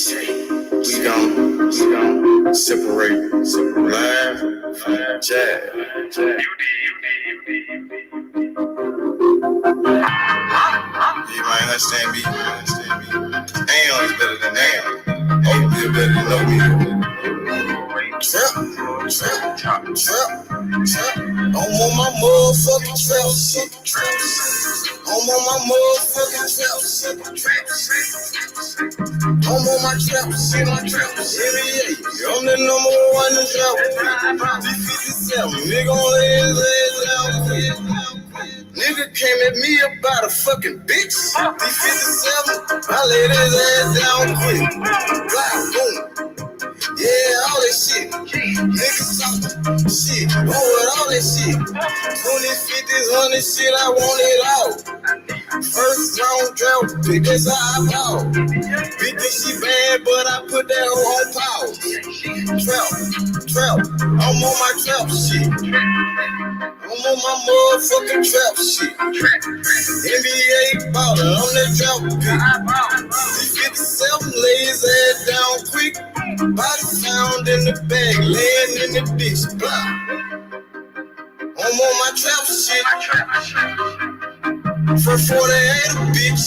We gon' separate live from jazz. You might understand me. Am is better than am. Oh, you better than know me. Trap. I'm on my motherfucking trap shit. I'm on my motherfucking trap shit. I'm on my trap shit. I'm the number one in trap. D57, nigga on his ass out. Nigga came at me about a fucking bitch. D57, I laid his ass down quick. Blah, boom. Yeah, all that shit. Niggas talking shit. Oh, with all that shit. 20s, 50s, 100 shit, I want it all. First round draft pick, that's how I ball. Bitch think she bad, but I put that hoe on pause. Trap. I'm on my trap shit. I'm on my motherfucking trap shit. NBA baller, I'm that trap pick. D57 lay his ass down quick. Body found in the bag, laying in the ditch. I'm on my trap shit. For 48 a bitch.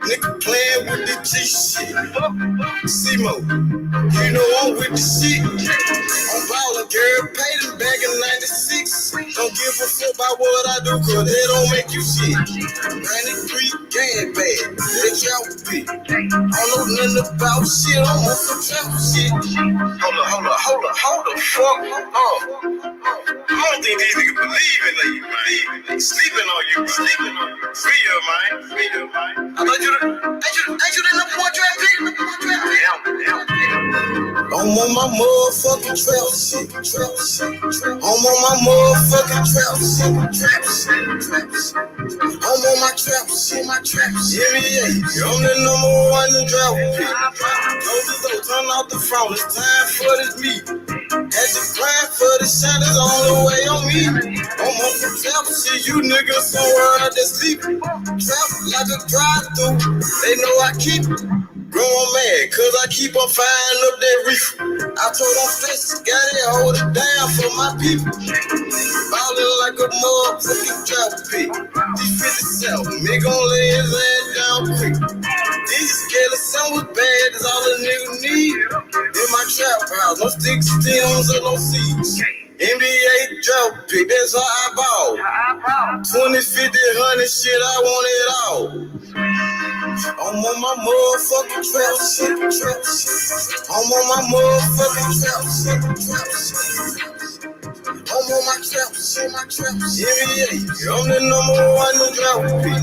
Nigga playing with the G shit. C-Mo, you know I'm with the shit. I'm ballin', girl, paid him back in 96. Don't give a fuck about what I do, cause they don't make you shit. 93 gang bad, they trap big. I don't know nothing about shit, I'm on some trap shit. Hold the fuck up. I don't think these niggas believe in you, man. They sleeping on you, Free your mind. I thought you didn't know point draft pick? I'm on my motherfucking trap shit. I'm on my motherfucking trap shit. I'm on my trap shit. NBA, I'm the number one in draft pick. Close the door, turn off the phone. It's time for this meet. Had to grind for the shot, it's all the way on me. I'm on some trap shit, you niggas somewhere out there sleeping. Trap like a drive-through, they know I keep it. Growing mad, cause I keep on firing up that reefer. I told them faces, got it, hold it down for my people. Ballin' like a motherfucking trap pick. D57, me gon' lay his ass down quick. These skeletons was bad, that's all a nigga need. In my trap house, no sticks, stems, or no seeds. NBA drop pick, that's how I ball. 20, 50, 100 shit, I want it all. I'm on my motherfucking trap shit. I'm on my motherfucking trap shit. I'm on my trap shit. NBA, I'm the number one in drop pick.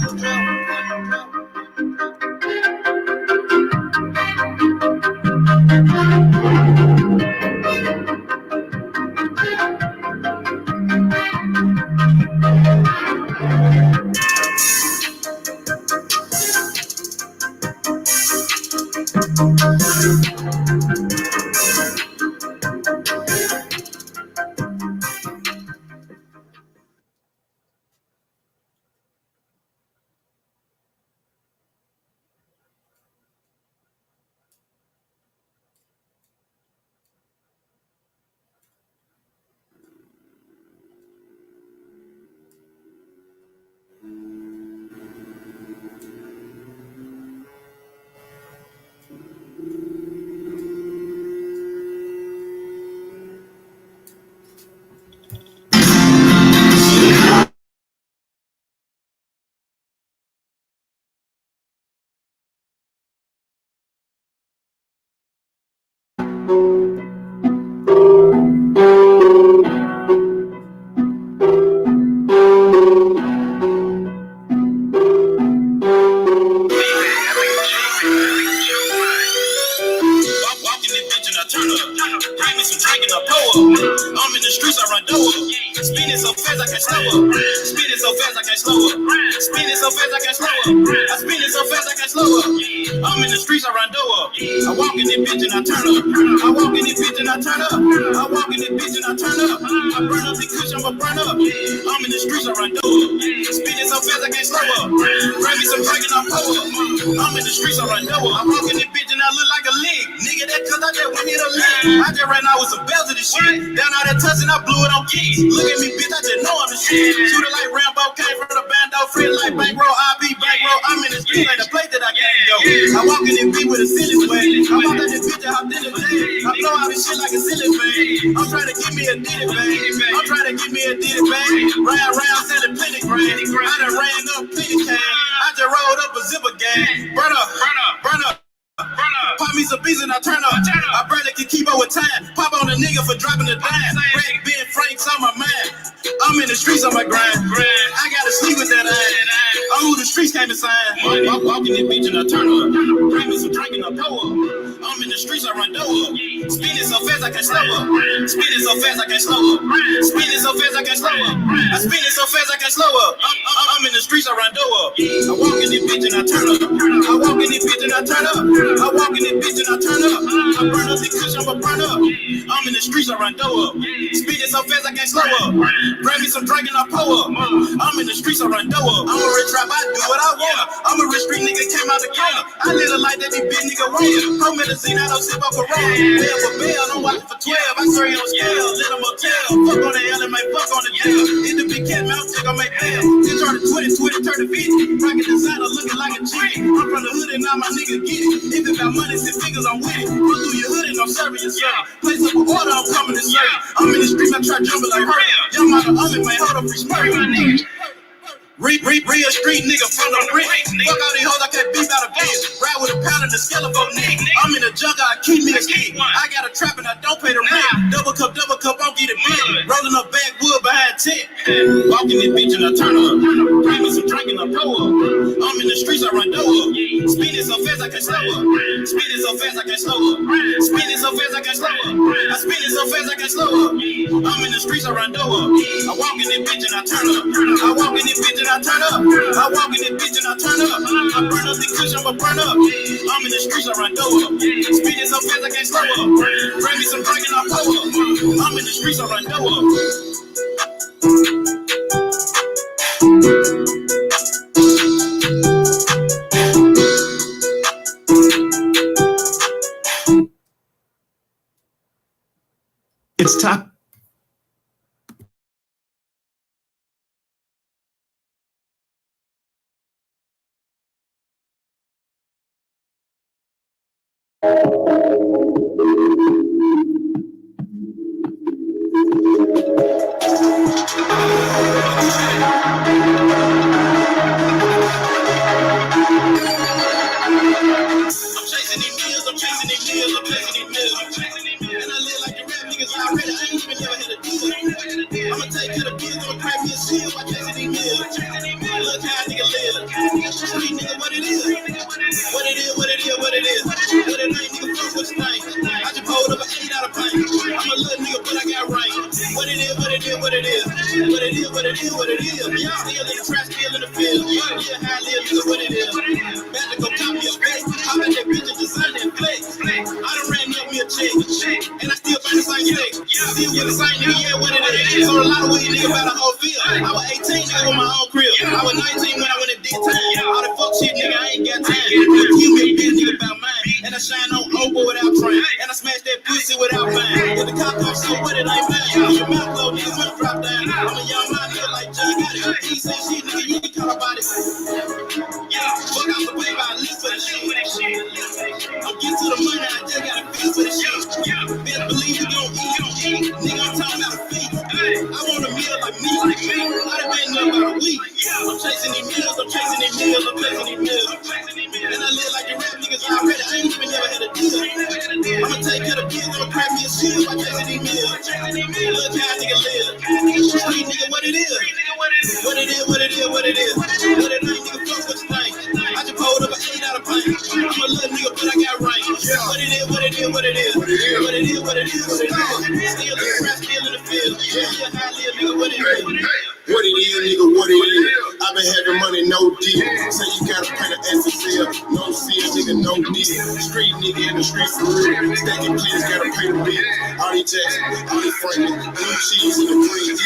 I'm in the streets, I run door. Spinning so fast I can't slow up. Spinning so fast I can't slow up. Spinning so fast I can't slow up. I spin it so fast I can't slow up. I'm in the streets, I run door. I walk in this bitch and I turn up. I walk in this bitch and I turn up. I walk in this bitch and I turn up. I burn up the cushion, I'ma burn up. I'm in the streets, I run door. Spinning so fast I can't slow up. Grab me some drink and I pull up. I'm in the streets, I run door. I walk in this bitch and I Nigga, that cause I just went hit a lick. I just ran out with some bells of this shit. Down all that touch and I blew it on keys. Look at me, bitch, I just know I'm the shit. Shoot it like Rambo, came from the bando, free like bankroll, I be bankroll. I'm in the street like the place that I can't go. I walk in this beat with a silly swag. I walk out this bitch and hop in the leg. I blow out this shit like a silly fan. I'm trying to give me a ditty bag. I'm trying to give me a ditty bag. Round selling plenty grand. I done ran up plenty cash. I just rolled up a zipper gang. Burn up. Pop me some beats and I turn up. I barely can keep up with time. Pop on a nigga for dropping the dime. Red Ben Franks on my mind. I'm in the streets on my grind. I gotta sleep with that ass. I'm who the streets came to sign. I'm walking this bitch and I turn up. Bring me some drink and I pour up. I'm in the streets, I run door up. Spinning so fast I can't slow up. Spinning so fast I can't slow up. Spinning so fast I can't slow up. I spin it so fast I can't slow up. I'm in the streets, I run door up. I walk in this bitch and I turn up. I walk in this bitch and I turn up. I walk in this bitch and I turn up. I burn up the kush, I'ma burn up. I'm in the streets, I run door up. Spinning so fast I can't slow up. Grab me some drink and I pour up. I'm in the streets, I run door up. I'm a rich rap, I do what I want. I'm a rich street nigga, came out the corner. I live a life that be big nigga wrong. Pro medicine, I don't sip up a roll. Bail for bail, don't watch it for 12. I carry on scale, let them motel. Fuck on the L and make fuck on the jail. In the big cat mouth, check on my bail. Then turn to 20, turn to 50. Rocket designer looking like a chick. I'm from the hood and now my nigga get it. If it got money, six figures, I'm with it. Run through your hood and I'm serving yourself. Place up a order, I'm coming to serve. I'm in the street, I try jumping like her. Young mother, I'm in my hold up, free smurf, my nigga. Real street nigga from the brick. Fuck all these hoes, I can't beat out a bitch. Ride with a pound and a skeleton nigga. I'm in the jungle, I keep me a stick. I got a trap and I don't pay the rent. Double cup, I'm get it big. Rolling up backwood behind tent. Walking this bitch and I turn up. Bring me some drink and I pour up. I'm in the streets, I run door up. Spinning so fast I can't slow up. Spinning so fast I can't slow up. Spinning so fast I can't slow up. I spin it so fast I can't slow up. I'm in the streets, I run door up. I walk in this bitch and I turn up. I walk in this bitch and I turn up. I walk in this bitch and I turn up. I burn up the kush, I'ma burn up. I'm in the streets, I run door up. Speeding so fast I can't slow up. Bring me some drink and I pour up. I'm in the streets, I run door up. It's top. So a lot of weed nigga about a whole field. I was 18 nigga with my own crib. I was 19 when I went and did time. All the fuck shit nigga, I ain't got time. You be a bitch nigga about mine. And I shine on Obo without trying. And I smash that pussy without buying. If the cop comes so what it ain't mine. Your mouth low nigga will drop down. I'm a young man nigga like John got it. He say shit nigga, you can talk about it. Fuck out the way by least for the shit. I'm getting to the money, I just got a feel for the shit. Better believe you gon' eat. Nigga, I'm talking about a feast. I want a meal like me. I done been there about a week. I'm chasing these meals. And I live like the rap niggas already. I ain't even never had a deal. I'ma take care of the bills. I'ma crack me a shield. I'm chasing these meals. Look how nigga live. Street nigga, what it is. What it is. What it ain't, nigga, fuck what you think. I just pulled up an 8 out of pint. I'm a little nigga, but I got rank. What it is. Still in the rap, still in the field. Yeah, how I live, nigga, what it is. What it is, nigga, what it is. I been having money, no deal. Say you gotta pay the SSL. No seal, nigga, no no deal. Street nigga in the street for real. Stacking please gotta pay the bills. All these Jackson, all these Franklin, blue cheese in the green.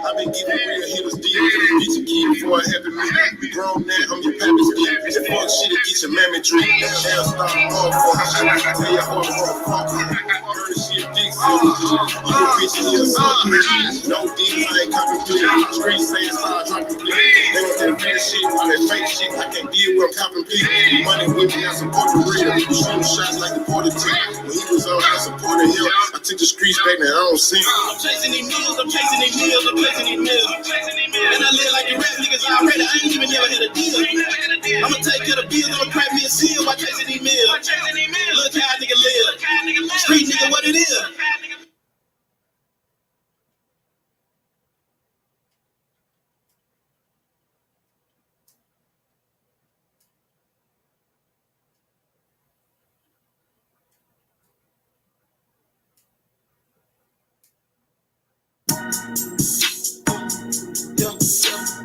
I been giving real hitters deals. Bitch a kid before I happen me. We grown now, I'm your pappy's kid. That fuck shit to get your mammy drink. Hell stop, motherfucker. Tell your heart, motherfucker. Heard shit, dick silver. You a bitch in here, something. No deal, I ain't coming through. Street saying start dropping please. They want that real shit, all that fake shit. I can't deal with copping please. Money with me, I support the real. Shooting shots like the porter team. When he was on, I supported him. I took the streets back, now I don't see him. I'm chasing these meals, I'm chasing these meals, I'm chasing these meals. And I live like the rap niggas already, I ain't even never had a deal. I'ma take care of the bills, I'ma crack me a seal by chasing these meals. Look how a nigga live. Street nigga, what it is.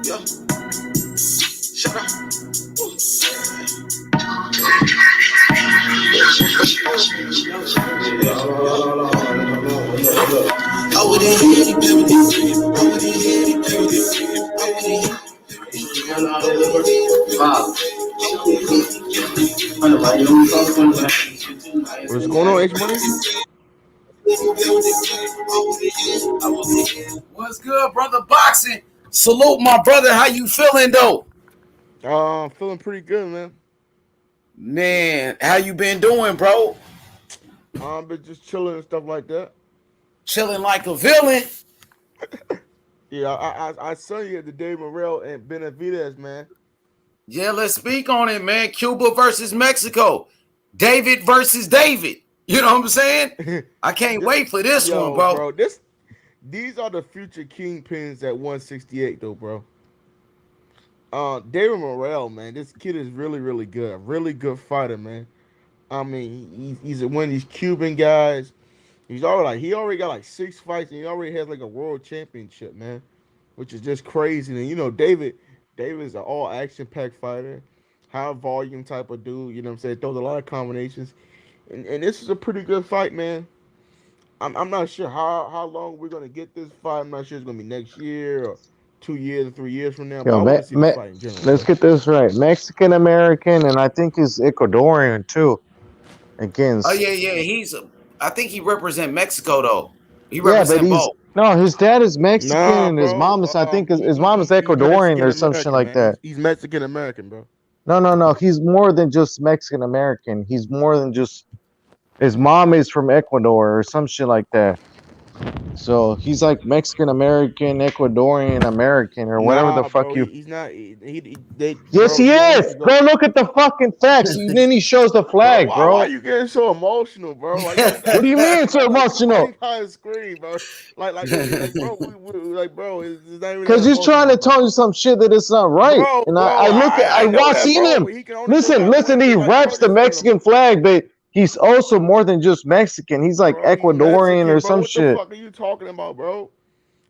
Yeah. Shut up. What's going on, H Money? What's good, brother? Boxing. Salute my brother. How you feeling though? Feeling pretty good, man. Man, how you been doing, bro? Been just chilling and stuff like that. Chilling like a villain. Yeah, I saw you at the day Morrell and Benavidez, man. Yeah, let's speak on it, man. Cuba versus Mexico. David versus David. You know what I'm saying? I can't wait for this one, bro. These are the future kingpins at 168, though, bro. David Morrell, man, this kid is really, really good. Really good fighter, man. I mean, he's one of these Cuban guys. He already got like 6 fights, and he already has like a world championship, man, which is just crazy. And you know, David is an all action pack fighter, high volume type of dude. You know what I'm saying? Throws a lot of combinations, and this is a pretty good fight, man. I'm not sure how long we're gonna get this fight. I'm not sure it's gonna be next year or 2 years or 3 years from now. But I want to see this fight in general. Let's get this right. Mexican American, and I think he's Ecuadorian too. Against. Oh yeah. I think he represent Mexico though. He represent both. No, his dad is Mexican, and his bro, mom is. I think his mom is Ecuadorian or some shit like that. He's Mexican American, bro. No. He's more than just Mexican American. He's more than just. His mom is from Ecuador or some shit like that. So he's like Mexican American, Ecuadorian American, or whatever the fuck bro, you. He's not. Yes, he is. Go look at the fucking facts. And then he shows the flag, bro. Why are you getting so emotional, bro? Like, what do you mean so emotional? I scream, bro. Bro, it's not even. Because he's trying to tell you some shit that it's not right. I seen him. Listen. He reps the Mexican flag, but he's also more than just Mexican. He's like Ecuadorian or some shit. What the fuck are you talking about, bro?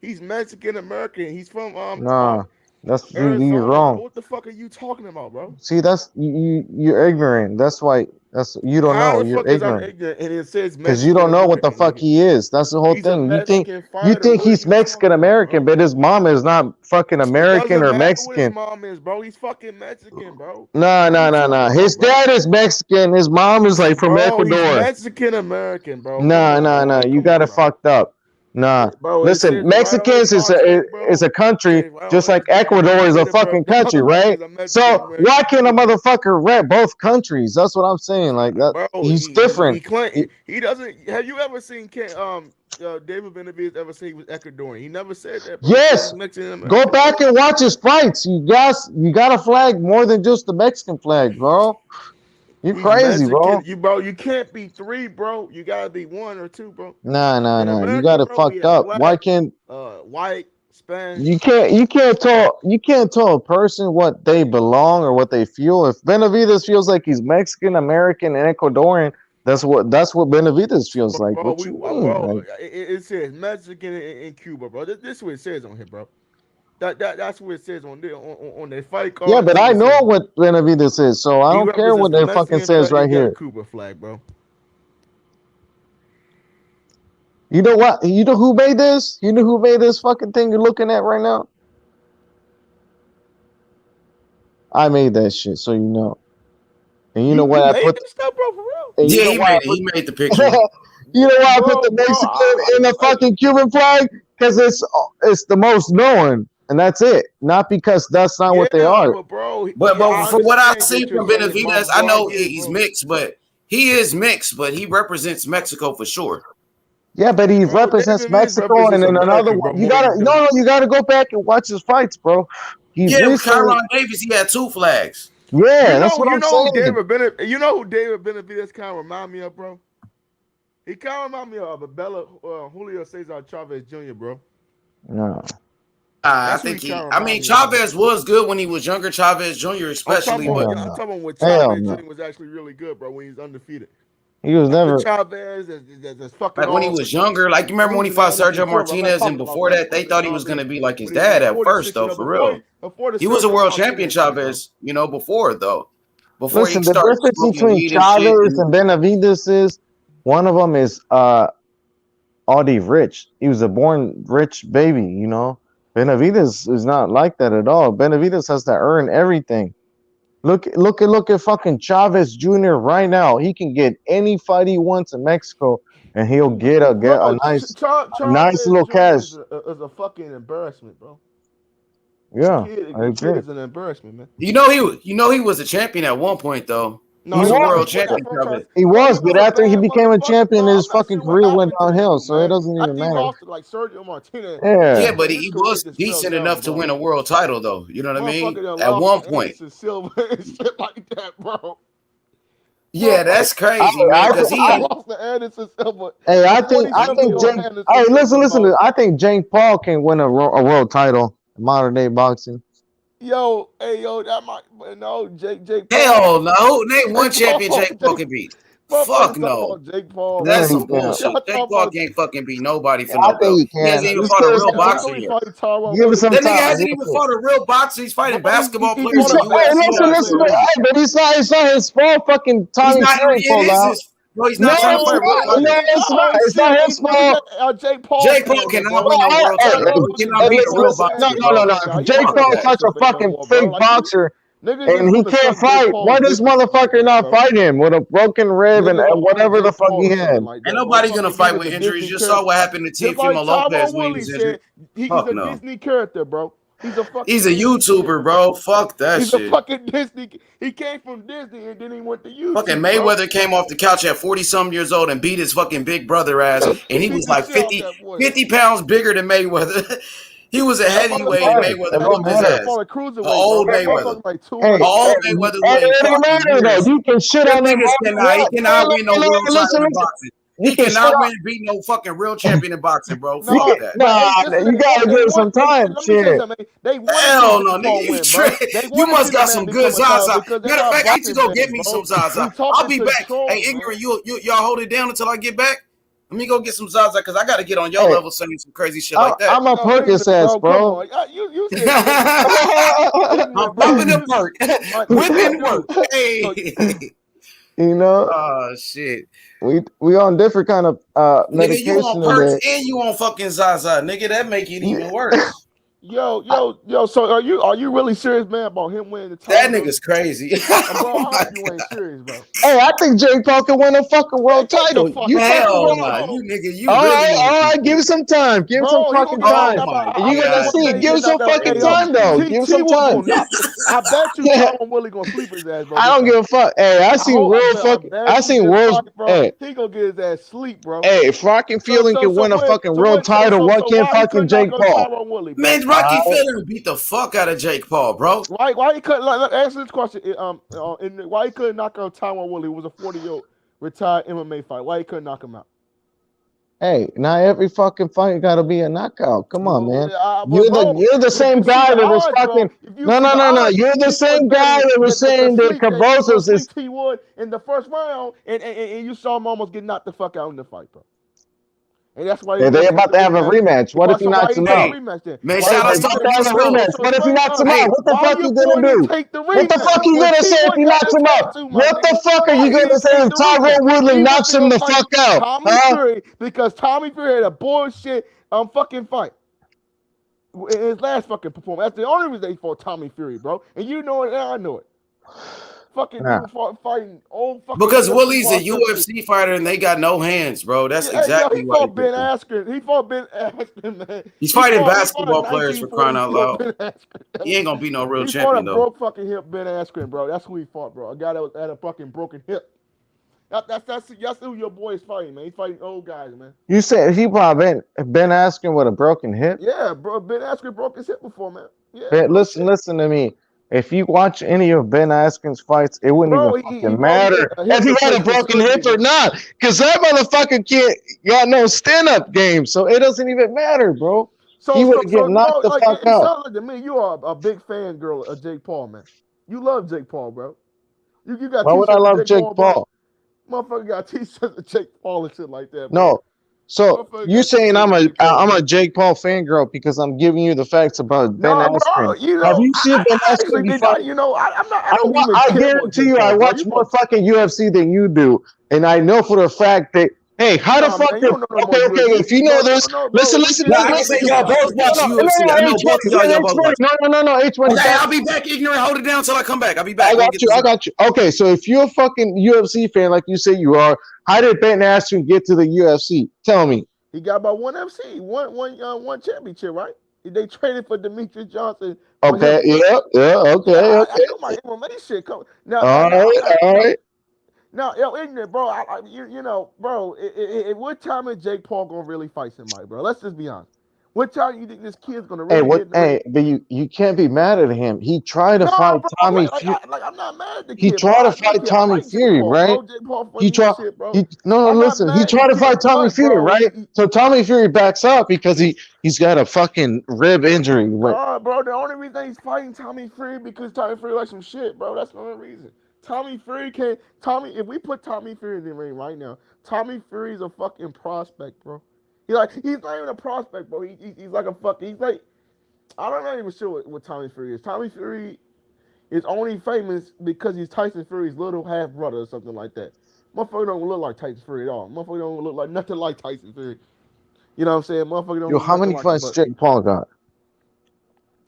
He's Mexican American. He's from Nah, that's Arizona. you're wrong. What the fuck are you talking about, bro? See, that's you're ignorant. That's why. You don't know. You're ignorant. And it says because you don't know what the fuck he is. That's the whole thing. You think he's Mexican American, but his mom is not fucking American or Mexican. His mom is, bro. He's fucking Mexican, bro. No. His dad is Mexican. His mom is like from Ecuador. He's Mexican American, bro. No. You got it fucked up. Nah, bro, listen, Mexicans is a country, just like Ecuador is a fucking country, right? So why can't a motherfucker rep both countries? That's what I'm saying. Like that, bro, he's different. He doesn't. Have you ever seen David Benavidez ever say he was Ecuadorian? He never said that. Bro. Yes, go back and watch his fights. You got a flag more than just the Mexican flag, bro. You're crazy, Mexican. bro. You can't be 3, bro. You gotta be 1 or 2, bro. Nah. You got it fucked up. Black, why can't white, Spanish? You can't tell a person what they belong or what they feel. If Benavidez feels like he's Mexican, American, and Ecuadorian, that's what Benavidez feels like. Bro, what you mean? It says Mexican in Cuba, bro. This is what it says on here, bro. That's what it says on their fight card. Yeah, but I know what Benavidez is, so I don't care what it fucking says right here. Cuba flag, bro. You know what? You know who made this? You know who made this fucking thing you're looking at right now? I made that shit, so you know. And you know what I put this stuff, bro, for real? Yeah, he made the picture. You know why I put the Mexican in the fucking Cuban flag? Because it's the most known, and that's it. Not because that's not what they are. But bro, but from what I see from Benavidez, I know he's mixed, but he is mixed, but he represents Mexico for sure. Yeah, but he represents Mexico, and then another one. You gotta go back and watch his fights, bro. With Kyron Davis, he had 2 flags. Yeah, that's what I'm saying. You know who David Benavidez kind of remind me of, bro? He kind of remind me of Julio Cesar Chavez Jr., bro. No. I think Chavez was good when he was younger. Chavez Jr. especially. I'm talking about when Chavez Jr. was actually really good, bro, when he was undefeated. He was never Chavez that's fucking like when he was younger. Like you remember when he fought Sergio Martinez, and before that, they thought he was going to be like his dad at first, though. For real, he was a world champion, Chavez. You know, before though. Listen, the difference between Chavez and Benavidez is one of them is already rich. He was a born rich baby. You know, Benavidez is not like that at all. Benavidez has to earn everything. Look at fucking Chavez Jr. right now. He can get any fight he wants in Mexico, and he'll get a nice little cash. Is a fucking embarrassment, bro. Yeah, I agree. It's an embarrassment, man. You know he was a champion at one point though. He was a world champion. He was, but after he became a champion, his fucking career went downhill. So it doesn't even matter. He lost to like Sergio Martinez. Yeah, but he was decent enough to win a world title, though. You know what I mean? At one point. Silver and shit like that, bro. Yeah, that's crazy, man. Because he lost to Anderson Silva. Hey, I think Jake. Hey, listen. I think Jake Paul can win a world title in modern day boxing. That might Jake Paul. Hell no. Name one champion Jake Paul can beat. Fuck no. Jake Paul. That's some bullshit. Jake Paul can't fucking beat nobody for no belt. He hasn't even fought a real boxer yet. That nigga hasn't even fought a real boxer. He's fighting basketball players. Listen, but it's not his fault. Fucking Tommy Fury pulled out. No, he's not trying to fight. It's not his fault. Jake Paul cannot win a world title. He cannot beat a real boxer. No. Jake Paul is such a fucking fake boxer. And he can't fight. Why does motherfucker not fight him with a broken rib and whatever the fuck he had? Ain't nobody gonna fight with injuries. You saw what happened to Teofimo Lopez when he was injured. He's a Disney character, bro. He's a YouTuber, bro. Fuck that shit. He's a fucking Disney. He came from Disney and then he went to YouTube. Fucking Mayweather came off the couch at 40-some years old and beat his fucking big brother ass, and he was like 50 pounds bigger than Mayweather. He was a heavyweight. Mayweather whooped his ass. Old Mayweather. Old Mayweather. You can shit on him. He cannot win no world title in boxing. He cannot beat no fucking real champion in boxing, bro. Fuck that. Nah, you gotta give it some time. Shit. Hell no, nigga. You must got some good Zaza. Matter of fact, I need to go get me some Zaza. I'll be back. Hey, Ignorant, y'all hold it down until I get back. Let me go get some Zaza because I got to get on your level saying some crazy shit like that. I'm a Percocet, bro. You said I'm bumping the perk. Whipping work. Hey. You know? Oh, shit. We on different kind of medication. Nigga, you on perks and you on fucking Zaza. Nigga, that make it even worse. Yo, so are you really serious, man, about him winning the title? That nigga's crazy. Bro, I hope you ain't serious, bro. Hey, I think Jake Paul can win a fucking world title. Hell no, you nigga, you all really right, give him some time. Give him some fucking time. You gonna see. Give him some fucking time, though. Give him some time. I bet you Tyron Woodley gonna sleep his ass, bro. I don't give a fuck. Hey, I seen world. Hey, he gonna get his ass sleep, bro. Hey, if fucking Fielding can win a fucking world title, what can't fucking Jake Paul? Man, Rocky Fielding beat the fuck out of Jake Paul, bro. Why he couldn't answer this question? Why he couldn't knock out Tyron Woodley? It was a 40-year-old retired MMA fight. Why he couldn't knock him out? Hey, not every fucking fight got to be a knockout. Come on, man. You're the same guy that was fucking. No. You're the same guy that was saying that Cabozos is. T Wood in the first round, and you saw him almost get knocked the fuck out in the fight, bro. And that's why they about to have a rematch. What if he knocks him out? Man, shout out to the East Coast. What if he knocks him out? What the fuck you gonna do? What the fuck you gonna say if he knocks him out? What the fuck are you gonna say if Tyrone Woodley knocks him the fuck out? Tommy Fury, because Tommy Fury had a bullshit fucking fight. In his last fucking performance. That's the only reason he fought Tommy Fury, bro. And you know it, and I know it. Fucking people fighting old fucking. Because Willie's a UFC fighter and they got no hands, bro. That's exactly why. He fought Ben Askren. He fought Ben Askren, man. He's fighting basketball players for crying out loud. He ain't gonna be no real champion, though. He fought a broke fucking hip Ben Askren, bro. That's who he fought, bro. A guy that had a fucking broken hip. That's who your boy is fighting, man. He's fighting old guys, man. You said he fought Ben Askren with a broken hip? Yeah, bro. Ben Askren broke his hip before, man. Yeah. Ben, listen to me. If you watch any of Ben Askren's fights, it wouldn't even fucking matter if he had a broken hip or not, because that motherfucker got no stand-up game, so it doesn't even matter, bro. He would get knocked the fuck out. It sounds like to me you are a big fan girl of Jake Paul, man. You love Jake Paul, bro. You got. Why would I love Jake Paul? Motherfucker got t-shirts of Jake Paul and shit like that, bro. No. So you saying I'm a Jake Paul fangirl because I'm giving you the facts about Ben Askren. Have you seen Ben Askren before? I guarantee you, I watch more fucking UFC than you do, and I know for a fact that. Hey, how the fuck? Okay, if you know this, listen. Y'all both watch UFC. I know both of y'all both watch. No. H1. Okay, I'll be back ignorant. Hold it down till I come back. I'll be back. I got you. Okay, so if you're a fucking UFC fan like you say you are, how did Ben Askren get to the UFC? Tell me. He got about one FC, one championship, right? They traded for Demetrius Johnson. Okay, yeah, okay. I know my MMA shit coming. Now, all right. Now, ignorant, bro. You know, bro. What time is Jake Paul gonna really fight somebody, bro? Let's just be honest. What time you think this kid's gonna really? But you can't be mad at him. He tried to fight Tommy Fury. I'm not mad at the kid. He tried to fight Tommy Fury, right? He tried. Listen. He tried to fight Tommy Fury, right? So Tommy Fury backs out because he's got a fucking rib injury. Bro, the only reason he's fighting Tommy Fury because Tommy Fury like some shit, bro. That's the only reason. If we put Tommy Fury in the ring right now, Tommy Fury's a fucking prospect, bro. He's not even a prospect, bro. He's like a fucking, I'm not even sure what Tommy Fury is. Tommy Fury is only famous because he's Tyson Fury's little half brother or something like that. Motherfucker don't look like Tyson Fury at all. Motherfucker don't look like nothing like Tyson Fury. You know what I'm saying? Motherfucker don't. Yo, how many fights Jake Paul got?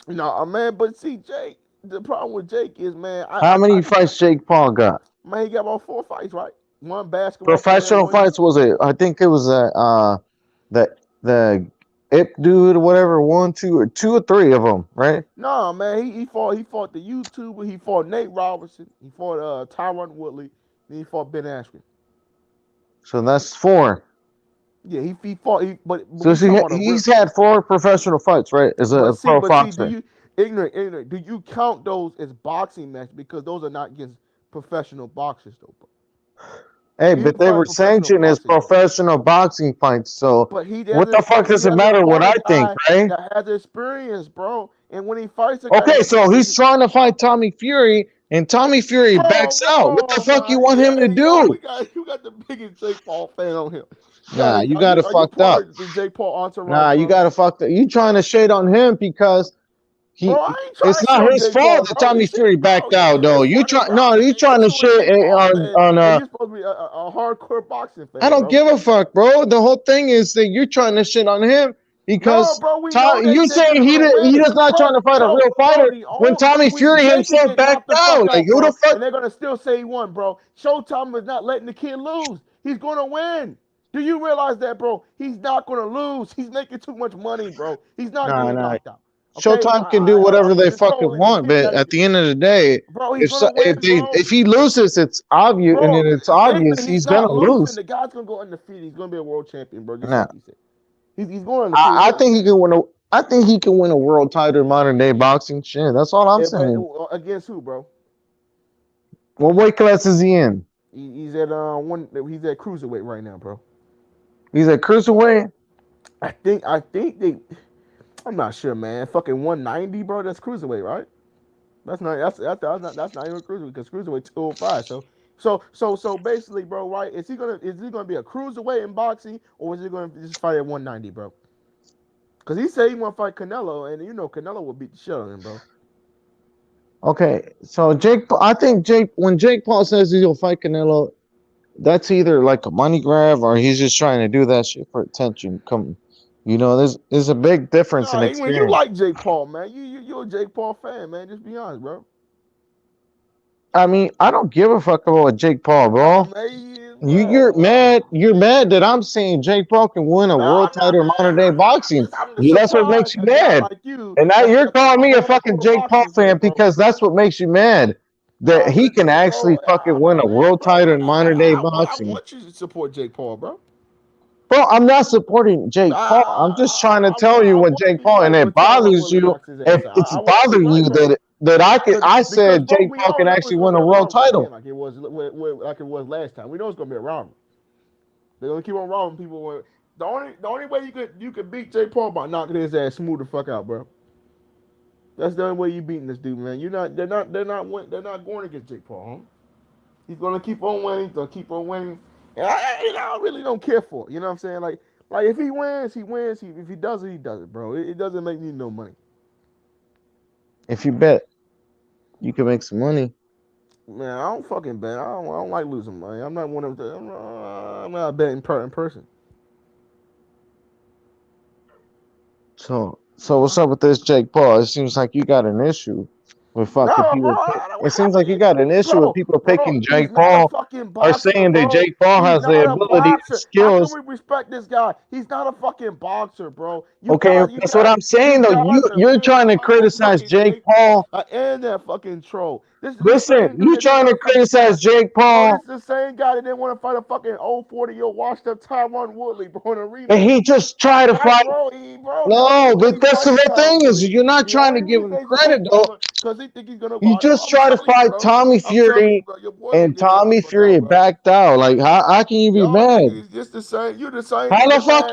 No, man, but see, Jake. The problem with Jake is, man. How many fights Jake Paul got? Man, he got about 4 fights, right? One basketball. Professional fights was it? I think it was the Ip dude or whatever. 1, 2, or 2 or 3 of them, right? No, man. He fought the YouTuber. He fought Nate Robinson. He fought Tyrone Woodley. Then he fought Ben Askren. So that's 4. Yeah, he fought. He's had 4 professional fights, right? As a pro boxer. Ignorant. Do you count those as boxing matches? Because those are not against professional boxers, though, bro. Hey, but they were sanctioned as professional boxing fights. So what the fuck does it matter what I think, right? That has experience, bro. And when he fights, so he's trying to fight Tommy Fury, and Tommy Fury backs out. What the fuck you want him to do? You got the biggest Jake Paul fan on him. Nah, you got it fucked up. Jake Paul entourage. Nah, you got it fucked up. You trying to shade on him because. It's not his fault that Tommy Fury backed out, though. You trying to shit on You're supposed to be a hardcore boxing fan. I don't give a fuck, bro. The whole thing is that you're trying to shit on him because you saying he is not trying to fight a real fighter when Tommy Fury himself backed out. Like who the fuck? And they're gonna still say he won, bro. Showtime is not letting the kid lose. He's gonna win. Do you realize that, bro? He's not gonna lose. He's making too much money, bro. He's not getting knocked out. Okay, Showtime can do whatever they fucking want, but at the end of the day, bro, if he loses, it's obvious, and then it's obvious he's gonna lose. The guy's gonna go undefeated. He's gonna be a world champion, bro. Nah. He's going. I think he can win. I think he can win a world title in modern day boxing. Shit, that's all I'm saying. Against who, bro? What weight class is he in? He's at He's at cruiserweight right now, bro. He's at cruiserweight. I think they. I'm not sure, man. Fucking 190, bro. That's cruiserweight, right? That's not even cruiserweight because cruiserweight 205. So So basically, bro, right? Is he gonna be a cruiserweight in boxing, or is he gonna just fight at 190, bro? Because he said he want to fight Canelo, and Canelo will beat the shit out of him, bro. Okay, so I think when Jake Paul says he'll fight Canelo, that's either like a money grab or he's just trying to do that shit for attention. There's a big difference in When you experience. like Jake Paul, man, you're a Jake Paul fan, man. Just be honest, bro. I mean, I don't give a fuck about Jake Paul, bro. Man, You're mad. You're mad that I'm saying Jake Paul can win a world title in modern day boxing. I'm just That's what makes surprised you a guy mad. like you. And now you're calling me a fucking Jake Paul boxing fan bro. because that's what makes you mad. That he can actually fucking win a world title in modern day boxing. I want you to support Jake Paul, bro. Bro, I'm not supporting Jake Paul. I'm just trying to tell you what Jake Paul, and it bothers you if it's bothering you that I said Jake Paul can actually win a world title. Like it was last time. We know it's gonna be a robbery. They're gonna keep on robbing people. The only way you could beat Jake Paul by knocking his ass smooth the fuck out, bro. That's the only way you beating this dude, man. They're not going against Jake Paul, huh? He's gonna keep on winning. He's gonna keep on winning. And I really don't care for it. You know what I'm saying? Like if he wins, he wins. If he doesn't, he doesn't, bro. It doesn't make me no money. If you bet, you can make some money. Man, I don't fucking bet. I don't like losing money. I'm not one of the. I'm not betting in person. So what's up with this Jake Paul? It seems like you got an issue with fucking people. It seems like you got an issue with people picking Jake Paul or saying that Jake Paul has the ability and skills. How can we respect this guy? He's not a fucking boxer, bro. That's what I'm saying, though. You're trying to criticize Jake Paul. And that fucking troll. Listen, you're trying to criticize Jake Paul. This is the same guy that didn't want to fight a fucking old 40-year washed up Tyron Woodley, bro, in a rematch. And he just tried to fight. No, but that's the thing is, you're not trying to give him credit, though. Because he think he's gonna. You just try to fight Tommy Fury, and Tommy Fury backed out. Like, how can you be mad? Just the same. You're the same. How the fuck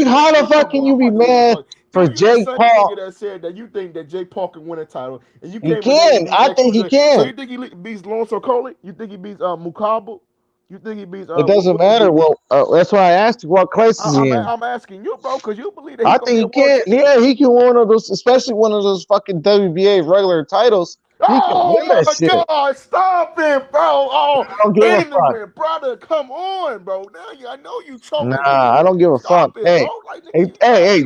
How the fuck can you be mad for Jake Paul? That said that you think that Jake Paul can win a title, and you can. I think he can. So you think he beats Lonzo Coley? You think he beats Mukabu? You think he beats? It doesn't matter. Well, that's why I asked you what place is he in. I'm asking you, bro, because you believe that. I think he can. Yeah, he can win one of those, especially one of those fucking WBA regular titles. Oh my God! Stop it, bro! Oh, I don't give a fuck, brother. Come on, bro. Now I know you choking. Nah, I don't give a fuck. Hey,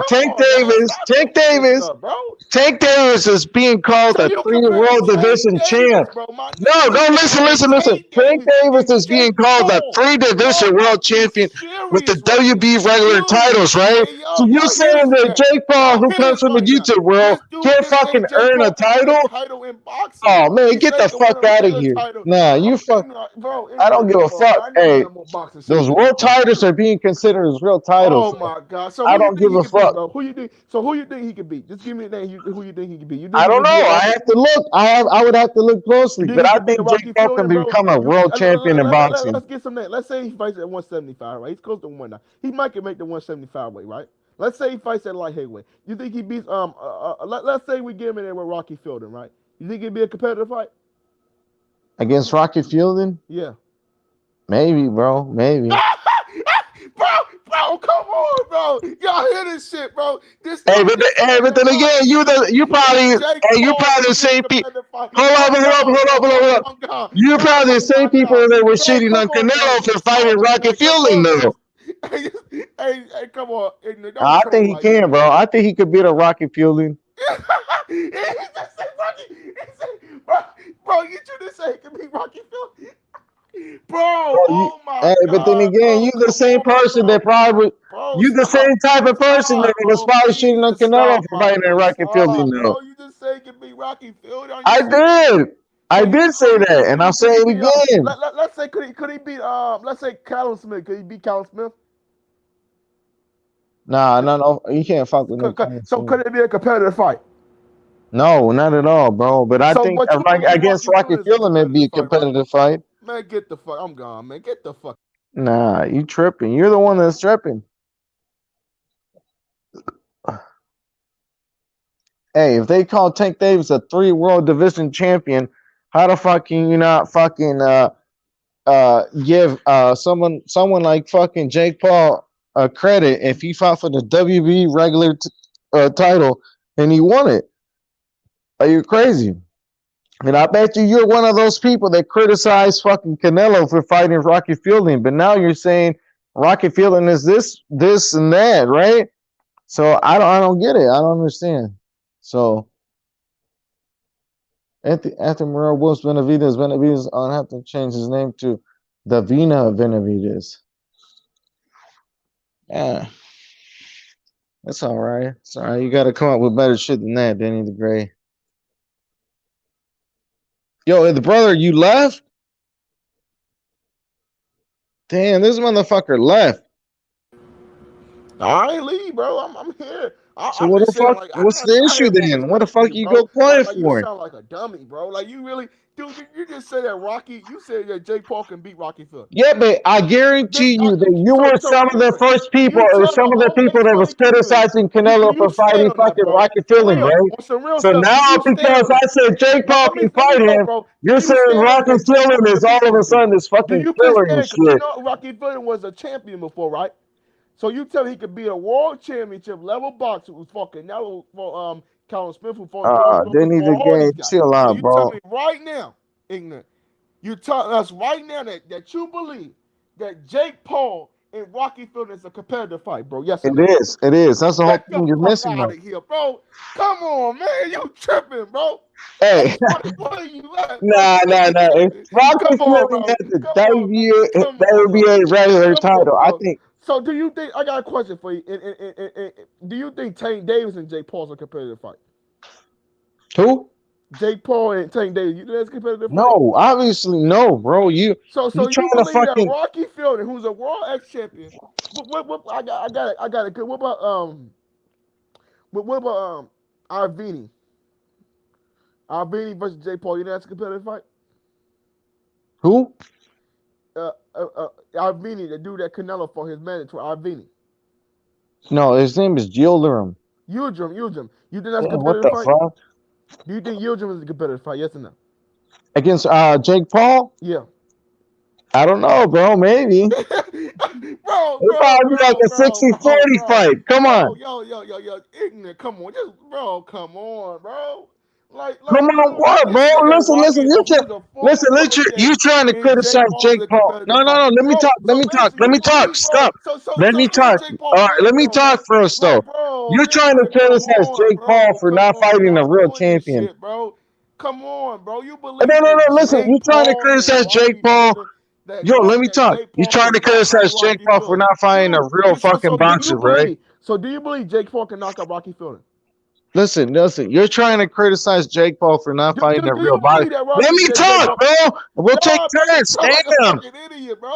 Tank Davis, bro. Tank Davis is being called a 3-world division champ. No, listen. Tank Davis is being called a 3-division world champion with the WB regular titles, right? So you're saying that Jake Paul, who comes from the YouTube world, can't fucking earn a title? Oh man, get the fuck out of here! Nah, you fuck. I don't give a fuck. Hey, those world titles are being considered as real titles. Oh my God! So I don't give a fuck. Who you think? So who you think he could beat? Just give me a name. Who you think he could beat? I don't know. I have to look. I would have to look closely, but I think Jake Paul can become a world champion in boxing. Let's get some names. Let's say he fights at 175, right? He's close to 1 now. He might can make the 175 weight, right? Let's say he fights at light heavyweight. You think he beats let's say we get him in there with Rocky Fielding, right? You think it'd be a competitive fight? Against Rocky Fielding? Yeah. Maybe, bro. Maybe. Bro, come on, bro. Y'all hear this shit, bro. But then again, you probably the same people. Hold on. You probably the same people that were shitting on Canelo for fighting Rocky Fielding, though. Hey, come on. I think he can, bro. I think he could beat a Rocky Fielding. Bro, you just say he can beat Rocky Fielding? Bro, oh my God. But then again, you the same person that probably you the same type of person that was probably shooting on Canelo for fighting in Rocky Fielding. No, you just say he can beat Rocky Fielding. I did say that, and I'll say it again. Let's say could he beat let's say Callum Smith? Could he beat Callum Smith? Nah, no, you can't fuck with him. So could it be a competitive fight? No, not at all, bro. But I think against Rocky Fielding, it'd be a competitive fight. Man, get the fuck. I'm gone, man. Get the fuck. Nah, you tripping. You're the one that's tripping. Hey, if they call Tank Davis a 3-world division champion, how the fuck can you not fucking give someone like fucking Jake Paul credit if he fought for the WB regular title and he won it. Are you crazy? And I bet you're one of those people that criticize fucking Canelo for fighting Rocky Fielding, but now you're saying Rocky Fielding is this, and that, right? So I don't get it. I don't understand. So Anthony Morrell, Willis Benavidez on have to change his name to Davina Benavidez. Yeah, that's all right. It's all right. You got to come up with better shit than that, Danny the Gray. Yo, the brother, you left? Damn, this motherfucker left. I ain't leave, bro. I'm here. So what the fuck? Like, what's the issue then? What the fuck you go quiet for? You sound like a dummy, bro. Like you really, dude. You just said that Rocky. You said that Jake Paul can beat Rocky Fielding. Yeah, but I guarantee you that you were some of the first people, or some of the people that was criticizing Canelo for fighting fucking Rocky Fielding, right? So now because I said Jake Paul can fight him, you're saying Rocky Fielding is all of a sudden this fucking killer and shit. You know Rocky Fielding was a champion before, right? So you tell me he could be a world championship level boxer who's fucking now for Callum Smith who fought they need to get chill out, so bro. You tell me right now, ignorant. You tell us right now that you believe that Jake Paul and Rocky Fielding is a competitive fight, bro. Yes, it is. It is. That's the whole thing you're missing. Out of here, bro. Come on, man. You tripping, bro. Hey, nah. Rocky Fielding had the WBA regular title. I think. So do you think, I got a question for you. Do you think Tank Davis and Jake Paul's a competitive fight? Who? Jake Paul and Tank Davis. You think that's a competitive fight? No, obviously no, bro. So you believe that Rocky Fielding, who's a world ex-champion, I got it good. What about Arvini? Arvini versus Jake Paul. You think that's a competitive fight? Who? Arvini, the dude that Canelo fought, his mandatory Arvini. No, his name is Yildirim. Yildirim. You think that's a competitive fight? Fuck? Do you think Yildirim is a competitive fight? Yes or no? Against Jake Paul? Yeah. I don't know, bro. Maybe. bro, it's probably like a 60-40 fight. Come on. Yo, ignorant. Come on. Come on, bro. Come on, what, bro? Listen. You're trying to criticize Jake Paul. No. Let me talk. Stop. Let me talk. All right, let me talk first, though. You're trying to criticize Jake Paul for not fighting a real champion. Bro. Come on, bro. You believe? No. Listen, you're trying to criticize Jake Paul. Yo, let me talk. You're trying to criticize Jake Paul for not fighting a real fucking boxer, right? So do you believe Jake Paul can knock out Rocky Fielding? Listen. You're trying to criticize Jake Paul for not fighting a real boxer. Let me talk, bro. We'll take turns. Damn.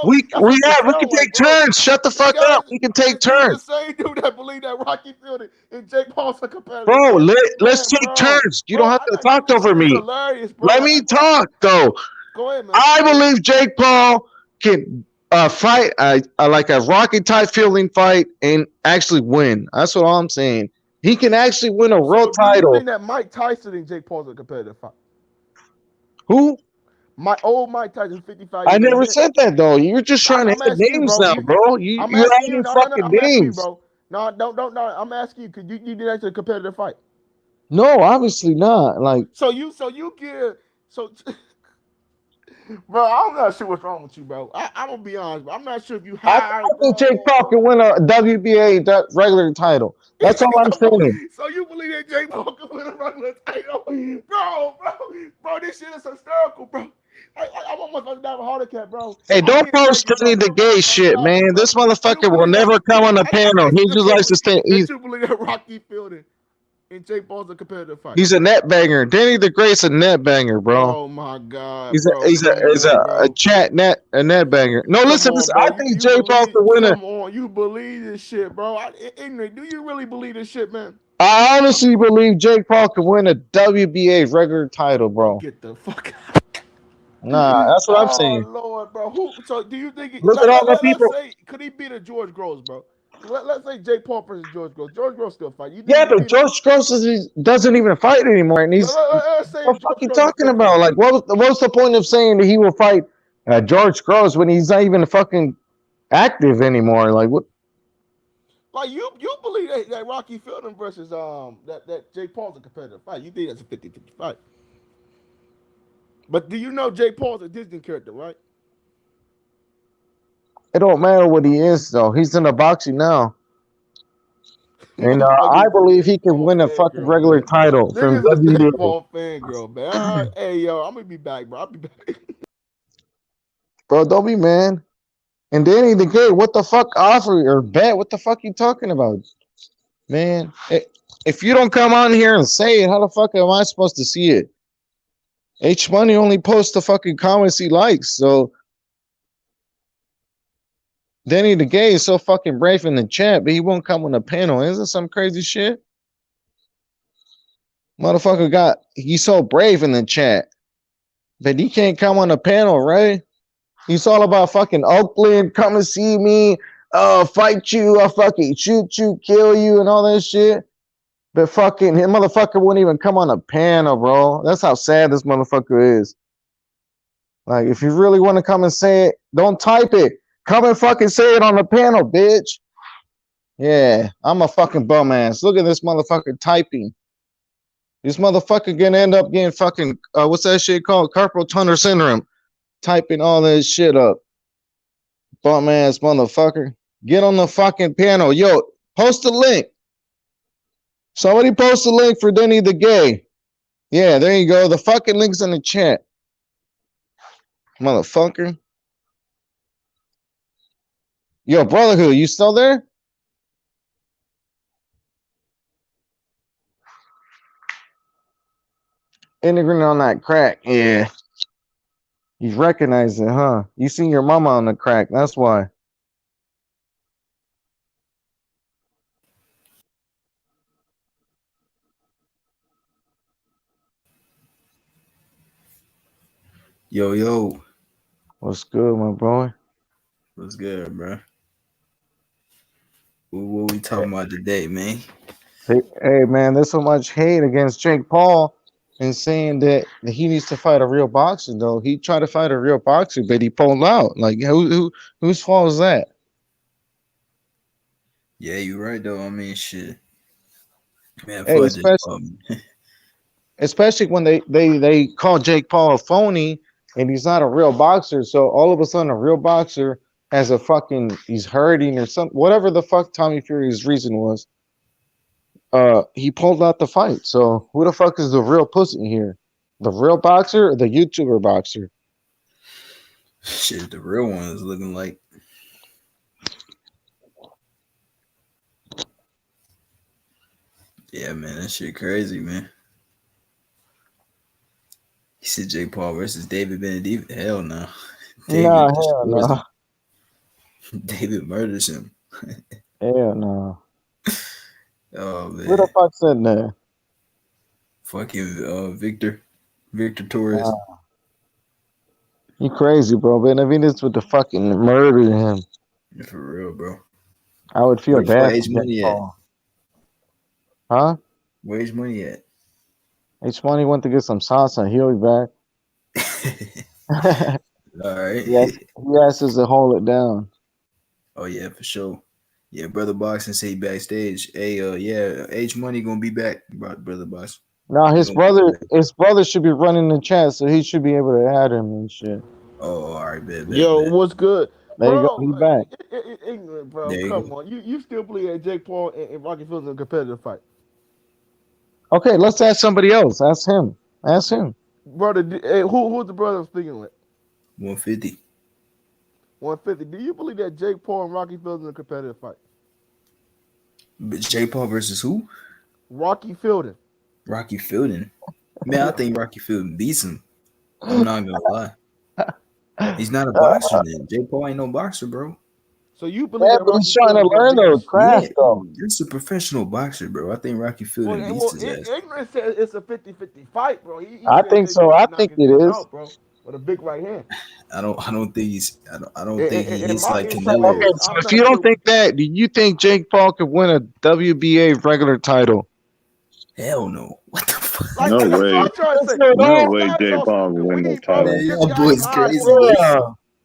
We can take turns. Shut the fuck up. We can take turns. The same dude that believe that Rocky Fielding and Jake Paul's a competitor. Bro, let's take turns. You don't have to talk over me. Let me talk, though. Go ahead, man. I believe Jake Paul can fight like a Rocky type Fielding fight and actually win. That's what I'm saying. He can actually win a world title. Do you think that Mike Tyson and Jake Paul's a competitive fight? Who? Mike Tyson, 55 years I never said that, though. You're just trying to hit names now, bro. You're adding fucking names. No, don't. I'm asking you, could you think that's a competitive fight? No, obviously not. Like, bro, I'm not sure what's wrong with you, bro. I'm gonna be honest, bro. I'm not sure if you I think Jake Paul can win a WBA regular title. That's all I'm saying. So you believe that Jake Paul can win a regular title? Bro, this shit is hysterical, bro. I'm almost about to have a heart attack, bro. Hey, don't post any of the gay shit, man. This motherfucker will never come on the panel. He just likes to stay. You believe that Rocky Fielding and Jake Paul's a competitive fight? He's a net banger. Danny the Great's a net banger, bro. Oh my god. He's a net banger. No, listen. I think Jake Paul can win it. Come on, you believe this shit, bro? Ignorant. Do you really believe this shit, man? I honestly believe Jake Paul can win a WBA regular title, bro. Get the fuck out. Nah, that's what I'm saying. Oh Lord, bro. So do you think? Look at all the people. Could he beat a George Groves, bro? Let's say Jake Paul versus George Groves. George Groves still fight. Yeah, but George Groves doesn't even fight anymore. And he's what the fuck you talking about? Like, what's the point of saying that he will fight George Groves when he's not even fucking active anymore. Like what? Like you believe that Rocky Fielding versus that Jake Paul's a competitive fight? You think that's a 50-50 fight? But do you know Jake Paul's a Disney character, right? It don't matter what he is though. He's in the boxing now. And I believe he can win a fucking regular title from Niggas a WBA. Jake Paul fangirl, man. All right, hey yo, I'm gonna be back, bro. I'll be back. Bro, don't be man. And Danny the Gay, what the fuck offer or bet? What the fuck you talking about? Man, if you don't come on here and say it, how the fuck am I supposed to see it? H Money only posts the fucking comments he likes, so Danny the Gay is so fucking brave in the chat, but he won't come on the panel. Isn't it some crazy shit? Motherfucker he's so brave in the chat, but he can't come on the panel, right? He's all about fucking Oakland, come and see me, fight you, I'll fucking shoot you, kill you, and all that shit. But fucking him motherfucker wouldn't even come on a panel, bro. That's how sad this motherfucker is. Like, if you really want to come and say it, don't type it. Come and fucking say it on the panel, bitch. Yeah, I'm a fucking bum ass. Look at this motherfucker typing. This motherfucker gonna end up getting fucking, what's that shit called? Carpal tunnel syndrome. Typing all that shit up. Bum ass motherfucker. Get on the fucking panel. Yo, post a link. Somebody post a link for Denny the Gay. Yeah, there you go. The fucking link's in the chat. Motherfucker. Yo, Brotherhood, you still there? Integrating on that crack. Yeah. You recognize it, huh? You seen your mama on the crack. That's why. Yo. What's good, my boy? What's good, bro? What we talking about today, man? Hey, man, there's so much hate against Jake Paul and saying that he needs to fight a real boxer, though. He tried to fight a real boxer, but he pulled out. Like, whose fault is that? Yeah, you're right, though. I mean, shit. Man, hey, especially when they call Jake Paul a phony and he's not a real boxer. So all of a sudden, a real boxer has he's hurting or something, whatever the fuck Tommy Fury's reason was. He pulled out the fight. So who the fuck is the real pussy here? The real boxer or the YouTuber boxer? Shit, the real one is looking like. Yeah, man, that shit crazy, man. He said Jake Paul versus David Benavidez. Hell no. Hell no. David murders him. Hell no. Oh, man. Who the fuck said that? Fucking Victor Torres. You crazy, bro. Benavidez would have fucking murdered him. Yeah, for real, bro. I would feel bad. Where's money at? Huh? Where's money at? H Money went to get some salsa. He'll be back. All right. Yes, he asked us to hold it down. Oh yeah, for sure. Yeah, Brother Boxing say backstage. Hey, yeah, H Money gonna be back, Brother Box. No, his brother should be running the chat, so he should be able to add him and shit. Oh, all right, bet. Yo, what's good? There you go. He back. Ignorant, bro. Come on. You still believe that Jake Paul and Rocky Fielding a competitive fight? Okay, let's ask somebody else. Ask him. Brother, who's the brother I'm speaking with? 150. 150. Do you believe that Jake Paul and Rocky Fielding a competitive fight? But Jake Paul versus who? Rocky Fielding. Rocky Fielding? Man, I think Rocky Fielding beats him. I'm not gonna lie. He's not a boxer then. Jake Paul ain't no boxer, bro. So you believe that he's trying to learn those crafts, though. This is a professional boxer, bro. I think Rocky Fielding beats his ass. Ignorant said it's a 50-50 fight, bro. I think so. I think it is. Out, bro, with a big right hand. I don't think he's. I don't think he hits like Canelo. Okay, so if you don't think that, do you think Jake Paul could win a WBA regular title? Hell no. What the fuck? Like, no way. No way Jake Paul will win no title. Man, y'all boys crazy.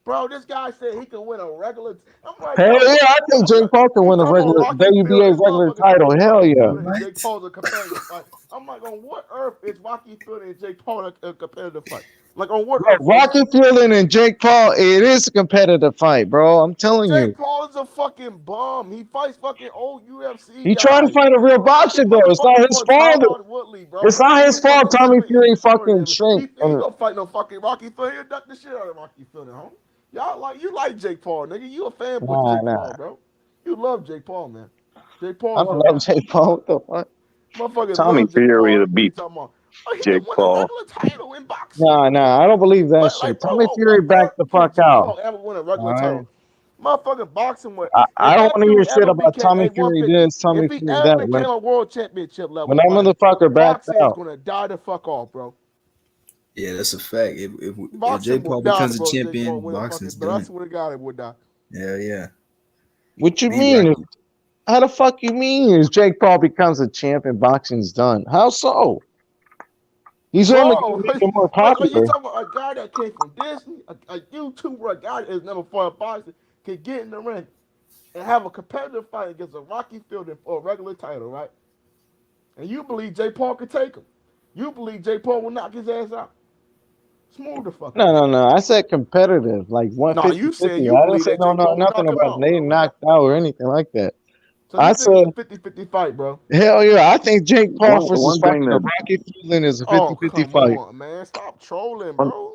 Bro, this guy said he can win a regular. I'm like, hell yeah, I think Jake Paul can win a regular WBA regular title. Hell yeah. Jake Paul's a competitive fight. I'm like, on what earth is Rocky Fielding and Jake Paul a competitive fight? Like, on what earth? Rocky Fielding and Jake Paul, it is a competitive fight, bro. I'm telling you. Jake Paul is a fucking bum. He fights fucking old UFC He guys. trying to fight a real boxer, though. It's not his fault. It's not his fault Tommy Fury fucking shrink. He ain't gonna fight no fucking Rocky Fielding. He'll duck the shit out of Rocky Fielding, homie. You like Jake Paul, nigga. You a fanboy of Jake Paul, bro. You love Jake Paul, man. Jake Paul. I don't love Jake Paul. What the fuck? Motherfuckers Tommy Fury to beat Jake Paul. Title in boxing. Nah, I don't believe that shit. Tommy Fury backed the fuck out. Ever win a regular title? Motherfucking boxing with. I don't want to hear shit about Tommy Fury this, Tommy Fury that. If he became a world championship level, when that motherfucker backed out, boxing is gonna die the fuck off, bro. Yeah, that's a fact. If Jake Paul becomes a champion, boxing's done. That's when God it would die. Yeah. What you mean? How the fuck you mean? If Jake Paul becomes a champion, boxing's done? How so? He's only getting more popular. You talking about a guy that came from Disney, a YouTuber, a guy that has never fought boxing, can get in the ring and have a competitive fight against a Rocky Fielding for a regular title, right? And you believe Jake Paul could take him? You believe Jake Paul will knock his ass out? Smooth the fuck. No. I said competitive, like 150. No, you said I didn't say nothing about they knocked out or anything like that. So I said 50-50 fight, bro. Hell yeah, I think Jake Paul versus Rocky Fielding is a 50-50 fight. On, man, stop trolling, bro.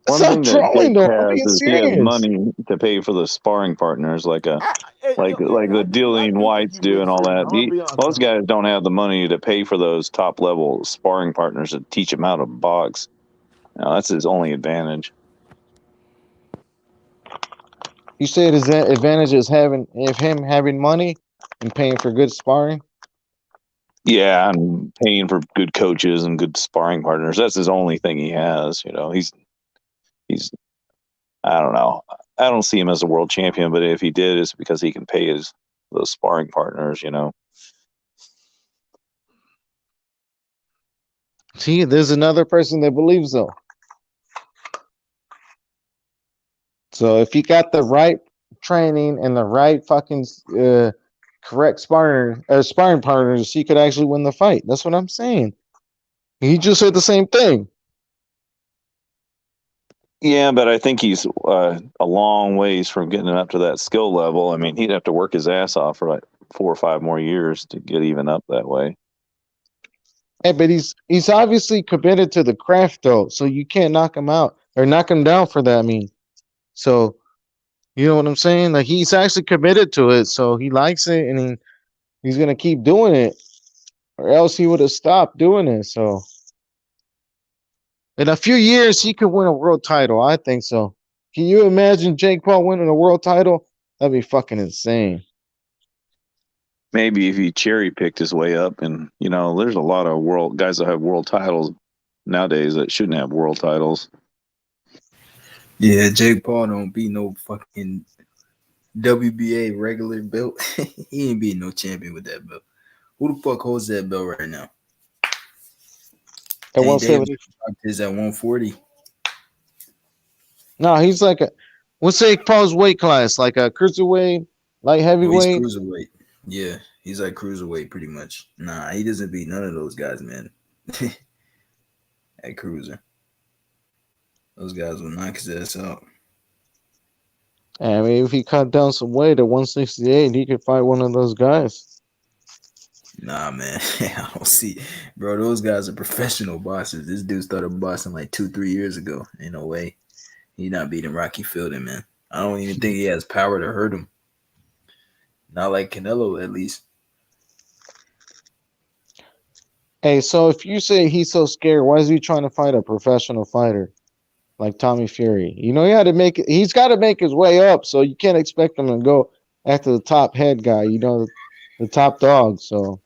One thing that Jake has is he has money to pay for the sparring partners, like the Dillian Whites do and all that. Most guys don't have the money to pay for those top level sparring partners to teach him how to box. Now, that's his only advantage. You said his advantage is him having money and paying for good sparring? Yeah, and paying for good coaches and good sparring partners. That's his only thing he has. You know, he's I don't know. I don't see him as a world champion, but if he did, it's because he can pay those sparring partners, you know. See, there's another person that believes so. So if he got the right training and the right fucking correct sparring partners, he could actually win the fight. That's what I'm saying. He just said the same thing. Yeah, but I think he's a long ways from getting up to that skill level. I mean, he'd have to work his ass off for like 4 or 5 more years to get even up that way. Hey, but he's obviously committed to the craft, though, so you can't knock him out or knock him down for that. I mean, so you know what I'm saying? Like, he's actually committed to it, so he likes it, and he's gonna keep doing it, or else he would have stopped doing it. So, in a few years, he could win a world title. I think so. Can you imagine Jake Paul winning a world title? That'd be fucking insane. Maybe if he cherry picked his way up, and you know, there's a lot of guys that have world titles nowadays that shouldn't have world titles. Yeah, Jake Paul don't beat no fucking WBA regular belt. He ain't beating no champion with that belt. Who the fuck holds that belt right now? At 170. Is at 140. No, he's like what's Jake Paul's weight class? Like a cruiserweight, light heavyweight? He's cruiserweight. Yeah, he's like cruiserweight pretty much. Nah, he doesn't beat none of those guys, man. At cruiser. Those guys will knock his ass out. I mean, if he cut down some weight at 168, he could fight one of those guys. Nah, man. I don't see. Bro, those guys are professional boxers. This dude started boxing like 2-3 years ago. Ain't no way. He's not beating Rocky Fielding, man. I don't even think he has power to hurt him. Not like Canelo, at least. Hey, so if you say he's so scared, why is he trying to fight a professional fighter like Tommy Fury? You know, he's got to make his way up, so you can't expect him to go after the top head guy, you know, the top dog, so.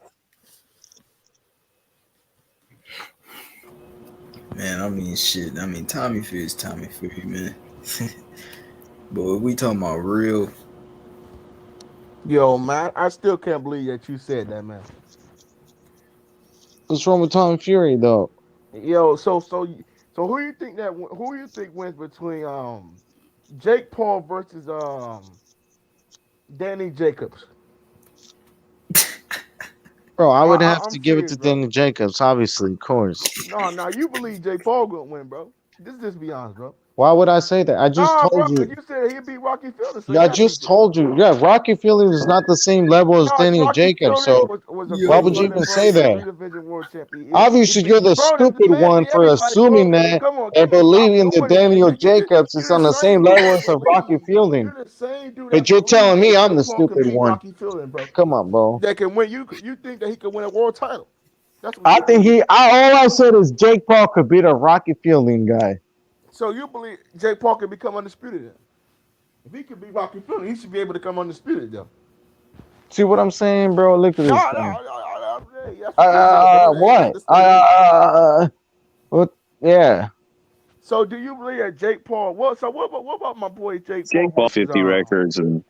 Man, I mean, shit. I mean, Tommy Fury is Tommy Fury, man. But if we talking about real. Yo, man, I still can't believe that you said that, man. What's wrong with Tom Fury though? Yo, so who you think wins between Jake Paul versus Danny Jacobs? Bro, I would have I'm to give it serious, to bro. Danny Jacobs, obviously, of course. No, you believe Jake Paul gonna win, bro. Just be honest, bro. Why would I say that? I just Nah, told bro, you. because you said he'd beat Rocky Fielding, so he Yeah, I got to beat just Jake Paul. told you. Yeah, Rocky Fielding is not the same level as No, Danny Rocky Jacobs. Fielding So was a why great would you Yo, even say flyweight that? three division world champion. Obviously, you're the Bro, stupid one for everybody, bro. assuming that Come on, and stop believing that doing it, Daniel nigga. Jacobs You is the on the same same dude level that as Rocky believe. Fielding. You're the same dude But that you're telling believes me that I'm Jake the Paul can stupid beat one. Rocky Fielding, bro. Come on, bro. That can win. You think that he could win a world title? That's what I you think believe. all I said is Jake Paul could beat a Rocky Fielding guy. So you believe Jake Paul can become undisputed then? If he could beat Rocky Fielding, he should be able to come undisputed though. See what I'm saying, bro? Look at No, this no, guy. that's what you said, but What? that's not What? Yeah. So do you believe that Jake Paul? What about my boy Jake Paul Jake Paul versus 50 records and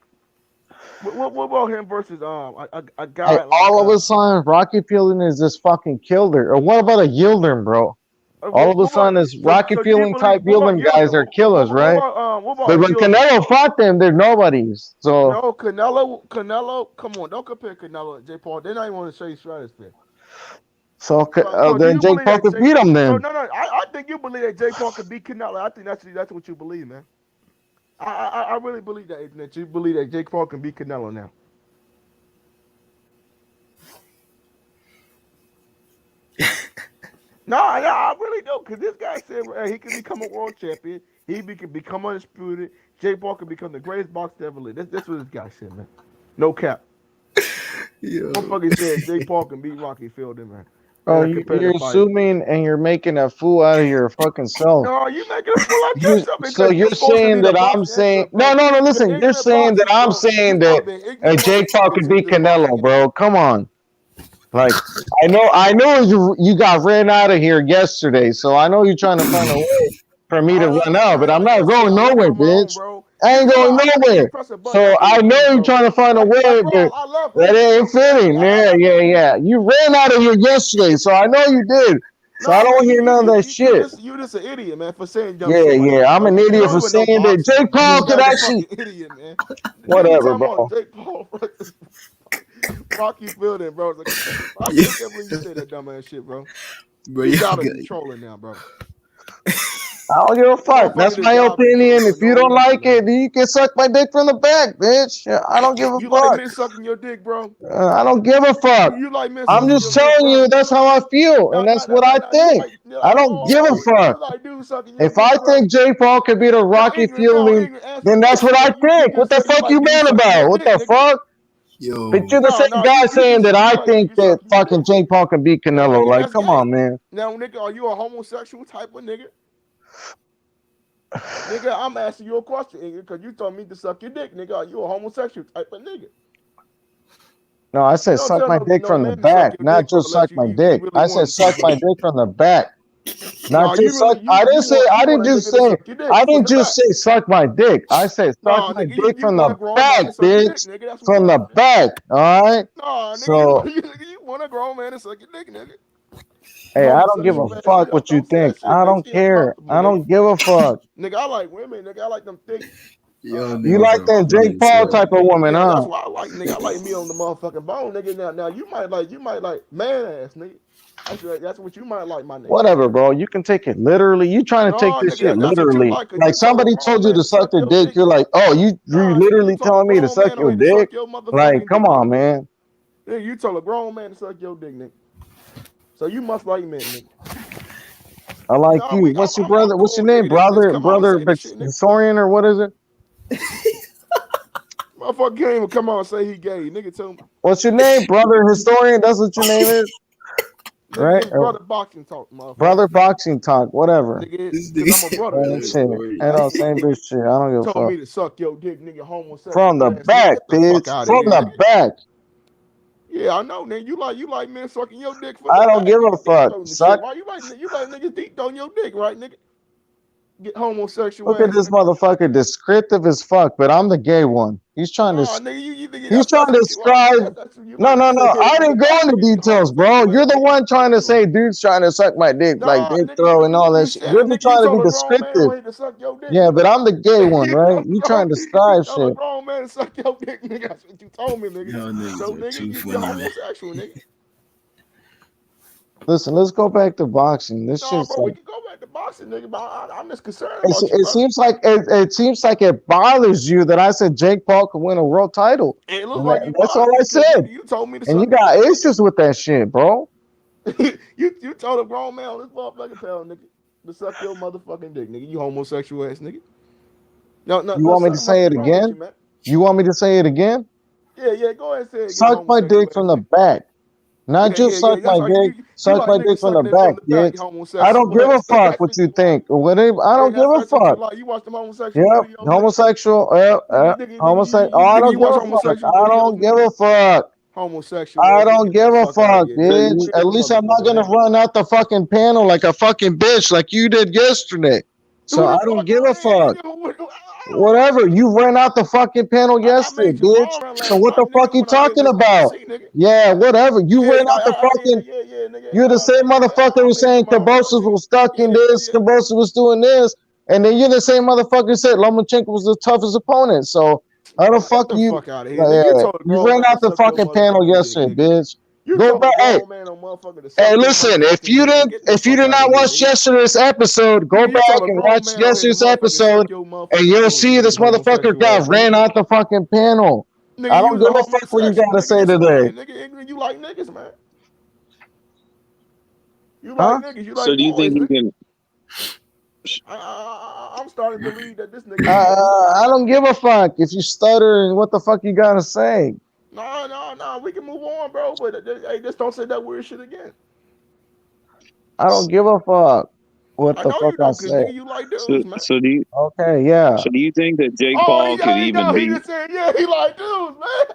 what about him versus a Hey, guy like all of a sudden, Rocky Fielding is this fucking Kilder. Or what about a Yildirim, bro? All of a sudden, this Rocky so do you Fielding believe type Yildirim guys are killers, right? what But about when Yildirim? Canelo fought them, they're nobodies. So, No, Canelo, come on, don't compare Canelo and Jake Paul. They're not even on the same stratosphere. So do then you Jake believe Paul that could Jake? beat him So then. no, I think you believe that Jake Paul could beat Canelo. I think that's what you believe, man. I really believe that you believe that Jake Paul can beat Canelo now. No, I really do, because this guy said he can become a world champion. Can become undisputed. Jake Paul can become the greatest boxer ever lived. That's what this guy said, man. No cap. yo. Motherfucker said Jake Paul can beat Rocky Fielding, man. Oh, And a you're competitive fighter. assuming and you're making a fool out of your fucking self. No, you making a fool out yourself So because you're you're supposed to saying be the that I'm boxing saying expert, bro. no. You're Listen, you're ignorant saying that boxers, I'm bro. You saying start that being ignorant Jake Paul motherfuckers could to beat the boxing Canelo, game. bro. Come on. Like I know you got ran out of here yesterday, so I know you're trying to find a way for me to I run out, but understand I'm how not yesterday going I ran nowhere, on my own, bitch. bro. I You ain't realize going I couldn't even nowhere. press a button. I So I couldn't know breathe, you're bro. trying to find a way, Bro, but I love that hooping, ain't bro. fitting. I love hooping. Yeah. You ran out of here yesterday, so I know you did. So I No, don't man, hear none of that shit. you just an idiot, man, for saying dumb shit like Yeah. that, I'm bro. an You idiot don't for even know saying that boxing. Jake This Paul could guy's a actually. fucking idiot, man. The nigga Whatever, talking bro. about Jake Paul versus Rocky Fielding, bro. It's a competitive. I Yeah. still can't believe you say that dumb ass shit, bro. Bro, You y'all gotta got be trolling now, bro. I don't give a fuck. Motherfucker That's just my gotta be opinion. trolling If for no you don't reason, like man. it, then you can suck my dick from the back, bitch. I don't give a You like fuck. men sucking your dick, bro? I don't give a fuck. You like men I'm sucking just your dick, telling you bro? that's how I feel, and that's what I think. You I like don't give a you fuck. like dudes sucking your If dick, I bro? think Jake Paul could beat a No, Rocky ignorant. No, Fielding, ignorant. Answer the then that's what question, I nigga. You think. What just the said you fuck like you dudes mad sucking about? your What dick, the nigga. fuck? But yo. you're the same guy You saying just that said I you like think niggas that sucking your fucking dick. Jake Paul can beat Now, Canelo. nigga, Like, that's come gay. on, man. Now, nigga, are you a homosexual type of nigga? Nigga, I'm asking you a question, because you told me to suck your dick, nigga. Are you a homosexual type of nigga? No, I said You don't suck tell my dick no from the man to suck back, your not dick, bro, just suck unless my you dick. really I said want him to, suck bro. my dick from the back. Not No, just suck. I want didn't a just nigga to say. suck your dick I from didn't the just back. say suck my dick. I said suck No, my nigga, dick you from want a the grown man back, to suck your dick, bitch. nigga. That's what you From the want, man. back. All right. No, nigga, So, you want a grown man to suck your dick, nigga. hey, I don't give a Homosexual ass, fuck what you don't say think. that shit, I nigga. don't Stay care. uncomfortable, I nigga. don't give a fuck. Nigga, I like women, nigga. I like them thick. Y'all You niggas like are that funny Jake as Paul hell, type of man. woman, Yeah, huh? that's why I like, nigga. I like me on the motherfucking bone, nigga. Now you might like man ass, nigga. That's what you might like, my nigga. Whatever, bro. You can take it literally. You trying to take No, this nigga, shit that's what you literally. like, cause Like you told a somebody grown told you man to to suck suck their your dick. dick, You're nigga. like, oh, you Nah, nigga, you literally told a telling me to grown suck man your to dick? suck your Like, motherfucking come dick, on, nigga. man. Nigga, you told a grown man to suck your dick, nigga. So you must like men, nigga. I like No, you. What's your brother? I'm What's your cool, name? nigga. Just come on and Brother say this shit, nigga. historian or what is it? Motherfucker can't even come on and say he gay. Nigga tell him. What's your name? Brother historian? That's what your name is? Nigga, Right? it's brother boxing talk, motherfucker. Brother boxing talk, whatever. Nigga, This because nigga I'm a said brother, Same brother nigga. shit. story. I don't same bitch shit. I don't give a Told fuck. me to suck your dick, nigga, From homosexual the ass nigga. back, Get the fuck bitch. out of From here, the nigga. back. Yeah, I know, nigga. You like men sucking your dick from the I don't back, give a nigga. Deep fuck. throwing the shit. Suck. Why you like niggas deep throwing your dick, right, nigga? get homosexual. Look at this motherfucker, descriptive as fuck, but I'm the gay one. He's trying to. Nigga, He's trying to describe. No. I didn't go into details, bro. You're the one trying to say dude's trying to suck my dick, like dick throw and all that shit. You're just trying to be descriptive. Yeah, but I'm the gay one, right? You trying to describe shit. A grown man to suck your dick, nigga. That's what you told me, nigga. So nigga, you're homosexual, nigga. Listen, let's go back to boxing. This shit's bro, we can go back to boxing, nigga. But I'm just concerned about you, it seems like it bothers you that I said Jake Paul could win a world title. It looks like that's all I said. You told me to. And you got issues with that shit, bro. you told a grown man on this motherfucking panel, nigga, to suck your motherfucking dick, nigga. You homosexual ass nigga. No. You want me to say it again? You want me to say it again? Yeah. Go ahead and say it again. Suck my dick from the back. Not just suck my dick, suck my dick from the back, bitch. I don't give a fuck what you think or whatever. I don't give a fuck. You watch them homosexual. Yep, homosexual. Homosexual. I don't give a fuck. I don't give a fuck. Homosexual. I don't give a fuck, bitch. At least I'm not gonna run out the fucking panel like a fucking bitch like you did yesterday. So I don't give a fuck. Whatever, you ran out the fucking panel yesterday, bitch. So what the fuck you talking about? Yeah, whatever. You ran out the fucking. You're the same motherfucker who saying Kabosas was stuck in this, Kabosas was doing this, and then you're the same motherfucker who said Lomachenko was the toughest opponent. So how the fuck you? You ran out the fucking panel yesterday, bitch. Go back. Hey, listen. If you did not watch yesterday's episode, go back and watch yesterday's episode, and you'll see this motherfucker got ran out the fucking panel. I don't give a fuck what you gotta say today. You like niggas, man. You like niggas. You like. So do you think you can? I'm starting to believe that this nigga. I don't give a fuck if you stutter and what the fuck you gotta say. No. We can move on, bro. But hey, just don't say that weird shit again. I don't give a fuck what the fuck I say. You like dudes, man. So do you? Okay, yeah. So do you think that Jake Paul could even be? He just said, yeah, he like dudes, man.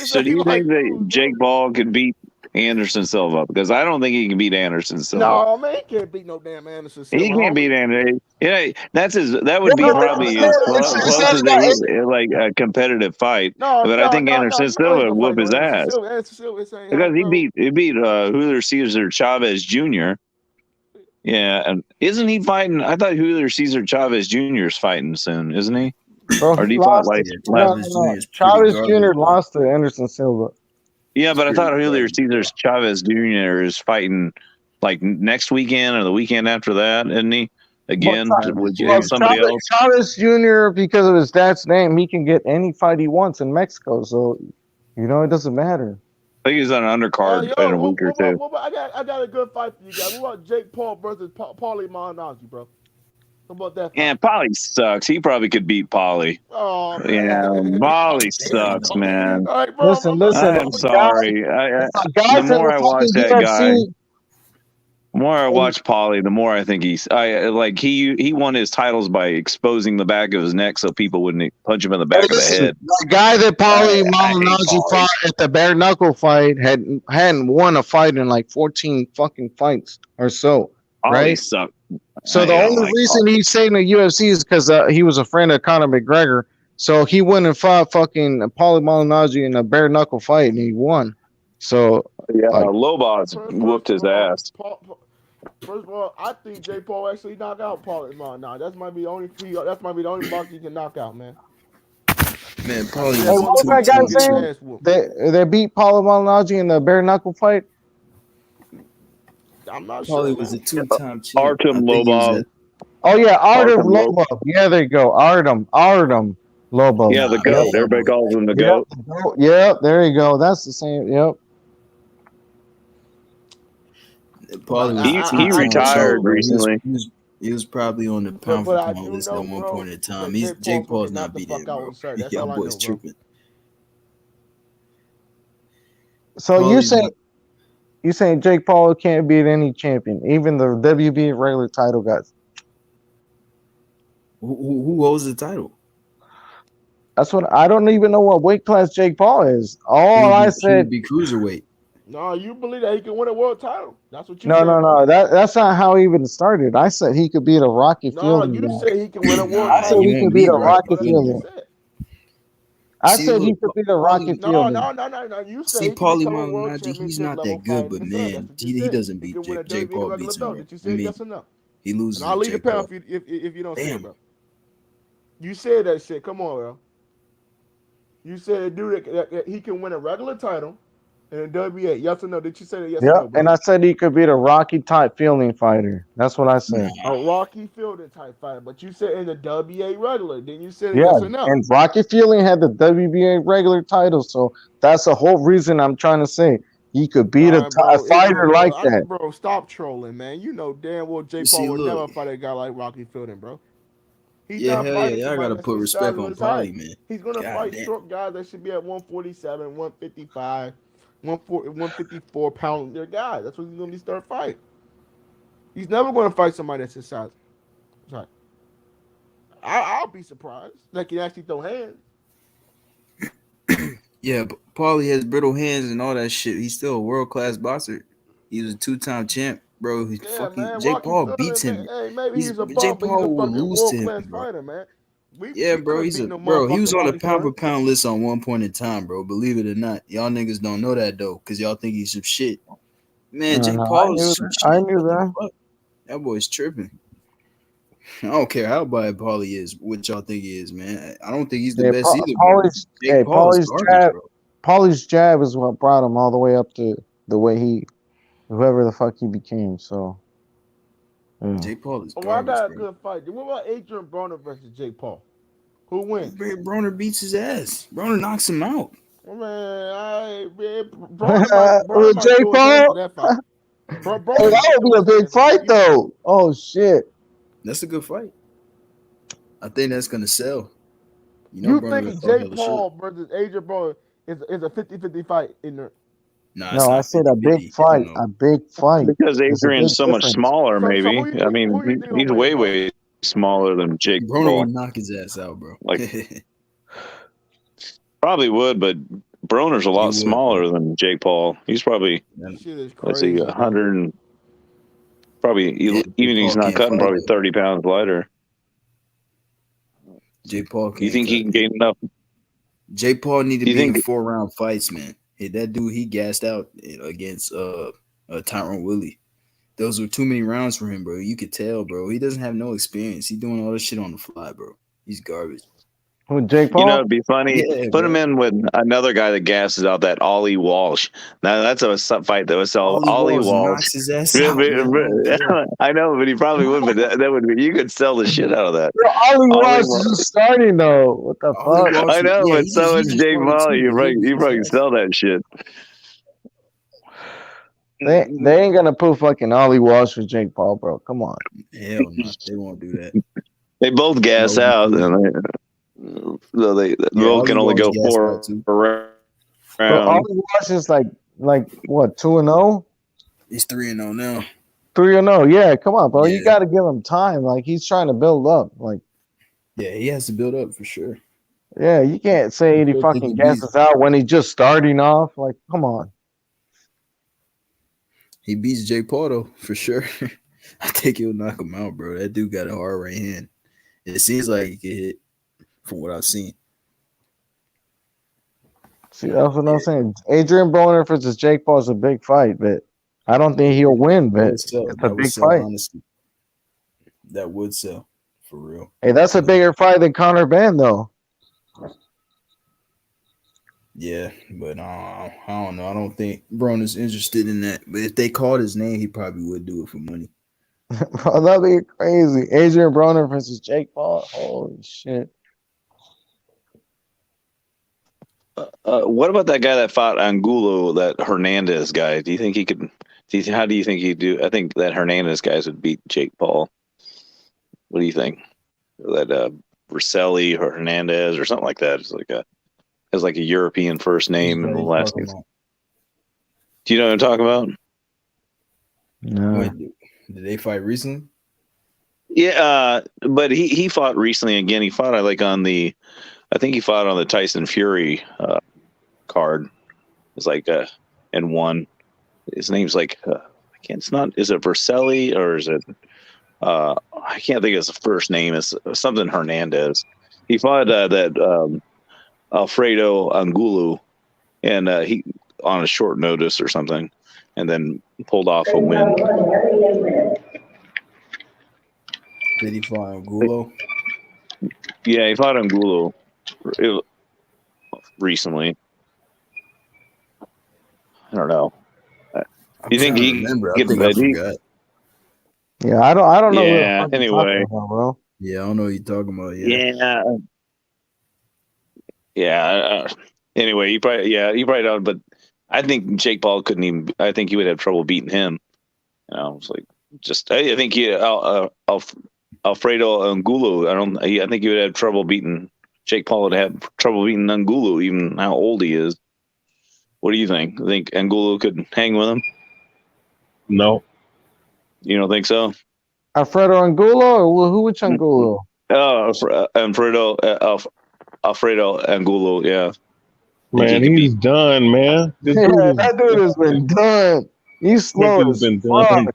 So do you think that Jake Paul could beat Anderson Silva? Because I don't think he can beat Anderson Silva. No, man, he can't beat no damn Anderson Silva. He can't beat Anderson. Yeah, that would be probably as close as like a competitive fight. But I think Anderson Silva would whoop his ass because he beat Julio Cesar Chavez Jr. Yeah, and isn't he fighting? I thought Julio Cesar Chavez Jr. is fighting soon, isn't he? Bro, or did he fight like Chavez Jr. lost to Anderson Silva. Yeah, but I thought Julio Cesar Chavez Jr. is fighting like next weekend or the weekend after that, isn't he? Again, with somebody else. Chavez Jr., because of his dad's name, he can get any fight he wants in Mexico. So, it doesn't matter. I think he's on an undercard in a week or two. I got a good fight for you guys. What about Jake Paul versus Paulie Malignaggi, bro? How about that fight? Yeah, Paulie sucks. He probably could beat Paulie. Oh, man. Yeah, Paulie sucks, man. Right, bro, listen. I'm sorry. The more I watch that guy, the more I watch Paulie, the more I think he won his titles by exposing the back of his neck so people wouldn't punch him in the back of the head. The guy that Paulie Malignaggi fought at the bare knuckle fight hadn't won a fight in like 14 fucking fights or so. Right? Sucked. So the only reason he's staying in the UFC is because he was a friend of Conor McGregor. So he went and fought fucking Paulie Malignaggi in a bare knuckle fight and he won. So Lobos whooped his ass. First of all, I think Jake Paul actually knocked out Paulie Malignaggi. That might be the only boxer he can knock out, man. Man, Paulie was that guy saying? They beat Paulie Malignaggi in the bare knuckle fight. I'm not Paulie sure. Was a two-time champ. Artem Lobov. Oh yeah, Artem Lobov. Yeah, there you go. Artem Lobov. Yeah, the GOAT. Everybody calls him the GOAT. Yep, there you go. That's the same. Yep. Paulie he retired recently. He was probably on the pound for pound list at one point in time. Jake Paul's not beating him, bro. Young boy's tripping. So you saying Jake Paul can't beat any champion, even the WBA regular title guys? Who holds the title? That's what I don't even know what weight class Jake Paul is. I said be cruiserweight. No, you believe that he can win a world title? That's what you No, said, no, bro. no. That's not how he even started. I said he could beat a Rocky No, Fielding you guy. said he can win a world I Nah, said he title. he won't could beat beat a Rocky Rocky But that's what you Fielding. Fielding. said. I See, said he look, could beat a Paulie, Rocky Fielding. No. You said see, he can Paulie become a world Malignaggi, he's championship not level that good, fighter. but You said that's man, what you he said. doesn't He beat can win a Jake WWE Paul regular beats him, belt. bro. Did you I say mean, yes or no? he And loses I'll to leave the Jake panel Paul. if you don't say it, Damn. bro. You said that shit. Come on, bro. You said, dude, that he can win a regular title and a WBA. Yes or no? Did you say that? Yes or Yep. no, And bro? I said he could beat a Rocky type Fielding fighter. That's what I said. A Rocky Fielding type fighter, but you said in the WBA regular. Then you said Yeah. yes or no? And Rocky Fielding had the WBA regular title. So that's the whole reason I'm trying to say he could beat a Bro. fighter like that. Bro, stop trolling, man. You know damn well Jake You Paul see, would look, never fight a guy like Rocky Fielding, bro. He's yeah, not hell yeah, fighting y'all somebody gotta that's put his size respect or on his height. Paulie, man. He's gonna God fight damn. short guys that should be at 147, 155, 154 pound guys. That's what he's gonna be start fighting. He's never gonna fight somebody that's his size. Sorry. I'll be surprised. Like he actually throw hands. Yeah, but Paulie has brittle hands and all that shit. He's still a world class boxer. He was a 2-time champ, bro. He Yeah, fucking man. Jake Rocky Paul beats Fielding, him. hey, maybe he's a bum, Jake but he's a Paul will fucking lose to world him, class bro. fighter, man. Yeah, We bro. couldn't beat no He was motherfucking on the Rocky pound per Fielding. pound list on one point in time, bro. Believe it or not, y'all niggas don't know that though, cause y'all think he's some shit. Man, Jake No, I Paul knew is some that. I shit. knew What the that. fuck? That boy's tripping. I don't care how bad Paulie is, what y'all think he is, man. I don't think he's the Yeah, best either, bro. Jake Paul is garbage, bro. Paulie's jab is what brought him all the way up to the way whoever the fuck he became. So, yeah. Jake Paul is Oh, I garbage, got a bro. good fight. What about Adrian Broner versus Jake Paul? Who wins? Broner beats his ass. Broner knocks him out. Oh, man, Broner might Jake throw his hands Paul? to that fight. Hey, Broner that might would throw be a his big hands to that. fight, though. Oh, shit. That's a good fight. I think that's gonna sell. You know, You Broner gonna think fall Jake hella short. Paul versus Adrian Broner is a 50-50 fight in there? Nah, it's No, I not said a 50-50. big Hell fight. no. A big fight. Because There's a big Adrian's so much difference. smaller. So Maybe who you think he's gonna win, bro? way smaller than Jake Broner Paul. would knock his ass out, bro. Like probably would, but Broner's a lot smaller than Jake Paul. He's probably let's see, 100 and probably even he's not cutting fight, probably though. 30 pounds lighter. Jake Paul can't. You think he can gain enough? Jake Paul need to You be in think 4-round fights, man. Hey, that dude, he gassed out against Tyrone Woodley. Those were too many rounds for him, bro. You could tell, bro. He doesn't have no experience. He's doing all this shit on the fly, bro. He's garbage. With Jake Paul? you know it'd be funny? Yeah, Put bro. him in with another guy that gasses out, that Ollie Walsh. Now that's a fight that would sell. Ollie Walsh knocks his ass out, man. I know, but he probably would. But that would be, you could sell the shit out of that. Ollie Walsh is just starting, though. What the fuck? I know, but so much he's Jake starting Paul, too, you but probably can sell that shit. They ain't gonna put fucking Ollie Walsh with Jake Paul, bro. Come on. Hell no, they won't do that. They both gas out, and they both can only go 4 rounds. But Ollie Walsh is like what, 2-0? He's 3-0 now. 3-0. Yeah, come on, bro. Yeah. You got to give him time. Like he's trying to build up. Like, yeah, he has to build up for sure. Yeah, you can't say he fucking gasses out when he's just starting off. Like, come on. He beats Jake Paul though, for sure. I think he'll knock him out, bro. That dude got a hard right hand. It seems like he can hit from what I've seen. See, that's what I'm saying. Adrian Broner versus Jake Paul is a big fight, but I don't think he'll win, but it's a big fight. Honestly. That would sell, for real. Hey, that's a bigger fight than Conor Benn, though. Yeah, but I don't know. I don't think Broner's interested in that. But if they called his name, he probably would do it for money. Bro, that'd be crazy. Adrian Broner versus Jake Paul. Holy shit. What about that guy that fought Angulo, that Hernandez guy? Do you think he could? How do you think he'd do? I think that Hernandez guys would beat Jake Paul. What do you think? That Rosselli or Hernandez or something like that. It's like has like a European first name and the last name. Do you know what I'm talking about? No. Wait, did they fight recently? Yeah, but he fought recently again. He fought I think he fought on the Tyson Fury card. It's like and won. his name's like I can't. It's not. Is it Vercelli or is it? I can't think of his first name. It's something Hernandez. He fought that Alfredo Angulu, and he on a short notice or something, and then pulled off a win. Did he fight Angulo? Yeah, he fought Angulo recently. I don't know. Do you think he remember? I think I forgot. Yeah, I don't know. Yeah. Anyway. About, bro. Yeah, I don't know what you're talking about. Yeah. Yeah. Anyway, you probably don't. But I think Jake Paul couldn't even. I think he would have trouble beating him. It's like I think Alfredo Angulo. I think he would have trouble beating Jake Paul. Would have trouble beating Angulo, even how old he is. What do you think? I think Angulo could hang with him. No. You don't think so? Alfredo Angulo, or who? Which Angulo? Alfredo Angulo. Yeah. Man, he's done, man. That dude has been done. He's slow as fuck.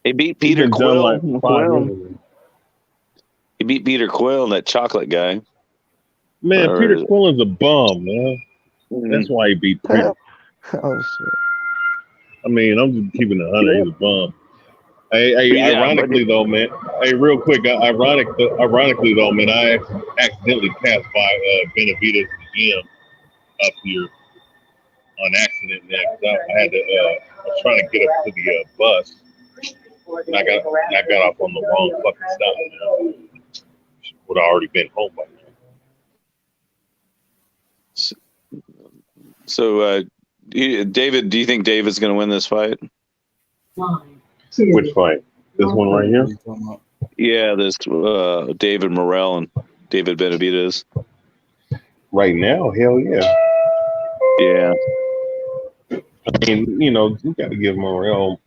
He beat Peter Quill. He beat Peter Quill, that chocolate guy. Man, Peter Quill is a bum, man. That's why he beat Peter. Oh shit. I mean, I'm just keeping it 100. He's a bum. Hey, ironically though, man. Hey, real quick. Ironically though, man, I accidentally passed by Benavidez gym up here on accident. There, I had to. I was trying to get up to the bus, and I got off on the wrong fucking stop. Would have already been home by now. So, David, do you think David's going to win this fight? Which fight? This one right here? Yeah, this David Morrell and David Benavidez. Right now, hell yeah. Yeah. I mean, you got to give Morrell,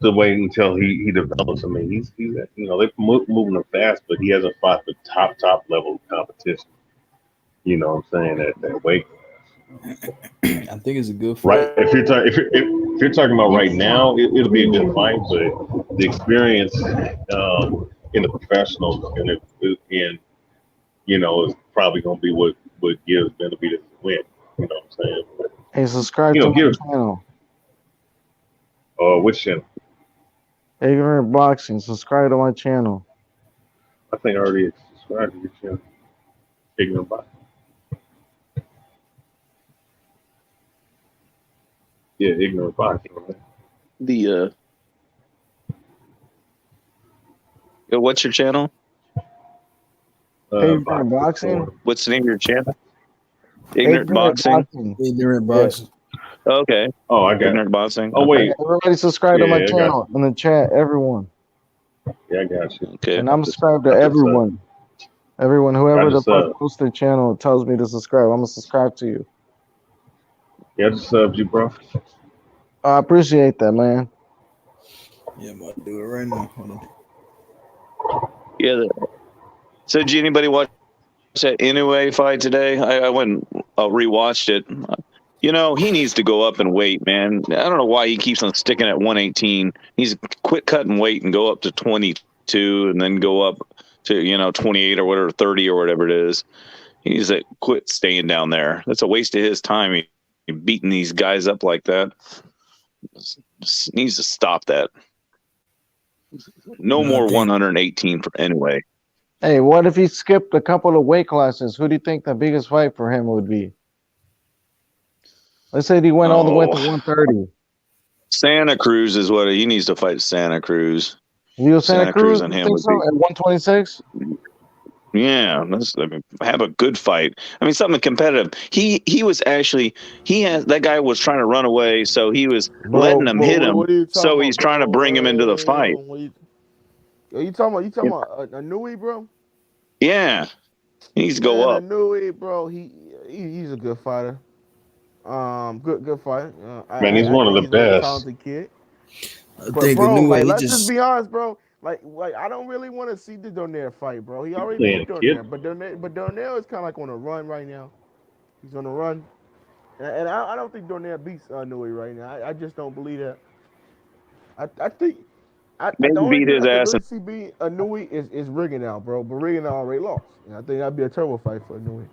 to wait until he develops. I mean, he's they're moving him fast, but he hasn't fought the top level competition. You know what I'm saying? At that weight. I think it's a good fight. Right. If you're talking about right now, it'll be a good fight, but the experience in the professionals is probably gonna be what gives Benavidez the win. You know what I'm saying? But, hey, subscribe to my channel. Which channel? Ignorant Boxing. Subscribe to my channel. I think I already subscribed to your channel. Ignorant Boxing. Yeah, Ignorant Boxing. Right? What's your channel? Ignorant Boxing. What's the name of your channel? Ignorant Boxing. Ignorant Boxing. Okay. Oh, I got Ignorant Boxing. Oh, wait. Everybody subscribe to my channel in the chat. Everyone. Yeah, I got you. Okay. And I'm subscribed to everyone. Everyone, whoever the fuck posts their channel tells me to subscribe, I'm gonna subscribe to you. Yeah, I just subbed you, bro. I appreciate that, man. Yeah, I'm about to do it right now. Hold on. Yeah. So, did anybody watch that Inoue fight today? I went and rewatched it. He needs to go up and weight, man. I don't know why he keeps on sticking at 118. He's quit cutting weight and go up to 22 and then go up to, 28 or whatever, 30 or whatever it is. He's like, quit staying down there. That's a waste of his time. He beating these guys up like that. Just needs to stop that. No more 118 for anyway. Hey, what if he skipped a couple of weight classes? Who do you think the biggest fight for him would be? Let's say he went all the way to 130. Santa Cruz is what he needs to fight. Santa Cruz. Santa Cruz and him would be at 126. Yeah, have a good fight. I mean, something competitive. He was that guy was trying to run away, so he was letting him hit him. So he's trying to bring him into the fight. You talking about Anui, bro? Yeah, he needs to go up. Anui, bro, he's a good fighter. Good fighter. Man, he's one of the best. Talented kid. I think Anui, let's just be honest, bro. Like I don't really want to see the Donaire fight, bro. He already beat Donaire, but Donaire is kind of like on a run right now. He's on a run, And I don't think Donaire beats Nui right now. I just don't believe that. I think Maybe the only beat dude his I could ass. really see beat Nui is Rigondeaux, bro. But Rigondeaux already lost. And I think that'd be a turbo fight for Nui.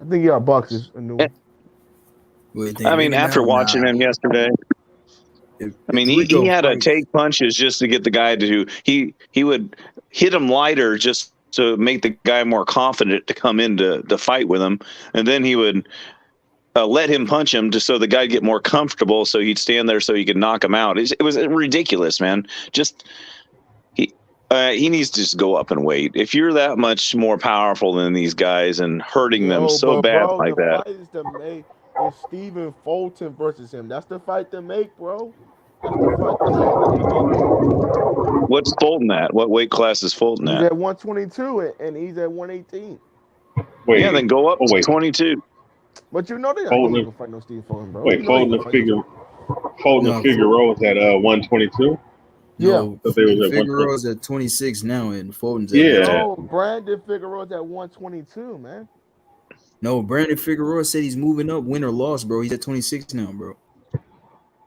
I think he outboxes Nui. I mean, after watching him yesterday, he had to take punches just to get the guy to. He would hit him lighter just to make the guy more confident to come into the fight with him, and then he would let him punch him just so the guy get more comfortable, so he'd stand there so he could knock him out. It was ridiculous, man. Just he needs to just go up and wait. If you're that much more powerful than these guys and hurting them so bad bro, like the that. fight is to make is Stephen Fulton versus him. That's the fight to make, bro. That's the fight to make. What's Fulton at? What weight class is Fulton He's at? at 122 and he's at 118. Wait, yeah, then go up to 22. But you know they're not going to fight no Steve Fulton, bro. Wait, Fulton and Figueroa is at 122? No, Figueroa's at 26 now, and Fulton's at No, Brandon Figueroa's at 122, man. No, Brandon Figueroa said he's moving up, win or loss, bro. He's at 26 now, bro.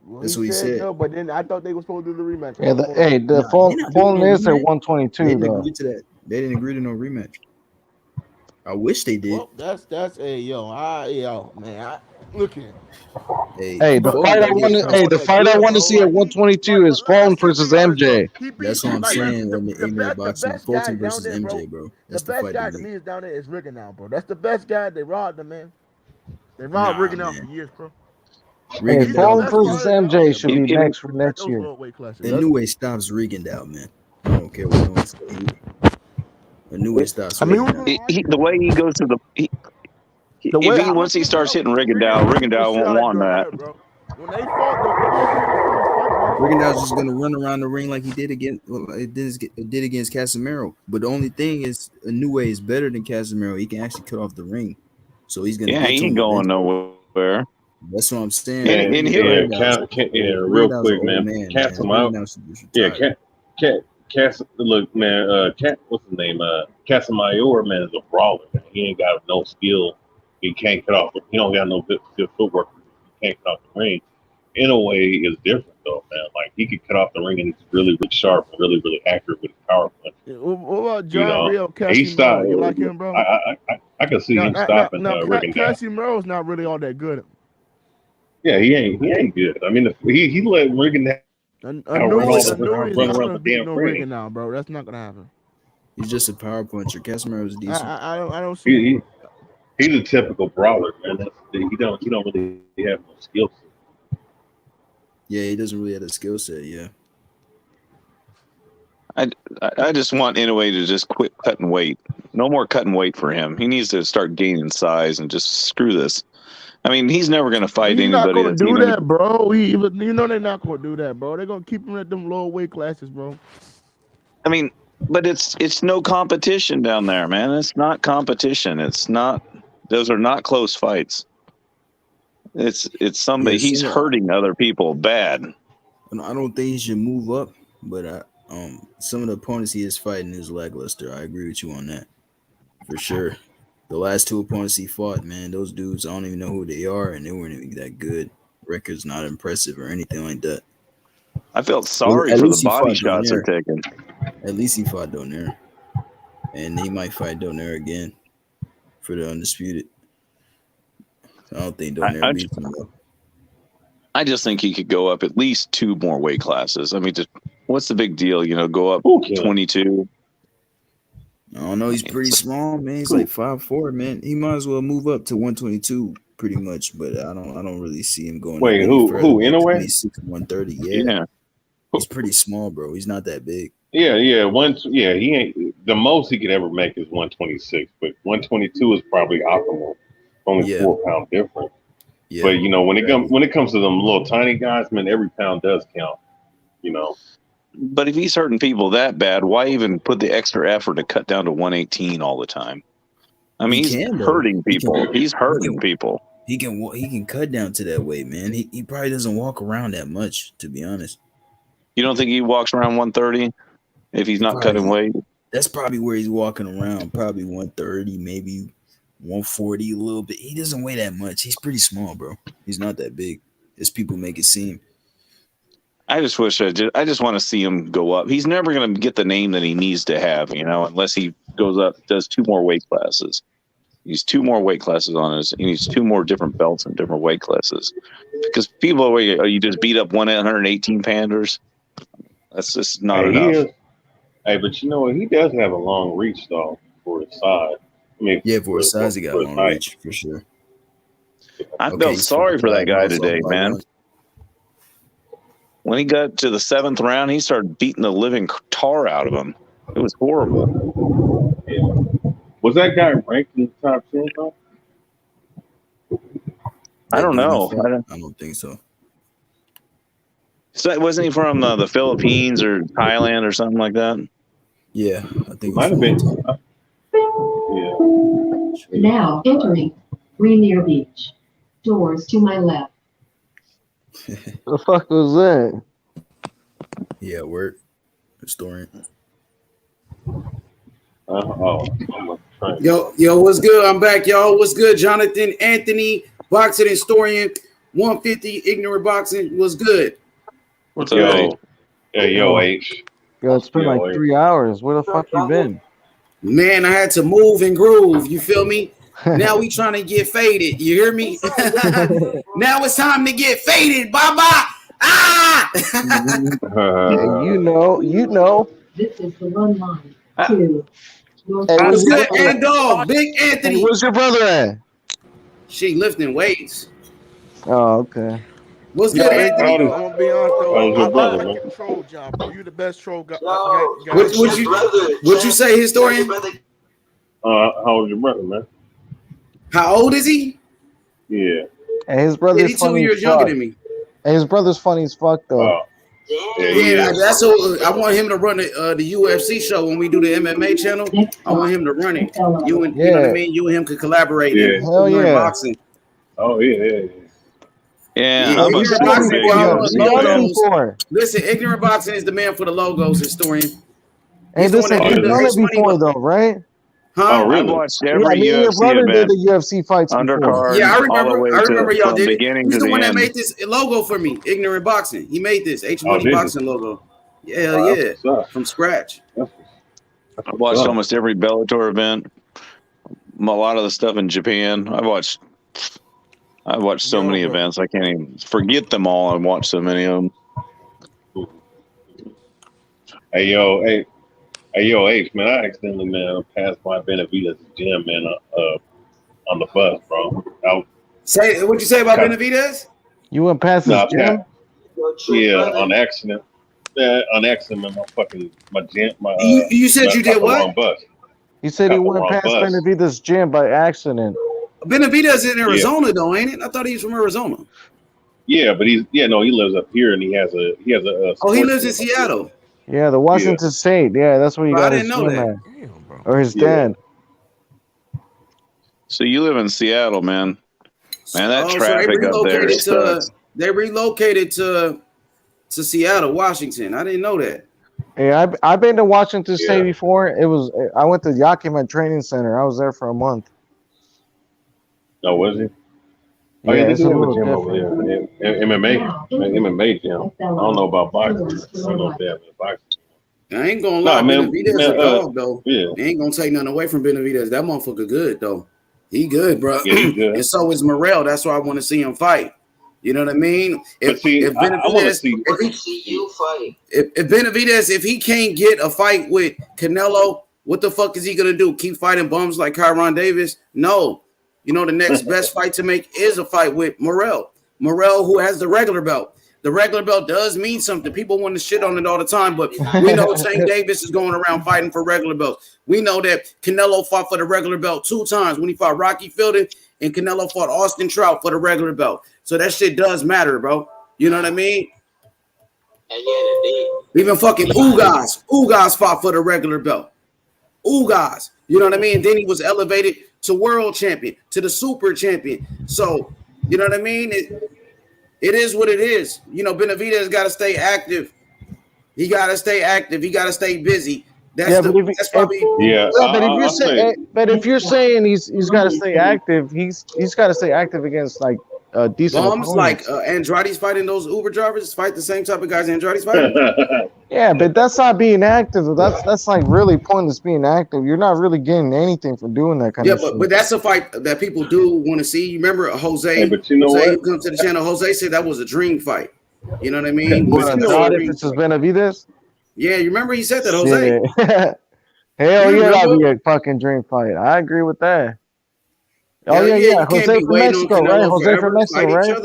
Well, that's what he said. No, but then I thought they were supposed to do the rematch. Yeah, Fulton is at 122. They didn't agree to that. They didn't agree to no rematch. I wish they did. Well, that's man. Look here. The fight I want to see at 122 is Fulton versus MJ. That's what I'm saying. The boxing, Fulton versus MJ, bro. That's the best guy to me is down there is Rigondeaux, bro. That's the best guy. They robbed him, man. They robbed Rigondeaux for years, bro. Fulton versus MJ should be next for next year. The new way stops Rigondeaux, man. I don't care what anyone says. The new way stops. The way he goes to once he starts hitting Rigondeaux won't want that. When they fought, Rigondeaux's just gonna run around the ring like he did against Casemiro. But the only thing is, Inoue is better than Casemiro. He can actually cut off the ring, so he's gonna. Yeah, he ain't going nowhere. That's what I'm saying. Real quick, man. Look, man. What's his name? Casamayor, man, is a brawler. Man. He ain't got no skill. He can't cut off. He don't got no good footwork. He can't cut off the ring. In a way, it's different though, man. Like he could cut off the ring and he's really, really sharp and really, really accurate with his power punch. What about John Rio? He stopped. You like him, bro? I can see him stopping Rigondeaux. Casimo's not really all that good. Yeah, he ain't good. I mean, he let Rigondeaux run around the damn ring now, bro. That's not gonna happen. He's just a power puncher. Casimiro's decent. I don't see. He's a typical brawler, man. He don't really have no skill set. Yeah, he doesn't really have a skill set. Yeah. I just want Inoue to just quit cutting weight. No more cutting weight for him. He needs to start gaining size and just screw this. I mean, he's never going to fight anybody. He's not going to do that, bro. You know they're not going to do that, bro. They're going to keep him at them lower weight classes, bro. I mean, but it's no competition down there, man. It's not competition. It's not. Those are not close fights. It's somebody. He's hurting other people bad. I don't think he should move up, but some of the opponents he is fighting is lackluster. I agree with you on that, for sure. The last two opponents he fought, man, those dudes, I don't even know who they are, and they weren't even that good. Record's not impressive or anything like that. I felt sorry for the body shots they're taking. At least he fought Donaire, and he might fight Donaire again for the undisputed. I don't think Donaire beats him though. I just think he could go up at least 2 more weight classes. I mean, just what's the big deal? Go up 22. I don't know. He's pretty small, man. He's like 5'4", man. He might as well move up to 122, pretty much. But I don't really see him going. Wait, who? In a way, 26, 130. Yeah, he's pretty small, bro. He's not that big. Yeah. He ain't. The most he could ever make is 126, but 122 is probably optimal. Only 4 pound difference. Yeah. But when it comes to them little tiny guys, man, every pound does count. But if he's hurting people that bad, why even put the extra effort to cut down to 118 all the time? I mean, he's hurting people. He's hurting people. He can cut down to that weight, man. He probably doesn't walk around that much, to be honest. You don't think he walks around 130 if he's not cutting weight? That's probably where he's walking around, probably 130, maybe 140 a little bit. He doesn't weigh that much. He's pretty small, bro. He's not that big, as people make it seem. I just wish I just want to see him go up. He's never going to get the name that he needs to have, unless he goes up, does 2 more weight classes. He's 2 more weight classes on his. He needs 2 more different belts and different weight classes. Because people, you just beat up 118 pounders. That's just not enough. Hey, but he does have a long reach though for his size. I mean, for his size, he got a long reach for sure. I felt sorry for that guy today, man. When he got to the 7th round, he started beating the living tar out of him. It was horrible. Yeah. Was that guy ranked in the top 10 though? I don't know. I don't think so. So wasn't he from the Philippines or Thailand or something like that? Yeah, I think might have been. Yeah. Now entering Rainier Beach. Doors to my left. The fuck was that? Yeah, word. Historian. Yo, what's good? I'm back, y'all. What's good? Jonathan Anthony, boxing historian, 150 ignorant boxing. What's good? What's up? Hey, yo, H. Yo, it's been like 3 hours. Where the fuck you been? Man, I had to move and groove. You feel me? Now we trying to get faded. You hear me? Now it's time to get faded. Bye-bye. Ah! You know. This is the run line to What's good, and dog? Big Anthony. Hey, where's your brother at? She lifting weights. Oh, okay. What's good, Anthony? I'm gonna be honest though. brother, I man. like the troll job, bro. You the best troll guy. What you say, historian? How old is your brother, man? How old is he? Yeah. And his brother's He's 2 funny years as younger fuck. than me. And his brother's funny as fuck though. Yeah, that's what I want him to run the UFC show when we do the MMA channel. I want him to run it. You know what I mean? You and him could collaborate. Yeah. Hell yeah. Boxing. Oh yeah. Yeah, Yeah, I'm a ignorant super boxing, big well, UFC logos. fan. Before. Listen, ignorant boxing is the man for the logos, historian. And He's the listen, one that he's did the done it H-Money before one. though, right? Huh? Oh, really? I've watched Yeah, every me and your UFC brother did event, the UFC fights before. undercard, Yeah, I all the remember. way I remember y'all from did it. beginning He's to the the one that end. made this logo for me. Ignorant boxing. He made this H-Money did he? boxing logo. Yeah, Wow, yeah, that's what's up. from scratch. That's I've watched up. almost every Bellator event. A lot of the stuff in Japan. I've watched so many events. I can't even forget them all. I've watched so many of them. Hey, yo, H, man, I accidentally, passed by Benavidez gym, man, on the bus, bro. What'd you say about Benavidez? You went past his gym? Yeah, on accident. Yeah, on accident, my gym. You said you did what? Wrong bus. You said he Got the went wrong past bus. Benavidez gym by accident. Benavidez in Arizona though, ain't it? I thought he was from Arizona. Yeah, but he lives up here, and he has a. Oh, he lives in Seattle. Yeah, the Washington State. Yeah, that's where you Bro, got I his didn't know gym that. at. Damn, bro. Or his Yeah. dad. So you live in Seattle, man. Man, that traffic up there relocated sucks. They relocated to Seattle, Washington. I didn't know that. Yeah, I've been to Washington State Yeah. before. I went to Yakima Training Center. I was there for a month. No, was he? Yeah, Oh, yeah, they it's a do have a little gym over different. there. MMA gym. I don't know about boxing. I don't know if they have a boxing. I ain't gonna lie, man, Benavidez man, a dog though. Yeah. They ain't gonna take nothing away from Benavidez. That motherfucker good though. He good, bro. Yeah, he good. And so is Morrell. That's why I want to see him fight. You know what I mean? But see, I want to see. If Benavidez, if he can't get a fight with Canelo, what the fuck is he gonna do? Keep fighting bums like Kyron Davis? No. You know, the next best fight to make is a fight with Morrell. Morrell, who has the regular belt. The regular belt does mean something. People want to shit on it all the time, but we know Tank Davis is going around fighting for regular belts. We know that Canelo fought for the regular belt 2 times when he fought Rocky Fielding, and Canelo fought Austin Trout for the regular belt. So that shit does matter, bro. You know what I mean? Even fucking Ugas fought for the regular belt. Ugas. You know what I mean? Then he was elevated to world champion, to the super champion. So, you know what I mean? It is what it is. You know, Benavidez got to stay active. He got to stay active. He got to stay busy. That's probably but if you're saying he's got to stay active, he's got to stay active against like decent bums like opponents. Andrade's fighting those Uber drivers. Fight the same type of guys Andrade's fighting. Yeah, but that's not being active. That's like really pointless being active. You're not really getting anything for doing that kind of shit. But that's a fight that people do want to see. You remember Jose? Hey, but you know Jose what? who comes to the channel. Jose said that was a dream fight. You know what I mean? Benavidez versus Benavidez. Yeah, you remember he said that, Jose? Hell yeah, that'd be a fucking dream fight. I agree with that. Oh yeah. Jose from Mexico, right? Jose from Mexico, right?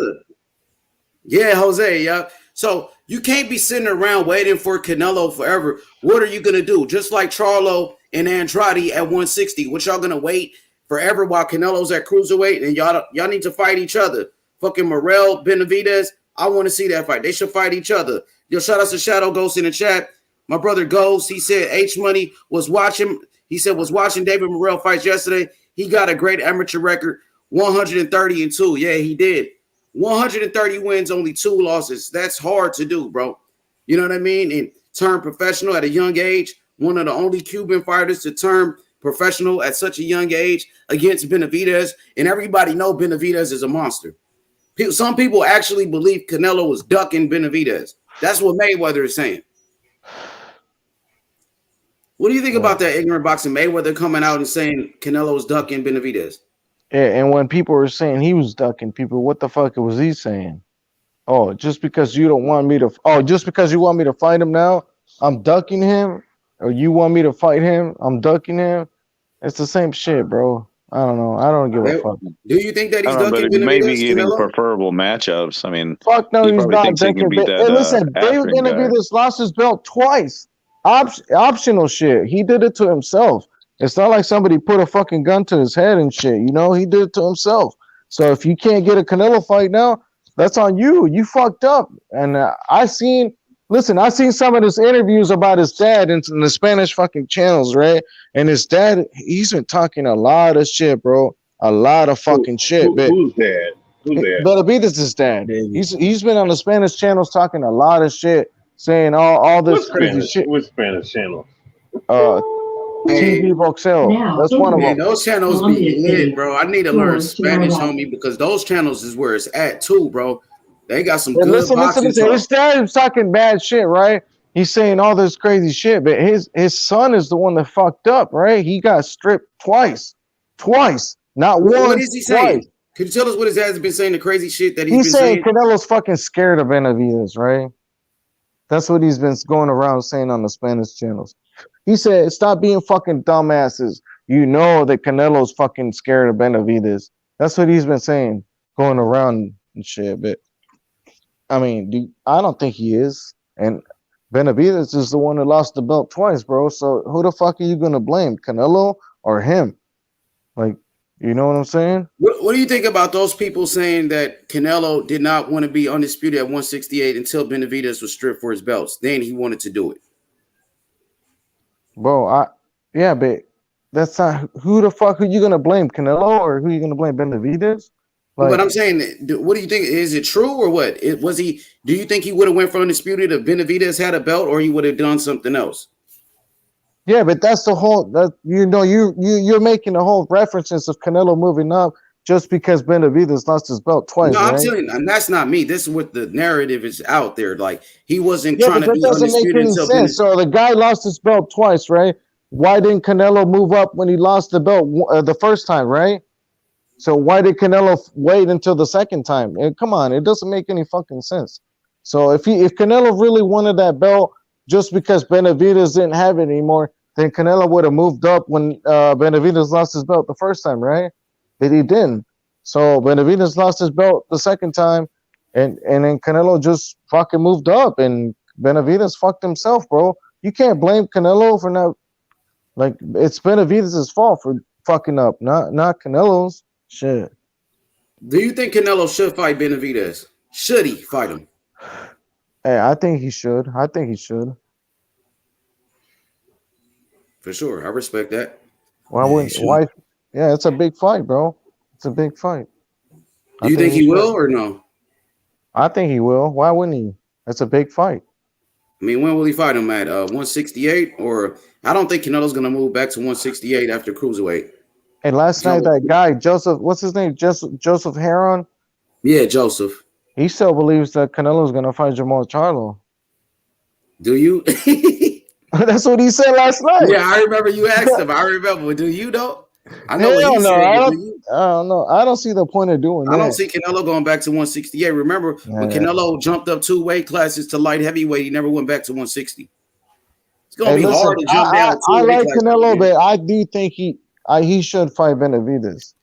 Yeah, Jose. Yeah. So you can't be sitting around waiting for Canelo forever. What are you gonna do? Just like Charlo and Andrade at 160, what y'all gonna wait forever while Canelo's at cruiserweight and y'all need to fight each other? Fucking Morrell, Benavidez. I want to see that fight. They should fight each other. Yo, shout out to Shadow Ghost in the chat. My brother Ghost, he said H Money was watching. He said was watching David Morrell fights yesterday. He got a great amateur record, 130-2. Yeah, he did. 130 wins, only 2 losses. That's hard to do, bro. You know what I mean? And turn professional at a young age. One of the only Cuban fighters to turn professional at such a young age against Benavidez. And everybody know Benavidez is a monster. Some people actually believe Canelo was ducking Benavidez. That's what Mayweather is saying. What do you think about that ignorant boxing? Mayweather coming out and saying Canelo was ducking Benavidez. Yeah, and when people were saying he was ducking people, what the fuck was he saying? Oh, just because you don't want me to. Oh, just because you want me to fight him now, I'm ducking him. Or you want me to fight him, I'm ducking him. It's the same shit, bro. I don't know. I don't give a fuck. Do you think that he's ducking Benavidez? Maybe giving Canelo? preferable matchups. I mean, fuck no, he's not ducking. Hey, listen, David Benavidez lost his belt twice. Optional shit. He did it to himself. It's not like somebody put a fucking gun to his head and shit. You know, he did it to himself. So if you can't get a Canelo fight now, that's on you. You fucked up. And I seen some of his interviews about his dad in the Spanish fucking channels, right? And his dad, he's been talking a lot of shit, bro. A lot of fucking shit. Who's dad? Who's dad? Benavidez's dad. He's been on the Spanish channels talking a lot of shit, saying all this crazy shit. Which Spanish channel? TV Boxel. That's one of them. Those channels be lit, bro. I need to learn Spanish, homie, because those channels is where it's at too, bro. They got some good listen. His dad is talking bad shit, right? He's saying all this crazy shit, but his son is the one that fucked up, right? He got stripped twice, not once. What is he saying? Can you tell us what his dad's been saying? The crazy shit that he's been saying. Canelo's fucking scared of Benavidez, right? That's what he's been going around saying on the Spanish channels. He said, "Stop being fucking dumbasses. You know that Canelo's fucking scared of Benavidez." That's what he's been saying, going around and shit. But I mean, I don't think he is. And Benavidez is the one that lost the belt twice, bro. So who the fuck are you gonna blame, Canelo or him? Like, you know what I'm saying? What do you think about those people saying that Canelo did not want to be undisputed at 168 until Benavidez was stripped for his belts? Then he wanted to do it. Bro, but that's not who the fuck are you gonna blame, Canelo, or who are you gonna blame, Benavidez? Like, but I'm saying, what do you think? Is it true or what? Do you think he would have went for undisputed if Benavidez had a belt, or he would have done something else? Yeah, but that's the whole. You're making the whole references of Canelo moving up just because Benavidez lost his belt twice. No, right? I'm telling you, and that's not me. This is what the narrative is out there. Like he wasn't trying to be undisputed until sense. So the guy lost his belt twice, right? Why didn't Canelo move up when he lost the belt the first time, right? So why did Canelo wait until the second time? Come on, it doesn't make any fucking sense. So if Canelo really wanted that belt just because Benavidez didn't have it anymore, then Canelo would have moved up when Benavidez lost his belt the first time, right? But he didn't. So Benavidez lost his belt the second time, and then Canelo just fucking moved up, and Benavidez fucked himself, bro. You can't blame Canelo for not, like, it's Benavidez's fault for fucking up, not Canelo's. Shit. Do you think Canelo should fight Benavidez? Should he fight him? Hey, I think he should. For sure. I respect that. Why wouldn't? Why? Yeah, it's a big fight, bro. It's a big fight. Do you think he will or no? I think he will. Why wouldn't he? That's a big fight. I mean, when will he fight him at 168? Or I don't think Canelo's gonna move back to 168 after cruiserweight. And last night that guy Joseph, what's his name? Joseph Heron. Yeah, Joseph. He still believes that Canelo's gonna fight Jamal Charlo. Do you? That's what he said last night. Yeah, I remember you asked him. I remember. Do you though? I know Hell what he no, said. I don't know. I don't see the point of doing that. I don't see Canelo going back to 168. Remember when Canelo jumped up 2 weight classes to light heavyweight, he never went back to 160. It's gonna be hard to jump down. I like Canelo, but I do think he should fight Benavidez.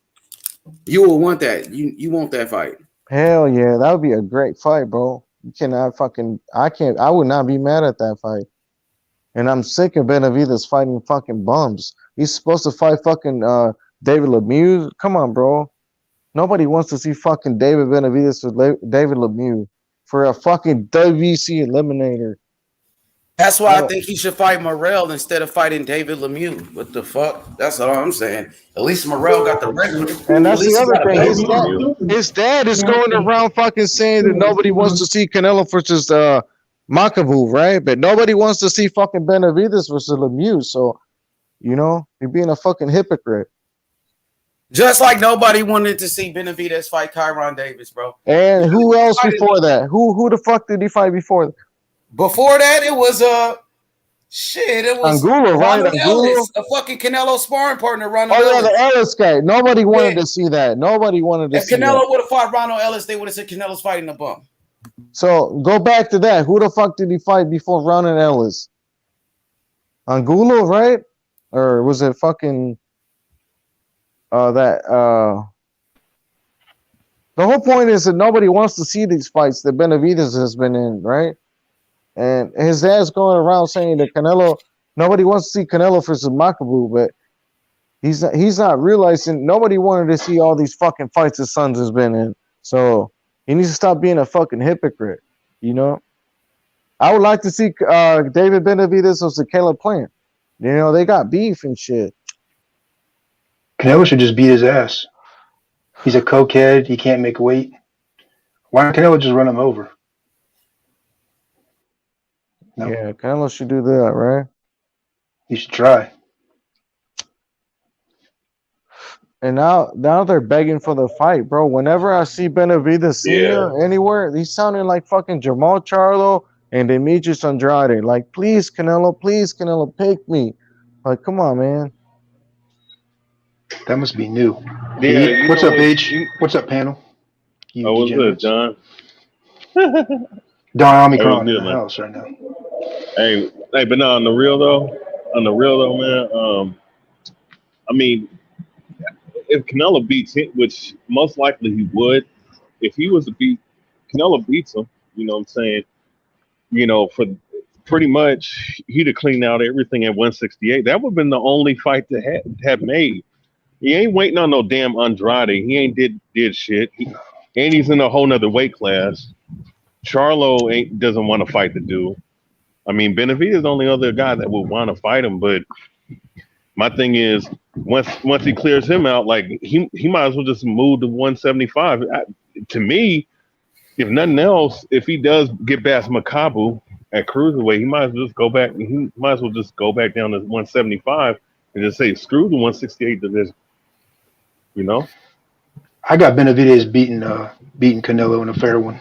You will want that. You want that fight. Hell yeah, that would be a great fight, bro. You cannot I would not be mad at that fight. And I'm sick of Benavidez fighting fucking bums. He's supposed to fight fucking David Lemieux. Come on, bro. Nobody wants to see fucking David Benavidez with David Lemieux for a fucking WBC eliminator. That's why I think he should fight Morrell instead of fighting David Lemieux. What the fuck? That's all I'm saying. At least Morrell got the record. And that's the other thing. His dad is going around fucking saying that nobody wants to see Canelo versus Makabu, right? But nobody wants to see fucking Benavidez versus Lemieux. So, you're being a fucking hypocrite. Just like nobody wanted to see Benavidez fight Kyron Davis, bro. And who else before that? Who the fuck did he fight before that? Before that, it was it was Angulo, right? Ellis, a fucking Canelo sparring partner, Ronald Ellis. Ellis. The Ellis guy. Nobody wanted to see that. Nobody wanted to see that. If Canelo would have fought Ronald Ellis, they would have said Canelo's fighting the bum. So go back to that. Who the fuck did he fight before Ronald Ellis? Angulo, right? Or was it fucking the whole point is that nobody wants to see these fights that Benavidez has been in, right? And his dad's going around saying that nobody wants to see Canelo versus Makabu, but he's not realizing nobody wanted to see all these fucking fights his sons has been in. So he needs to stop being a fucking hypocrite, I would like to see David Benavidez versus Caleb Plant. They got beef and shit. Canelo should just beat his ass. He's a cokehead. He can't make weight. Why don't Canelo just run him over? No. Yeah, Canelo should do that, right? He should try. And now they're begging for the fight, bro. Whenever I see Benavidez Sr. anywhere, he's sounding like fucking Jamal Charlo and Demetrius Andrade. Like, please, Canelo, pick me. Like, come on, man. That must be new. Yeah, what's up, H? What's up, panel? What's good, John? Don Omicron in the house right now. Hey, but no, on the real though, man. I mean, if Canelo beats him, which most likely he would, if he was to beat Canelo beats him, you know what I'm saying? For pretty much he'd have cleaned out everything at 168. That would have been the only fight to have made. He ain't waiting on no damn Andrade. He ain't did shit. And he's in a whole nother weight class. Charlo doesn't want to fight the dude. I mean, Benavidez is the only other guy that would want to fight him. But my thing is, once he clears him out, like he might as well just move to 175. To me, if nothing else, if he does get past Makabu at cruiserweight, he might as well just go back. He might as well just go back down to 175 and just say screw the 168 division. I got Benavidez beating Canelo in a fair one.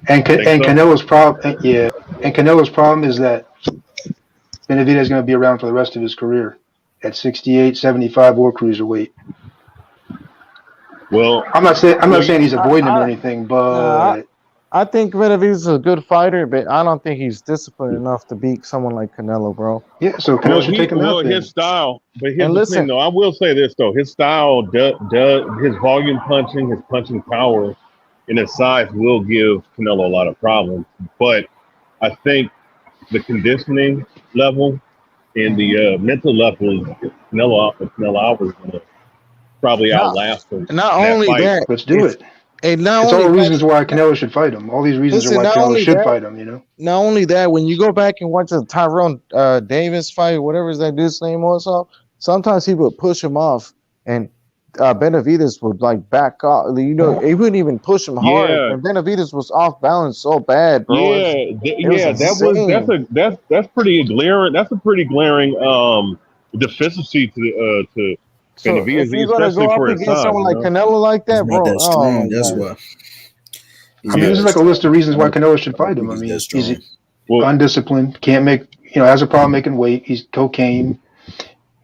And Canelo's problem, and Canelo's problem is that Benavidez is going to be around for the rest of his career at 68, 75, or cruiserweight. Well, I'm not saying he's avoiding him or anything, but I think Benavidez is a good fighter, but I don't think he's disciplined enough to beat someone like Canelo, bro. Yeah, so Canelo should take him out. His style, but here's the thing, though. I will say this though: his style, his volume punching, his punching power, and his size will give Canelo a lot of problems. But I think the conditioning level and the mental level, Canelo Alvarez is going to probably outlast him. Not only that, let's do it. And it's all the reasons why Canelo should fight him. All these reasons are why Canelo should fight him, Not only that, when you go back and watch the Tyrone Davis fight, whatever that dude's name was, sometimes he would push him off and Benavidez would like back off. You know, he wouldn't even push him hard, Yeah, and Benavidez was off balance so bad, bro. It was insane. That's pretty glaring. That's a pretty glaring deficiency to So if Benavidez, you're gonna especially go up for his against size. someone like You know? Canelo like He's that, not bro, that oh strong. my That's god. why. I mean, this is like a list of reasons why Canelo should fight him. I He's mean, that strong. he's undisciplined, can't make, has a problem making weight. He's cocaine,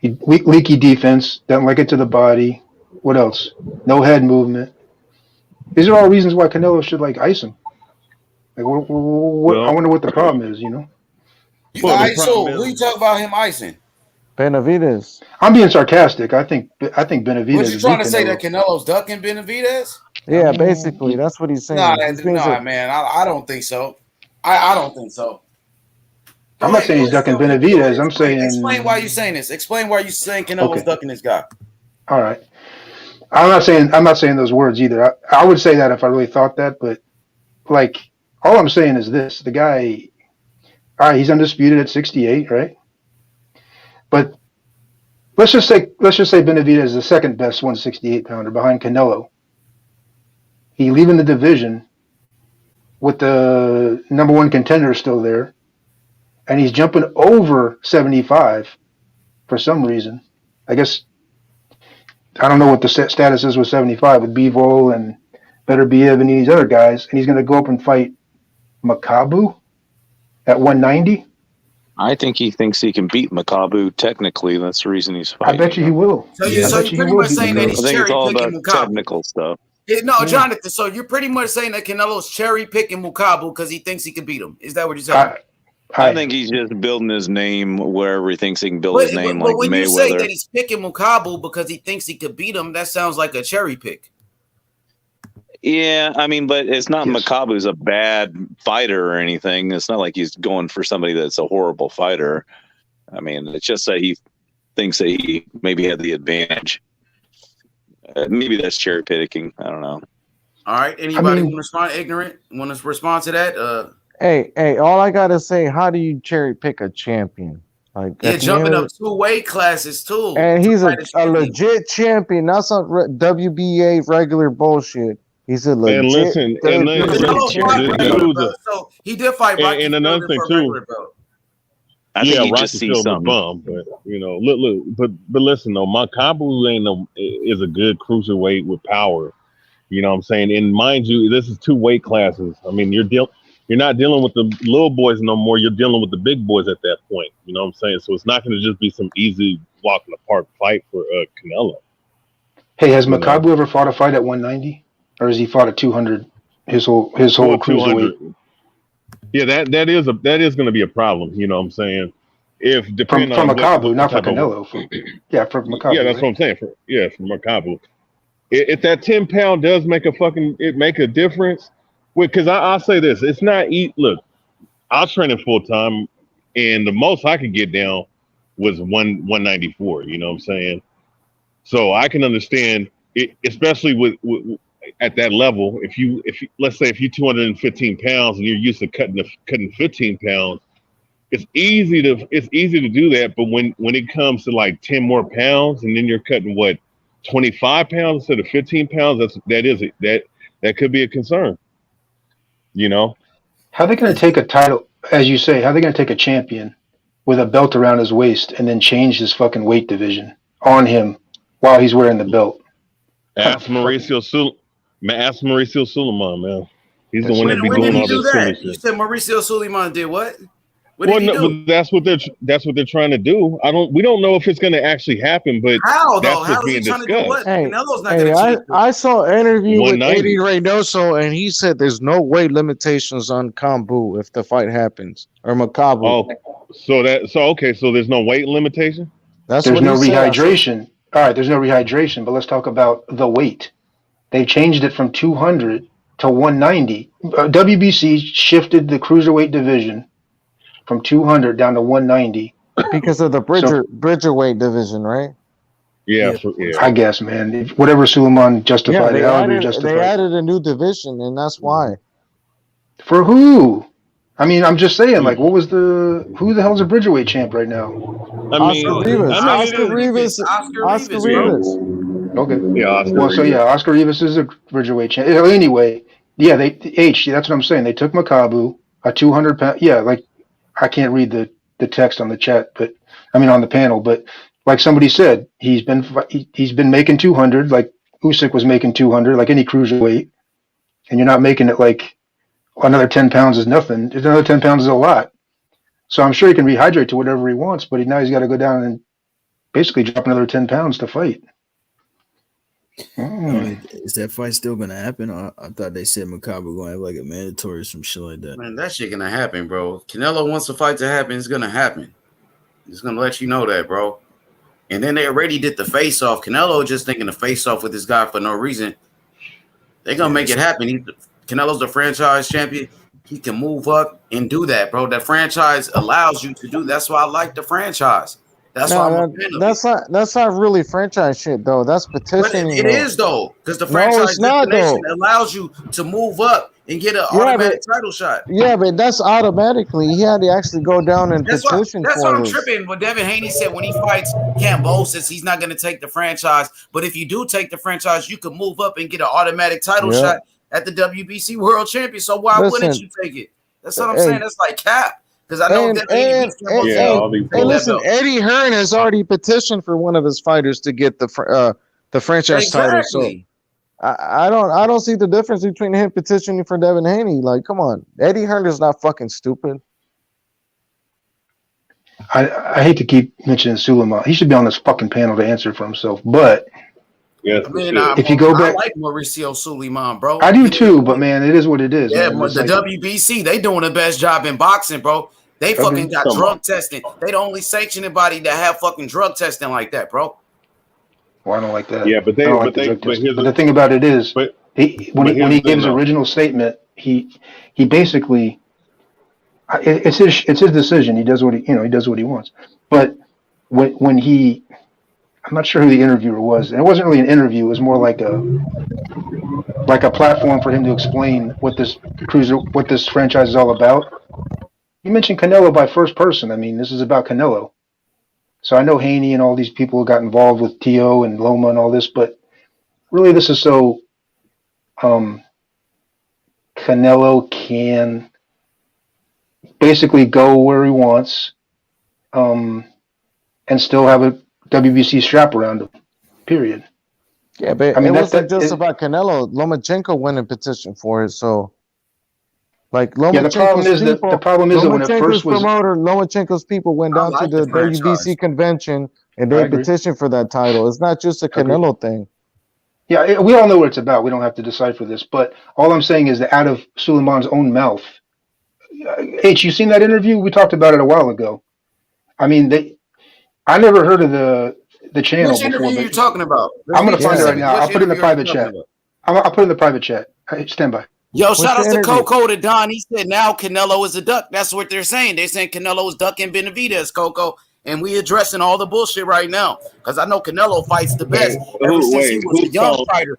leaky defense, doesn't like it to the body. What else? No head movement. These are all reasons why Canelo should like ice him. Like, I wonder what the problem is. You ice who you talk about him icing? Benavidez. I'm being sarcastic. I think Benavidez. What you trying to say that Canelo's ducking Benavidez? Yeah, basically, that's what he's saying. Nah, man, I don't think so. I don't think so. I'm not saying he's ducking Benavidez. I'm saying explain why you're saying this. Explain why you're saying Canelo's ducking this guy. All right. I'm not saying those words either. I would say that if I really thought that, but like all I'm saying is this: the guy, all right, he's undisputed at 68, right? But let's just say Benavidez is the second best 168 pounder behind Canelo. He leaving the division with the number one contender still there, and he's jumping over 75 for some reason. I guess I don't know what the status is with 75 with Bivol and Beterbiev and these other guys, and he's going to go up and fight Makabu at 190. I think he thinks he can beat Makabu. Technically, that's the reason he's fighting. I bet you he will. So you're pretty much saying that he's cherry picking Makabu. Technical stuff. No, Jonathan. So you're pretty much saying that Canelo's cherry picking Makabu because he thinks he can beat him. Is that what you're saying? I think he's just building his name wherever he thinks he can build his name, like when Mayweather. You say that he's picking Makabu because he thinks he could beat him, that sounds like a cherry pick. Yeah, I mean, but it's not Makabu's a bad fighter or anything. It's not like he's going for somebody that's a horrible fighter. I mean, it's just that he thinks that he maybe had the advantage. Maybe that's cherry picking. I don't know. All right. Anybody want to respond? Ignorant? Want to respond to that? Hey, all I gotta say, how do you cherry pick a champion? Like, jumping up 2 weight classes too. And he's a legit champion, not some WBA regular bullshit. He's a legit. So he did fight Rocky. And another thing too. Yeah, Rocky Field's a bum, but look, but listen though, Makabu is a good cruiserweight with power. You know what I'm saying? And mind you, this is 2 weight classes. I mean, you're not dealing with the little boys no more. You're dealing with the big boys at that point. You know what I'm saying? So it's not going to just be some easy walk in the park fight for Canelo. Hey, has Makabu ever fought a fight at 190, or has he fought at 200? His whole cruiserweight. Yeah, that is going to be a problem. You know what I'm saying? If depending from on Makabu, not for Canelo. For Makabu. Yeah, that's what I'm saying. For Makabu. If that 10-pound does make a difference, because I'll say this, it's not look, I was training full time, and the most I could get down was 194. You know what I'm saying? So I can understand it, especially with at that level. If you let's say if you're 215 pounds and you're used to cutting 15 pounds, it's easy to do that. But when it comes to like 10 more pounds, and then you're cutting 25 pounds instead of 15 pounds, that could be a concern. How are they going to take a title, as you say, how are they going to take a champion with a belt around his waist and then change his fucking weight division on him while he's wearing the belt? Ask Mauricio Suleiman, man. He's the one that be doing all this silly shit. You said Mauricio Suleiman did what? But that's what they're trying to do. We don't know if it's going to actually happen, but how that's though? How being is he trying discussed. to do what? Canelo's not going to. I saw an interview with Eddie Reynoso, and he said there's no weight limitations on Kambu if the fight happens, or Makabu. Oh, so there's no weight limitation. There's no rehydration. All right, there's no rehydration, but let's talk about the weight. They changed it from 200 to 190. WBC shifted the cruiserweight division from 200 down to 190 because of the Bridgerweight division, right? Yeah. I guess, man. Whatever Suleiman justified, they added a new division, and that's why. For who? I mean, I'm just saying, like, who the hell's a Bridgerweight champ right now? Oscar Rivas. Okay. Yeah, Oscar Well, so Rivas. yeah, Oscar Rivas is a cruiserweight champion. Anyway, yeah, that's what I'm saying. They took Makabu, a 200 pound. Yeah, like I can't read the text on the chat, but I mean on the panel, but like somebody said, he's been making 200, like Usyk was making 200, like any cruiserweight, and you're not making it like another 10 pounds is nothing. Another 10 pounds is a lot. So I'm sure he can rehydrate to whatever he wants, but now he's got to go down and basically drop another 10 pounds to fight. Is that fight still gonna happen? I thought they said Makabu gonna have like a mandatory or some shit like that. Man, that shit gonna happen, bro. Canelo wants the fight to happen. It's gonna happen. He's gonna let you know that, bro. And then they already did the face off. Canelo just thinking the face off with this guy for no reason. They're gonna make it happen. Canelo's the franchise champion. He can move up and do that, bro. That franchise allows you to do. That's why I like the franchise. That's why I'm a fan of it. That's not really franchise shit though. That's petitioning. But it is though, because the franchise destination allows you to move up and get an automatic title shot. Yeah, but that's automatically. He had to actually go down and petition. That's what I'm tripping. What Devin Haney said when he fights Kambosos, he's not going to take the franchise. But if you do take the franchise, you can move up and get an automatic title shot at the WBC World Champion. So why wouldn't you take it? That's what I'm saying. That's like cap. Because I know listen, Eddie Hearn has already petitioned for one of his fighters to get the franchise title. So I don't see the difference between him petitioning for Devin Haney. Like, come on, Eddie Hearn is not fucking stupid. I hate to keep mentioning Sulaiman. He should be on this fucking panel to answer for himself. But yes, I mean, if you go back, I like Mauricio Sulaiman, bro. I do too. But man, it is what it is. Yeah, the WBC, they doing the best job in boxing, bro. They fucking got drug testing. They the only sanctioning body that have fucking drug testing like that, bro. Well, I don't like that. Yeah, but the thing about it is, when he gave his original statement, he basically, it's his decision. He does what he does what he wants. But when he, I'm not sure who the interviewer was, and it wasn't really an interview. It was more like a platform for him to explain what this franchise is all about. You mentioned Canelo by first person. I mean, this is about Canelo. So I know Haney and all these people got involved with T.O. and Loma and all this, but really this is so Canelo can basically go where he wants and still have a WBC strap around him, period. Yeah, but I mean, it wasn't just about Canelo. Lomachenko went and petitioned for it, so... Like Lomachenko's the problem is that when it first was Lomachenko's people went down to the WBC convention and they petitioned for that title. It's not just a Canelo thing. Yeah, we all know what it's about. We don't have to decipher this, but all I'm saying is that out of Sulaiman's own mouth, H, you seen that interview? We talked about it a while ago. I mean, I never heard of the channel before. Which interview are you talking about? I'm going to find it right now. I'll put it in the private chat. I'll put it in the private chat. Stand by. Yo, shout out to Coco to Don. He said now Canelo is a duck. That's what they're saying. They're saying Canelo is ducking Benavidez, Coco. And we addressing all the bullshit right now. Because I know Canelo fights the best ever since he was a young fighter.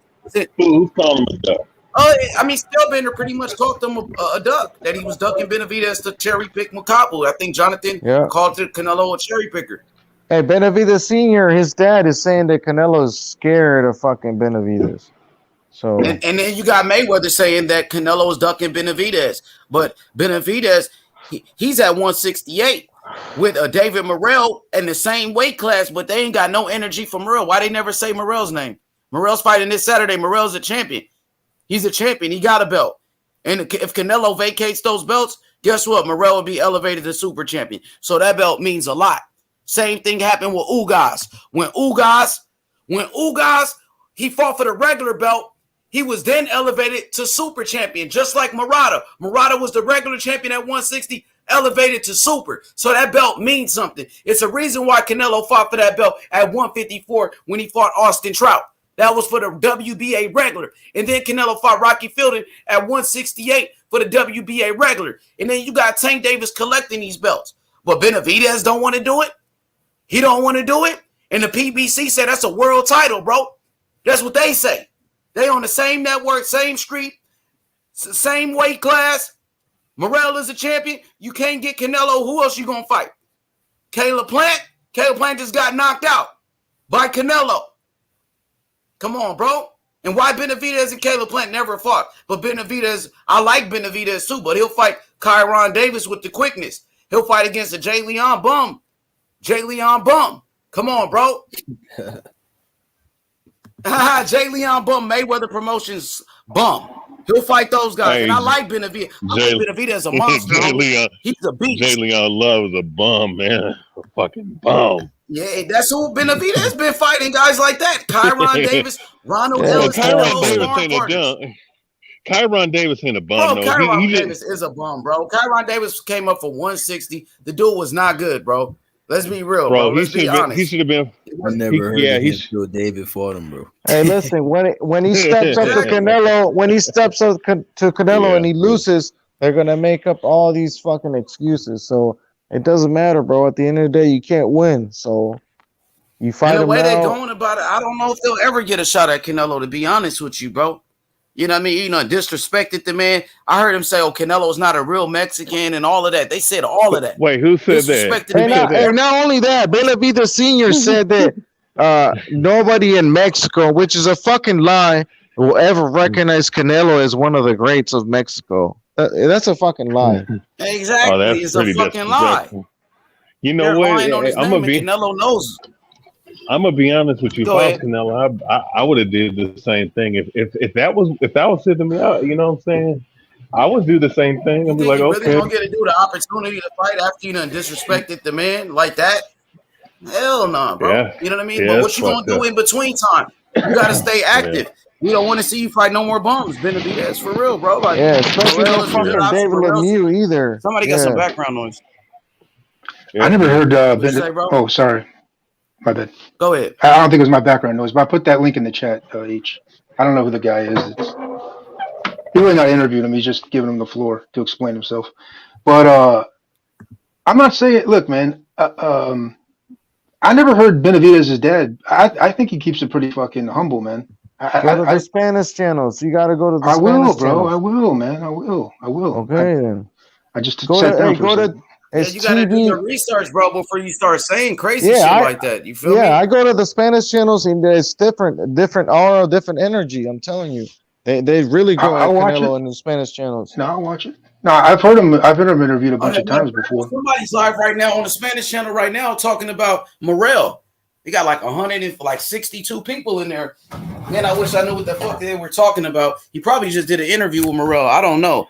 Who's calling him a duck? I mean, Spellbender pretty much called him a duck. That he was ducking Benavidez to cherry pick Makabu. I think Jonathan called Canelo a cherry picker. Hey, Benavidez Sr., his dad is saying that Canelo is scared of fucking Benavidez. So and then you got Mayweather saying that Canelo is ducking Benavidez, but Benavidez he's at 168 with David Morrell in the same weight class, but they ain't got no energy for Morrell. Why they never say Morrell's name? Morrell's fighting this Saturday. Morrell's a champion. He's a champion. He got a belt, and if Canelo vacates those belts, guess what? Morrell will be elevated to super champion. So that belt means a lot. Same thing happened with Ugas. When Ugas he fought for the regular belt. He was then elevated to super champion, just like Murata. Murata was the regular champion at 160, elevated to super. So that belt means something. It's a reason why Canelo fought for that belt at 154 when he fought Austin Trout. That was for the WBA regular. And then Canelo fought Rocky Fielding at 168 for the WBA regular. And then you got Tank Davis collecting these belts. But Benavidez don't want to do it. He don't want to do it. And the PBC said that's a world title, bro. That's what they say. They on the same network, same street, same weight class. Morrell is a champion. You can't get Canelo. Who else you going to fight? Caleb Plant? Caleb Plant just got knocked out by Canelo. Come on, bro. And why Benavidez and Caleb Plant never fought? But Benavidez, I like Benavidez too, but he'll fight Kyron Davis with the quickness. He'll fight against a Jay Leon bum. Come on, bro. Jay Leon bum, Mayweather Promotions bum. He'll fight those guys. Hey, and I like Benavidez. I like Benavidez as a monster. Jay Leon, he's a beast. Jay Leon loves a bum, man. A fucking bum. Yeah, that's who Benavidez been fighting, guys like that. Kyron Davis, Ronald Ellis, Kyron Davis ain't a dumb. Kyron Davis ain't a bum. Bro, Kyron Davis is a bum, bro. Kyron Davis came up for 160. The dude was not good, bro. Let's be real, bro. Let's be honest. He should have been. I never heard of Bill David fought him, bro. Hey, listen, when he steps up to Canelo, and he loses, they're gonna make up all these fucking excuses. So it doesn't matter, bro. At the end of the day, you can't win. So you fight him. The way they're going about it, I don't know if they'll ever get a shot at Canelo, to be honest with you, bro. You know what I mean? Disrespected the man. I heard him say, "Oh, Canelo's not a real Mexican," and all of that. They said all of that. Wait, who said that? And not only that, Benavidez Sr. said that nobody in Mexico, which is a fucking lie, will ever recognize Canelo as one of the greats of Mexico. That's a fucking lie. Exactly. Oh, it's a fucking lie. You know what? Canelo knows. I'm gonna be honest with you. Go ahead. Canelo, I would have did the same thing. If that was sitting me out, you know what I'm saying? I would do the same thing. I'd be like, okay. Really don't get to do the opportunity to fight after you done disrespected the man like that? Hell no, nah, bro. Yeah. You know what I mean? Yeah, but what you gonna do in between time? You gotta stay active. Yeah. We don't want to see you fight no more bums. Benavidez for real, bro. Like, especially no fucking David Lemieux either. Somebody got some background noise. Yeah. I never heard oh, sorry. My bad. Go ahead. I don't think it was my background noise, but I put that link in the chat, H. I don't know who the guy is. He really not interviewed him. He's just giving him the floor to explain himself. But I'm not saying, look, man, I never heard Benavidez is dead. I think he keeps it pretty fucking humble, man. Go to the Spanish channels. You got to go to the Spanish channels. Bro. I will, man. I will. Okay, then. I just sat down for a second. You gotta do your research, bro, before you start saying crazy shit like that. You feel me? Yeah, I go to the Spanish channels and it's different aura, different energy. I'm telling you, they really go at Canelo in the Spanish channels. No, I'll watch it. No, I've heard him interviewed a bunch of times before. Somebody's live right now on the Spanish channel right now talking about Morrell. He got like 162 people in there. Man, I wish I knew what the fuck they were talking about. He probably just did an interview with Morrell. I don't know.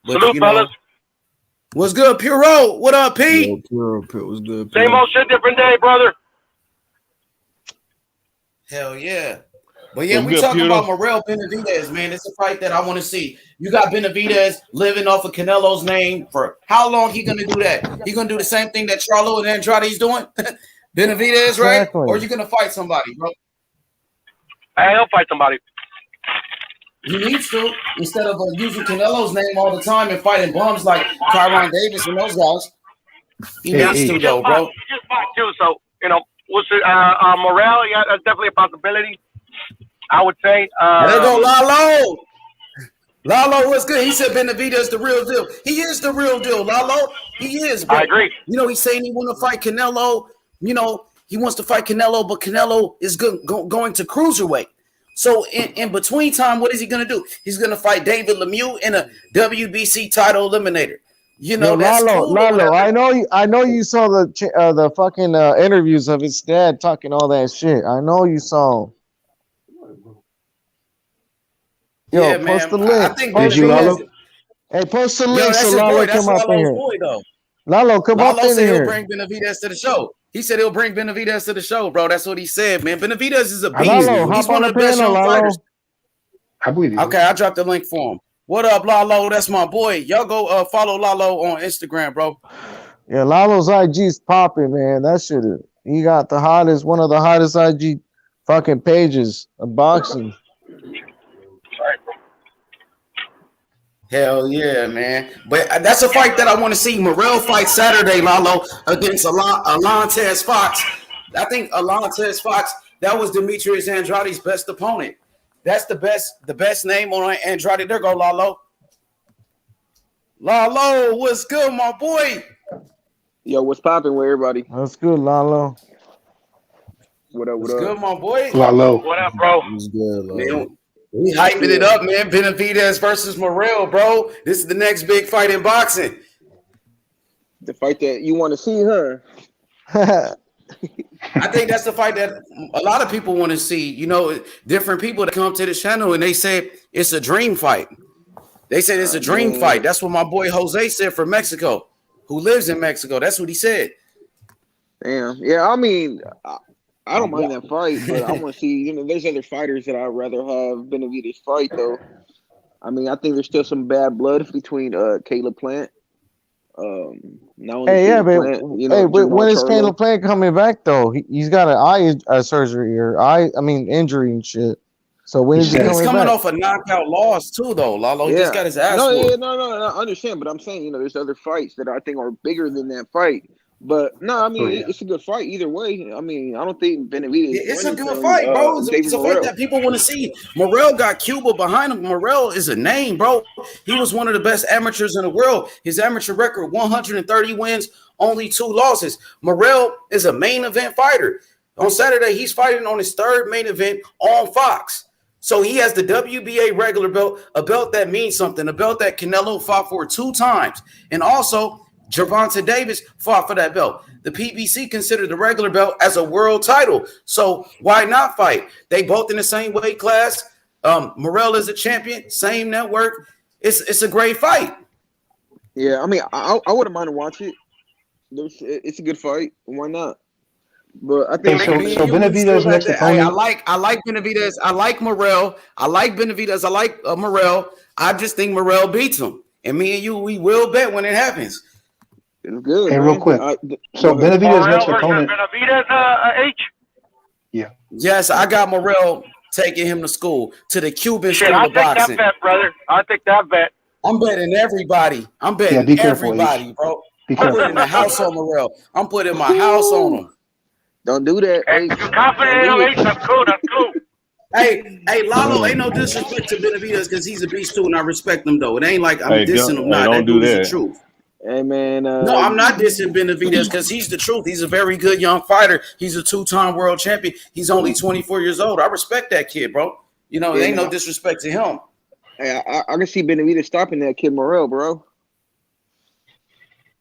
But, salute, fellas. What's good, Puro? What up, P? Puro, what's good? Puro? Same old shit, different day, brother. Hell yeah. But yeah, we talking about Morrell Benavidez, man. It's a fight that I want to see. You got Benavidez living off of Canelo's name for how long he gonna do that? He gonna do the same thing that Charlo and Andrade's doing? Benavidez, right? Or you gonna fight somebody, bro? Hey, he'll fight somebody. He needs to, instead of using Canelo's name all the time and fighting bums like Kyron Davis and those guys. He needs to, though, bro. He just fought too, so we'll see. Morrell, yeah, that's definitely a possibility. I would say. There go Lalo. Lalo, what's good? He said Benavidez the real deal. He is the real deal, Lalo. He is. Bro. I agree. He's saying he want to fight Canelo. He wants to fight Canelo, but Canelo is going to cruiserweight. So in between time, what is he going to do? He's going to fight David Lemieux in a WBC title eliminator. That's Lalo, I know you saw the fucking interviews of his dad talking all that shit. I know you saw. Yo, yeah, post man. the link. I think Did you, Lalo? Hey, post the link so Lalo come up in here. Boy, though. Lalo, come up in said here. He'll bring Benavidez to the show. He said he'll bring Benavidez to the show, bro. That's what he said, man. Benavidez is a beast. He's one of the best young fighters. I believe you. Okay, I dropped the link for him. What up, Lalo? That's my boy. Y'all go follow Lalo on Instagram, bro. Yeah, Lalo's IG's popping, man. That shit is. He got one of the hottest IG fucking pages of boxing. Hell yeah, man. But that's a fight that I want to see. Morrell fight Saturday, Lalo, against Alantez Fox. I think Alantez Fox, that was Demetrius Andrade's best opponent. That's the best name on Andrade. There go Lalo. Lalo, what's good, my boy? Yo, what's popping with everybody? That's good, Lalo. What up? What's good, my boy? Lalo. What up, bro? What's good, Man, we hyping it up, man. Benavidez versus Morrell, bro. This is the next big fight in boxing. The fight that you want to see, huh? I think that's the fight that a lot of people want to see. You know, different people that come to the channel and they say it's a dream fight. They said it's a dream fight. That's what my boy Jose said from Mexico, who lives in Mexico. That's what he said. Damn. Yeah, I mean, I don't mind that fight, but I want to see, you know, there's other fighters that I'd rather have Benavidez fight, though. I mean, I think there's still some bad blood between Caleb Plant. Not only Hey, but Plant, you know, when is Charlo. Caleb Plant coming back though? He's got an eye surgery or injury and shit. So when is he He's coming back? off a knockout loss too, though. Lalo, he just got his ass No, whooped. I understand, but I'm saying, you know, there's other fights that I think are bigger than that fight. But no, I mean, it's a good fight either way. I mean, I don't think Benavidez. It's a good fight, bro. It's a fight that people want to see. Morrell got Cuba behind him. Morrell is a name, bro. He was one of the best amateurs in the world. His amateur record, 130 wins, only 2 losses. Morrell is a main event fighter. On Saturday, he's fighting on his 3rd main event on Fox. So he has the WBA regular belt, a belt that means something, a belt that Canelo fought for 2 times. And also, Gervonta Davis fought for that belt. The PBC considered the regular belt as a world title. So why not fight? They both in the same weight class. Morrell is a champion, same network. It's a great fight. Yeah, I mean, I wouldn't mind to watch it. It's a good fight. Why not? But I think so Benavidez next opponent. I like Benavidez. I like Morrell. I like Benavidez. I like Morrell. I just think Morrell beats him. And me and you, we will bet when it happens. It's good. Hey, real quick. So Benavidez next opponent. Benavidez, H. Yeah. Yes, I got Morrell taking him to school, to the Cuban school I'll of boxing. Take that bet, brother. I'll take that bet. I'm betting everybody. I'm betting be careful, everybody, bro. Be I'm careful. putting the house on Morrell. I'm putting my house on him. Don't do that. Hey, you're confident in him, H? That's cool. That's cool. Hey, Lalo, ain't no disrespect to Benavidez because he's a beast too, and I respect him though. It ain't like I'm dissing him. Nah, that dude is the truth. Hey man, no, I'm not dissing Benavidez because he's the truth. He's a very good young fighter. He's a 2-time world champion. He's only 24 years old. I respect that kid, bro. You know, there ain't no disrespect to him. Hey, I can see Benavidez stopping that kid Morrell, bro.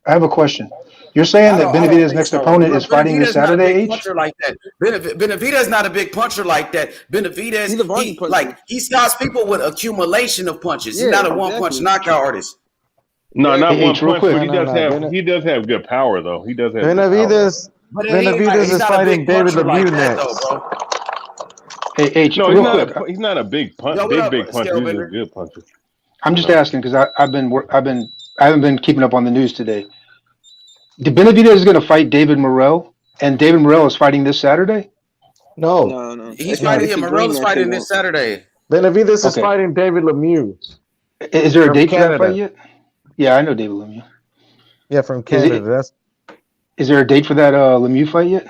I have a question. You're saying that Benavidez' next opponent is fighting this Saturday, H? Puncher like that. Benavidez not a big puncher like that. Benavidez, he stops people with accumulation of punches. He's not a one-punch knockout artist. No, not one real punch, quick. but he does have good power though. He does have Benavidez is fighting David Lemieux next. Hey, H, no, real quick. He's not a big puncher. Big puncher. He's a good puncher. I'm just asking because I haven't been keeping up on the news today. Benavidez is going to fight David Morrell, and David Morrell is fighting this Saturday? No. He's fighting him. Morrell is fighting this Saturday. Benavidez is fighting David Lemieux. Is there a date for that fight yet? Yeah, I know David Lemieux. Yeah, from Canada. Is there a date for that Lemieux fight yet?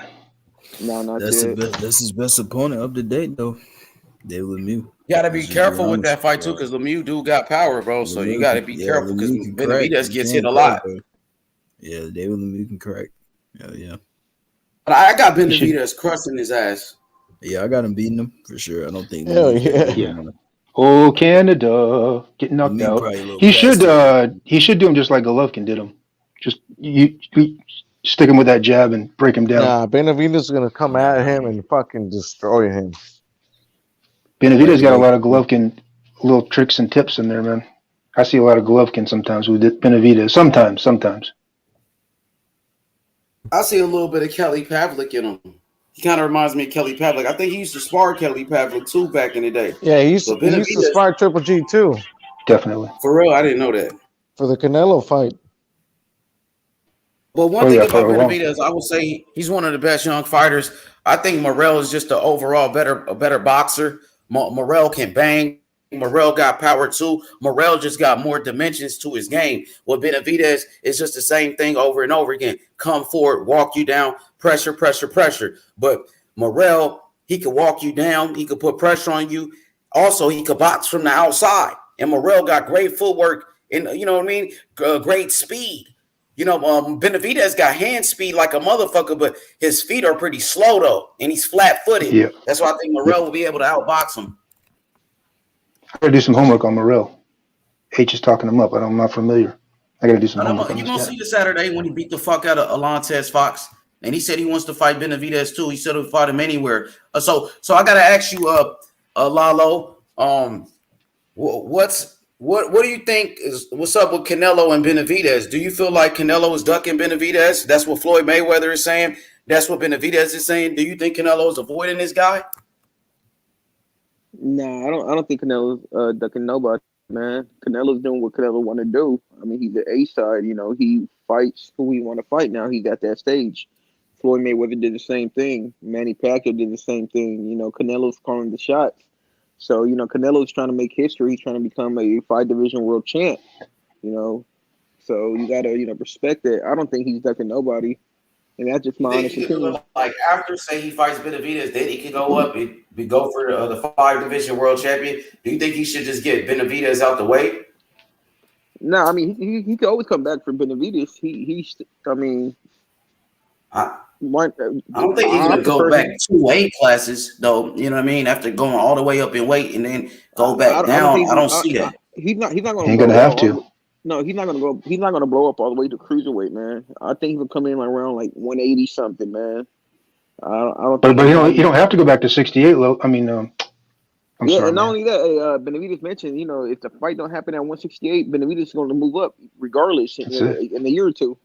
No, not that's yet. That's his best opponent up to date, though. David Lemieux. You got to be careful with that fight, too, because Lemieux do got power, bro. So you got to be careful because Benavidez gets hit a lot. Yeah, David Lemieux can crack. Yeah. But I got Benavidez crushing his ass. Yeah, I got him beating him for sure. I don't think. Hell yeah. Oh, Canada getting knocked out. He should do him just like Golovkin did him. Just you stick him with that jab and break him down. Nah, Benavidez is gonna come at him and fucking destroy him. Benavidez got a lot of Golovkin little tricks and tips in there, man. I see a lot of Golovkin sometimes with Benavidez. Sometimes. I see a little bit of Kelly Pavlik in him. He kind of reminds me of Kelly Pavlik. I think he used to spar Kelly Pavlik too back in the day. Yeah, he used to spar Triple G too. Definitely. For real, I didn't know that. For the Canelo fight. But one thing about Benavidez, I would say he's one of the best young fighters. I think Morrell is just an overall better boxer. Morrell can bang. Morrell got power too. Morrell just got more dimensions to his game. With Benavidez, it's just the same thing over and over again. Come forward, walk you down, pressure. But Morrell, he could walk you down. He could put pressure on you. Also, he could box from the outside. And Morrell got great footwork and, you know what I mean, great speed. Benavidez got hand speed like a motherfucker, but his feet are pretty slow though, and he's flat-footed. Yeah. That's why I think Morrell will be able to outbox him. I gotta do some homework on Morrell. H is talking him up. I'm not familiar. I gotta do some homework on You're this gonna guy. see this Saturday when he beat the fuck out of Alantez Fox, and he said he wants to fight Benavidez too. He said he'll fight him anywhere. So I gotta ask you, Lalo, what do you think what's up with Canelo and Benavidez? Do you feel like Canelo is ducking Benavidez? That's what Floyd Mayweather is saying. That's what Benavidez is saying. Do you think Canelo is avoiding this guy? Nah, I don't think Canelo's ducking nobody, man. Canelo's doing what Canelo want to do. I mean, he's the A side. He fights who he want to fight. Now he's at that stage. Floyd Mayweather did the same thing. Manny Pacquiao did the same thing. Canelo's calling the shots. So, Canelo's trying to make history. He's trying to become a 5-division world champ, So you got to, respect that. I don't think he's ducking nobody. And that's just my honest opinion. Like, after, say, he fights Benavidez, then he can go up and go for the 5-division world champion. Do you think he should just get Benavidez out the way? No, I mean, he could always come back for Benavidez. I don't think he's going to go back 2 weight classes, though. You know what I mean? After going all the way up in weight and then go back down, I don't see that. He's not going to. Ain't gonna have to. No, he's not going to go. He's not going to blow up all the way to cruiserweight, man. I think he'll come in around 180 something, man. I don't. But you don't have to go back to 68. I mean, I'm sorry. And not only that, Benavidez mentioned, if the fight don't happen at 168, Benavidez is going to move up regardless in a year or two.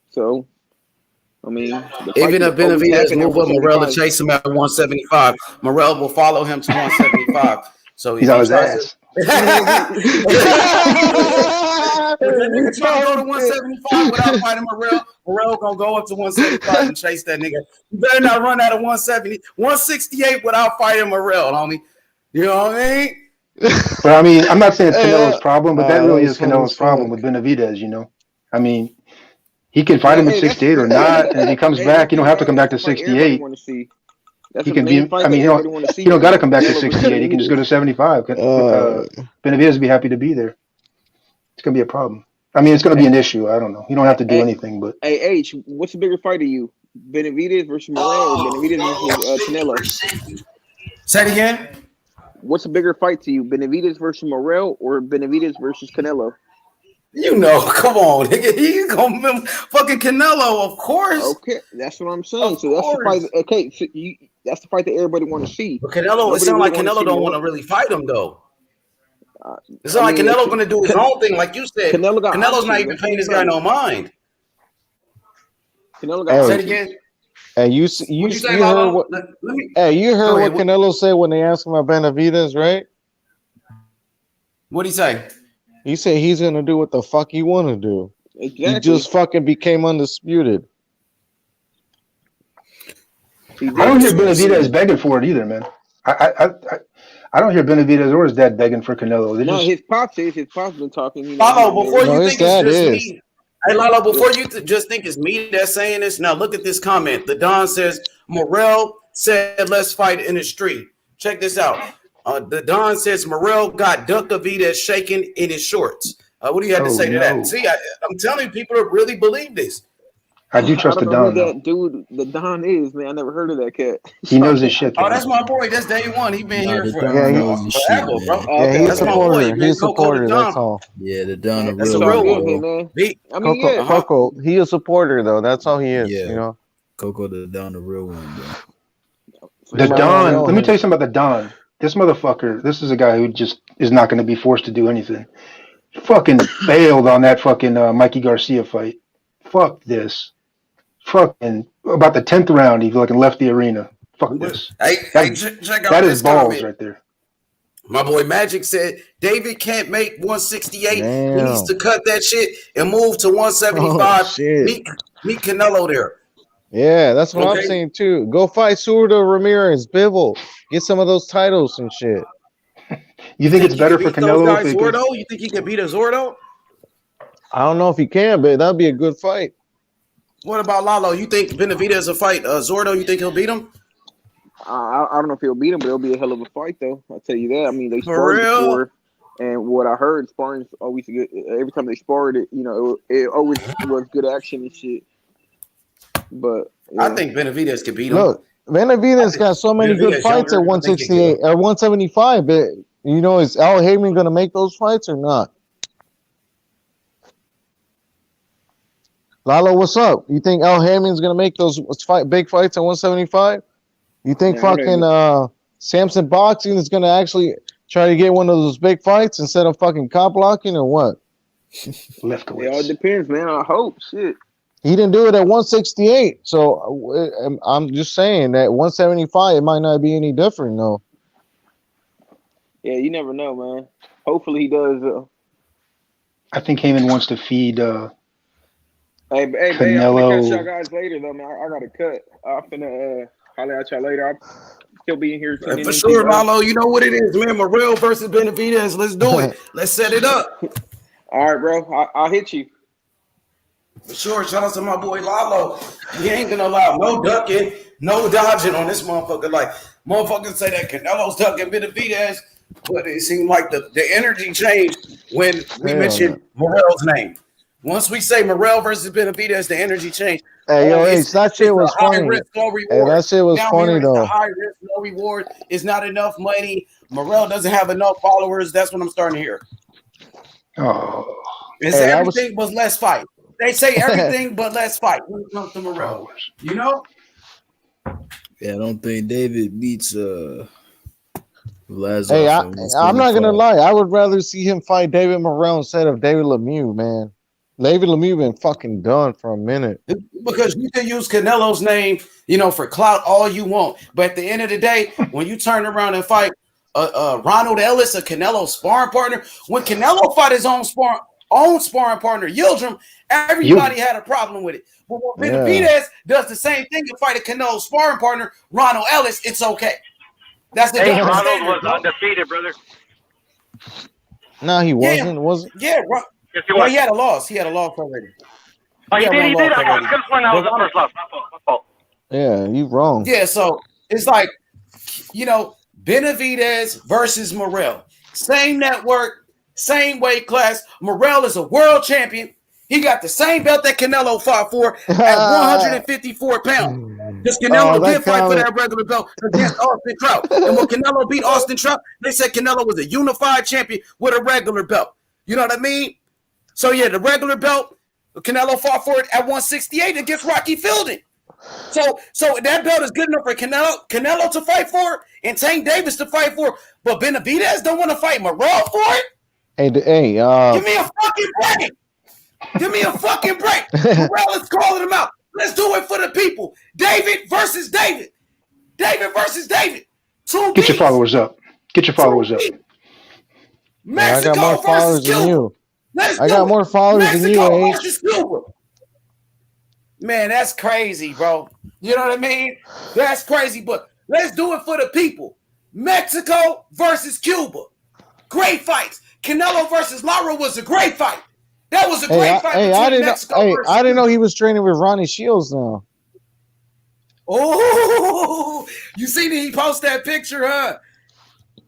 So. I mean, even if Benavidez move up Morrell to chase him at 175, Morrell will follow him to 175. So he's on his ass. If nigga try to go to 175 without fighting Morrell gonna go up to 175 and chase that nigga. You better not run out of 168 without fighting Morrell, homie. You know what I mean? But I mean, I'm not saying it's Canelo's problem, but that really is Canelo's problem with Benavidez. I mean, he can fight him at 68 or not, and if he comes back, you don't have to come back to 68. He can be. I mean, you don't got to come back to 68. He can just go to 75. Benavidez would be happy to be there. It's gonna be a problem. I mean, it's gonna be an issue. I don't know. You don't have to do anything, but. Hey, H, what's the bigger fight to you? Benavidez versus Morrell, or Benavidez versus Canelo? Say it again. What's the bigger fight to you? Benavidez versus Morrell or Benavidez versus Canelo? Come on, nigga. He's gonna be fucking Canelo, of course. Okay, that's what I'm saying. So that's the fight. Okay, so that's the fight that everybody want to see. But Canelo, it sounds like Canelo don't want to really fight him though. It sounds like Canelo gonna do his own thing, like you said. Canelo's not even paying this guy no mind. Canelo got. Say it again. Hey, you heard what? You heard what Canelo said when they asked him about Benavidez, right? What'd he say? He said he's gonna do what the fuck he want to do. Exactly. He just fucking became undisputed. I don't hear Benavidez begging for it either, man. I don't hear Benavidez or his dad begging for Canelo. His pops is. His pops been talking. Lalo, before you think it's just me. Hey, Lalo, before you just think it's me that's saying this, now look at this comment. The Don says, Morrell said, let's fight in the street. Check this out. The Don says Morrell got Benavidez shaking in his shorts. What do you have to say to that? See, I'm telling you, people really believe this. I do trust the Don. Who that dude, the Don is, man. I never heard of that cat. He knows his shit. Oh, that's my boy. That's day one. He been here for forever, bro. Yeah, he's a supporter. He's a supporter. That's all. Yeah, the Don. That's a real one, man. Coco, he a supporter though. That's all he is. Yeah. Coco, the Don, the real one, bro. The Don. Let me tell you something about the Don. This motherfucker. This is a guy who just is not going to be forced to do anything. Fucking failed on that fucking Mikey Garcia fight. Fuck this. Fucking about the 10th round, he fucking left the arena. Fuck this. Check out that this is balls comment right there. My boy Magic said David can't make 168. Damn. He needs to cut that shit and move to 175. Meet Canelo there. Yeah, that's what I'm saying too. Go fight Surdo Ramirez, Bivol. Get some of those titles and shit. You think it's better for Canelo? You think he can beat a Zordo? I don't know if he can, but that'd be a good fight. What about Lalo? You think Benavidez will fight Zordo? You think he'll beat him? I don't know if he'll beat him, but it'll be a hell of a fight, though. I'll tell you that. I mean, they For real? And what I heard, sparring's always good. Every time they sparred it, it always was good action and shit. But I think Benavidez could beat him. Look, Benavidez got so many good fights at 168 or 175. But is Al Heyman going to make those fights or not? Lalo, what's up? You think Al Heyman's going to make those big fights at 175? You think Samson Boxing is going to actually try to get one of those big fights instead of fucking cop blocking or what? It all depends, man. I hope. Shit. He didn't do it at 168. So I'm just saying that 175, it might not be any different, though. Yeah, you never know, man. Hopefully he does. I think Heyman wants to feed Hey, Canelo. babe, I'm gonna catch y'all guys later, though, man. I got to cut. I'm finna holler at y'all later. I'll still be in here. For sure, Malo. You know what it is, man. Morrell versus Benavidez. Let's do it. Let's set it up. All right, bro. I'll hit you. For sure. Shout out to my boy Lalo. He ain't gonna allow no ducking, no dodging on this motherfucker. Like, motherfuckers say that Canelo's ducking Benavidez, but it seemed like the energy changed when we mentioned Morrell's name. Once we say Morrell versus Benavidez, the energy changed. Hey, that shit was funny. Risk, no reward. Hey, that shit was funny, though. High risk, no reward. It's not enough money. Morrell doesn't have enough followers. That's what I'm starting to hear. Oh. It's everything but less fight. They say everything but let's fight when it comes to Morrell. You know? Yeah, I don't think David beats Lazo. Hey, I'm not gonna lie. I would rather see him fight David Morrell instead of David Lemieux, man. David Lemieux been fucking done for a minute. Because you can use Canelo's name, for clout all you want. But at the end of the day, when you turn around and fight Ronald Ellis, a Canelo sparring partner, when Canelo fought his own sparring partner, Yildirim, everybody had a problem with it. But when Benavidez does the same thing to fight a Canelo sparring partner, Ronald Ellis, it's okay. That's the difference. Ronald was undefeated, brother. No, he wasn't. Was it? Yeah, yes, he was. He had a loss. He had a loss already. Oh, he did. I could have sworn that was the first loss. My fault. Yeah, you wrong. Yeah, so it's like, Benavidez versus Morrell. Same network, same weight class. Morrell is a world champion. He got the same belt that Canelo fought for at 154 pounds. Because Canelo did fight for that regular belt against Austin Trout. And when Canelo beat Austin Trout, they said Canelo was a unified champion with a regular belt. You know what I mean? So, yeah, the regular belt, Canelo fought for it at 168 against Rocky Fielding. So that belt is good enough for Canelo to fight for and Tank Davis to fight for. But Benavidez don't want to fight Morrell for it? Hey, give me a fucking break. Give me a fucking break. Morrell is calling him out. Let's do it for the people. David versus David. David versus David. Get your followers up. Get your followers up. Mexico I got more followers than you. I got more followers than you, versus Cuba. Man, that's crazy, bro. You know what I mean? That's crazy, but let's do it for the people. Mexico versus Cuba. Great fights. Canelo versus Lara was a great fight. That was a great fight. I didn't know he was training with Ronnie Shields now. Oh, you seen it? He posted that picture, huh?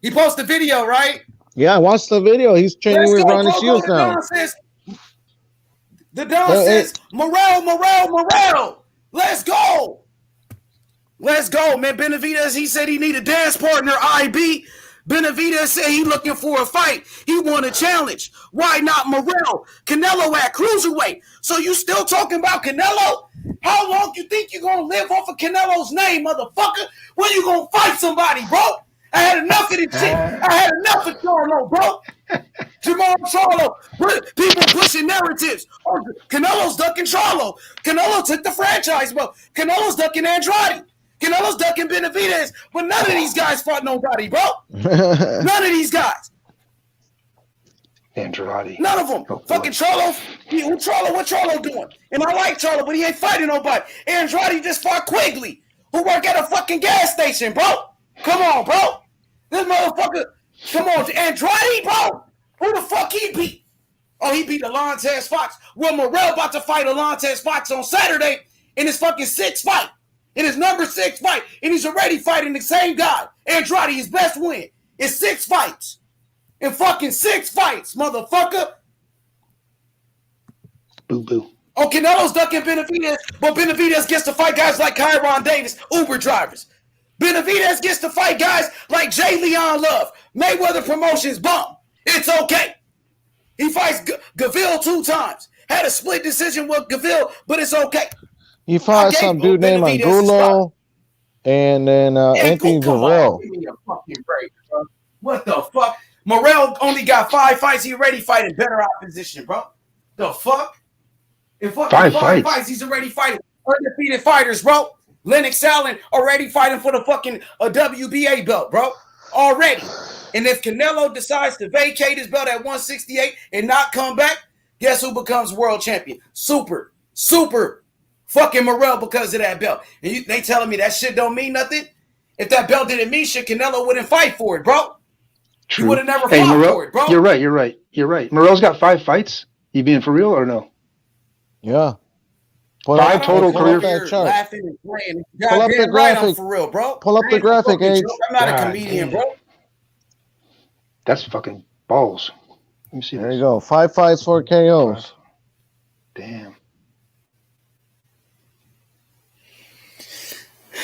He posted the video, right? Yeah, I watched the video. He's training with Ronnie Shields now. The Don says, Morrell. Let's go. Let's go, man. Benavidez, he said he need a dance partner, IB. Benavidez said he looking for a fight. He want a challenge. Why not Morrell? Canelo at cruiserweight. So you still talking about Canelo? How long you think you going to live off of Canelo's name, motherfucker? When you going to fight somebody, bro? I had enough of this shit. I had enough of Charlo, bro. Jamal Charlo. People pushing narratives. Oh, Canelo's ducking Charlo. Canelo took the franchise, bro. Canelo's ducking Andrade. Canelo's ducking Benavidez. But none of these guys fought nobody, bro. None of these guys. Andrade. None of them. Oh, fucking Charlo. What Charlo doing? And I like Charlo, but he ain't fighting nobody. Andrade just fought Quigley, who work at a fucking gas station, bro. Come on, bro. This motherfucker. Come on, Andrade, bro. Who the fuck he beat? Oh, he beat Alontes Fox. Well, Morrell about to fight Alontes Fox on Saturday in his fucking 6th fight. In his number 6 fight. And he's already fighting the same guy. Andrade, his best win. It's 6 fights. in fucking 6 fights, motherfucker. Boo boo. Oh, Canelo's ducking Benavidez, but Benavidez gets to fight guys like Kyron Davis, Uber drivers. Benavidez gets to fight guys like J. Leon Love, Mayweather Promotions bum. It's okay. He fights Gavil 2 times. Had a split decision with Gavil, but it's okay. He fought some dude named Angulo and then Anthony Morrell. Give me a fucking break, bro. What the fuck? Morrell only got 5 fights. He already fighting better opposition, bro. The fuck? In fucking 5 fights, he's already fighting undefeated fighters, bro. Lennox Allen already fighting for the fucking WBA belt, bro. Already. And if Canelo decides to vacate his belt at 168 and not come back, guess who becomes world champion? Super fucking Morrell because of that belt. And they telling me that shit don't mean nothing? If that belt didn't mean shit, Canelo wouldn't fight for it, bro. True. He would have never fought for it, bro. You're right. Morrell's got 5 fights. You being for real or no? Yeah. 5 total career. Laughing and playing. Pull up the graphic. I'm for real, bro. Pull up the graphic, Age. I'm not a comedian, bro. That's fucking balls. Let me see. There you go. 5 fights, 4 KOs. Damn.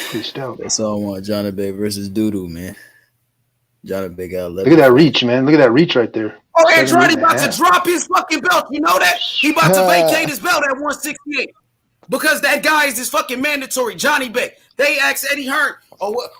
Pretty stout. That's all I want. Johnny Bay versus Doodoo, man. Johnny Bay got 11. Look at that reach, man. Look at that reach right there. Oh, Andrade about to drop his fucking belt. You know that? He about to vacate his belt at 168. Because that guy is this fucking mandatory, Johnny Beck. They asked Eddie Hearn,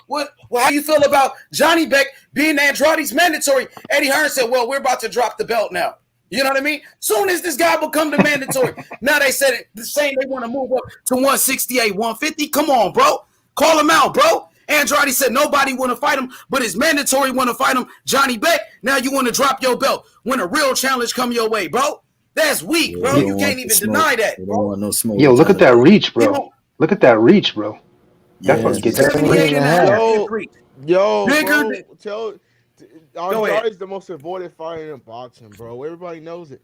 well, how you feel about Johnny Beck being Andrade's mandatory? Eddie Hearn said, well, we're about to drop the belt now. You know what I mean? Soon as this guy become the mandatory, now they said it the same. They want to move up to 168, 150. Come on, bro. Call him out, bro. Andrade said nobody want to fight him, but his mandatory want to fight him, Johnny Beck. Now you want to drop your belt when a real challenge come your way, bro. That's weak, bro. You can't even deny that, bro. No smoke. Yo, look at that reach, bro. Look at that reach, bro. That fucking gets Yo, bro, tell Andrade is the most avoided fighter in boxing, bro. Everybody knows it.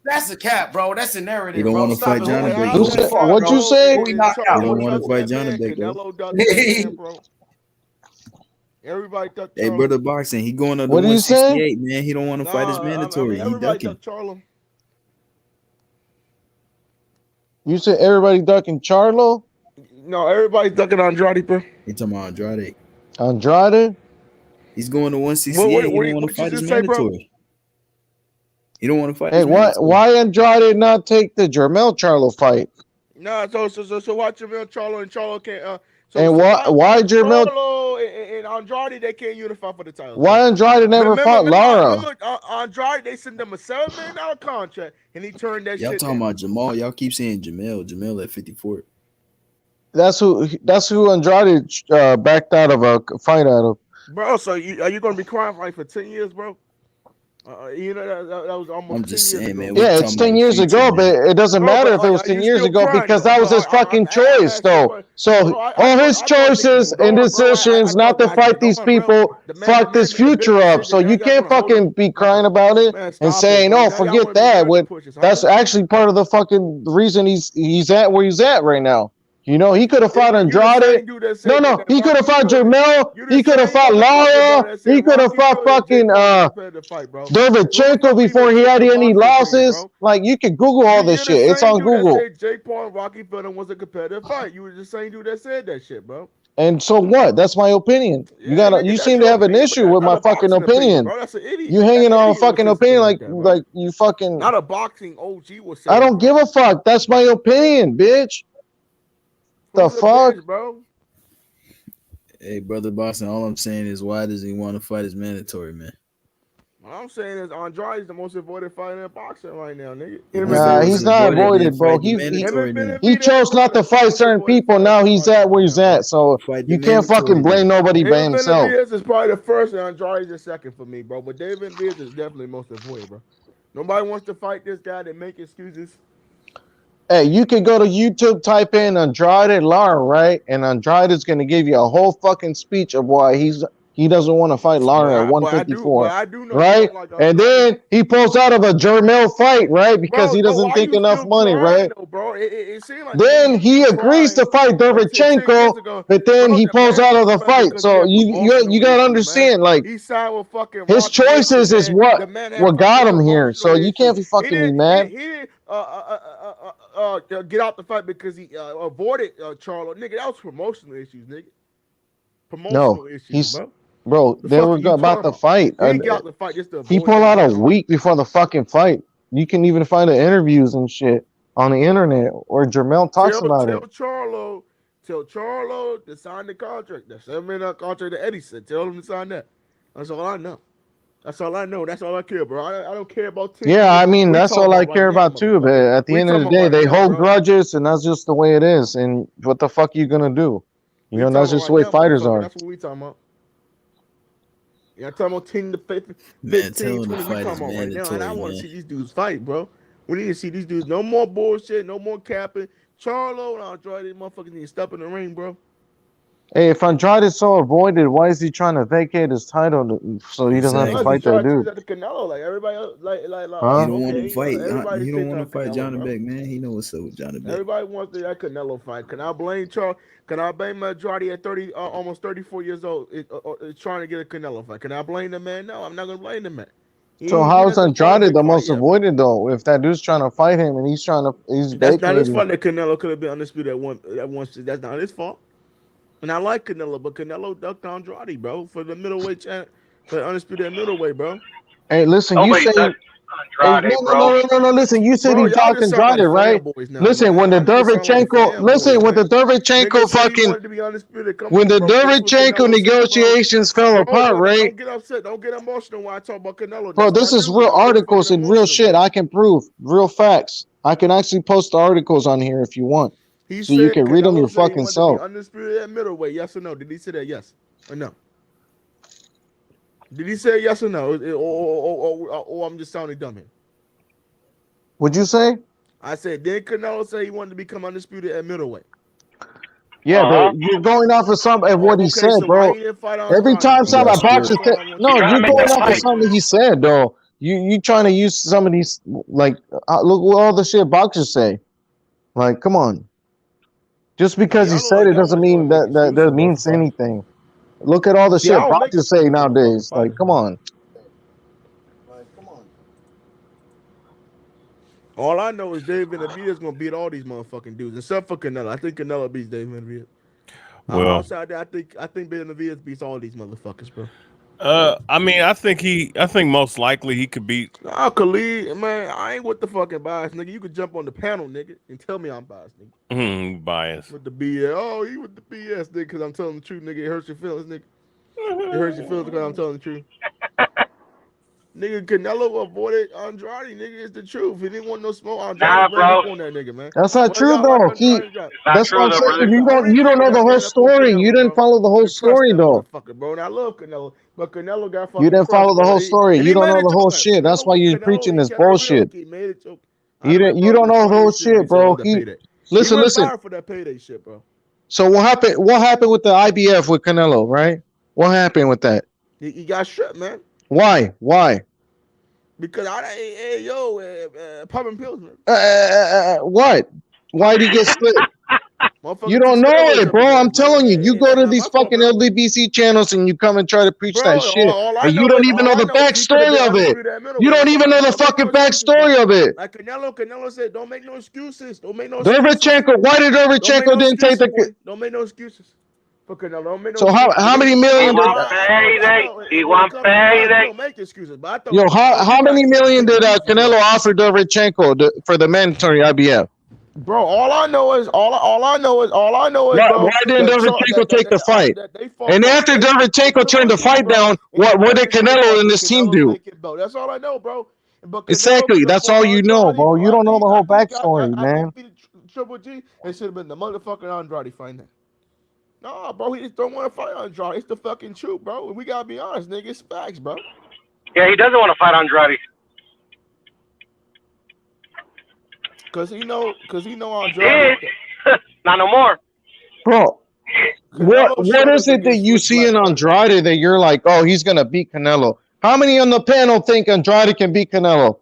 That's a cap, bro. That's a narrative. You don't want to fight Johnny Beck. What'd you say? You don't want to fight Johnny Beck, bro. Everybody ducked Hey, brother boxing, he going to the 168, man. He don't want to fight his mandatory. He ducking. You said everybody ducking Charlo? No, everybody's ducking Andrade, bro. He talking about Andrade. Andrade? He's going to 168. He don't want to fight his mandatory. He don't want to fight. Hey, why Andrade not take the Jermell Charlo fight? No, so watch Jermell Charlo and Charlo can't. Why Jermell and Andrade they can't unify for the title? Why Andrade never fought Lara? Look, Andrade they sent them a $7 million contract and he turned that. Y'all shit talking down. about Jamal? Y'all keep saying Jamel at 54. That's who Andrade backed out of a fight out of. Bro, so are you gonna be crying for 10 years, bro? You know that was almost. I'm just saying, man. Yeah, it's 10 years ago, but it doesn't matter if it was 10 years ago because that was his fucking choice, though. So all his choices and decisions not to fight these people fucked his future up. So you can't fucking be crying about it and saying, "Oh, forget that." That's actually part of the fucking reason he's at where he's at right now. You know, he could have fought Andrade. No, he could have fought Jermell. He could have fought Lara. He could have fought fucking Derevchenko before he had any losses. Like, you can Google all this shit. It's on Google. Jake Paul and Rocky Fielding was a competitive fight. You were the same dude that said that shit, bro. And so what? That's my opinion. You seem to have an issue with my fucking opinion. You hanging on a fucking opinion like you fucking. Not a boxing OG was. I don't give a fuck. That's my opinion, bitch. The fuck, bro? Hey, brother Boston, all I'm saying is, why does he want to fight his mandatory, man? What I'm saying is Andrade is the most avoided fighter in boxing right now, nigga. Nah, he's not avoided, bro. He chose not to fight certain people. Now he's at where he's at, so you can't fucking blame nobody but himself. Benavidez is probably the first, and Andrade is second for me, bro. But David Benavidez is definitely most avoided, bro. Nobody wants to fight this guy. They make excuses. Hey, you can go to YouTube, type in Andrade Lara, right? And Andrade is going to give you a whole fucking speech of why he doesn't want to fight Lara at 154, right? And then he pulls out of a Jermell fight, right? Because he doesn't think enough money, right? Then he agrees to fight Derevchenko, but then he pulls out of the fight. So you gotta understand, like his choices is what got him here. So you can't be fucking me, man. He didn't get out the fight because he avoided Charlo. Nigga, that was promotional issues, nigga. Promotional issues, bro. They were about the fight. He pulled out a week before the fucking fight. You can even find the interviews and shit on the internet where Jermell talks about it. Tell Charlo to sign the contract. The 7-minute contract that Eddie said. Tell him to sign that. That's all I know. That's all I know. That's all I care, bro. I don't care about teams. Yeah, I mean, that's all I care about too. But at the end of the day, they hold grudges, and that's just the way it is. And what the fuck are you gonna do? You know, that's just the way fighters are. That's what we talking about. Yeah, I'm talking about 10 to 15, 20. We talking about right now. And I want to see these dudes fight, bro. We need to see these dudes. No more bullshit. No more capping. Charlo and Andrade, these motherfuckers need to step in the ring, bro. Hey, if Andrade is so avoided, why is he trying to vacate his title so he doesn't have to fight that dude? Canelo, like everybody, He don't want to fight. He don't want to fight Johnny Beck, man. He know what's up with Johnny Beck. Everybody wants that Canelo fight. Can I blame Charles? Can I blame Andrade at 30, almost 34 years old, trying to get a Canelo fight? Can I blame the man? No, I'm not gonna blame the man. So how is Andrade the most avoided though? If that dude's trying to fight him and he's that's not his fault that Canelo could have been undisputed at one. That's not his fault. And I like Canelo, but Canelo ducked Andrade, bro, for the middleweight for the undisputed middleweight, bro. Hey, listen, you say Andrade, no. Listen, you said he talked Andrade, right? Listen, when the Derevchenko, when the Derevchenko negotiations fell apart, right? Don't get upset. Don't get emotional when I talk about Canelo. Bro, this is real articles and real shit. I can prove real facts. I can actually post the articles on here if you want. So you can read them your fucking self. Undisputed at middleweight, yes or no? Did he say that? Yes or no? Did he say yes or no? Or I'm just sounding dumb here. What'd you say? I said, did Canelo say he wanted to become undisputed at middleweight? Yeah, but you're going off of what he said, bro. Every time somebody boxer said, no, you're going off of something he said, though. You trying to use some of these, like, look what all the shit boxers say. Like, come on. Just because he said it doesn't mean that means anything. Look at all the shit boxers say nowadays. Like, come on. All I know is Dave Benavidez gonna beat all these motherfucking dudes, except for Canelo. I think Canelo beats Dave Benavidez. Well, outside there, I think Benavidez beats all these motherfuckers, bro. I mean, I think most likely he could beat. Khalid, man, I ain't with the fucking bias, nigga. You could jump on the panel, nigga, and tell me I'm biased, nigga. Bias. With the BS. Oh, you with the BS, nigga, because I'm telling the truth, nigga. It hurts your feelings, nigga. It hurts your feelings because I'm telling the truth. Nigga, Canelo avoided Andrade, nigga. It's the truth. He didn't want no smoke. Andrade on that nigga, man. That's not true, though. That's what I'm saying. You don't know the whole story. You didn't follow the whole story, though. Bro, and I love Canelo, but Canelo got fucking. You didn't follow the whole story. You don't know the whole shit. That's why you're preaching this bullshit. You don't know the whole shit, bro. Listen. For that payday shit, bro. So what happened? What happened with the IBF with Canelo? Right? What happened with that? He got stripped, man. Why? Because popping pills, man. What? Why did he get split? You don't know it, bro. I'm telling you. You go to these fucking LDBC channels and you come and try to preach that shit. And you don't even know the backstory of it. You don't even know the fucking backstory of it. Like Canelo said, don't make no excuses. Derevchenko, why did Derevchenko didn't take the... Don't make no excuses. So how many million? He want payday. Don't make excuses. Yo, how many million did Canelo offer Derevchenko for the mandatory IBF? Bro, all I know is. Why didn't Derevchenko take the fight? And after Derevchenko turned the fight down, what did Canelo and his team do? That's all I know, bro. Exactly. That's all you know, bro. You don't know the whole backstory, man. Triple G, it should have been the motherfucking Andrade fight that. No, bro, he just don't want to fight Andrade. It's the fucking truth, bro. We gotta be honest, nigga. It's facts, bro. Yeah, he doesn't want to fight Andrade. Cause he know Andrade. Not no more. Bro, What is it that you see in Andrade that you're like, oh, he's gonna beat Canelo? How many on the panel think Andrade can beat Canelo?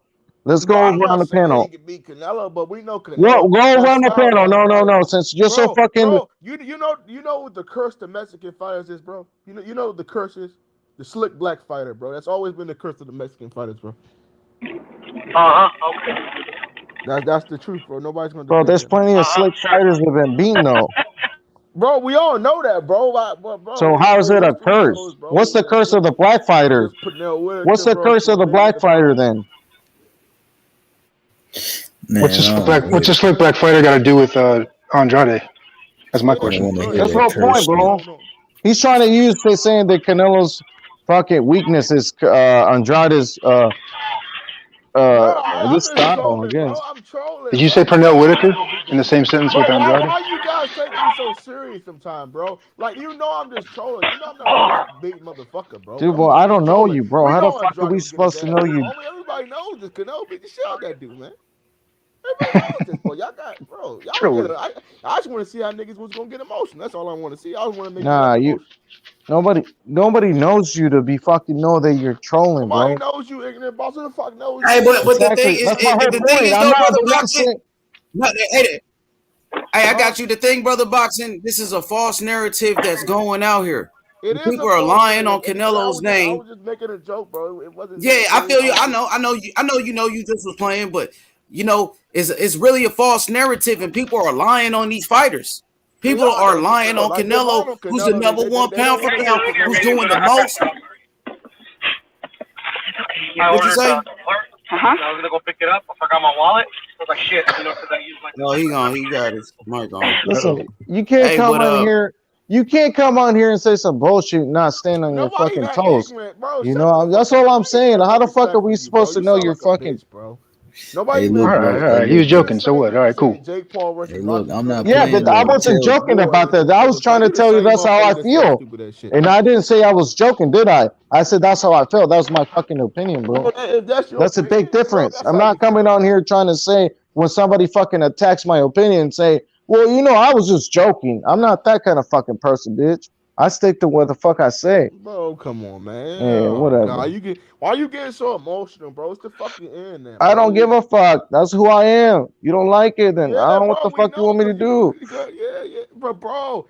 Let's go around the panel. He can beat Canelo, but we know Canelo. Go around the panel. No. Since you're so fucking. Bro, you know what the curse to Mexican fighters is, bro. You know what the curse is. The slick black fighter, bro. That's always been the curse of the Mexican fighters, bro. Okay. That's the truth, bro. Nobody's gonna. Bro, there's plenty of slick fighters that have been beaten, though. Bro, we all know that, bro. So how is it a curse? What's the curse of the black fighter? What's the curse of the black fighter then? Man, what's this slick black fighter got to do with Andrade? That's my question. That's the whole point, bro. He's trying to use saying that Canelo's fucking weakness is Andrade's this style again. Did you say Pernell Whitaker in the same sentence with Andrade? Why you guys take me so serious sometimes, bro? Like, you know I'm just trolling. You know I'm not a big motherfucker, bro. Dude, boy, I don't know you, bro. How the fuck are we supposed to know you? Everybody knows this. Canelo beat the shit out of that dude, man. Everybody knows this, bro. Y'all got, bro. I just want to see how niggas was gonna get emotional. That's all I want to see. I just want to make. Nobody knows you to be fucking know that you're trolling, bro. Nobody knows you, ignorant boss. Who the fuck knows you? Hey, but the thing is, Hey, I got you. The thing, brother Boxing, this is a false narrative that's going out here. People are lying on Canelo's name. I was just making a joke, bro. It wasn't. Yeah, I feel you. I know you just was playing, but it's really a false narrative, and people are lying on these fighters. People are lying on Canelo, who's the number one pound for pound, who's doing the most. What'd you say? I was gonna go pick it up. I forgot my wallet. I was like, shit, because I used my. No, he got his mic on. Listen, you can't come on here. You can't come on here and say some bullshit and not stand on your fucking toes. You know, that's all I'm saying. How the fuck are we supposed to know you're fucking, bro? Nobody. All right. He was joking. So what? All right, cool. Jake Paul versus look, I'm not. Yeah, but I wasn't joking about that. I was trying to tell you that's how I feel, and I didn't say I was joking, did I? I said that's how I felt. That was my fucking opinion, bro. That's a big difference. I'm not coming on here trying to say when somebody fucking attacks my opinion, say, well, I was just joking. I'm not that kind of fucking person, bitch. I stick to what the fuck I say. Bro, come on, man. Yeah, whatever. Why you getting so emotional, bro? It's the fucking internet. I don't give a fuck. That's who I am. You don't like it, then I don't know what the fuck you want me to do. Yeah. But bro,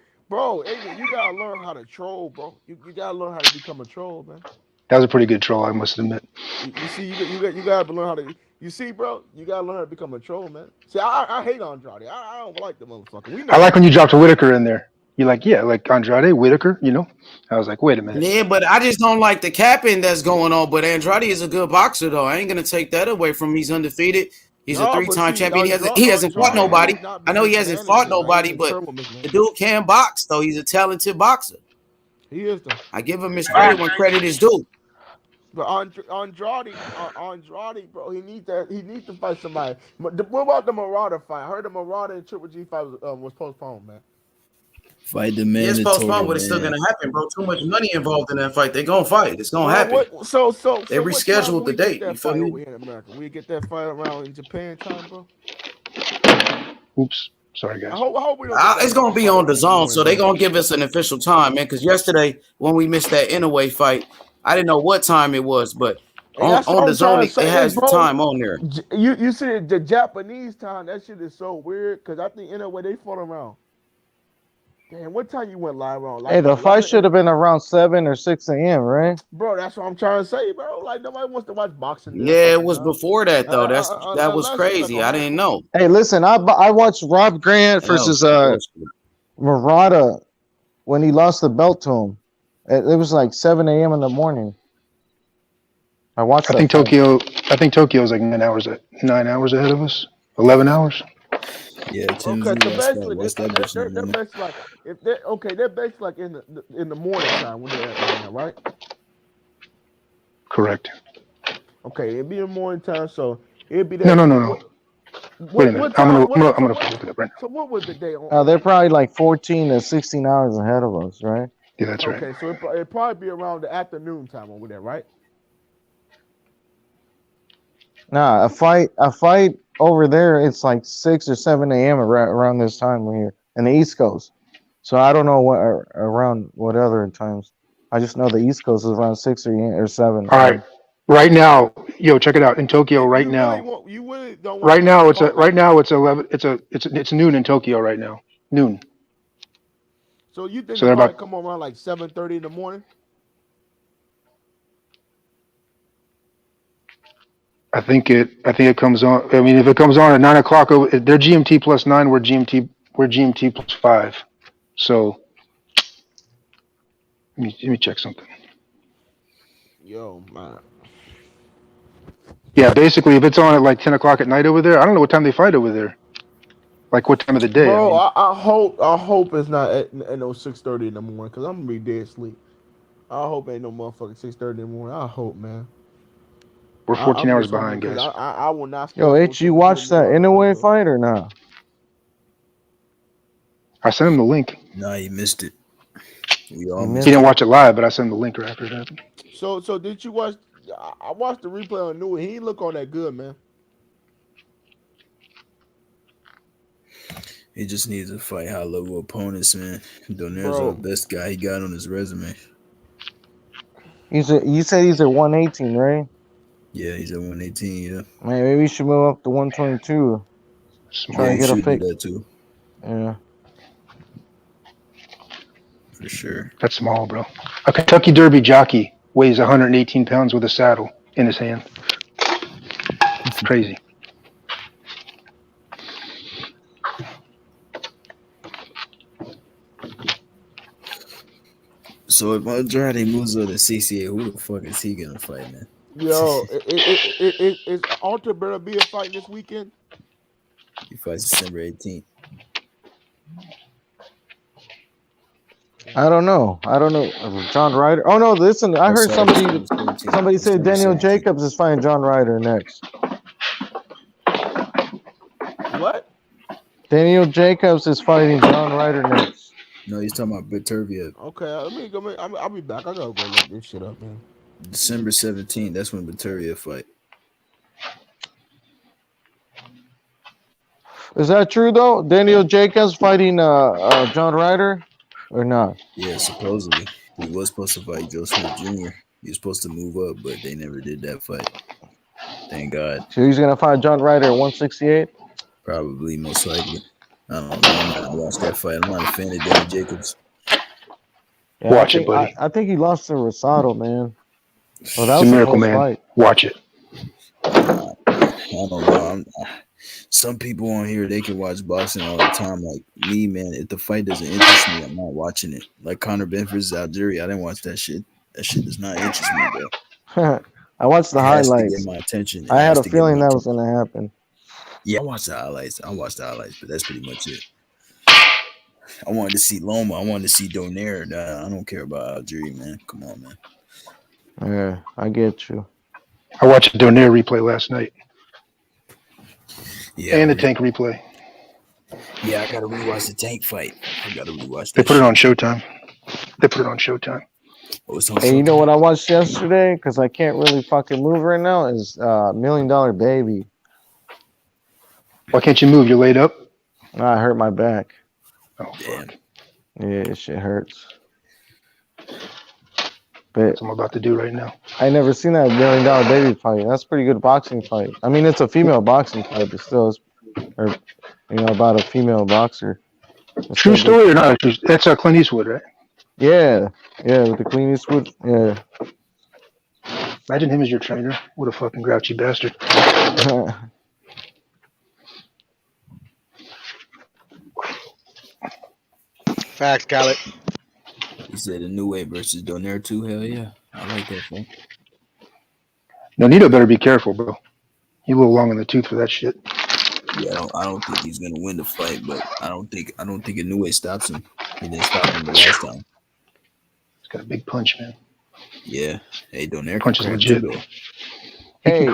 hey, you gotta learn how to troll, bro. You gotta learn how to become a troll, man. That was a pretty good troll, I must admit. You see, you gotta learn how to. You see, bro, you gotta learn how to become a troll, man. See, I hate Andrade. I don't like the motherfucker. I like when you dropped a Whitaker in there. You're like, yeah, like Andrade, Whitaker, I was like, wait a minute. Yeah, but I just don't like the capping that's going on. But Andrade is a good boxer, though. I ain't going to take that away from him. He's undefeated. He's a three-time champion. He hasn't fought nobody. I know he hasn't fought nobody, but the dude can box, though. He's a talented boxer. He is, though. I give him his credit when credit is due. But Andrade, bro, he needs to fight somebody. What about the Marauder fight? I heard the Marauder and Triple G fight was postponed, man. Fight the man. It's postponed, but it's still gonna happen, bro. Too much money involved in that fight. They're gonna fight. It's gonna happen. So they rescheduled the date. You feel me? Over here in America, we get that fight around in Japan time, bro. Oops, sorry guys. I hope we don't it's gonna be on the zone, so they're gonna give us an official time, man. Because yesterday when we missed that Inouye fight, I didn't know what time it was, but on the zone it has the time on there. You see the Japanese time? That shit is so weird because I think Inouye they fought around. Damn, what time you went live on? Hey, the fight should have been around 7 or 6 a.m., right? Bro, that's what I'm trying to say, bro. Like, nobody wants to watch boxing. Yeah, it was before that, though. That was crazy. I didn't know. Hey, listen, I watched Rob Grant versus Murata when he lost the belt to him. It was like 7 a.m. in the morning. I watched that. I think Tokyo's like 9 hours ahead of us. 11 hours. Yeah, okay, so basically, they're basically like they're basically like in the morning time when they're at now, right? Correct. Okay, it'd be in morning time, so it'd be that. No. Wait a minute. I'm gonna look it up right now. So what was the day on? They're probably like 14 to 16 hours ahead of us, right? Yeah, that's right. Okay, so it'd probably be around the afternoon time over there, right? Nah, a fight over there, it's like 6 or 7 a.m. around this time we're here in the East Coast. So I don't know what around what other times. I just know the East Coast is around 6 or 7. All right. Right now, yo, check it out. In Tokyo right now. You really don't want Right to now watch it's 11 it's noon in Tokyo right now. Noon. So you think So the they're fight about come on around like 7:30 in the morning? I think it comes on. I mean, if it comes on at 9 o'clock, they're GMT plus 9. We're GMT plus 5. So let me check something. Yo, man. Yeah, basically, if it's on at like 10 o'clock at night over there, I don't know what time they fight over there. Like what time of the day? Bro, I mean, I hope it's not at no 6:30 in the morning because I'm gonna be dead asleep. I hope ain't no motherfucking 6:30 in the morning. I hope, man. we're 14 I'm hours just hoping behind, because guys. I will not stay Yo, up H, until you 2 in the watched that morning. Inoue fight or not? I sent him the link. Nah, you missed it. We all He missed didn't it. watch it live, but I sent him the link right after it happened. So did you watch? I watched the replay on New. He didn't look on that good, man. He just needs to fight high level opponents, man. Donaire's Bro. the best guy he got on his resume. You said he's at 118, right? Yeah, he's at 118. Yeah. Man, maybe you should move up to 122. Try and get a should do fake. that too. Yeah. For sure. That's small, bro. A Kentucky Derby jockey weighs 118 pounds with a saddle in his hand. It's crazy. So if Andrade moves up to 68, who the fuck is he gonna fight, man? Yo, is Alter better be a fight this weekend? He fights December 18th. I don't know. John Ryder. Oh no, listen. I heard somebody say Daniel Jacobs is fighting John Ryder next. What? Daniel Jacobs is fighting John Ryder next. No, he's talking about Beterbiev. Okay, let me go. I'll be back. I gotta go look this shit up, man. December 17th. That's when Beterbiev fight. Is that true though? Daniel Jacobs fighting John Ryder or not? Yeah, supposedly he was supposed to fight Joe Smith Jr. He was supposed to move up, but they never did that fight. Thank God. So he's gonna fight John Ryder at 168. Probably, most likely. I don't know. I'm not gonna watch that fight. I'm not a fan of Daniel Jacobs. Yeah, Watch it, buddy. I think he lost to Rosado, man. Well, that it's was a miracle, close man. Fight. Watch it. I don't know. Some people on here, they can watch boxing all the time. Like me, man, if the fight doesn't interest me, I'm not watching it. Like Conor Benn versus Algeria, I didn't watch that shit. That shit does not interest me, bro. I watched the highlights. To get my attention. I had a feeling that was gonna happen. Yeah, I watched the highlights, but that's pretty much it. I wanted to see Loma. I wanted to see Donaire. I don't care about Algeria, man. Come on, man. Yeah, I get you. I watched the Donaire replay last night. Yeah, and the Tank replay. Yeah, I gotta rewatch the Tank fight. I gotta rewatch that. They put it on Showtime. Oh, it's on Hey, Showtime. you know what I watched yesterday? Because I can't really fucking move right now. Is $1 Million Baby. Why can't you move? You're laid up? I hurt my back. Oh, fuck. Yeah, this shit hurts. But that's what I'm about to do right now. I never seen that $1 Million Baby fight. That's a pretty good boxing fight. I mean, it's a female boxing fight, but still, it's, about a female boxer. It's true story or not? That's Clint Eastwood, right? Yeah, with the Clint Eastwood. Yeah. Imagine him as your trainer. What a fucking grouchy bastard. Facts, Khaled. He said a new way versus Donaire too. Hell yeah, I like that fight. Nonito better be careful, bro. He's a little long in the tooth for that shit. Yeah, I don't think he's gonna win the fight, but I don't think a new way stops him. He didn't stop him the last time. He's got a big punch, man. Yeah. Hey, Donaire punch is legit. Too, hey,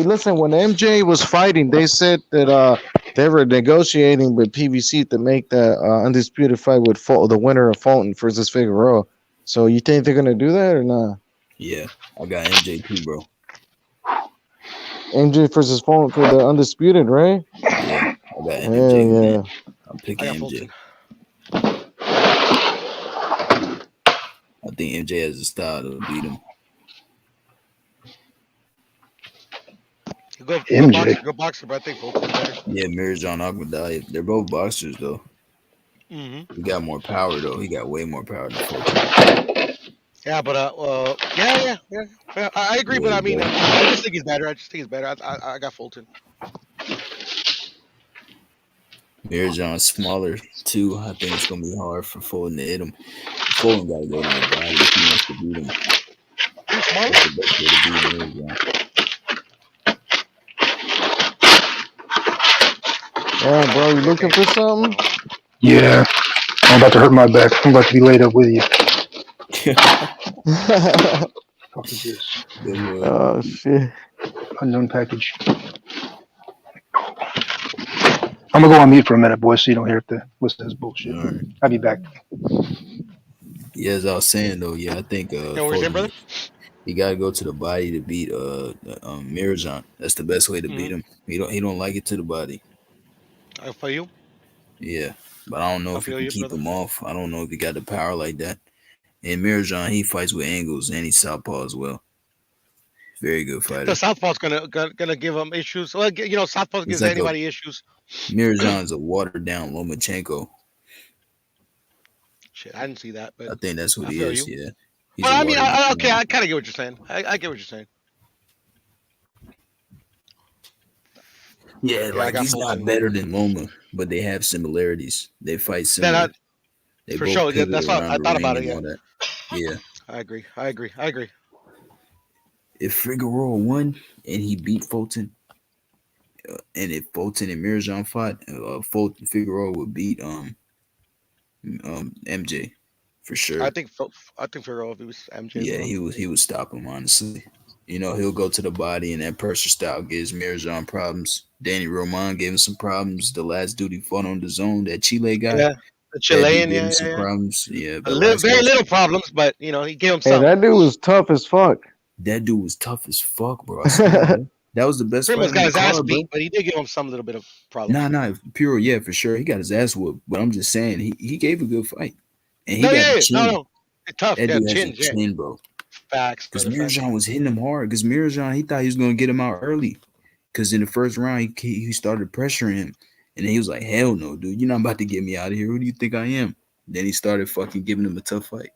listen. When MJ was fighting, they said that they were negotiating with PBC to make the undisputed fight with the winner of Fulton versus Figueroa. So you think they're gonna do that or not? Yeah, I got MJ too, bro. MJ versus Fulton for the undisputed, right? Yeah, I got MJ. Yeah. I'm picking MJ. I think MJ has a style to beat him. Go boxer, but I think Fulton's better. Yeah, Mirjan Akhmadaliev. They're both boxers, though. Mm-hmm. He got more power, though. He got way more power than Fulton. Yeah, but yeah. I agree, but I mean, I just think he's better. I got Fulton. Mirjan's smaller too. I think it's gonna be hard for Fulton to hit him. Fulton gotta go to the body if he wants to beat him. He's smaller. That's the best way to beat Mirjan. Yeah, bro, you looking for something? Yeah, I'm about to hurt my back. I'm about to be laid up with you. What is this? Oh shit! Unknown package. I'm gonna go on mute for a minute, boys, so you don't hear the listen to this bullshit. Right. I'll be back. Yeah, as I was saying though, yeah, I think Fulton, brother? He gotta go to the body to beat Mirjan. That's the best way to beat him. He don't like it to the body. I feel you. Yeah, but I don't know if he can keep him off. I don't know if he got the power like that. And Mirjan, he fights with angles and he's southpaw as well. Very good fighter. The southpaw's gonna give him issues. Well, you know, southpaw gives like anybody issues. Mirjan's a watered down Lomachenko. Shit, I didn't see that, but I think that's what he is. Yeah. Well, I mean, I kind of get what you're saying. I get what you're saying. Yeah, like he's not better than Loma, but they have similarities. They fight similar. They for sure. That's what I thought about it. Yeah. I agree. If Figueroa won and he beat Fulton, and if Fulton and Mirjan fought, Figueroa would beat MJ for sure. I think Figueroa, if he was MJ. Yeah, he would stop him, honestly. You know, he'll go to the body, and that pressure style gives Mirjan problems. Danny Roman gave him some problems. The last dude he fought on the zone, that Chile guy. Yeah, the Chilean, gave him some problems. Yeah, but very little problems, but you know, he gave him some. Hey, that dude was tough as fuck. That dude was tough as fuck, bro. I swear, that was the best fight. He got his ass beat, but he did give him some little bit of problems. Nah, pure, yeah, for sure. He got his ass whooped, but I'm just saying he gave a good fight, and he got a chin. No, tough. That dude has a chin, bro. Facts. Because Mirjan was hitting him hard. Because Mirjan, he thought he was gonna get him out early. Because in the first round, he started pressuring him, and then he was like, "Hell no, dude, you're not about to get me out of here. Who do you think I am?" Then he started fucking giving him a tough fight.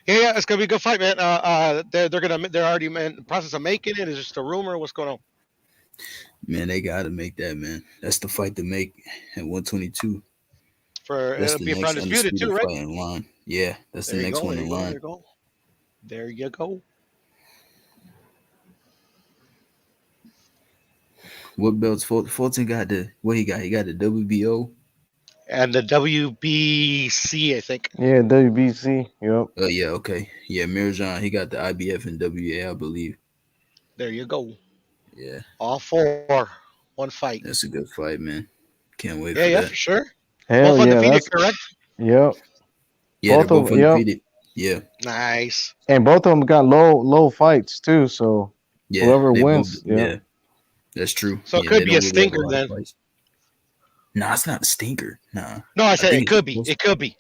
Yeah, it's gonna be a good fight, man. They're already in the process of making it. Is it just a rumor? What's going on? Man, they gotta make that, man. That's the fight to make at 122. It'll be undisputed too, right? Fight in line. Yeah, that's the next one in line. There you go. What belts Fulton got? What he got? He got the WBO and the WBC, I think. Yeah, WBC. Yep. Yeah. Okay. Yeah, Mirjan, he got the IBF and WA, I believe. There you go. Yeah. All 4, one fight. That's a good fight, man. Can't wait. Yeah, for sure. Hell both yeah, undefeated, correct? Yep. Yeah, they're both undefeated. Yeah. Nice. And both of them got low fights too. So whoever wins, yeah, that's true. So it could be a stinker then. Nah, it's not a stinker. Nah. No, I said it could be. It could be.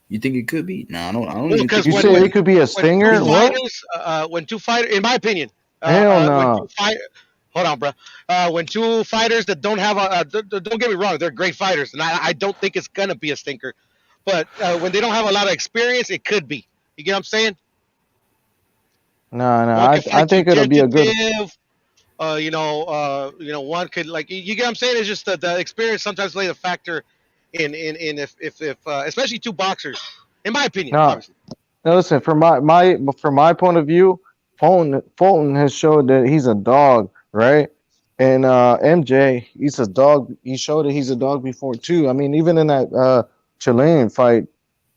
You think it could be? Nah, I don't. You said it could be a stinger? When two fighters, in my opinion. Hell no. Hold on, bro. When two fighters that don't have don't get me wrong, they're great fighters, and I don't think it's gonna be a stinker. But when they don't have a lot of experience, it could be. You get what I'm saying? No. I think it'll be a good. One could you get what I'm saying? It's just the experience sometimes plays a factor in if especially two boxers, in my opinion. No, listen. From my point of view, Fulton has showed that he's a dog, right? And MJ, he's a dog. He showed that he's a dog before too. I mean, even in that Chilean fight,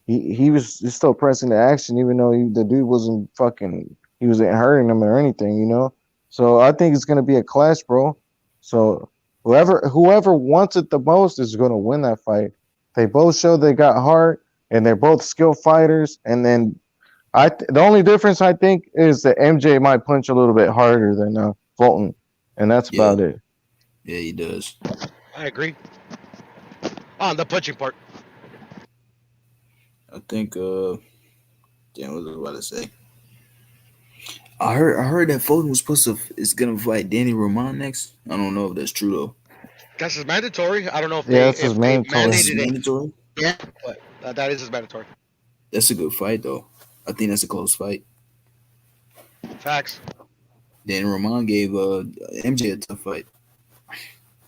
he was still pressing the action, even though the dude wasn't hurting him or anything, you know. So I think it's gonna be a clash, bro. So whoever wants it the most is gonna win that fight. They both show they got heart, and they're both skilled fighters. And then the only difference I think is that MJ might punch a little bit harder than Fulton, and that's about it. Yeah, he does. I agree. On the punching part. I think. Damn, what was I about to say? I heard that Foden was is gonna fight Danny Roman next. I don't know if that's true though. That's his mandatory. I don't know if Yeah, they that's his mandatory. mandated it. Mandatory? Yeah, but that is his mandatory. That's a good fight though. I think that's a close fight. Facts. Danny Roman gave MJ a tough fight.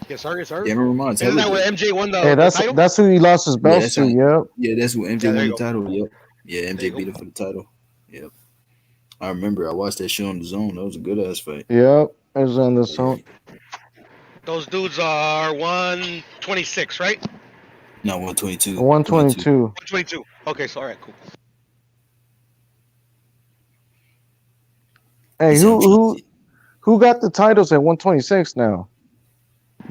Yes, sir. Yes, sir. Danny Roman. Isn't that where MJ won the title? That's who he lost his belts to. Yep. Yeah, that's who MJ won the title. Yep. Yeah, MJ beat him for the title. Yep. I remember I watched that show on the Zone. That was a good ass fight. Yep. It was on the Zone. Those dudes are 126, right? No, 122. 122. 122. Okay, so all right, cool. Hey, who got the titles at 126 now?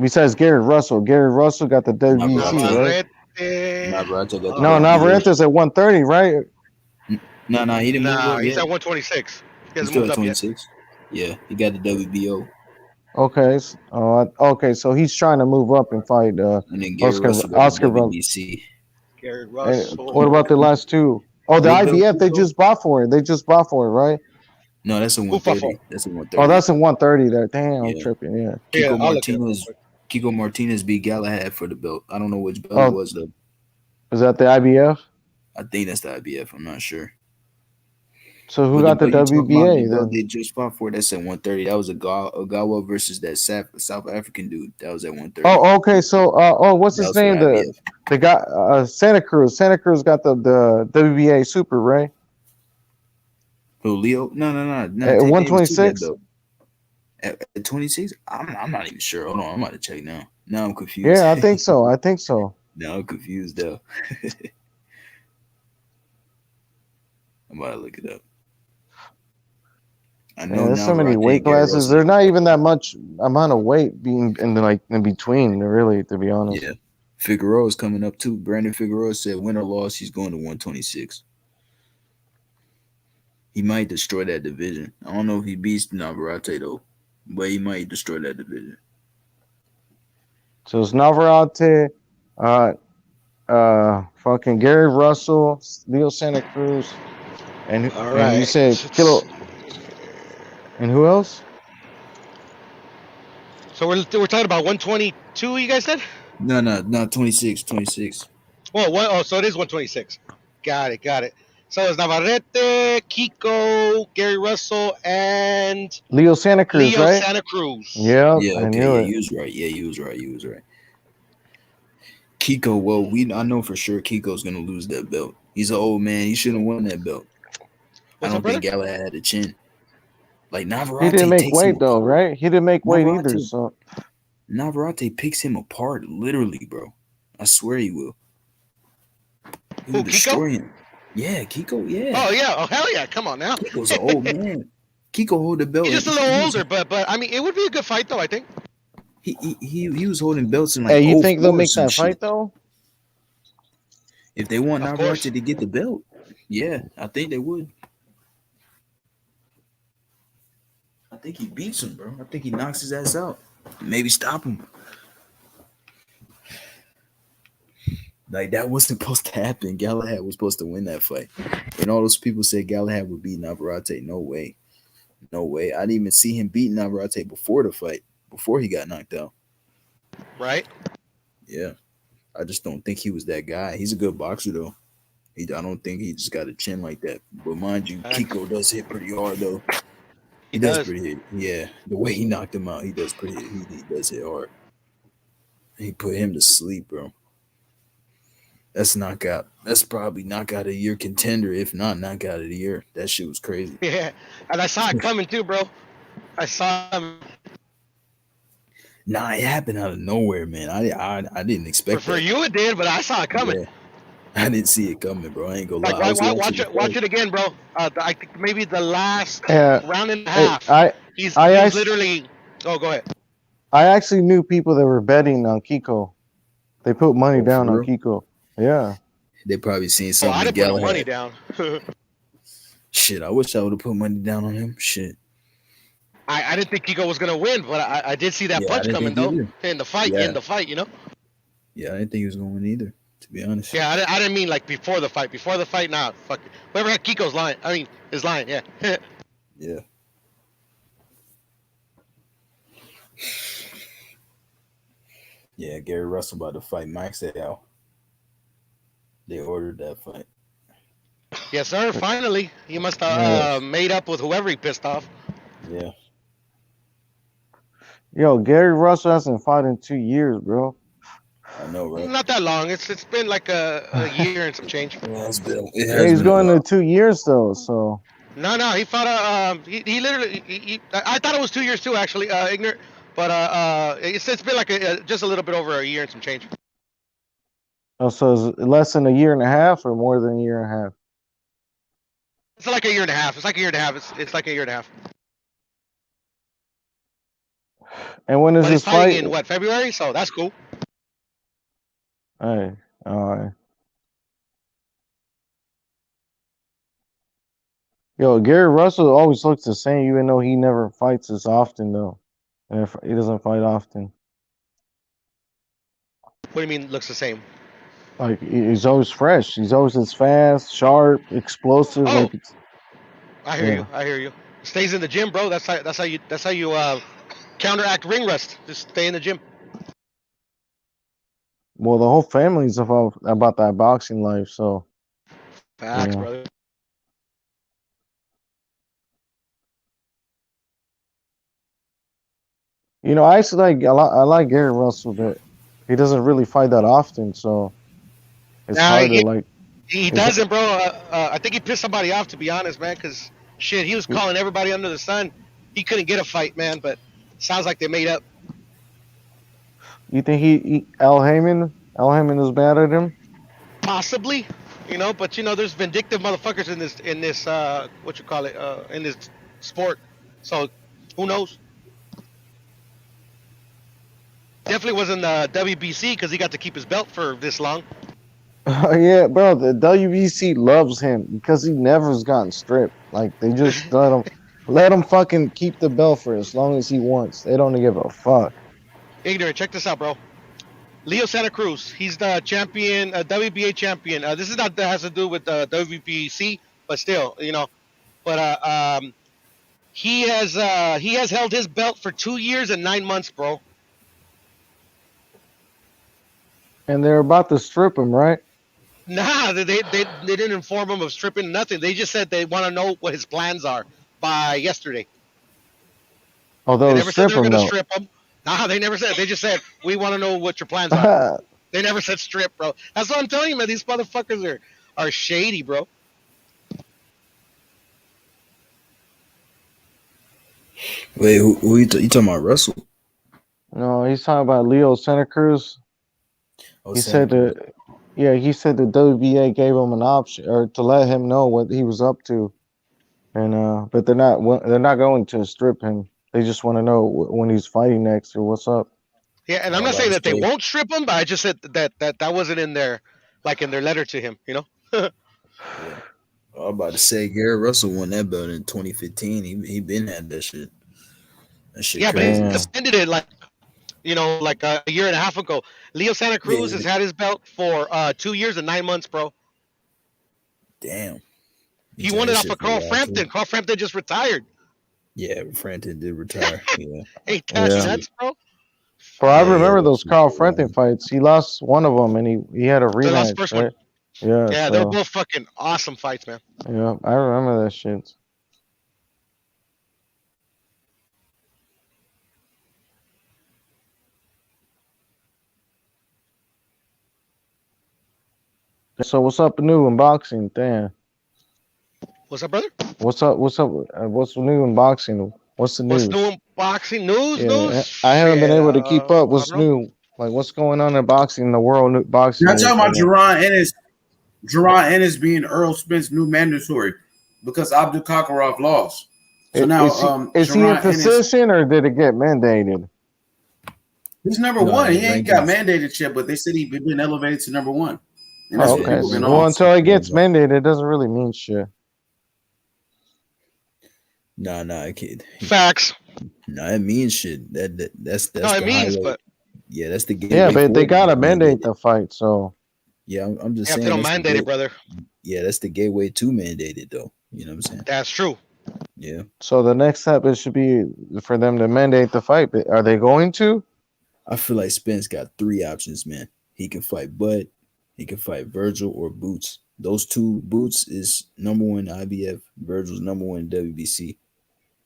Besides Gary Russell. Gary Russell got the WBC, right? Navarrete got the No, Navarrete's at 130, right? No, he didn't move up he's yet. at 126. He hasn't He's moved still up at 26. Yeah, he got the WBO. Okay. Okay, so he's trying to move up and fight And then Gary Russell got the WBC. Gary Russell. What about the last two? Oh, the IBF, they just bought for it. Right? No, that's a 130. That's a 130. Oh, that's a 130 there. Damn, I'm tripping. Yeah. Kiko Martinez beat Galahad for the belt. I don't know which belt it was though. Was that the IBF? I think that's the IBF. I'm not sure. So who got the WBA then? then? They just fought for it. That's at 130. That was Ogawa versus that South African dude. That was at 130. Oh, okay. So, what's his name? The guy, Santa Cruz. Santa Cruz got the WBA Super, right? Who, Leo? No. At 126. At 26, I'm not even sure. Hold on, I'm about to check now. Now I'm confused. Yeah, I think so. Now I'm confused though. I'm about to look it up. I know there's so many weight classes. There's not even that much amount of weight being in between, really, to be honest. Yeah. Figueroa is coming up too. Brandon Figueroa said win or loss, he's going to 126. He might destroy that division. I don't know if he beats Navarrete though, but he might destroy that division. So it's Navarrete, fucking Gary Russell, Leo Santa Cruz, and you said Kilo. And who else? So we're talking about 122. You guys said? No, 26. Well, so it is 126. Got it. So it's Navarrete, Kiko, Gary Russell, and Leo Santa Cruz, right? Santa Cruz. Yeah, okay, I knew it. You was right. Yeah, you was right. Kiko, well, I know for sure Kiko's gonna lose that belt. He's an old man. He shouldn't have won that belt. I don't think Galahad had a chin. Like Navarrete, he didn't make weight though, right? He didn't make weight either. So Navarrete picks him apart, literally, bro. I swear he will. He will destroy him. Yeah, Kiko. Yeah. Oh yeah. Oh hell yeah! Come on now. Kiko's an old man. Kiko hold the belt. He's just a little older, but I mean, it would be a good fight though. I think. He was holding belts in like. Hey, you think they'll make that fight though? If they want Navarrete to get the belt, yeah, I think they would. I think he beats him, bro. I think he knocks his ass out. Maybe stop him. Like, that wasn't supposed to happen. Galahad was supposed to win that fight. And all those people said Galahad would beat Navarrete. No way. I didn't even see him beat Navarrete before the fight, before he got knocked out. Right? Yeah. I just don't think he was that guy. He's a good boxer, though. I don't think he just got a chin like that. But mind you, Kiko does hit pretty hard, though. He does pretty hit. Yeah. The way he knocked him out, he does hit hard. He put him to sleep, bro. That's knockout. That's probably knockout of the year contender, if not knockout of the year. That shit was crazy. Yeah, and I saw it coming too, bro. I saw him. Nah, it happened out of nowhere, man. I didn't expect for you it did, but I saw it coming. Yeah. I didn't see it coming, bro. I ain't gonna lie. Watch it again, bro. I think maybe the last round and a half. He's literally. Oh, go ahead. I actually knew people that were betting on Kiko. They put money down on Kiko. Yeah. They probably seen something. I didn't put money down. Shit, I wish I would have put money down on him. Shit. I didn't think Kiko was gonna win, but I did see that punch coming though in the fight. You know. Yeah, I didn't think he was going to win either, to be honest. Yeah, I didn't mean like before the fight. Before the fight, nah, fuck it. Whoever had Kiko's line, his line, yeah. Yeah. Yeah, Gary Russell about to fight Mike Sayal. They ordered that fight. Yes, sir. Finally, he must have made up with whoever he pissed off. Yeah. Yo, Gary Russell hasn't fought in 2 years, bro. I know, right? Not that long. It's been like a year and some change. Yeah, he's going to 2 years though, so. No, he fought he literally I thought it was 2 years too, actually, ignorant, but it's been like just a little bit over a year and some change. Oh, so it's less than a year and a half or more than a year and a half? It's like a year and a half. It's like a year and a half. It's like a year and a half. And when is But this he's fighting fight? in what, February? So that's cool. Hey, all right. Yo, Gary Russell always looks the same, even though he never fights as often, though. And if he doesn't fight often. What do you mean looks the same? Like he's always fresh. He's always as fast, sharp, explosive. Oh, like I hear you. Stays in the gym, bro. That's how you counteract ring rust. Just stay in the gym. Well, the whole family's about that boxing life, so. Facts, brother. You know, I actually I like Gary Russell, but he doesn't really fight that often, so it's hard to like. He doesn't, bro. I think he pissed somebody off, to be honest, man. Because shit, he was calling everybody under the sun. He couldn't get a fight, man. But sounds like they made up. You think Al Heyman is bad at him? Possibly, but there's vindictive motherfuckers in this what you call it in this sport. So who knows? Definitely wasn't WBC because he got to keep his belt for this long. Yeah, bro. The WBC loves him because he never's gotten stripped. Like they just let him fucking keep the belt for as long as he wants. They don't give a fuck. Ignorant. Check this out, bro. Leo Santa Cruz. He's the champion, WBA champion. This is not that has to do with the WBC, but still, But he has held his belt for 2 years and 9 months, bro. And they're about to strip him, right? Nah, they didn't inform him of stripping nothing. They just said they want to know what his plans are by yesterday. Oh, they never said they were going to though. strip him. Nah, they never said. They just said we want to know what your plans are. They never said strip, bro. That's what I'm telling you, man. These motherfuckers are shady, bro. Wait, who you talking about, Russell? No, he's talking about Leo Santa Cruz. He said that. Yeah, he said the WBA gave him an option or to let him know what he was up to, and but they're not going to strip him. They just want to know when he's fighting next or what's up. Yeah, and I'm not saying that they won't strip him, but I just said that wasn't in their letter to him, Yeah. I'm about to say Gary Russell won that belt in 2015. He been had that shit. That shit. Yeah, crazy. but he defended it like a year and a half ago. Leo Santa Cruz has had his belt for 2 years and 9 months, bro. Damn. He won it off of Carl Frampton. Carl Frampton just retired. Yeah, Frampton did retire. Yeah. Hey, that's nuts, bro. Bro, I remember those Carl Frampton fights. He lost one of them, and he had a rematch. The last first one. Yeah. Yeah, they're both fucking awesome fights, man. Yeah, I remember that shit. So what's up new in boxing? Damn. What's up, brother? What's up? What's new in boxing? What's the news? What's new in boxing? News? I haven't been able to keep up. What's new? Like what's going on in boxing, in the world boxing? You're talking about Jerron Ennis being Earl Spence' new mandatory because Abdul Kakarov lost. So now is he in position or did it get mandated? He's number one. He ain't got mandated yet, but they said he's been elevated to number one. And that's okay. Well, until it gets mandated, it doesn't really mean shit. Nah, kid. Facts. Nah, it means shit. That's no, it means, but Yeah, that's the gateway. Yeah, but they gotta mandate the fight. So yeah, I'm just saying. They don't mandate it, brother. Yeah, that's the gateway to mandate it, though. You know what I'm saying? That's true. Yeah. So the next step should be for them to mandate the fight. But are they going to? I feel like Spence got 3 options, man. He can fight Bud, he can fight Virgil, or Boots. Those 2, Boots is number 1 IBF, Virgil's number 1 WBC.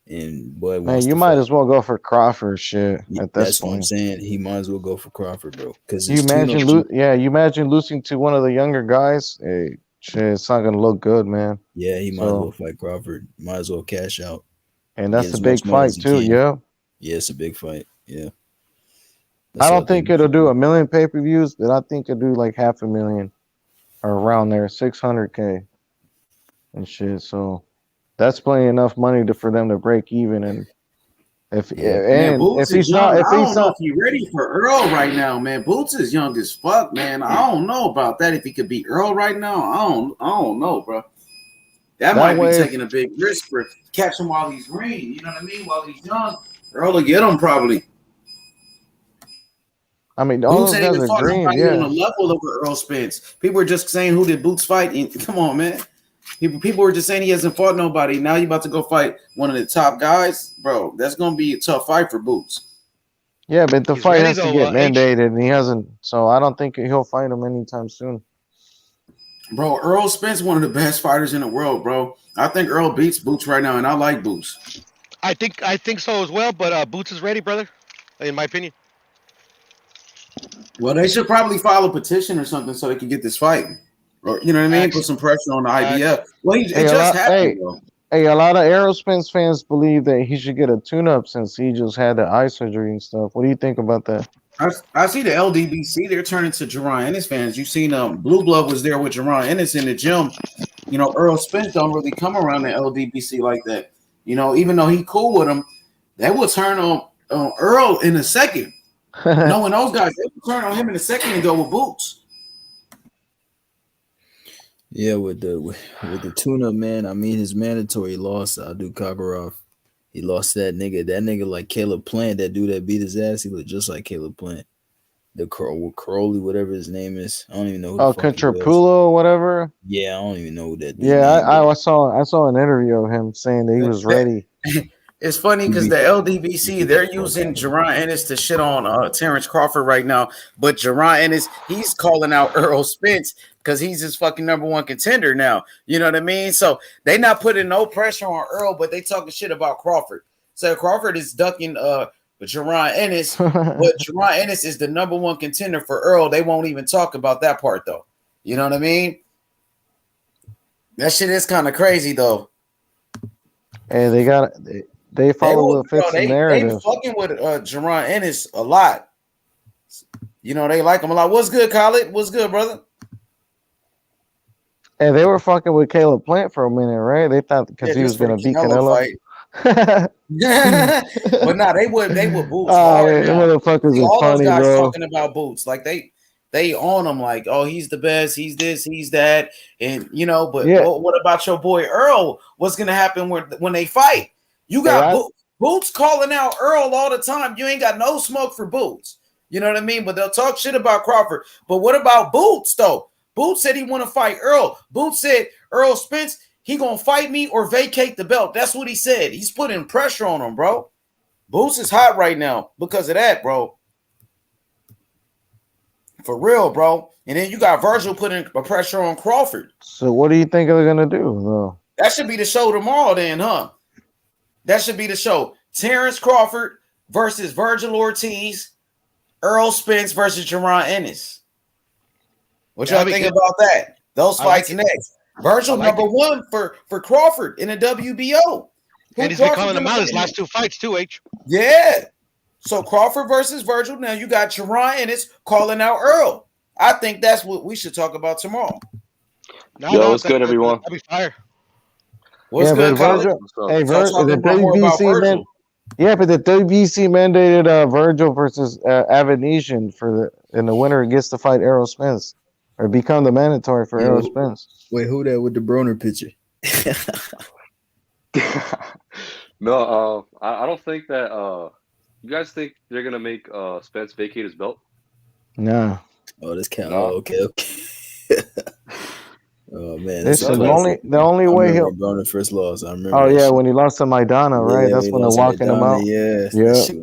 And Bud Man, you might as well go for Crawford shit at this That's point. what I'm saying. He might as well go for Crawford, bro. Because you imagine you imagine losing to one of the younger guys. Hey, shit, it's not gonna look good, man. Yeah, he might as well fight Crawford. Might as well cash out. And that's a big fight too, yeah. Yeah, it's a big fight. Yeah. I don't think it'll do 1 million pay-per-views, but I think it'll do like 500,000 or around there, 600K and shit. So that's plenty enough money for them to break even. And if he's not ready for Earl right now, man. Boots is young as fuck, man. I don't know about that. If he could beat Earl right now, I don't know, bro. That might be taking a big risk for catch him while he's green. You know what I mean? While he's young, Earl will get him probably. I mean, all those guys are green, yeah. On the level of Earl Spence. People are just saying, who did Boots fight? Come on, man. People were just saying he hasn't fought nobody. Now you're about to go fight one of the top guys, bro. That's gonna be a tough fight for Boots. Yeah, but the fight has to get mandated, and he hasn't. So I don't think he'll fight him anytime soon. Bro, Earl Spence, one of the best fighters in the world, bro. I think Earl beats Boots right now, and I like Boots. I think so as well, but Boots is ready, brother. In my opinion. Well, they should probably file a petition or something so they can get this fight. Or, you know what I mean? Put some pressure on the IBF. Well, it just happened, bro. Hey, a lot of Errol Spence fans believe that he should get a tune-up since he just had the eye surgery and stuff. What do you think about that? I see the LDBC. They're turning to Jerron Ennis fans. You seen Blue Glove was there with Jerron Ennis in the gym. You know, Earl Spence don't really come around the LDBC like that. You know, even though he cool with him, that will turn on Earl in a second. Knowing those guys, they will turn on him in a second and go with Boots. Yeah, with the tune-up, man. I mean, his mandatory loss to Adu Kakarov. He lost that nigga. That nigga like Caleb Plant, that dude that beat his ass. He looked just like Caleb Plant. The Crowley, whatever his name is. I don't even know. Contrapulo or whatever. Yeah, I don't even know who that. Yeah, I saw an interview of him saying that he was ready. It's funny because the LDBC, they're using Jerron Ennis to shit on Terrence Crawford right now. But Jerron Ennis, he's calling out Earl Spence because he's his fucking number 1 contender now. You know what I mean? So they not putting no pressure on Earl, but they talking shit about Crawford. So Crawford is ducking Jerron Ennis, but Jerron Ennis is the number 1 contender for Earl. They won't even talk about that part, though. You know what I mean? That shit is kind of crazy, though. Hey, they follow what fits the narrative. They fucking with Jerron Ennis a lot. You know, they like him a lot. What's good, Khaled? What's good, brother? Hey, they were fucking with Caleb Plant for a minute, right? They thought because he was going to beat Canelo. But nah, they would Boots. Oh, man, the motherfuckers are all funny, those guys bro. talking about Boots. Like they on him like, oh, he's the best, he's this, he's that. And you know, but what about your boy Earl? What's gonna happen when they fight? You got Boots calling out Earl all the time. You ain't got no smoke for Boots. You know what I mean? But they'll talk shit about Crawford. But what about Boots, though? Boots said he want to fight Earl. Boots said, Earl Spence, he going to fight me or vacate the belt. That's what he said. He's putting pressure on him, bro. Boots is hot right now because of that, bro. For real, bro. And then you got Virgil putting pressure on Crawford. So what do you think they're going to do, though? That should be the show tomorrow then, huh? That should be the show. Terrence Crawford versus Virgil Ortiz. Earl Spence versus Jerron Ennis. What y'all think about that? Those fights next. Virgil number 1 for Crawford in the WBO. And he's been calling them out his last 2 fights too, H. Yeah. So Crawford versus Virgil. Now you got Jerron Ennis calling out Earl. I think that's what we should talk about tomorrow. Yo, what's good, everyone? That'll be fire. What's good, Virgil? Hey, Virgil, the WBC, yeah, but the WBC mandated Virgil versus Avanesian and the winner gets to fight Errol Spence or become the mandatory for Errol Spence. Wait, who that with the Broner picture? No, I don't think that You guys think they're gonna make Spence vacate his belt? No. Oh, this cat. No. Oh, okay. Oh man, Listen, the only way he'll. Broner first loss. I remember. Oh that yeah, shit. when he lost to Maidana, right? Yeah, That's when they're walking him out. Yeah,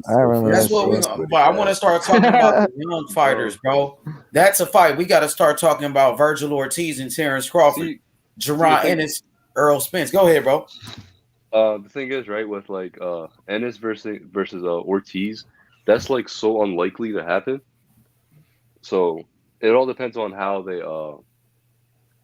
I remember That's that what shit. but I want to start talking about the young fighters, bro. That's a fight. We got to start talking about Virgil Ortiz and Terrence Crawford, Jerron Ennis, Earl Spence. Go ahead, bro. The thing is, right, with like Ennis versus Ortiz, that's like so unlikely to happen. So it all depends on how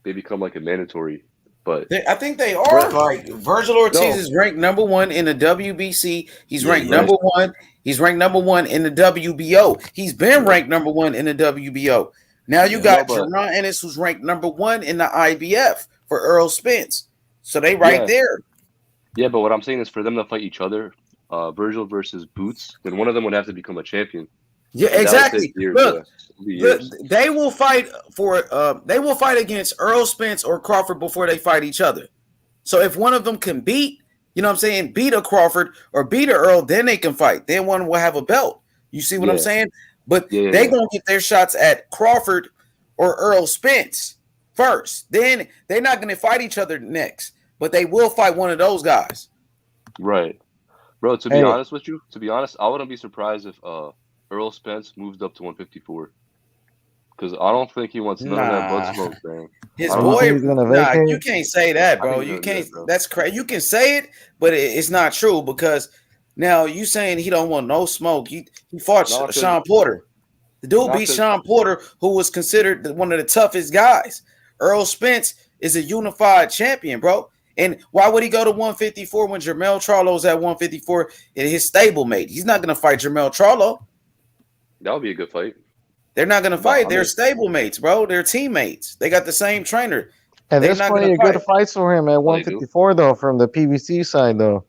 they become like a mandatory. But I think they are. Like Virgil Ortiz is ranked number 1 in the WBC. He's ranked number 1. He's ranked number 1 in the WBO. He's been ranked number 1 in the WBO. Now you got Jerron Ennis, who's ranked number 1 in the IBF for Earl Spence. So they there. Yeah, but what I'm saying is for them to fight each other, Virgil versus Boots, then one of them would have to become a champion. Yeah, exactly. Look, they will fight against Earl Spence or Crawford before they fight each other. So if one of them can beat a Crawford or beat a Earl, then they can fight. Then one will have a belt. You see what I'm saying? But they gonna get their shots at Crawford or Earl Spence first. Then they're not gonna fight each other next, but they will fight one of those guys. Right, bro. To be honest with you, I wouldn't be surprised if Earl Spence moves up to 154. Because I don't think he wants none of that blood smoke, man. His boy, you can't say that, bro. You can't. That's crazy. You can say it, but it's not true because now you saying he don't want no smoke. He fought Sean Porter. The dude beat Sean Porter, who was considered one of the toughest guys. Earl Spence is a unified champion, bro. And why would he go to 154 when Jermell Charlo's at 154 and his stablemate? He's not going to fight Jermell Charlo. That would be a good fight. They're not going to fight. They're stablemates, bro. They're teammates. They got the same trainer. And there's plenty of good fights for him at 154, though, from the PBC side, though.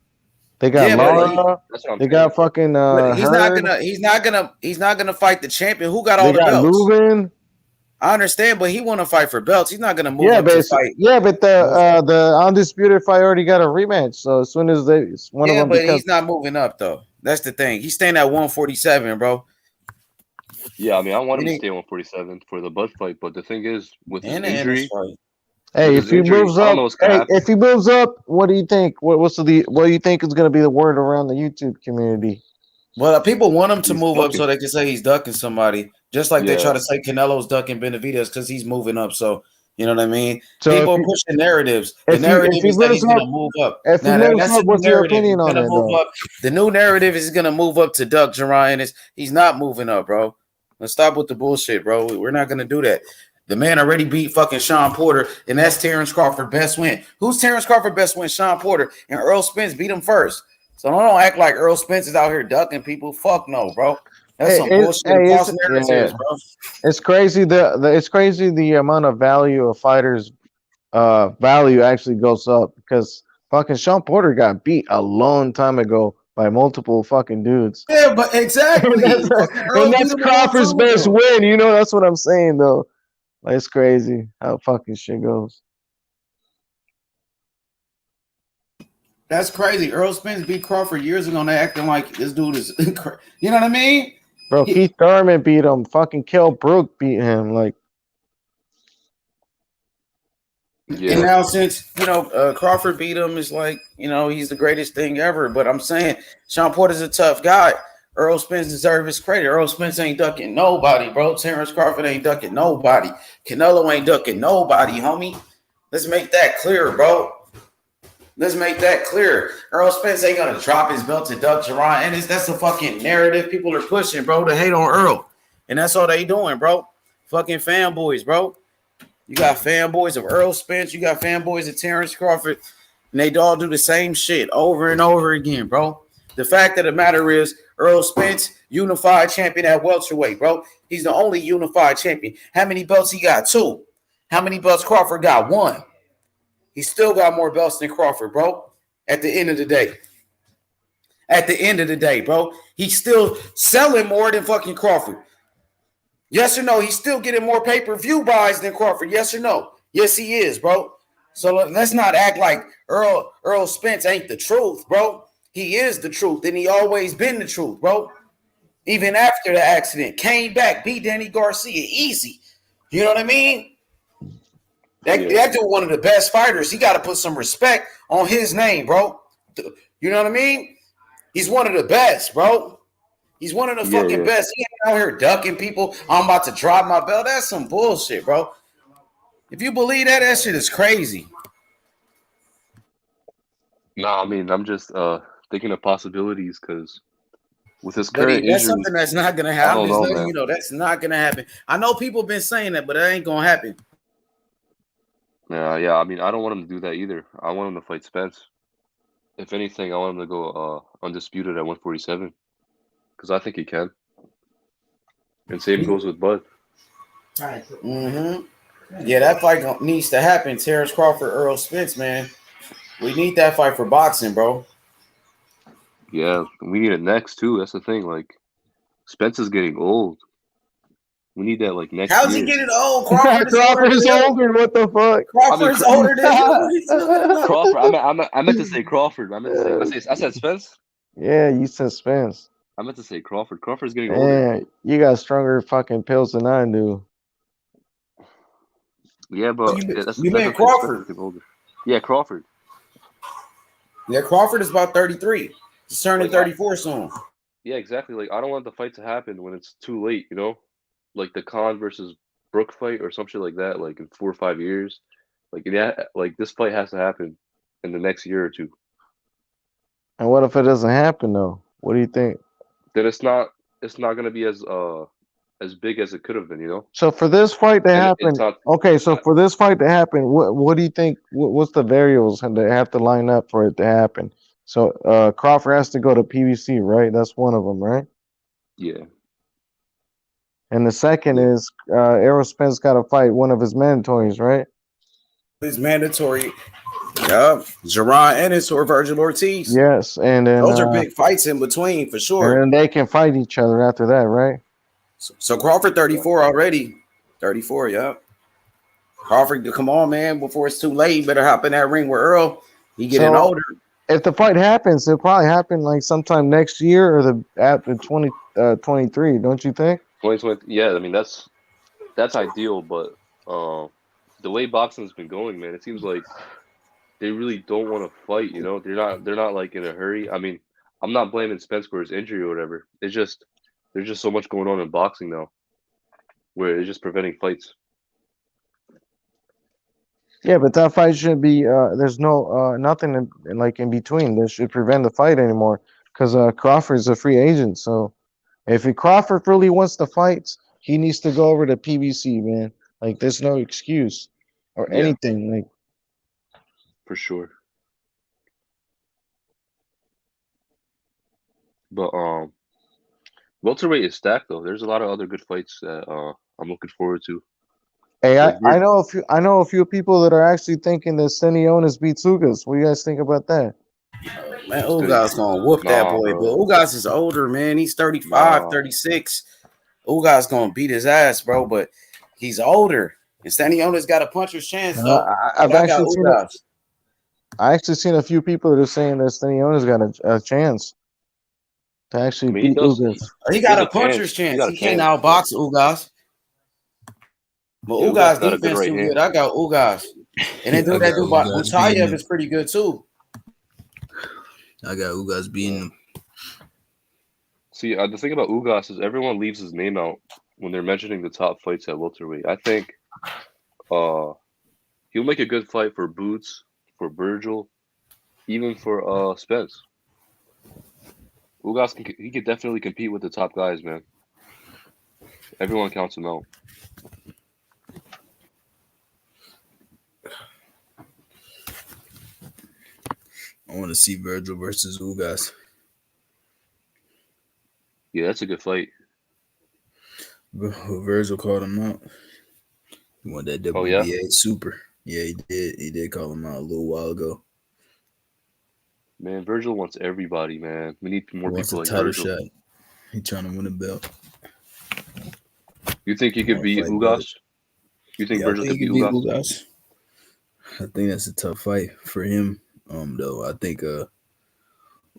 They got Lara. They got fucking. He's not gonna fight the champion. Who got all the belts? Lubin. I understand, but he want to fight for belts. He's not gonna move up to fight. Yeah, but the undisputed fight already got a rematch. So as soon as one of them, but he's not moving up though. That's the thing. He's staying at 147, bro. Yeah, I mean, I want him to stay 147 for the Bud fight, but the thing is, with his injury, if he moves up, what do you think? What do you think is going to be the word around the YouTube community? Well, people want him to move up so they can say he's ducking somebody, just like they try to say Canelo's ducking Benavidez because he's moving up. So you know what I mean? So people are pushing narratives. The narrative is that he's going to move up. What's your opinion on it? The new narrative is going to move up to duck Jerron. He's not moving up, bro. Let's stop with the bullshit, bro. We're not going to do that. The man already beat fucking Sean Porter, and that's Terrence Crawford best win. Who's Terrence Crawford best win? Sean Porter, and Earl Spence beat him first. So don't act like Earl Spence is out here ducking people. Fuck no, bro. That's some bullshit. Bro. It's crazy. It's crazy the amount of value of fighters' value actually goes up because fucking Sean Porter got beat a long time ago by multiple fucking dudes. Yeah, but exactly. and that's Crawford's best win. You know, that's what I'm saying, though. Like, it's crazy how fucking shit goes. That's crazy. Earl Spence beat Crawford years ago, and they acting like this dude is, you know what I mean? Bro, Keith Thurman beat him. Fucking Kell Brook beat him. Like, and now since Crawford beat him, it's like he's the greatest thing ever. But I'm saying Sean Porter's a tough guy. Earl Spence deserves his credit. Earl Spence ain't ducking nobody, bro. Terrence Crawford ain't ducking nobody. Canelo ain't ducking nobody, homie. Let's make that clear, bro. Let's make that clear. Earl Spence ain't gonna drop his belt to duck Jerron, and that's the fucking narrative people are pushing, bro, to hate on Earl, and that's all they doing, bro. Fucking fanboys, bro. You got fanboys of Earl Spence, you got fanboys of Terrence Crawford, and they all do the same shit over and over again, bro. The fact of the matter is, Earl Spence, unified champion at welterweight, bro. He's the only unified champion. How many belts he got? 2. How many belts Crawford got? 1. He still got more belts than Crawford, bro. At the end of the day. Bro. He's still selling more than fucking Crawford. Yes or no? He's still getting more pay-per-view buys than Crawford. Yes or no? Yes, he is, bro. So let's not act like Earl Spence ain't the truth, bro. He is the truth, and he always been the truth, bro. Even after the accident, came back, beat Danny Garcia easy. You know what I mean? That dude one of the best fighters. He got to put some respect on his name, bro. You know what I mean? He's one of the best, bro. He's one of the fucking best. He ain't out here ducking people. I'm about to drop my belt. That's some bullshit, bro. If you believe that, that shit is crazy. Nah, I mean, I'm just thinking of possibilities because with his current injury, that's something that's not gonna happen. I don't know, man. You know, that's not gonna happen. I know people been saying that, but that ain't gonna happen. Yeah. I mean, I don't want him to do that either. I want him to fight Spence. If anything, I want him to go undisputed at 147 because I think he can. And same goes with Bud. Mm-hmm. Yeah, that fight needs to happen. Terrence Crawford, Earl Spence, man. We need that fight for boxing, bro. Yeah, we need it next too. That's the thing. Like, Spence is getting old. We need that like next How's year. he getting old? Crawford is older. What the fuck? Crawford's older than you. Crawford. I meant to say Crawford. I said Spence. Yeah, you said Spence. I meant to say Crawford. Crawford's getting older. Yeah, you got stronger fucking pills than I do. Yeah, but you meant Crawford. Older. Yeah, Crawford. Yeah, Crawford is about 33. He's turning 34 soon. Yeah, exactly. Like, I don't want the fight to happen when it's too late, you know? Like the Khan versus Brook fight or some shit like that, like in 4 or 5 years. Like this fight has to happen in the next year or two. And what if it doesn't happen though? What do you think? Then it's not gonna be as big as it could have been, you know? So for this fight to happen, for this fight to happen, what do you think? What's the variables that have to line up for it to happen? So Crawford has to go to PBC, right? That's one of them, right? Yeah. And the second is Errol Spence got to fight one of his mandatories, right? His mandatory, Jerron Ennis or Virgil Ortiz. Yes, and then those are big fights in between for sure. And then they can fight each other after that, right? So Crawford 34 already. 34, yeah. Crawford, come on, man, before it's too late. You better hop in that ring with Earl. He getting older. If the fight happens, it'll probably happen like sometime next year or after 2023, don't you think? 2020, yeah. I mean that's ideal, but the way boxing's been going, man, it seems like they really don't want to fight. You know, they're not like in a hurry. I mean, I'm not blaming Spence for his injury or whatever. It's just there's just so much going on in boxing now, where it's just preventing fights. Yeah, but that fight should be. There's no nothing in between. That should prevent the fight anymore because Crawford's a free agent. So if Crawford really wants to fight, he needs to go over to PBC, man. Like there's no excuse or anything. Like for sure. But welterweight is stacked though. There's a lot of other good fights that I'm looking forward to. Hey, I know a few people that are actually thinking that Stenionis beats Ugas. What do you guys think about that? Man, Ugas gonna whoop that boy, but Ugas is older, man. He's 35, 36. Ugas gonna beat his ass, bro, but he's older. And Stenionis got a puncher's chance, though. I actually seen a few people that are saying that Stenionis got a chance to actually beat Ugas. He got a puncher's chance. He can't outbox Ugas. But Ugas defense too good. I got Ugas. And then that dude Butayev is pretty good too. I got Ugas beating him. See, the thing about Ugas is everyone leaves his name out when they're mentioning the top fights at welterweight. I think he'll make a good fight for Boots, for Virgil, even for Spence. Ugas he could definitely compete with the top guys, man. Everyone counts him out. I want to see Virgil versus Ugas. Yeah, that's a good fight. Virgil called him out. He won that WBA Super. Yeah, he did. He did call him out a little while ago. Man, Virgil wants everybody, man. We need more people like Virgil. Shot. He's trying to win a belt. You think he could beat Ugas? You think Virgil could beat Ugas? I think that's a tough fight for him. Though I think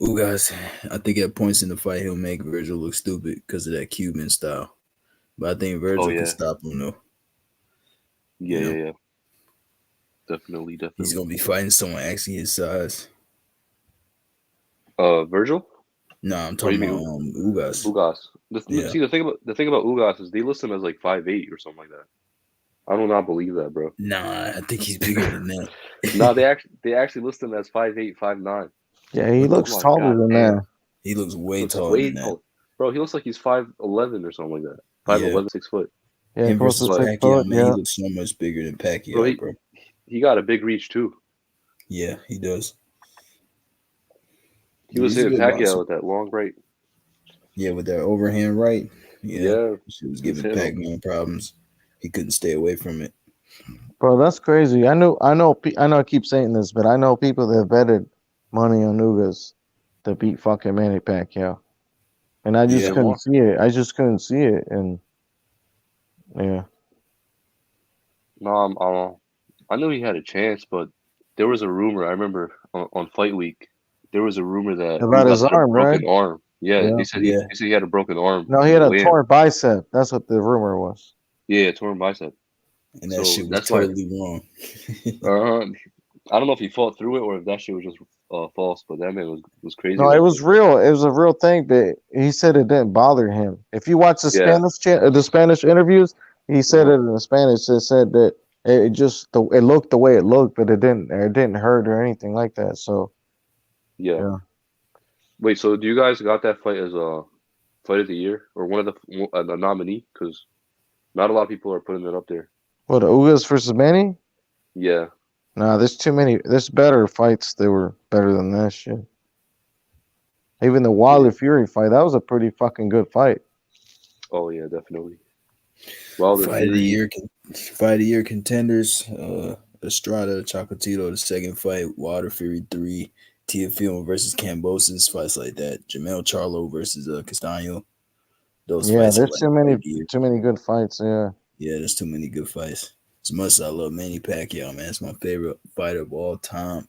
Ugas, I think at points in the fight he'll make Virgil look stupid because of that Cuban style. But I think Virgil can stop him though. Yeah. Definitely. He's gonna be fighting someone actually his size. Virgil? No, I'm talking about Ugas. See, the thing about Ugas is they list him as like 5'8" or something like that. I do not believe that, bro. Nah, I think he's bigger than that. No, they actually list him as 5'8", 5'9". Yeah, he looks taller than that. He looks way taller than that. Bro, he looks like he's 5'11" or something like that. 5'11", 6 foot. Yeah, him versus Pacquiao, man, he looks so much bigger than Pacquiao, bro. He got a big reach too. Yeah, he does. He was hitting Pacquiao with that long right. Yeah, with that overhand right. Yeah. She was giving Pacquiao problems. He couldn't stay away from it. Bro, that's crazy. I know. I keep saying this, but I know people that betted money on Ugas to beat fucking Manny Pacquiao, and I just couldn't see it. And yeah. No, I knew he had a chance, but there was a rumor. I remember on Fight Week, there was a rumor that about his arm, right? Arm. Yeah, they said he had a broken arm. No, he had a torn bicep. That's what the rumor was. Yeah, torn bicep. And that shit was totally wrong. I don't know if he fought through it or if that shit was just false, but that man was crazy. No, it was real. It was a real thing, but he said it didn't bother him. If you watch the Spanish interviews, he said it in Spanish. It said that it looked the way it looked, but it didn't hurt or anything like that. So yeah. Wait, so do you guys got that fight as a fight of the year or one of the nominee? Because not a lot of people are putting it up there. What, Ugas versus Manny? Yeah. Nah, there's too many. There's better fights that were better than that shit. Even the Wilder Fury fight, that was a pretty fucking good fight. Oh yeah, definitely. Wilder fight of the year contenders: Estrada, Chocolatito, the second fight; Wilder Fury 3, Teofimo versus Kambosos, fights like that; Jamel Charlo versus Castaño. Those fights. There's too many good fights. Yeah, there's too many good fights. As much as I love Manny Pacquiao, man, it's my favorite fighter of all time.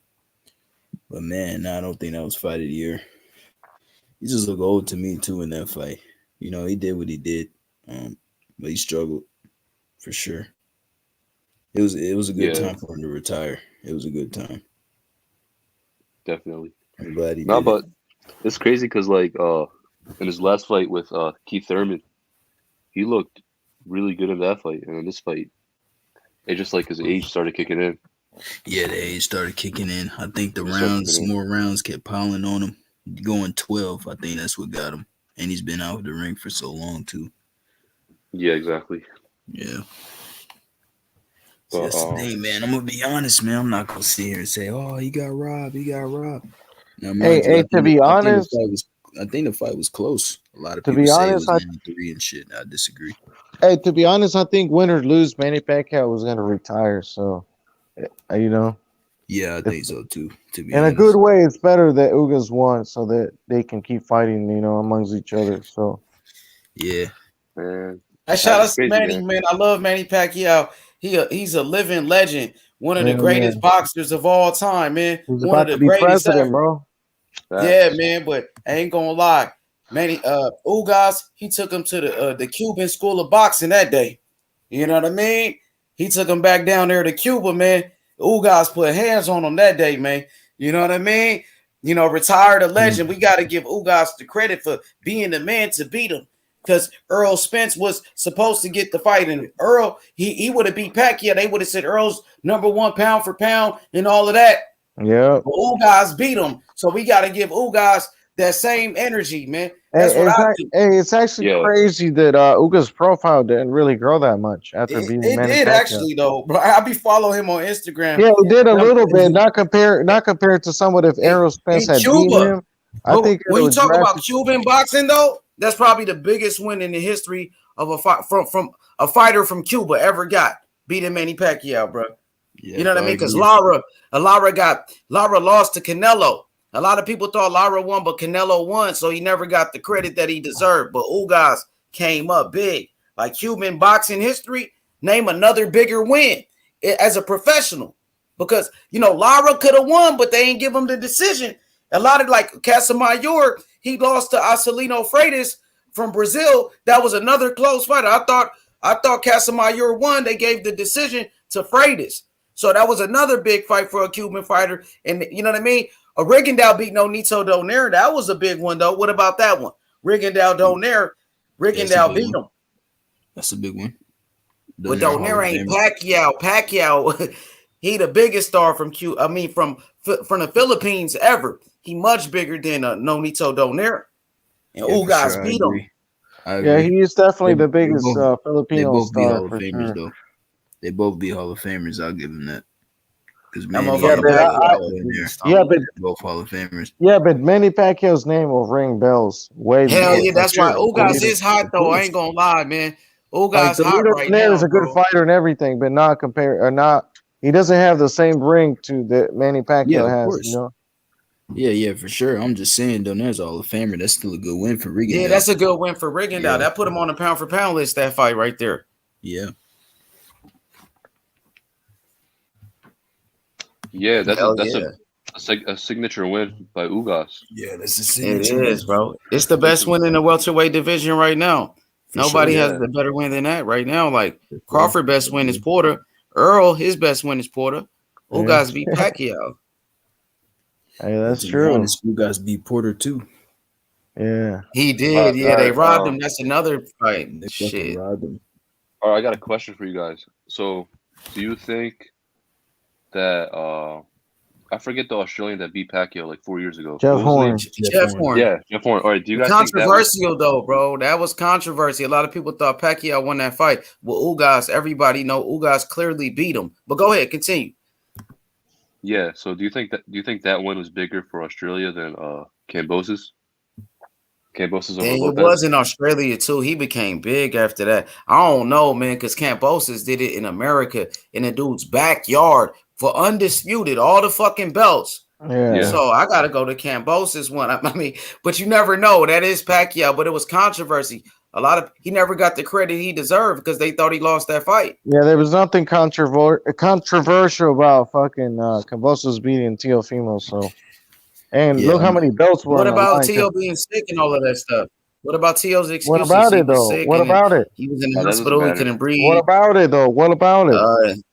But man, I don't think that was fight of the year. He just looked old to me too in that fight. You know, he did what he did, but he struggled for sure. It was a good time for him to retire. It was a good time. Definitely. I'm glad he did. No, but it's crazy because like in his last fight with Keith Thurman, he looked really good in that fight, and in this fight, it just like his age started kicking in. Yeah, the age started kicking in. I think more rounds kept piling on him. Going 12, I think that's what got him. And he's been out of the ring for so long too. Yeah, exactly. Yeah. So that's the thing, man. I'm gonna be honest, man. I'm not gonna sit here and say, "Oh, he got robbed. He got robbed." Now, to be honest, I think the fight was close. A lot of to people be say honest, it was 93 and shit. I disagree. Hey, to be honest, I think win or lose, Manny Pacquiao was gonna retire. So, you know. Yeah, I think so too. To be in honest. a good way, it's better that Ugas won so that they can keep fighting, you know, amongst each other. So, yeah, man. Shout out to Manny, man. I love Manny Pacquiao. He's a living legend, one of the greatest boxers of all time, man. He's one about of the to be greatest president, ever. bro. Yeah, man. But I ain't gonna lie, Manny Ugas, he took him to the Cuban school of boxing that day. You know what I mean? He took him back down there to Cuba, man. Ugas put hands on him that day, man. You know what I mean? You know, retired a legend. We got to give Ugas the credit for being the man to beat him. Because Earl Spence was supposed to get the fight. And Earl, he would have beat Pacquiao. They would have said Earl's number one pound for pound and all of that. Yeah. But Ugas beat him. So we got to give Ugas that same energy, man. That's it's actually crazy that Ugas' profile didn't really grow that much after being It did actually, though. Bro, I be following him on Instagram. Yeah, it did a little bit, not compared to someone if Errol Spence had beaten him. I think when you talk about Cuban boxing, though, that's probably the biggest win in the history of a fight from a fighter from Cuba ever got, beating Manny Pacquiao, bro. Yeah, you know what I mean? Because Lara lost to Canelo. A lot of people thought Lara won, but Canelo won, so he never got the credit that he deserved. But Ugas came up big. Like Cuban boxing history, name another bigger win as a professional. Because, you know, Lara could have won, but they ain't give him the decision. A lot of like Casamayor, he lost to Acelino Freitas from Brazil. That was another close fight. I thought Casamayor won. They gave the decision to Freitas. So that was another big fight for a Cuban fighter. And you know what I mean? A Rigondeaux beat Nonito Donaire. That was a big one, though. What about that one? Rigondeaux Donaire. Rigondeaux beat him. That's a big one. But Donaire ain't Pacquiao. Pacquiao, he the biggest star from from the Philippines ever. He much bigger than Nonito Donaire. And Ugas beat him. Yeah, he is definitely the biggest Filipino star Hall of Famers, though. They both be Hall of Famers. I'll give them that. Because but both Hall of Famers. Yeah, but Manny Pacquiao's name will ring bells. Way Hell yeah, that's why Ugas is hot though. I ain't gonna lie, man. Ugas hot right now. Is a good fighter and everything, but not compared or not. He doesn't have the same ring to that Manny Pacquiao has. You know? Yeah, for sure. I'm just saying, Donaire's Hall of Famer. That's still a good win for Rigondeaux. Yeah, that's a good win for Rigondeaux. Yeah. That put him on the pound for pound list. That fight right there. Yeah. Yeah, that's a signature win by Ugas. Yeah, that's a signature. It is, bro. It's the best win in the welterweight division right now. Nobody has a better win than that right now. Like Crawford, best win is Porter. Earl, his best win is Porter. Ugas beat Pacquiao. Hey, that's true. Ugas beat Porter too. Yeah, he did. They robbed him. That's another fight. Shit. Robbed him. All right, I got a question for you guys. So, do you think that I forget the Australian that beat Pacquiao like 4 years ago? Jeff Horn. Jeff Horn. Yeah, Jeff Horn. All right, do you guys controversial think though, bro? That was controversy. A lot of people thought Pacquiao won that fight. Well, Ugas, everybody know Ugas clearly beat him. But go ahead, continue. Yeah. So do you think that win was bigger for Australia than Kambosos? Kambosos over Lopez? It was in Australia too. He became big after that. I don't know, man, because Kambosos did it in America in a dude's backyard for undisputed, all the fucking belts. Yeah. So I gotta go to Kambosos one. I mean, but you never know. That is Pacquiao, but it was controversy. He never got the credit he deserved because they thought he lost that fight. Yeah, there was nothing controversial about fucking Kambosos beating Teofimo. So, and look how many belts were. What about Teo being sick and all of that stuff? What about Teo's excuses? What about it though? What about it? He was in the hospital. He couldn't breathe. What about it though? What about it?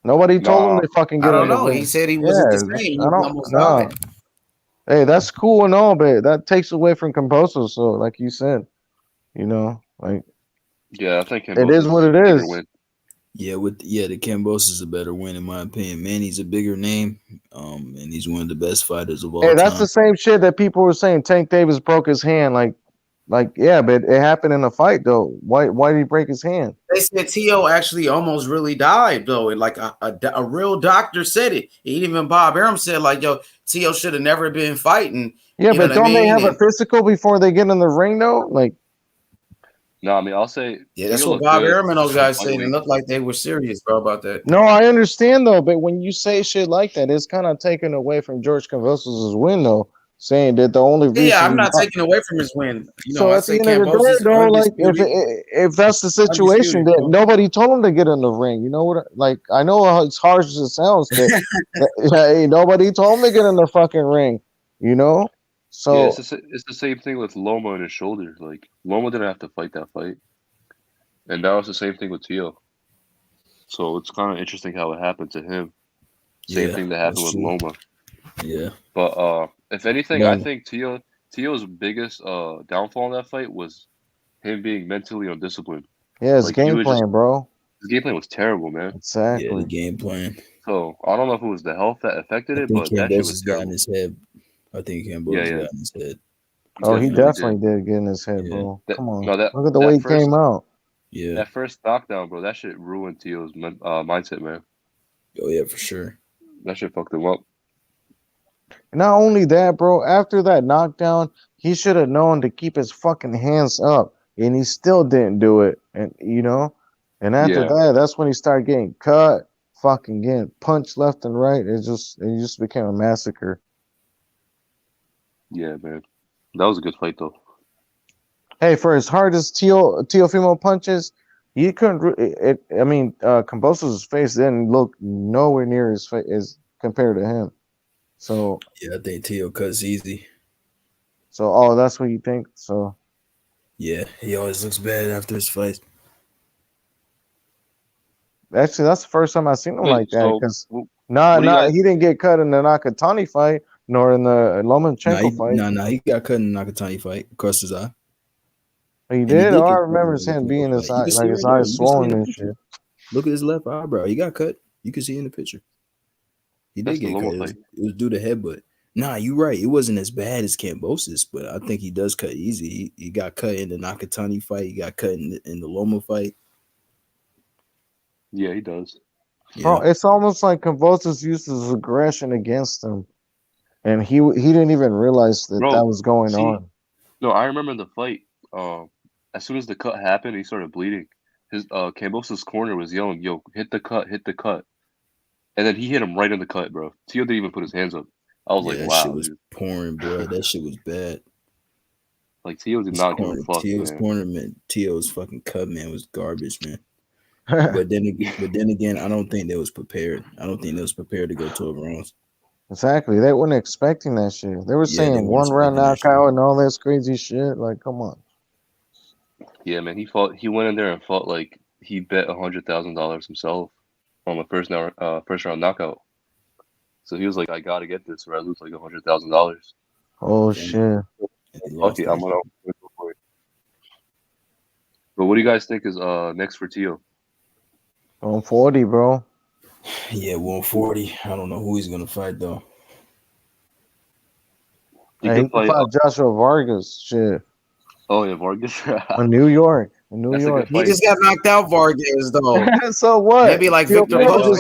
Nobody told him to fucking get on the ring. He said he wasn't the same. I don't know. Hey, that's cool and all, but that takes away from Kambosos. So, like you said, you know, like I think it is what it is. Yeah, the Kambosos is a better win in my opinion. Manny's a bigger name, and he's one of the best fighters of all time. That's the same shit that people were saying. Tank Davis broke his hand, yeah, but it happened in a fight though. Why did he break his hand? They said Teo actually almost really died though. And like a real doctor said it. Even Bob Arum said like, yo, Teo should have never been fighting. Yeah, but don't they have a physical before they get in the ring though? Like, no, I mean I'll say that's what Bob Arum and those guys said. It looked like they were serious, bro, about that. No, I understand though, but when you say shit like that, it's kind of taken away from George Kambosos' win though. Saying that the only reason I'm not taking away from his win. You know, so at the end of the day, though, like if that's the situation, that nobody told him to get in the ring. You know what? Like I know it's harsh as it sounds, but nobody told him to get in the fucking ring. You know, so it's the same thing with Loma and his shoulder. Like Loma didn't have to fight that fight, and that was the same thing with Teo. So it's kind of interesting how it happened to him. Same thing that happened with Loma. Yeah, but if anything, I think Teo's biggest downfall in that fight was him being mentally undisciplined. Yeah, his game plan, bro. His game plan was terrible, man. Exactly. Yeah, the game plan. So I don't know if it was the health that affected it, but that shit was got in his head. I think Kambosos got in his head. Oh, he definitely did get in his head, bro. Come on, look at the way he came out. Yeah, that first knockdown, bro. That shit ruined Teo's mindset, man. Oh yeah, for sure. That shit fucked him up. Not only that, bro, after that knockdown, he should have known to keep his fucking hands up, and he still didn't do it. And and after that, that's when he started getting cut, fucking getting punched left and right. It just became a massacre. Yeah, man, that was a good fight though. Hey, for as hard as Teofimo punches, you couldn't. Kambosos' face didn't look nowhere near his face as compared to him. So yeah, I think Tio cuts easy. So that's what you think. So yeah, he always looks bad after his fights. Actually, that's the first time I've seen him like that. Because he didn't get cut in the Nakatani fight, nor in the Lomachenko fight. He got cut in the Nakatani fight across his eye. He did. All I remember is him being his eye, like his eyes swollen and shit. Look at his left eyebrow. He got cut. You can see in the picture. He did get cut. It was due to headbutt. Nah, you're right. It wasn't as bad as Kambosos, but I think he does cut easy. He got cut in the Nakatani fight. He got cut in the Loma fight. Yeah, he does. Yeah. Bro, it's almost like Kambosos used his aggression against him, and he didn't even realize that that was going on. No, I remember the fight. As soon as the cut happened, he started bleeding. His Kambosos' corner was yelling, "Yo, hit the cut, hit the cut," and then he hit him right in the cut, bro. Tio didn't even put his hands up. I was like, that wow, shit was pouring blood. That shit was bad. Like Tio did not give a fuck. Tio's corner, man. Tio's fucking cut, man, was garbage, man. But then again, I don't think they was prepared. I don't think they was prepared to go 12 rounds. Exactly. They weren't expecting that shit. They were saying 1 round knockout and all this crazy shit. Like, come on. Yeah, man. He went in there and fought like he bet $100,000 himself on the first round knockout. So he was like, I gotta get this or I lose like $100,000. Oh shit. Okay, I'm gonna go for it. But what do you guys think is next for Tio? 140, bro. Yeah, 140. I don't know who he's gonna fight though. He can fight Joshua Vargas. Shit. Oh yeah, Vargas. In New York. He just got knocked out, Vargas, though. So what? Maybe like Victor Postal.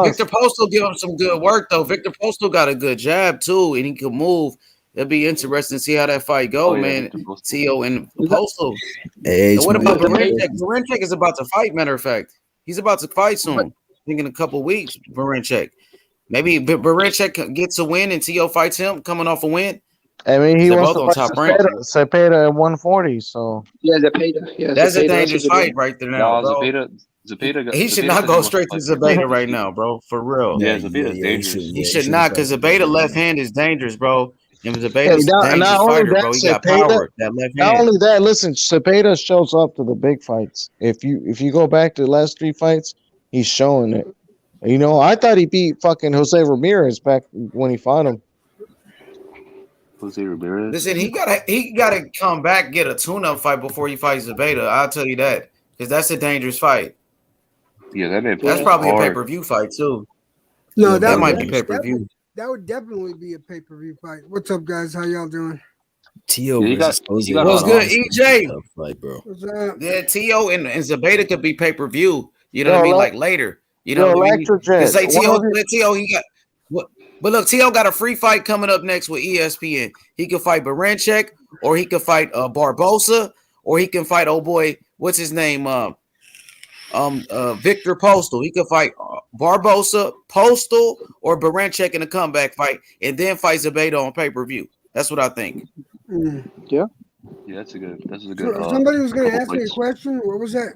Victor Postal give him some good work though. Victor Postal got a good jab too, and he can move. It'll be interesting to see how that fight go, man. Tio and Postal. Hey, what about Berinchyk? Berinchyk is about to fight. Matter of fact, he's about to fight soon. I think in a couple weeks. Berinchyk. Maybe Berinchyk gets a win and Tio fights him coming off a win. I mean, he wants to fight Cepeda at 140. So Cepeda. Yeah, that's a dangerous fight right there now, bro. Zepeda he should not go straight to Zepeda right now, bro. For real. Yeah, Zepeda's dangerous. He should not, because Zepeda left hand is dangerous, bro. And Zepeda's dangerous fighter, bro. He got power. That left hand. Not only that, listen, Cepeda shows up to the big fights. If you go back to the last 3 fights, he's showing it. You know, I thought he beat fucking Jose Ramirez back when he fought him. Jose Ramirez. Listen, he gotta come back, get a tune-up fight before he fights Zepeda. I'll tell you that, because that's a dangerous fight. Yeah, that's probably a pay-per-view fight too. No, that might be pay-per-view. That would definitely be a pay-per-view fight. What's up, guys? How y'all doing? Tio what's good, EJ? Fight, bro. What's up? Yeah, Tio and Zepeda could be pay-per-view. You know what I mean? Like later. You know what I mean? Say Tio, he got what? But look, Tio got a free fight coming up next with ESPN. He could fight Berinchyk, or he could fight Barbosa, or he can fight what's his name? Victor Postal. He could fight Barbosa, Postal, or Berinchyk in a comeback fight, and then fight Zepeda on pay-per-view. That's what I think. Yeah. Yeah, that's a good. Somebody was going to ask me a question. What was that?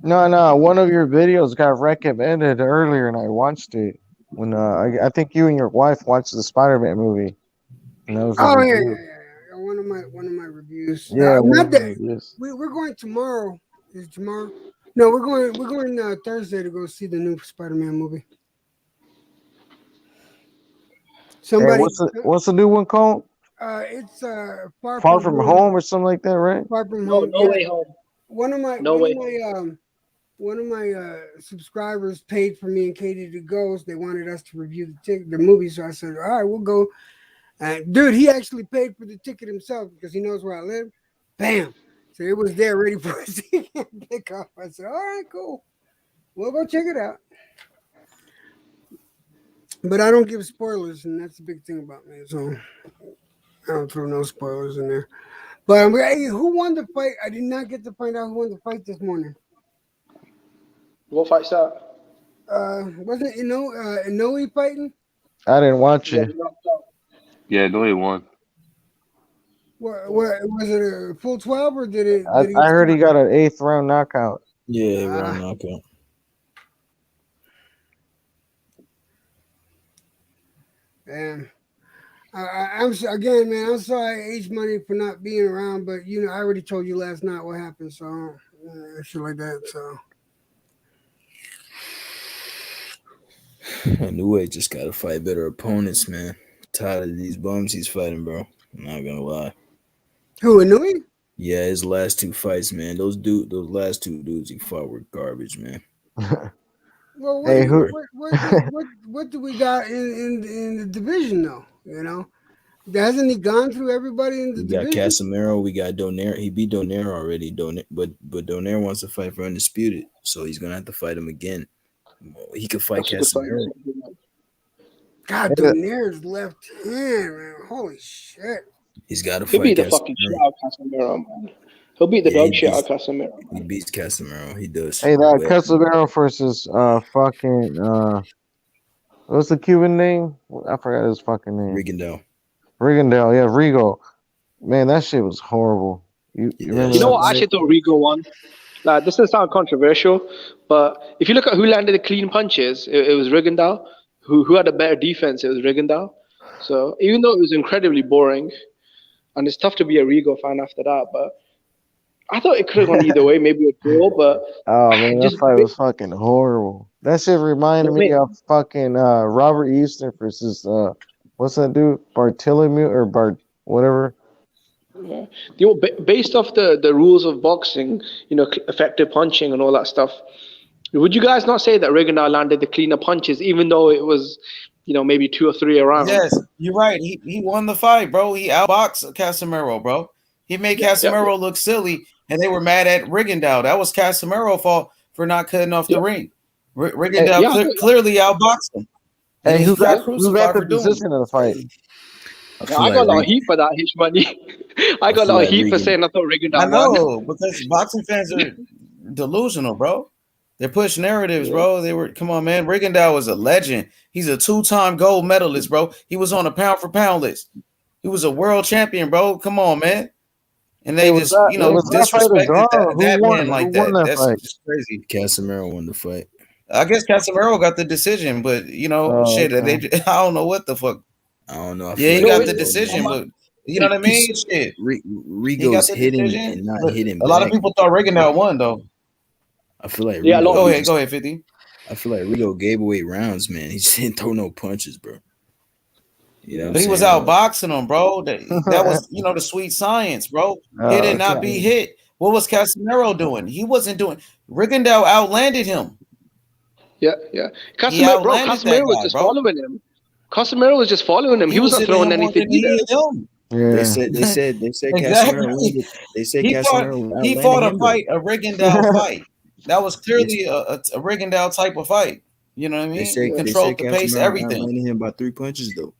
No. One of your videos got recommended earlier, and I watched it. When I think you and your wife watched the Spider-Man movie. And that was yeah. One of my reviews. Yeah, not that. We're going tomorrow. Is tomorrow? No, we're going Thursday to go see the new Spider-Man movie. Somebody. Hey, what's the new one called? It's Far from home or something like that, right? Far from home. No Way Home. One of my subscribers paid for me and Katie to go. So they wanted us to review the movie, so I said, "All right, we'll go." Dude, he actually paid for the ticket himself because he knows where I live. Bam! So it was there ready for us to pick up. I said, "All right, cool. We'll go check it out." But I don't give spoilers, and that's the big thing about me. So I don't throw no spoilers in there. But hey, who won the fight? I did not get to find out who won the fight this morning. What fight's that? Wasn't Inoue fighting? I didn't watch it. Yeah, Inoue won. What was it? A full 12 or did it? I heard he got an 8th round knockout. Yeah, round knockout. And I'm again, man. I'm sorry, H Money, for not being around. But you know, I already told you last night what happened. So shit like that. So. Inoue just gotta fight better opponents, man. Tired of these bums he's fighting, bro. I'm not gonna lie. Who, Inoue? Yeah, his last 2 fights, man. Those last 2 dudes he fought were garbage, man. Well, what do we got in the division though? You know, hasn't he gone through everybody in the division? We got Casemiro, we got Donaire. He beat Donaire already. But Donaire wants to fight for undisputed, so he's gonna have to fight him again. He could fight Casemiro. God, Donaire's left hand, man. Holy shit. He's got to fight. He'll beat the fucking shit out of Casemiro, man. He'll beat the dog shit out of Casemiro. He beats Casemiro. He does. Hey, that Casemiro versus fucking what's the Cuban name? I forgot his fucking name. Rigondeaux, yeah, Rigo. Man, that shit was horrible. You remember? You know what? I actually thought Rigo won. Like, this doesn't sound controversial, but if you look at who landed the clean punches, it was Rigondeaux. Who had a better defense? It was Rigondeaux. So even though it was incredibly boring, and it's tough to be a Rigo fan after that, but I thought it could have gone either way, maybe a draw, but oh man, that fight was fucking horrible. That shit reminded me of fucking Robert Easter versus what's that dude? Bartholomew or whatever. Yeah. You know, based off the rules of boxing, you know, effective punching and all that stuff, would you guys not say that Rigondeaux landed the cleaner punches, even though it was, you know, maybe 2 or 3 around? Yes, you're right. He won the fight, bro. He outboxed Casemiro, bro. He made Casemiro look silly, and they were mad at Rigondeaux. That was Casemiro's fault for not cutting off the ring. Rigondeaux clearly outboxed him. Hey, who got the decision of the fight? I got a lot of heat for that, H Money. I got a lot of heat for saying I thought Rigondeaux won. I know, because boxing fans are delusional, bro. They push narratives, bro. Come on, man. Rigondeaux was a legend. He's a 2-time gold medalist, bro. He was on a pound for pound list. He was a world champion, bro. Come on, man. And they disrespected that man like that. That's just crazy. Casemiro won the fight. I guess Casemiro got the decision, but I don't know what the fuck. I don't know. He got the decision, but you know what I mean? Shit. Rigo's hitting and not hitting. A lot of people thought Rigondeaux won, though. I feel like go ahead, 50. I feel like Rigo gave away rounds, man. He just didn't throw no punches, bro. You know, but he was out boxing him, bro. That was, the sweet science, bro. Hit and not be hit. What was Casemiro doing? He wasn't doing. Rigondeaux outlanded him. Yeah. Casemiro was just following him. Casemiro was just following him. He wasn't throwing anything either. Yeah. They said Casemiro. They said Casemiro. He fought a Rigondeaux fight. That was clearly a Rigondeaux type of fight. You know what I mean? He controlled the pace, everything. Landing him by 3 punches, though.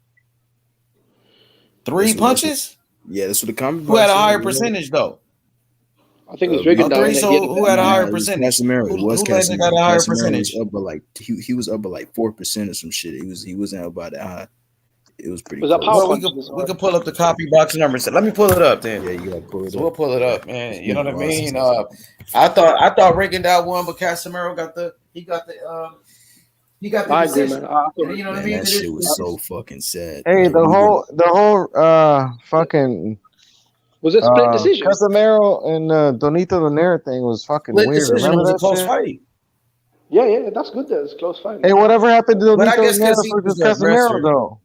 3 punches? Yeah, that's what the comment. Who had a higher percentage, though? I think it's Rigondeaux. So who had a higher percentage? Casemiro. Who got a higher percentage? Up by like he was up by like 4% or some shit. He wasn't up by that high. It was pretty. Was that close. power we could pull up the copy box numbers. Let me pull it up then. Yeah, you gotta pull it up. We'll pull it up, man. You know what I mean? I thought Rigondeaux won, but Casemiro got the I agree, man. You know what I mean? That shit was so fucking sad. Hey, the whole fucking was it split decision? Casemiro and Donito Donaire thing was fucking weird. Remember that close fight? Yeah, that's good. That was a close fight. Hey, whatever happened to Donito Donaire versus Casemiro though?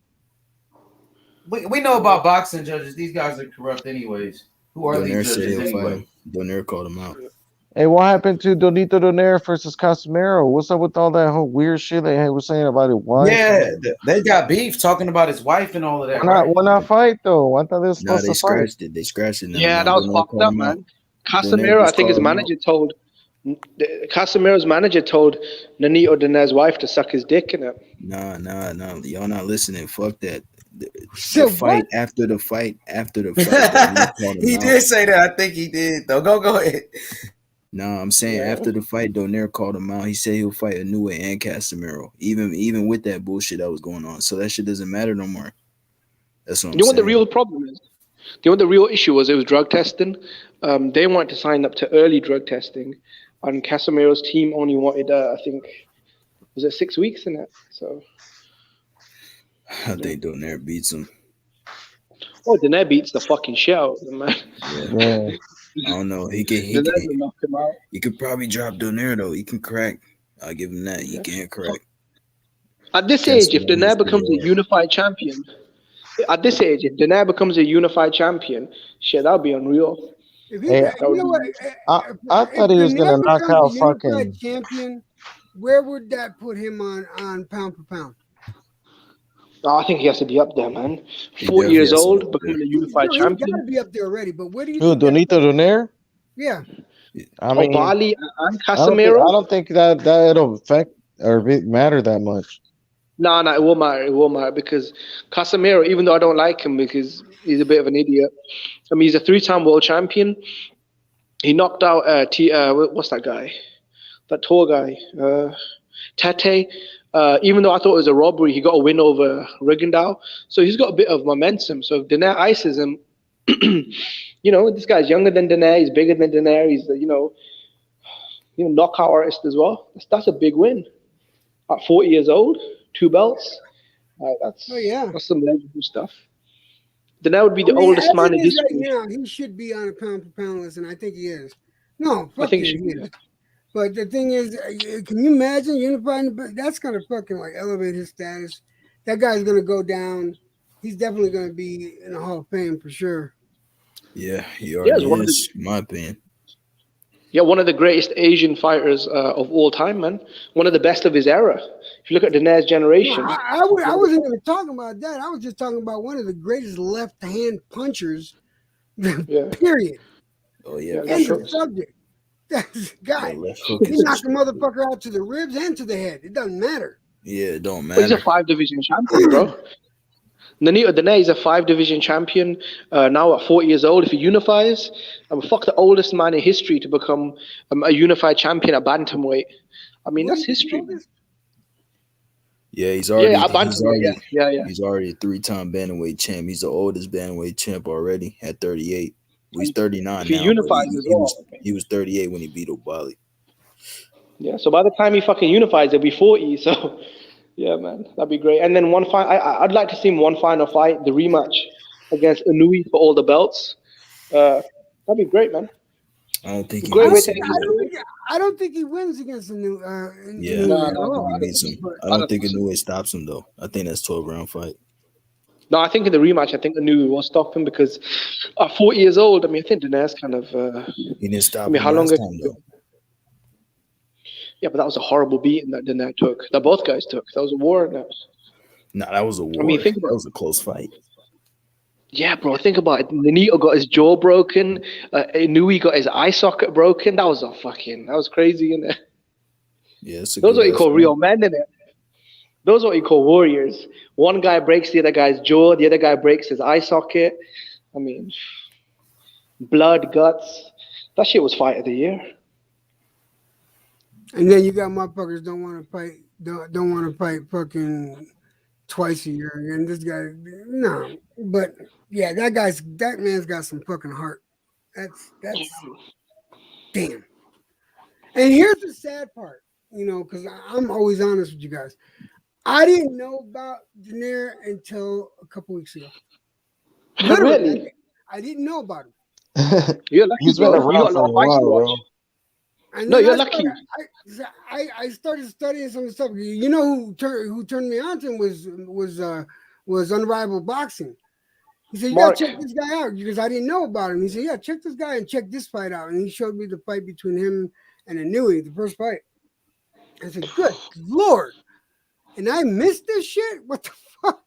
We know about boxing judges. These guys are corrupt, anyways. Who are these judges anyway? Donaire called him out. Hey, what happened to Donito Donaire versus Casemiro? What's up with all that whole weird shit they were saying about his wife? Yeah, they got beef talking about his wife and all of that. Why not fight though? I thought they were supposed to fight. They scratched it. Yeah, that was fucked up, man. Casemiro, I think his manager told Casemiro's manager told Nonito Donaire's wife to suck his dick in it. Nah. Y'all not listening. Fuck that. So fight after the fight. He did say that. I think he did though. Go ahead. No, I'm saying after the fight, Donaire called him out. He said he'll fight Inoue and Casemiro, even with that bullshit that was going on. So that shit doesn't matter no more. That's what I'm saying. You know what the real problem is? You know what the real issue was? It was drug testing. They wanted to sign up to early drug testing, and Casemiro's team only wanted, I think, was it 6 weeks in it? So I think Donaire beats him. Oh, Donaire beats the fucking shit out of him, man. Yeah. I don't know. He knock him out. He could probably drop Donaire though. He can crack. I'll give him that. He can crack. At this age, if Donaire becomes a unified champion, shit, that'd be unreal. If he, you know what? I thought he was gonna knock out fucking champion. Where would that put him on pound for pound? Oh, I think he has to be up there, man. 40 years old, becoming a unified champion. He's got to be up there already. But where do you? Who, Donito Donaire? Yeah. I mean, Bali and Casemiro. I don't think that it'll affect or matter that much. No, it won't matter. It won't matter because Casemiro, even though I don't like him because he's a bit of an idiot. I mean, he's a 3-time world champion. He knocked out what's that guy? That tall guy, Tete. Even though I thought it was a robbery, he got a win over Rigondeaux. So he's got a bit of momentum. So if Donaire ices him, this guy's younger than Donaire. He's bigger than Donaire. He's knockout artist as well. That's a big win. At 40 years old, 2 belts. That's some legendary stuff. Donaire would be the oldest man in history. Right now, he should be on a pound for pound list, and I think he is. No, I think he is. But the thing is, can you imagine unifying? That's gonna fucking like elevate his status. That guy's gonna go down. He's definitely gonna be in the Hall of Fame for sure. Yeah, he already is, in my opinion. Yeah, one of the greatest Asian fighters of all time, man. One of the best of his era. If you look at Donaire's generation. No, I wasn't even talking about that. I was just talking about one of the greatest left-hand punchers. Period. Oh yeah. End of subject. That's guy. He knocked the motherfucker out to the ribs and to the head. It doesn't matter. Yeah, it don't matter. He's a 5-division champion, bro. Nonito Donaire is a 5-division champion now at 40 years old. If he unifies, fuck the oldest man in history to become a unified champion at bantamweight. I mean, that's history. Yeah, he's already. Yeah. He's already a 3-time bantamweight champ. He's the oldest bantamweight champ already at 38. He's 39 now. He unifies as well. He was 38 when he beat O'Bali. Yeah, so by the time he fucking unifies, he'll be 40. So, yeah, man, that'd be great. And then I'd like to see him one final fight, the rematch against Inouye for all the belts. That'd be great, man. I don't think I don't think he wins against Inouye. I don't think Inouye stops him though. I think that's 12-round fight. No, I think in the rematch, I think Inouye will stop him because at 40 years old, I mean, I think Donaire's kind of. He didn't stop. I mean, how long ago? Yeah, but that was a horrible beating that Donaire took. That both guys took. That was a war. Nah, that was a war. I mean, think about that was a close fight. Yeah, bro. Think about it. Nonito got his jaw broken. Inouye got his eye socket broken. That was crazy, innit? Yeah, those are what you call real men, innit? Those are what you call warriors. One guy breaks the other guy's jaw. The other guy breaks his eye socket. I mean, blood, guts. That shit was fight of the year. And then you got motherfuckers don't want to fight fucking twice a year. And this guy, no. But yeah, that man's got some fucking heart. That's damn. And here's the sad part, because I'm always honest with you guys. I didn't know about Donaire until a couple weeks ago. Really? I didn't know about him. You're lucky. He's been around for a while, bro. No, you're lucky. I started studying some stuff. You know who turned me on to him was Unrivaled Boxing. He said, "You gotta check this guy out," because I didn't know about him. He said, "Yeah, check this guy and check this fight out." And he showed me the fight between him and Inouye, the first fight. I said, "Good Lord." And I missed this shit? What the fuck?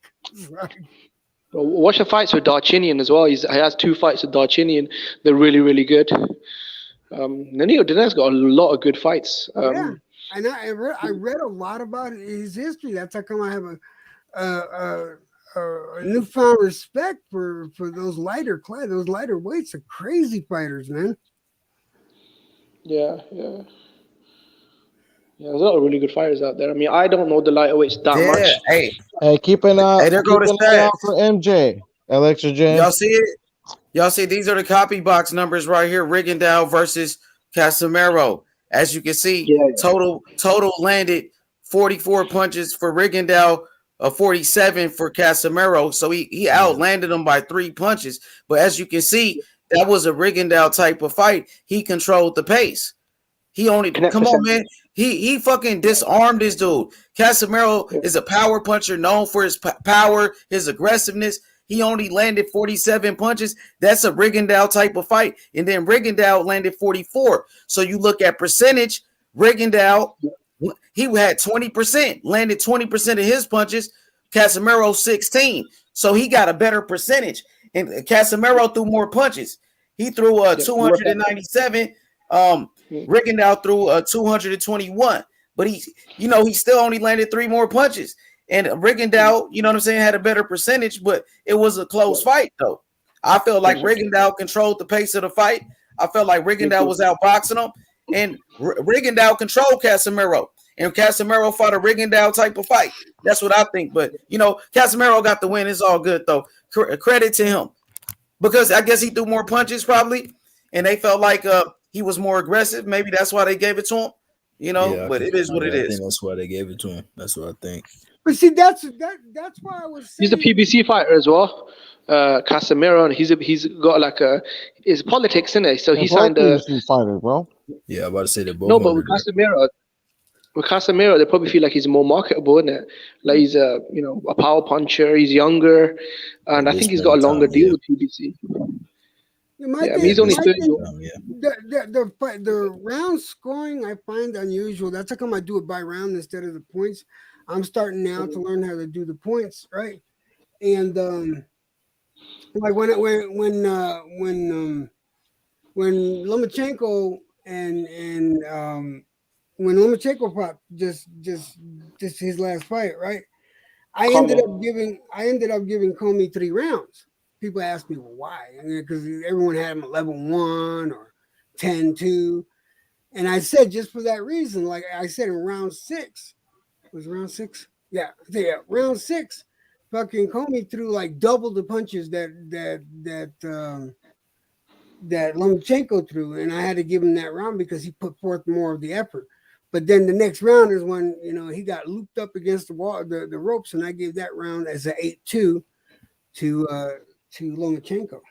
Well, watch the fights with Darchinian as well. He has 2 fights with Darchinian. They're really, really good. Nonito Donaire's got a lot of good fights. Yeah, and I read a lot about his history. That's how come I have a newfound respect for those lighter weights. Are crazy fighters, man. Yeah. Yeah, there's a lot of really good fighters out there. I mean, I don't know the lightweights that much. Hey, keep an eye out for MJ. Electra Jam. Y'all see it? Y'all see these are the copy box numbers right here. Rigondeaux versus Casemiro. As you can see, total landed 44 punches for Rigondeaux, a 47 for Casemiro, so he outlanded him by 3 punches. But as you can see, that was a Rigondeaux type of fight. He controlled the pace. He only come on, man. He fucking disarmed this dude. Casemiro is a power puncher known for his power, his aggressiveness. He only landed 47 punches. That's a Rigondeaux type of fight. And then Rigondeaux landed 44. So you look at percentage, Rigondeaux, he had 20%, landed 20% of his punches. Casemiro 16. So he got a better percentage. And Casemiro threw more punches. He threw 297. Rigondeaux threw 221. But he still only landed 3 more punches. And Rigondeaux, you know what I'm saying, had a better percentage, but it was a close fight, though. I felt like Rigondeaux controlled the pace of the fight. I felt like Rigondeaux was outboxing him, and Rigondeaux controlled Casemiro. And Casemiro fought a Rigondeaux type of fight. That's what I think. But, Casemiro got the win. It's all good, though. Credit to him. Because I guess he threw more punches, probably, and they felt like he was more aggressive. Maybe that's why they gave it to him, but it is what it is. I think that's why they gave it to him. That's what I think. But see, that's why I was saying. He's a PBC fighter as well. Casemiro, and he's got like his politics in it. So he signed a fighter, bro. Yeah, I'm about to say they're both. No, but with Casemiro, they probably feel like he's more marketable, isn't it? Like he's a power puncher. He's younger, and I think he's got a longer deal with PBC. He's only 30. The round scoring I find unusual. That's how come I do it by round instead of the points. I'm starting now to learn how to do the points, right? And like when Lomachenko and when Lomachenko fought just his last fight, right? I ended up giving Comey 3 rounds. People ask me, well, why? Because everyone had him 11-1 or 10-2. And I said, just for that reason, like I said in round 6, was it round 6? Yeah, round 6, fucking Comey threw like double the punches that Lomachenko threw, and I had to give him that round because he put forth more of the effort. But then the next round is when he got looped up against the wall, the ropes, and I gave that round as an 8-2 to Lomachenko.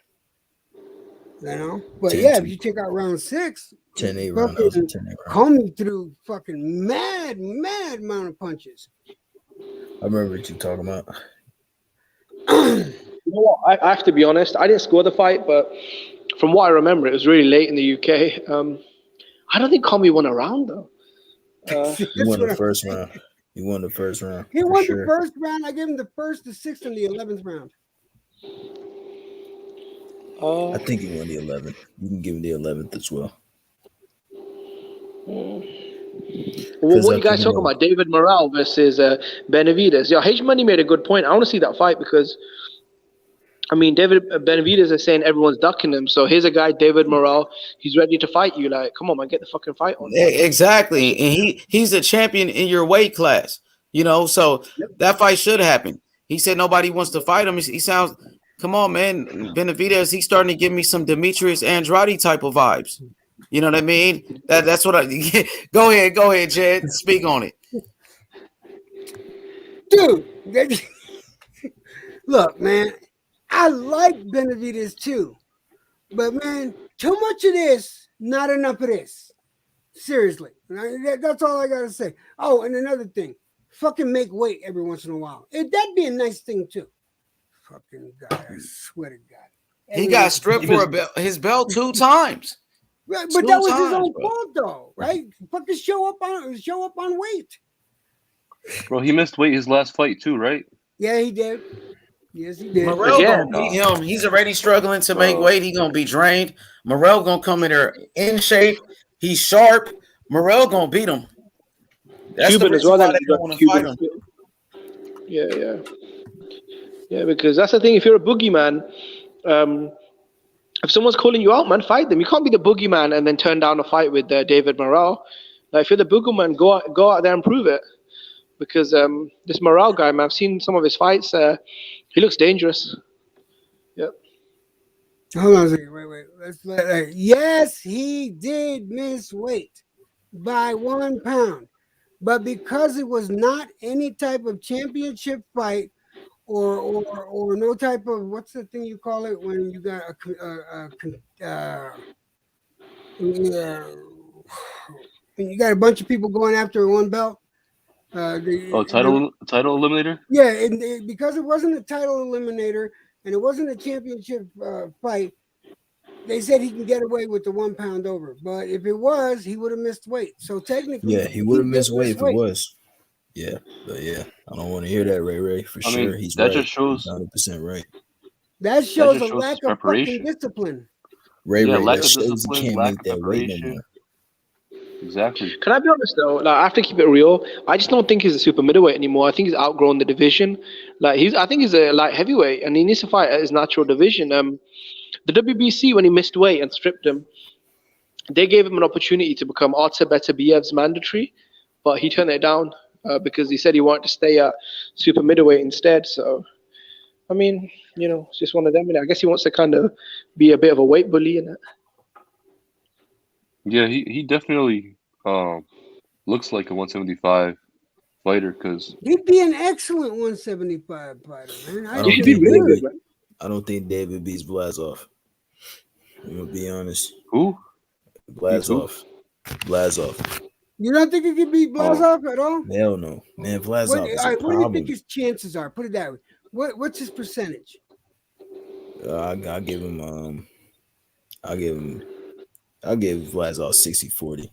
But 10-2. yeah, if you check out round 6, 10-8 round. That was a 10-8 round. Comey threw fucking mad amount of punches. I remember what you're talking about. You know what? I have to be honest. I didn't score the fight, but from what I remember, it was really late in the UK. I don't think Comey won a round though. He won the first round. He won the first round. He won the first round. I gave him the first, the 6th, and the 11th round. I think he won the 11th. You can give him the 11th as well. Well, what are you guys talking about? David Morrell versus Benavidez. Yeah, H Money made a good point. I want to see that fight because, David Benavidez is saying everyone's ducking him. So here's a guy, David Morrell. He's ready to fight you. Like, come on, man, get the fucking fight on. Exactly, and he's a champion in your weight class. So that fight should happen. He said nobody wants to fight him. He sounds. Come on, man. Benavidez, he's starting to give me some Demetrius Andrade type of vibes. You know what I mean? That's what I go ahead, Jed. Speak on it. Dude, look, man, I like Benavidez too. But man, too much of this, not enough of this. Seriously. That's all I gotta say. Oh, and another thing, fucking make weight every once in a while. That'd be a nice thing too. Fucking guy, I swear to God. He got stripped for his belt 2 times. Right, but that was his own fault, though, right? Fucking show up on weight. Bro, he missed weight his last fight too, right? Yeah, he did. Yes, he did. Morrell gonna beat him. He's already struggling to make weight. He's gonna be drained. Morrell gonna come in there in shape. He's sharp. Morrell gonna beat him. That's Cuban the as well. why they don't want to fight him. Yeah, because that's the thing. If you're a boogeyman, if someone's calling you out, man, fight them. You can't be the boogeyman and then turn down a fight with David Morrell. Like, if you're the boogeyman, go out there and prove it. Because this Morrell guy, man, I've seen some of his fights. He looks dangerous. Yep. Hold on a second. Wait. Yes, he did miss weight by 1 pound. but because it was not any type of championship fight or no type of what's the thing you call it when you got yeah, when you got a bunch of people going after one belt. Title eliminator. Yeah, and because it wasn't a title eliminator and it wasn't a championship fight, they said he can get away with the 1 pound over. But if it was, he would have missed weight. So technically, Yeah, he would have missed weight if it was. Yeah, but yeah, I don't want to hear that, Ray. For sure, he's that right. just shows 100% right. That shows a lack of fucking discipline. Ray, lack that of shows discipline, you can't lack make of that weight no preparation. more. Exactly. Can I be honest though? Like, I have to keep it real. I just don't think he's a super middleweight anymore. I think he's outgrown the division. I think he's a light heavyweight, and he needs to fight at his natural division. The WBC, when he missed weight and stripped him, they gave him an opportunity to become Artur Beterbiev's mandatory, but he turned it down because he said he wanted to stay at super middleweight instead. So, I mean, it's just one of them. I guess he wants to kind of be a bit of a weight bully in it. Yeah, he definitely looks like a 175 fighter because he'd be an excellent 175 fighter, man. I don't think David beats Blazov. I'm gonna be honest. Who? Blazov. You don't think he could beat Blazov at all? Hell no, man. Blazov is a what do you problem. think his chances are? Put it that way. What's his percentage? I'll give him. I'll give Blazov 60-40.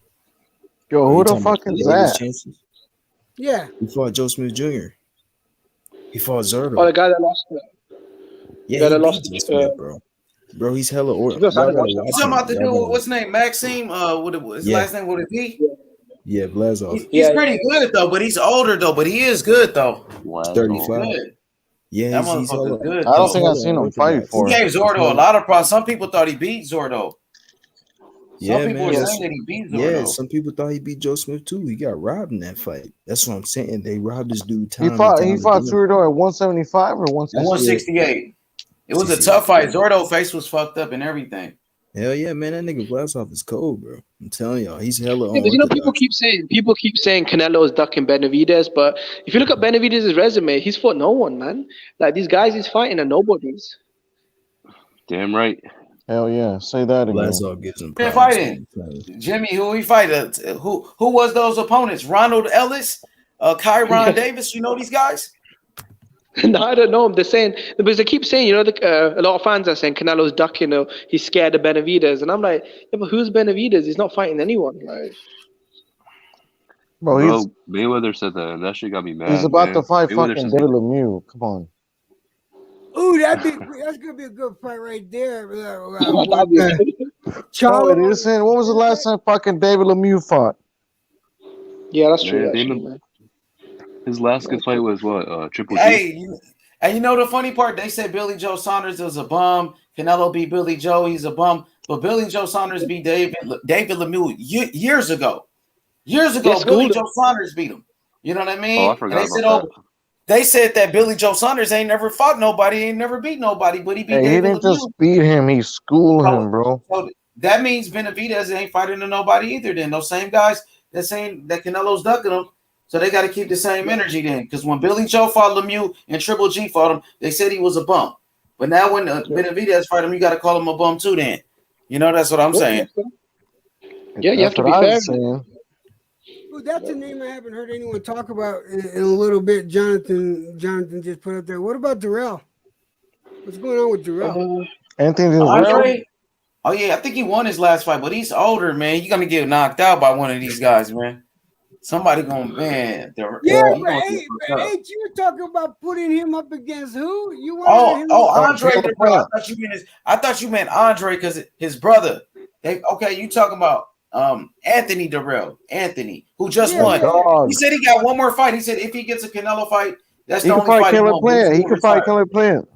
Yo, who the fuck is that? Chances? Yeah. He fought Joe Smith Jr. He fought Zerto. Oh, the guy that lost. Yeah, he lost Joe Smith, bro. Bro, he's hella. You talking about the dude? What's his name? Maxime. His last name would it be? Yeah, Blazov. He's pretty good though, but he's older though. But he is good though. 35. Yeah, that motherfucker's good. I don't think I've seen him fight before. He gave Zordo a lot of problems. Some people thought he beat Zordo. Some people were saying that he beat Zordo. Yeah, some people thought he beat Joe Smith too. He got robbed in that fight. That's what I'm saying. They robbed this dude. He fought Zordo at 175 or 168. It was a tough fight. Zordo's face was fucked up and everything. Hell yeah, man! That nigga Blazov is cold, bro. I'm telling y'all, he's hella. Yeah, people keep saying Canelo is ducking Benavidez, but if you look at Benavidez's resume, he's fought no one, man. Like these guys he's fighting are nobodies. Damn right. Hell yeah, say that again. Blazov gives him fighting. Jimmy, who he fight? Who was those opponents? Ronald Ellis, Kyron Davis. You know these guys? No, I don't know. They're saying because they keep saying, a lot of fans are saying Canelo's ducking, he's scared of Benavidez, and I'm like, yeah, but who's Benavidez? He's not fighting anyone. Like, bro, Mayweather said that, and that shit got me mad. He's about to fight fucking David Lemieux. Come on. Ooh, that's gonna be a good fight right there. Charlie, when was the last time fucking David Lemieux fought? Yeah, that's true. His last good fight was what? Triple G. Hey, and you know the funny part? They said Billy Joe Saunders was a bum. Canelo beat Billy Joe. He's a bum. But Billy Joe Saunders beat David Lemieux years ago. Years ago, Billy Joe Saunders beat him. You know what I mean? Oh, I forgot about that. They said that Billy Joe Saunders ain't never fought nobody, ain't never beat nobody, but he beat David He didn't Lemieux. just beat him, he schooled him, bro. So that means Benavidez ain't fighting to nobody either. Then those same guys that saying that Canelo's ducking him. So they got to keep the same energy then. Because when Billy Joe fought Lemieux and Triple G fought him, they said he was a bum. But now when Benavidez fight him, you got to call him a bum too then. You know, that's what I'm saying. Yeah, you have to be fair. Well, that's a name I haven't heard anyone talk about in a little bit. Jonathan just put up there. What about Durrell? What's going on with Durrell? Anthony Andre? Oh, yeah, I think he won his last fight, but he's older, man. You're going to get knocked out by one of these guys, man. Somebody going, man. Yeah, but hey, you were talking about putting him up against who? You wanted Andre Durrell. I thought you meant Andre because his brother. You talking about Anthony Durrell. Anthony, who just won. Dog. He said he got one more fight. He said if he gets a Canelo fight, that's He the can only fight fight Caleb Plant. He can fight Caleb Plant.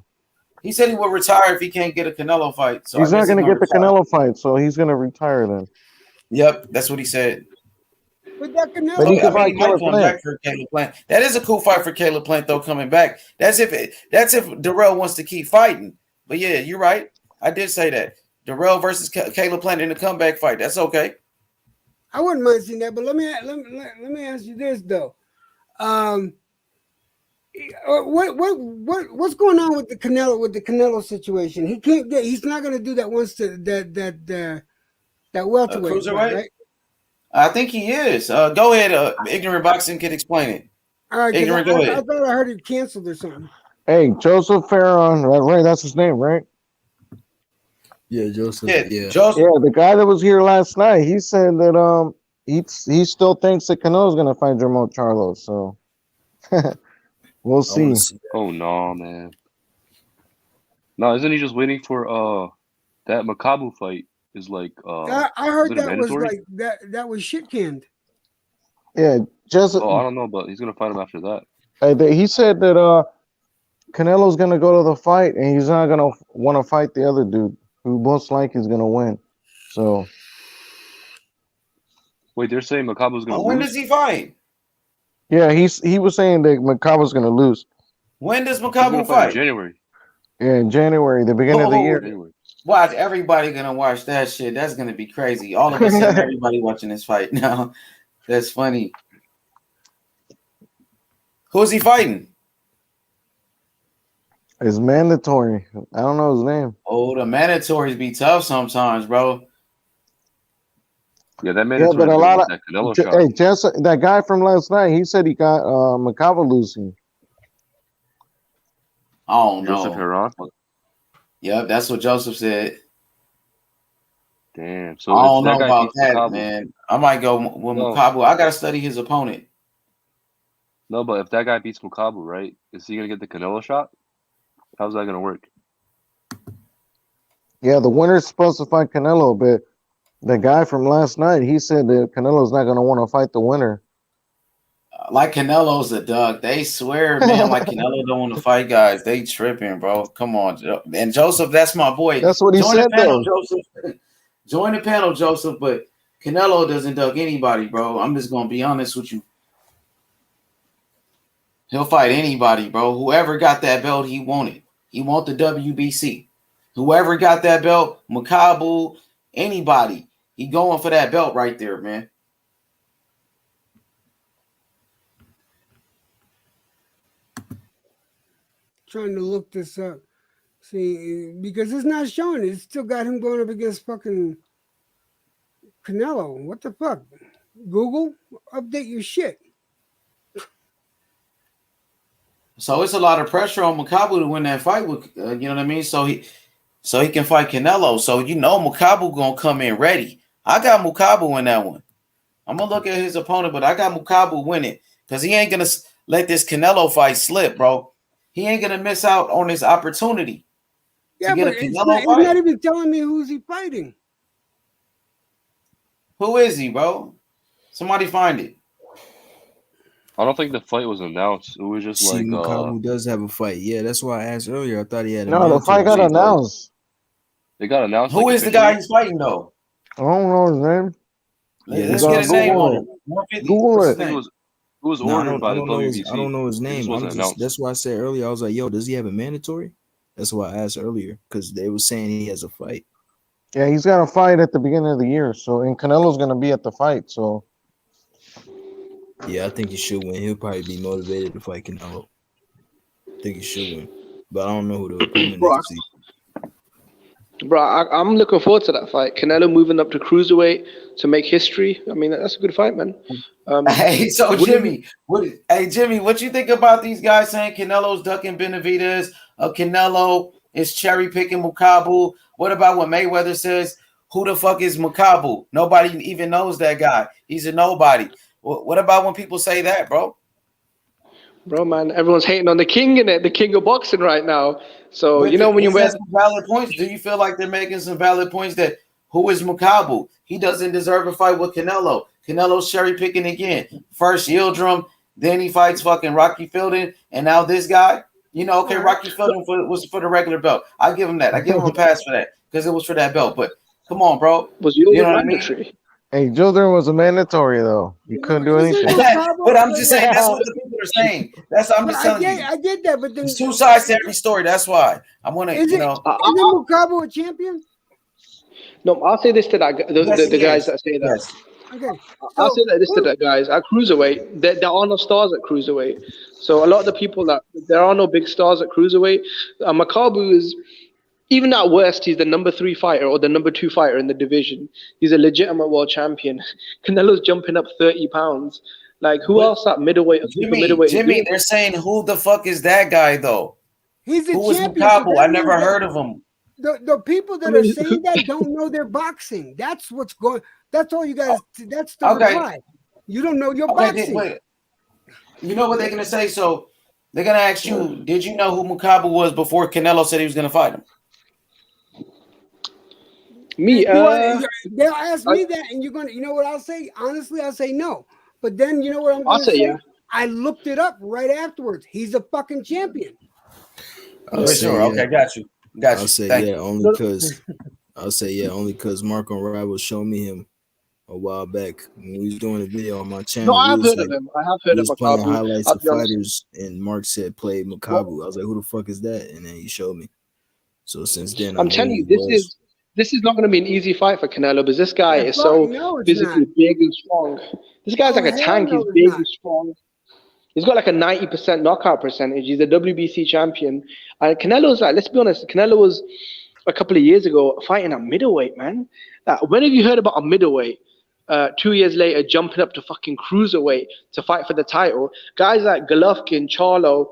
He said he will retire if he can't get a Canelo fight. So He's not going to get the retire. Canelo fight, so he's going to retire then. Yep, that's what he said. But that Canelo, But he can fight Caleb Plant. Caleb Plant. That is a cool fight for Caleb Plant though. Coming back, that's if Durrell wants to keep fighting. But yeah, you're right. I did say that Durrell versus Caleb Plant in the comeback fight. That's okay. I wouldn't mind seeing that, but let me ask you this though. What's going on with the Canelo situation? He's not going to do that once that welterweight fight, right? I think he is. Go ahead. Ignorant Boxing can explain it. All right, Ignorant, go ahead. I thought I heard it canceled or something. Hey, Joseph Farron, right? That's his name, right? Yeah, Joseph. Yeah, Joseph. Yeah, the guy that was here last night, he said that he still thinks that Canelo's gonna fight Jermall Charlo. So we'll see. Oh no, man. No, isn't he just waiting for that Makabu fight? Is like I heard that was like that was shit canned. Yeah, just I don't know, but he's gonna fight him after that. He said that Canelo's gonna go to the fight and he's not gonna want to fight the other dude who most likely is gonna win. So wait, they're saying Makabu's gonna lose? When does he fight? Yeah, he was saying that Makabu's gonna lose. When does Makabu fight? In January. Yeah, in January, the beginning of the year. Watch, everybody gonna watch that shit. That's gonna be crazy. All of a sudden, everybody watching this fight now. That's funny. Who's he fighting? It's mandatory. I don't know his name. Oh, the mandatories be tough sometimes, bro. Yeah, that mandatory. Yeah, but a lot of that Canelo shot. Hey, just that guy from last night. He said he got Makabu losing. Oh no. Joseph Heron? Yep, that's what Joseph said. Damn. So I don't know guy about beats that, Makabu, man. I might go with Makabu. I gotta study his opponent. No, but if that guy beats Makabu, right, is he gonna get the Canelo shot? How's that gonna work? Yeah, the winner's supposed to fight Canelo, but the guy from last night, he said that Canelo's not gonna want to fight the winner. Like Canelo's a duck. They swear, man, like Canelo don't want to fight guys. They tripping, bro. Come on. And Joseph, that's my boy. That's what he Join said, the panel, though. Joseph. Join the panel, Joseph. But Canelo doesn't duck anybody, bro. I'm just gonna be honest with you. He'll fight anybody, bro. Whoever got that belt, he wanted. He want the WBC. Whoever got that belt, Makabu, anybody, he going for that belt right there, man. Trying to look this up. See, because it's not showing it. It's still got him going up against fucking Canelo. What the fuck? Google, update your shit. So it's a lot of pressure on Makabu to win that fight with, you know what I mean? So he can fight Canelo. So you know Makabu gonna come in ready. I got Makabu in that one. I'm gonna look at his opponent, but I got Makabu winning because he ain't gonna let this Canelo fight slip, bro. He ain't gonna miss out on this opportunity Yeah, to get but a it's Canelo not, fight. it's not even telling me who's he fighting. Who is he, bro? Somebody find it. I don't think the fight was announced. It was just like Makabu does have a fight. Yeah, that's why I asked earlier. I thought he had a No, the fight got announced. It got announced. Who like, is the guy he's fighting though? I don't know his name. Yeah, let's get a name on him. Google it. It was ordered by the WBC. I don't know his It just name. wasn't announced. That's why I said earlier. I was like, "Yo, does he have a mandatory?" That's why I asked earlier because they were saying he has a fight. Yeah, he's got a fight at the beginning of the year. So, and Canelo's gonna be at the fight. So, Yeah, I think he should win. He'll probably be motivated to fight Canelo. I think he should win, but I don't know who the opponent is. To see. Bro, I'm looking forward to that fight. Canelo moving up to cruiserweight to make history. I mean, that's a good fight, man. Hey, so Jimmy, what you think about these guys saying Canelo's ducking Benavidez? Canelo is cherry picking Makabu. What about when Mayweather says, "Who the fuck is Makabu?" Nobody even knows that guy. He's a nobody. What about when people say that, bro? Bro, man, everyone's hating on the king in it, the king of boxing right now. So But you know when you wear some valid points. Do you feel like they're making some valid points that who is Makabu? He doesn't deserve a fight with Canelo. Canelo's cherry picking again. First Yildirim, then he fights fucking Rocky Fielding, and now this guy. You know, okay, Rocky Fielding was for the regular belt. I give him that. I give him a pass for that because it was for that belt. But come on, bro. You know what I mean? hey, Yildirim was a mandatory though. You couldn't do anything. But I'm just saying that's what the people are saying. I'm just telling you. I get that, but then There's two sides to every story. That's why I want to, is it Makabu a champion? No, I'll say this to the guys that say that. Yes. Okay, I'll so say that this to that, guys. At cruiserweight, there are no stars at cruiserweight. So a lot of the people that there are no big stars at cruiserweight. Makabu is even at worst, he's the number 3 fighter or the number 2 fighter in the division. He's a legitimate world champion. Canelo's jumping up 30 pounds. Like who else at middleweight or super middleweight is doing They're that? saying who the fuck is that guy though? he's a Who was champion. So Makabu? I that never means that heard of him. the people that are saying that don't know their boxing. That's what's going. That's all you guys. That's the reply. You don't know your boxing. Wait. You know what they're gonna say? So they're gonna ask you, did you know who Makabu was before Canelo said he was gonna fight him? Me, they'll ask me that, and you're gonna. You know what I'll say? Honestly, I'll say no. But then you know what I'm gonna say? yeah. I looked it up right afterwards. He's a fucking champion. I'll say, sure. Okay, got you. I'll say only because Marco Rival showed me him a while back when we was doing a video on my channel. No, I have heard of him. I have heard of playing Makabu. highlights of fighters, and Mark said played Makabu. I was like, who the fuck is that? And then he showed me. So since then, I'm telling you, this is not going to be an easy fight for Canelo because this guy is so physically big and strong. This guy's like a tank. He's big and strong. He's got like a 90% knockout percentage. He's a WBC champion. Canelo's like, let's be honest, Canelo was a couple of years ago fighting at middleweight, man. When have you heard about a middleweight? 2 years later, jumping up to fucking cruiserweight to fight for the title. Guys like Golovkin, Charlo,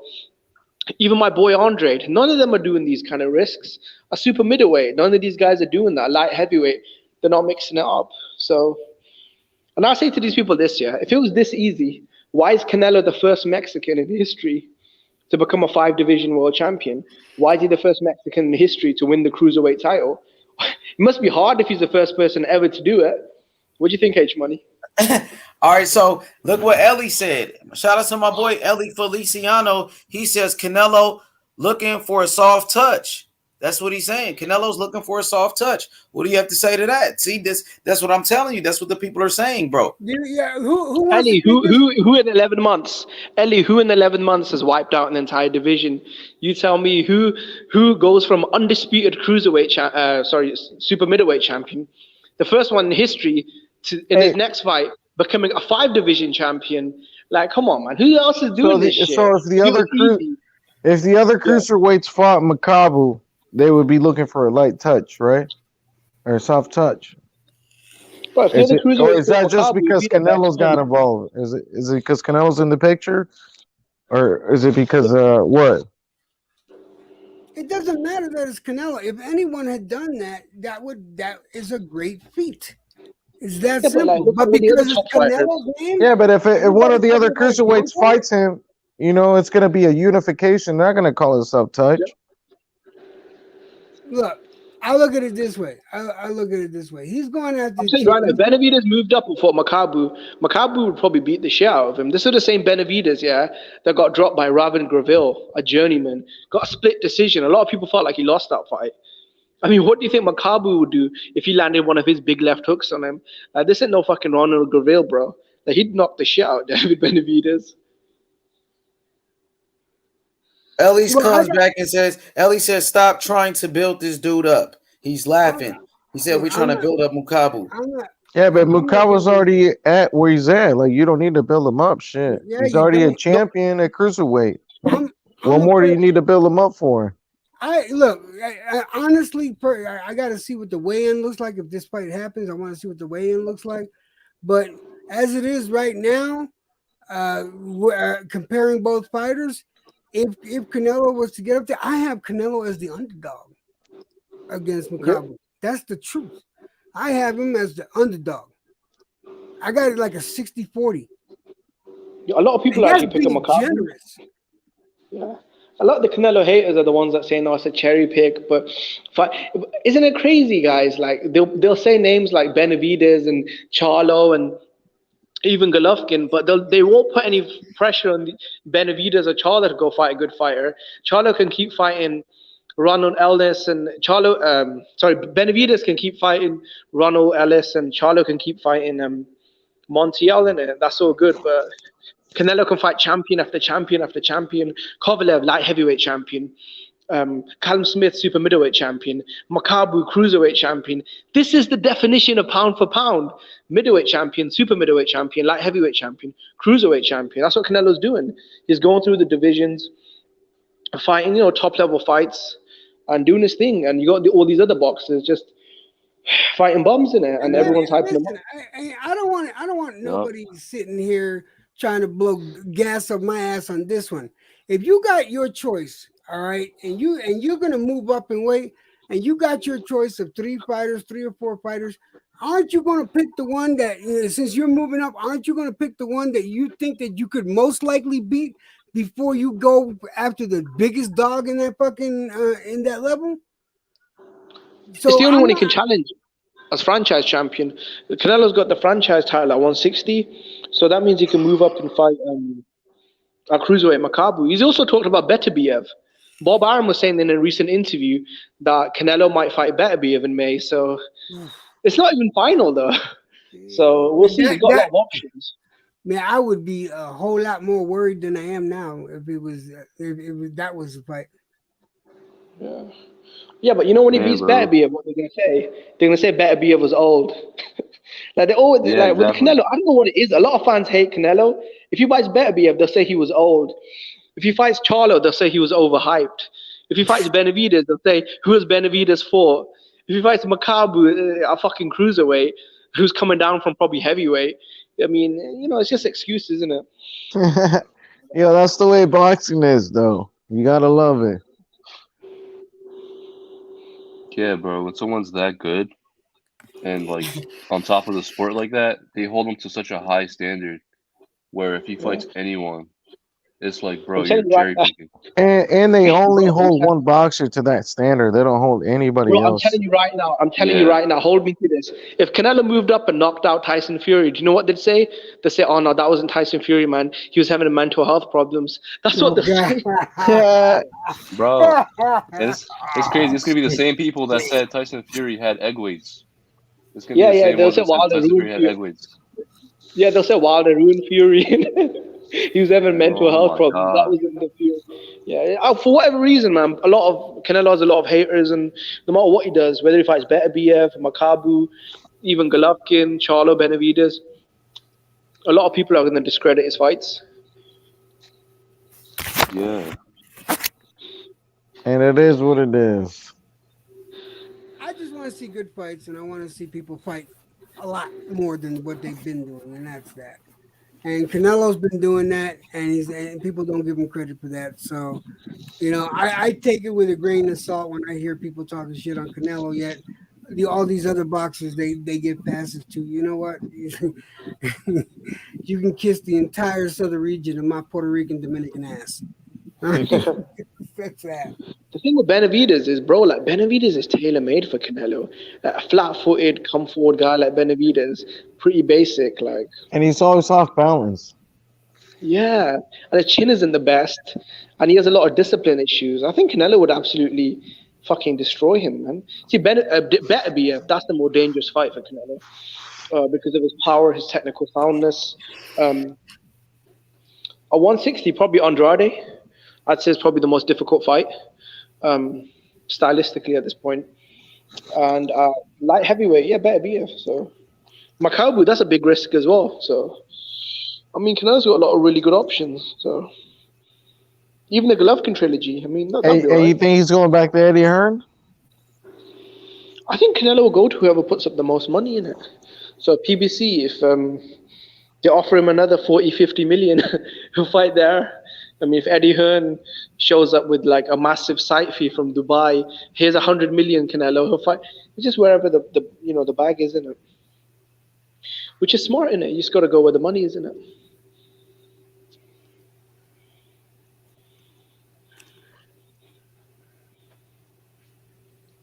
even my boy Andre, none of them are doing these kind of risks. A super middleweight, none of these guys are doing that. Light heavyweight, they're not mixing it up. So, and I say to these people this year, if it was this easy, why is Canelo the first Mexican in history to become a 5-division world champion? Why is he the first Mexican in history to win the cruiserweight title? It must be hard if he's the first person ever to do it. What do you think, H Money? All right, so look what Ellie said. Shout out to my boy Ellie Feliciano. He says Canelo looking for a soft touch. That's what he's saying. Canelo's looking for a soft touch. What do you have to say to that? See, that's what I'm telling you. That's what the people are saying, bro. Yeah, who Ellie, who in 11 months? Ellie, who in 11 months has wiped out an entire division? You tell me who goes from undisputed cruiserweight, super middleweight champion, the first one in history, to in his next fight becoming a 5-division champion. Like, come on, man. Who else is doing this shit? So if the other cruiserweights fought Makabu, they would be looking for a light touch, right? Or a soft touch. But Is that just because Canelo's got involved? Is it because Canelo's in the picture? Or is it because what? It doesn't matter that it's Canelo. If anyone had done that, that is a great feat. Is that simple? But because it's Canelo's name. Yeah, but if one of the other cruiserweights fights him, it's going to be a unification. They're not going to call it a soft touch. Look, I look at it this way. He's going at this. I'm saying right now, Benavidez moved up and fought Makabu. Makabu would probably beat the shit out of him. This is the same Benavidez, that got dropped by Ravin Graville, a journeyman. Got a split decision. A lot of people felt like he lost that fight. I mean, what do you think Makabu would do if he landed one of his big left hooks on him? This ain't no fucking Ronald Graville, bro. He'd knock the shit out of David Benavidez. Ellie comes back and says, Ellie says, stop trying to build this dude up. He's laughing. He said, we're trying to build up Makabu. Yeah, but Mukabu's already at where he's at. Like, you don't need to build him up. Shit. Yeah, he's already a champion at cruiserweight. What more do you need to build him up for? I honestly, I got to see what the weigh-in looks like. If this fight happens, I want to see what the weigh-in looks like. But as it is right now, comparing both fighters, if Canelo was to get up there, I have Canelo as the underdog against Makabu. That's the truth. I have him as the underdog. I got it like a 60-40. A lot of people actually pick Makabu. Generous. Yeah. A lot of the Canelo haters are the ones that say, no, it's a cherry pick. But isn't it crazy, guys? Like, they'll say names like Benavidez and Charlo and even Golovkin, but they won't put any pressure on Benavidez or Charlo to go fight a good fighter. Charlo can keep fighting Ronald Ellis and Benavidez can keep fighting Ronald Ellis and Charlo can keep fighting Montiel, and that's all good. But Canelo can fight champion after champion after champion. Kovalev, light heavyweight champion. Callum Smith, super middleweight champion. Makabu, cruiserweight champion. This is the definition of pound for pound. Middleweight champion, super middleweight champion, light heavyweight champion, cruiserweight champion. That's what Canelo's doing. He's going through the divisions, fighting, top level fights, and doing his thing. And you got all these other boxers just fighting bums in it, and everyone's hyping him up. I don't want nobody sitting here trying to blow gas up my ass on this one. If you got your choice, all right, and you're gonna move up in weight, and you got your choice of 3 or 4 fighters, aren't you gonna pick the one that, since you're moving up, aren't you gonna pick the one that you think that you could most likely beat before you go after the biggest dog in that fucking in that level? So it's the only one he can challenge as franchise champion. Canelo's got the franchise title at 160, so that means he can move up and fight a cruiserweight Makabu. He's also talked about Benavidez. Bob Arum was saying in a recent interview that Canelo might fight Benavidez in May, so it's not even final though. So we'll see. He's got a lot of options. Man, I would be a whole lot more worried than I am now if it was that was the fight. Yeah, but when he beats Benavidez, what they're gonna say? They're gonna say Benavidez was old. Like they always with Canelo. I don't know what it is. A lot of fans hate Canelo. If he fights Benavidez, they'll say he was old. If he fights Charlo, they'll say he was overhyped. If he fights Benavidez, they'll say who has Benavidez for? If he fights Makabu, a fucking cruiserweight who's coming down from probably heavyweight, I mean, it's just excuses, isn't it? Yo, that's the way boxing is, though. You gotta love it. Yeah, bro. When someone's that good and like on top of the sport like that, they hold him to such a high standard where if he fights anyone, it's like, bro, you're cherry picking. And they only hold one boxer to that standard. They don't hold anybody else. I'm telling you right now, hold me to this. If Canelo moved up and knocked out Tyson Fury, do you know what they'd say? They'd say, oh no, that wasn't Tyson Fury, man. He was having mental health problems. That's what they're saying. Bro, it's crazy. It's going to be the same people that said Tyson Fury had egg weights. It's going to be the same they'll say Tyson Fury had egg weights. Yeah, they'll say Wilder ruined Fury. He was having mental health problems. That was in the Fury. Yeah, for whatever reason, man, Canelo has a lot of haters, and no matter what he does, whether he fights Benavidez, Makabu, even Golovkin, Charlo, Benavidez, a lot of people are going to discredit his fights. Yeah. And it is what it is. I just want to see good fights, and I want to see people fight a lot more than what they've been doing, and that's that. And Canelo's been doing that, and people don't give him credit for that. So, I take it with a grain of salt when I hear people talking shit on Canelo. Yet, all these other boxers, they get passes to. You know what? You can kiss the entire southern region of my Puerto Rican Dominican ass. That's that. The thing with Benavidez is, bro, like Benavidez is tailor-made for Canelo. A flat-footed, come-forward guy like Benavidez, pretty basic, like. And he's always off balance. Yeah, and the chin isn't the best, and he has a lot of discipline issues. I think Canelo would absolutely fucking destroy him, man. See, Benavidez, that's the more dangerous fight for Canelo because of his power, his technical soundness. At 160, probably Andrade. I'd say it's probably the most difficult fight, stylistically at this point. And light heavyweight, Benavidez. So Makabu, that's a big risk as well. So I mean, Canelo's got a lot of really good options. So even the Golovkin trilogy, I mean, you think he's going back to Eddie Hearn? I think Canelo will go to whoever puts up the most money in it. So PBC, if they offer him another 40, 50 million, he'll fight there. I mean, if Eddie Hearn shows up with like a massive site fee from Dubai, here's 100 million, Canelo, he'll fight. It's just wherever the bag is, in it. Which is smart, in it. You just got to go where the money is, in it.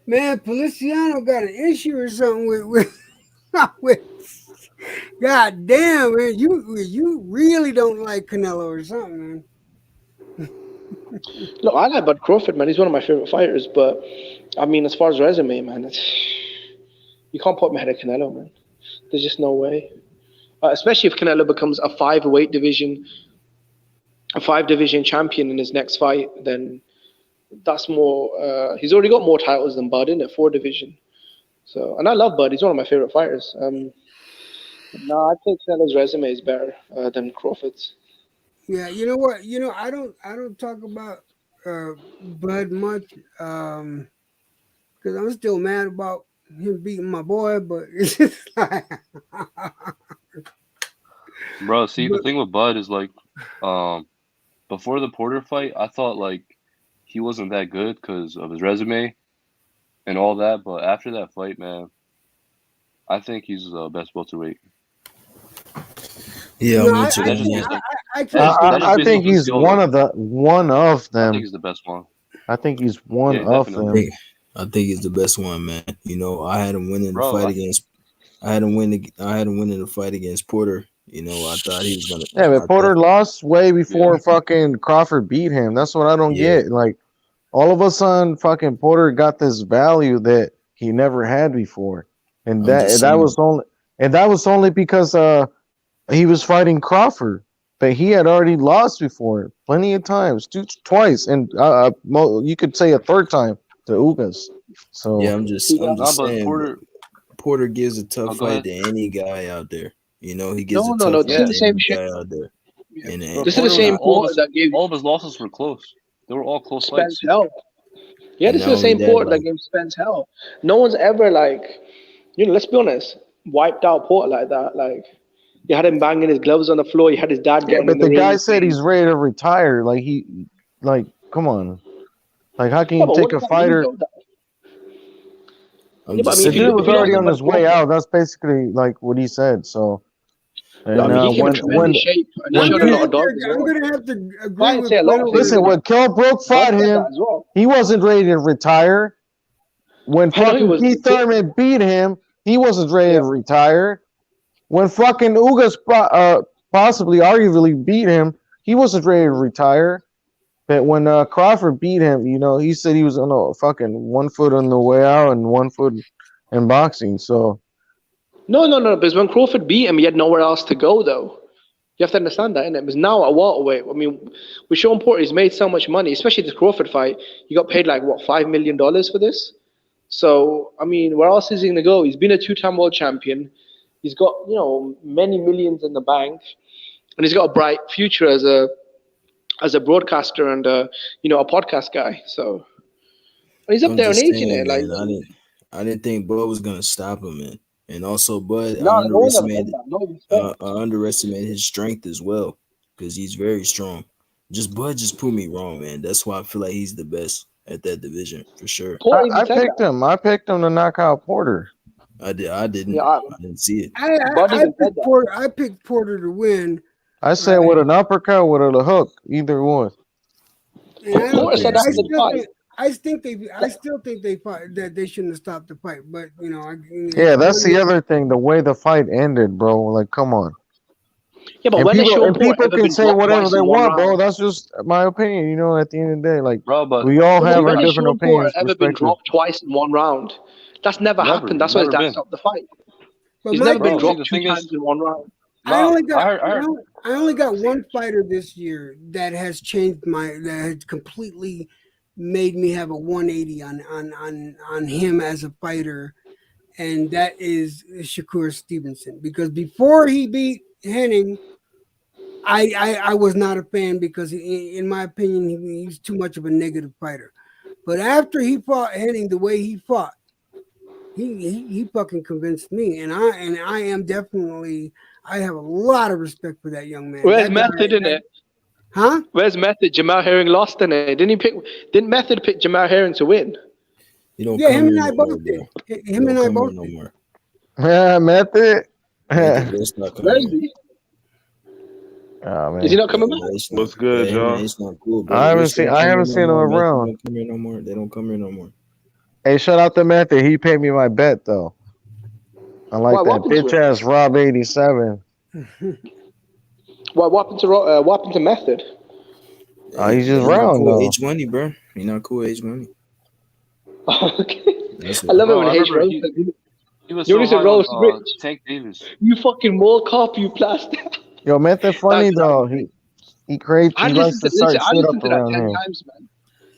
Man, Feliciano got an issue or something with God damn, man, you really don't like Canelo or something, man. Look, I like Bud Crawford, man. He's one of my favorite fighters, but I mean, as far as resume, man, you can't put him ahead of Canelo, man. There's just no way. Especially if Canelo becomes a 5 division champion in his next fight, then that's more. He's already got more titles than Bud in it, 4 division. So, and I love Bud. He's one of my favorite fighters. No, I think Canelo's resume is better than Crawford's. Yeah, you know what? I don't talk about Bud much because I'm still mad about him beating my boy, but it's just like Bro, see, the thing with Bud is like, before the Porter fight, I thought like he wasn't that good because of his resume and all that. But after that fight, man, I think he's the best welterweight. Yeah, no, I'm with you. I think he's one of them. I think he's the best one. I think he's one of them. I think he's the best one, man. I had him winning the fight against. I had him winning the fight against Porter. I thought he was gonna. Yeah, but Porter lost way before fucking Crawford beat him. That's what I don't get. Like, all of a sudden, fucking Porter got this value that he never had before, and that was only because he was fighting Crawford, but he had already lost before plenty of times, twice, and you could say a third time to Ugas. So yeah, I'm just saying. Porter gives a tough fight to any guy out there. He gives a tough fight to any guy out there. And this is the same Porter that gave all of his losses were close. They were all close fights. Hell. Yeah, this is the same Porter that gave Spence hell. No one's ever let's be honest, wiped out Porter like that. Like, you had him banging his gloves on the floor. You had his dad getting. But the guy said he's ready to retire. Come on. Like, how can you take a fighter? The dude was already on his way out. That's basically like what he said. So, and he came in tremendous shape. I'm gonna have to agree with. Listen, when Kell Brook fought him, he wasn't ready to retire. When fucking Keith Thurman beat him, he wasn't ready to retire. When fucking Ugas possibly, arguably beat him, he wasn't ready to retire. But when Crawford beat him, he said he was on a fucking 1 foot on the way out and 1 foot in boxing. So no. Because when Crawford beat him, he had nowhere else to go, though. You have to understand that, innit? Because now at welterweight, I mean, with Sean Porter, he's made so much money, especially this Crawford fight. He got paid $5 million for this. So I mean, where else is he gonna go? He's been a 2-time world champion. He's got many millions in the bank, and he's got a bright future as a broadcaster and a podcast guy. So he's up there in age, innit? I didn't think Bud was gonna stop him, man. And also, Bud, I underestimated his strength as well, because he's very strong. Bud just proved me wrong, man. That's why I feel like he's the best at that division for sure. I picked him. I picked him to knock out Porter. I didn't. Yeah, I didn't see it. I picked Porter to win. I said with an uppercut, with a hook, either one. I still think they fought, that they shouldn't have stopped the fight, but that's the other thing. The way the fight ended, bro. Like, come on. Yeah, but people can say whatever they want, bro. That's just my opinion. At the end of the day, like, bro, but we all have our different opinions. Ever been dropped twice in 1 round? That's never happened. That's why his dad stopped the fight. He's never been dropped 2 times in 1 round. I only got one fighter this year that has changed that has completely made me have a 180 on him as a fighter, and that is Shakur Stevenson. Because before he beat Henning, I was not a fan because in my opinion he's too much of a negative fighter. But after he fought Henning the way he fought, he fucking convinced me, and I am definitely. I have a lot of respect for that young man. Where's Method in it? Huh? Where's Method? Jamal Herring lost in it. Didn't Method pick Jamal Herring to win? Him and I both did. Him and I both no more. Yeah, Method. Where is he? Oh, man. Is he not coming back? What's good, y'all? It's not cool, bro. I haven't seen him around. They don't come here no more. Hey, shout out to Method. He paid me my bet though. I like that bitch ass Rob 87. What happened to Method? He's just round though. H money, bro. He not cool H money. Okay. I love it when H roast. He was so high roast on, Tank Davis. You fucking more cop, you plastic. Yo, Method funny though. He crazy. He likes to start shit up around here.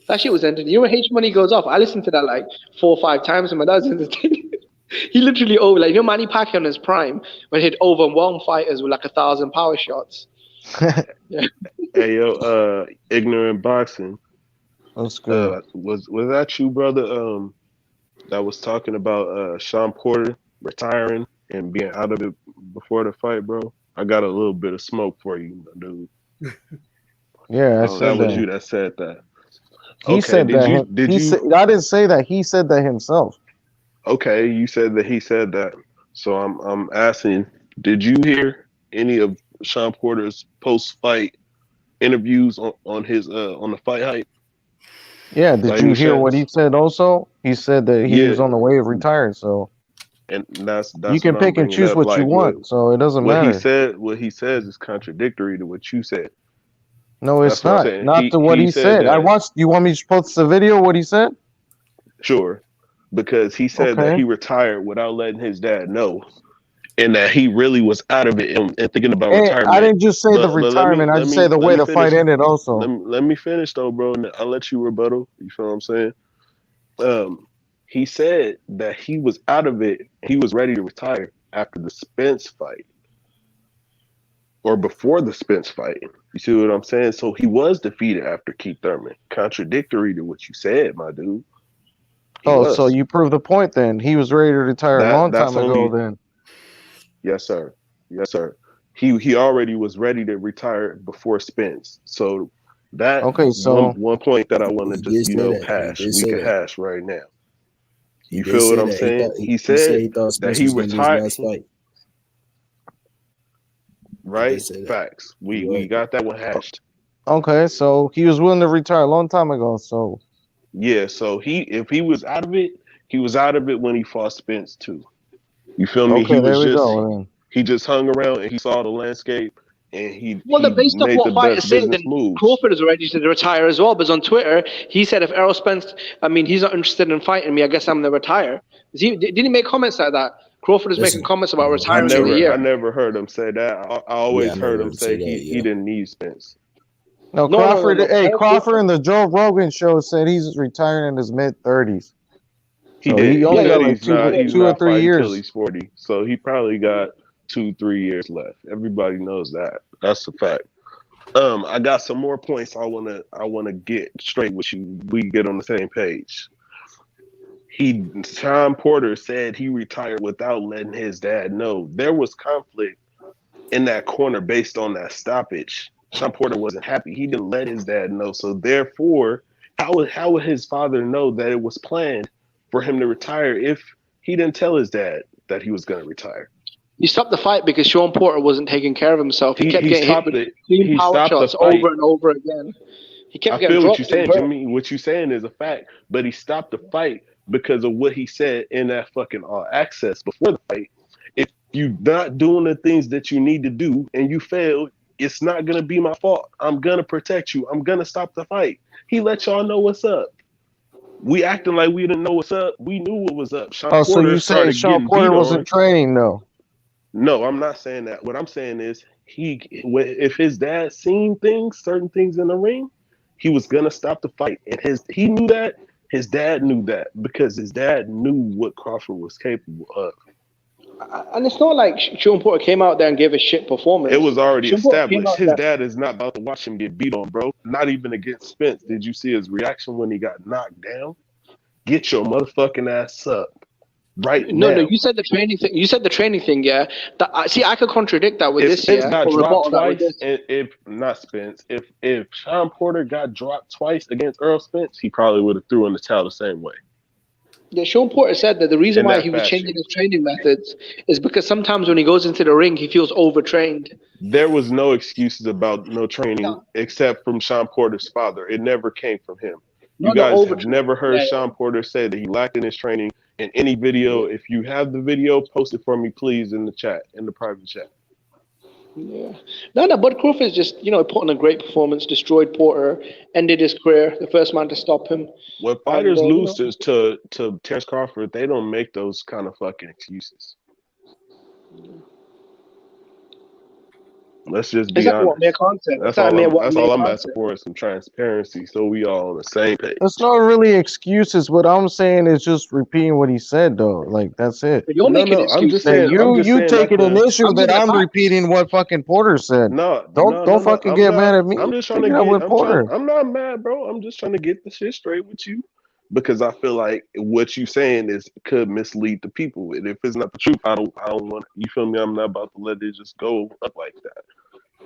That shit was entertaining. You know when H Money goes off, I listened to that like 4 or 5 times, and my dad's entertaining. He literally Manny Pacquiao in his prime when he'd overwhelm fighters with like 1,000 power shots. Yeah. Hey yo, ignorant boxing. That's good. Was that you, brother? That was talking about Sean Porter retiring and being out of it before the fight, bro. I got a little bit of smoke for you, dude. Yeah, I said that was you that said that. He said that. I didn't say that. He said that himself. Okay, you said that he said that. So I'm asking, did you hear any of Sean Porter's post-fight interviews on his on the Fight Hype? Yeah, did you hear what he said also? He said that he was on the way of retiring, so and that's you can pick and choose what you want, so it doesn't matter. What he says is contradictory to what you said. No, it's not. Not to what he said. I watched. You want me to post the video? What he said? Sure, because he said that he retired without letting his dad know, and that he really was out of it and thinking about retirement. I didn't just say the retirement. I just say the way the fight ended. Also, let me finish though, bro. And I'll let you rebuttal. You feel what I'm saying? He said that he was out of it. He was ready to retire after the Spence fight, or before the Spence fight. You see what I'm saying? So he was defeated after Keith Thurman. Contradictory to what you said, my dude. So you proved the point then. He was ready to retire a long time ago then. Yes, sir. Yes, sir. He already was ready to retire before Spence. So that one point that I want to just hash. We can hash right now. You feel what I'm saying? He said that he retired. Right? Facts. We got that one hashed. Okay, so he was willing to retire a long time ago. So yeah, so if he was out of it, he was out of it when he fought Spence too. You feel me? Okay, he just hung around and he saw the landscape and he based off made what the fighters best say, business then moves. Crawford is ready to retire as well. But on Twitter, he said if Errol Spence, he's not interested in fighting me, I guess I'm gonna retire. Did he make comments like that? Crawford is making comments about retiring in a year. I never heard him say that. I always heard him say he didn't need Spence. No, Crawford. Hey, Crawford in the Joe Rogan show said he's retiring in his mid-30s. He did. He only got he's like 2 or 3 years until he's 40. So he probably got 2-3 years left. Everybody knows that. That's a fact. I got some more points I wanna get straight with you. We get on the same page. Sean Porter said he retired without letting his dad know. There was conflict in that corner based on that stoppage. Sean Porter wasn't happy. He didn't let his dad know. So therefore, how would his father know that it was planned for him to retire if he didn't tell his dad that he was going to retire? He stopped the fight because Sean Porter wasn't taking care of himself. He kept getting hit with clean power shots over and over again. He kept getting dropped. What you're saying, Jimmy. What you're saying is a fact, but he stopped the fight because of what he said in that fucking access before the fight. If you're not doing the things that you need to do and you fail, it's not going to be my fault. I'm going to protect you. I'm going to stop the fight. He let y'all know what's up. We acting like we didn't know what's up. We knew what was up. So you saying Sean Porter wasn't training though? No, I'm not saying that. What I'm saying is if his dad seen certain things in the ring, he was going to stop the fight. And he knew that. His dad knew that because his dad knew what Crawford was capable of. And it's not like Sean Porter came out there and gave a shit performance. It was already established. His dad is not about to watch him get beat on, bro. Not even against Spence. Did you see his reaction when he got knocked down? Get your motherfucking ass up. Right now. No, you said the training thing. You said the training thing, yeah. See, I could contradict that with if this. Spence got dropped twice, if Sean Porter got dropped twice against Earl Spence, he probably would have threw in the towel the same way. Yeah, Sean Porter said that the reason why he was changing his training methods is because sometimes when he goes into the ring, he feels overtrained. There was no excuses about no training except from Sean Porter's father. It never came from him. You guys have never heard Sean Porter say that he lacked in his training in any video. If you have the video, post it for me, please, in the chat, in the private chat. Yeah. No, Bud Crawford just, put on a great performance, destroyed Porter, ended his career, the first man to stop him. When fighters lose to Terence Crawford, they don't make those kind of fucking excuses. Let's just be Exactly honest. what mere content. That's That's all what mere I'm content. asking for is some transparency, so we all on the same page. It's not really excuses. What I'm saying is just repeating what he said, though. Like that's it. But you're making excuses. I'm just saying. You taking an issue I'm that giving the I'm facts. repeating what fucking Porter said. Don't fucking get mad at me. I'm just trying Take to it up with get. Porter. I'm not mad, bro. I'm just trying to get the shit straight with you, because I feel like what you saying could mislead the people. And if it's not the truth, I don't want. You feel me? I'm not about to let it just go up like that.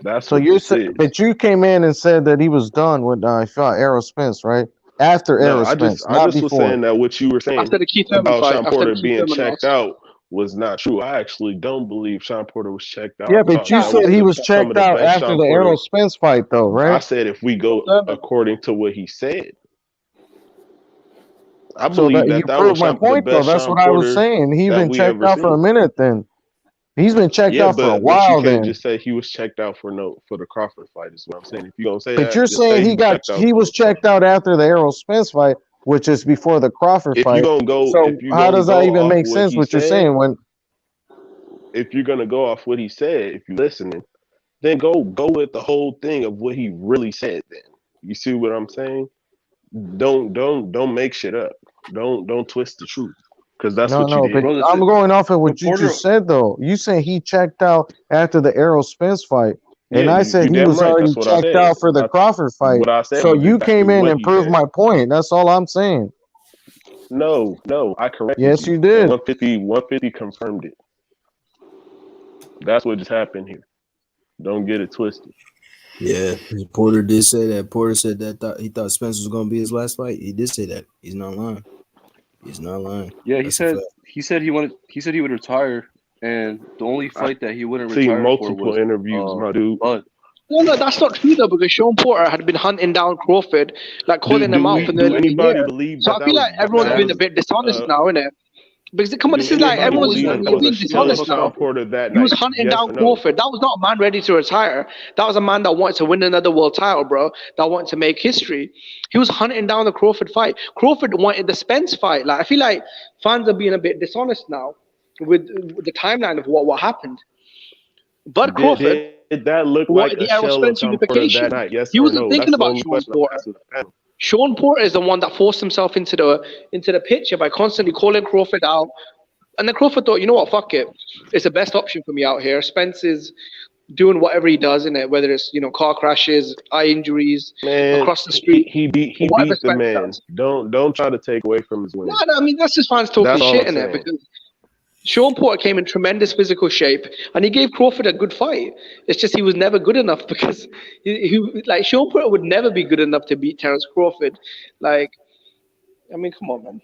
That's So what you this said, is. but you came in and said that he was done with I fought Errol Spence, right? After No, Errol I Spence, just not was before. saying that what you were saying After the Keith Thurman about fight, Sean after the Porter Keith being Thurman checked loss. out was not true. I actually don't believe Sean Porter was checked out. Yeah, I but thought you that said he was some of checked the out best after Sean the Porter. Errol Spence fight, though, right? I said if we go according to what he said, I So believe that you that proved was my the point, though. best That's Sean what I was Porter saying. He's that been we checked ever out for a seen. minute. Then he's been checked Yeah, out for a but you while. can't Then, just say he was checked out for the Crawford fight. Is what I'm saying. If you gonna say but that, you're just say saying he was checked out. he was checked out after the Errol Spence fight, which is before the Crawford If you fight. gonna go, So how does that even off make what sense? he What you're said, saying when if you're gonna go off what he said, if you're listening, then go with the whole thing of what he really said. Then you see what I'm saying? Don't make shit up. Don't twist the truth, because that's what you but did. I'm going off of what you just said, though. You saying he checked out after the Errol Spence fight, and Yeah, I you said he damn was right. already That's what I checked said. out for the Crawford fight. What I said So was you exactly came in what and he proved said. my point. That's all I'm saying. No, I corrected Yes, you. you did. 150 confirmed it. That's what just happened here. Don't get it twisted. Yeah, Porter did say that. Porter said that he thought Spence was going to be his last fight. He did say that. He's not lying. He's not lying. Yeah, That's a fact. he said he would retire, and the only fight that he wouldn't See retire for multiple was interviews, my dude. Bud. No, that's not true though, because Sean Porter had been hunting down Crawford, like calling him out for Do nearly a anybody year. believe So I feel like everyone's being a bit dishonest now, innit? Because come on, Do this is like anybody everyone's believe that you're was being a kill dishonest of Sean now. Porter that He was night? hunting Yes down or no? Crawford. That was not a man ready to retire. That was a man that wanted to win another world title, bro. That wanted to make history. He was hunting down the Crawford fight. Crawford wanted the Spence fight. Like I feel like fans are being a bit dishonest now with the timeline of what happened. Bud Crawford Did that look like wanted a the Errol shell of Spence Sean Porter unification. that night? Yes He or wasn't no? thinking That's the about only Sean question I'm Porter. asking the panel. Sean Porter is the one that forced himself into the picture by constantly calling Crawford out. And then Crawford thought, you know what, fuck it. It's the best option for me out here. Spence is doing whatever he does in it, whether it's car crashes, eye injuries, Man, across the street. he beat the Spence man. does. Don't try to take away from his win. No, I mean that's just fans talking That's all shit I'm in it, saying. because Sean Porter came in tremendous physical shape and he gave Crawford a good fight. It's just he was never good enough, because he like Sean Porter would never be good enough to beat Terence Crawford. Like, I mean, come on, man.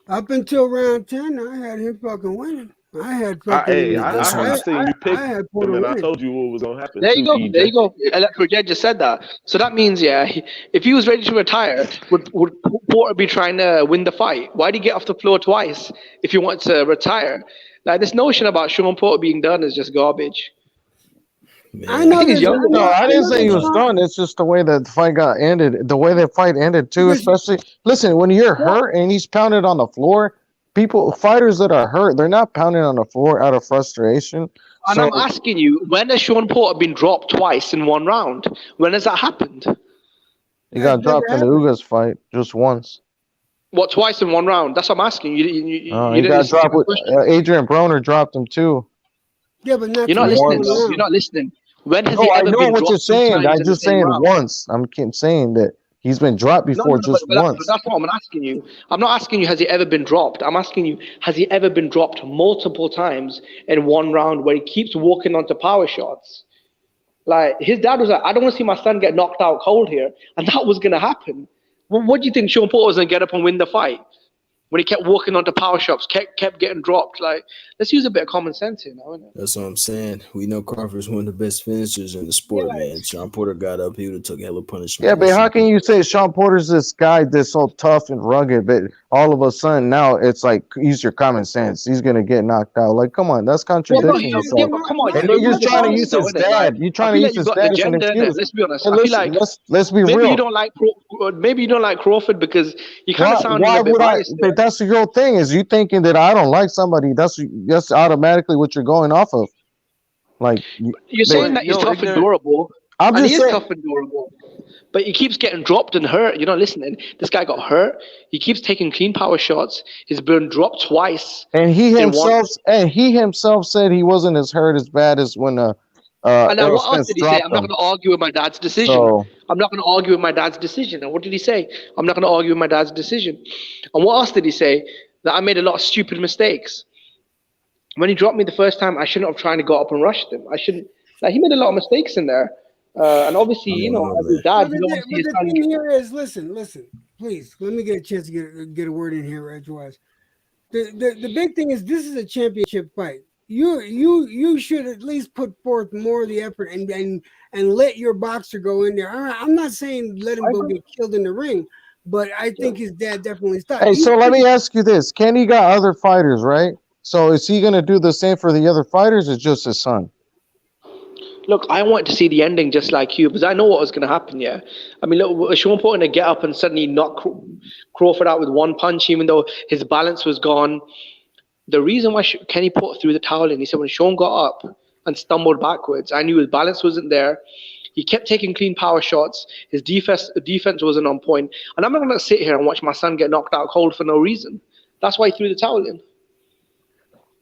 Up until round 10, I had him fucking winning. I had fucking. I seen you pick I had him, Porter and I winning. told you what was gonna happen. There you go. EJ. There you go. Electric Jet just said that. So that means, if he was ready to retire, would Porter be trying to win the fight? Why did he get off the floor twice if he wants to retire? Like, this notion about Sean Porter being done is just garbage. I know think he's this. younger. No, I didn't say he was done. It's just the way that the fight got ended. The way the fight ended too, especially. Listen, when you're hurt and he's pounded on the floor, fighters that are hurt, they're not pounding on the floor out of frustration. And I'm asking you, when has Sean Porter been dropped twice in one round? When has that happened? He got dropped in the Ugas fight just once. What, twice in one round? That's what I'm asking you. You He didn't got listen to dropped my with question. Adrian Broner dropped him too. Yeah, but not You're not twice in listening, one though. round. You're not listening. When has No, he I ever know been what dropped you're two saying. times I'm in the just same saying round? once. I'm saying that he's been dropped before just once. That's what I'm asking you. I'm not asking you, has he ever been dropped? I'm asking you, has he ever been dropped multiple times in one round where he keeps walking onto power shots? Like, his dad was like, I don't want to see my son get knocked out cold here. And that was going to happen. Well, what do you think Sean Porter was going to get up and win the fight? When he kept walking onto power shots, kept getting dropped. Like, let's use a bit of common sense here now, isn't it? That's what I'm saying. We know Crawford's one of the best finishers in the sport, man. Sean Porter got up, he would have took hella punishment. Yeah, but how can you say Sean Porter's this guy that's so tough and rugged, but all of a sudden now it's like use your common sense. He's gonna get knocked out. Like, come on, that's contradicting yourself. But come on, And then you're trying to use his dad. You're trying to use his dad as an excuse. Let's be honest. And I feel like let's be maybe real. you don't like Crawford because you kind of sound a bit biased. But that's your thing. Is you thinking that I don't like somebody? That's automatically what you're going off of. Like you're saying that he's tough and durable, and he is tough and durable, but he keeps getting dropped and hurt. You're not listening. This guy got hurt. He keeps taking clean power shots. He's been dropped twice. And he himself said he wasn't as hurt as bad as when and now Errol what else Spence did he say? dropped I'm not him. going to argue with my dad's decision. So I'm not going to argue with my dad's decision. And what did he say? I'm not going to argue with my dad's decision. And what else did he say? That I made a lot of stupid mistakes. When he dropped me the first time, I shouldn't have tried to go up and rush him. I shouldn't. Like, he made a lot of mistakes in there. And obviously, you know, as his dad, you don't want to see his son. The thing here is, listen, please, let me get a chance to get a word in here edgewise. The big thing is this is a championship fight. You should at least put forth more of the effort and let your boxer go in there. I'm not saying let him go get killed in the ring, but I think his dad definitely stopped. Hey, so let me ask you this: Kenny got other fighters, right? So is he gonna do the same for the other fighters, or just his son? Look, I wanted to see the ending just like you because I know what was going to happen. Yeah, I mean, look, Sean Porter to get up and suddenly knock Crawford out with one punch, even though his balance was gone. The reason why Kenny Porter threw the towel in, he said when Sean got up and stumbled backwards, I knew his balance wasn't there. He kept taking clean power shots. His defense wasn't on point. And I'm not going to sit here and watch my son get knocked out cold for no reason. That's why he threw the towel in.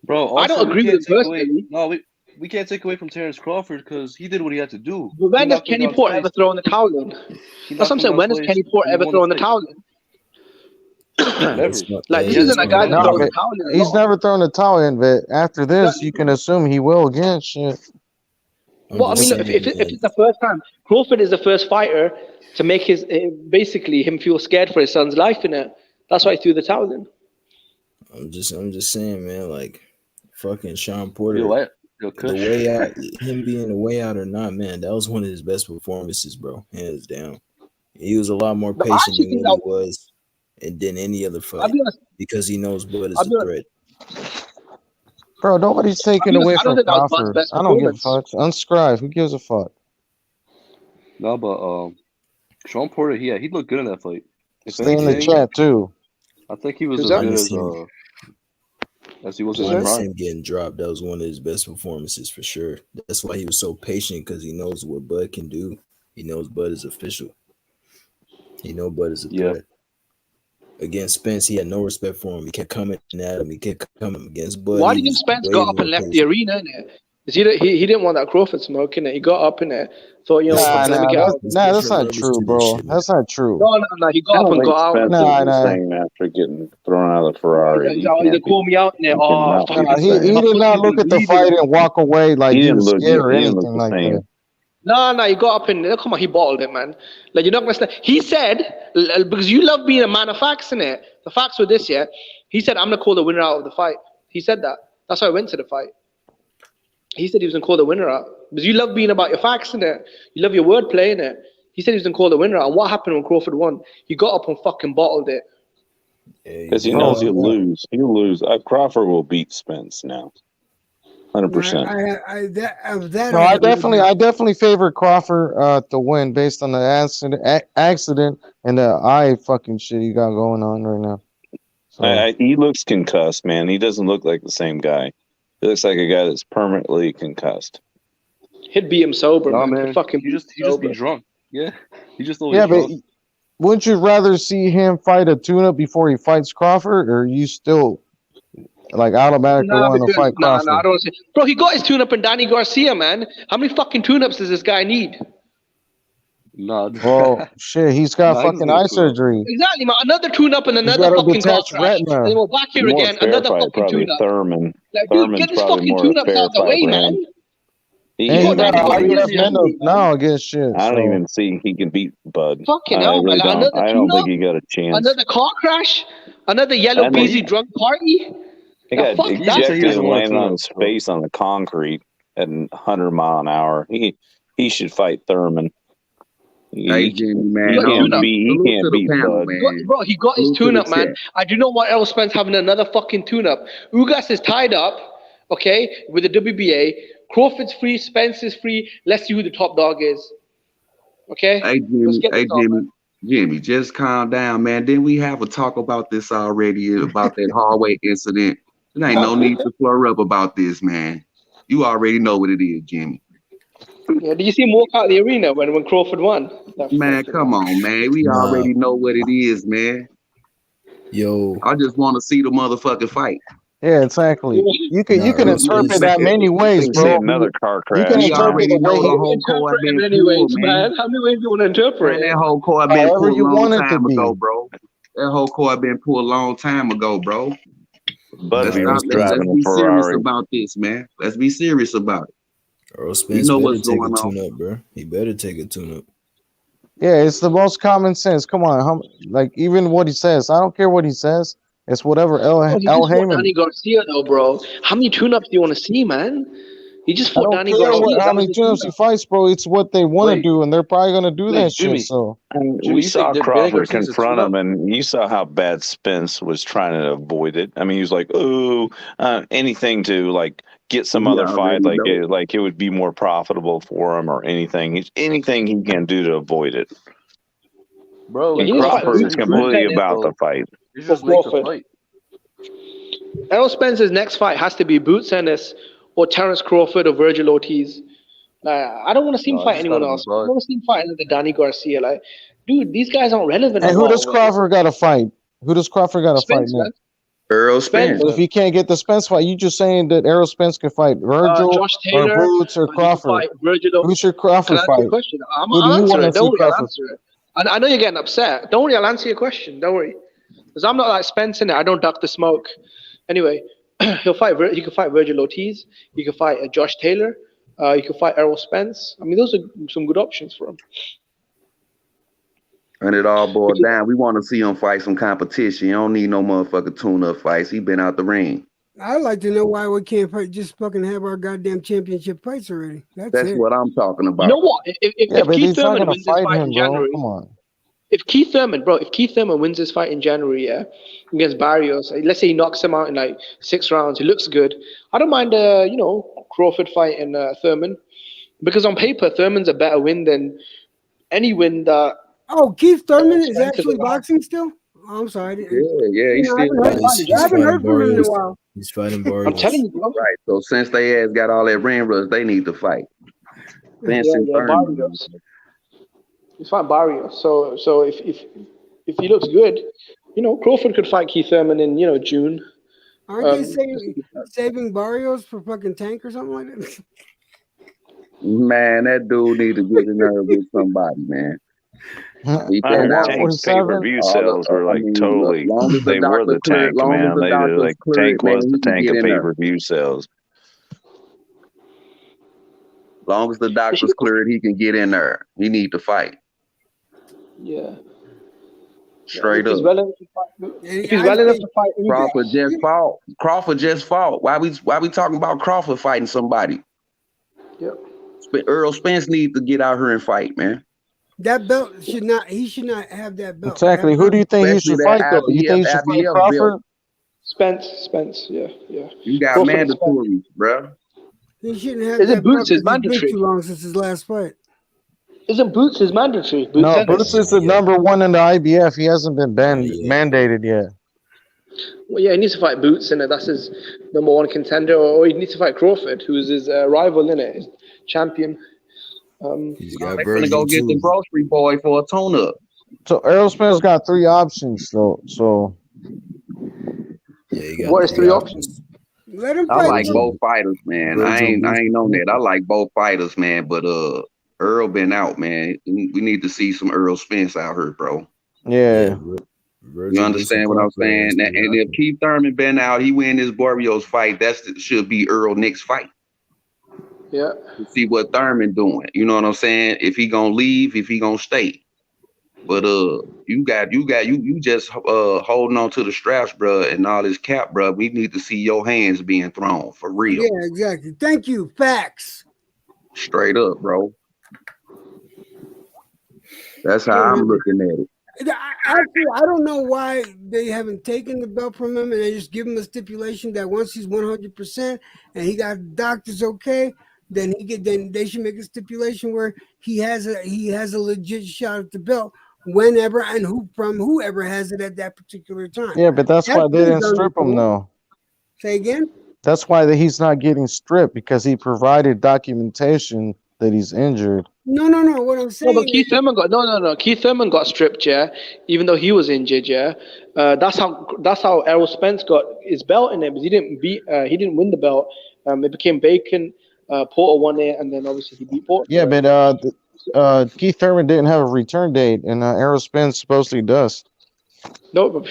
Bro, also, I don't agree with it personally. No, we can't take away from Terrence Crawford because he did what he had to do. But when does Kenny Porter ever throw in the towel in? That's what I'm saying. When does Kenny Porter ever throw in the towel in? Like, this isn't a guy that throws the towel in. He's never thrown a towel in, but after this, you can assume he will again. Shit. Well, I mean, look, if it's the first time, Crawford is the first fighter to make his basically him feel scared for his son's life in it. That's why he threw the towel in. I'm just saying, man. Like, fucking Sean Porter. The way out, him being the way out or not, man, that was one of his best performances, bro. Hands down. He was a lot more patient than what he was than any other fight because he knows Bud is a threat. Bro, nobody's taking away from Crawford. I don't give a fuck. Unscribe. Who gives a fuck? No, but Sean Porter, he looked good in that fight. Stay in the chat too. I think he was as good as he was in the prime. Him getting dropped, that was one of his best performances for sure. That's why he was so patient because he knows what Bud can do. He knows Bud is official. He knows Bud is a threat. Against Spence, he had no respect for him. He kept coming at him. He kept coming against Bud. Why didn't Spence go up and left the arena in it? He didn't want that Crawford smoke in it. He got up in it. Thought, you know, let me get out. That's not true, bro. That's not true. No. He got up and got out. Saying after getting thrown out of the Ferrari. They call me out in there. He did not look at the fight and walk away like he was scared or anything like that. No, he got up and come on, he bottled it, man. Like, you're not gonna. He said because you love being a man of facts in it. The facts were this, yeah. He said, "I'm gonna call the winner out of the fight." He said that. That's why I went to the fight. He said he was gonna call the winner out because you love being about your facts in it. You love your wordplay in it. He said he was gonna call the winner out. And what happened when Crawford won? He got up and fucking bottled it. Because he knows he'll lose. He'll lose. Crawford will beat Spence now. 100%. I definitely favor Crawford to win based on the accident and the eye fucking shit he got going on right now. So. He looks concussed, man. He doesn't look like the same guy. He looks like a guy that's permanently concussed. He'd be him sober, nah, man. He just be drunk. Yeah, he just but wouldn't you rather see him fight a tune-up before he fights Crawford, or you still like automatically want to fight Crawford? I don't see. Bro, he got his tune-up in Danny Garcia, man. How many fucking tune-ups does this guy need? None. Well, shit, he's got fucking eye surgery. Exactly, man. Another tune-up and another fucking car crash. And then we're back here again. Another fucking tune-up. Thurman. Like, dude, get this fucking tune-ups out the way, man. He now against shit. I don't even see he can beat Bud. Fucking hell, man. I don't think he got a chance. Another car crash? Another yellow peasy drunk party? He got ejected and landed on his face on the concrete at 100 mile an hour. He should fight Thurman. He can't beat Bud. Bro, he got his tune-up, man. I do know what else Spence having another fucking tune-up. Ugas is tied up, okay, with the WBA. Crawford's free, Spence is free. Let's see who the top dog is. Okay? Hey, Jimmy, just calm down, man. Didn't we have a talk about this already, about that hallway incident? There ain't no need to flare up about this, man. You already know what it is, Jimmy. Yeah, did you see him walk out the arena when Crawford won? Man, come on, man. We already know what it is, man. Yo, I just want to see the motherfucking fight. Yeah, exactly. You can interpret that many ways, bro. Another car You crash. can We interpret already the way know the whole Interpret card been it pulled, anyways, man. How many ways do you want to interpret Man, it? that whole card been however pulled a you long want it to time be. ago, bro. That whole card been pulled a long time ago, bro. Let's Budby was driving a be serious Ferrari. about this, man. Let's be serious about it. Earl We Spence know better what's take going a on. tune up, bro. He better take a tune up. Yeah, it's the most common sense. Come on, like even what he says. I don't care what he says. It's whatever Oh, he El just fought Heyman. Danny Garcia though, bro. How many tune-ups do you want to see, man? He just I fought don't Danny care Garcia. how many tune-ups he fights, bro. It's what they want to Wait. do, and they're probably gonna do Wait, that Jimmy. shit. So We saw Crawford confront him, and you saw how bad Spence was trying to avoid it. I mean, he was like, "Oh, anything to like get some other fight, like it would be more profitable for him, or anything. Anything he can do to avoid it." Bro, And Crawford is completely about the fight. You just make the fight. Errol Spence's next fight has to be Boots Ennis or Terence Crawford or Virgil Ortiz. I don't want to see him fight anyone else. I want to see him fight another Danny Garcia. Like, dude, these guys aren't relevant. and who does Crawford got to fight? Who does Crawford got to fight Spence, next? Errol Spence. But if he can't get the Spence fight, you just saying that Errol Spence can fight Virgil Josh Taylor, or Boots or Crawford. Who should Crawford Can I answer fight? your question? Who do I'll you answer want it. to see Don't worry, I'll Crawford? answer it. I know you're getting upset. Don't worry, I'll answer your question. Don't worry, because I'm not like Spence in it. I don't duck the smoke. Anyway, he'll fight. He can fight Virgil Ortiz. He can fight Josh Taylor. He can fight Errol Spence. I mean, those are some good options for him. And it all boiled down. We want to see him fight some competition. You don't need no motherfucking tune-up fights. He been out the ring. I'd like to know why we can't just fucking have our goddamn championship fights already. That's it. what I'm talking about. You know what? If but Keith he's not Thurman gonna wins this fight fight him, in bro. January, Come on. if Keith Thurman wins this fight in January, yeah, against Barrios, let's say he knocks him out in like 6 rounds, he looks good. I don't mind, Crawford fighting Thurman, because on paper Thurman's a better win than any win that. Oh, Keith Thurman is Spence actually is alive. boxing still? Oh, I'm sorry. Yeah, he's still I haven't heard from him in a while. He's fighting Barrios. I'm telling you, bro. Right. So since they ass got all that ring rush, they need to fight. Spence and Thurman. Barrios. He's fighting Barrios. So if he looks good, Crawford could fight Keith Thurman in June. Aren't they saving Barrios for fucking Tank or something like that? Man, that dude need to get in there with somebody, man. He been out. Tank's pay-per-view sales were like totally. They were the Tank, man. They did, like Tank was the Tank of pay-per-view sales. Long as the doctor's cleared, he can get in there. He need to fight. Yeah. Straight If up. he's well enough to fight, Crawford just fought. Why we talking about Crawford fighting somebody? Yep. Earl Spence needs to get out here and fight, man. That belt he should not have that belt. Exactly. Who do you think he should fight though? You think he should fight Crawford? Spence. Yeah. You got Crawford mandatory, bro. He shouldn't have Isn't that Boots belt. is It's been mandatory? too long since his last fight. Isn't Boots is mandatory? No, Boots is the number one in the IBF. He hasn't been mandated yet. Well, yeah, he needs to fight Boots, and that's his number one contender, or he needs to fight Crawford, who's his rival, innit? His champion. He's got They're gonna go get the grocery boy for a tune-up. So Errol Spence got 3 options, though. So yeah, what is 3 options? Let him I fight. like both fighters, man. I ain't on that. I like both fighters, man. But Earl been out, man. We need to see some Earl Spence out here, bro. Yeah. You understand what I'm saying? And if Keith Thurman been out, he win this Barrios fight. Should be Earl next fight. Yeah. To see what Thurman doing. You know what I'm saying? If he gonna leave, if he gonna stay. But you just holding on to the straps, bro, and all this cap, bro. We need to see your hands being thrown for real. Yeah, exactly. Thank you. Facts. Straight up, bro. That's how I'm looking at it. Actually, I don't know why they haven't taken the belt from him and they just give him a stipulation that once he's 100% and he got doctors okay, then they should make a stipulation where he has a legit shot at the belt whenever and whoever has it at that particular time. yeah, but that's why they didn't strip him, though. Say again? That's why he's not getting stripped, because he provided documentation that he's injured. No. What I'm saying. No, but Keith Thurman got no. Keith Thurman got stripped, yeah, even though he was injured, yeah. That's how Errol Spence got his belt in it, because he didn't win the belt. It became vacant. Porter won it, and then obviously he beat Porter. Yeah, but Keith Thurman didn't have a return date, and Errol Spence supposedly does. No.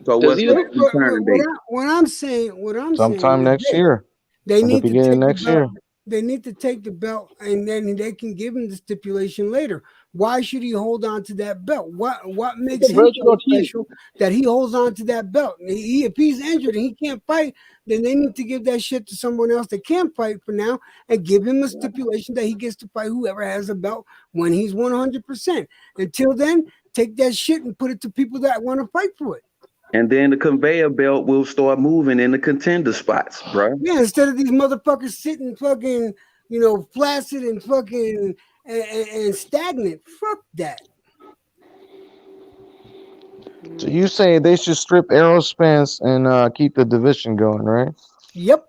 So Does what's he? the return date? What I'm saying Sometime is next this. year. They At need the to beginning take of the next belt. year. They need to take the belt, and then they can give him the stipulation later. Why should he hold on to that belt? What makes him so special that he holds on to that belt? If he's injured and he can't fight, then they need to give that shit to someone else that can fight for now, and give him a stipulation that he gets to fight whoever has a belt when he's 100%. Until then, take that shit and put it to people that want to fight for it. And then the conveyor belt will start moving in the contender spots, bro. Yeah, instead of these motherfuckers sitting fucking, flaccid and fucking and stagnant. Fuck that. So you say they should strip Errol Spence and keep the division going, right? Yep.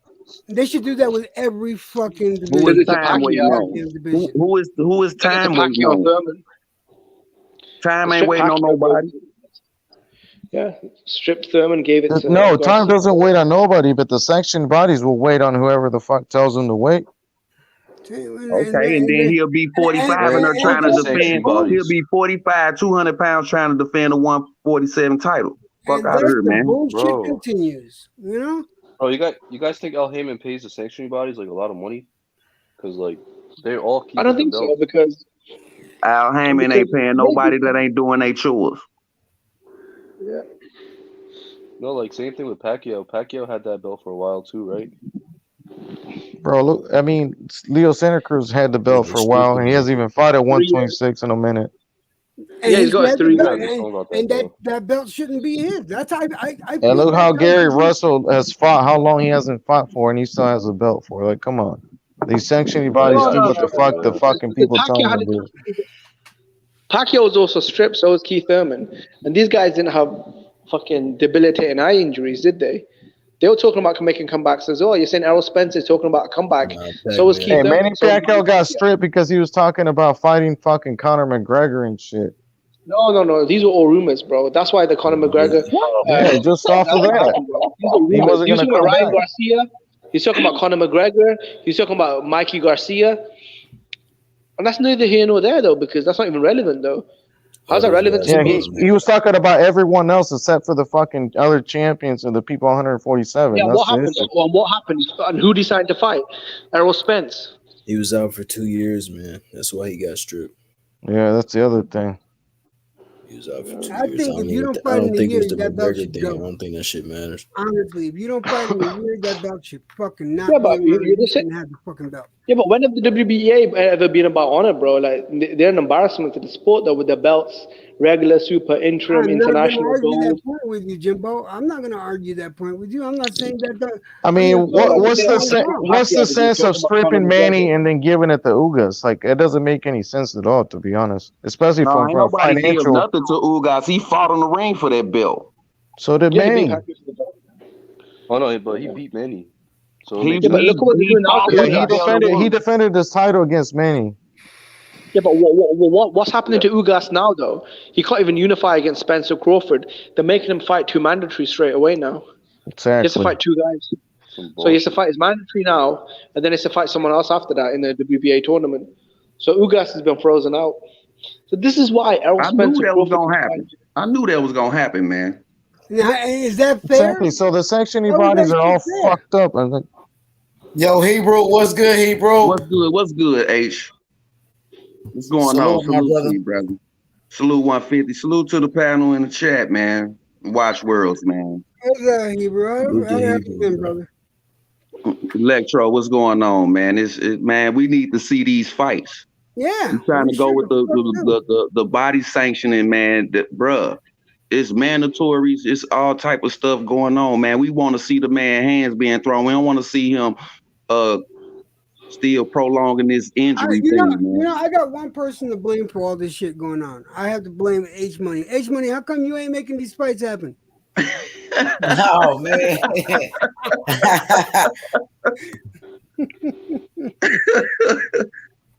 They should do that with every fucking division. Who is time waiting on? Who is time waiting on? Time ain't waiting on nobody. Yeah, stripped Thurman, gave it to No, time doesn't wait on nobody, but the sanctioned bodies will wait on whoever the fuck tells them to wait. Okay, and then he'll be 45 and they're trying to defend. He'll be 45, 200 pounds trying to defend a 147 title. Fuck out of here, man. Bullshit continues, Oh, you guys think Al Heyman pays the sanctioning bodies like a lot of money? Because like they all keep. I don't think so, because Al Heyman ain't paying nobody that ain't doing their chores. Yeah. No, like same thing with Pacquiao. Pacquiao had that belt for a while too, right? Bro, look, I mean, Leo Santa Cruz had the belt for a while, and he hasn't even fought at 126 in a minute. And he's got 3 belt, and that belt shouldn't be his. That's how I And look how Gary Russell has fought, how long he hasn't fought for, and he still has a belt for. Like, come on. These sanctioning bodies do what the fucking people tell them to do. Pacquiao was also stripped, so was Keith Thurman. And these guys didn't have fucking debilitating eye injuries, did they? They were talking about making comebacks as well. You're saying Errol Spence is talking about a comeback. So was Keith Thurman. Manny Pacquiao got stripped because he was talking about fighting fucking Conor McGregor and shit. No. These were all rumors, bro. That's why the Conor McGregor. Just off of that. He wasn't was going to talking come about Ryan back. Garcia. He's talking about Conor McGregor. He's talking about Mikey Garcia. And that's neither here nor there, though, because that's not even relevant, though. How's that relevant? Yeah, he was talking about everyone else except for the fucking other champions and the people 147. Yeah, That's what happened? Well, what happened? And who decided to fight? Errol Spence. He was out for 2 years, man. That's why he got stripped. Yeah, that's the other thing. He was out for 2 I years. think if you don't I fight in don't a think year, it's the that belt McGregor should thing. I go. don't think that shit matters. Honestly, if you don't fight in a year, that belt should fucking not. Yeah, but you just shouldn't have the fucking belt. Yeah, but when have the WBA ever been about honor, bro? Like, they're an embarrassment to the sport, though, with their belts, regular, super, interim, I'm not going to international argue gold. that point with you, Jimbo. I'm not going to argue that point with you. I'm not saying that. I mean, what's the sense of stripping Manny and then giving it to Ugas? Like, it doesn't make any sense at all, to be honest. Especially No, from ain't nobody give financial. nothing to Ugas. He fought on the ring for that belt. So did Manny. Oh no, but he beat Manny. So He defended his title against Manny. Yeah, but what's happening to Ugas now, though? He can't even unify against Spencer Crawford. They're making him fight 2 mandatory straight away now. Exactly. He has to fight 2 guys. So he has to fight his mandatory now, and then he has to fight someone else after that in the WBA tournament. So Ugas has been frozen out. So this is why Errol Spencer I knew that was Crawford gonna happen. I knew that was gonna happen, man. Now, is that fair? Exactly. So the sanctioning How is bodies that are all fair? fucked up. I think. Yo, Hebrew, what's good, Hebrew? What's good, H? What's going on? Salute, my Salute brother. to you, brother. Salute 150. Salute to the panel in the chat, man. Watch Worlds, man. How's Hebrew? How have you been, brother? Electro, what's going on, man? Man, we need to see these fights. Yeah. I'm trying to go with the body sanctioning, man. Bruh, it's mandatories. It's all type of stuff going on, man. We want to see the man hands being thrown. We don't want to see him still prolonging this injury thing, man. I got one person to blame for all this shit going on. I have to blame H Money. H Money, how come you ain't making these fights happen? Oh man.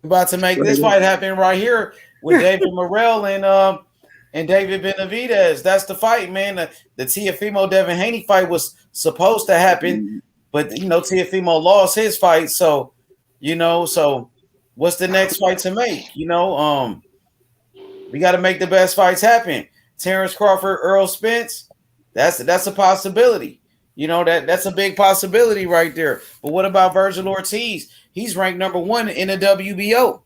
About to make this fight happen right here with David Morrell and David Benavidez. That's the fight, man. The Teofimo Devin Haney fight was supposed to happen, but Teofimo lost his fight. So, so what's the next fight to make? We got to make the best fights happen. Terrence Crawford, Earl Spence. That's a possibility. That's a big possibility right there. But what about Virgil Ortiz? He's ranked number 1 in the WBO.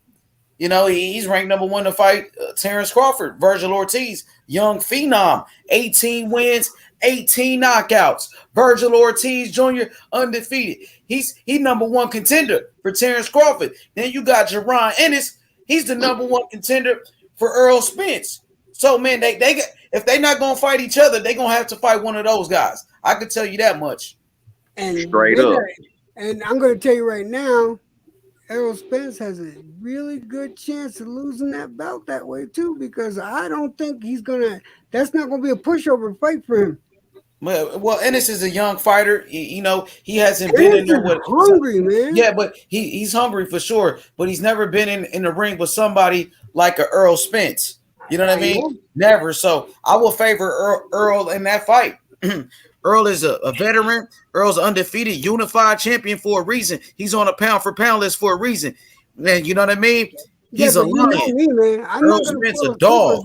He's ranked number 1 to fight Terrence Crawford. Virgil Ortiz, young phenom, 18 wins, 18 knockouts. Virgil Ortiz Jr. undefeated. He's number 1 contender for Terrence Crawford. Then you got Jaron Ennis. He's the number 1 contender for Earl Spence. So man, they if they're not gonna fight each other, they're gonna have to fight one of those guys. I can tell you that much. And straight up. And I'm gonna tell you right now, Errol Spence has a really good chance of losing that belt that way too, because I don't think that's not gonna be a pushover fight for him. Well, Ennis is a young fighter. He hasn't been in there with hungry, man. Yeah, but he's hungry for sure. But he's never been in the ring with somebody like a Earl Spence. You know what I mean? Never. So I will favor Earl in that fight. Earl is a veteran. Earl's undefeated, unified champion for a reason. He's on a pound for pound list for a reason. Man, you know what I mean? He's a lion. Me, man. Earl Spence a dog.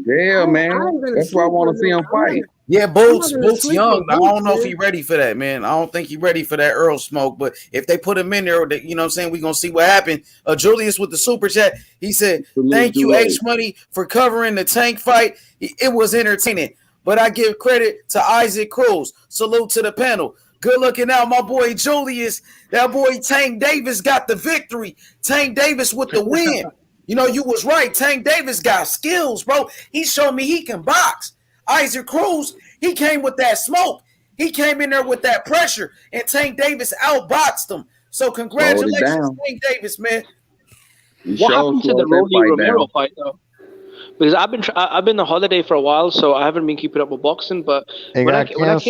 Yeah, man. That's why I want to see him fight. Yeah, Boots young. I don't know if he's ready for that, man. I don't think he's ready for that Earl smoke. But if they put him in there, you know what I'm saying, we're going to see what happened. Julius with the super chat, he said, thank you, H Money, for covering the Tank fight. It was entertaining. But I give credit to Isaac Cruz. Salute to the panel. Good looking out, my boy Julius. That boy Tank Davis got the victory. Tank Davis with the win. You was right. Tank Davis got skills, bro. He showed me he can box. Isaac Cruz, he came with that smoke. He came in there with that pressure, and Tank Davis outboxed him. So congratulations, Tank Davis, man. What happened to the Rolly Romero fight, though? Because I've been on holiday for a while, so I haven't been keeping up with boxing. But when I came out,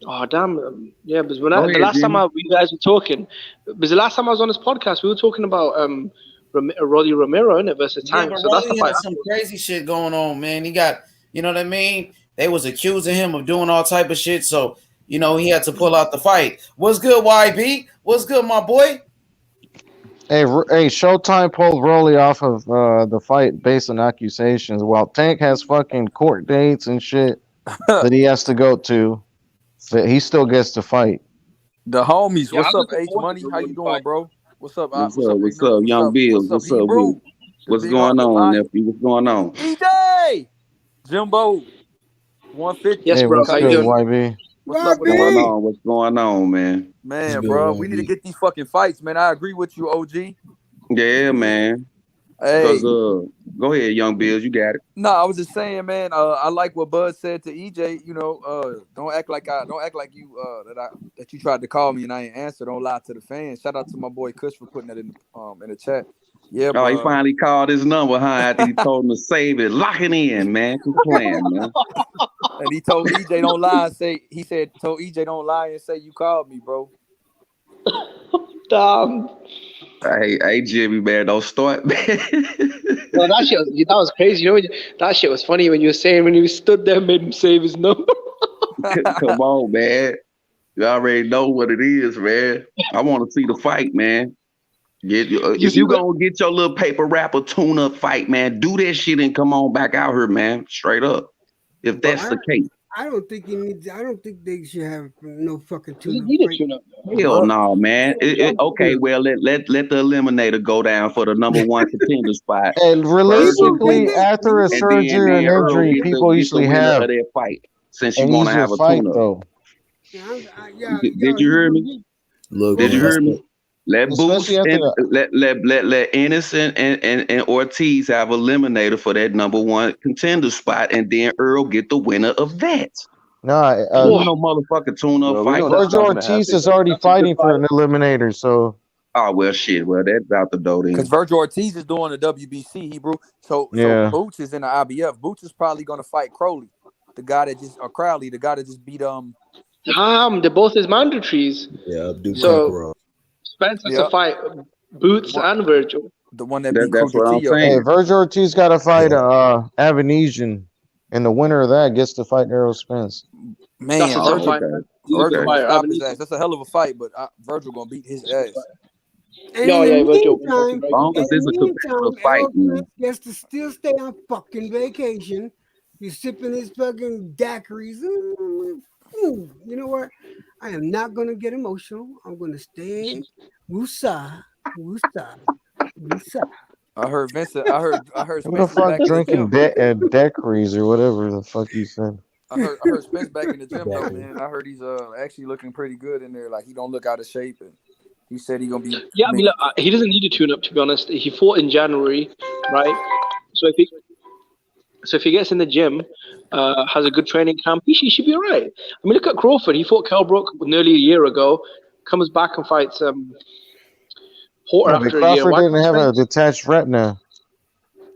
oh damn, yeah. Because the last time you guys were talking, because the last time I was on this podcast, we were talking about Rolly Romero in it versus Tank. So that's the fight. Some crazy shit going on, man. He got, you know what I mean? They was accusing him of doing all type of shit, so he had to pull out the fight. What's good, YB? What's good, my boy? Hey, Showtime pulled Rolly off of the fight based on accusations, while Tank has fucking court dates and shit that he has to go to. He still gets to fight. The homies, what's up, H Money? How you doing, bro? What's up? What's up, Young Bills? What's up, what's going on, nephew? What's going on? EJ! Jimbo, 150. Yes, bro. What's good, YB? What's going on, man? Man, bro, we need to get these fucking fights, man. I agree with you, OG. Yeah, man. Hey, go ahead, Young Bills. You got it. No, I was just saying, man. I like what Bud said to EJ. Don't act like you that you tried to call me and I ain't answer. Don't lie to the fans. Shout out to my boy Kush for putting that in the chat. Yeah, he finally called his number, huh? After he told him to save it, lock it in, man. Quit playing, man. And he told EJ don't lie and say told EJ don't lie and say you called me, bro. Damn. Hey, Jimmy, man, don't start, man. No, that was crazy. That shit was funny when you were saying when you stood there, made him save his number. Come on, man. You already know what it is, man. I want to see the fight, man. If you gonna get your little paper wrapper tune-up fight, man, do that shit and come on back out here, man. Straight up. If that's the case. I don't think they should have no fucking tune-up. Hell no, man. Okay, well let the eliminator go down for the number 1 contender spot. And realistically, after a surgery and injury, people usually have their fight since you want to have a tune-up. Though. Did you hear me? Did you hear me? Let Boost let Ennis and Ortiz have eliminator for that number 1 contender spot, and then Earl get the winner of that. No motherfucking tune-up fight. Virgil Ortiz is already fighting for an eliminator, so. Oh well, shit. Well, that's out the door then. Because Virgil Ortiz is doing the WBC, Hebrew. So Boots is in the IBF. Boots is probably going to fight Crowley. the guy that just Crowley, the guy that just beat They're both his mandatories. Yeah, Abdul So Spence has to fight Boots and Virgil. The one that beat That's what I'm saying. Hey, Virgil Ortiz got to fight Avanesian, and the winner of that gets to fight Errol Spence. Man, That's a tough fight. Virgil gonna stop his ass. That's a hell of a fight, but Virgil gonna beat his ass. And in the Virgil. meantime, As long as it's a competitive fight, Errol gets to still stay on fucking vacation. He's sipping his fucking daiquiris. You know what? I am not gonna get emotional. I'm gonna stay. Wusa. I heard Vincent. I heard. Who the fuck drinking daiquiris or whatever the fuck you said? I heard Spence back in the gym though, man. I heard he's actually looking pretty good in there. Like he don't look out of shape, and he said he's gonna be. Yeah, I mean, look, he doesn't need a tune-up, to be honest. He fought in January, right? So if he gets in the gym, has a good training camp, he should be all right. I mean, look at Crawford. He fought Kell Brook nearly a year ago, comes back and fights Porter after a year. Crawford didn't have a detached retina.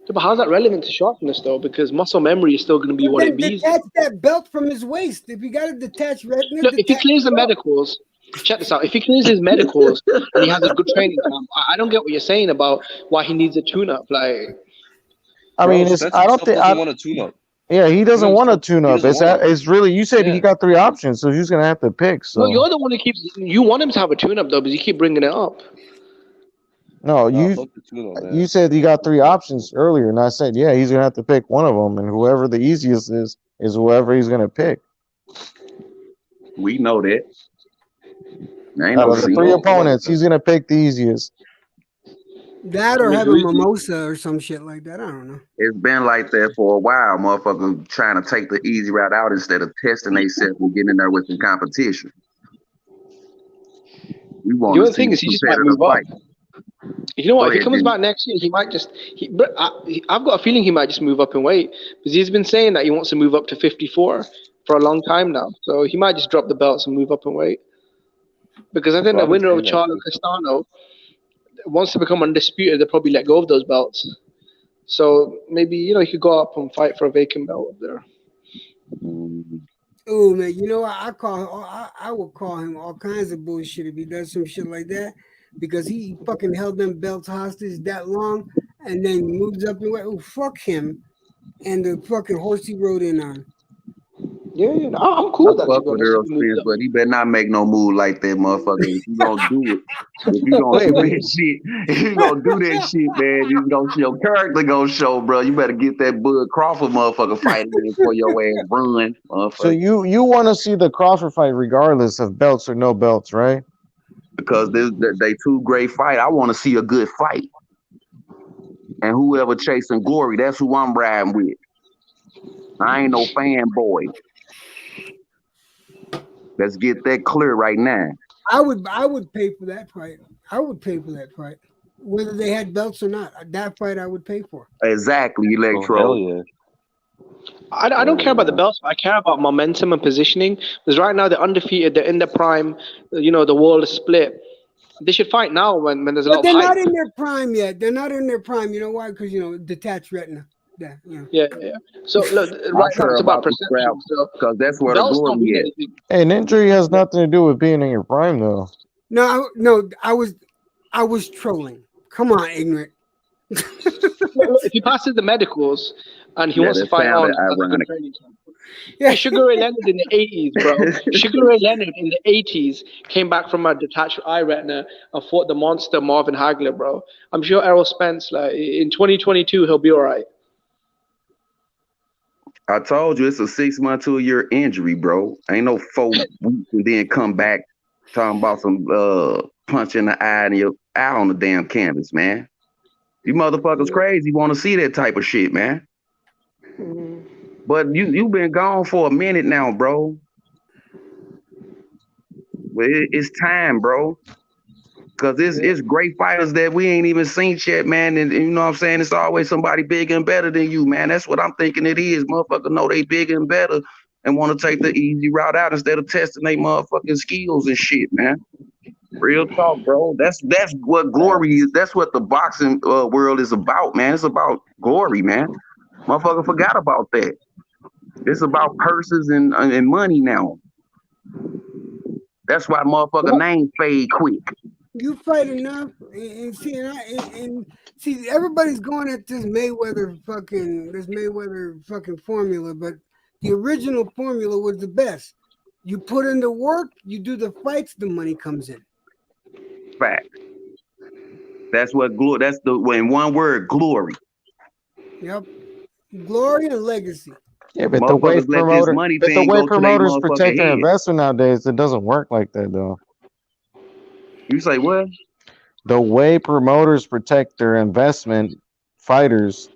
Yeah, but how's that relevant to sharpness, though? Because muscle memory is still going to be what it be. Detach that belt from his waist. If you got a detached retina, look, if he clears the medicals, check this out. If he clears his medicals and he has a good training camp, I don't get what you're saying about why he needs a tune-up. Like, I mean, I don't think I want a tune-up. Yeah, he doesn't want a tune-up. It's really, you said he got 3 options, so he's gonna have to pick. So well, you're the one who keeps. You want him to have a tune-up though, because you keep bringing it up. No, you said he got 3 options earlier, and I said, yeah, he's gonna have to pick one of them, and whoever the easiest is whoever he's gonna pick. We know that. Out of the 3 opponents, he's gonna pick the easiest. That or have a mimosa or some shit like that. I don't know. It's been like that for a while. Motherfuckers trying to take the easy route out instead of testing themselves and getting in there with some competition. We want to see he just might move up. You know what? If he comes back next year, he might just. I've got a feeling he might just move up in weight because he's been saying that he wants to move up to 54 for a long time now. So he might just drop the belts and move up in weight. Because I think the winner of Charlo Castano wants to become undisputed. They'll probably let go of those belts. So maybe he could go up and fight for a vacant belt up there. Oh man, you know what? I would call him all kinds of bullshit if he does some shit like that. Because he fucking held them belts hostage that long and then moves up and went, oh, fuck him. And the fucking horse he rode in on. Yeah, I'm cool with that. Fuck with Errol Spence, but he better not make no move like that, motherfucker. If you gonna do it, if you gonna do that shit, man, you gonna your character gonna show, bro. You better get that Bud Crawford motherfucker fighting before your ass run, motherfucker. So you want to see the Crawford fight regardless of belts or no belts, right? Because they 2 great fight. I want to see a good fight. And whoever chasing glory, that's who I'm riding with. I ain't no fanboy. Let's get that clear right now. I would pay for that fight. I would pay for that fight. Whether they had belts or not. That fight I would pay for. Exactly, Electro. Oh, hell yeah. I don't care about the belts, but I care about momentum and positioning. Because right now they're undefeated, they're in their prime. The world is split. They should fight now when there's a lot of hype. They're not in their prime yet. They're not in their prime. You know why? Because detached retina. Yeah. So look, right now it's about perception. Because that's where the glory is. Hey, an injury has nothing to do with being in your prime, though. No, I was trolling. Come on, ignorant. If he passes the medicals and he wants to fight on, yeah, Sugar Ray Leonard in the 80s, bro. Sugar Ray Leonard in the 80s came back from a detached eye retina and fought the monster Marvin Hagler, bro. I'm sure Errol Spence, in 2022, he'll be all right. I told you it's a 6 month to a year injury, bro. Ain't no 4 weeks and then come back talking about some punch in the eye and you're out on the damn canvas, man. You motherfuckers crazy want to see that type of shit, man. But you've been gone for a minute now, bro. Well, it's time, bro. Because it's great fighters that we ain't even seen yet, man. And you know what I'm saying? It's always somebody bigger and better than you, man. That's what I'm thinking it is. Motherfuckers know they bigger and better and want to take the easy route out instead of testing their motherfucking skills and shit, man. Real talk, bro. That's what glory is. That's what the boxing world is about, man. It's about glory, man. Motherfucker forgot about that. It's about purses and money now. That's why motherfucker name fade quick. You fight enough, and see, everybody's going at this Mayweather fucking formula, but the original formula was the best. You put in the work, you do the fights, the money comes in. Fact. That's what glory. That's in one word, glory. Yep, glory and legacy. Yeah, but the way promoters protect their investment nowadays, it doesn't work like that, though. You say what? The way promoters protect their investment fighters,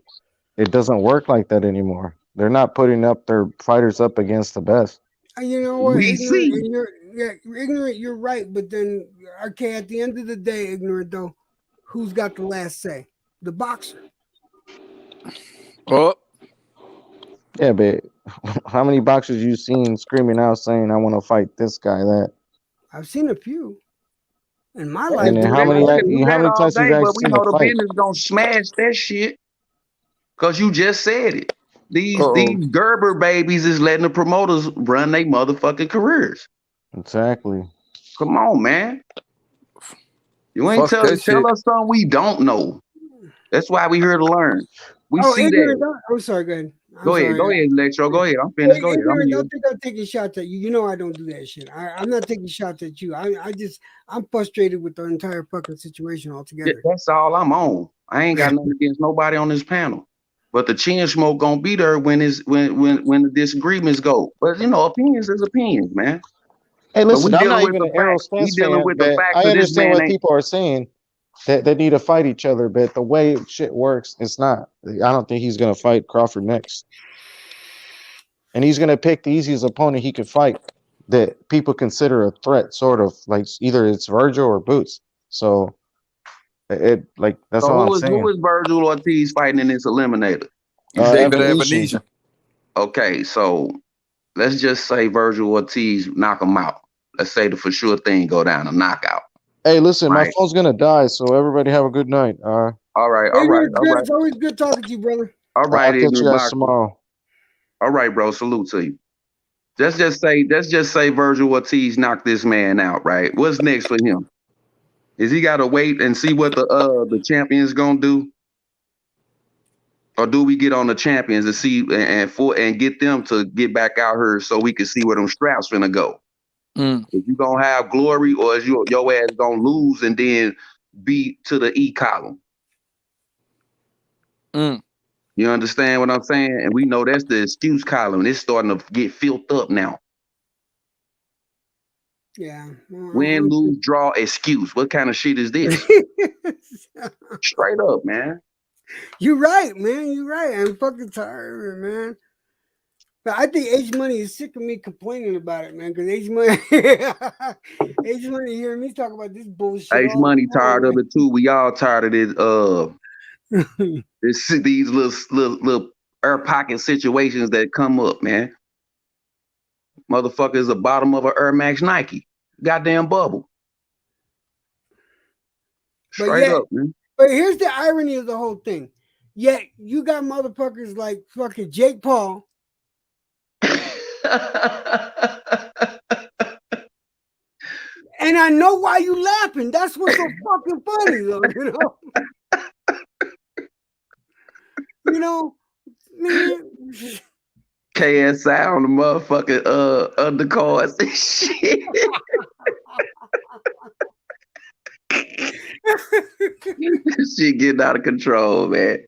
it doesn't work like that anymore. They're not putting up their fighters up against the best. You know what? Ignorant, you're right. But then, okay, at the end of the day, ignorant though, who's got the last say? The boxer. Oh. Yeah, but how many boxers you seen screaming out saying, I want to fight this guy, that? I've seen a few. In my life. And then how many times you actually seen the a fight? business gonna smash that shit. Cause you just said it. These Gerber babies is letting the promoters run their motherfucking careers. Exactly. Come on, man. You ain't tell us something we don't know. That's why we here to learn. We see that. I'm sorry, go ahead. Go ahead, Electro. Go ahead. I'm finished. Go ahead. Don't think I'm taking shots at you. You know I don't do that shit. I'm not taking shots at you. I'm frustrated with the entire fucking situation altogether. That's all I'm on. I ain't got nothing against nobody on this panel. But the chin smoke gonna be there when the disagreements go. But opinions is opinions, man. Hey, listen, I'm not even an Errol Spence fan, but I understand what people are saying. That they need to fight each other, but the way shit works, it's not. I don't think he's gonna fight Crawford next. And he's gonna pick the easiest opponent he could fight that people consider a threat, sort of like either it's Virgil or Boots. So that's all I'm saying. Who is Virgil Ortiz fighting in this eliminator? David Ebenezer. Okay, so let's just say Virgil Ortiz knock him out. Let's say the for sure thing go down, a knockout. Hey, listen, my phone's gonna die, so everybody have a good night. All right. It's always good talking to you, brother. All right, I'll catch you guys tomorrow. All right, bro. Salute to you. Let's just say Virgil Ortiz knocked this man out, right? What's next for him? Is he gotta wait and see what the champion's gonna do? Or do we get on the champions and see and get them to get back out here so we can see where them straps finna go? If you gonna have glory, or is your ass gonna lose and then be to the E column? You understand what I'm saying? And we know that's the excuse column. It's starting to get filled up now. Yeah. Win, lose, draw, excuse. What kind of shit is this? Straight up, man. You're right, man. You're right. I'm fucking tired of it, man. But I think H Money is sick of me complaining about it, man. Because H Money hearing me talk about this bullshit. H Money tired of it too. We all tired of this. These little air pocket situations that come up, man. Motherfucker is the bottom of an Air Max Nike. Goddamn bubble. Straight up, man. But here's the irony of the whole thing. Yet you got motherfuckers like fucking Jake Paul. And I know why you laughing. That's what's so fucking funny, though. You know, man. KSI on the motherfucking undercards and shit. Shit getting out of control, man.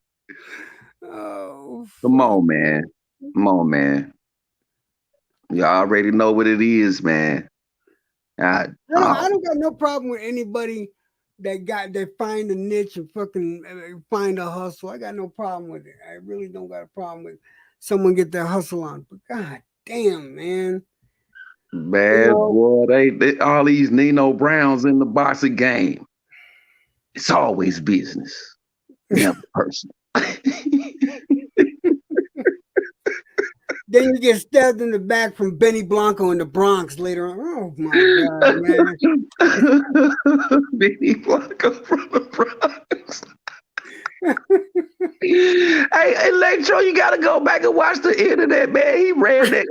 Oh, come on, man. You already know what it is, man. I don't got no problem with anybody that find a niche and fucking find a hustle. I got no problem with it. I really don't got a problem with someone get their hustle on. But god damn, man. Bad boy, they all these Nino Browns in the boxing game. It's always business, never personal. Then you get stabbed in the back from Benny Blanco in the Bronx later on. Oh my god, man! Benny Blanco from the Bronx. Hey, Electro, you gotta go back and watch the end of that, man.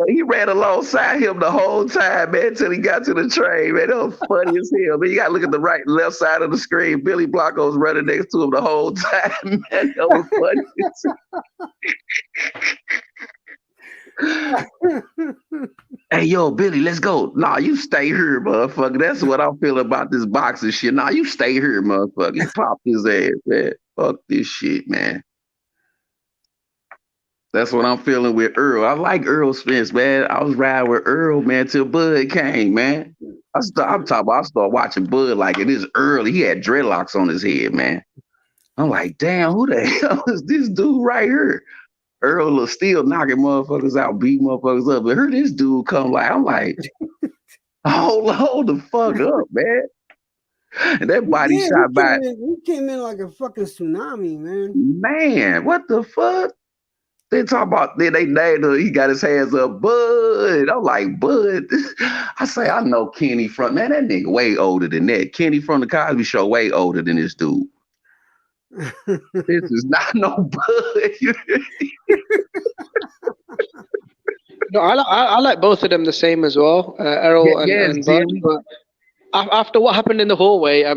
He ran alongside him the whole time, man, till he got to the train, man. That was funny as hell. Man, you gotta look at the right and left side of the screen. Billy Blanco's running next to him the whole time, man. That was funny. Hey, yo, Billy, let's go. Nah, you stay here, motherfucker. That's what I'm feeling about this boxing shit. Nah, you stay here, motherfucker. He popped his ass, man. Fuck this shit, man. That's what I'm feeling with Earl. I like Earl Spence, man. I was riding with Earl, man, till Bud came, man. I started watching Bud like it is early. He had dreadlocks on his head, man. I'm like, damn, who the hell is this dude right here? Earl was still knocking motherfuckers out, beating motherfuckers up. But heard this dude come like, I'm like, hold the fuck up, man. And that body shot back. He came in like a fucking tsunami, man. Man, what the fuck? They talk about they named him, he got his hands up, Bud. I'm like, Bud. I say, I know Kenny from, man, that nigga way older than that. Kenny from the Cosby Show way older than this dude. This is not no Bud. No, I like both of them the same as well, Errol and Bud. But after what happened in the hallway, I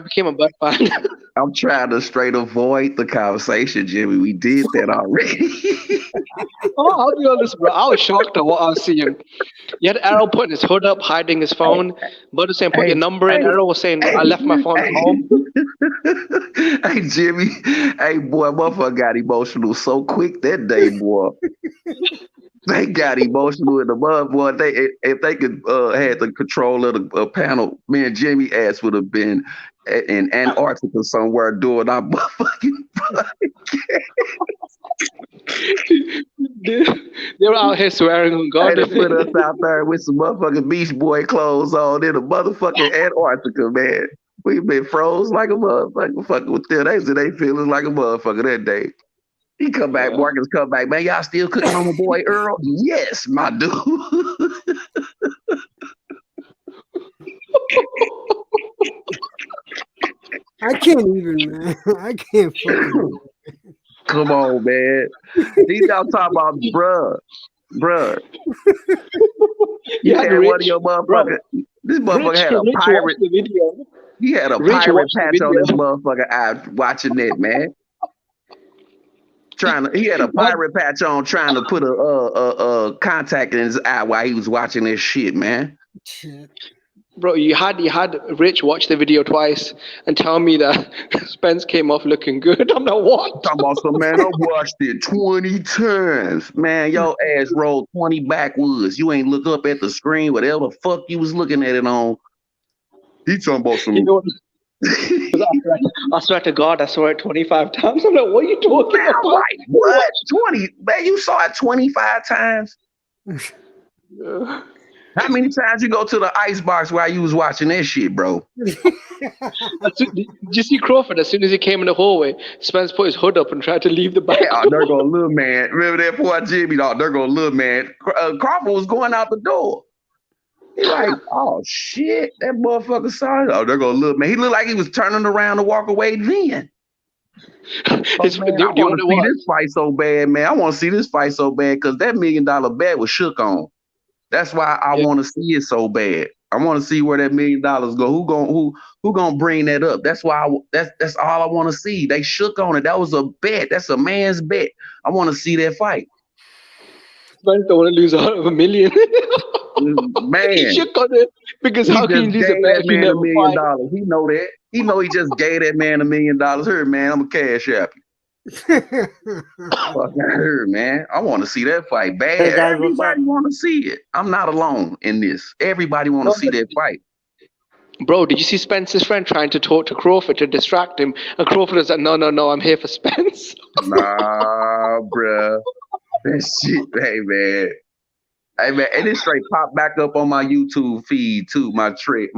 became a Bud fan. I'm trying to straight avoid the conversation, Jimmy. We did that already. I'll be honest, bro. I was shocked at what I was seeing. You had Errol putting his hood up, hiding his phone. Bud was saying, put your number in. Errol was saying, I left my phone at home. Hey, Jimmy. Hey, boy, motherfucker got emotional so quick that day, boy. They got emotional in the mud, boy. If they could had the control of the panel, me and Jimmy ass would have been in Antarctica somewhere doing our motherfucking They were out here swearing on God. They put us out there with some motherfucking Beach Boy clothes on in the motherfucking Antarctica, man. We've been froze like a motherfucker. Fucking with them. They said they feeling like a motherfucker that day. He come back, Marcus come back, man. Y'all still cooking on my boy Earl? Yes, my dude. I can't even, man. I can't fucking. Come on, man. These y'all talking about, bruh. You had one of your motherfuckers. This motherfucker had a pirate. He had a pirate patch on his motherfucker eye watching that, man. He had a pirate patch on, trying to put a contact in his eye while he was watching this shit, man. Bro, you had Rich watch the video twice and tell me that Spence came off looking good. I'm not what? Talking about some, man, I watched it 20 times. Man, your ass rolled 20 backwoods. You ain't look up at the screen, whatever the fuck you was looking at it on. He talking about some. I swear to God, I saw it 25 times. I'm like, what are you talking about? Like, what? 20? Man, you saw it 25 times? How many times you go to the icebox while you was watching that shit, bro? Did you see Crawford? As soon as he came in the hallway, Spence put his hood up and tried to leave the back. Yeah, there go little man. Remember that poor Jimmy? Oh, there go little man. Crawford was going out the door. He like, oh shit, that motherfucker saw it. Oh, there go little man. He looked like he was turning around to walk away then. I want to see this fight so bad, man. I want to see this fight so bad because that $1 million bet was shook on. That's why I want to see it so bad. I want to see where that $1 million go. Who gonna bring that up? That's why that's all I want to see. They shook on it. That was a bet. That's a man's bet. I want to see that fight. Man, don't want to lose $1 million. Man, he shook on it because how can you lose a bet if you never $1 million? He know that. He know he just gave that man $1 million. Here, man, I'm a cash app you. Fucking her, man. I want to see that fight bad. Hey guys, everybody want to see it. I'm not alone in this. Everybody want to see that fight. Bro, did you see Spence's friend trying to talk to Crawford to distract him? And Crawford was like, no, I'm here for Spence. Nah, bruh. That shit, hey, man. Hey, man, and it straight popped back up on my YouTube feed, too. My tread,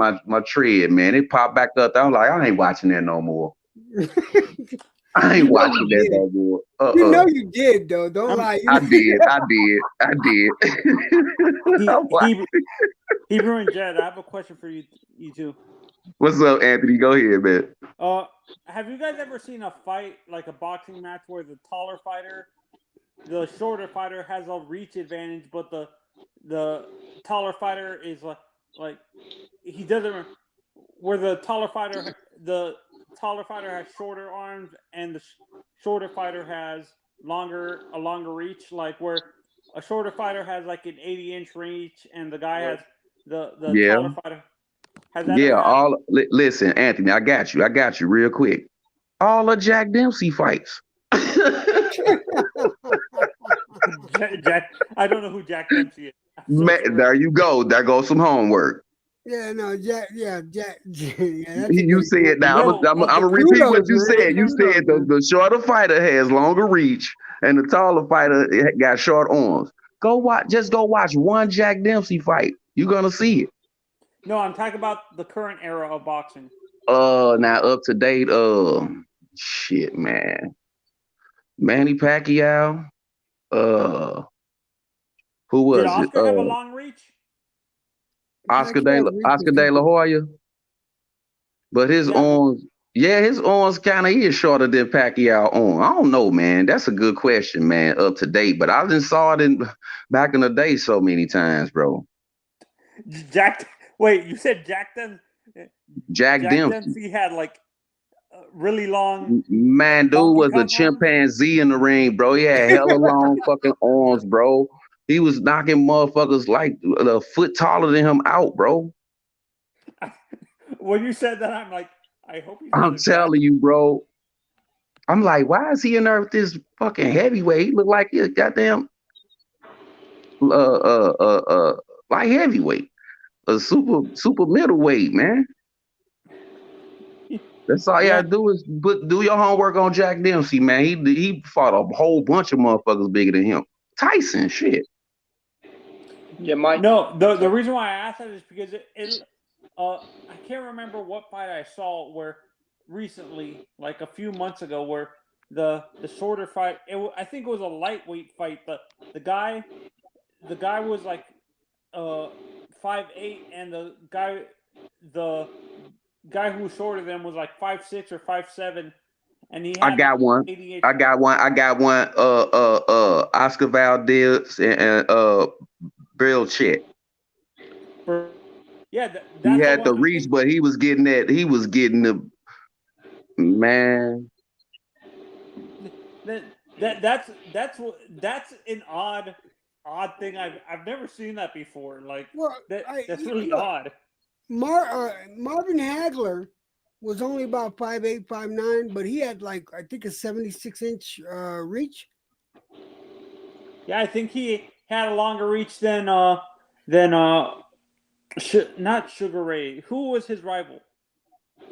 man. It popped back up. I was like, I ain't watching that no more. I ain't watching that no more. You know you did, though. Don't lie. I did. Hebrew and Jed, I have a question for you two. What's up, Anthony? Go ahead, man. Have you guys ever seen a fight, like a boxing match, where the taller fighter, the shorter fighter has a reach advantage, but the taller fighter is like he doesn't, where the taller fighter has shorter arms and the shorter fighter has a longer reach, like where a shorter fighter has like an 80-inch reach and the guy has the Yeah. taller fighter. Has that ever Yeah, happened? listen, Anthony, I got you real quick. All the Jack Dempsey fights. Jack, I don't know who Jack Dempsey is. There you go. There goes some homework. Yeah, no, Jack. Yeah, Jack. Yeah, that's a You good. said now. I'm gonna repeat what you said. You said the shorter fighter has longer reach, and the taller fighter got short arms. Just go watch one Jack Dempsey fight. You're gonna see it. No, I'm talking about the current era of boxing. Now up to date. Shit, man. Manny Pacquiao. Who was Did it? Oscar have a long reach? Oscar De La Hoya. But his arms, his arms kind of is shorter than Pacquiao arm. I don't know, man. That's a good question, man. Up to date, but I just saw it back in the day so many times, bro. Wait, you said Jack Dempsey? Jack Dempsey. Dempsey had like really long. Man, dude was a chimpanzee in the ring, bro. He had hella long fucking arms, bro. He was knocking motherfuckers like a foot taller than him out, bro. When you said that, I'm like, I hope he's. I'm telling you, bro. I'm like, why is he in there with this fucking heavyweight? He look like he a goddamn light heavyweight, a super middleweight, man. That's all you gotta do is do your homework on Jack Dempsey, man. He fought a whole bunch of motherfuckers bigger than him. Tyson, shit. Yeah, Mike. No, the reason why I asked that is because I can't remember what fight I saw where recently, like a few months ago, where the shorter fight. I think it was a lightweight fight. The guy was like 5'8", and the guy who was shorter than was like 5'6" or 5'7", and he had I got one. Oscar Valdez and Bill Chet. Yeah, he had the reach, but he was getting the man. That's an odd thing. I've never seen that before. Like, that's really odd. Marvin Hagler was only about 5'8", 5'9", but he had like I think a 76-inch reach. Yeah, I think he had a longer reach than not Sugar Ray. Who was his rival?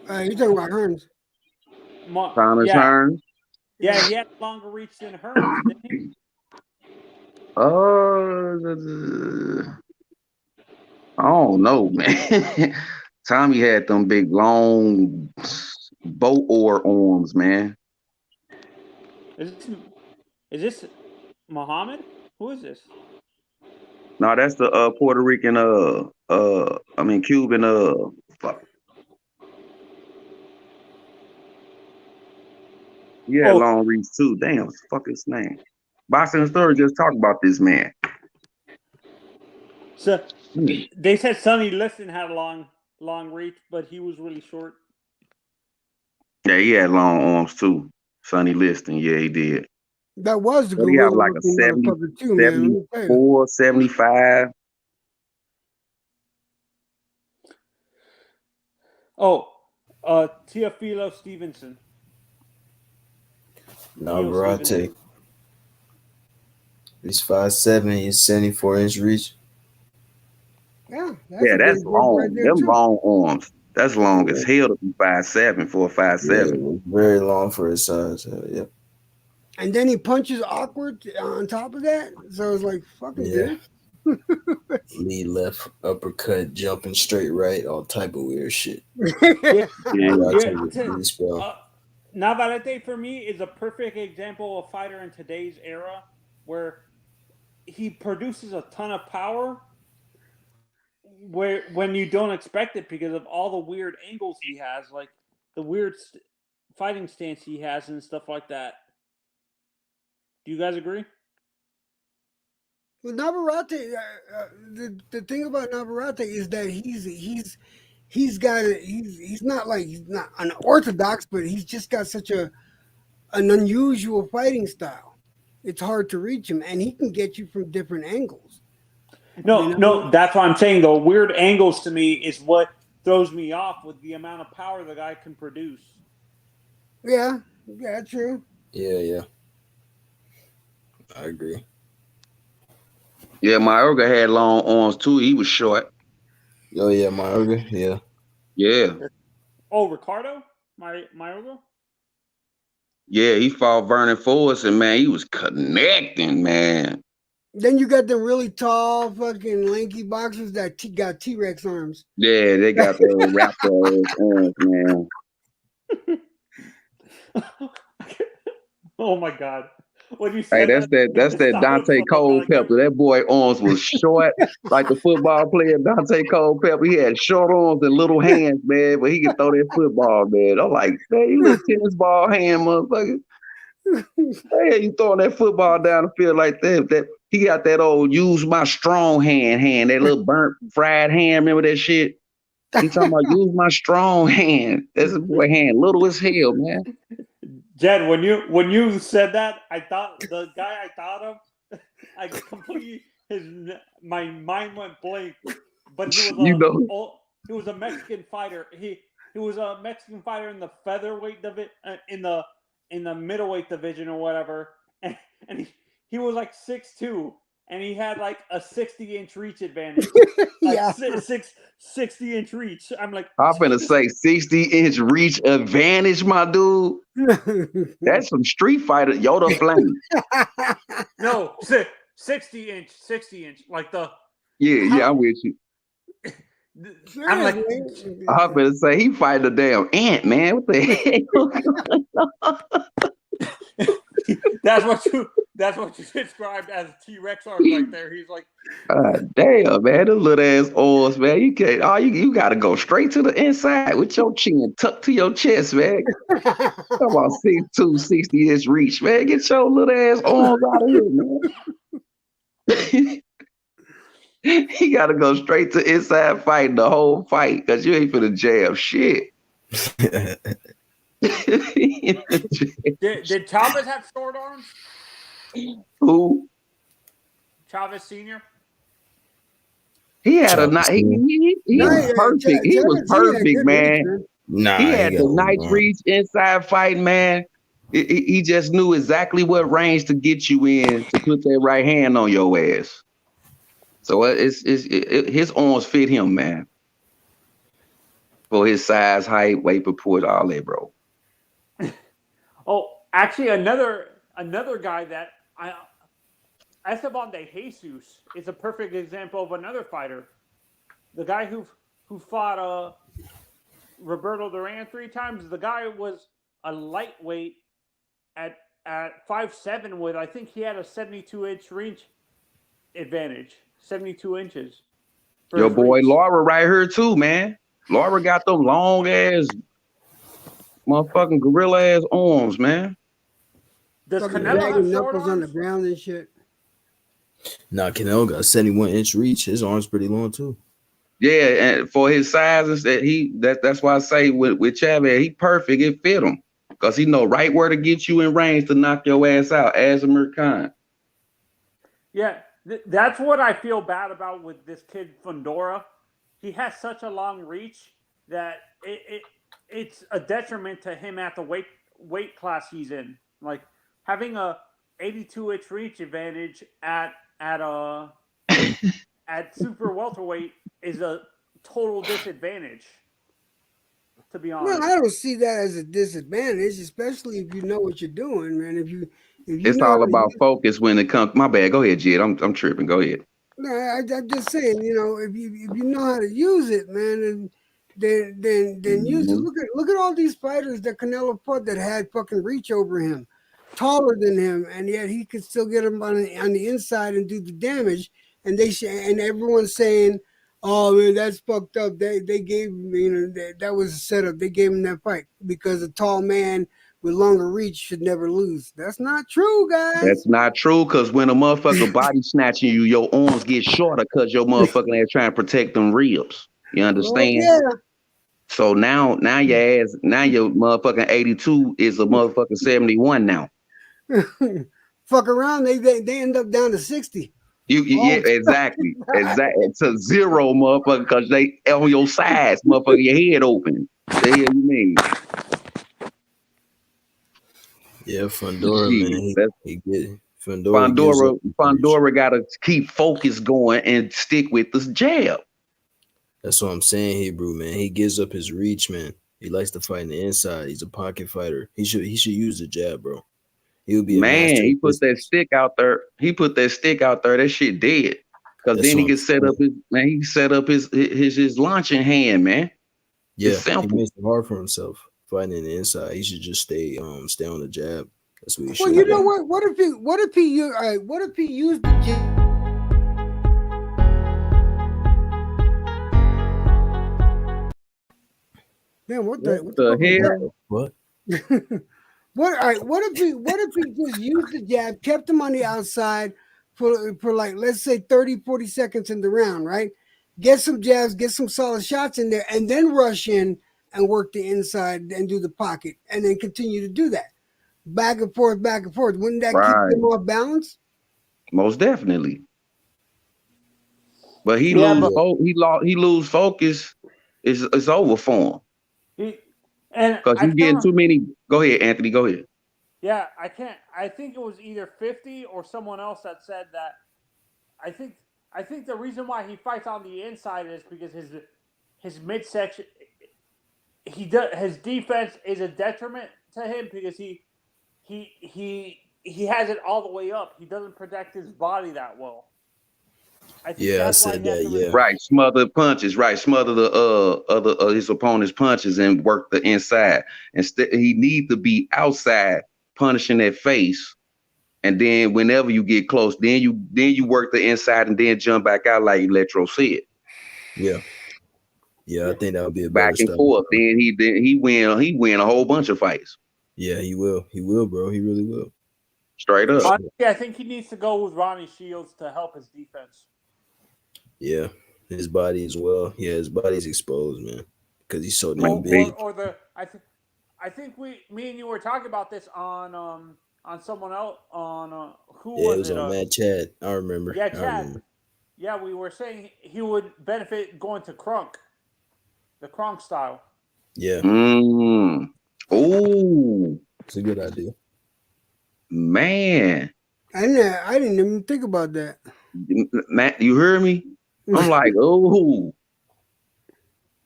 You're talking about Hearns. Thomas Hearns. Yeah, he had a longer reach than Hearns, didn't he? I don't know, man. Tommy had them big, long boat oar arms, man. Is this Muhammad? Who is this? No, that's the Puerto Rican. Cuban. Fuck. He had long reach too. Damn, what's the fuck his name? Boxing Story just talked about this man. So they said Sonny Liston had a long reach, but he was really short. Yeah, he had long arms too. Sonny Liston, yeah, he did. That was the gorilla. He have like a 74, 75. Teofilo Stevenson. Navarrete. He's 5'7", he's 74-inch reach. Yeah, that's long. Right there, them long arms. That's long as hell to be 5'7" for a 5'7". Yeah, very long for his size. Yeah. And then he punches awkward on top of that. So it's like fucking dude. Lead left, uppercut, jumping straight right, all type of weird shit. Navarrete for me is a perfect example of a fighter in today's era where he produces a ton of power, when you don't expect it because of all the weird angles he has, like the weird fighting stance he has and stuff like that. Do you guys agree? Well, Navarrete, the thing about Navarrete is that he's not unorthodox, but he's just got such an unusual fighting style. It's hard to reach him, and he can get you from different angles. No, that's what I'm saying. The weird angles to me is what throws me off with the amount of power the guy can produce. Yeah, true. Yeah. I agree. Yeah, Mayorga had long arms too. He was short. Oh yeah, Mayorga. Yeah. Yeah. Oh, Ricardo, Mayorga. Yeah, he fought Vernon Forrest, and man, he was connecting, man. Then you got the really tall, fucking lanky boxers that got T-Rex arms. Yeah, they got those raptor arms, man. Oh my god. When you said that's that Dante Culpepper. That boy arms was short, like the football player Dante Culpepper. He had short arms and little hands, man, but he could throw that football, man. I'm like, man, you little tennis ball hand, motherfucker. Hey, you throwing that football down the field like that? That he got that old use my strong hand, that little burnt fried hand. Remember that shit? He talking about use my strong hand. That's a boy hand, little as hell, man. Jed, when you said that, I thought the guy I thought of, I completely my mind went blank. But he was a Mexican fighter. He was a Mexican fighter in the featherweight division, in the middleweight division or whatever, and he was like 6'2", and he had like a 60-inch reach advantage. Yeah, 60-inch reach. I'm like, I'm finna say 60-inch reach advantage, my dude. That's some Street Fighter Yoda Flame. No, 60-inch, like the. Yeah, I'm with you. I'm like, I'm finna say he fighting a damn ant, man. What the hell? That's what you described as T-Rex arms right there. He's like, damn, man, those little ass arms, man. You can't. You gotta go straight to the inside with your chin tucked to your chest, man. Come on, 6'2", 60-inch reach, man. Get your little ass arms out of here, man. He gotta go straight to inside fighting the whole fight because you ain't finna jab shit. Did Chavez have short arms? Who? Chavez Sr. He had a nice. He was perfect. He was perfect, man. He had the nice reach inside fighting, man. He just knew exactly what range to get you in to put that right hand on your ass. So his arms fit him, man. For his size, height, weight, proportion, all that, bro. Oh, actually, another guy that Esteban de Jesus is a perfect example of another fighter. The guy who fought Roberto Duran 3 times. The guy was a lightweight at 5'7" with, I think he had a 72-inch reach advantage. 72 inches. Your boy Laura right here too, man. Laura got them long ass motherfucking gorilla ass arms, man. Does Canelo have knuckles on the ground and shit? Nah, Canelo got 71-inch reach. His arms pretty long too. Yeah, and for his sizes, that's why I say with Chavez, he perfect. It fit him because he know right where to get you in range to knock your ass out. As Amir Khan. Yeah, that's what I feel bad about with this kid Fundora. He has such a long reach that it's a detriment to him at the weight class he's in. Like having a 82-inch reach advantage at super welterweight is a total disadvantage. To be honest, well, I don't see that as a disadvantage, especially if you know what you're doing, man. If you it's all about focus when it comes. My bad. Go ahead, Jed. I'm tripping. Go ahead. No, I'm just saying, if you know how to use it, man, and then use it. Look at all these fighters that Canelo fought that had fucking reach over him, taller than him, and yet he could still get him on the inside and do the damage. And and everyone's saying, Oh man, that's fucked up. They gave him, that was a setup. They gave him that fight because a tall man with longer reach should never lose. That's not true, guys. That's not true, because when a motherfucker body snatching you, your arms get shorter because your motherfucking ass trying to protect them ribs. You understand? Oh, So now your ass, now your motherfucking 82 is a motherfucking 71 now. yeah. Fuck around, they end up down to 60. Yeah, exactly. To zero, motherfucker, because they on your sides, motherfucker, your head open. The hell you mean? Yeah, Fundora, man, he get it. Fundora got to keep focus going and stick with this jab. That's what I'm saying, Hebrew, man. He gives up his reach, man. He likes to fight in the inside. He's a pocket fighter. He should use the jab, bro. He would be a master. He put that stick out there. That shit dead. Because then he can set up his launching hand, man. Yeah, he makes it hard for himself fighting in the inside. He should just stay on the jab. That's what he should. Well, you know what? What if he used the jab? Damn, what the hell? What? What if he just used the jab, kept him on the outside for like, let's say 30, 40 seconds in the round, right? Get some jabs, get some solid shots in there, and then rush in and work the inside and do the pocket, and then continue to do that. Back and forth, back and forth. Wouldn't that keep them off balance? Most definitely. But he lose focus. It's over for him. Because you getting too many. Go ahead, Anthony. Go ahead. Yeah, I can't. I think it was either 50 or someone else that said that. I think the reason why he fights on the inside is because his midsection, his defense is a detriment to him because he has it all the way up. He doesn't protect his body that well. I said that. Yeah, right. Smother punches. Right, smother the his opponent's punches and work the inside. Instead, he needs to be outside punishing that face, and then whenever you get close, then you work the inside and then jump back out like Electro said. Yeah, I think that would be a back and forth. Then he win a whole bunch of fights. Yeah, he will, bro. He really will. Straight up. Honestly, I think he needs to go with Ronnie Shields to help his defense. Yeah, his body as well. Yeah, his body's exposed, man, because he's so damn big. I think me and you were talking about this on someone else on who yeah, was it was on Mad Chad. I remember. Yeah, Chad. Yeah, we were saying he would benefit going to Crunk, the Crunk style. Yeah. Oh, it's a good idea. Man, I didn't even think about that. Matt, you heard me? I'm like, oh,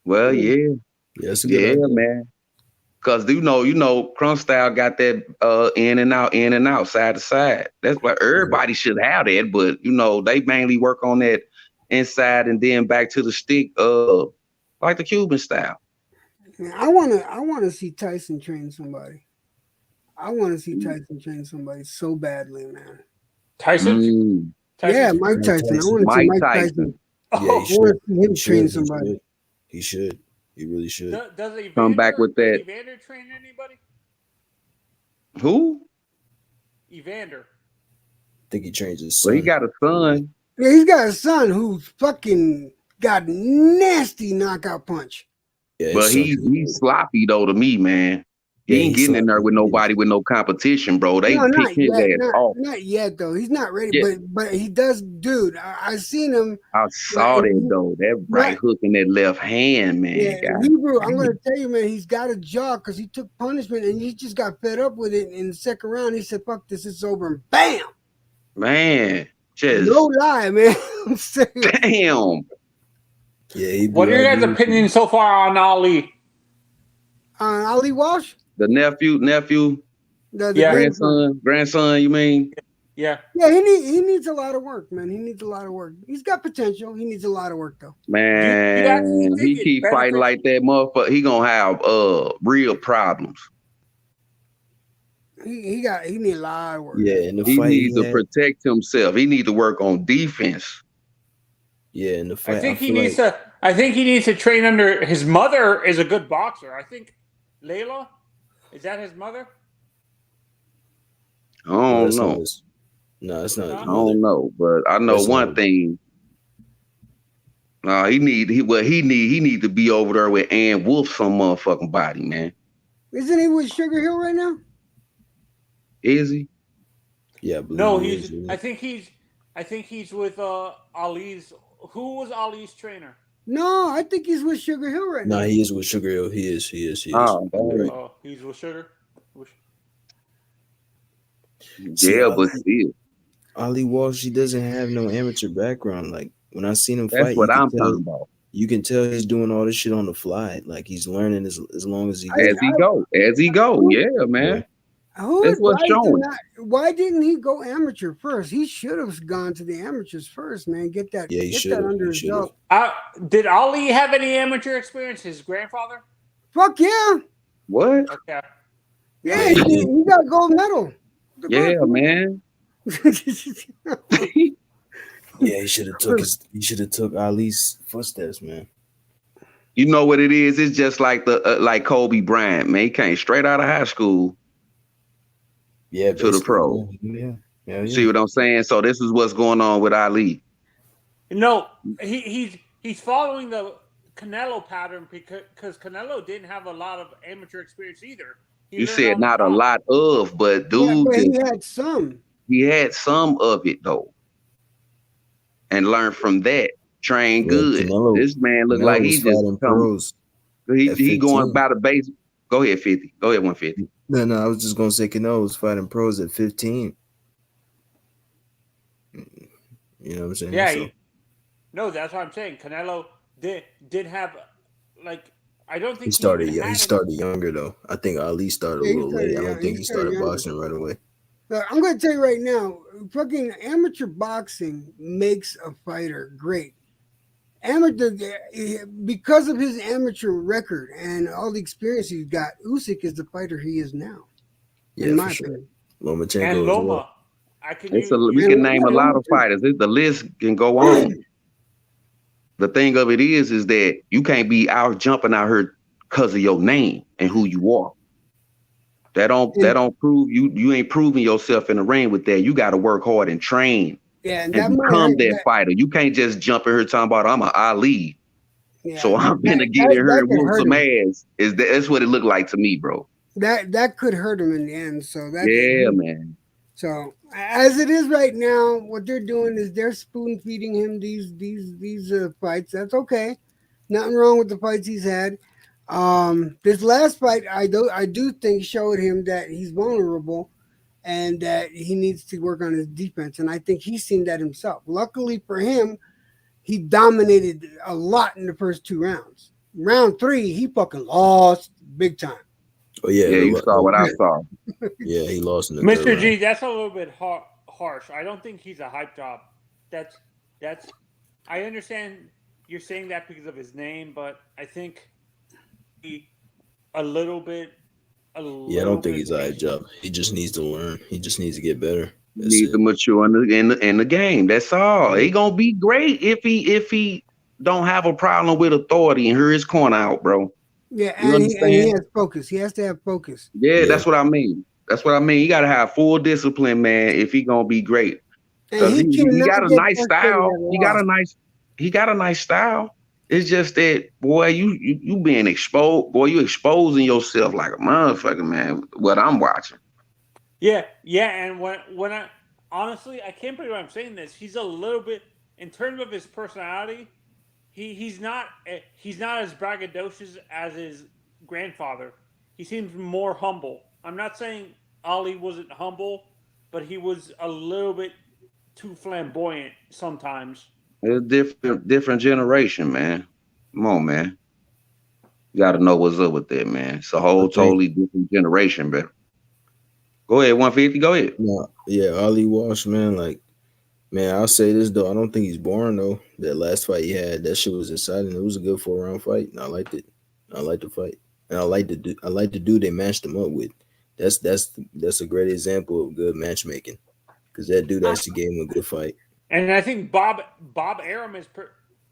well, yeah, man. Because you know, Crunk style got that in and out, side to side. That's why everybody should have that. But they mainly work on that inside and then back to the stick, like the Cuban style. Man, I wanna see Tyson train somebody. I want to see Tyson train somebody so badly, man. Tyson? Yeah, Mike Tyson. I want to see Mike Tyson. Yeah, I want to see him train somebody. He should. He really should. Does Evander, come back with that? Evander train anybody? Who? Evander. I think he trains his son. Well, he got a son. Yeah, he's got a son who fucking got nasty knockout punch. Yeah, but he's sloppy though to me, man. He ain't getting in there with nobody with no competition, bro. They pick his ass off. Not yet, though. He's not ready, but he does, dude. I seen him. I saw that though. That right hook in that left hand, man. Yeah, Hebrew, I'm gonna tell you, man. He's got a jaw because he took punishment and he just got fed up with it in the second round. He said, "Fuck this, it's over." And bam, man. Just no lie, man. I'm saying, damn. Yeah. What are your guys' opinions so far on Ali? Ali Walsh. The nephew, the grandson. You mean? Yeah. Yeah, he needs a lot of work, man. He needs a lot of work. He's got potential. He needs a lot of work, though. Man, he keep fighting like that, motherfucker. He gonna have real problems. He need a lot of work. Yeah, in the he fight, needs to protect himself. He need to work on defense. Yeah, in the fight, I think he needs to train under his mother. Is a good boxer. I think Layla, is that his mother? I don't that's not know. his. No, it's not his I mother. don't know, but I know That's one not. thing. He need to be over there with Ann Wolf some motherfucking body, man. Isn't he with Sugar Hill right now? Is he? Yeah, I believe No, he he's. is, yeah. I think he's with Ali's. Who was Ali's trainer? No, I think he's with Sugar Hill right now. Nah, he is with Sugar Hill. He is. Oh, right. Oh, he's with Sugar. See, Yeah, but still. Ali Walsh, he doesn't have no amateur background. Like when I seen him That's fight, what I'm talking about. You can tell he's doing all this shit on the fly. Like he's learning as long as he goes. As he go, yeah, man. That's what's showing. Why didn't he go amateur first? He should have gone to the amateurs first, man. Get that under his belt. Did Ali have any amateur experience? His grandfather? Fuck yeah. What? Okay. Yeah, he got a gold medal. Yeah, man. Yeah, he should have took Ali's footsteps, man. You know what it is? It's just like like Kobe Bryant, man. He came straight out of high school. Yeah, to the pro. Yeah. See what I'm saying? So this is what's going on with Ali. No, he's following the Canelo pattern because Canelo didn't have a lot of amateur experience either. You said not a lot of, but dude, he had some. He had some of it though, and learned from that. Train good. This man looked like he just pros. He going by the base. Go ahead, 50. Go ahead, 150. No, I was just gonna say Canelo was fighting pros at 15. You know what I'm saying? Yeah. No, that's what I'm saying. Canelo did have like I don't think he started younger though. I think Ali started a little late. I don't think he started boxing right away. I'm going to tell you right now, fucking amateur boxing makes a fighter great. Because of his amateur record and all the experience he's got, Usyk is the fighter he is now. Yeah, in my sure. opinion. Lomachenko and as Loma. well. We can name a lot of fighters. The list can go on. The thing of it is that you can't be out jumping out here because of your name and who you are. That don't prove you ain't proving yourself in the ring with that. You got to work hard and train and become that fighter. You can't just jump in here talking about I'm an Ali. Yeah, so I'm gonna get in here and whoop some ass. That's what it looked like to me, bro. That could hurt him in the end. So man. So as it is right now, what they're doing is they're spoon feeding him these fights. That's okay. Nothing wrong with the fights he's had. This last fight, I do think showed him that he's vulnerable and that he needs to work on his defense. And I think he's seen that himself. Luckily for him, he dominated a lot in the first 2 rounds. Round 3, he fucking lost big time. Oh yeah, you saw what I saw. Yeah, he lost in the Mr. G, that's a little bit harsh. I don't think he's a hype job. That's. I understand you're saying that because of his name, but I think a little bit. I don't think he's a hype job. He just needs to learn. He just needs to get better. He needs to mature in the game. That's all. He gonna be great if he don't have a problem with authority and hear his corner out, bro. Yeah, and he has focus. He has to have focus. Yeah, that's what I mean. You got to have full discipline, man, if he gonna be great. Because he got a nice style. He got a nice style. It's just that, boy, you being exposed. Boy, you exposing yourself like a motherfucker, man. What I'm watching. Yeah, and when I honestly, I can't believe I'm saying this. He's a little bit in terms of his personality. He's not as braggadocious as his grandfather. He seems more humble. I'm not saying Ali wasn't humble, but he was a little bit too flamboyant sometimes. It's a different generation, man. Come on, man. You got to know what's up with that, man. It's a whole totally different generation, bro. Go ahead, 150. Go ahead. Yeah, Ali Walsh, man. Like, man, I'll say this though. I don't think he's boring though. That last fight he had, that shit was exciting. It was a good 4-round fight. And I liked it. I liked the fight, and I like the dude they matched him up with. That's a great example of good matchmaking, because that dude actually gave him a good fight. And I think Bob Arum is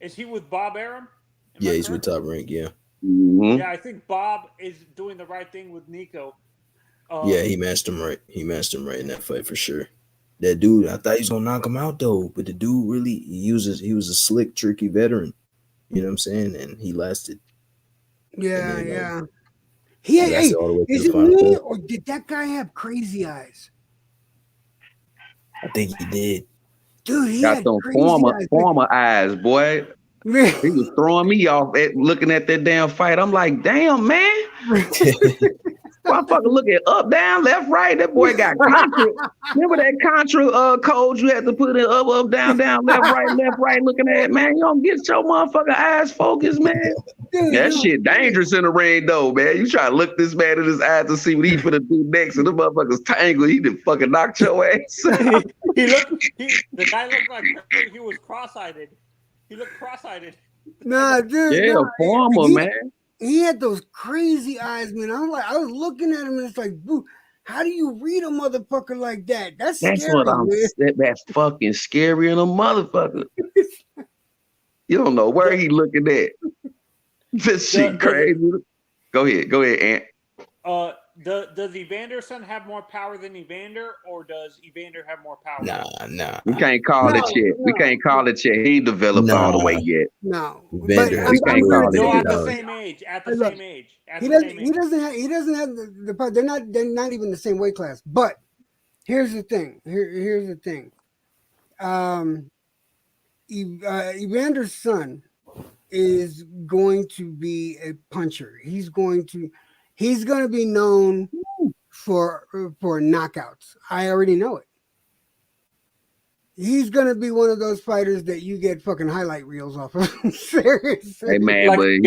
Is he with Bob Arum? Yeah, he's with Top Rank. Yeah. Mm-hmm. Yeah, I think Bob is doing the right thing with Nico. Yeah, he matched him right. He matched him right in that fight for sure. That dude, I thought he was gonna knock him out though, but the dude really he was a slick, tricky veteran. You know what I'm saying? And he lasted. Yeah, then, yeah. He lasted all the way to Is the it final me four. or did that guy have crazy eyes? I think he did. Dude, he Got had some crazy eyes. former eyes, boy. He was throwing me off at looking at that damn fight. I'm like, damn, man. Motherfucker looking up, down, left, right. That boy got Contra. Remember that Contra code you had to put in up, down, left, right, looking at it, man. You don't get your motherfucking eyes focused, man. That shit dangerous in the ring, though, man. You try to look this man in his eyes to see what he finna do next, and the motherfucker's tangled. He done fucking knocked your ass out. The guy looked like he was cross-eyed. He looked cross-eyed. Nah, dude. Yeah, nah, former, man. He had those crazy eyes, man. I was looking at him and it's like, boo, how do you read a motherfucker like that? That's scary, what I'm man. That's fucking scary in a motherfucker. You don't know where he looking at. This shit crazy. Go ahead, Ant. Does Evanderson have more power than Evander, or does Evander have more power? Nah. We can't call it yet. We can't call it yet. He ain't developed all the way yet. No, Evander but has I'm more gonna say at the this. same age. At the same age. He doesn't have the power. They're not even the same weight class. But here's the thing. Here's the thing. Evander's son is going to be a puncher. He's going to be known for knockouts. I already know it. He's gonna be one of those fighters that you get fucking highlight reels off of. Seriously. Hey man, like but he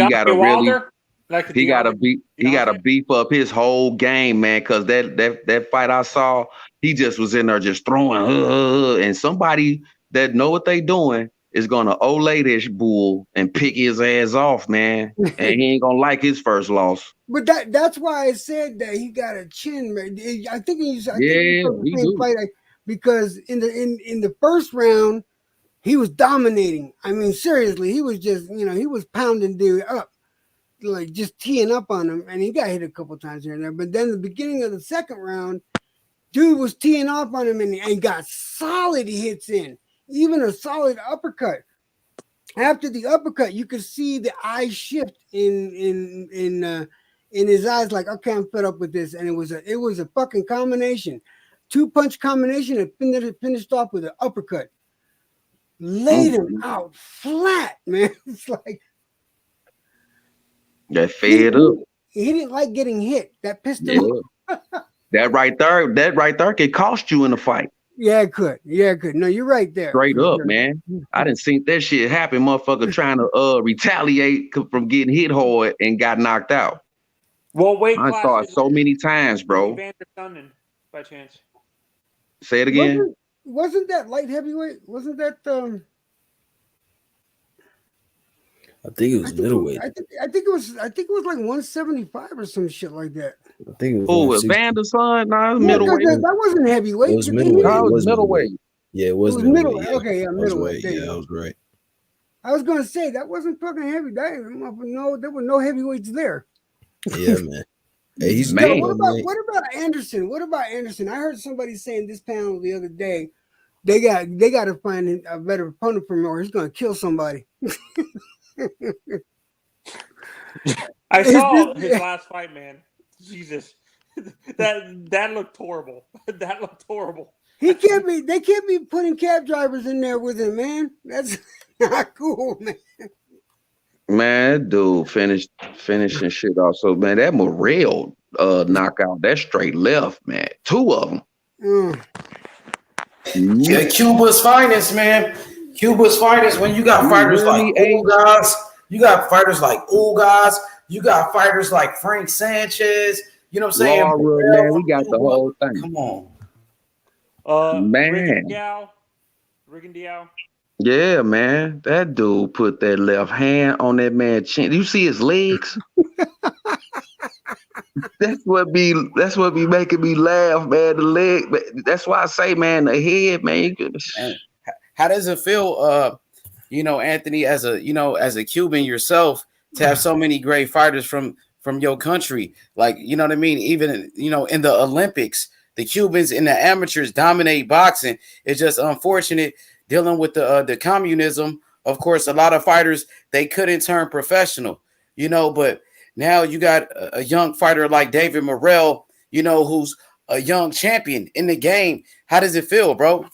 gotta he gotta beef up his whole game, man. Cause that fight I saw, he just was in there just throwing, and somebody that know what they doing is gonna olay this bull and pick his ass off, man. And he ain't gonna like his first loss. But that's why I said that he got a chin, man. I think he's the same fight because in the first round he was dominating. I mean, seriously, he was just he was pounding dude up, like just teeing up on him, and he got hit a couple times here and there. But then the beginning of the second round, dude was teeing off on him and got solid hits in, even a solid uppercut. After the uppercut, you could see the eye shift in his eyes, like, okay, I'm fed up with this. And it was a fucking combination, 2-punch combination, and finished off with an uppercut. Laid him out flat, man. It's like that fed up. He didn't like getting hit. That pissed him off. That right there could cost you in a fight. Yeah, it could. No, you're right there. Straight up, man. I didn't see that shit happen. Motherfucker trying to retaliate from getting hit hard and got knocked out. Well, wait. I saw it so many times, bro. Evander by chance. Say it again. Wasn't that light heavyweight? Wasn't that I think it was middleweight. I think it was like 175 or some shit like that. I think it was. Vanderson? Nah, it was middleweight. That wasn't heavyweight. It was middleweight. It was middleweight. Yeah, it was middleweight. Yeah. Okay, yeah, middleweight. Yeah, I was right. I was gonna say that wasn't fucking heavy. There were no heavyweights there. Yeah, man. Hey, he's man. What about Anderson? I heard somebody saying this panel the other day. They got to find a better opponent for him, or he's gonna kill somebody. I saw his last fight, man. Jesus, that looked horrible. That looked horrible. They can't be putting cab drivers in there with him, man. That's not cool, man. Man, that dude finishing shit also, man. That Morrell knockout, that straight left, man. 2 of them. Yeah, Cuba's finest, man. Cuba's finest. When you got fighters like Ugas, you got fighters like Ugas, you got fighters like Frank Sanchez. You know what I'm saying? Laura, man, we got the whole thing. Come on. Man. Rigon Diao. Yeah, man. That dude put that left hand on that man's chin. You see his legs? That's what be making me laugh, man. The leg. That's why I say, man, the head, man. How does it feel Anthony, as a Cuban yourself, to have so many great fighters from your country, like, you know what I mean? Even, in the Olympics, the Cubans and the amateurs dominate boxing. It's just unfortunate dealing with the communism. Of course, a lot of fighters, they couldn't turn professional, but now you got a young fighter like David Morrell, who's a young champion in the game. How does it feel, bro?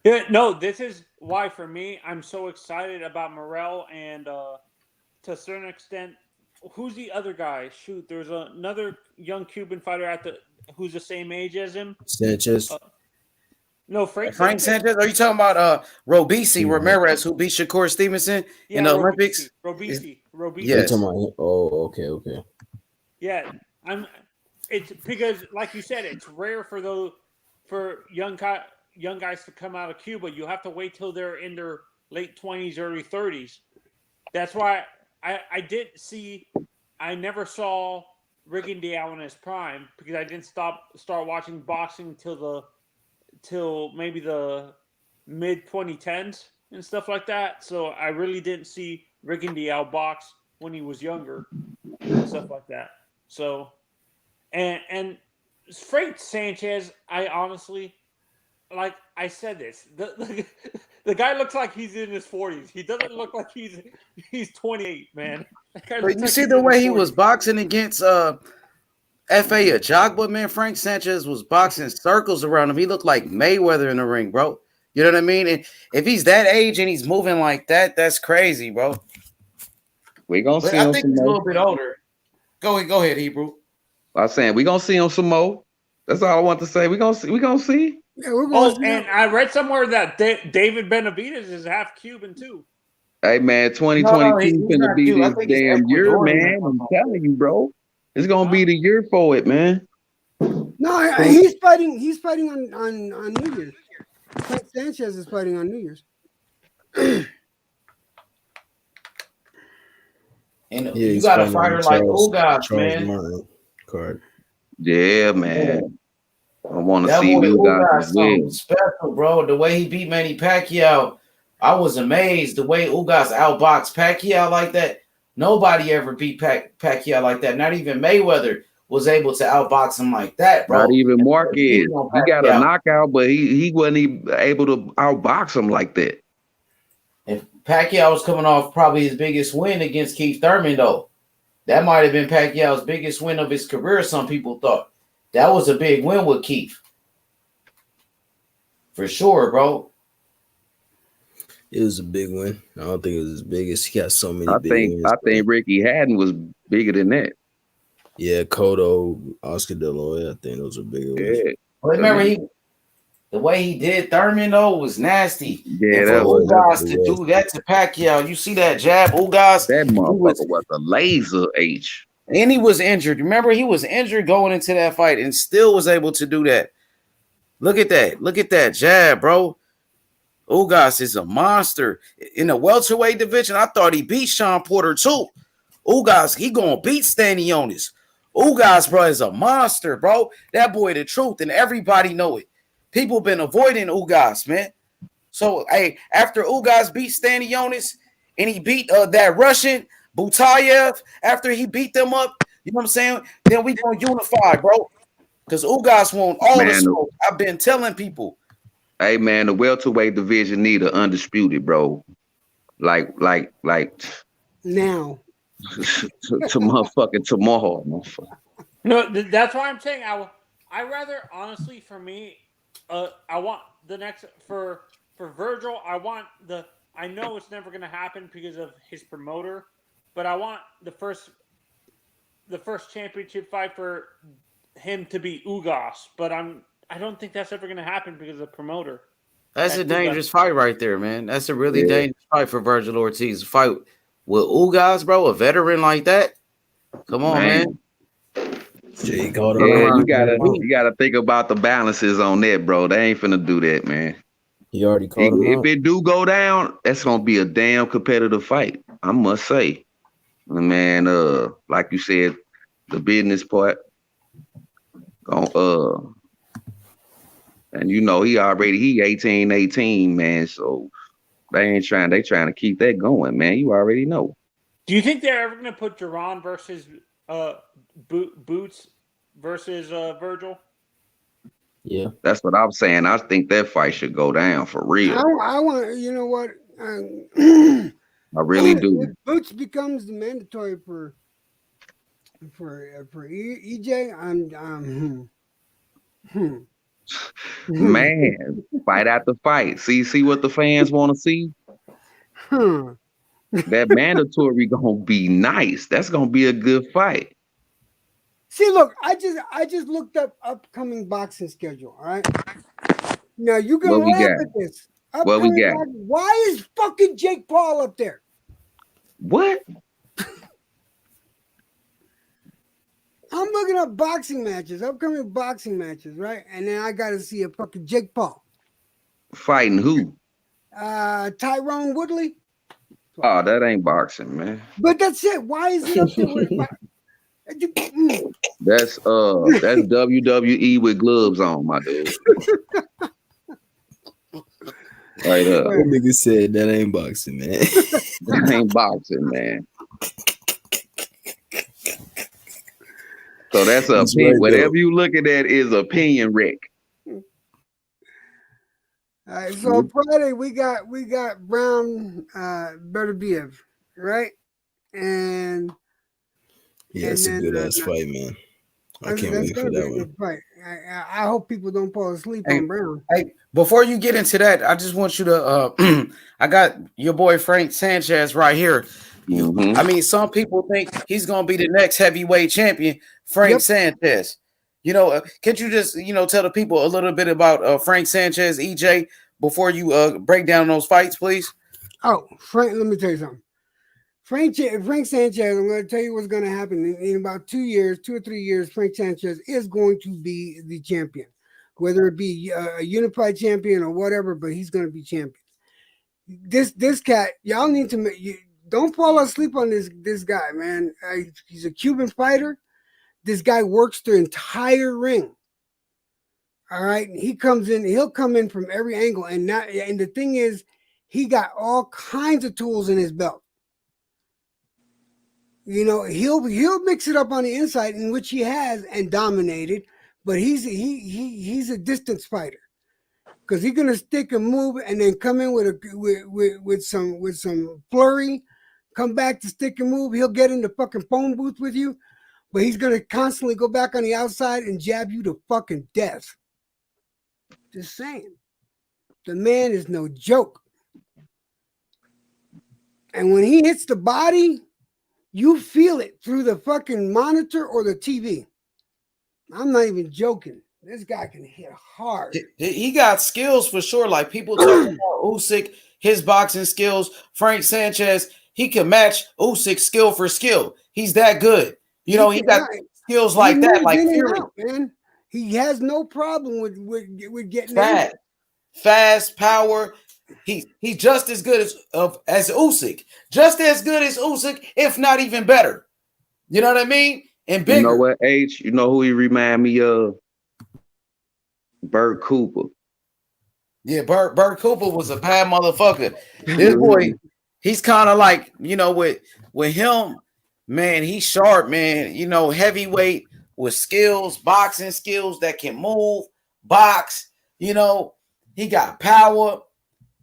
Yeah, no, this is why for me, I'm so excited about Morrell and to a certain extent, who's the other guy? Shoot, there's another young Cuban fighter who's the same age as him. Sanchez. No, Frank Sanchez. Are you talking about Robisi Ramirez, who beat Shakur Stevenson in the Olympics? Robisi. Yes. Oh, okay. Yeah, it's because, like you said, it's rare for young guys to come out of Cuba. You have to wait till they're in their late 20s, early 30s. That's why I never saw Rigondeaux in his prime, because I didn't start watching boxing till maybe the mid 2010s and stuff like that. So I really didn't see Rigondeaux box when he was younger and stuff like that. So, and Frank Sanchez, I honestly, like I said this, the guy looks like he's in his 40s. He doesn't look like he's 28, man. But you see the way he was boxing against F.A. Ajagba, man. Frank Sanchez was boxing circles around him. He looked like Mayweather in the ring, bro. You know what I mean? And if he's that age and he's moving like that, that's crazy, bro. We gonna see I him think some he's a more. little bit older. Go ahead, Hebrew. I was saying we gonna see him some more. That's all I want to say. We gonna see. Yeah, we're going. And I read somewhere that David Benavidez is half Cuban too. Hey man, 2022 is gonna be this damn year, man. I'm telling you, bro. It's gonna be the year for it, man. No, he's fighting. He's fighting on New Year's. Frank Sanchez is fighting on New Year's. And you got a fighter like Ugas, man. Martin card. Yeah, man. I want to see Ugas something special, bro. The way he beat Manny Pacquiao, I was amazed. The way Ugas outboxed Pacquiao like that. Nobody ever beat Pacquiao like that. Not even Mayweather was able to outbox him like that, bro. Not even Marquez. He got a knockout, but he wasn't even able to outbox him like that. And Pacquiao was coming off probably his biggest win against Keith Thurman, though. That might have been Pacquiao's biggest win of his career, some people thought. That was a big win with Keith. For sure, bro. It was a big win. I don't think it was as big as he got so many big wins. I think Ricky Hatton was bigger than that. Yeah, Cotto, Oscar De La Hoya, I think those are bigger wins. But remember, the way he did Thurman, though, was nasty. Yeah, and for Ugas to do that to Pacquiao, you see that jab, Ugas? That motherfucker was a laser H. And he was injured. Remember, he was injured going into that fight and still was able to do that. Look at that. Look at that jab, bro. Ugas is a monster. In the welterweight division, I thought he beat Sean Porter, too. Ugas, he gonna beat Stanionis. Ugas, bro, is a monster, bro. That boy the truth, and everybody know it. People been avoiding Ugas, man. So, hey, after Ugas beat Stanionis and he beat that Russian Butayev, after he beat them up, you know what I'm saying? Then we gonna unify, bro. Because Ugas want all the smoke. I've been telling people. Hey, man, the welterweight division need a undisputed, bro. Like now. to motherfucking tomorrow, motherfucker. No, that's why I'm saying I rather, honestly, for me, I want the next for Virgil. I know it's never gonna happen because of his promoter, but I want the first championship fight for him to be Ugas. But I don't think that's ever gonna happen because of the promoter. That's a dangerous fight right there, man. That's a really dangerous fight for Virgil Ortiz. Fight with Ugas, bro, a veteran like that. Come on, man. You gotta think about the balances on that, bro. They ain't finna do that, man. He already called him out. If it do go down, that's gonna be a damn competitive fight. I must say, man. Like you said, the business part. And you know he 18, man. So They trying to keep that going, man. You already know. Do you think they're ever going to put Duran versus Boots versus Virgil? Yeah, that's what I'm saying. I think that fight should go down for real. I want, you know what? I really do. If Boots becomes the mandatory for EJ, Man, fight after fight. See what the fans want to see. That mandatory gonna be nice. That's gonna be a good fight. See, look, I just looked up upcoming boxing schedule. All right. Now you can laugh at this. What we got? Why is fucking Jake Paul up there? What? I'm looking up boxing matches, upcoming boxing matches, right? And then I got to see a fucking Jake Paul fighting who? Tyrone Woodley. Oh, that ain't boxing, man. But that's it. Why is he up there with? That's WWE with gloves on, my dude. Right up. That nigga said that ain't boxing, man. That ain't boxing, man. So that's opinion. Right, whatever you looking at is opinion, Rick. All right, so Friday we got Brown Benavidez, right? And yeah, it's a good ass fight, man. I can't wait for that one. Fight. I hope people don't fall asleep on Brown. Hey, before you get into that, I just want you to I got your boy Frank Sanchez right here. Mm-hmm. I mean, some people think he's gonna be the next heavyweight champion, Frank Sanchez. You know, can't you just tell the people a little bit about Frank Sanchez, EJ, before you break down those fights, please? Oh, Frank, let me tell you something. Frank Sanchez, I'm going to tell you what's going to happen in about 2 or 3 years. Frank Sanchez is going to be the champion, whether it be a unified champion or whatever, but he's going to be champion. This cat, y'all need to don't fall asleep on this guy, man. He's a Cuban fighter. This guy works the entire ring. All right, he'll come in from every angle, and the thing is, he got all kinds of tools in his belt. You know, he'll mix it up on the inside, in which he has and dominated, but he's a distance fighter because he's gonna stick and move and then come in with some flurry, come back to stick and move. He'll get in the fucking phone booth with you, but he's gonna constantly go back on the outside and jab you to fucking death. Just saying, the man is no joke, and when he hits the body, you feel it through the fucking monitor or the TV. I'm not even joking. This guy can hit hard. He got skills for sure. Like people talk about Usyk, his boxing skills. Frank Sanchez, he can match Usyk skill for skill. He's that good. You know, he got skills like that. Like Fury. Out, man. He has no problem with getting fast power. He's just as good as Usyk. Just as good as Usyk, if not even better. You know what I mean? And bigger. You know what, H? You know who he remind me of? Bert Cooper. Yeah, Bert Cooper was a bad motherfucker. This boy, he's kind of like, with him, man, he's sharp, man. You know, heavyweight with skills, boxing skills that can move, box. You know, he got power,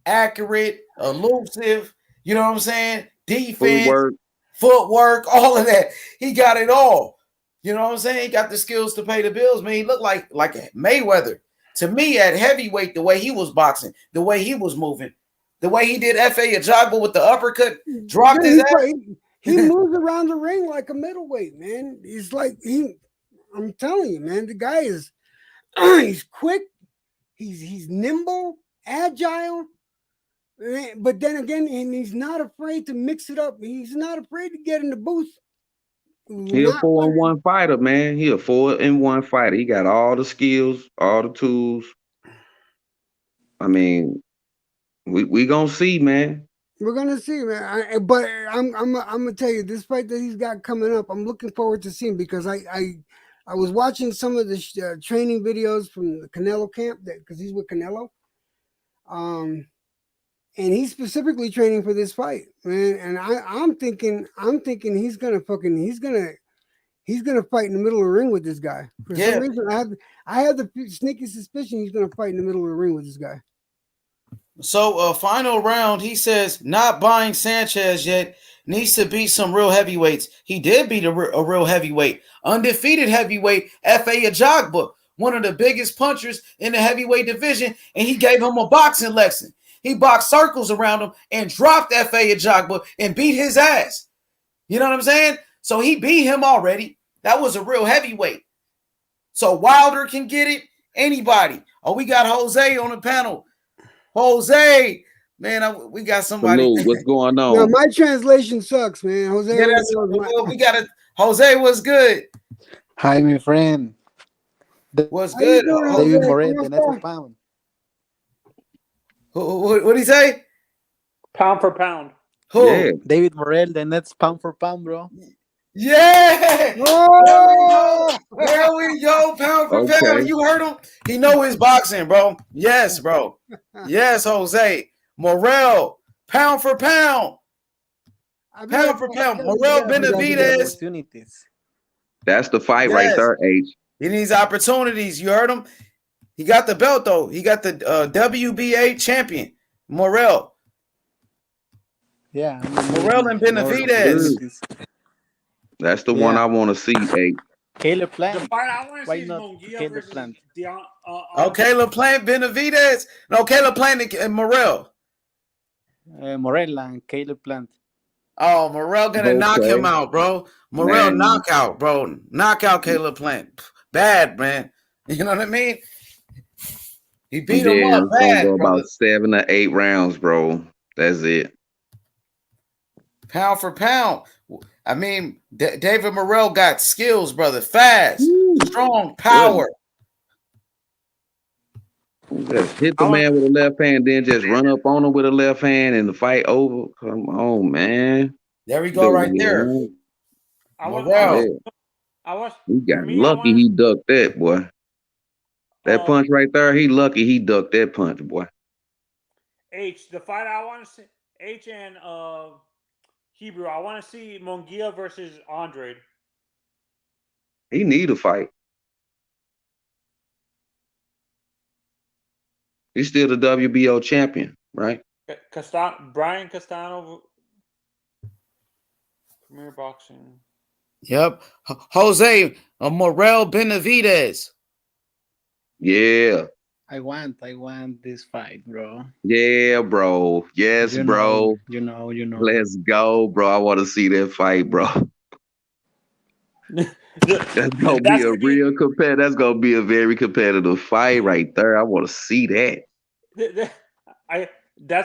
accurate, elusive, you know what I'm saying? Defense, footwork, all of that. He got it all. You know what I'm saying? He got the skills to pay the bills, man. He looked like Mayweather. To me, at heavyweight, the way he was boxing, the way he was moving, the way he did F.A. Ajagba with the uppercut, dropped his ass. He moves around the ring like a middleweight, man. He's like, I'm telling you, man, the guy is, he's quick, he's nimble, agile. But then again, and he's not afraid to mix it up. He's not afraid to get in the booth. He a 4-in-1 fighter, man. He a 4-in-1 fighter. He got all the skills, all the tools. I mean, we gonna see, man. We're gonna see, man. But I'm gonna tell you, this fight that he's got coming up, I'm looking forward to seeing, because I was watching some of the training videos from the Canelo camp, because he's with Canelo. and he's specifically training for this fight, man. And I'm thinking he's gonna fight in the middle of the ring with this guy. For some reason, I have the sneaky suspicion he's gonna fight in the middle of the ring with this guy. So, final round, he says not buying Sanchez yet. Needs to beat some real heavyweights. He did beat a real heavyweight, undefeated heavyweight, F.A. Ajagba, one of the biggest punchers in the heavyweight division, and he gave him a boxing lesson. He boxed circles around him and dropped F.A. Ajagba and beat his ass. You know what I'm saying? So he beat him already. That was a real heavyweight. So Wilder can get it. Anybody. Oh, we got Jose on the panel. Jose, man, we got somebody. Hello, what's going on? No, my translation sucks, man. Jose, yeah, we got it. Jose, what's good? Hi, my friend. What's good? David Morrell, the net for pound. What did he say? Pound for pound. Who? Yeah. David Morrell, the net's pound for pound, bro. Yeah. Oh! There we go. Pound for pound. You heard him? He know his boxing, bro. Yes, bro. Yes, Jose. Morrell, pound for pound. Pound for pound. Morrell Benavidez. That's the fight right there, H. He needs opportunities. You heard him? He got the belt, though. He got the WBA champion, Morrell. Yeah. Morrell and Benavidez. That's the one I want to see, H. Caleb Plant. The fight I want to Why see is not Munguia Caleb versus Plant? Caleb Plant, Benavidez. No, Caleb Plant and Morrell. Morrell and Caleb Plant. Oh, Morrell gonna knock him out, bro. Morrell knockout, bro. Knockout Caleb Plant. Bad, man. You know what I mean? He beat him up bad, go brother. about 7 or 8 rounds, bro. That's it. Pound for pound. I mean, David Morrell got skills, brother. Fast, strong, power. Just hit the man with a left hand, then just run up on him with a left hand and the fight over. Come on, man. There we go, right there. Morrell. He got lucky he ducked that, boy. That punch right there, he lucky he ducked that punch, boy. H, the fight I want to see, H and Hebrew, I want to see Munguia versus Andrade. He need a fight. He's still the WBO champion, right? Brian Castano, Premier Boxing. Yep. Jose Morrell Benavidez. Yeah. I want this fight, bro. Yeah, bro. Yes, bro. You know. Let's go, bro. I want to see that fight, bro. That's gonna be a real competitive. That's gonna be a very competitive fight right there. I want to see that. That's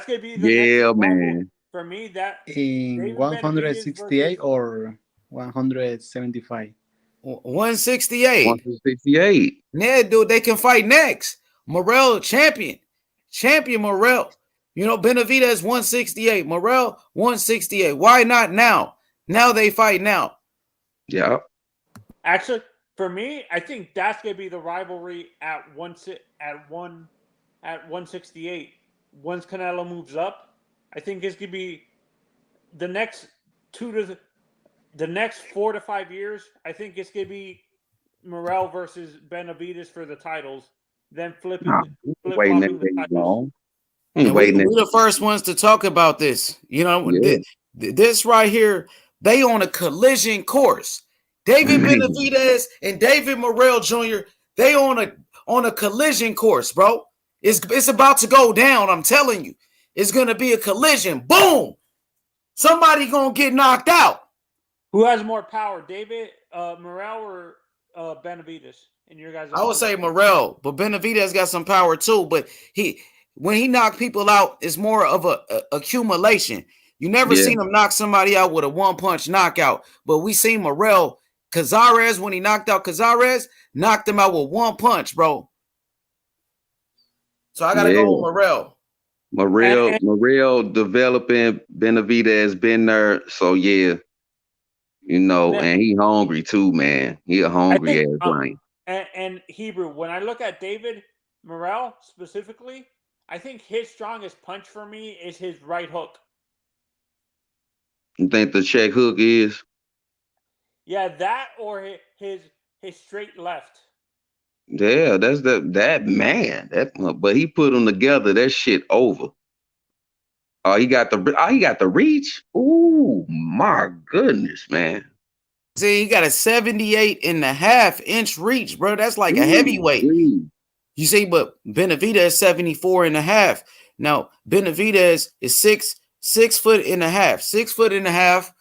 gonna be the next man. For me, that in 168 or 175. 168. 168. Yeah, dude, they can fight next. Morrell, champion Morrell. You know, Benavidez 168, Morrell 168. Why not now? Now they fight now. Yeah. Actually, for me, I think that's gonna be the rivalry at 168. Once Canelo moves up, I think it's gonna be the next 4 to 5 years. I think it's gonna be Morrell versus Benavidez for the titles. Then flipping the titles. And we're the first ones to talk about this. You know, this right here, they on a collision course. David Benavidez and David Morrell Jr., they on a collision course, bro. It's about to go down, I'm telling you. It's going to be a collision. Boom! Somebody going to get knocked out. Who has more power, David Morrell or Benavidez? In your guys' I would say Morrell, but Benavidez got some power too. But when he knocked people out, it's more of a accumulation. You never seen him knock somebody out with a one-punch knockout. But we seen Morrell, Cazares, when he knocked out Cazares, knocked him out with one punch, bro. So I got to go with Morrell. Morrell developing, Benavidez been there. So, yeah. You know, and he hungry too, man. He a hungry ass lion. And Hebrew, when I look at David Morrell specifically, I think his strongest punch for me is his right hook. You think the check hook is? Yeah, that or his straight left. Yeah, that's that man. But he put them together. That shit over. Oh, he got the reach. Ooh, my goodness, man. See, he got a 78.5-inch reach, bro. That's like a heavyweight. You see, but Benavidez is 74.5. Now, Benavidez is 6 foot and a half, 6 foot and a half,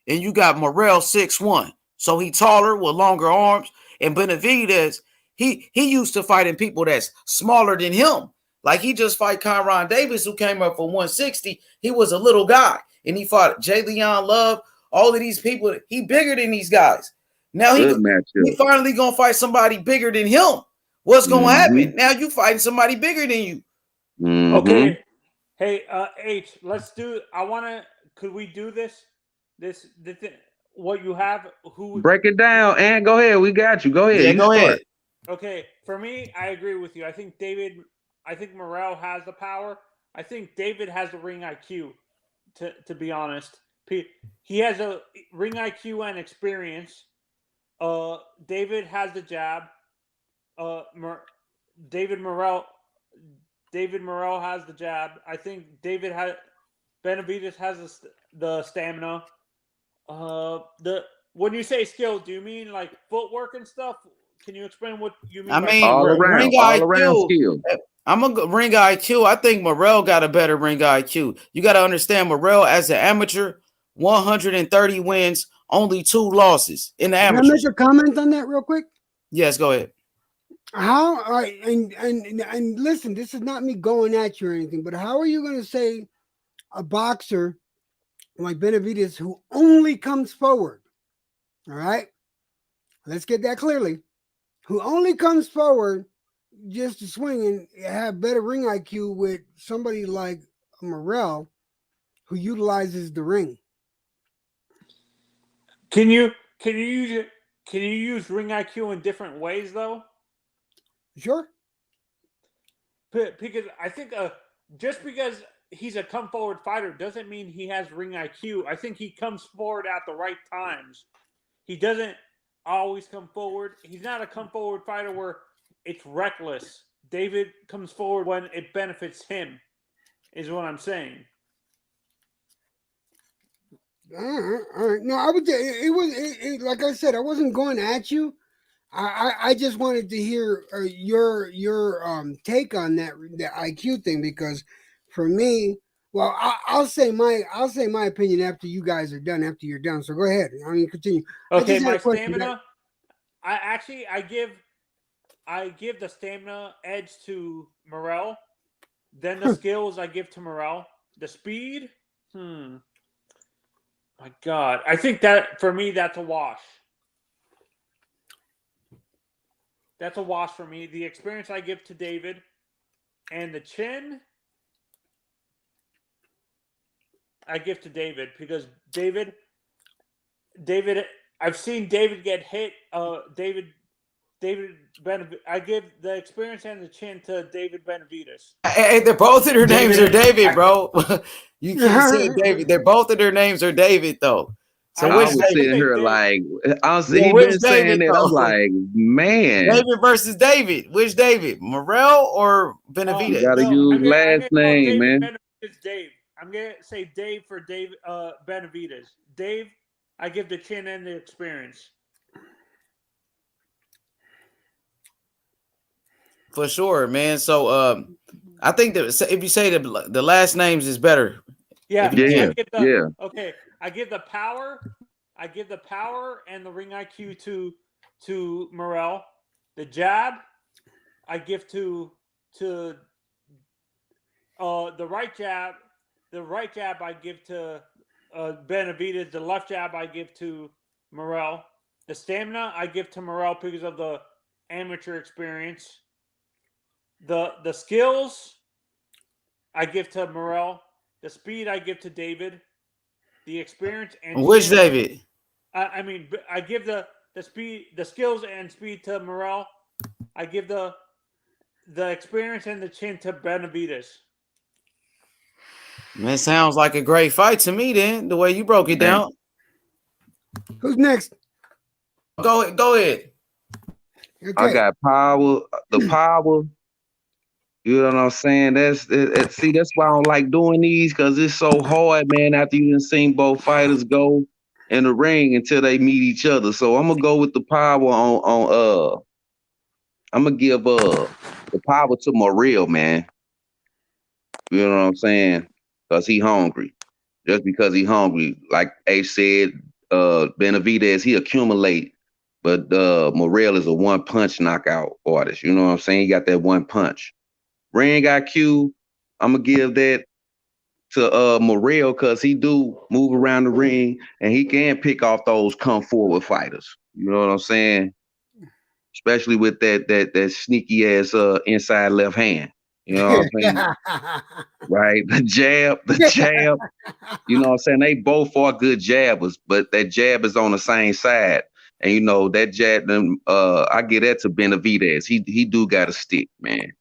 and you got Morrell 6'1". So he taller with longer arms. And Benavidez, he used to fighting people that's smaller than him. Like he just fight Kyron Davis, who came up for 160. He was a little guy, and he fought J. Leon Love. All of these people, he bigger than these guys. Now he finally gonna fight somebody bigger than him. What's gonna happen? Now you fighting somebody bigger than you. Okay. Hey, H, let's do. Could we do this? What you have? Who? Break it down and go ahead. We got you. Go ahead. Yeah, you go start. ahead. Okay, for me, I agree with you. I think Morrell has the power. I think David has the ring IQ. To be honest, he has a ring IQ and experience. David has the jab. David Morrell has the jab. I think Benavidez has the stamina. When you say skill, do you mean like footwork and stuff? Can you explain what you mean? I mean, all around skill. I'm a ring IQ. I think Morrell got a better ring IQ. You got to understand Morrell as an amateur, 130 wins, only 2 losses in the amateur. Can I make a comment on that real quick? Yes, go ahead. How? All right, and listen, this is not me going at you or anything, but how are you going to say a boxer like Benavidez who only comes forward? All right, let's get that clearly. Who only comes forward just to swing and have better ring IQ with somebody like Morrell, who utilizes the ring. Can you use ring IQ in different ways though? Sure. Because I think just because he's a come forward fighter doesn't mean he has ring IQ. I think he comes forward at the right times. He doesn't always come forward. He's not a come forward fighter where it's reckless. David comes forward when it benefits him, is what I'm saying. All right. No, I would. It was like I said. I wasn't going at you. I just wanted to hear your take on the IQ thing, because for me, well, I'll say my opinion after you guys are done. After you're done, so go ahead. I mean, continue. Okay, my stamina. I give the stamina edge to Morrell. Then the skills I give to Morrell. The speed, my God, I think that for me that's a wash. That's a wash for me. The experience I give to David, and the chin, I give to David, because David, I've seen David get hit. David Benavidez. I give the experience and the chin to David Benavidez. Hey, they're both of their names are David, bro. You can't say David. They're both of their names are David, though. So I was sitting here like, he been saying it. I'm like, man. David versus David. Which David? Morrell or Benavidez? You gotta use last name, man. Benavidez, Dave. I'm gonna say Dave for Dave Benavidez. Dave, I give the chin and the experience. For sure, man. So I think that if you say the last names is better. Yeah. Okay, I give the power and the ring IQ to Morrell. The jab, I give to the right jab. The right jab I give to Benavidez. The left jab I give to Morrell. The stamina I give to Morrell because of the amateur experience. The skills I give to Morrell. The speed I give to David. The experience and which David? I mean, I give the speed, the skills and speed to Morrell. I give the the experience and the chin to Benavidez. Man, sounds like a great fight to me. Then the way you broke it down. Who's next? Go ahead. Okay. I got power. The power. You know what I'm saying? See, that's why I don't like doing these, because it's so hard, man. After you done seen both fighters go in the ring until they meet each other. So I'm gonna go with the power on I'm gonna give the power to Morrell, man. You know what I'm saying? Because he hungry. Just because he hungry. Like H said, Benavidez, he accumulate. But Morrell is a one-punch knockout artist. You know what I'm saying? He got that one punch. Ring IQ, I'm gonna give that to Morrell, because he do move around the ring and he can pick off those come forward fighters. You know what I'm saying? Especially with that sneaky ass inside left hand. You know what I'm saying? Right? The jab. You know what I'm saying? They both are good jabbers, but that jab is on the same side. And you know, that jab, I give that to Benavidez. He do got a stick, man.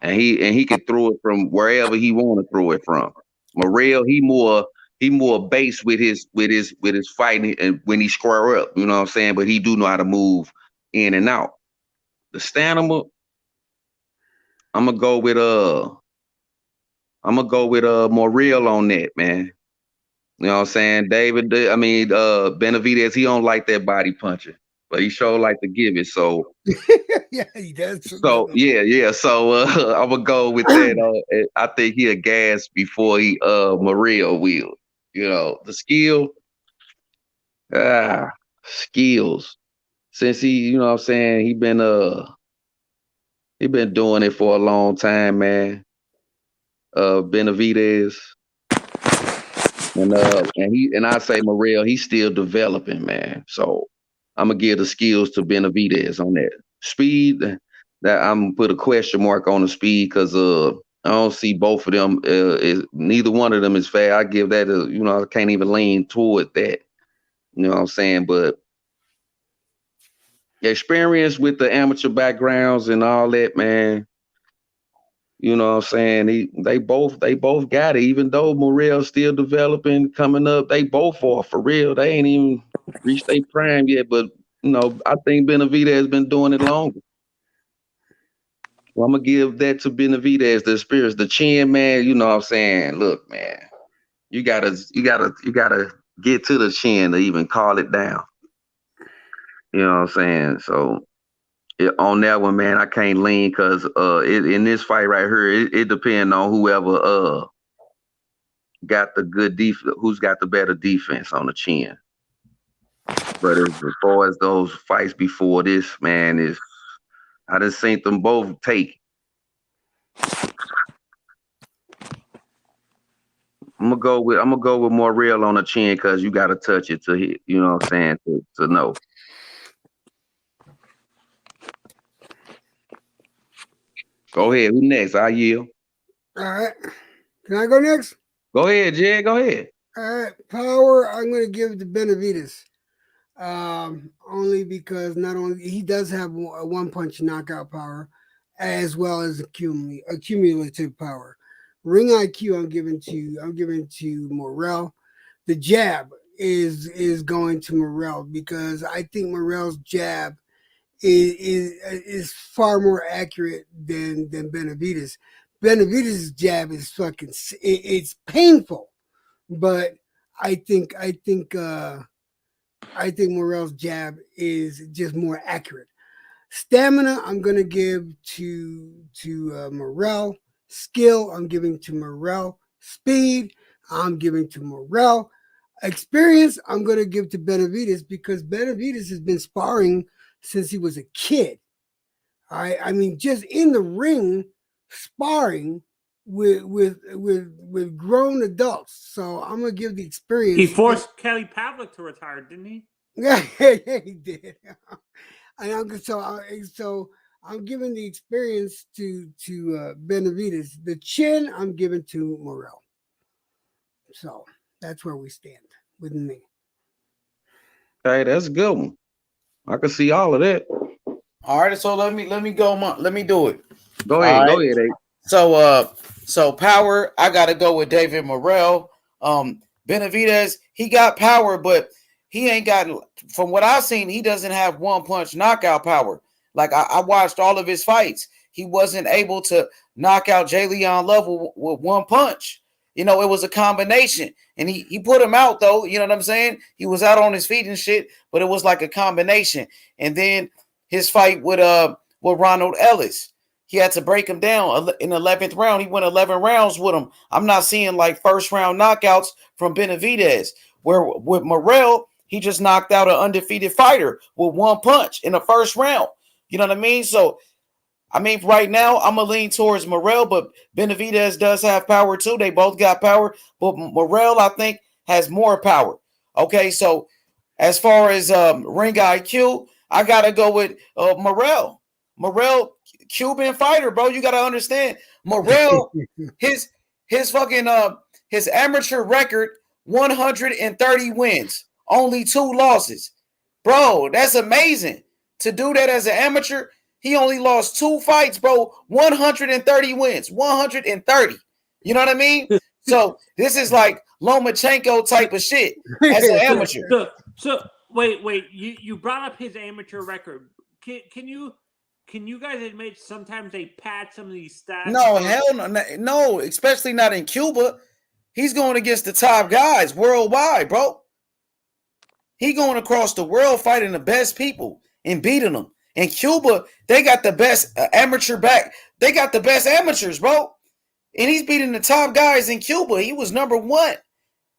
And he can throw it from wherever he want to throw it from. Morrell, he more base with his fighting and when he square up, you know what I'm saying? But he do know how to move in and out. The stamina, I'm gonna go with Morrell on that, man. You know what I'm saying? Benavidez, he don't like that body punching, but he sure like to give it. So yeah, he does. So yeah. So I'm gonna go with that. I think he'll gas before he Morrell will. You know, the skills. Since he, you know what I'm saying, he been doing it for a long time, man. Benavidez. And I say Morrell, he's still developing, man. So I'm gonna give the skills to Benavidez on that. Speed, that I'm gonna put a question mark on the speed, because I don't see both of them. Neither one of them is fast. I give that I can't even lean toward that. You know what I'm saying? But experience with the amateur backgrounds and all that, man. You know what I'm saying? They both got it. Even though Morrell's still developing, coming up, they both are for real. They ain't even reached their prime yet. But I think Benavidez has been doing it longer. Well, I'm gonna give that to Benavidez, the experience, the chin, man. You know what I'm saying? Look, man, you gotta get to the chin to even call it down. You know what I'm saying? So on that one, man, I can't lean, because in this fight right here, it depends on whoever got the good defense, who's got the better defense on the chin. But as far as those fights before this, man, I just seen them both take. I'm gonna go with Morrell on the chin, because you gotta touch it to hit. You know what I'm saying? To know. Go ahead. Who next? I yield. All right. Can I go next? Go ahead, Jay. Go ahead. All right. Power, I'm going to give it to Benavidez. Only because not only he does have a one-punch knockout power, as well as accumulative power. Ring IQ, I'm giving to Morrell. The jab is going to Morrell, because I think Morrell's jab is far more accurate than Benavidez. Benavidez's jab is it's painful, but I think Morrell's jab is just more accurate. Stamina, I'm gonna give to Morrell. Skill, I'm giving to Morrell. Speed, I'm giving to Morrell. Experience, I'm gonna give to Benavidez, because Benavidez has been sparring since he was a kid. All right, I mean, just in the ring, sparring with grown adults. So I'm gonna give the experience. He forced Kelly Pavlik to retire, didn't he? Yeah, he did. So I'm giving the experience to Benavidez. The chin, I'm giving to Morrell. So that's where we stand with me. Hey, that's a good one. I can see all of that. All right, so let me do it. Go ahead, Abe. So power, I gotta go with David Morrell. Benavidez, he got power, but he ain't got, from what I've seen, he doesn't have one punch knockout power. Like I watched all of his fights. He wasn't able to knock out Jalen Love with one punch. You know, it was a combination. And he put him out, though. You know what I'm saying? He was out on his feet and shit, but it was like a combination. And then his fight with Ronald Ellis, he had to break him down in the 11th round. He went 11 rounds with him. I'm not seeing like first round knockouts from Benavidez. Where with Morrell, he just knocked out an undefeated fighter with one punch in the first round. You know what I mean? So, I mean, right now, I'm going to lean towards Morrell, but Benavidez does have power too. They both got power, but Morrell, I think, has more power. Okay, so as far as ring IQ, I got to go with Morrell. Morrell, Cuban fighter, bro. You got to understand. Morrell, his fucking his amateur record, 130 wins, only 2 losses. Bro, that's amazing. To do that as an amateur, he only lost 2 fights, bro. 130 wins, 130. You know what I mean? So this is like Lomachenko type of shit as an amateur. So wait. You brought up his amateur record. Can you guys admit sometimes they pad some of these stats? No, hell no, especially not in Cuba. He's going against the top guys worldwide, bro. He going across the world fighting the best people and beating them. In Cuba, they got the best amateur back. They got the best amateurs, bro. And he's beating the top guys in Cuba. He was number 1.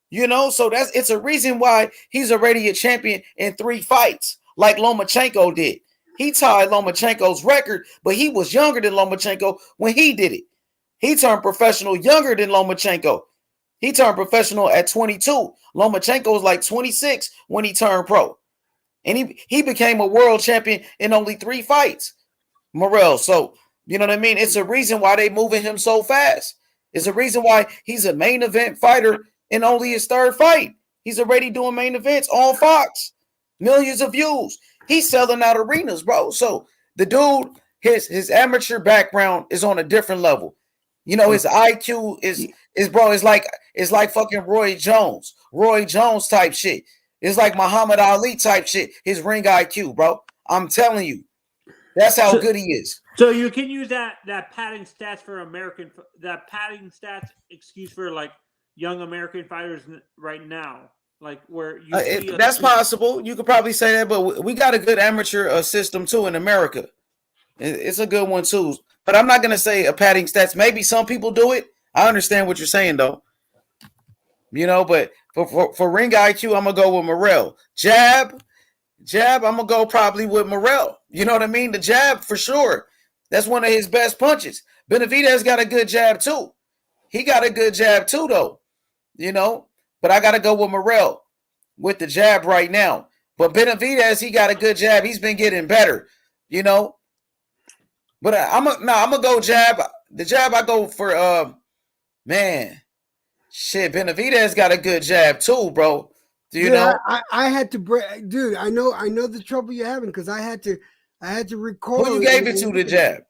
You know, so it's a reason why he's already a champion in 3 fights, like Lomachenko did. He tied Lomachenko's record, but he was younger than Lomachenko when he did it. He turned professional younger than Lomachenko. He turned professional at 22. Lomachenko was like 26 when he turned pro. And he became a world champion in only 3 fights, Morrell. So, you know what I mean? It's a reason why they moving him so fast. It's a reason why he's a main event fighter in only his 3rd fight. He's already doing main events on Fox. Millions of views. He's selling out arenas, bro. So the dude, his amateur background is on a different level. You know, his IQ is bro, it's like fucking Roy Jones type shit. It's like Muhammad Ali type shit. His ring IQ, bro. I'm telling you, that's how good he is. So you can use that padding stats excuse for like young American fighters right now, like where you that's possible. You could probably say that, but we got a good amateur system too in America. It's a good one too. But I'm not gonna say a padding stats. Maybe some people do it. I understand what you're saying though. You know, but for ring IQ, I'm gonna go with Morrell. Jab, I'm gonna go probably with Morrell. You know what I mean? The jab for sure. That's one of his best punches. Benavidez got a good jab too. He got a good jab too, though. You know, but I gotta go with Morrell with the jab right now. But Benavidez, he got a good jab. He's been getting better. You know, but I'm gonna go jab. The jab I go for man. Shit, Benavidez got a good jab too, bro. Do you know? I had to break, dude. I know the trouble you're having because I had to record. Who you gave it to the jab?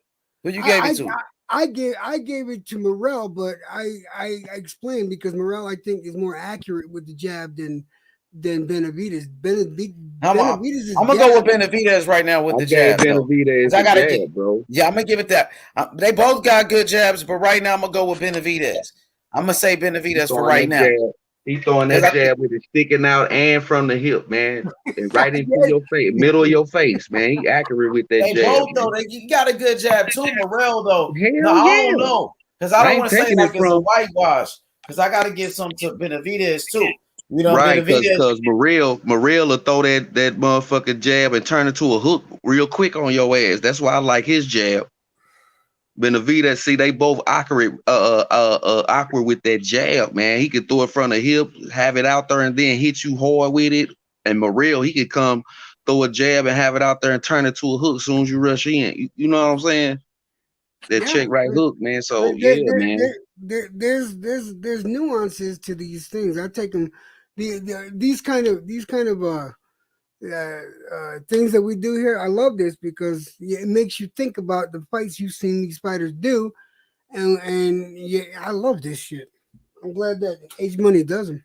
Who you gave it to? I gave it to Morrell, but I explained because Morrell I think is more accurate with the jab than Benavidez. I'm gonna go with Benavidez right now with the jab. Benavidez, I gotta jab, bro. Yeah, I'm gonna give it that. They both got good jabs, but right now I'm gonna go with Benavidez. I'm gonna say Benavidez for right now. He's throwing that jab with it sticking out and from the hip, man, and right into your face, middle of your face, man. He accurate with that jab. Both though, he got a good jab too, Morrell though. Hell I don't know because I don't want to say like it's a from whitewash because I got to give some to Benavidez too. You know, right? Because Morrell will throw that motherfucking jab and turn it to a hook real quick on your ass. That's why I like his jab. Benavidez, see, they both awkward with that jab, man. He could throw it from the hip, have it out there, and then hit you hard with it. And Morrell, he could come throw a jab and have it out there and turn it to a hook as soon as you rush in. You know what I'm saying? That check right hook, man. So man. There's nuances to these things. I take them these kind of things that we do here. I love this because it makes you think about the fights you've seen these fighters do, and yeah, I love this shit. I'm glad that H Money does them.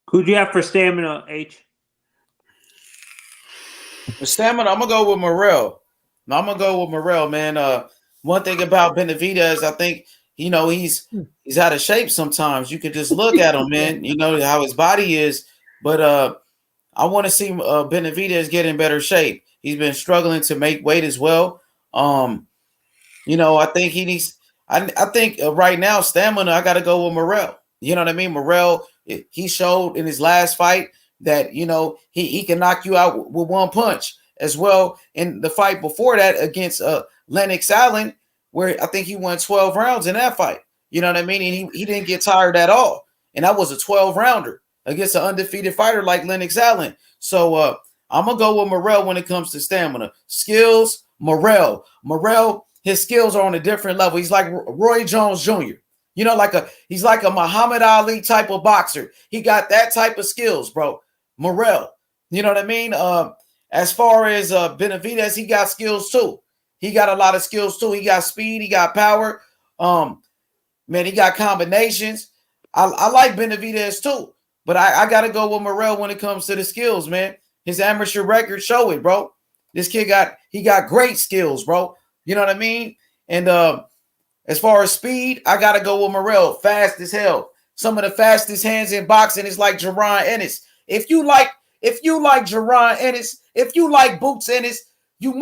Who do you have for stamina, H? For stamina, I'm gonna go with Morrell. I'm gonna go with Morrell, man. One thing about Benavidez, I think he's out of shape sometimes. You could just look at him, man. You know how his body is, but I want to see Benavidez get in better shape. He's been struggling to make weight as well. I think he needs. I think right now stamina. I got to go with Morrell. You know what I mean? Morrell. He showed in his last fight that he can knock you out with one punch as well. In the fight before that against Lennox Allen, where I think he won 12 rounds in that fight. You know what I mean? And he didn't get tired at all. And that was a 12-rounder against an undefeated fighter like Lennox Allen. So I'm going to go with Morrell when it comes to stamina. Skills, Morrell. Morrell, his skills are on a different level. He's like Roy Jones Jr. He's like a Muhammad Ali type of boxer. He got that type of skills, bro. Morrell. You know what I mean? As far as Benavidez, he got skills too. He got a lot of skills too. He got speed. He got power. Man, he got combinations. I like Benavidez too, but I got to go with Morrell when it comes to the skills, man. His amateur record show it, bro. This kid got great skills, bro. You know what I mean? And as far as speed, I got to go with Morrell. Fast as hell. Some of the fastest hands in boxing is like Jaron Ennis. If you like Jaron Ennis, if you like Boots Ennis, you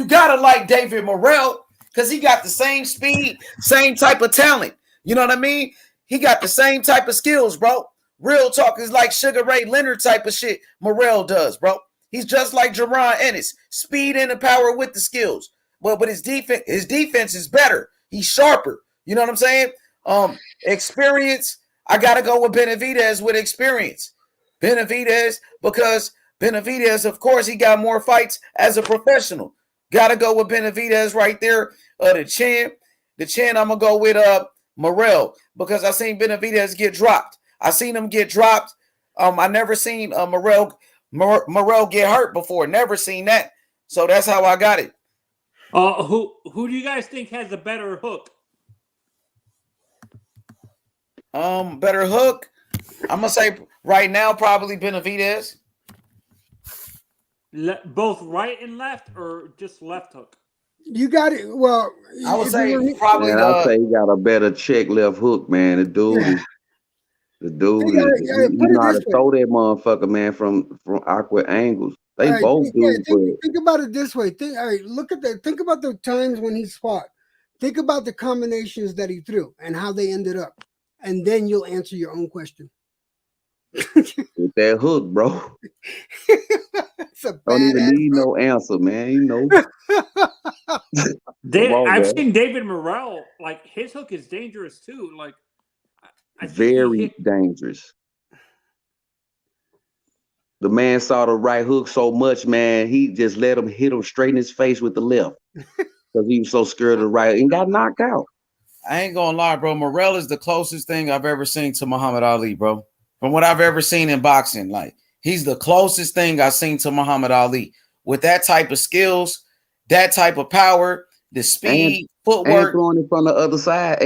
gotta like David Morrell because he got the same speed, same type of talent. You know what I mean? He got the same type of skills, bro. Real talk is like Sugar Ray Leonard type of shit Morrell does, bro. He's just like Jaron Ennis. Speed and the power with the skills. But his defense is better. He's sharper. You know what I'm saying? Experience, I got to go with Benavidez with experience. Benavidez, because Benavidez, of course, he got more fights as a professional. Got to go with Benavidez right there. The chin, I'm going to go with Morrell because I seen Benavidez get dropped. I seen him get dropped. I never seen Morrell get hurt before. Never seen that. So that's how I got it. Who do you guys think has a better hook? Better hook. I'm gonna say right now probably Benavidez. Both right and left, or just left hook? You got it. Well, I would say probably. I'd say he got a better check left hook, man. The dude is. He know how to throw that motherfucker, man, from awkward angles. They both do. Think about it this way. Think about the times when he fought. Think about the combinations that he threw and how they ended up, and then you'll answer your own question. With that hook, bro. Don't even need no answer, man. You know. I've seen David Morrell. Like his hook is dangerous too. Like very dangerous. The man saw the right hook so much, man, he just let him hit him straight in his face with the left because he was so scared of the right and got knocked out. I ain't gonna lie, bro. Morrell is the closest thing I've ever seen to Muhammad Ali, bro. From what I've ever seen in boxing, like he's the closest thing I've seen to Muhammad Ali with that type of skills, that type of power, the speed, footwork, and throwing it from the other side.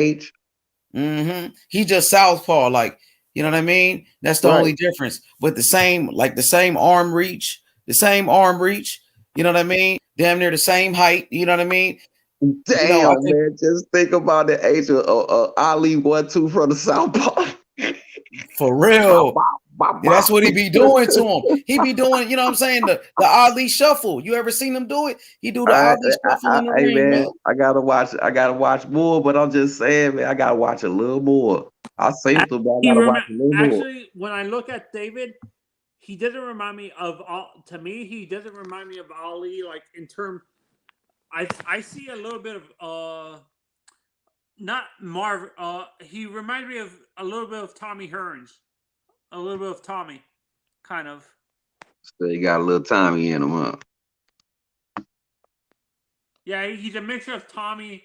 He just southpaw, like. You know what I mean? That's the only difference. But the same arm reach, You know what I mean? Damn near the same height. You know what I mean? Damn, man. Just think about the age of Ali 1-2 from the southpaw. For real. That's what he be doing to him. He be doing, you know what I'm saying? The Ali shuffle. You ever seen him do it? He do the Ali shuffle in the ring, man. I gotta watch more, but I'm just saying, man, I gotta watch a little more. I say to him, I gotta watch a little more. Actually, when I look at David, he doesn't remind me of he doesn't remind me of Ali, like in terms. I see a little bit of not Marv. He reminds me of a little bit of Tommy Hearns. A little bit of Tommy, kind of. So you got a little Tommy in him, huh? Yeah, he's a mixture of Tommy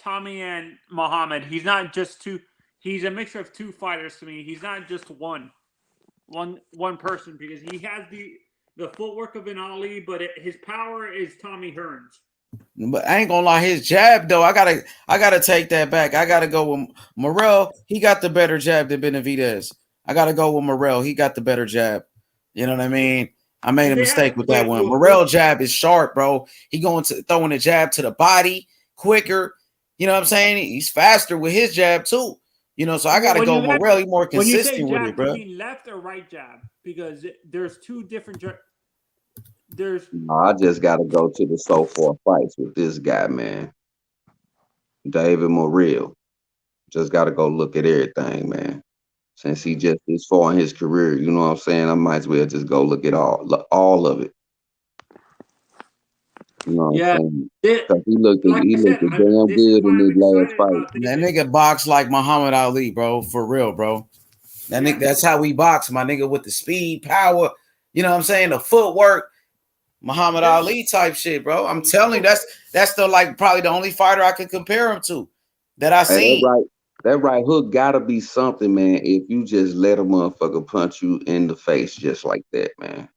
and Muhammad. He's not just two. He's a mixture of two fighters to me. He's not just one. one person because he has the footwork of an Ali, but his power is Tommy Hearns. But I ain't gonna lie, his jab though, I gotta take that back. I gotta go with Morrell. He got the better jab than Benavidez. I gotta go with Morrell. He got the better jab. You know what I mean? I made a mistake with that one. Morrell jab is sharp, bro. He going to throwing a jab to the body quicker. You know what I'm saying? He's faster with his jab too. You know, so I gotta go Morrell. He's more consistent with it, bro. Do you mean left or right jab? Because there's two different. I just got to go to the so far fights with this guy, man. David Morrell. Just got to go look at everything, man. Since he just is far in his career, you know what I'm saying? I might as well just go look at all of it. You know what I'm saying? Because he looked damn good in his last fight. That nigga boxed like Muhammad Ali, bro. For real, bro. That nigga, that's how we box, my nigga, with the speed, power. You know what I'm saying? The footwork. Muhammad Ali type shit, bro. I'm telling you, that's the probably the only fighter I could compare him to that I seen. That right hook gotta be something, man. If you just let a motherfucker punch you in the face just like that, man.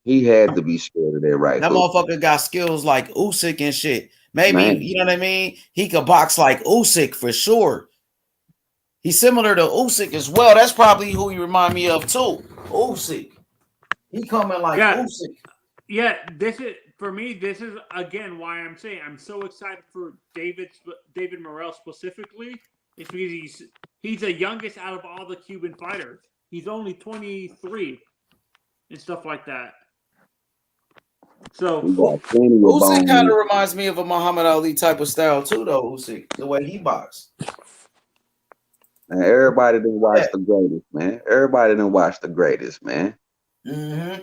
He had to be scared of that right that hook. Motherfucker got skills like Usyk and shit. Maybe, you know what I mean? He could box like Usyk for sure. He's similar to Usyk as well. That's probably who he remind me of too. Usyk. He coming like Usyk. Yeah, this is for me. This is again why I'm saying I'm so excited for David Morrell specifically. It's because he's the youngest out of all the Cuban fighters. He's only 23 and stuff like that. So Usyk kind of reminds me of a Muhammad Ali type of style too, though. Usyk, the way he boxed. And everybody didn't watch the greatest, man. Everybody didn't watch the greatest, man. Mm-hmm.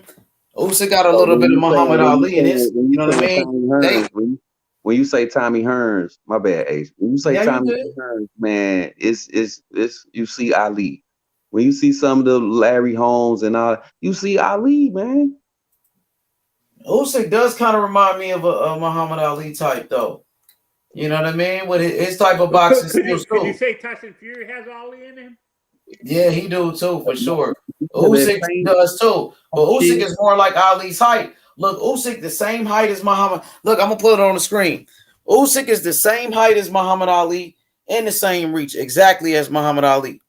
Usyk got a little bit of Muhammad Ali in his. You know what I mean? When you say Tommy Hearns, my bad, Ace. When you say Tommy Hearns, man, it's you see Ali. When you see some of the Larry Holmes and all, you see Ali, man. Usyk does kind of remind me of a Muhammad Ali type, though. You know what I mean? With his type of boxing skills, too. Could you say Tyson Fury has Ali in him? Yeah, he do too, for sure. Usyk does too. But Usyk is more like Ali's height. Look, Usyk the same height as Muhammad. Look, I'm going to put it on the screen. Usyk is the same height as Muhammad Ali and the same reach exactly as Muhammad Ali.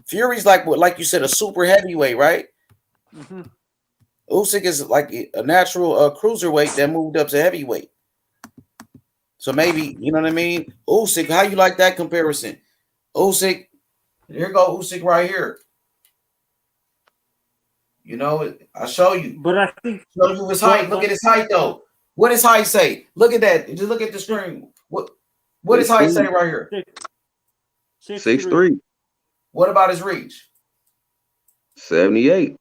Fury's like you said, a super heavyweight, right? Mm-hmm. Usyk is like a natural cruiserweight that moved up to heavyweight. So maybe, you know what I mean? Usyk, how you like that comparison? Usyk, here go Usyk right here. You know, I'll show you. But I think show you his height. Look at his height though. What does height say? Look at that. Just look at the screen. What does height say right here? 6'3". What about his reach? 78.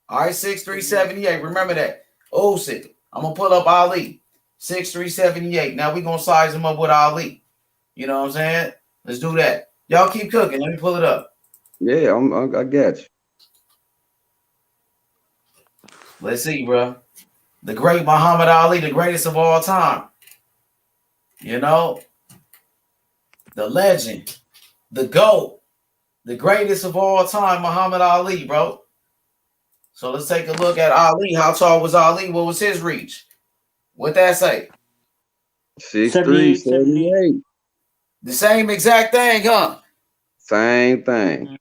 All right, 6'3", 78. Remember that. Usyk. I'm gonna pull up Ali. 6'3", 78. Now we're gonna size him up with Ali. You know what I'm saying? Let's do that. Y'all keep cooking. Let me pull it up. Yeah, I got you. Let's see, bro. The great Muhammad Ali, the greatest of all time. You know? The legend. The GOAT. The greatest of all time, Muhammad Ali, bro. So let's take a look at Ali. How tall was Ali? What was his reach? What'd that say? 6'3", 78. The same exact thing, huh? Same thing.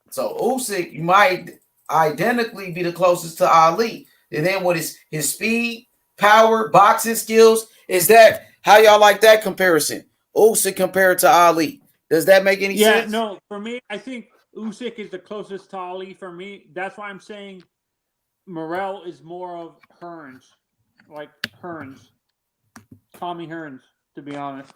So Usyk, you might identically be the closest to Ali. And then what is his speed, power, boxing skills? Is that how y'all like that comparison? Usyk compared to Ali. Does that make any sense? Yeah, no, for me, I think Usyk is the closest to Ali for me. That's why I'm saying Morrell is more of Hearns. Like Hearns. Tommy Hearns, to be honest.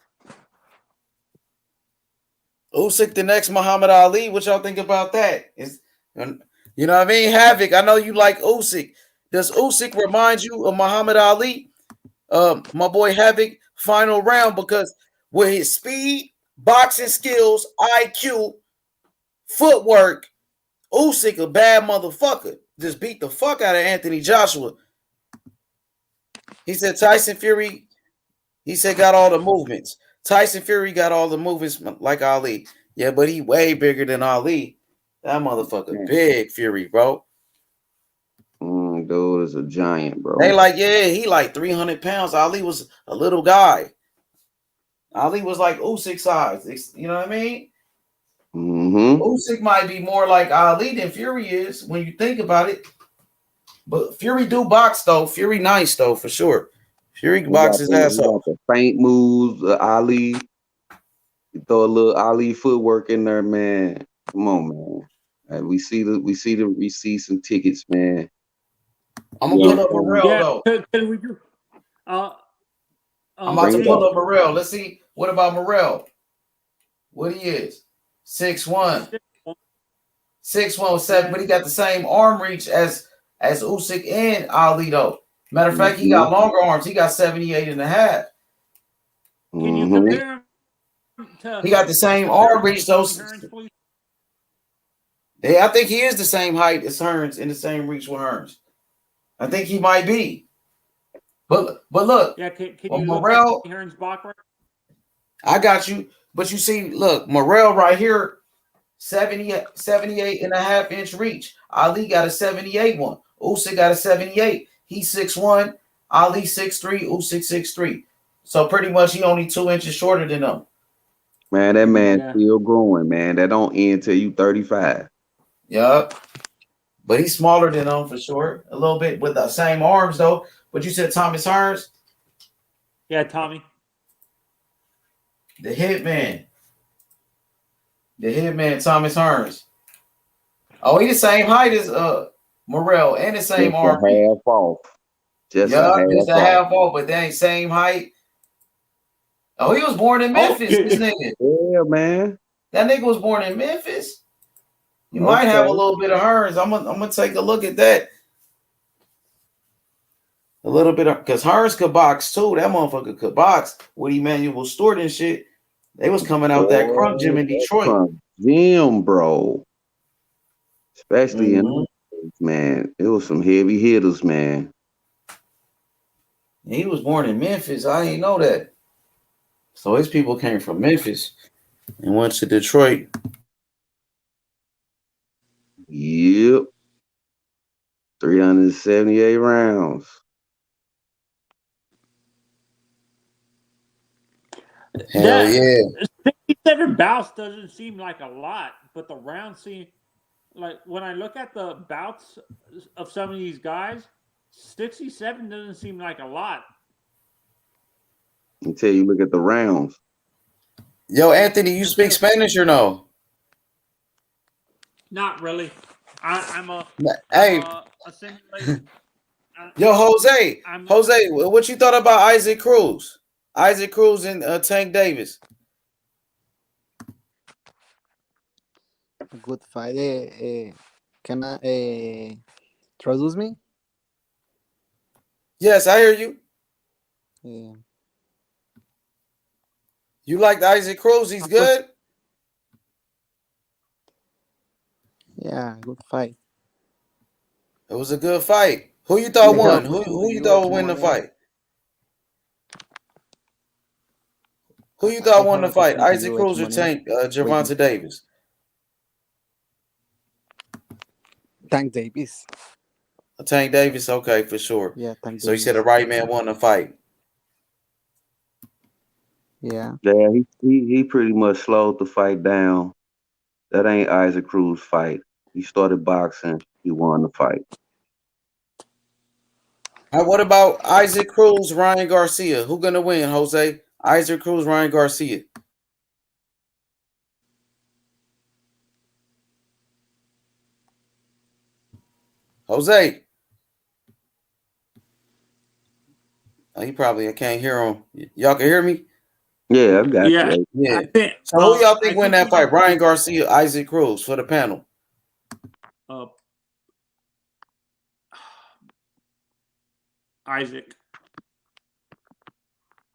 Usyk the next Muhammad Ali. What y'all think about that? You know what I mean? Havoc, I know you like Usyk. Does Usyk remind you of Muhammad Ali? My boy Havoc, final round, because with his speed, boxing skills, IQ, footwork, Usyk a bad motherfucker. Just beat the fuck out of Anthony Joshua. He said Tyson Fury, he said got all the movements. Tyson Fury got all the movements like Ali. Yeah, but he way bigger than Ali. That motherfucker big, Fury, bro. Dude is a giant, bro. They like, yeah, he like 300 pounds. Ali was a little guy. Ali was like Usyk size. You know what I mean? Mm-hmm. Usyk might be more like Ali than Fury is when you think about it. But Fury do box though. Fury nice though for sure. Fury can box his ass off. The feint moves, Ali. You throw a little Ali footwork in there, man. Come on, man. We see some tickets, man. I'm gonna pull up Morrell though. Can we do? I'm about to pull up Morrell. Let's see. What about Morrell? What he is? 6'1". 6'1", but he got the same arm reach as Usyk and Ali though. Matter of fact, he got longer arms. He got 78 and a half. Can you compare him to? He got the same arm reach though. I think he is the same height as Hearns and the same reach with Hearns. I think he might be. But look, yeah, can well, you Morrell, look at Hearns box right? I got you. But you see, look, Morrell right here, 78 and a half inch reach. Ali got a 78 one. Usyk got a 78. He's 6'1", Ali 6'3", Usyk 6'3". So pretty much he only 2 inches shorter than them. Man, that man's still growing, man. That don't end till you 35. Yup. But he's smaller than them for sure. A little bit with the same arms though. But you said Thomas Hearns? Yeah, Tommy. The hitman. The hitman, Thomas Hearns. Oh, he the same height as Morrell and the same Just arm. half off. Just a half off, but they ain't same height. Oh, he was born in Memphis, this nigga. Yeah, man. That nigga was born in Memphis. You might have a little bit of Hearns. I'm gonna take a look at that. A little bit of, because Hearns could box too. That motherfucker could box with Emmanuel Stewart and shit. They was coming out that crunk gym in Detroit. Gym, bro. Especially in man. It was some heavy hitters, man. He was born in Memphis. I didn't know that. So his people came from Memphis and went to Detroit. Yep. 378 rounds. Hell yeah. 67 bouts doesn't seem like a lot, but the rounds seem like when I look at the bouts of some of these guys, 67 doesn't seem like a lot. Until you look at the rounds. Yo, Anthony, you speak Spanish or no? Not really. I'm a simulator. Yo, Jose, what you thought about Isaac Cruz? Isaac Cruz and Tank Davis. Good fight. Can I introduce me? Yes, I hear you. Yeah. You liked Isaac Cruz? He's good? Yeah, good fight. It was a good fight. Who you thought won? Who you thought would win the fight? Who you thought won the fight? Isaac Cruz or Tank Gervonta Davis? Tank Davis. Tank Davis, okay, for sure. Yeah, Tank So you said the right man won the fight. Yeah. Yeah, he pretty much slowed the fight down. That ain't Isaac Cruz' fight. He started boxing. He won the fight. What about Isaac Cruz, Ryan Garcia? Who gonna win, Jose? Isaac Cruz, Ryan Garcia. Jose. Oh, I can't hear him. Y'all can hear me? Yeah, I got you. Yeah. So who y'all think win that fight? Ryan Garcia, Isaac Cruz for the panel. Isaac.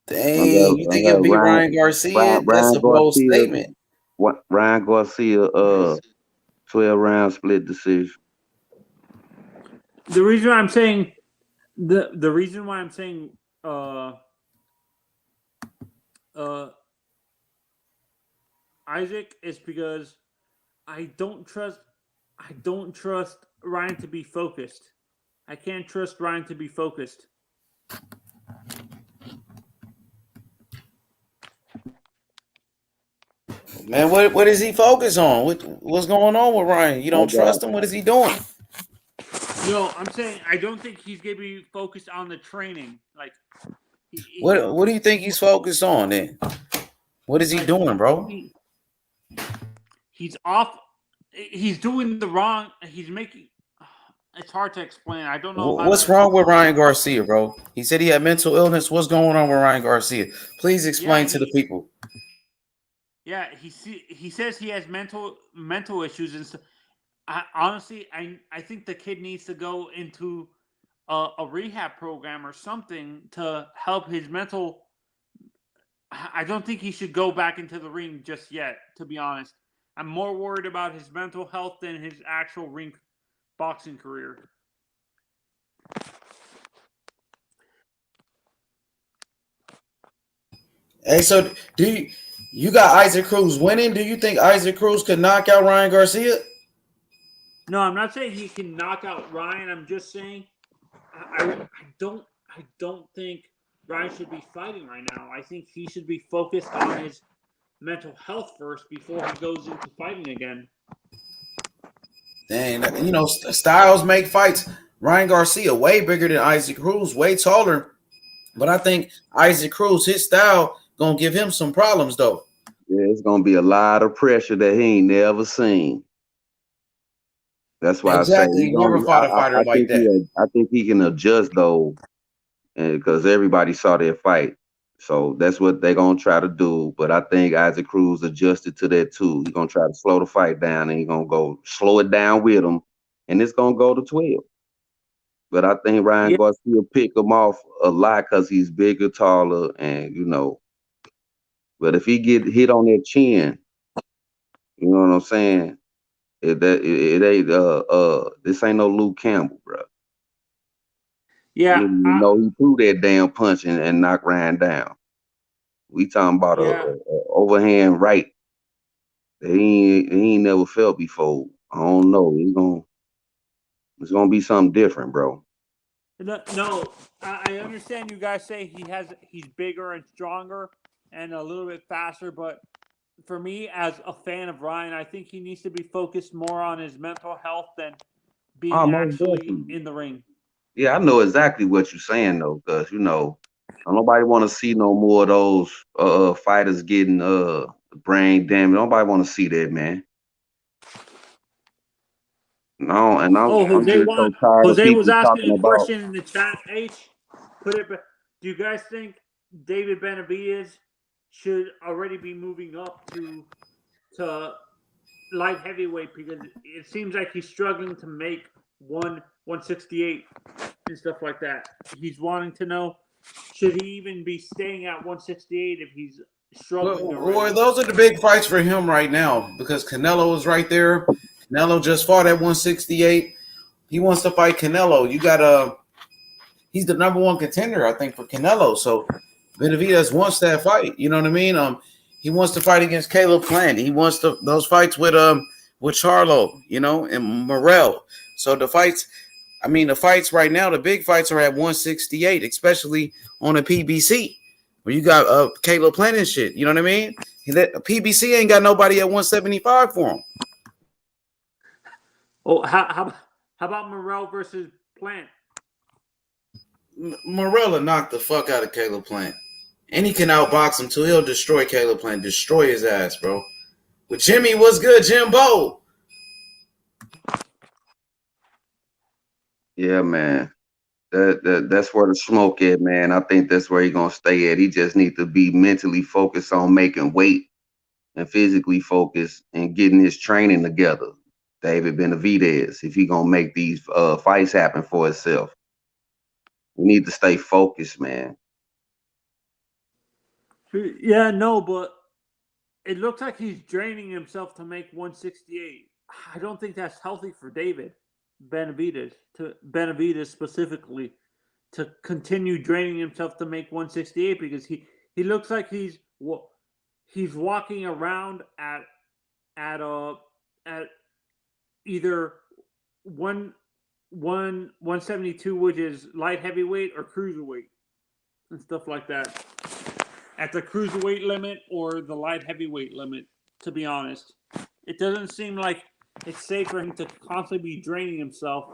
Dang, you think it'll be Ryan Garcia? That's a bold statement. Ryan Garcia, 12-round split decision. The reason I'm saying the reason why I'm saying Isaac is because I don't trust I don't trust Ryan to be focused. I can't trust Ryan to be focused. Man, what is he focused on? What's going on with Ryan? You don't trust him? What is he doing? No, I'm saying I don't think he's gonna be focused on the training. Like, What do you think he's focused on then? What is he doing, bro? He's off. He's doing the wrong. He's making. It's hard to explain. I don't know. What's wrong with Ryan Garcia, bro? He said he had mental illness. What's going on with Ryan Garcia? Please explain to the people. Yeah, he says he has mental issues and stuff. Honestly, I think the kid needs to go into a rehab program or something to help his mental. I don't think he should go back into the ring just yet, to be honest. I'm more worried about his mental health than his actual ring boxing career. Hey, so do you got Isaac Cruz winning? Do you think Isaac Cruz could knock out Ryan Garcia? No, I'm not saying he can knock out Ryan. I'm just saying I don't think Ryan should be fighting right now. I think he should be focused on his mental health first before he goes into fighting again. Dang, styles make fights. Ryan Garcia way bigger than Isaac Cruz, way taller. But I think Isaac Cruz, his style, gonna give him some problems though. Yeah, it's gonna be a lot of pressure that he ain't never seen. That's why exactly. I say he never fought a fighter like that. I think he can adjust though, because everybody saw their fight. So that's what they're gonna try to do. But I think Isaac Cruz adjusted to that too. He's gonna try to slow the fight down, and he's gonna go slow it down with him, and it's gonna go to 12. But I think Ryan Garcia pick him off a lot because he's bigger, taller, and But if he get hit on that chin, you know what I'm saying? It ain't this ain't no Luke Campbell, bro. Yeah, he threw that damn punch and knocked Ryan down. We talking about a overhand right that he ain't never felt before. I don't know. It's gonna be something different, bro. No, I understand you guys say he's bigger and stronger and a little bit faster, but for me, as a fan of Ryan, I think he needs to be focused more on his mental health than being actually in the ring. Yeah, I know exactly what you're saying though, because nobody want to see no more of those fighters getting brain damage. Nobody want to see that, man. No, and I'm just so tired of Jose was people asking talking a about. question in the chat. Do you guys think David Benavidez should already be moving up to light heavyweight, because it seems like he's struggling to make 168 and stuff like that. He's wanting to know, should he even be staying at 168 if he's struggling already? Well, those are the big fights for him right now because Canelo is right there. Canelo just fought at 168. He wants to fight Canelo. You got he's the number one contender, I think, for Canelo. So Benavidez wants that fight. You know what I mean? He wants to fight against Caleb Plant. He wants those fights with Charlo, and Morrell. So the fights right now, the big fights are at 168, especially on a PBC, where you got Caleb Plant and shit. You know what I mean? PBC ain't got nobody at 175 for him. Oh, how about Morrell versus Plant? Morrell knocked the fuck out of Caleb Plant. And he can outbox him too. He'll destroy Caleb Plant. Destroy his ass, bro. But Jimmy, what's good, Jimbo? Yeah, man. That's where the smoke is, man. I think that's where he's gonna stay at. He just needs to be mentally focused on making weight and physically focused and getting his training together. David Benavidez, if he gonna make these fights happen for himself. We need to stay focused, man. Yeah, no, but it looks like he's draining himself to make 168. I don't think that's healthy for David Benavidez specifically, to continue draining himself to make 168, because he looks like he's walking around at either 172, which is light heavyweight, or cruiserweight and stuff like that. At the cruiserweight limit or the light heavyweight limit, to be honest. It doesn't seem like it's safe for him to constantly be draining himself.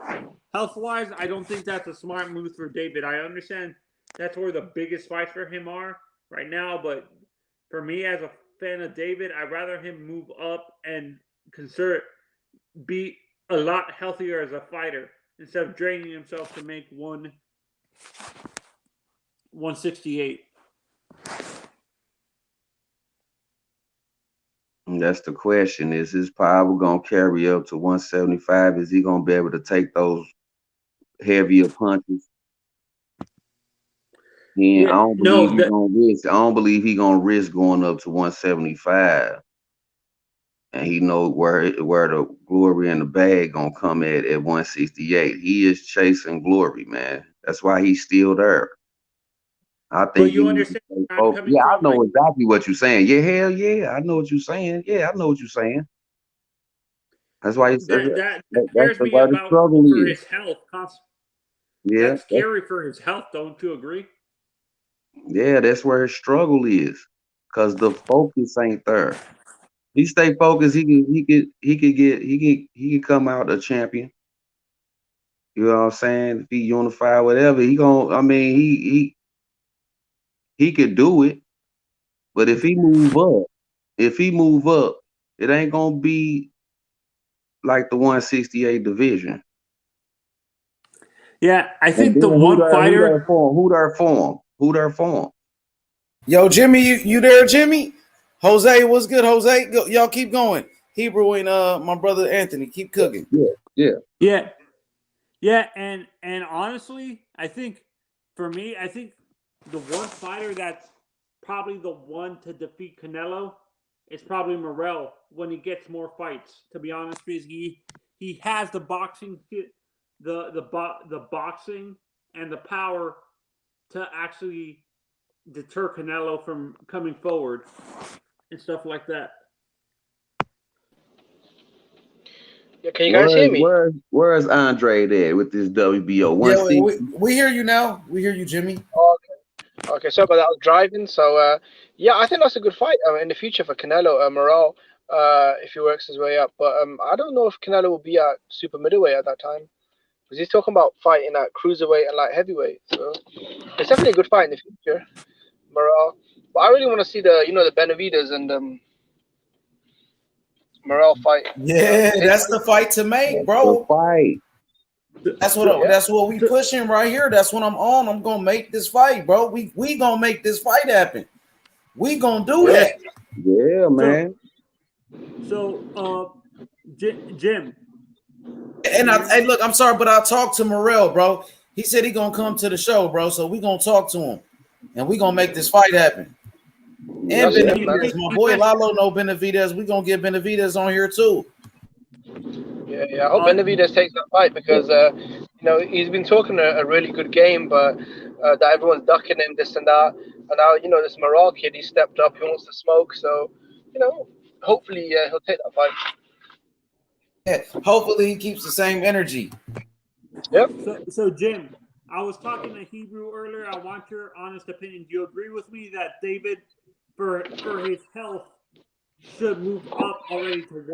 Health-wise, I don't think that's a smart move for David. I understand that's where the biggest fights for him are right now, but for me as a fan of David, I'd rather him move up and be a lot healthier as a fighter instead of draining himself to make 168. That's the question. Is his power going to carry up to 175? Is he going to be able to take those heavier punches? I don't believe he's going to risk. I don't believe he's going to risk going up to 175. And he knows where the glory and the bag going to come at 168. He is chasing glory, man. That's why he's still there. I think but you understand yeah, I know exactly what you're saying. Yeah, hell yeah, I know what you're saying. Yeah, I know what you're saying. That's why that's scares me where the about struggle for is. his health. Yeah, that's scary for his health. Don't you agree? Yeah, that's where his struggle is, because the focus ain't there. He stay focused, he could come out a champion. You know what I'm saying? If he unified, whatever, he could do it. But if he move up, it ain't gonna be like the 168 division. Yeah, I think the one fighter. Who there for him? Yo, Jimmy, you there, Jimmy? Jose, what's good, Jose? Y'all keep going. Hebrew and my brother Anthony, keep cooking. Yeah. And honestly, I think for me, the one fighter that's probably the one to defeat Canelo is probably Morrell when he gets more fights. To be honest, because he has the boxing, the boxing and the power to actually deter Canelo from coming forward and stuff like that. Yeah, can you guys hear me? Where's Andre there with this WBO? Yeah, we hear you now. We hear you, Jimmy. Okay, so but I was driving, so yeah, I think that's a good fight in the future for Canelo. Morrell, if he works his way up, but I don't know if Canelo will be at super middleweight at that time, because he's talking about fighting at cruiserweight and light heavyweight. So it's definitely a good fight in the future, Morrell. But I really want to see the Benavidez and Morrell fight. Yeah, that's the fight to make, bro. That's what we pushing right here. That's what I'm on. I'm gonna make this fight, bro. We gonna make this fight happen. We gonna do that. Yeah, man. So, Jim. And hey, look, I'm sorry, but I talked to Morrell, bro. He said he gonna come to the show, bro. So we gonna talk to him, and we gonna make this fight happen. And Benavidez, my boy Lalo know Benavidez. We gonna get Benavidez on here too. Yeah. I hope Benavidez takes that fight because he's been talking a really good game, but that everyone's ducking him, this and that. And now this Morrell kid, he stepped up. He wants to smoke, so hopefully he'll take that fight. Yeah, hopefully he keeps the same energy. Yep. So Jim, I was talking to Hebrew earlier. I want your honest opinion. Do you agree with me that David, for his health, should move up already to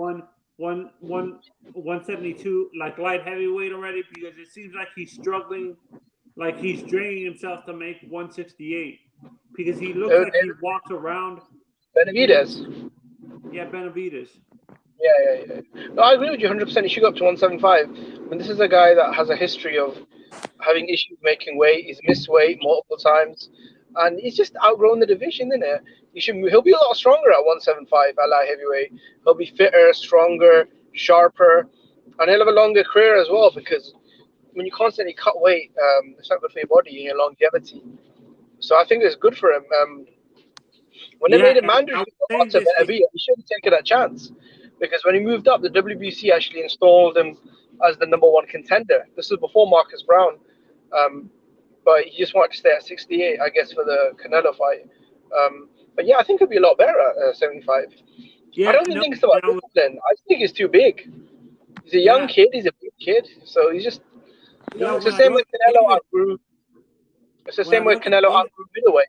172, like light heavyweight already? Because it seems like he's struggling, like he's draining himself to make 168. Because he looks like he walks around. Benavidez. Yeah, Benavidez. Yeah. No, I agree with you 100%. He should go up to 175. But this is a guy that has a history of having issues making weight. He's missed weight multiple times, and he's just outgrown the division, isn't it? He'll be a lot stronger at 175 at light heavyweight. He'll be fitter, stronger, sharper, and he'll have a longer career as well. Because when you constantly cut weight, it's not good for your body and your longevity. So I think it's good for him. When they made it mandatory to Benavidez, he should have taken that chance. Because when he moved up, the WBC actually installed him as the #1 contender. This is before Marcus Brown. But he just wanted to stay at 68, I guess, for the Canelo fight. But yeah, I think it'd be a lot better at 75. Yeah, I don't even think it's about discipline. I think it's too big. He's a young kid. He's a big kid. So he's just, it's the same way Canelo outgrew. It's the same way Canelo outgrew middleweight.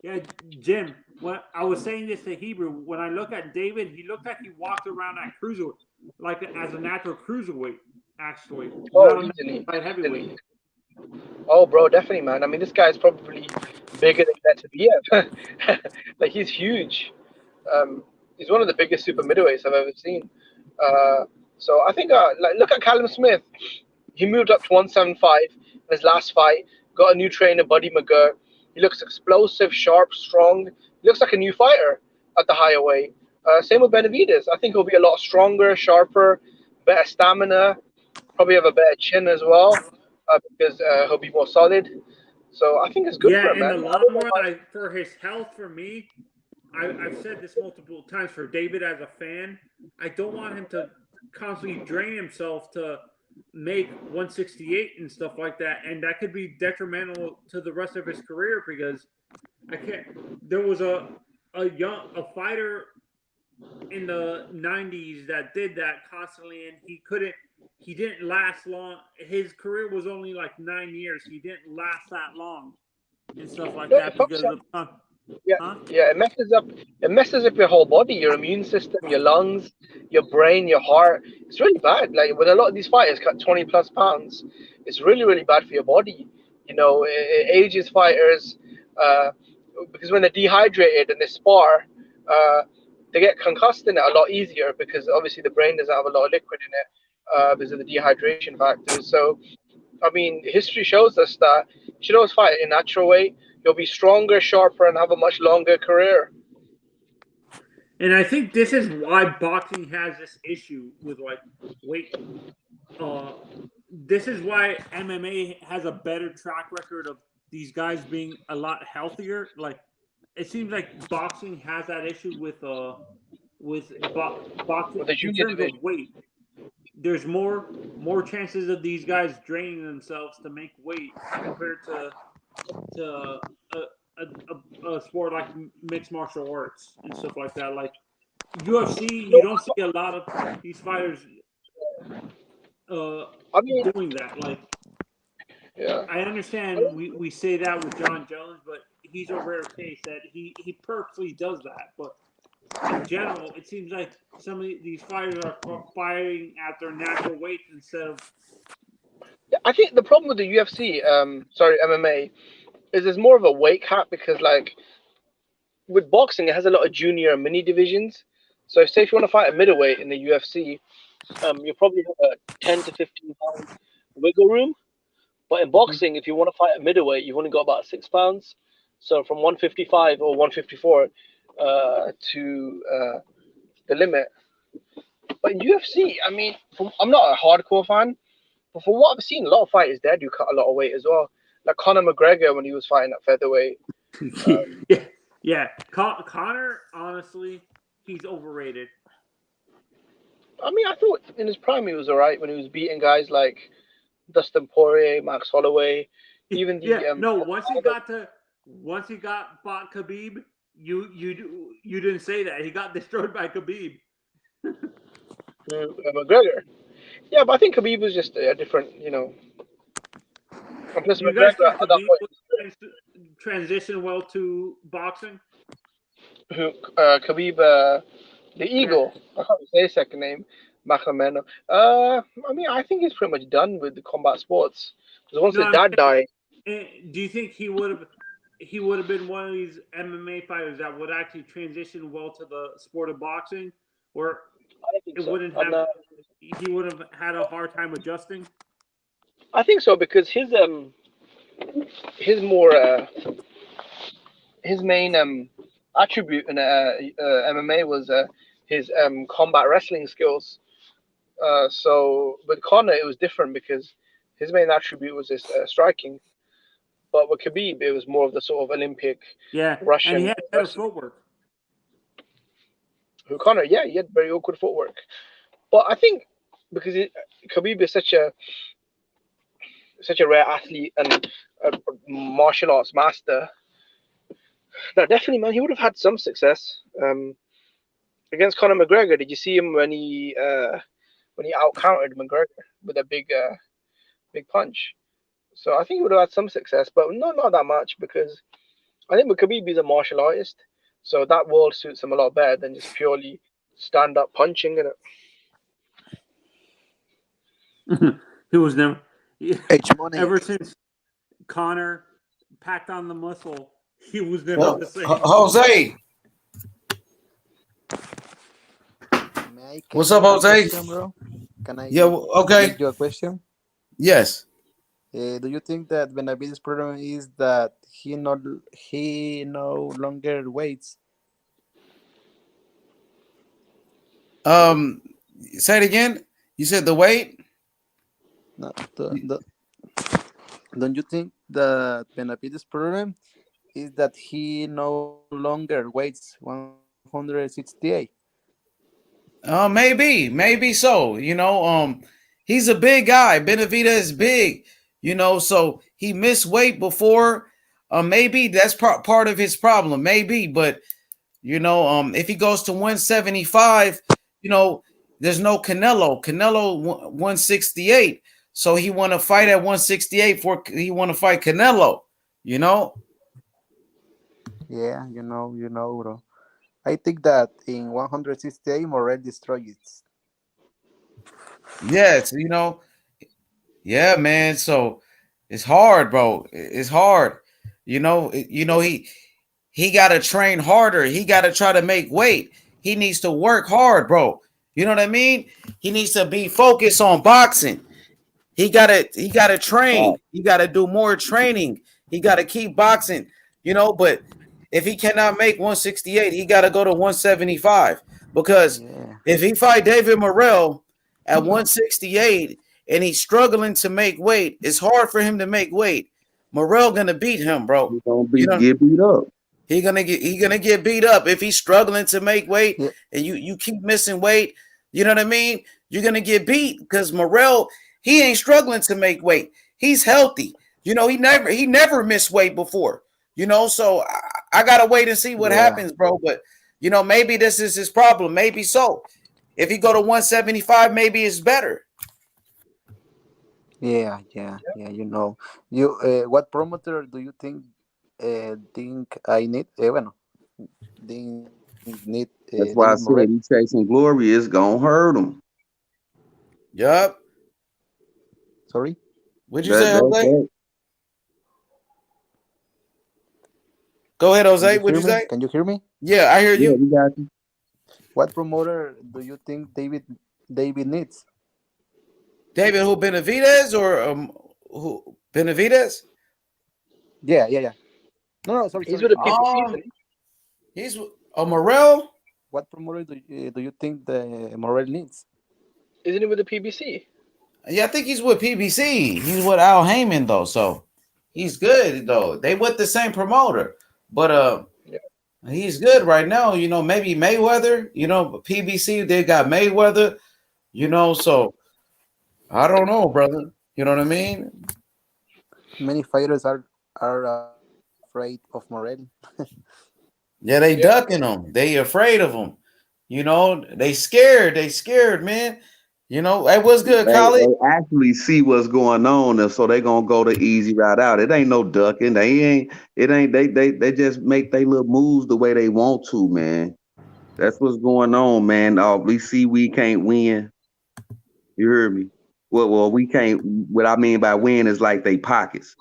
Yeah, Jim. When I was saying this to Hebrew, when I look at David, he looked like he walked around at cruiser, like as a natural cruiserweight, actually. Oh, easily. Heavyweight. Oh, bro, definitely, man. I mean, this guy's probably bigger than Benavidez. Like, he's huge. He's one of the biggest super middleweights I've ever seen. So I think, like, look at Callum Smith. He moved up to 175 in his last fight. Got a new trainer, Buddy McGirt. He looks explosive, sharp, strong. He looks like a new fighter at the higher weight. Same with Benavidez. I think he'll be a lot stronger, sharper, better stamina. Probably have a better chin as well because he'll be more solid. So I think it's good for him, in man. the long run, for his health, for me, I've said this multiple times for David as a fan. I don't want him to constantly drain himself to make 168 and stuff like that, and that could be detrimental to the rest of his career because I can't. There was a fighter in the 90s that did that constantly, and he didn't last long. His career was only like 9 years. He didn't last that long and stuff like that because of Yeah, it messes up your whole body, your immune system, your lungs, your brain, your heart. It's really bad. Like when a lot of these fighters cut 20 plus pounds, it's really, really bad for your body. You know, it ages fighters because when they're dehydrated and they spar, they get concussed in it a lot easier because obviously the brain doesn't have a lot of liquid in it because of the dehydration factors. So, I mean, history shows us that you should always fight in natural weight. You'll be stronger, sharper, and have a much longer career. And I think this is why boxing has this issue with like weight. This is why MMA has a better track record of these guys being a lot healthier. Like it seems like boxing has that issue with boxing With the in junior terms division. of weight. There's more chances of these guys draining themselves to make weight compared to a sport like mixed martial arts and stuff like that. Like UFC, you don't see a lot of these fighters doing that. Like, I understand we say that with John Jones, but he's a rare case that he purposely does that. But in general, it seems like some of these fighters are fighting at their natural weight instead of. I think the problem with the UFC, MMA, is there's more of a weight cap because, like, with boxing, it has a lot of junior and mini divisions. So, say if you want to fight a middleweight in the UFC, you probably have a 10 to 15 pound wiggle room. But in boxing, if you want to fight a middleweight, you've only got about 6 pounds. So, from 155 or 154 to the limit. But in UFC, I mean, I'm not a hardcore fan, but from what I've seen, a lot of fighters there do cut a lot of weight as well. Like Conor McGregor when he was fighting at featherweight. Yeah. Conor, honestly, he's overrated. I mean, I thought in his prime he was alright when he was beating guys like Dustin Poirier, Max Holloway, even the once he got bought Khabib, you didn't say that. He got destroyed by Khabib. McGregor. Yeah, but I think Khabib was just a different, And plus Do you guys McGregor think at that Khabib point. would transition well to boxing? Khabib, the Eagle. I can't say his second name. Machameno. I mean, I think he's pretty much done with the combat sports. Because once his dad died. Do you think he would have been one of these MMA fighters that would actually transition well to the sport of boxing, or he wouldn't have had a hard time adjusting? I think so because his main attribute in MMA was his combat wrestling skills. So with Conor it was different because his main attribute was his striking. But with Khabib, it was more of the sort of Olympic Russian. And he had better footwork. Who Conor? Yeah, he had very awkward footwork. But I think because Khabib is such a rare athlete and a martial arts master, that definitely, man, he would have had some success. Against Conor McGregor, did you see him when he when he out countered McGregor with a big punch. So I think he would have had some success, but not that much because I think Khabib is a martial artist, so that world suits him a lot better than just purely stand up punching in it. He was never H-Money. ever since Connor packed on the muscle. He was never the same. Jose. What's up, Jose? Question, bro? Can I okay. ask you a question? Yes. Do you think that Benavidez' problem is that he no longer waits? Say it again. You said the weight? No, don't you think that Benavidez' problem is that he no longer weighs 168? Maybe so. He's a big guy. Benavidez is big. So he missed weight before. Maybe that's part of his problem. Maybe, but if he goes to 175, there's no Canelo. Canelo 168. So he want to fight at 168 he want to fight Canelo. Yeah, bro. I think that in 168, Morrell destroyed it. Yes, yeah, man. So it's hard, bro. It's hard. He got to train harder. He got to try to make weight. He needs to work hard, bro. You know what I mean? He needs to be focused on boxing. He gotta train. He gotta do more training. He gotta keep boxing. But if he cannot make 168, he gotta go to 175. Because if he fight David Morrell at 168 and he's struggling to make weight, it's hard for him to make weight. Morrell gonna beat him, bro. He's gonna get beat up. He gonna get beat up if he's struggling to make weight and you keep missing weight. You know what I mean? You're gonna get beat because Morrell, he ain't struggling to make weight. He's healthy. He never missed weight before. So I gotta wait and see what happens, bro. But maybe this is his problem. Maybe so. If he go to 175, maybe it's better. Yeah. What promoter do you think I need? Need. That's why I said he's chasing glory. It's gonna hurt him. Yup. Sorry. What'd you say, Jose? Go ahead, Jose. What'd you say? Can you hear me? Yeah, I hear you. Yeah, we got you. What promoter do you think David needs? David who, Benavidez or who, Benavidez? Yeah. No, sorry. He's with the PBC. He's Morrell. What promoter do you think the Morrell needs? Isn't he with the PBC? Yeah, I think he's with PBC. He's with Al Heyman though, so he's good though. They with the same promoter, but he's good right now. Maybe Mayweather. But PBC they got Mayweather. So I don't know, brother. You know what I mean? Many fighters are afraid of Morrell. Yeah, they ducking him. They afraid of him. They scared. They scared, man. Hey, what's good, Khalid? They actually see what's going on, and so they gonna go the easy route out. It ain't no ducking. They just make their little moves the way they want to, man. That's what's going on, man. We see we can't win. You heard me? Well, we can't. What I mean by win is like they pockets.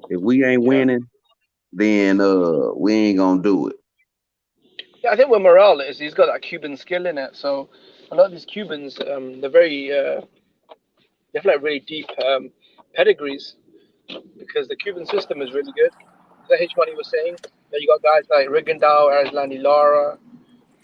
If we ain't winning, then we ain't gonna do it. Yeah, I think where Morrell is, he's got that Cuban skill in it. So a lot of these Cubans, they're very, they have like really deep pedigrees because the Cuban system is really good. As H-Money was saying, you got guys like Rigondeaux, Arislandi Lara.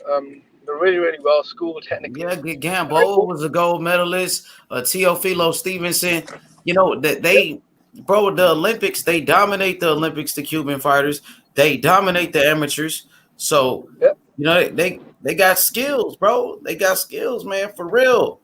They're really, really well schooled technically. Yeah, Gamboa was a gold medalist. Teofilo Stevenson. The Olympics, they dominate the Olympics, the Cuban fighters. They dominate the amateurs. So, they got skills, bro. They got skills, man, for real.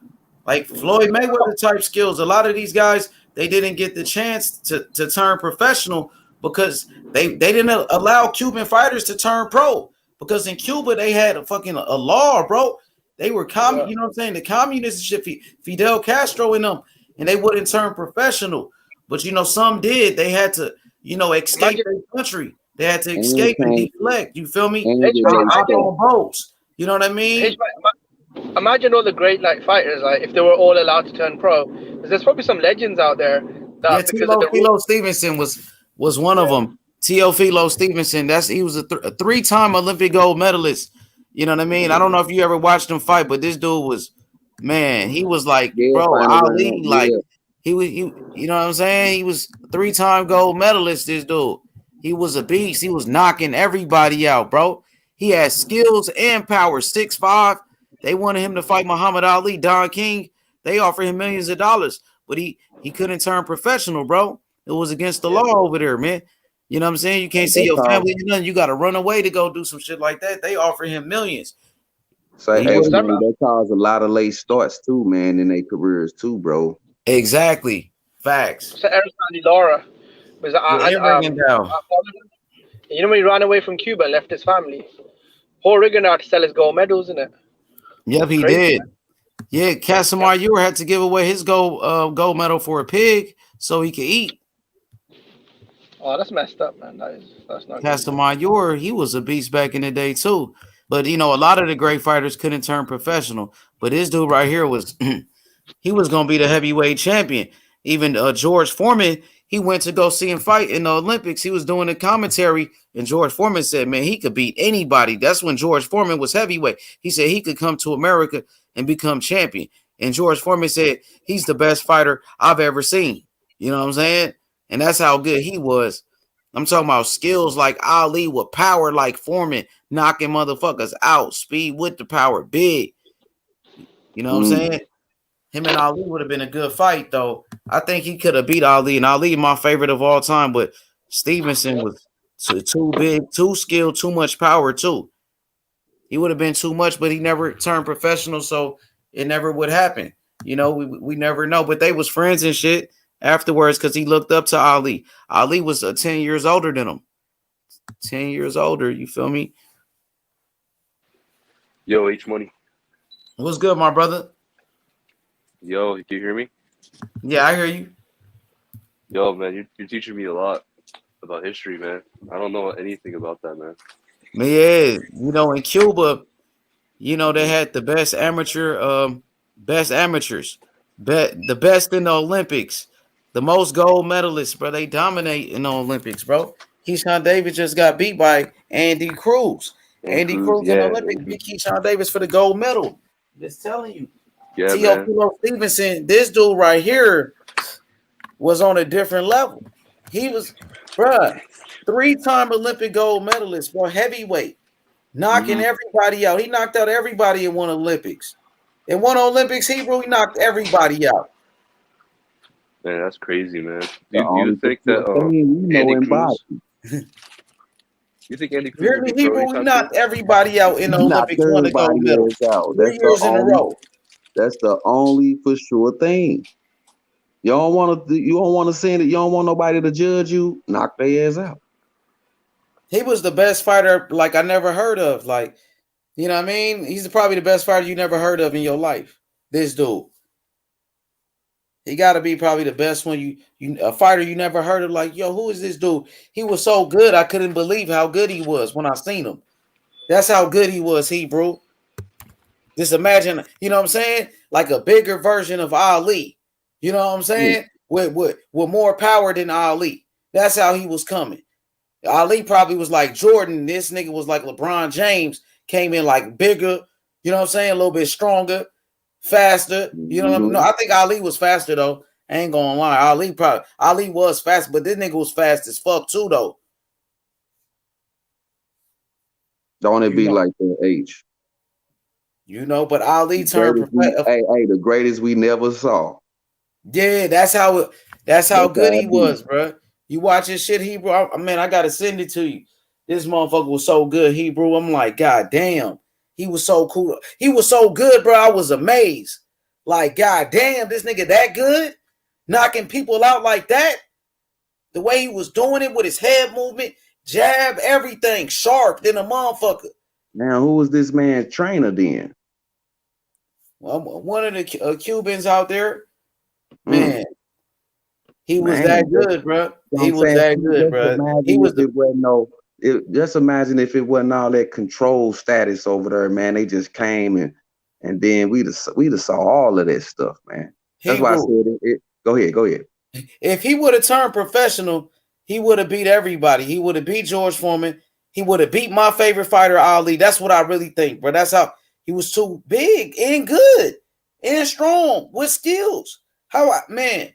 Like Floyd Mayweather type skills. A lot of these guys, they didn't get the chance to turn professional because they didn't allow Cuban fighters to turn pro. Because in Cuba, they had a law, bro. They were you know what I'm saying? The communist shit, Fidel Castro and them, and they wouldn't turn professional. But you know, some did. They had to, you know, escape their country. They had to escape and deflect. You feel me? Hop on boats. You know what I mean? Imagine all the great like fighters, like if they were all allowed to turn pro. Because there's probably some legends out there that because of the Teofilo Stevenson was one of them. Teofilo Stevenson. He was a 3-time Olympic gold medalist. You know what I mean? I don't know if you ever watched him fight, but this dude was, man, he was like, bro, Ali, like he was, you know what I'm saying? He was 3-time gold medalist. This dude, he was a beast. He was knocking everybody out, bro. He had skills and power. 6'5". They wanted him to fight Muhammad Ali, Don King. They offered him millions of dollars, but he couldn't turn professional, bro. It was against the law over there, man. You know what I'm saying? You can't see your family or nothing. You got to run away to go do some shit like that. They offer him millions. So hey, man, that caused a lot of late starts too, man, in their careers too, bro. Exactly. Facts. So Aristotle Lara was you know when he ran away from Cuba and left his family. Paul Riggin had to sell his gold medals, isn't it? Yep, he did. Man. Yeah, Casimir Ure had to give away his gold medal for a pig so he could eat. Oh, that's messed up, man. That's not Casimir Ure, he was a beast back in the day too. But you know, a lot of the great fighters couldn't turn professional. But this dude right here was he was gonna be the heavyweight champion. Even George Foreman, he went to go see him fight in the Olympics. He was doing the commentary, and George Foreman said, man, he could beat anybody. That's when George Foreman was heavyweight. He said he could come to America and become champion. And George Foreman said he's the best fighter I've ever seen. You know what I'm saying? And that's how good he was. I'm talking about skills like Ali with power like Foreman, knocking motherfuckers out, speed with the power, big. You know what I'm saying? Him and Ali would have been a good fight, though. I think he could have beat Ali, and Ali my favorite of all time, but Stevenson was too big, too skilled, too much power, too. He would have been too much, but he never turned professional, so it never would happen. You know, we never know, but they was friends and shit afterwards because he looked up to Ali. Ali was 10 years older than him. 10 years older, you feel me? Yo, H Money. What's good, my brother? Yo, can you hear me? Yeah, I hear you. Yo, man, you're teaching me a lot about history, man. I don't know anything about that, man. Yeah, you know, in Cuba, you know, they had the best amateurs, the best in the Olympics, the most gold medalists, bro. They dominate in the Olympics, bro. Keyshawn Davis just got beat by Andy Cruz. Andy Cruz in the Olympics beat Keyshawn Davis for the gold medal. Just telling you. Yeah, Teofilo Stevenson, this dude right here was on a different level. He was, bruh, 3-time Olympic gold medalist for heavyweight, knocking everybody out. He knocked out everybody in one Olympics. In one Olympics, he knocked everybody out. Man, that's crazy, man. Do you think that Andy Cruz? You think Andy Cruz? He knocked everybody out in the Olympics, won the gold medal 3 years in a row. That's the only for sure thing. You don't want to send it. You don't want nobody to judge you. Knock their ass out. He was the best fighter like I never heard of. Like, you know what I mean? He's probably the best fighter you never heard of in your life. This dude. He got to be probably the best one a fighter you never heard of. Like, yo, who is this dude? He was so good. I couldn't believe how good he was when I seen him. That's how good he was, bro. Just imagine, you know what I'm saying? Like a bigger version of Ali. You know what I'm saying? With more power than Ali. That's how he was coming. Ali probably was like Jordan. This nigga was like LeBron James. Came in like bigger, you know what I'm saying? A little bit stronger, faster. You know what I mean? No, I think Ali was faster though. I ain't gonna lie. Ali was fast, but this nigga was fast as fuck too though. Don't it be like the H? You know, but Ali turned the greatest we never saw. Yeah, that's how good he was, bro. You watch his shit, Hebrew. I gotta send it to you. This motherfucker was so good, Hebrew. I'm like, God damn, he was so cool. He was so good, bro. I was amazed. Like, God damn, this nigga that good, knocking people out like that. The way he was doing it with his head movement, jab, everything sharp than a motherfucker. Now, who was this man's trainer then? one of the Cubans out there, man. He was that good, bro. He was that good, bro. He was it wasn't no. Just imagine if it wasn't all that control status over there, man. They just came and then we just saw all of that stuff, man. That's why I said it. Go ahead. If he would have turned professional, he would have beat everybody. He would have beat George Foreman. He would have beat my favorite fighter, Ali. That's what I really think, bro. That's how he was too big and good and strong with skills. Man.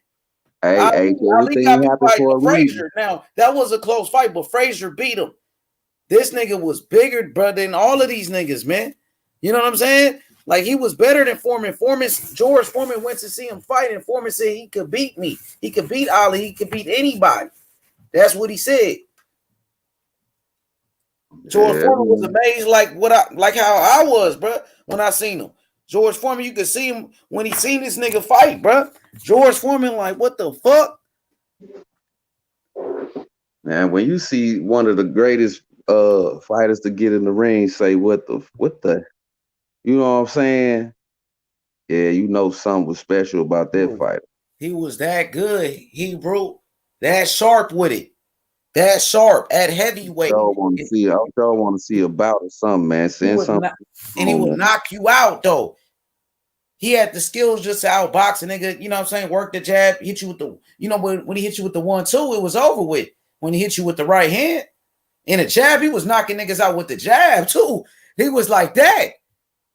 Hey, Ali got everything me happened fighting for a reason. Frazier. Now, that was a close fight, but Frazier beat him. This nigga was bigger, bro, than all of these niggas, man. You know what I'm saying? Like, he was better than Foreman. George Foreman went to see him fight, and Foreman said he could beat me. He could beat Ali. He could beat anybody. That's what he said. George Foreman was amazed like how I was, bro, when I seen him. George Foreman, you could see him when he seen this nigga fight, bro. George Foreman, like, what the fuck? Man, when you see one of the greatest fighters to get in the ring say what the you know what I'm saying? Yeah, you know something was special about that fighter. He was that good. He bro, that sharp with it. That sharp at heavyweight. I sure want to see about or something, man. Send something. And he would knock you out, though. He had the skills just to outbox a nigga, you know what I'm saying? Work the jab, hit you with the, when he hit you with the 1-2, it was over with. When he hit you with the right hand and a jab, he was knocking niggas out with the jab, too. He was like that.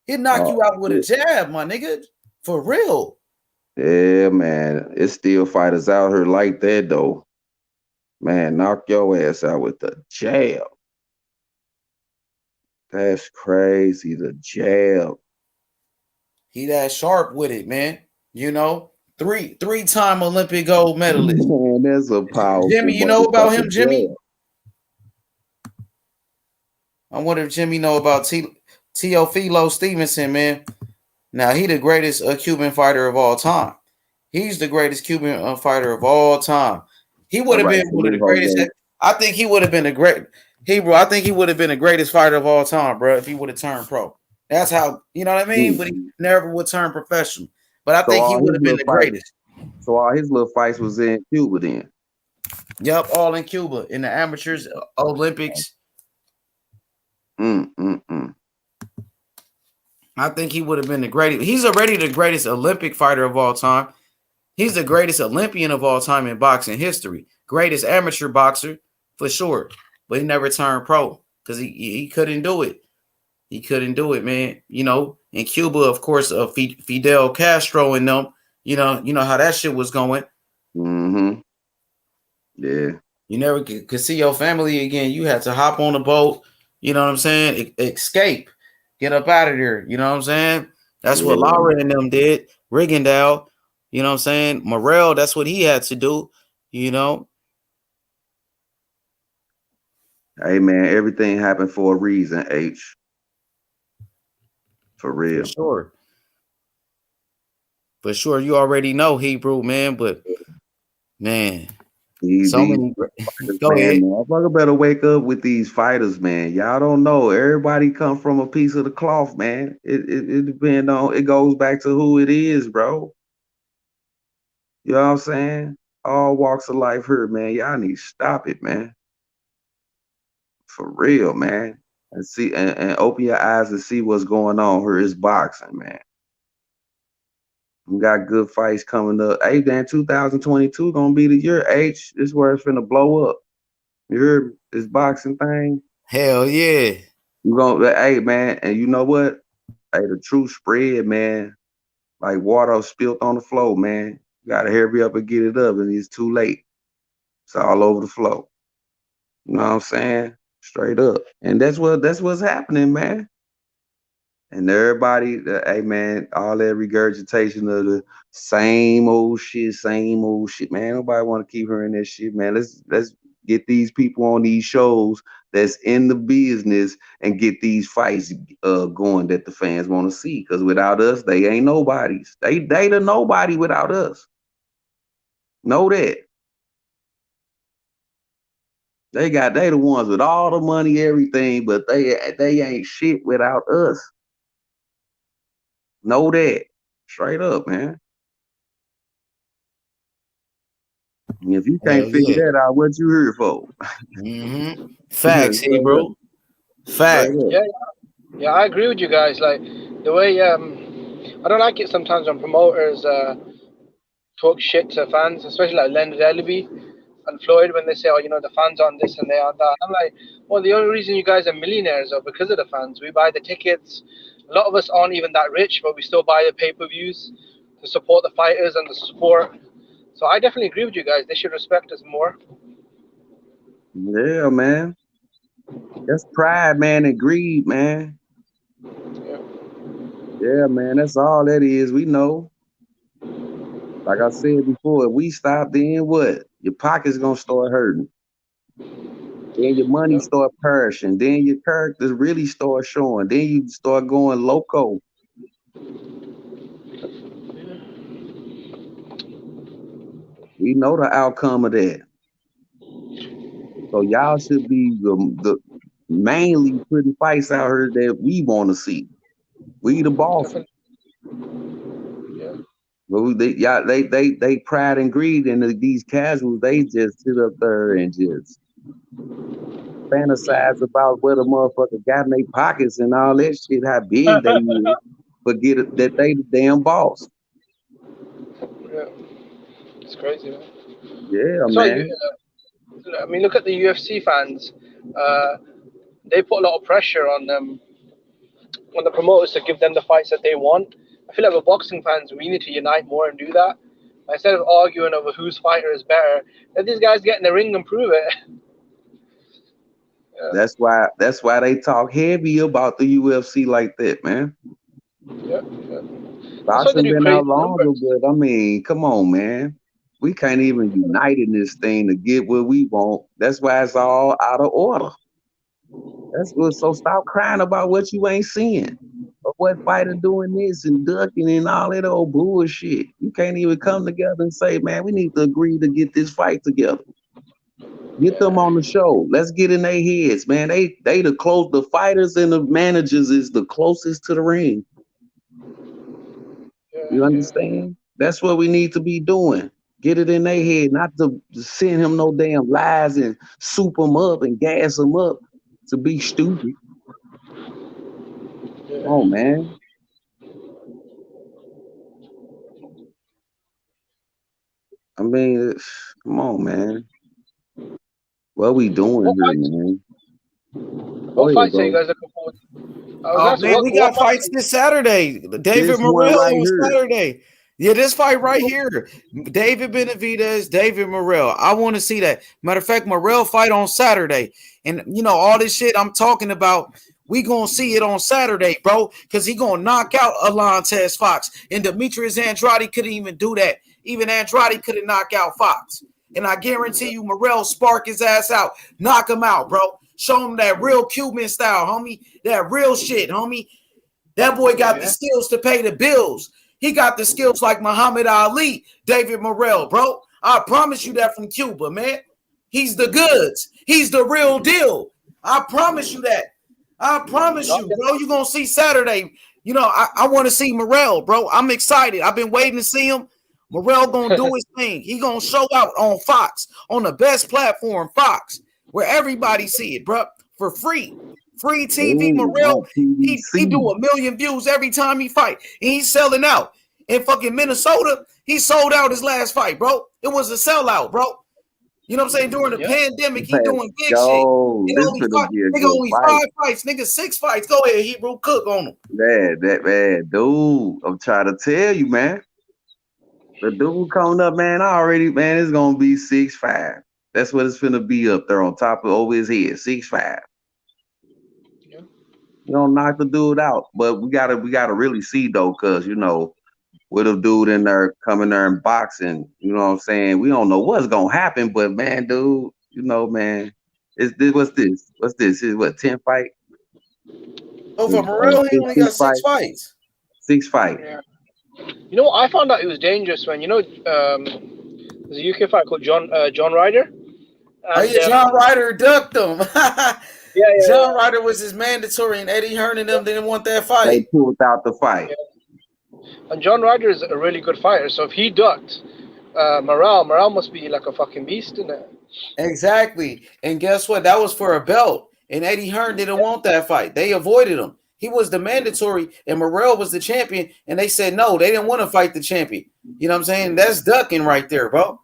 He'd knock you out with a jab, my nigga. For real. Yeah, man. It's still fighters out here like that, though. Man, knock your ass out with the jab. That's crazy, the jab. He that sharp with it, man. You know, three-time Olympic gold medalist. Man, that's a powerful. Jimmy, you know about him, Jimmy? I wonder if Jimmy know about Teofilo Stevenson, man. Now, he the greatest Cuban fighter of all time. He's the greatest Cuban fighter of all time. He would have been one of the greatest. I think he would have been I think he would have been the greatest fighter of all time, bro, if he would have turned pro. That's how, you know what I mean? But he never would turn professional. But I think he would have been the greatest. So all his little fights was in Cuba then? Yep, all in Cuba, in the amateurs, Olympics. I think he would have been the greatest. He's already the greatest Olympic fighter of all time. He's the greatest Olympian of all time in boxing history. Greatest amateur boxer, for sure. But he never turned pro because he couldn't do it. He couldn't do it, man. You know, in Cuba, of course, Fidel Castro and them, you know how that shit was going. Mm-hmm. Yeah. You never could see your family again. You had to hop on a boat, you know what I'm saying? Escape. Get up out of there. You know what I'm saying? That's what Laura and them did. Rigondeaux, you know what I'm saying? Morrell, that's what he had to do, you know. Hey, man, everything happened for a reason, H. For real. For sure. You already know Hebrew, man, but man. Go ahead. Motherfucker better wake up with these fighters, man. Y'all don't know. Everybody come from a piece of the cloth, man. It depends on, it goes back to who it is, bro. You know what I'm saying? All walks of life here, man. Y'all need to stop it, man. For real, man. And see and open your eyes and see what's going on here. It's boxing, man. We got good fights coming up. Hey, man, 2022 gonna be the year. H, this is where it's finna blow up. You heard this boxing thing? Hell yeah. You gonna, hey, man, and you know what? Hey, the truth spread, man. Like water spilled on the floor, man. You gotta hurry up and get it up, and it's too late. It's all over the floor. You know what I'm saying? Straight up. And that's what's happening, man. And everybody, hey man, all that regurgitation of the same old shit, man. Nobody want to keep hearing that shit, man. Let's get these people on these shows that's in the business and get these fights going that the fans want to see. Because without us, they ain't nobodies. They the nobody without us. Know that. They the ones with all the money, everything, but they ain't shit without us. Know that. Straight up, man. And if you can't figure that out, what you here for? Facts, hey, bro. Fact. Yeah, I agree with you guys. Like the way I don't like it sometimes when promoters talk shit to fans, especially like Leonard Ellerby and Floyd, when they say, "Oh, the fans on this and they on that." I'm like, well, the only reason you guys are millionaires are because of the fans. We buy the tickets. A lot of us aren't even that rich, but we still buy the pay-per-views to support the fighters and the support. So I definitely agree with you guys. They should respect us more. Yeah, man. That's pride, man, and greed, man. Yeah, man. That's all that is. We know. Like I said before, if we stop, then what? Your pocket's gonna start hurting. Then your money start perishing. Then your characters really start showing. Then you start going loco. We know the outcome of that. So y'all should be the mainly putting fights out here that we want to see. We the boss. But they pride and greed, and these casuals, they just sit up there and just fantasize about what a motherfucker got in their pockets and all that shit, how big they is. Forget it, that they the damn boss. Yeah, it's crazy, man. Yeah, So man. I mean, look at the UFC fans. They put a lot of pressure on them, on the promoters to give them the fights that they want. I feel like with boxing fans, we need to unite more and do that. Instead of arguing over whose fighter is better, let these guys get in the ring and prove it. That's why they talk heavy about the UFC like that, man. Yeah. Boxing been out longer, but I mean, come on, man. We can't even unite in this thing to get what we want. That's why it's all out of order. That's good. So stop crying about what you ain't seeing. Or what fighter doing this and ducking and all that old bullshit. You can't even come together and say, man, we need to agree to get this fight together. Get them on the show. Let's get in their heads, man. They the fighters and the managers is the closest to the ring. You understand? That's what we need to be doing. Get it in their head, not to send him no damn lies and soup him up and gas him up to be stupid. Come on, man. I mean, come on, man. What we doing here, man? What fights are you guys looking forward to? Man, we got fights this Saturday. David Morrell on Saturday. Yeah, this fight right here. David Benavidez, David Morrell. I want to see that. Matter of fact, Morrell fight on Saturday. And, all this shit I'm talking about, we going to see it on Saturday, bro, because he going to knock out Alantez Fox. And Demetrius Andrade couldn't even do that. Even Andrade couldn't knock out Fox. And I guarantee you, Morrell spark his ass out. Knock him out, bro. Show him that real Cuban style, homie. That real shit, homie. That boy got the skills to pay the bills. He got the skills like Muhammad Ali, David Morrell, bro. I promise you that from Cuba, man. He's the goods. He's the real deal. I promise you that. I promise you, bro. You're going to see Saturday. I want to see Morrell, bro. I'm excited. I've been waiting to see him. Morrell going to do his thing. He going to show out on Fox, on the best platform, Fox, where everybody see it, bro, for free. Free TV. Morrell, he do 1 million views every time he fight. And he's selling out. In fucking Minnesota, he sold out his last fight, bro. It was a sellout, bro. You know what I'm saying? During the pandemic, he doing big shit. Nigga only 5 fights, nigga 6 fights. Go ahead, Hebrew, cook on him. Man, dude, I'm trying to tell you, man. The dude coming up, man, it's gonna be 6'5". That's what it's finna be up there on top of over his head, 6'5". You don't knock the dude out, but we gotta really see though, cause with a dude in there coming there and boxing, you know what I'm saying? We don't know what's gonna happen, but man, dude, man, what's this? Is what 10 fight? Oh, for Morrell, he only got 6 fights. 6 fights. Yeah. You know what? I found out it was dangerous when there's a UK fight called John Ryder. And, John Ryder ducked him. John Ryder was his mandatory, and Eddie Hearn and them didn't want that fight. They pulled out the fight. And John Ryder is a really good fighter. So if he ducked Morrell must be like a fucking beast in it. Exactly. And guess what? That was for a belt. And Eddie Hearn didn't want that fight. They avoided him. He was the mandatory, and Morrell was the champion. And they said no, they didn't want to fight the champion. You know what I'm saying? That's ducking right there, bro.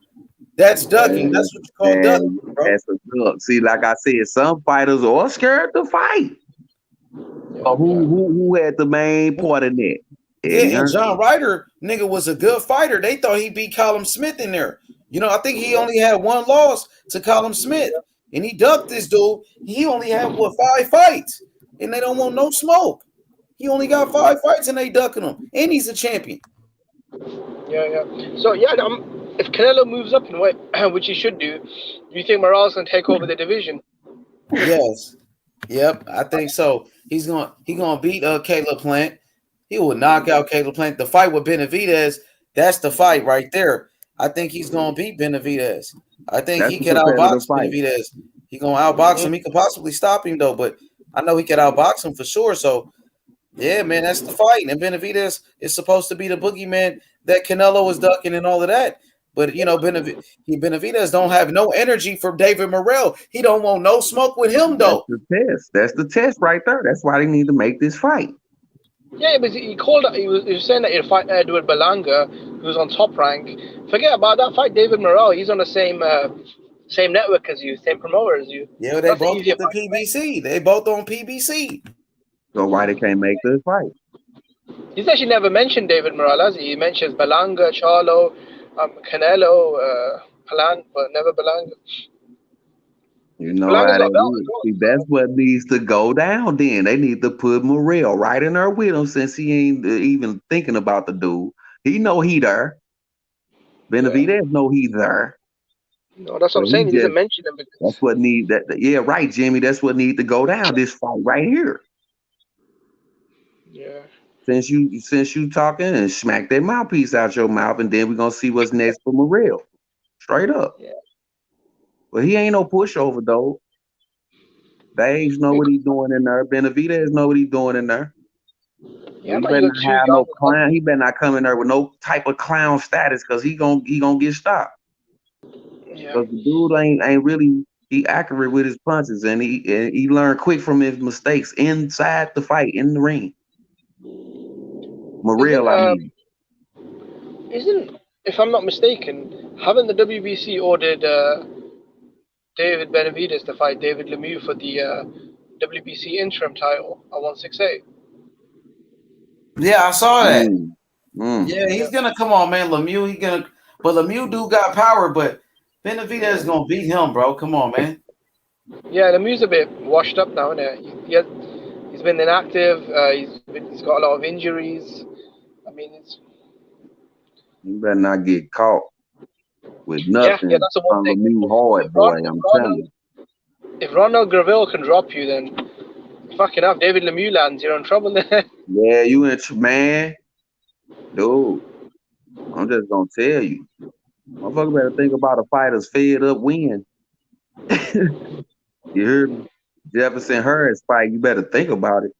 That's ducking. That's what you call ducking, bro. That's a duck. See, like I said, some fighters are scared to fight. So who had the main part in that? Yeah, and John Ryder, nigga, was a good fighter. They thought he beat Callum Smith in there. You know, I think he only had one loss to Callum Smith, and he ducked this dude. He only had, 5 fights, and they don't want no smoke. He only got 5 fights, and they ducking him, and he's a champion. Yeah. So, if Canelo moves up in weight, which he should do you think Morrell's going to take over the division? Yes. Yep, I think so. He's gonna beat Caleb Plant. He will knock out Caleb Plant. The fight with Benavidez, that's the fight right there. I think he's gonna beat Benavidez. I think he can outbox Benavidez. He gonna outbox him. He could possibly stop him though, but I know he can outbox him for sure. So yeah, man, that's the fight. And Benavidez is supposed to be the boogeyman that Canelo is ducking and all of that. But you know, Benavidez don't have no energy for David Morrell. He don't want no smoke with him though. That's the test right there. That's why they need to make this fight. Yeah, but he was saying that he'd fight Edward Berlanga, who's on Top Rank. Forget about that fight, David Morrell. He's on the same network as you, same promoter as you. Yeah, they both on the PBC. They both on PBC. So why they can't make this fight? He's actually never mentioned David Morrell, has he? He mentions Berlanga, Charlo, Canelo, Palan, but never Berlanga. You know how that is. See, that's what needs to go down then. They need to put Morrell right in there with him since he ain't even thinking about the dude. He know he there. Benavidez know he there. No, that's what I'm saying. He doesn't mention him. That's what need that. Yeah, right, Jimmy. That's what need to go down. This fight right here. Yeah. Since you talking and smack that mouthpiece out your mouth, and then we're gonna see what's next for Morrell. Straight up. Yeah. But he ain't no pushover though. Dave know what he's doing in there. Benavidez know what he's doing in there. Yeah, he better not have no clown. He better not come in there with no type of clown status because he gonna get stopped. Yeah. Because the dude ain't really accurate with his punches, and he learned quick from his mistakes inside the fight in the ring. Morrell, isn't, if I'm not mistaken, haven't the WBC ordered David Benavidez to fight David Lemieux for the WBC interim title at 168? Yeah, I saw that. Yeah, he's gonna come on, man. Lemieux, but Lemieux do got power, but Benavidez is gonna beat him, bro. Come on, man. Yeah, Lemieux's a bit washed up now, isn't it? He's been inactive. He's got a lot of injuries. I mean, you better not get caught with nothing. Yeah, that's the one thing. Lemieux hard, boy. I'm telling you. If Ronald Graville can drop you, then fucking up. David Lemieux lands, you're in trouble there. Yeah, you in man, dude. I'm just gonna tell you, motherfucker better think about a fighter's fed up win. You heard me? Jefferson Harris fight. You better think about it.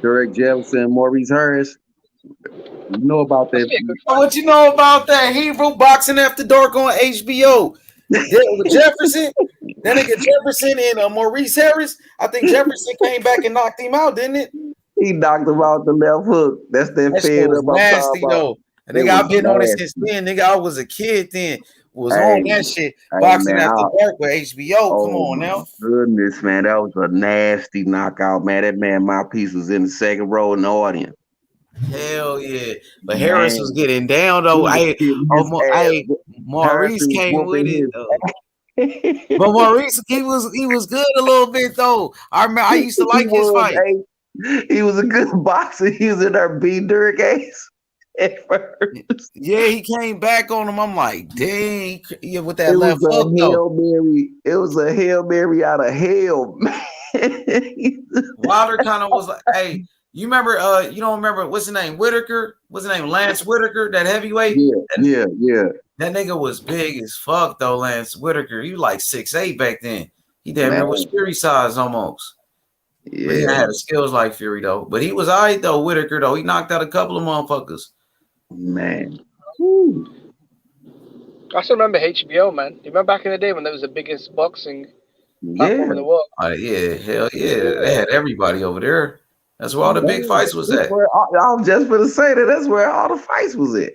Derek Jefferson, Maurice Harris. You know about that. What you know about that? Hebrew Boxing After Dark on HBO. Jefferson, that nigga Jefferson and Maurice Harris. I think Jefferson came back and knocked him out, didn't it? He knocked him out the left hook. That's that fed was up. Nasty though. And nigga, I've been on it since then. Nigga, I was a kid then. Was on that shit. Boxing After Dark with HBO. Come on now. Goodness, man. That was a nasty knockout, man. That man mouthpiece was in the second row in the audience. Hell yeah. But Harris was getting down though. Maurice came with it though. But Maurice, he was good a little bit though. I remember I used to like his fight. He was a good boxer. He was in there beating Derek Ace at first. Yeah, he came back on him. I'm like, dang, yeah, with that left hook though. It was a Hail Mary out of hell, man. Wilder kind of was like, hey, you remember, you don't remember, what's his name? Whitaker? What's his name? Lance Whitaker, that heavyweight? Yeah. That nigga was big as fuck though, Lance Whitaker. He was like 6'8" back then. He damn near was Fury size almost. But he didn't have the skills like Fury though. But he was alright though. Whitaker though, he knocked out a couple of motherfuckers. Man, I still remember HBO, man. You remember back in the day when there was the biggest boxing platform in the world? Yeah, hell yeah. They had everybody over there. That's where all the big fights was at. I was just gonna say that's where all the fights was at.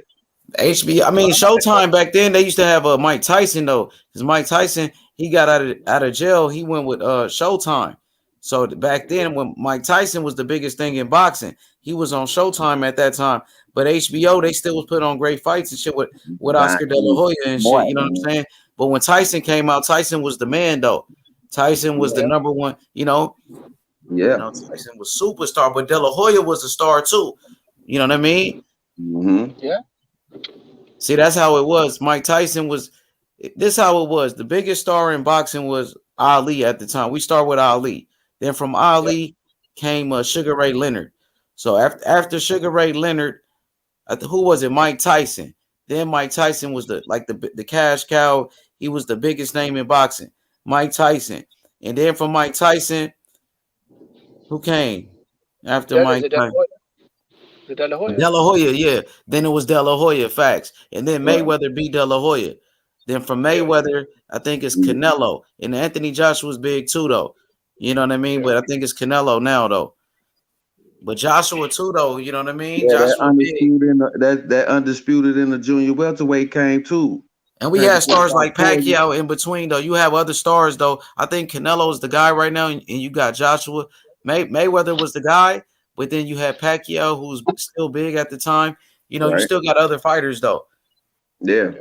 HBO, I mean Showtime back then. They used to have Mike Tyson though, because Mike Tyson he got out of jail. He went with Showtime. So back then, when Mike Tyson was the biggest thing in boxing, he was on Showtime at that time. But HBO, they still was put on great fights and shit with Oscar De La Hoya and shit. You know what I'm saying? But when Tyson came out, Tyson was the man though. Tyson was the number one. You know, Tyson was superstar, but De La Hoya was a star too. You know what I mean? Yeah. See, that's how it was. Mike Tyson was. This how it was. The biggest star in boxing was Ali at the time. We start with Ali. Then from Ali came Sugar Ray Leonard. So after Sugar Ray Leonard, who was it? Mike Tyson. Then Mike Tyson was the cash cow. He was the biggest name in boxing. Mike Tyson. And then from Mike Tyson, who came after Mike Tyson? De La Hoya. De La Hoya, yeah. Then it was De La Hoya, facts. And then Mayweather beat De La Hoya. Then from Mayweather, I think it's Canelo. And Anthony Joshua was big too, though. You know what I mean? But I think it's Canelo now, though. But Joshua too, though. You know what I mean? Yeah, Joshua that undisputed in the junior welterweight came too. And we had stars like Pacquiao in between, though. You have other stars, though. I think Canelo is the guy right now, and you got Joshua. Mayweather was the guy, but then you had Pacquiao, who's still big at the time. You know, you still got other fighters, though. Yeah.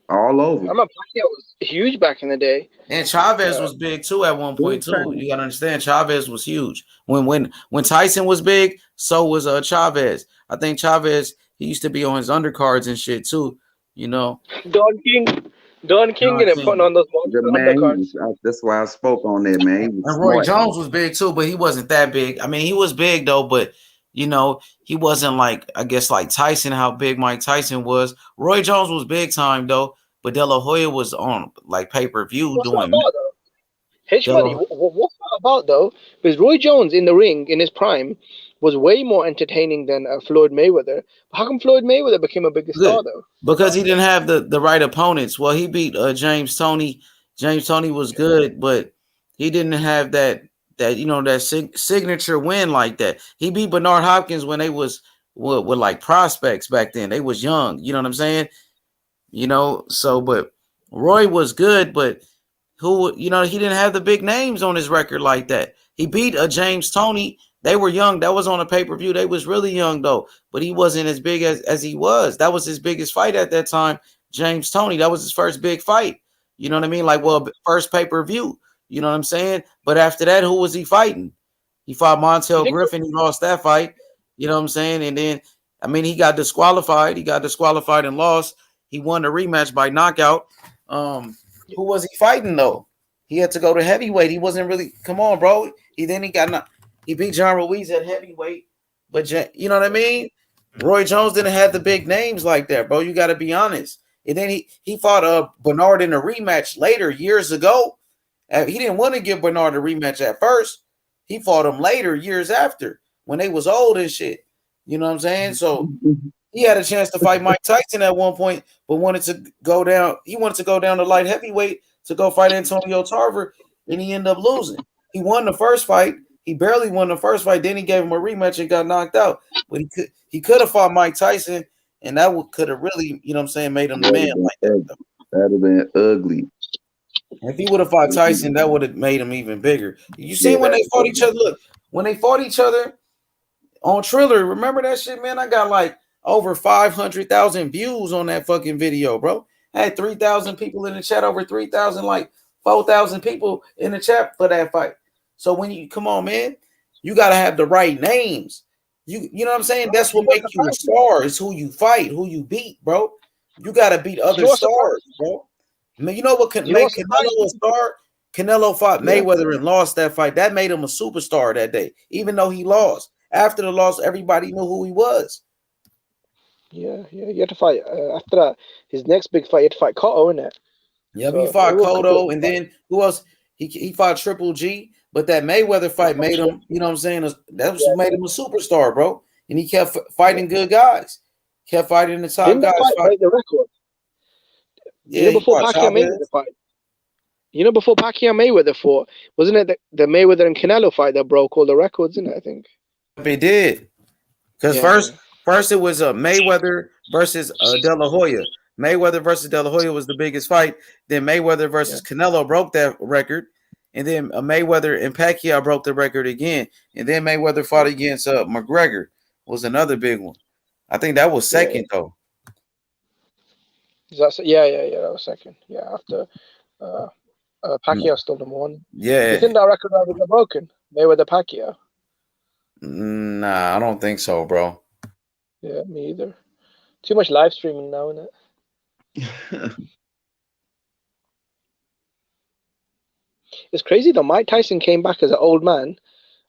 All over. I remember Pacquiao was huge back in the day. And Chavez was big too at one point too. You gotta understand, Chavez was huge. When Tyson was big, so was Chavez. I think Chavez, he used to be on his undercards and shit too. You know, Don King and putting on those undercards. That's why I spoke on that, man. And Roy Jones was big too, but he wasn't that big. I mean, he was big though, but you know, he wasn't like, I guess, like Tyson, how big Mike Tyson was. Roy Jones was big time though, but De La Hoya was on like pay-per-view doing. H-Money, what's that about though? Because Roy Jones in the ring in his prime was way more entertaining than Floyd Mayweather. How come Floyd Mayweather became a bigger star though? Because he didn't have the right opponents. Well, he beat James Toney. James Toney was good, but he didn't have that signature win like that. He beat Bernard Hopkins when they was with like prospects back then. They was young. You know what I'm saying? You know, so but Roy was good, but he didn't have the big names on his record like that. He beat James Toney. They were young. That was on a pay-per-view. They was really young though, but he wasn't as big as he was. That was his biggest fight at that time. James Toney. That was his first big fight. You know what I mean? Like, first pay-per-view. You know what I'm saying? But after that, who was he fighting? He fought Montel Griffin. He lost that fight. You know what I'm saying? And then, I mean, he got disqualified. He got disqualified and lost. He won the rematch by knockout. Who was he fighting though? He had to go to heavyweight. He wasn't really. Come on, bro. He beat John Ruiz at heavyweight. But you know what I mean? Roy Jones didn't have the big names like that, bro. You got to be honest. And then he fought Bernard in a rematch later, years ago. He didn't want to give Bernard a rematch at first. He fought him later, years after, when they was old and shit. You know what I'm saying? So he had a chance to fight Mike Tyson at one point, but wanted to go down. He wanted to go down to light heavyweight to go fight Antonio Tarver, and he ended up losing. He won the first fight. He barely won the first fight. Then he gave him a rematch and got knocked out. But he could have fought Mike Tyson, and that could have really, you know what I'm saying, made him the man like that. That'd have been ugly. If he would have fought Tyson, that would have made him even bigger. You see when they fought each other? Look, when they fought each other on Triller, remember that shit, man? I got like over 500,000 views on that fucking video, bro. I had 3,000 people in the chat, over 3,000, like 4,000 people in the chat for that fight. So when you come on, man, you got to have the right names. You know what I'm saying? That's what makes you a star. Is who you fight, who you beat, bro. You got to beat other stars, bro. I mean, you know what can make Canelo a star? Canelo fought Mayweather and lost that fight. That made him a superstar that day, even though he lost. After the loss, everybody knew who he was. Yeah. You had to fight after that. His next big fight, he had to fight Cotto, innit? Yeah, he fought Cotto, and then who else? He fought Triple G. But that Mayweather fight made him, you know what I'm saying? That was made him a superstar, bro. And he kept fighting good guys. Kept fighting the top Didn't guys. that fight break the record? Yeah, Before Pacquiao Mayweather fight. Before Pacquiao Mayweather fought, wasn't it the Mayweather and Canelo fight that broke all the records, isn't it? I think. It did. Because first it was Mayweather versus De La Hoya. Mayweather versus De La Hoya was the biggest fight. Then Mayweather versus Canelo broke that record. And then Mayweather and Pacquiao broke the record again. And then Mayweather fought against McGregor was another big one. I think that was second though. That was second. Yeah, after Pacquiao stole number one. Yeah. You think that record ever got broken? Mayweather Pacquiao? Nah, I don't think so, bro. Yeah, me either. Too much live streaming now, isn't it? It's crazy though. Mike Tyson came back as an old man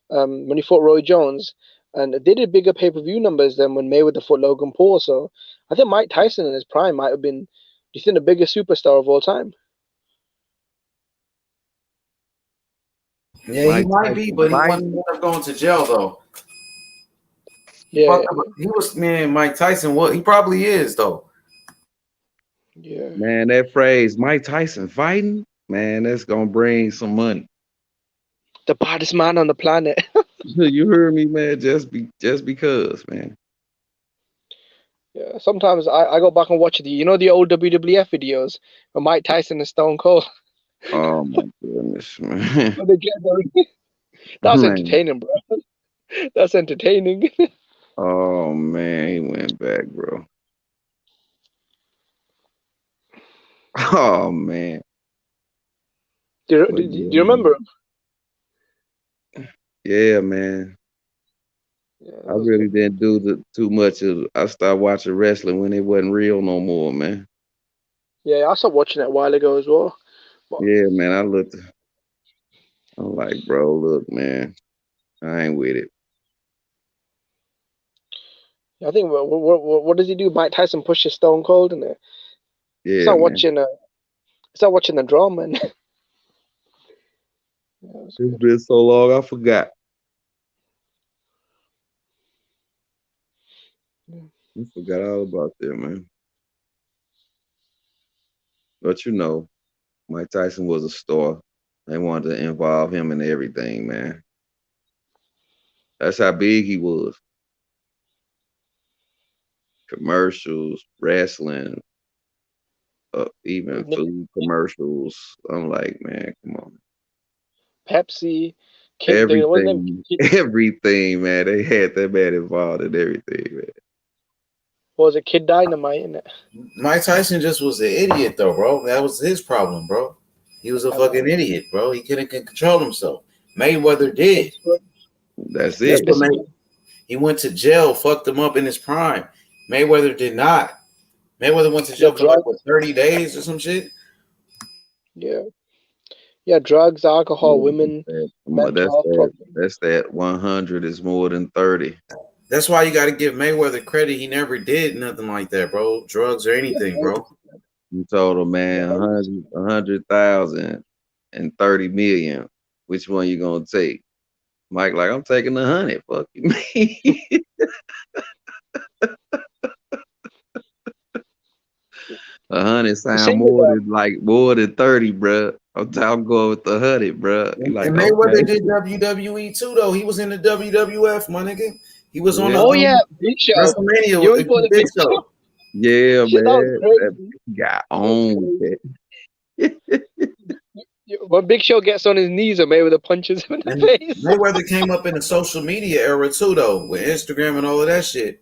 when he fought Roy Jones, and they did bigger pay-per-view numbers than when Mayweather fought Logan Paul. So I think Mike Tyson in his prime might have been, do you think, the biggest superstar of all time? Yeah, he might be, but he wasn't going to jail though. Yeah, he was, man. Mike Tyson, what he probably is though. Yeah, man, that phrase Mike Tyson fighting, man, that's gonna bring some money. The baddest man on the planet. You heard me, man. Just because, man. Yeah, sometimes I go back and watch the old WWF videos of Mike Tyson and Stone Cold. Oh my goodness, man. That's Man. entertaining, bro. That's entertaining. Oh man, he went back, bro. Oh man. Do you remember him? Yeah, man. I really didn't do too much of. I started watching wrestling when it wasn't real no more, man. Yeah, I stopped watching it a while ago as well. Yeah, man. I'm like, bro, look, man, I ain't with it. I think what does he do? Mike Tyson pushes Stone Cold in there. Yeah, Start man. watching the drama. And It's been so long, I forgot. I forgot all about that, man. But Mike Tyson was a star. They wanted to involve him in everything, man. That's how big he was. Commercials, wrestling, even food commercials. I'm like, man, come on. Pepsi, everything, man. They had that man involved in everything, man. What was it, Kid Dynamite in it? Mike Tyson just was an idiot, though, bro. That was his problem, bro. He was a fucking idiot, bro. He couldn't control himself. Mayweather did. That's it. He went to jail, fucked him up in his prime. Mayweather did not. Mayweather went to jail for like 30 days or some shit. Yeah. Yeah, drugs, alcohol, women. That's that 100 is more than 30. That's why you got to give Mayweather credit. He never did nothing like that, bro. Drugs or anything, bro. You told him, man, 100,000 and 30 million. Which one you gonna take? Mike, like, I'm taking 100. Fuck you, man. 100 sound more than 30, bro. I'm going with the 100, bro. Like, and Mayweather did WWE too, though. He was in the WWF, my nigga. He was on Big Show. WrestleMania with the Big Show. Yeah, man. That got on with it. When Big Show gets on his knees and Mayweather punches him in the face. Mayweather came up in the social media era too, though, with Instagram and all of that shit.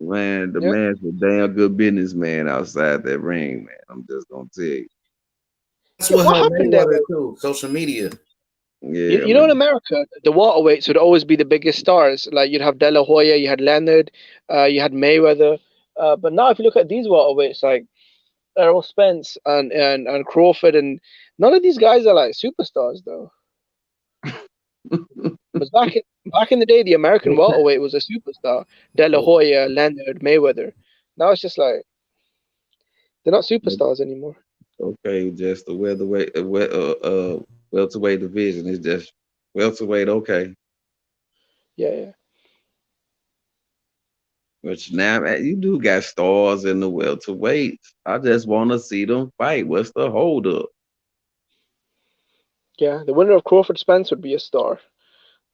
Man, the man's a damn good businessman outside that ring, man. I'm just gonna tell you. That's what happened there too. Social media. Yeah. You know, in America, the welterweights would always be the biggest stars. Like you'd have De La Hoya, you had Leonard, you had Mayweather. But now, if you look at these welterweights, like Errol Spence and Crawford, and none of these guys are like superstars, though. But back in the day, the American welterweight was a superstar. De La Hoya, Leonard, Mayweather. Now it's just like they're not superstars anymore. Okay, just the welterweight division is just Welterweight, okay. Yeah. Which now you do got stars in the welterweights. I just want to see them fight. What's the hold up? Yeah, the winner of Crawford Spence would be a star.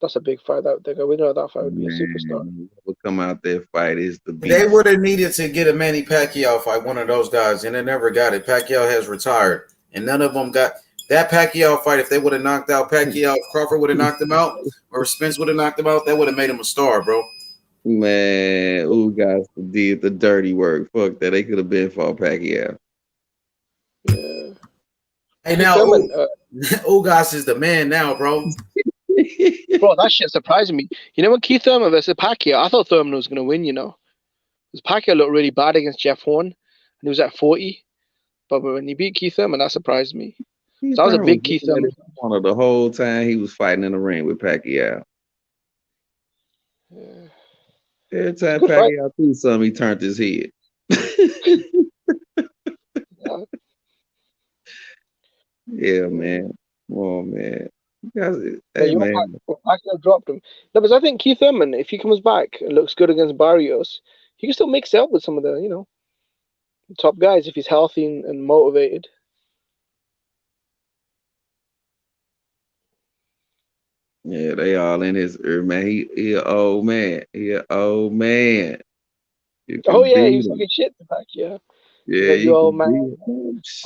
That's a big fight. That the winner of that fight would be a superstar. Whoever come out there fight is the beast. They would have needed to get a Manny Pacquiao fight, one of those guys, and they never got it. Pacquiao has retired, and none of them got that Pacquiao fight. If they would have knocked out Pacquiao, if Crawford would have knocked him out, or Spence would have knocked him out, that would have made him a star, bro. Man, guys did the dirty work. Fuck that. They could have been for Pacquiao. Yeah. Hey, now Ugas is the man now, bro. Bro, that shit surprised me. You know when Keith Thurman versus Pacquiao, I thought Thurman was gonna win. You know, because Pacquiao looked really bad against Jeff Horn, and he was at 40. But when he beat Keith Thurman, that surprised me. So I was a big Keith Thurman. One of the whole time he was fighting in the ring with Pacquiao. Yeah. Every time Pacquiao threw something, he turned his head. Yeah, man. Oh, man. Hey, man. Pacquiao dropped him. No, but I think Keith Thurman, if he comes back and looks good against Barrios, he can still mix it up with some of the, top guys if he's healthy and motivated. Yeah, they all in his ear, man. He an old man. He an old man. Oh yeah, he was talking shit to Pacquiao. Yeah, you old man.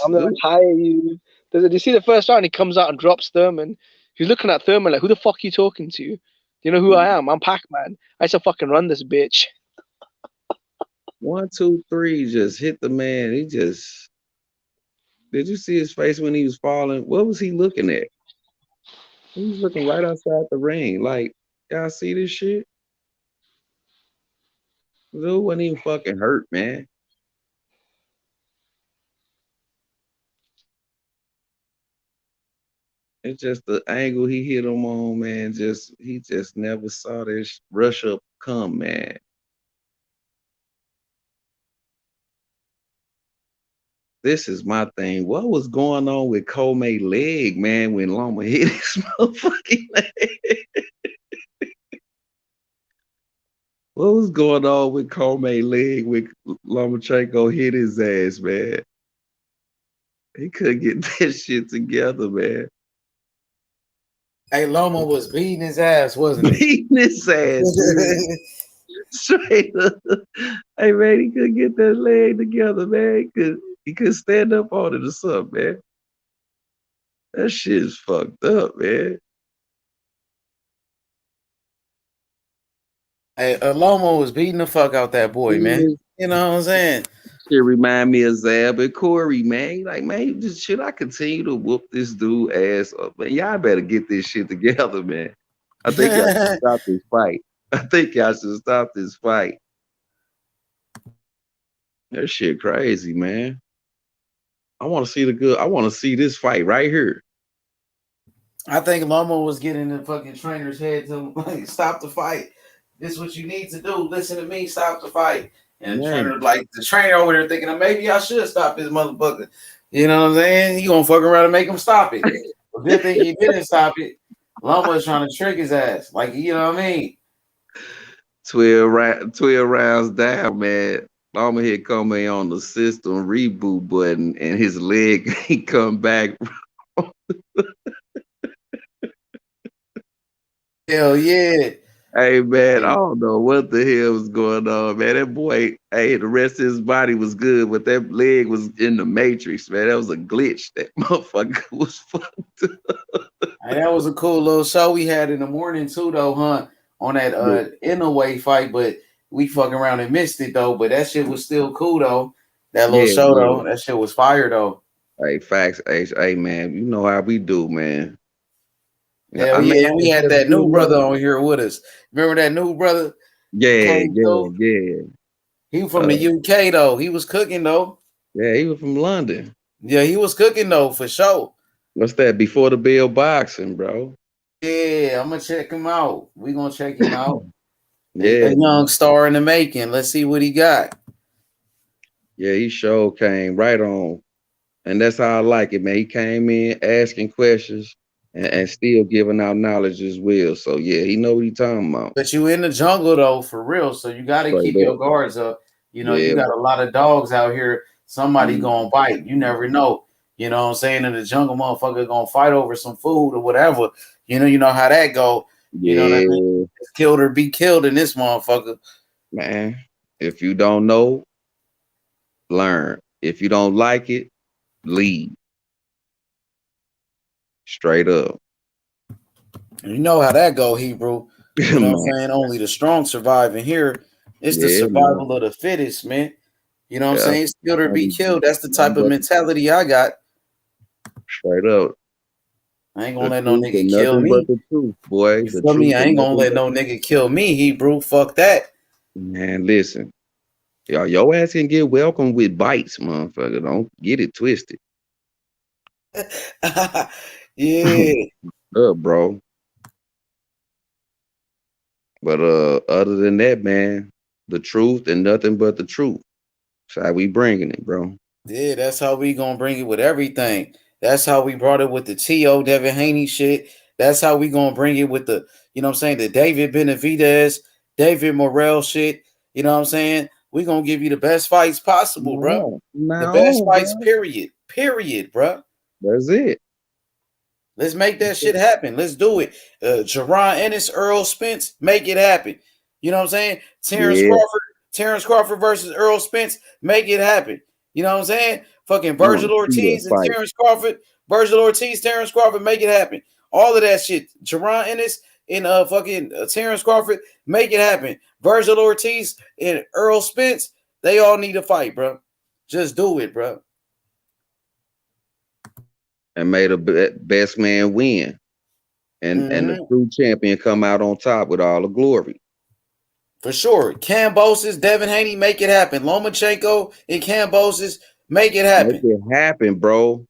I'm gonna tire you. Did you see the first round? He comes out and drops Thurman. He's looking at Thurman like, "Who the fuck are you talking to? Do you know who I am? I'm Pac-Man. I should fucking run this bitch." 1, 2, 3, just hit the man. He just. Did you see his face when he was falling? What was he looking at? He was looking right outside the ring. Like, y'all see this shit? Dude wasn't even fucking hurt, man. It's just the angle he hit him on, man. He just never saw this rush up come, man. This is my thing. What was going on with Comey leg, man, when Loma hit his motherfucking leg? What was going on with Comey leg when Lomachenko hit his ass, man? He couldn't get that shit together, man. Hey, Loma was beating his ass, wasn't he? Beating his ass, straight up. Hey, man, he couldn't get that leg together, man. He could stand up on it or something, man. That shit is fucked up, man. Hey, Loma was beating the fuck out that boy, man. You know what I'm saying? Shit remind me of Zab and Corey, man. Like, man, should I continue to whoop this dude ass up? Man, y'all better get this shit together, man. I think y'all should stop this fight. That shit crazy, man. I want to see this fight right here. I think Loma was getting in the fucking trainer's head to like, stop the fight. This is what you need to do. Listen to me. Stop the fight. And the trainer over there thinking, maybe I should stop this motherfucker. You know what I'm saying? He gonna fuck around and make him stop it. Good thing he didn't stop it. Loma was trying to trick his ass. Like, you know what I mean? 12 rounds down, man. Loma hit Comey on the system reboot button, and his leg he come back. Hell yeah. Hey, man, I don't know what the hell was going on, man. That boy, the rest of his body was good, but that leg was in the matrix, man. That was a glitch. That motherfucker was fucked up. Hey, that was a cool little show we had in the morning, too, though, huh? On that in-a-way fight, but we fucking around and missed it, though. But that shit was still cool, though. That little show, though. That shit was fire, though. Hey, facts. Hey, man, you know how we do, man. Yeah, we had that new brother on here with us. Remember that new brother? Yeah. He was from the UK, though. He was cooking, though. Yeah, he was from London. Yeah, he was cooking, though, for sure. What's that? Before the Bell boxing, bro. Yeah, I'm going to check him out. We're going to check him out. Yeah. A young star in the making. Let's see what he got. Yeah, he sure came right on. And that's how I like it, man. He came in asking questions. and still giving out knowledge as well. So yeah, he know what he talking about. But you in the jungle though, for real. So you got to Straight keep your up. guards up. You know, you Yeah. got a lot of dogs out here. Somebody Mm. gonna bite. You never know. You know what I'm saying? In the jungle, motherfucker gonna fight over some food or whatever. You know how that go. You know what I mean? Yeah, It's killed or be killed in this motherfucker. man. If you don't know, learn. If you don't like it, leave. Straight up. You know how that go, Hebrew. You know what Man. I'm saying? Only the strong survive. And here, it's the Yeah, man. survival of the fittest, man. You know what I'm Yeah. saying? It's killed or be Nothing killed. That's the type of but mentality I got. straight up. I ain't gonna The let no truth nigga and kill nothing but me. the truth, boy. You The feel me? truth I and ain't gonna nothing let but no nigga kill me, Hebrew. Fuck that. man, listen. Your ass can get welcome with bites, motherfucker. Don't get it twisted. Yeah. Bro. But other than that, man, the truth and nothing but the truth. That's how we bringing it, bro. Yeah, that's how we gonna bring it with everything. That's how we brought it with the T.O. Devin Haney shit. That's how we gonna bring it with the, you know what I'm saying, the David Benavidez, David Morrell shit. You know what I'm saying? We gonna give you the best fights possible, bro. The best No, fights, bro. period. Period, bro. That's it. Let's make that shit happen. Let's do it. Jerron Ennis, Earl Spence, make it happen. You know what I'm saying? Yeah. Terrence Crawford versus Earl Spence, make it happen. You know what I'm saying? Fucking I want Virgil to see that Ortiz and fight. Terrence Crawford, Terrence Crawford, make it happen. All of that shit. Jerron Ennis and Terrence Crawford, make it happen. Virgil Ortiz and Earl Spence, they all need to fight, bro. Just do it, bro. And made a best man win. And the true champion come out on top with all the glory. For sure. Kambosos, Devin Haney, make it happen. Lomachenko and Kambosos, make it happen. Make it happen, bro.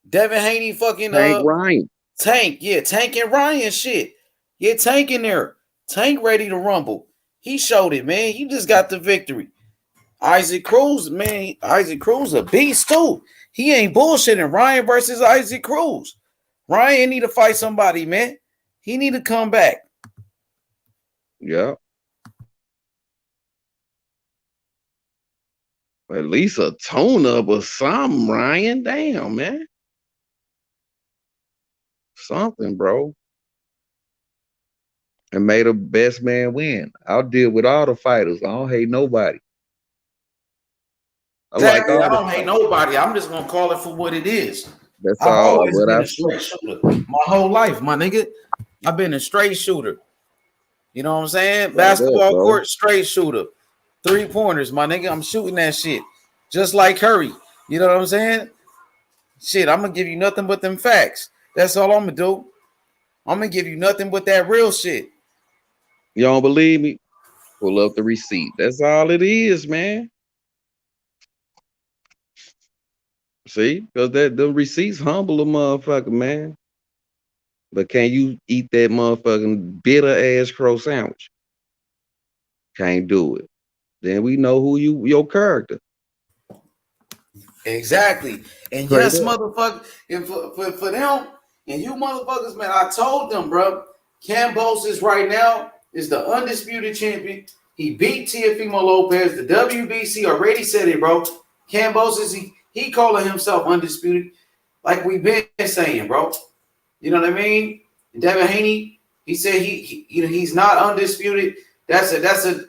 Devin Haney fucking Tank Ryan. Tank. Yeah, Tank and Ryan shit. Yeah, Tank in there. Tank ready to rumble. He showed it, man. He just got the victory. Isaac Cruz, man. Isaac Cruz a beast too. He ain't bullshitting. Ryan versus Isaac Cruz. Ryan need to fight somebody, man. He need to come back. Yeah. At least a tone up or something, Ryan. Damn, man. Something, bro. And made a best man win. I'll deal with all the fighters. I don't hate nobody. Exactly. I don't hate nobody. I'm just gonna call it for what it is. That's I've all always what been I a see. straight shooter. My whole life, my nigga. I've been a straight shooter. You know what I'm saying? Right Basketball there, court, straight shooter. 3-pointers, my nigga. I'm shooting that shit. Just like Curry. You know what I'm saying? Shit, I'm gonna give you nothing but them facts. That's all I'm gonna do. I'm gonna give you nothing but that real shit. You don't believe me? Pull up the receipt. That's all it is, man. See? Because the receipts humble a motherfucker, man. But can you eat that motherfucking bitter ass crow sandwich? Can't do it. Then we know who your character. Exactly. And Straight yes, up. motherfucker, and for them and you motherfuckers, man, I told them, bro. Kambosos right now is the undisputed champion. He beat Teofimo Lopez. The WBC already said it, bro. Kambosos, he calling himself undisputed, like we've been saying, bro. You know what I mean? And Devin Haney, he said he's not undisputed. That's a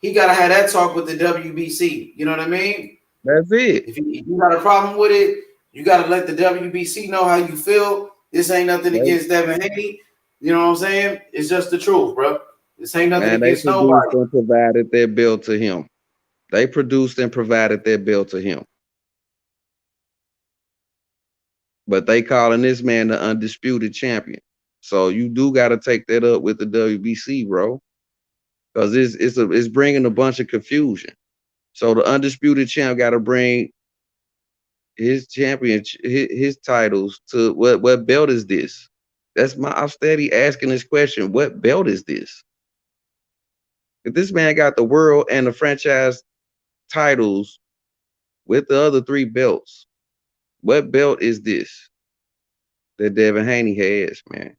he gotta have that talk with the WBC. You know what I mean? That's it. If you got a problem with it, you got to let the WBC know how you feel. This ain't nothing against Devin Haney. You know what I'm saying? It's just the truth, bro. This ain't nothing Man, they against produced nobody. and provided their bill to him. They produced and provided their bill to him. But they calling this man the undisputed champion. So you do got to take that up with the WBC, bro. Because it's bringing a bunch of confusion. So the undisputed champ got to bring his champion, his titles to what belt is this? I'm steady asking this question. What belt is this? If this man got the world and the franchise titles with the other 3 belts, what belt is this? that Devin Haney has, man.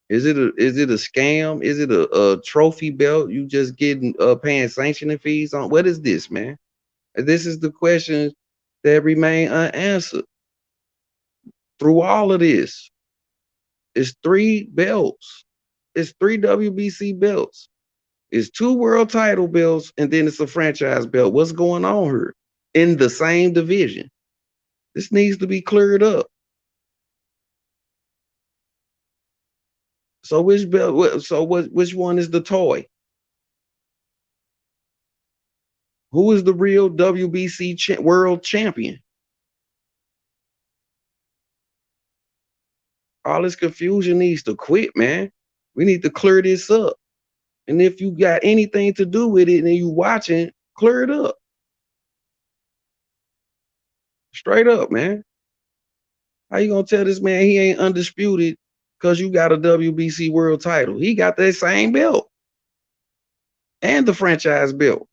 Is it a scam? Is it a trophy belt? You just getting paying sanctioning fees on? What is this, man? This is the question that remain unanswered through all of this. It's 3 belts. It's 3 WBC belts. It's 2 world title belts, and then it's a franchise belt. What's going on here in the same division? This needs to be cleared up. So which belt? So which one is the toy? Who is the real WBC world champion? All this confusion needs to quit, man. We need to clear this up. And if you got anything to do with it and you watching, clear it up. Straight up, man. How you gonna tell this man he ain't undisputed because you got a WBC world title? He got that same belt and the franchise belt.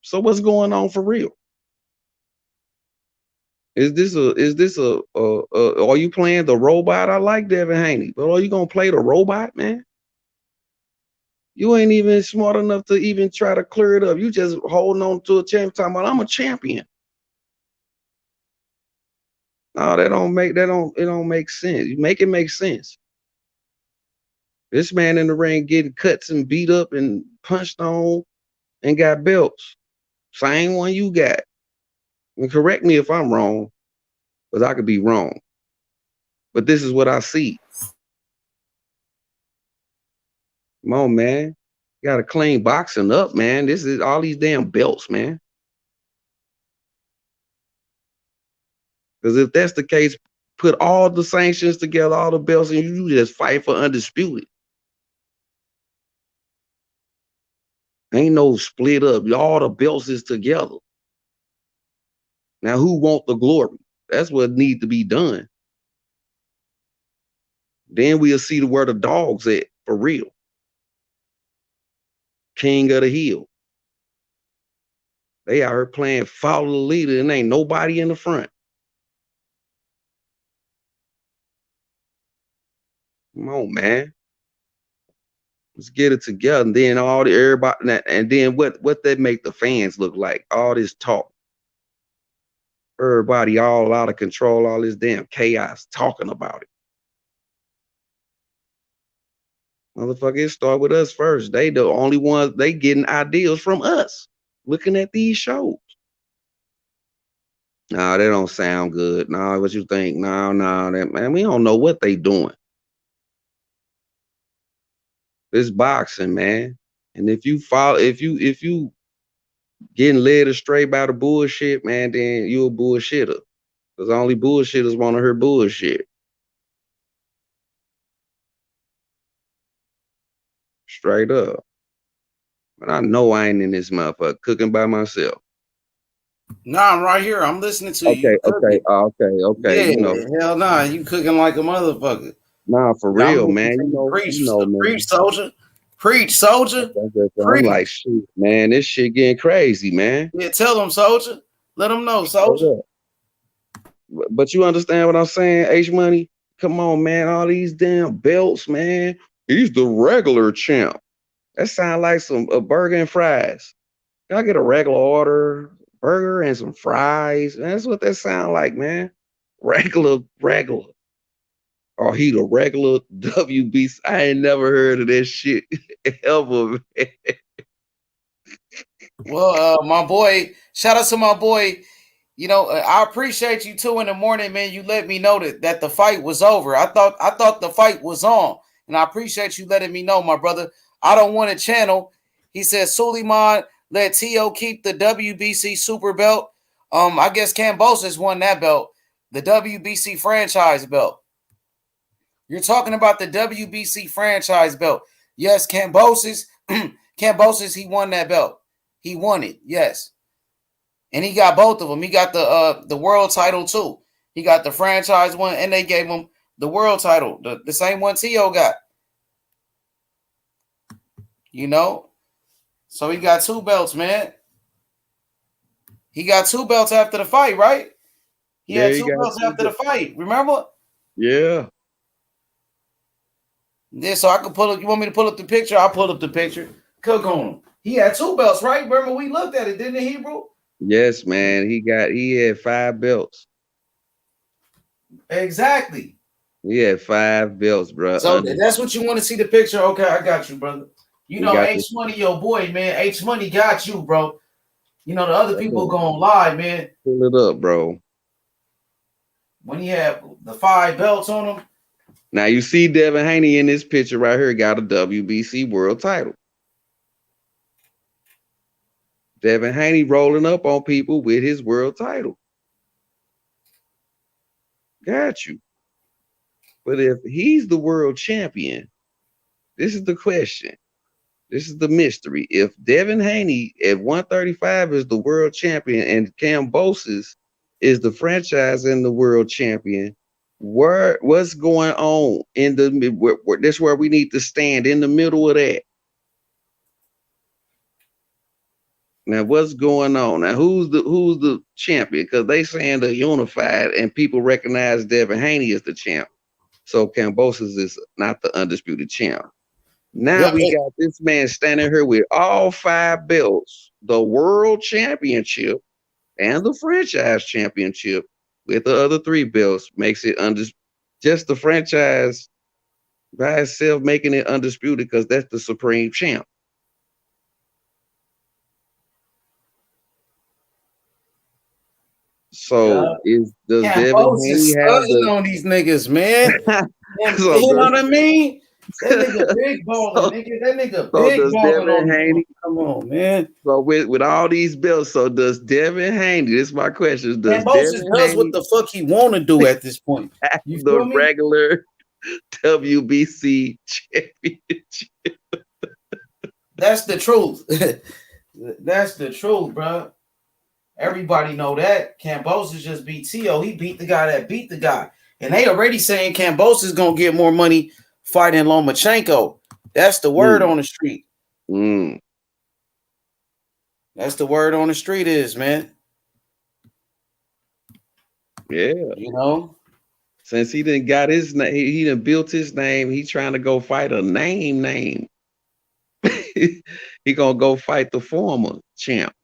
So what's going on for real? Is this are you playing the robot? I like Devin Haney, but are you gonna play the robot, man? You ain't even smart enough to even try to clear it up. You just holding on to a champion, talking about I'm a champion. No, it don't make sense. You make it make sense. This man in the ring getting cuts and beat up and punched on and got belts. Same one you got. And correct me if I'm wrong, because I could be wrong. But this is what I see. Come on, man. You gotta clean boxing up, man. This is all these damn belts, man. Because if that's the case, put all the sanctions together, all the belts, and you just fight for undisputed. Ain't no split up. All the belts is together. Now, who want the glory? That's what needs to be done. Then we'll see where the dogs at for real. King of the Hill. They out here playing follow the leader and ain't nobody in the front. Come on, man. Let's get it together. And then everybody, and then what that make the fans look like? All this talk. Everybody all out of control, all this damn chaos talking about it. Motherfucker, it start with us first. They the only ones, they getting ideas from us. Looking at these shows. Nah, they don't sound good. Nah, what you think? No, that man, we don't know what they doing. It's boxing, man. And if you getting led astray by the bullshit, man, then you a bullshitter. Because only bullshitters want to hear bullshit. Straight up. But I know I ain't in this motherfucker cooking by myself. Nah, I'm right here. I'm listening to you. Okay. Yeah, You know, hell nah. You cooking like a motherfucker. Nah, for real, man. Preach, man. Preach, soldier. Preach, soldier. I'm like, shit, man, this shit getting crazy, man. Yeah, tell them, soldier. Let them know, soldier. But you understand what I'm saying, H Money? Come on, man. All these damn belts, man. He's the regular champ. That sound like a burger and fries. Can I get a regular order? Burger and some fries. And that's what that sound like, man. Regular. Or he the regular WBC. I ain't never heard of that shit ever, man. Well, my boy, shout out to my boy. You know, I appreciate you 2 in the morning, man. You let me know that the fight was over. I thought the fight was on, and I appreciate you letting me know, my brother. I don't want a channel. He says Suleiman let T.O. keep the WBC super belt. I guess Kambosos won that belt, the WBC franchise belt. You're talking about the WBC franchise belt. Yes, Kambosos, he won that belt. He won it, yes. And he got both of them. He got the world title too. He got the franchise one, and they gave him the world title, the same one T.O. got. You know? So he got 2 belts, man. He got 2 belts after the fight, right? He had 2 belts after the fight. Remember? Yeah. Yeah, so I could pull up. You want me to pull up the picture? I'll pull up the picture. Cook on him. He had 2 belts, right? Remember we looked at it, didn't it, Hebrew? Yes, man. He had 5 belts. Exactly. He had 5 belts, bro. So that's what you want to see the picture. Okay, I got you, brother. You know, H Money, your boy, man. H Money got you, bro. You know, the other people gonna lie, man. Pull it up, bro. When he had the 5 belts on him. Now you see Devin Haney in this picture right here got a WBC world title. Devin Haney rolling up on people with his world title. Got you. But if he's the world champion, this is the question. This is the mystery. If Devin Haney at 135 is the world champion and Kambosos is the franchise and the world champion, what's going on in the that's where we need to stand in the middle of that. Now what's going on? Now who's the champion? Because they saying they're unified and people recognize Devin Haney as the champ. So Kambosos is not the undisputed champ. Now we got this man standing here with all 5 belts, the world championship and the franchise championship with the other 3 belts, makes it just the franchise by itself making it undisputed because that's the supreme champ. So does Devin Haney have on these niggas, man? You know what I mean? That nigga big balling, nigga. That nigga big balling on Haney. Come on, man. So with all these belts, so does Devin Haney? This is my question. Does Devin does what the fuck he want to do at this point? You the regular WBC championship? That's the truth. That's the truth, bro. Everybody know that. Kambosos just beat Tio. He beat the guy that beat the guy. And they already saying Kambosos is going to get more money fighting Lomachenko. That's the word on the street. That's the word on the street is, man. Yeah. You know? Since he done got his name, he done built his name, he trying to go fight a name. He going to go fight the former champ.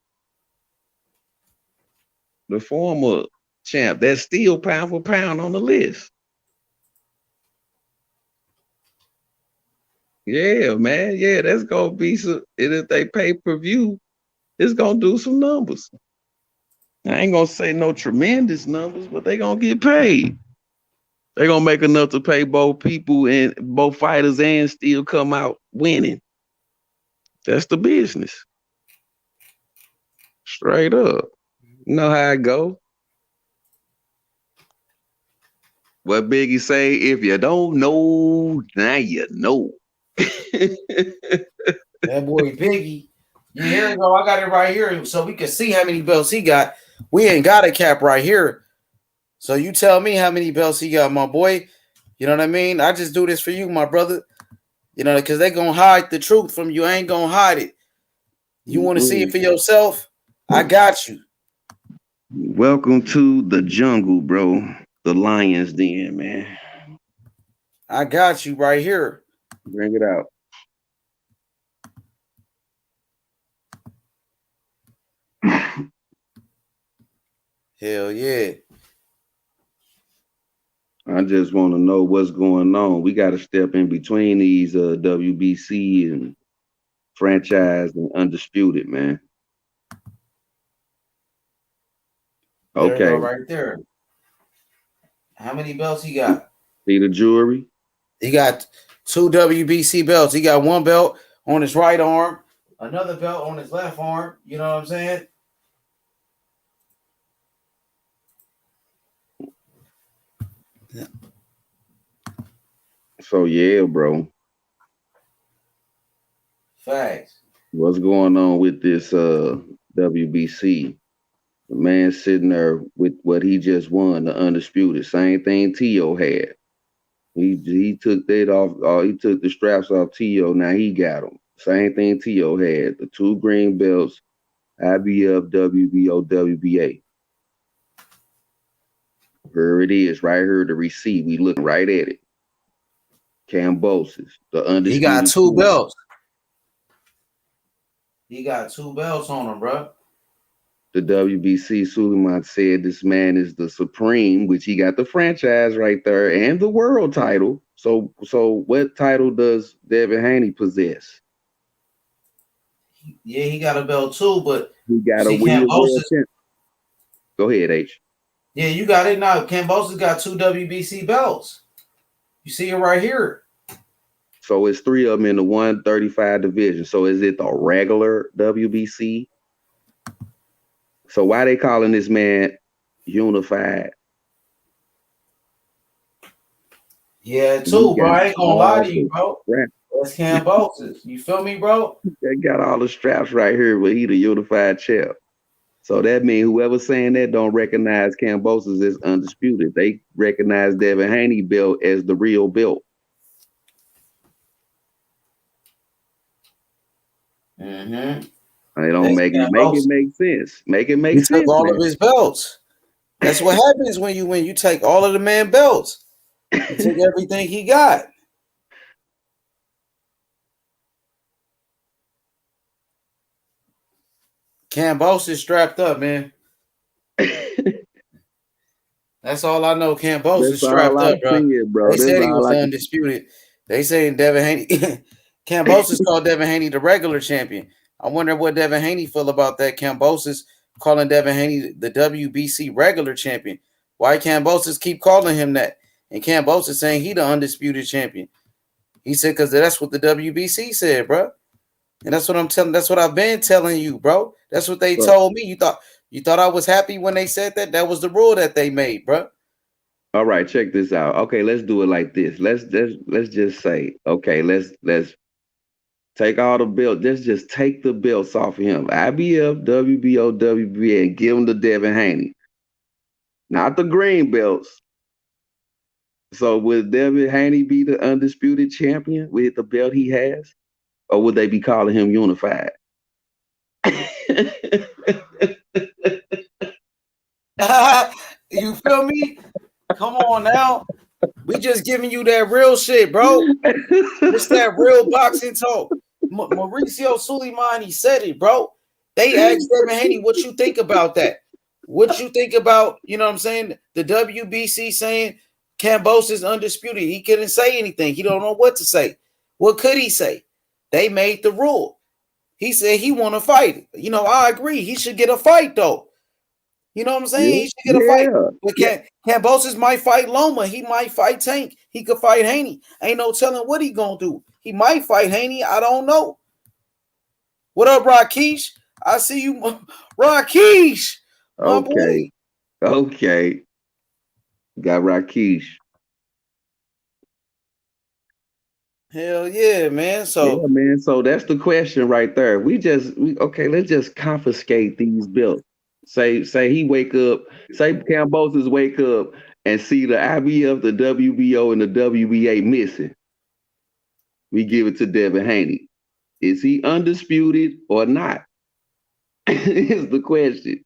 The former champ that's still pound for pound on the list. Yeah, man. Yeah, that's gonna be some. And if they pay per view, it's gonna do some numbers. I ain't gonna say no tremendous numbers, but they gonna get paid. They're gonna make enough to pay both people and both fighters and still come out winning. That's the business. Straight up. You know how it go. What Biggie say, if you don't know, now you know. That boy Biggie. Yeah, here we go. I got it right here so we can see how many belts he got. We ain't got a cap right here. So you tell me how many belts he got, my boy. You know what I mean? I just do this for you, my brother. You know, because they going to hide the truth from you. I ain't going to hide it. You want to see it for yourself? I got you. Welcome to the jungle, bro. The lion's den, man. I got you right here. Bring it out. Hell yeah. I just want to know what's going on. We got to step in between these WBC and franchise and undisputed, man. There Okay. you go, right there. How many belts he got? See the jewelry? He got 2 WBC belts. He got 1 belt on his right arm, another belt on his left arm. You know what I'm saying? Yeah. So yeah, bro. Facts. What's going on with this WBC? The man sitting there with what he just won, the undisputed. Same thing Tio had. He took that off. He took the straps off Tio. Now he got them. Same thing Tio had. The 2 green belts, IBF, WBO, WBA. Here it is, right here, the receipt. We looking right at it. Kambosos, the undisputed. He got 2 belts. He got 2 belts on him, bro. The WBC, Suleiman said this man is the supreme, which he got the franchise right there and the world title. So what title does Devin Haney possess? Yeah, he got a belt too, but he got a world champion. Go ahead, H. Yeah, you got it now. Kambosos got 2 WBC belts. You see it right here. So it's 3 of them in the 135 division. So is it the regular WBC? So why they calling this man unified? Yeah, too, bro. I ain't gonna lie to you, bro. That's Kambosos. You feel me, bro? They got all the straps right here, but he the unified champ. So that means whoever's saying that don't recognize Kambosos as undisputed. They recognize Devin Haney belt as the real belt. Mm-hmm. They don't make it make sense. Make it make he sense. Took all of his belts. That's what happens when you take all of the man belts. You took everything he got. Kambosos strapped up, man. That's all I know. Kambosos strapped up, bro. They said he was undisputed. They saying Devin Haney. Kambosos called Devin Haney the regular champion. I wonder what Devin Haney feel about that. Kambosos calling Devin Haney the WBC regular champion. Why Kambosos keep calling him that? And Kambosos saying he the undisputed champion. He said because that's what the WBC said, bro. And that's what I'm telling. That's what I've been telling you, bro. That's what they told me. You thought I was happy when they said that? That was the rule that they made, bro. All right, check this out. Okay, let's do it like this. Let's just say, okay, let's take all the belts. Let's just take the belts off of him. IBF, WBO, WBA, and give them to Devin Haney. Not the green belts. So would Devin Haney be the undisputed champion with the belt he has? Or would they be calling him unified? You feel me? Come on now. We just giving you that real shit, bro. It's that real boxing talk. Mauricio Suleiman, he said it, bro. They asked Devin Haney, what you think about that? What you think about, you know what I'm saying? The WBC saying Kambosos is undisputed. He couldn't say anything. He don't know what to say. What could he say? They made the rule. He said he want to fight. You know, I agree. He should get a fight, though. You know what I'm saying? Yeah, he should get a fight. But Kambosos might fight Loma. He might fight Tank. He could fight Haney. Ain't no telling what he gonna do. He might fight Haney. I don't know. What up, Rakesh? I see you, Rakesh. Okay. Okay. Got Rakesh. Hell yeah, man. So man. So that's the question right there. Let's just confiscate these belts. Say he wake up, say Kambosos wake up and see the IBF, the WBO, and the WBA missing. We give it to Devin Haney. Is he undisputed or not? Is the question.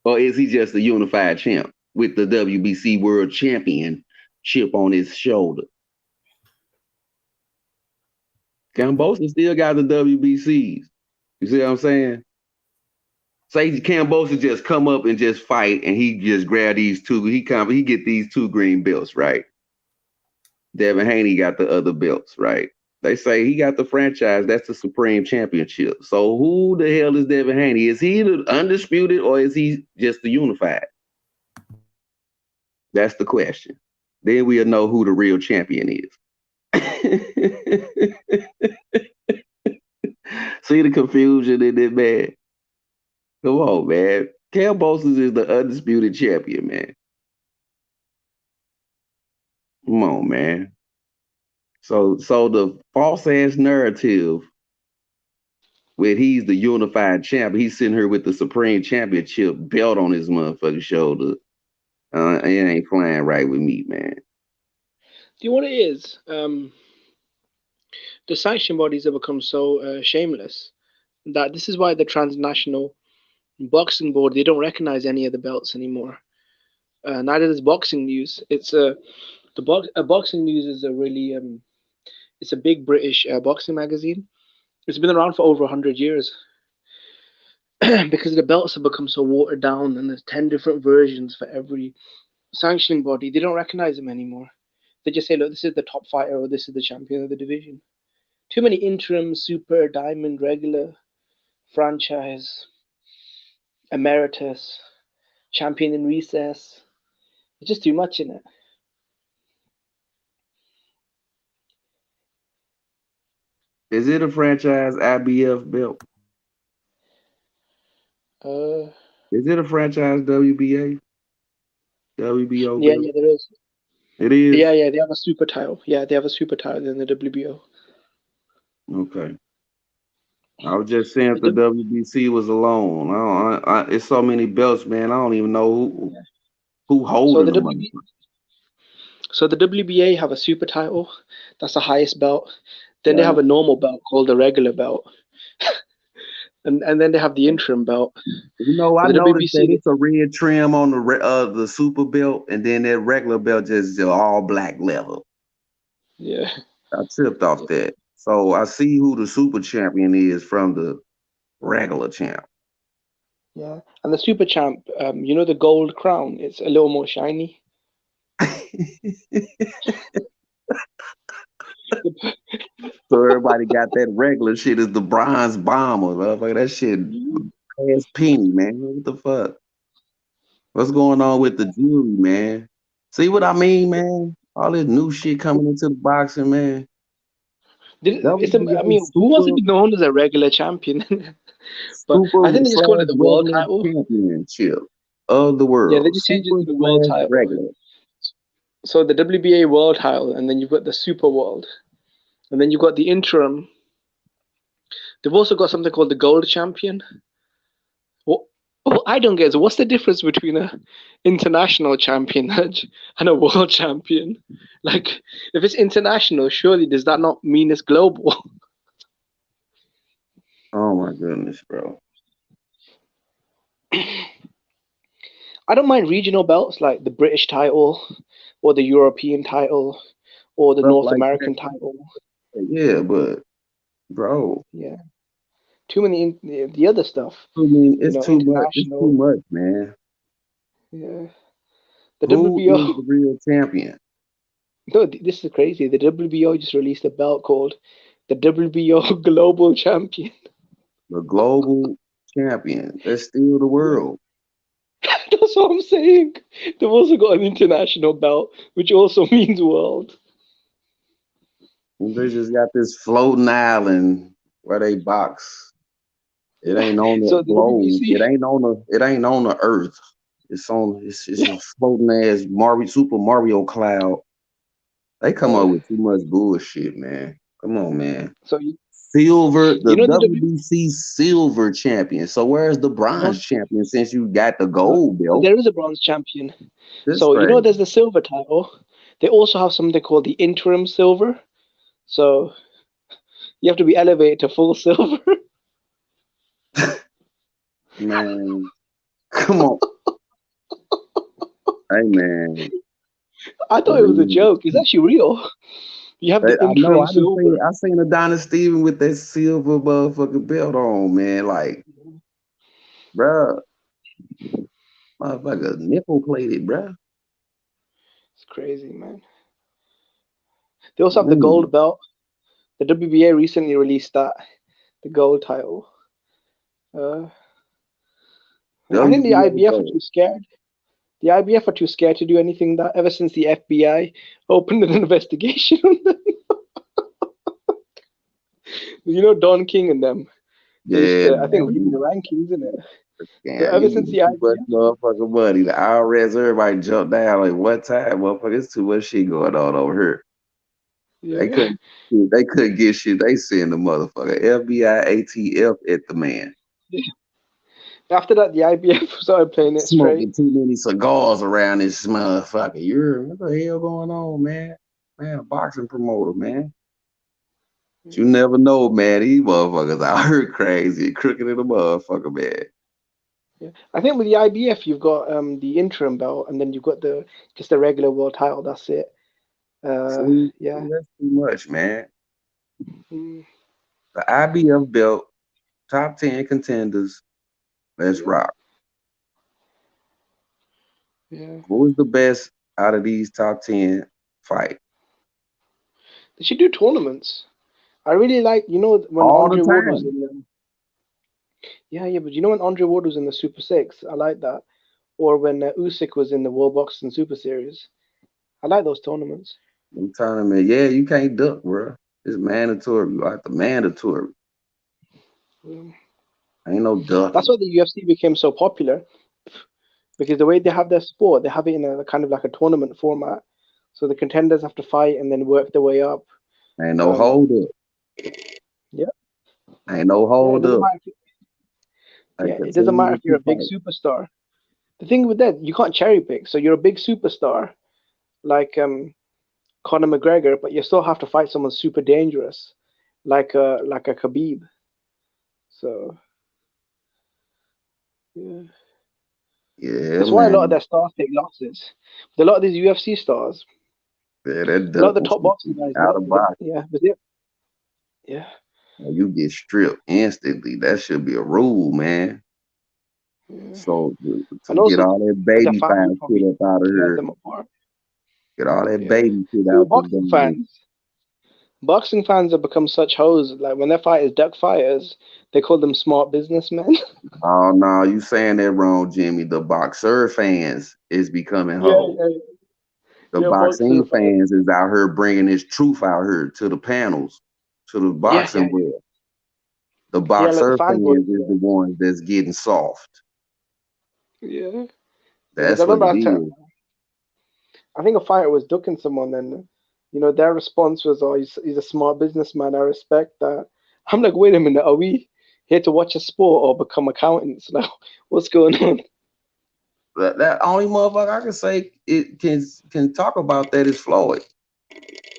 Or is he just a unified champ with the WBC World Championship on his shoulder? Kambosos still got the WBCs. You see what I'm saying? Say Kambosos just come up and just fight, and he just grab these two. He get these 2 green belts, right? Devin Haney got the other belts, right? They say he got the franchise. That's the Supreme Championship. So who the hell is Devin Haney? Is he the undisputed or is he just the unified? That's the question. Then we'll know who the real champion is. See the confusion in it, man. Come on, man. Kambosos is the undisputed champion, man. Come on, man. So the false ass narrative where he's the unified champ, he's sitting here with the Supreme Championship belt on his motherfucking shoulder. It ain't flying right with me, man. Do you know what it is? The sanction bodies have become so shameless that this is why the transnational boxing board, they don't recognize any of the belts anymore. Neither does boxing news. It's boxing news is a really it's a big British boxing magazine. It's been around for over 100 years. Because the belts have become so watered down, and there's 10 different versions for every sanctioning body. They don't recognize them anymore. They just say, look, this is the top fighter, or this is the champion of the division. Too many interim, super, diamond, regular, franchise, emeritus, champion in recess. It's just too much in it. Is it a franchise IBF belt? Is it a franchise WBA? WBO Yeah, belt? yeah, there is. It is? Yeah, yeah, they have a super title. Yeah, they have a super title in the WBO. Okay. I was just saying if the WBC was alone. It's so many belts, man. I don't even know who So holding the them. WBA have a super title. That's the highest belt. Then they Right. have a normal belt called the regular belt. and then they have the interim belt. You know, I The noticed that WBC, it's a red trim on the super belt, and then that regular belt just all black leather. yeah, I tripped off that. So I see who the super champion is from the regular champ. yeah. And the super champ, you know the gold crown, it's a little more shiny. So everybody got that regular shit is the bronze bomber. Motherfucker. That shit ass penny, man. What the fuck? What's going on with the jewelry, man? See what I mean, man? All this new shit coming into the boxing, man. I mean, who wants to be known as a regular champion? But Super I think they just call it the world regular title. championship of the Yeah, they world. just changed it Super to the world title. regular. So the WBA world title, and then you've got the super world, and then you've got the interim. They've also got something called the gold champion. What I don't get is what's the difference between a international champion and a world champion? Like, if it's international, surely does that not mean it's global? Oh my goodness, bro. I don't mind regional belts like the British title, or the European title, or the Stuff North like American that. title. Yeah, but bro. Yeah. Too many the other stuff. I mean, it's too much. It's too International. much, man. Yeah. The Who is WBO. the real champion? No, this is crazy. The WBO just released a belt called the WBO Global Champion. The global champion. That's still the world. That's what I'm saying. They've also got an international belt, which also means world. And they just got this floating island where they box. It ain't on the So the globe. WBC. It ain't on the earth. It's a floating ass Super Mario cloud. They come up with too much bullshit, man. Come on, man. So Silver, the you know the WBC silver champion. So where's the bronze champion since you got the gold belt? There is a bronze champion. That's So you know crazy. there's the silver title. They also have something called the interim silver. So you have to be elevated to full silver. Man, come on. Hey, man. I thought it was a joke. It's actually real. You have the I know. interim silver. I seen Adonis Steven with that silver motherfucking belt on, man. Like, bruh, motherfucker, nipple plated, bruh. It's crazy, man. They also have the gold belt. The WBA recently released that, the gold title. I think the IBF are too scared. The IBF are too scared to do anything that ever since the FBI opened an investigation on them. You know Don King and them. They used to, I think, lead the rankings, isn't it? Yeah, So ever since the IBF, motherfucking money, the IRS, everybody jumped down. Like, what time, motherfucker? It's too much shit going on over here. yeah. They couldn't get shit. They send the motherfucker FBI ATF at the man. After that, the IBF started playing it Smoking straight. too many cigars around this motherfucker. What the hell going on, man? Man, a boxing promoter, man. But you never know, man. These motherfuckers out here crazy, crooked in a motherfucker, man. Yeah. I think with the IBF, you've got the interim belt, and then you've got just the regular world title. That's it. Yeah. That's too much, man. Mm, The IBF belt, top 10 contenders. Let's yeah. rock. Yeah. Who's the best out of these top 10 fight? They should do tournaments. I really like, when All the Andre Ward was time. in them. Yeah, but when Andre Ward was in the Super Six, I like that. Or when Usyk was in the World Boxing Super Series, I like those tournaments. I'm telling me, yeah, you can't duck, bro. It's mandatory. Like the mandatory. Yeah. Ain't no That's ducking. why the UFC became so popular, because the way they have their sport, they have it in a kind of like a tournament format. So the contenders have to fight and then work their way up. Ain't no hold up. Yeah. Ain't no Yeah, it hold doesn't up. matter. They Yeah, it doesn't matter continue if you're to a big fight. superstar. The thing with that, you can't cherry pick. So you're a big superstar, like Conor McGregor, but you still have to fight someone super dangerous, like a Khabib. So yeah, Yeah, that's why a lot of man. their stars take losses. But a lot of these UFC stars, Yeah, that a lot of the ducking top shit boxing guys, out of box. yeah, You get stripped instantly. That should be a rule, man. yeah. So to And get also all that the baby fans fine would shit probably up out of tear here. them apart. Get all that Yeah, baby shit but out the way. boxing fans have become such hoes. Like when their fighters duck fighters, they call them smart businessmen. Oh no, you saying that wrong, Jimmy. The boxer fans is becoming Yeah, hoes. yeah, The yeah, boxer boxing fans. fans is out here bringing this truth out here to the panels, to the Yeah, yeah, boxing world. The yeah. Like the boxer fanboys. fans is the ones that's getting soft. Yeah, yeah. Because I That's what remember it is. I think a fighter was ducking someone, and their response was, "Oh, he's a smart businessman. I respect that." I'm like, wait a minute, are we here to watch a sport or become accountants now? What's going on? That only motherfucker I can say it can talk about that is Floyd.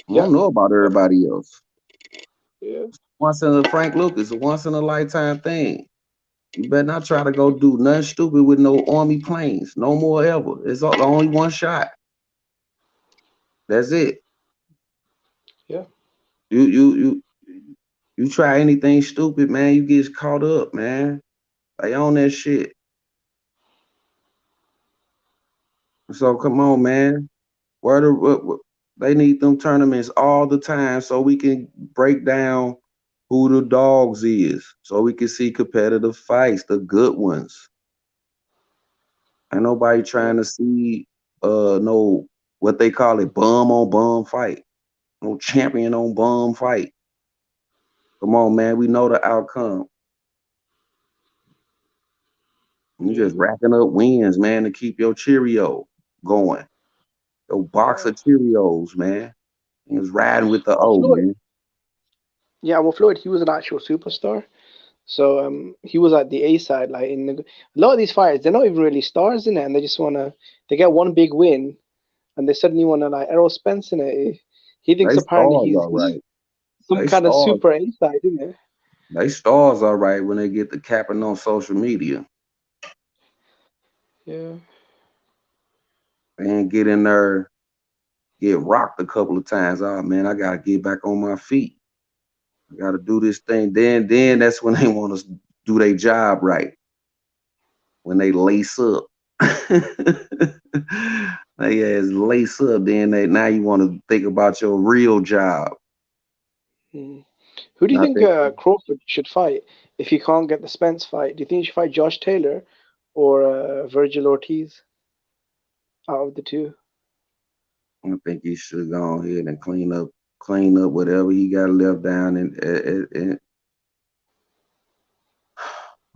I Yeah, don't know about everybody else. yeah, Once in a Frank Lucas, a once in a lifetime thing. You better not try to go do nothing stupid with no army planes. No more ever. It's only one shot. That's it. yeah, You you you you try anything stupid, man, you get caught up, man. They on that shit. So come on, man. They need them tournaments all the time so we can break down who the dogs is, so we can see competitive fights, the good ones. Ain't nobody yeah, trying to see no what they call it bum on bum fight, no champion on bum fight. Come on, man, we know the outcome. You yeah. just racking up wins, man, to keep your Cheerio going. Your box Yeah. of Cheerios, man. He was riding with the Well, O, Floyd, man. yeah, well, Floyd, he was an actual superstar. So he was at the A side. Like a lot of these fighters, they're not even really stars in it, and they just they get one big win, and they suddenly want to like Errol Spence in it. He thinks They apparently stars, he's all right. some They kind of stars. super A side, isn't it? They stars, all right, when they get the capping on social media Yeah, and get in there, get rocked a couple of times. Oh man, I gotta get back on my feet. I gotta do this thing. Then that's when they want to do their job right. When they lace up. They ass lace up, then now you want to think about your real job. mm. Who do you Not think that Crawford should fight if he can't get the Spence fight? Do you think he should fight Josh Taylor or Virgil Ortiz out of the two? I think he should go ahead and clean up whatever he got left down and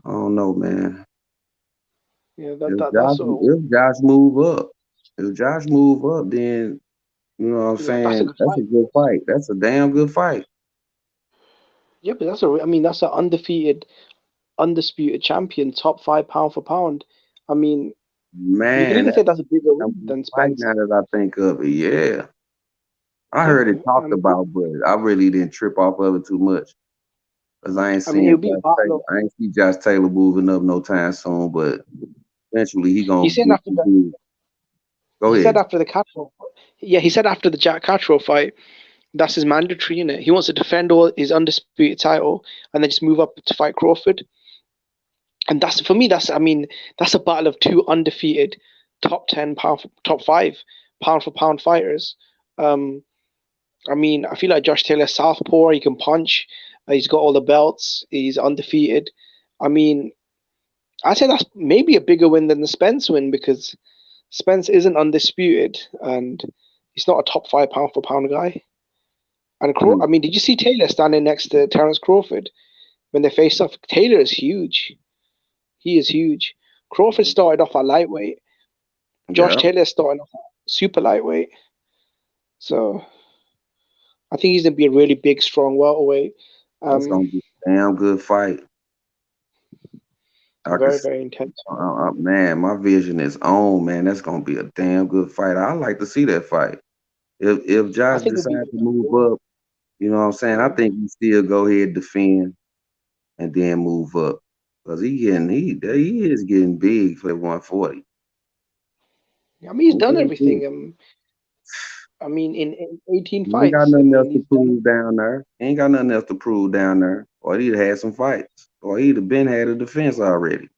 I don't know, man. Yeah, that's all. If Josh move up, then you know what I'm Yeah, that's a saying? good That's a fight. good fight. That's a damn good fight. Yeah, but I mean, that's an undisputed champion, top five pound for pound. I mean, you can Man, even that's say that's a bigger a win good than fight Spence. now that I think of it. Yeah. I Yeah, heard it talked about, but I really didn't trip off of it too much. Cause I ain't I mean, seeing he'll be Josh Taylor. Barlow. I ain't see Josh Taylor moving up no time soon, but eventually he He gonna said get after the big. Go he said ahead. after the Catro, yeah, he said after the Jack Catro fight, that's his mandatory, innit? He wants to defend all his undisputed title and then just move up to fight Crawford. And that's for me. I mean, that's a battle of two undefeated top 10 top 5 pound for pound fighters. Um, I mean, I feel like Josh Taylor's southpaw. He can punch. He's got all the belts. He's undefeated. I mean, I say that's maybe a bigger win than the Spence win because Spence isn't undisputed and he's not a top 5 pound for pound guy. And I mean, did you see Taylor standing next to Terence Crawford when they faced off? Taylor is huge. He is huge. Crawford started off at lightweight. Josh Yeah, Taylor started off at super lightweight. So I think he's gonna be a really big, strong welterweight. that's gonna be a damn good fight. I can Very, see, very intense. man, my vision is on, man. That's gonna be a damn good fight. I like to see that fight. If I Josh think it'll be decides to move up, you know what I'm saying? I think he still go ahead defend and then move up. Cause he is getting big for 140. I mean, he's He done getting big. everything. I mean, in 18 He ain't got fights. I nothing else mean, to he's done. prove down there. He ain't got nothing else to prove down there. Or he'd have had some fights. Or he'd have been had a defense already.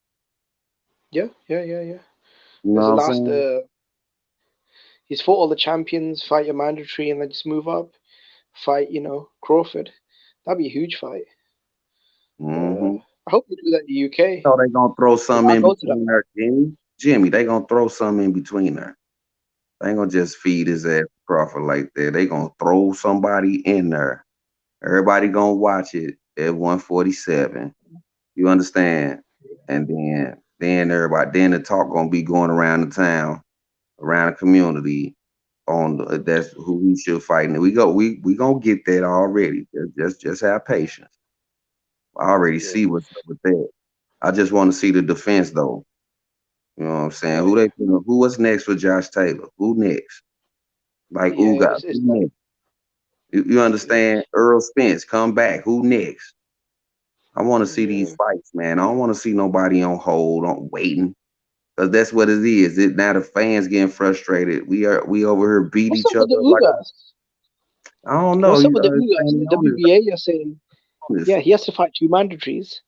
Yeah. You There's know the what I'm last. saying? He's fought all the champions. Fight your mandatory, and then just move up. Fight, Crawford. That'd be a huge fight. Mm-hmm. I hope they do that in the UK. So they gonna throw Because something I in go to that between fight. there, Jimmy. Jimmy, they gonna throw something in between there. They ain't gonna just feed his ass Crawford like that. They gonna throw somebody in there. Everybody gonna watch it at 147. You understand? And then the talk gonna be going around the town, around the community on that's who we should fight. And we gonna get that already. Just have patience. I already Yeah. see what's up with that. I just want to see the defense though. You know what I'm saying? Who was next for Josh Taylor? Who next? Like Yeah, Ugas, it's who that. next? You Yeah. understand? Earl Spence, come back. Who next? I want to see these Yeah. fights, man. I don't want to see nobody on hold, on waiting. Cause that's what it is. Now the fans getting frustrated. We over here beat What's each up with other the up like Ugas? I don't know. What's up with the Ugas? Tony The on WBA, you're saying, this. yeah, he has to fight 2 mandatories.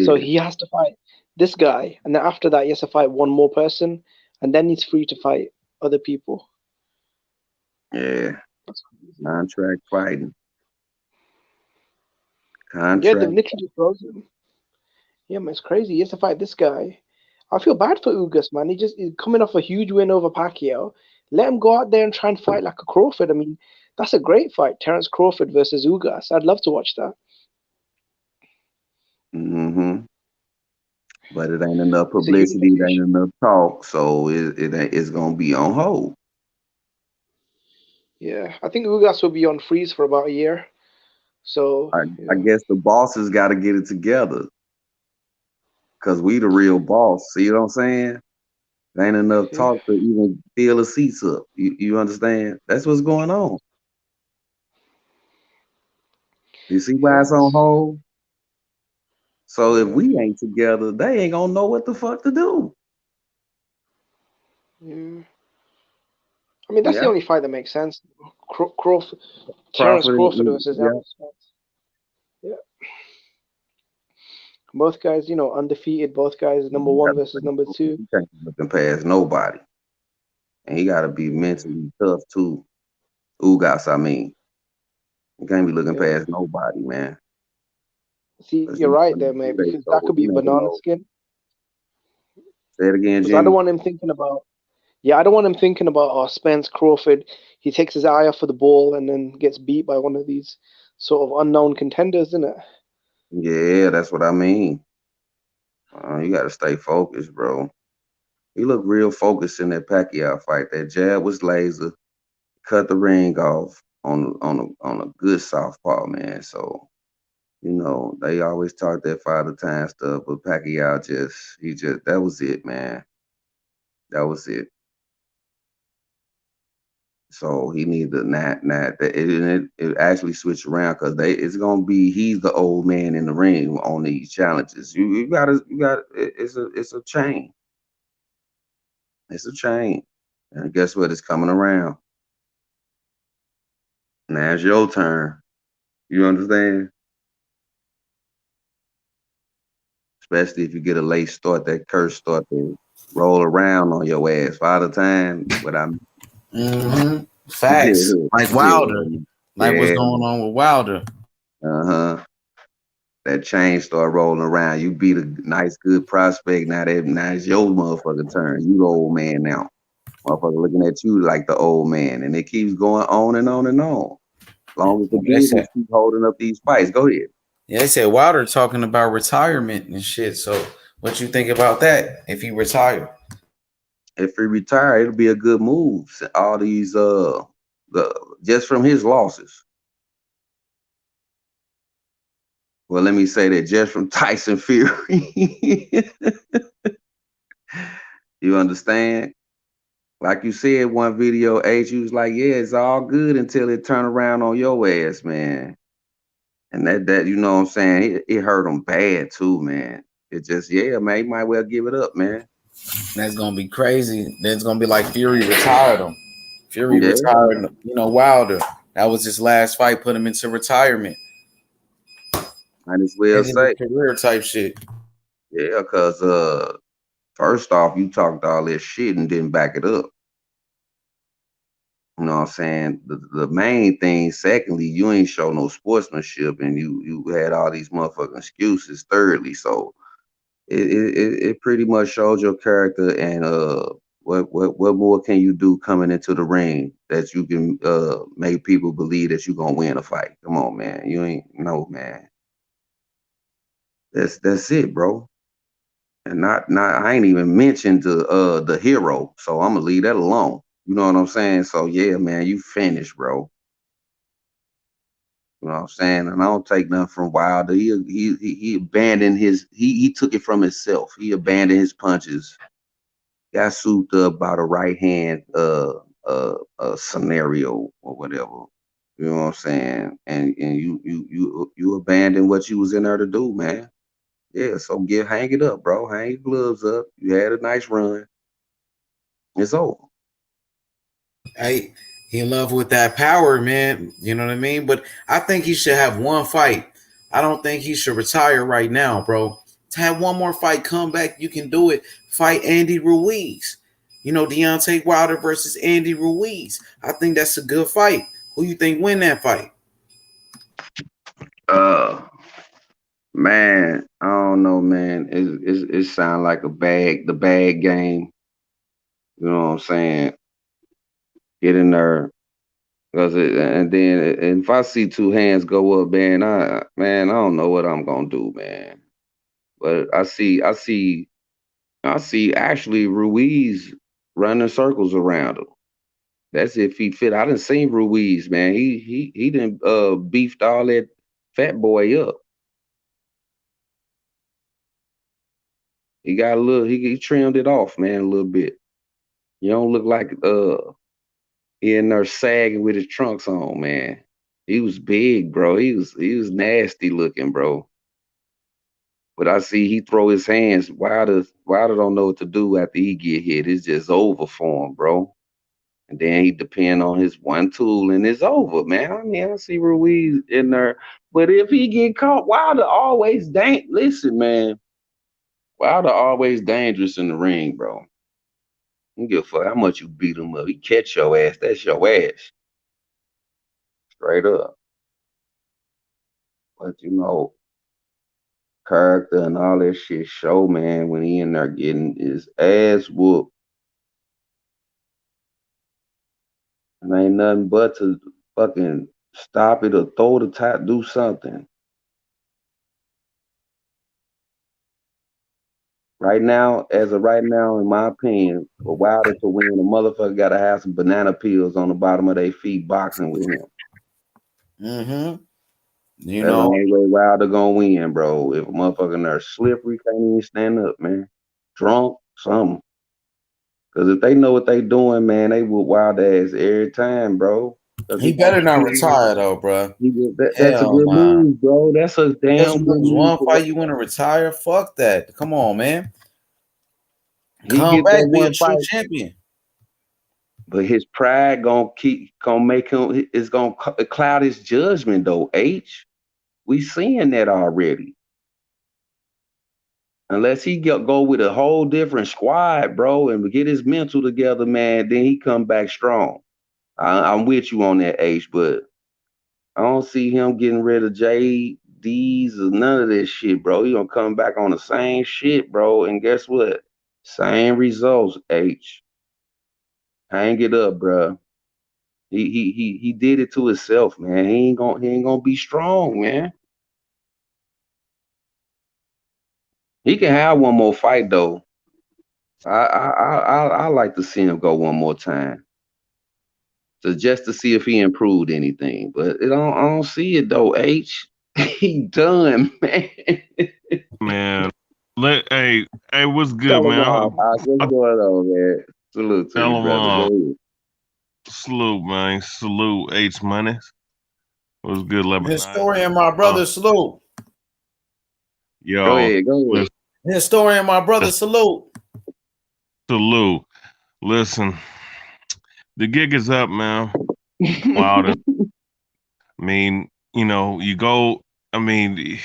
So Yeah, he has to fight this guy, and then after that, he has to fight one more person, and then he's free to fight other people. yeah. Contract fighting. Yeah, they've Contract. literally frozen him. Yeah, man, it's crazy. He has to fight this guy. I feel bad for Ugas, man. He's coming off a huge win over Pacquiao. Let him go out there and try and fight like a Crawford. I mean, that's a great fight. Terence Crawford versus Ugas. I'd love to watch that. Mm-hmm. But it ain't enough It's a publicity. It ain't unification. enough talk. So it's gonna be on hold. Yeah, I think Ugas will be on freeze for about a year. So, I yeah. guess the bosses got to get it together. Cause we the real boss. See what I'm saying? There ain't enough Yeah. talk to even fill the seats up. You understand? That's what's going on. You see why Yeah, it's on it's, hold? So if yeah, we ain't together, they ain't gonna know what the fuck to do. yeah. I mean, that's the Yeah. only fight that makes sense. Crawford, Terence Crawford, Crawford versus yeah. Errol Spence. Yeah, both guys, undefeated. Both guys, number You one gotta versus number two. you can't be looking past nobody. And he gotta be Yeah, mentally tough too. Ugas, I mean. You can't be looking yeah. past nobody, man. See, 'Cause you're you right never there, know mate, who they because that throw. could be You a never banana know. skin. Say it again, Because I don't Jimmy. want him thinking about. Yeah, I don't want him thinking about Spence Crawford. He takes his eye off of the ball and then gets beat by one of these sort of unknown contenders, isn't it? Yeah, that's what I mean. You gotta stay focused, bro. He looked real focused in that Pacquiao fight. That jab was laser, cut the ring off on a good southpaw, man. So they always talk that father time stuff, but Pacquiao that was it, man. That was it. So he needs to not it actually switch around because it's gonna be he's the old man in the ring on these challenges. You gotta it's a chain. It's a chain. And guess what? It's coming around. Now it's your turn. You understand? Especially if you get a late start, that curse start to roll around on your ass. Father time, what I'm Facts. Like Wilder. Like what's yeah. going on with Wilder. That chain start rolling around. You beat a nice, good prospect. Now it's your motherfucking turn. You the old man now. Motherfucker looking at you like the old man. And it keeps going on and on and on. As long as the business keep holding up these fights. Go ahead. Yeah, they said Wilder talking about retirement and shit. So what you think about that if he retire? If he retire, it'll be a good move. All these just from his losses. Well, let me say that just from Tyson Fury. You understand? Like you said, one video, H, you was like, yeah, it's all good until it turn around on your ass, man. And that you know what I'm saying? It hurt him bad too, man. It just, yeah, man, you might well give it up, man. That's gonna be crazy. Then it's gonna be like Fury retired him. Fury Yeah. retired, Wilder. That was his last fight, put him into retirement. Might as well say career type shit. Yeah, because first off, you talked all this shit and didn't back it up. You know what I'm saying? The main thing, secondly, you ain't show no sportsmanship and you had all these motherfucking excuses, thirdly. So it pretty much shows your character and what more can you do coming into the ring that you can make people believe that you're gonna win a fight? Come on, man. You ain't no man. That's it, bro. And not I ain't even mentioned the hero, so I'm gonna leave that alone. You know what I'm saying? So yeah, man, you finished, bro. You know what I'm saying? And I don't take nothing from Wilder. He abandoned he took it from himself. He abandoned his punches. Got souped up by the right hand scenario or whatever. You know what I'm saying? And you abandoned what you was in there to do, man. Yeah, so hang it up, bro. Hang your gloves up. You had a nice run. It's over. Hey, he in love with that power, man. You know what I mean? But I think he should have one fight. I don't think he should retire right now, bro. To have one more fight, come back, you can do it. Fight Andy Ruiz. Deontay Wilder versus Andy Ruiz. I think that's a good fight. Who you think win that fight? Man, I don't know, man. It sound like the bag game. You know what I'm saying? Get in there. And if I see two hands go up, man, I don't know what I'm gonna do, man. But I see actually Ruiz running circles around him. That's if he fit. I done seen Ruiz, man. He done beefed all that fat boy up. He got a little. He trimmed it off, man, a little bit. You don't look like he in there sagging with his trunks on, man. He was big, bro. He was nasty looking, bro. But I see he throw his hands. Wilder don't know what to do after he get hit. It's just over for him, bro. And then he depend on his one tool and it's over, man. I mean, I see Ruiz in there. But if he get caught, Wilder always listen, man. Wilder always dangerous in the ring, bro. You give a fuck how much you beat him up. He catch your ass. That's your ass. Straight up. But character and all that shit show, man, when he in there getting his ass whooped. And ain't nothing but to fucking stop it or throw the top, do something. Right now, in my opinion, for Wilder to win, the motherfucker gotta have some banana peels on the bottom of their feet boxing with him. Mm-hmm. That's the only way Wilder gonna win, bro. If a motherfucker in there slippery, can't even stand up, man. Drunk, something. Because if they know what they doing, man, they whoop wild ass every time, bro. He better not retire though, bro. That's a Hell good nah. move, bro. That's a damn Just good move. one fight you want to retire? Fuck that. Come on, man. He Come get that back, be a one true fight, champion. but his pride gonna make him. It's gonna cloud his judgment, though. We seeing that already. Unless he go with a whole different squad, bro, and get his mental together, man, then he come back strong. I'm with you on that, H, but I don't see him getting rid of JDs or none of this shit, bro. He gonna come back on the same shit, bro. And guess what? Same results, H. Hang it up, bro. He did it to himself, man. He ain't gonna be strong, man. He can have one more fight though. I like to see him go one more time. Just to see if he improved anything. But I don't see it though, H. He done, man. Man, hey, what's good, Tell him man? what's going on, man? Salute to you, brother. Go ahead. Salute, man. Salute, H Money. What's good, Lebanon? Historian, my brother, salute. Yo, go ahead. Historian, my brother, salute. Salute. Listen, the gig is up, man. Wilder. I mean, you go. I mean,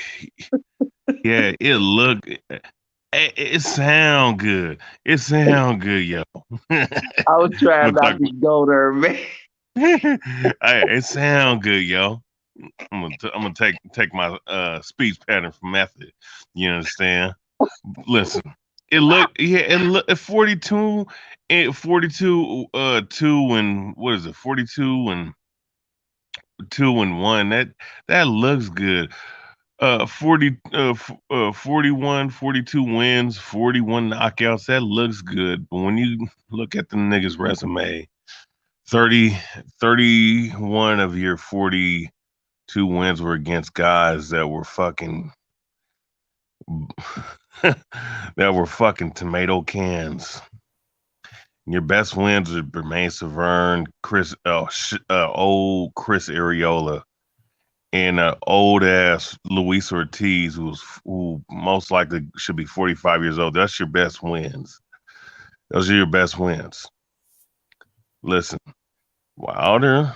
yeah, it sound good. It sound good, yo. I was trying not to go there, man. It sound good, yo. I'm gonna take my speech pattern from method. You understand? Listen, at 42 and 42 2 and what is it? 42 and 2 and 1. That looks good. 41, 42 wins, 41 knockouts. That looks good. But when you look at the niggas' resume, 31 of your 42 wins were against guys that were fucking tomato cans. Your best wins are Bermain Severn, old Chris Areola, and old ass Luis Ortiz, who most likely should be 45 years old. That's your best wins. Those are your best wins. Listen, Wilder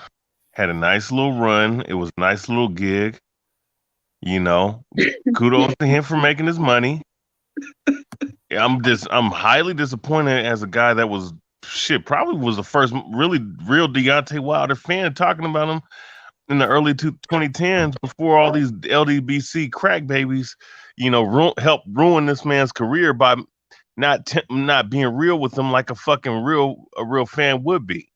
had a nice little run. It was a nice little gig. Kudos to him for making his money. I'm highly disappointed as a guy that was probably was the first really real Deontay Wilder fan talking about him in the early 2010s before all these LDBC crack babies, helped ruin this man's career by not being real with him like a real fan would be.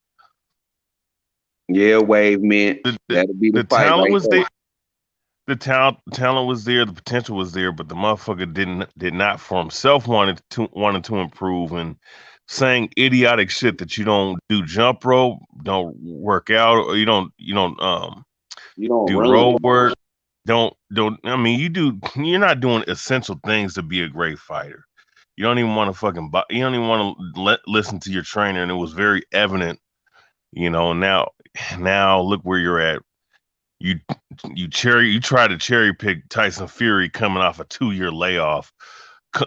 Yeah, Wave man. That'll be the fight. Talent was there. The talent was there, the potential was there, but the motherfucker did not for himself wanted to improve, and saying idiotic shit that you don't do jump rope, don't work out, or you don't do road work. Don't I mean you're not doing essential things to be a great fighter. You don't even want to you don't even want to listen to your trainer, and it was very evident, now look where you're at. You try to cherry pick Tyson Fury coming off a 2-year layoff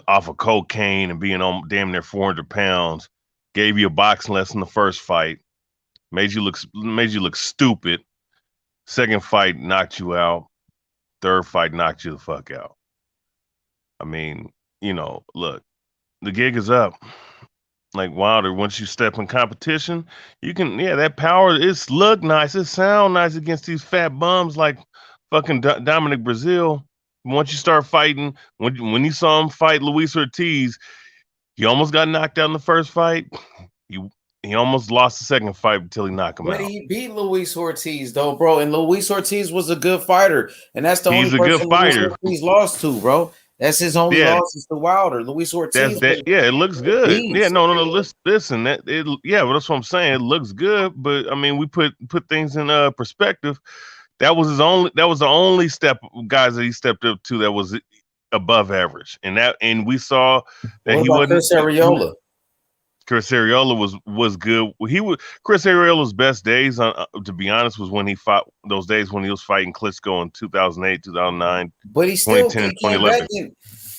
off of cocaine and being on damn near 400 pounds. Gave you a boxing lesson the first fight, made you look stupid. Second fight knocked you out. Third fight knocked you the fuck out. I mean, look, the gig is up. Like Wilder, once you step in competition, you can, that power, it's look nice, it sound nice against these fat bums like fucking Dominic Brazil. Once you start fighting, when you saw him fight Luis Ortiz, he almost got knocked out in the first fight. He almost lost the second fight until he knocked him out. But he beat Luis Ortiz though, bro, and Luis Ortiz was a good fighter, and that's the only person Luis Ortiz lost to, bro. That's his only losses to Wilder. Luis Ortiz. It looks good. Yeah, no. Listen, but that's what I'm saying. It looks good, but I mean, we put things in perspective. That was the only guys that he stepped up to that was above average, and we saw that he wasn't. Chris Areola? Chris Arreola was good. Chris Arreola's best days, to be honest, was when he fought those days when he was fighting Klitschko in 2008, 2009, but he still 2010, came back.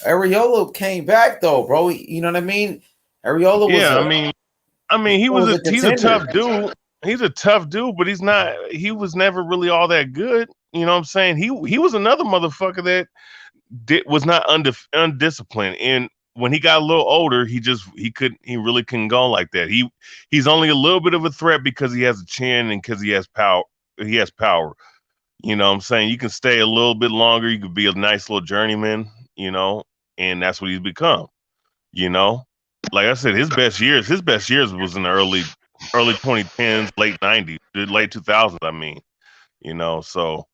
Areola came back though, bro. You know what I mean? Areola was. Yeah, I mean, he's a tough dude. He's a tough dude, but he was never really all that good. You know what I'm saying? He was another motherfucker that was not undisciplined. And when he got a little older, he really couldn't go like that. He's only a little bit of a threat because he has a chin and because he has power. He has power. You know what I'm saying? You can stay a little bit longer. You could be a nice little journeyman, and that's what he's become. Like I said, his best years was in the early 2010s, late 90s, late 2000s. So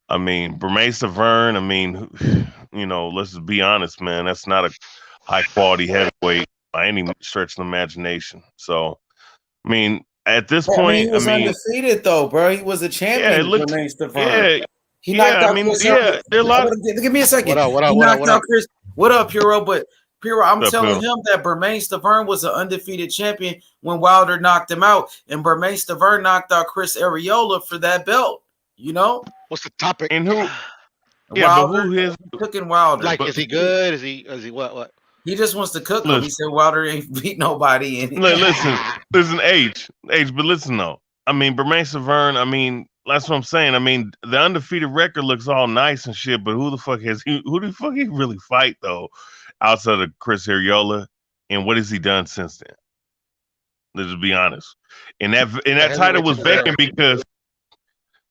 Bermay Severn, let's just be honest, man. That's not a high quality heavyweight by any stretch of the imagination. So, at this point, he was undefeated though, bro. He was a champion. Bermay Severn. He knocked out Chris. There are a lot. Give me a second. What up? Chris. What up, Puro? But Puro, I'm telling Puro? him that Bermay Severn was an undefeated champion when Wilder knocked him out, and Bermay Severn knocked out Chris Arreola for that belt. What's the topic? And who? Wilder, cooking Wilder. Like, is he good? Is he what? He just wants to cook him. He said Wilder ain't beat nobody. Listen, H. But listen though. Bermay Severn. That's what I'm saying. The undefeated record looks all nice and shit, but who the fuck he really fight though, outside of Chris Arreola? And what has he done since then? Let's just be honest. And that title was vacant because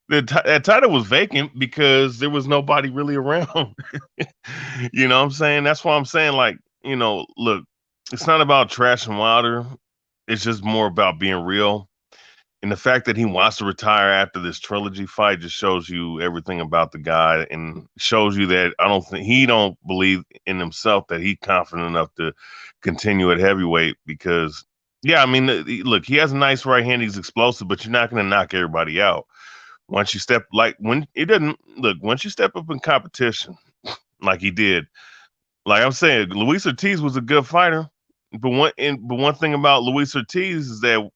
that title was vacant because there was nobody really around. You know what I'm saying? That's why I'm saying, like, look, it's not about trashing Wilder. It's just more about being real. And the fact that he wants to retire after this trilogy fight just shows you everything about the guy and shows you that he don't believe in himself, that he's confident enough to continue at heavyweight because, look, he has a nice right hand. He's explosive, but you're not going to knock everybody out. Once you step up in competition, like he did, like I'm saying, Luis Ortiz was a good fighter, but one thing about Luis Ortiz is that,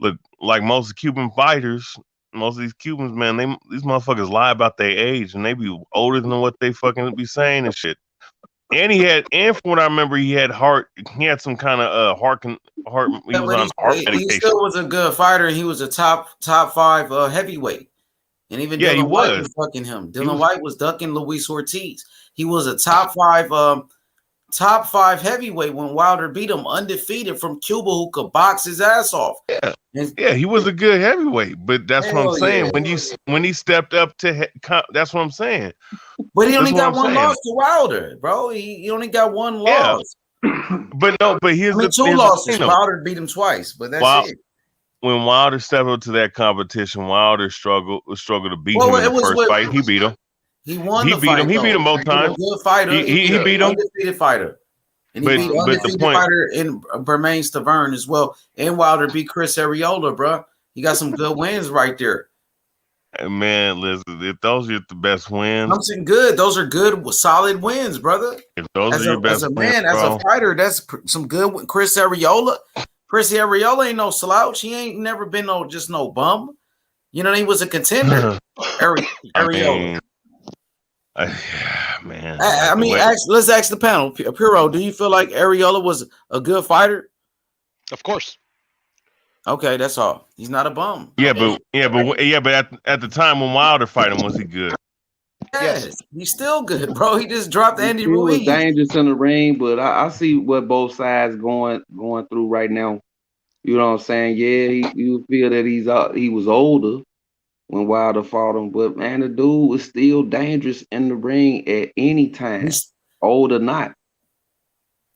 look, like most Cuban fighters, most of these Cubans, man, these motherfuckers lie about their age and they be older than what they fucking be saying and shit. And from what I remember, he had some kind of heart. He was on heart medication. He still was a good fighter. He was a top 5 heavyweight. And even Dylan White was fucking him. Dylan White was ducking Luis Ortiz. He was a top 5 heavyweight when Wilder beat him, undefeated from Cuba, who could box his ass off. Yeah, he was a good heavyweight, but that's what I'm saying. When he stepped up to, that's what I'm saying. But he only got one loss to Wilder, bro. He only got one loss. But here's the 2 losses. Wilder beat him twice, but that's it. When Wilder stepped up to that competition, Wilder struggled to beat him in the first fight. He beat him. He won the fight. He beat him both times. He was a good fighter. He beat him. Undefeated fighter. And he beat undefeated fighter in Bermay Severn as well. And Wilder beat Chris Arreola, bro. He got some good wins right there. Man, listen, if those are the best wins. I'm saying good. Those are good, solid wins, brother. If those are your best as a wins, man, as a fighter, that's some good. Chris Arreola ain't no slouch. He ain't never been no bum. He was a contender. Arreola. Man, let's ask the panel. Puro, do you feel like Arreola was a good fighter? Of course. Okay, that's all. He's not a bum. But at the time when Wilder fight him, was he good? Yes, he's still good, bro. He just dropped Andy Ruiz. He was dangerous in the ring, but I see what both sides going through right now. You know what I'm saying? Yeah, you feel that he was older when Wilder fought him, but man, the dude was still dangerous in the ring at any time, old or not.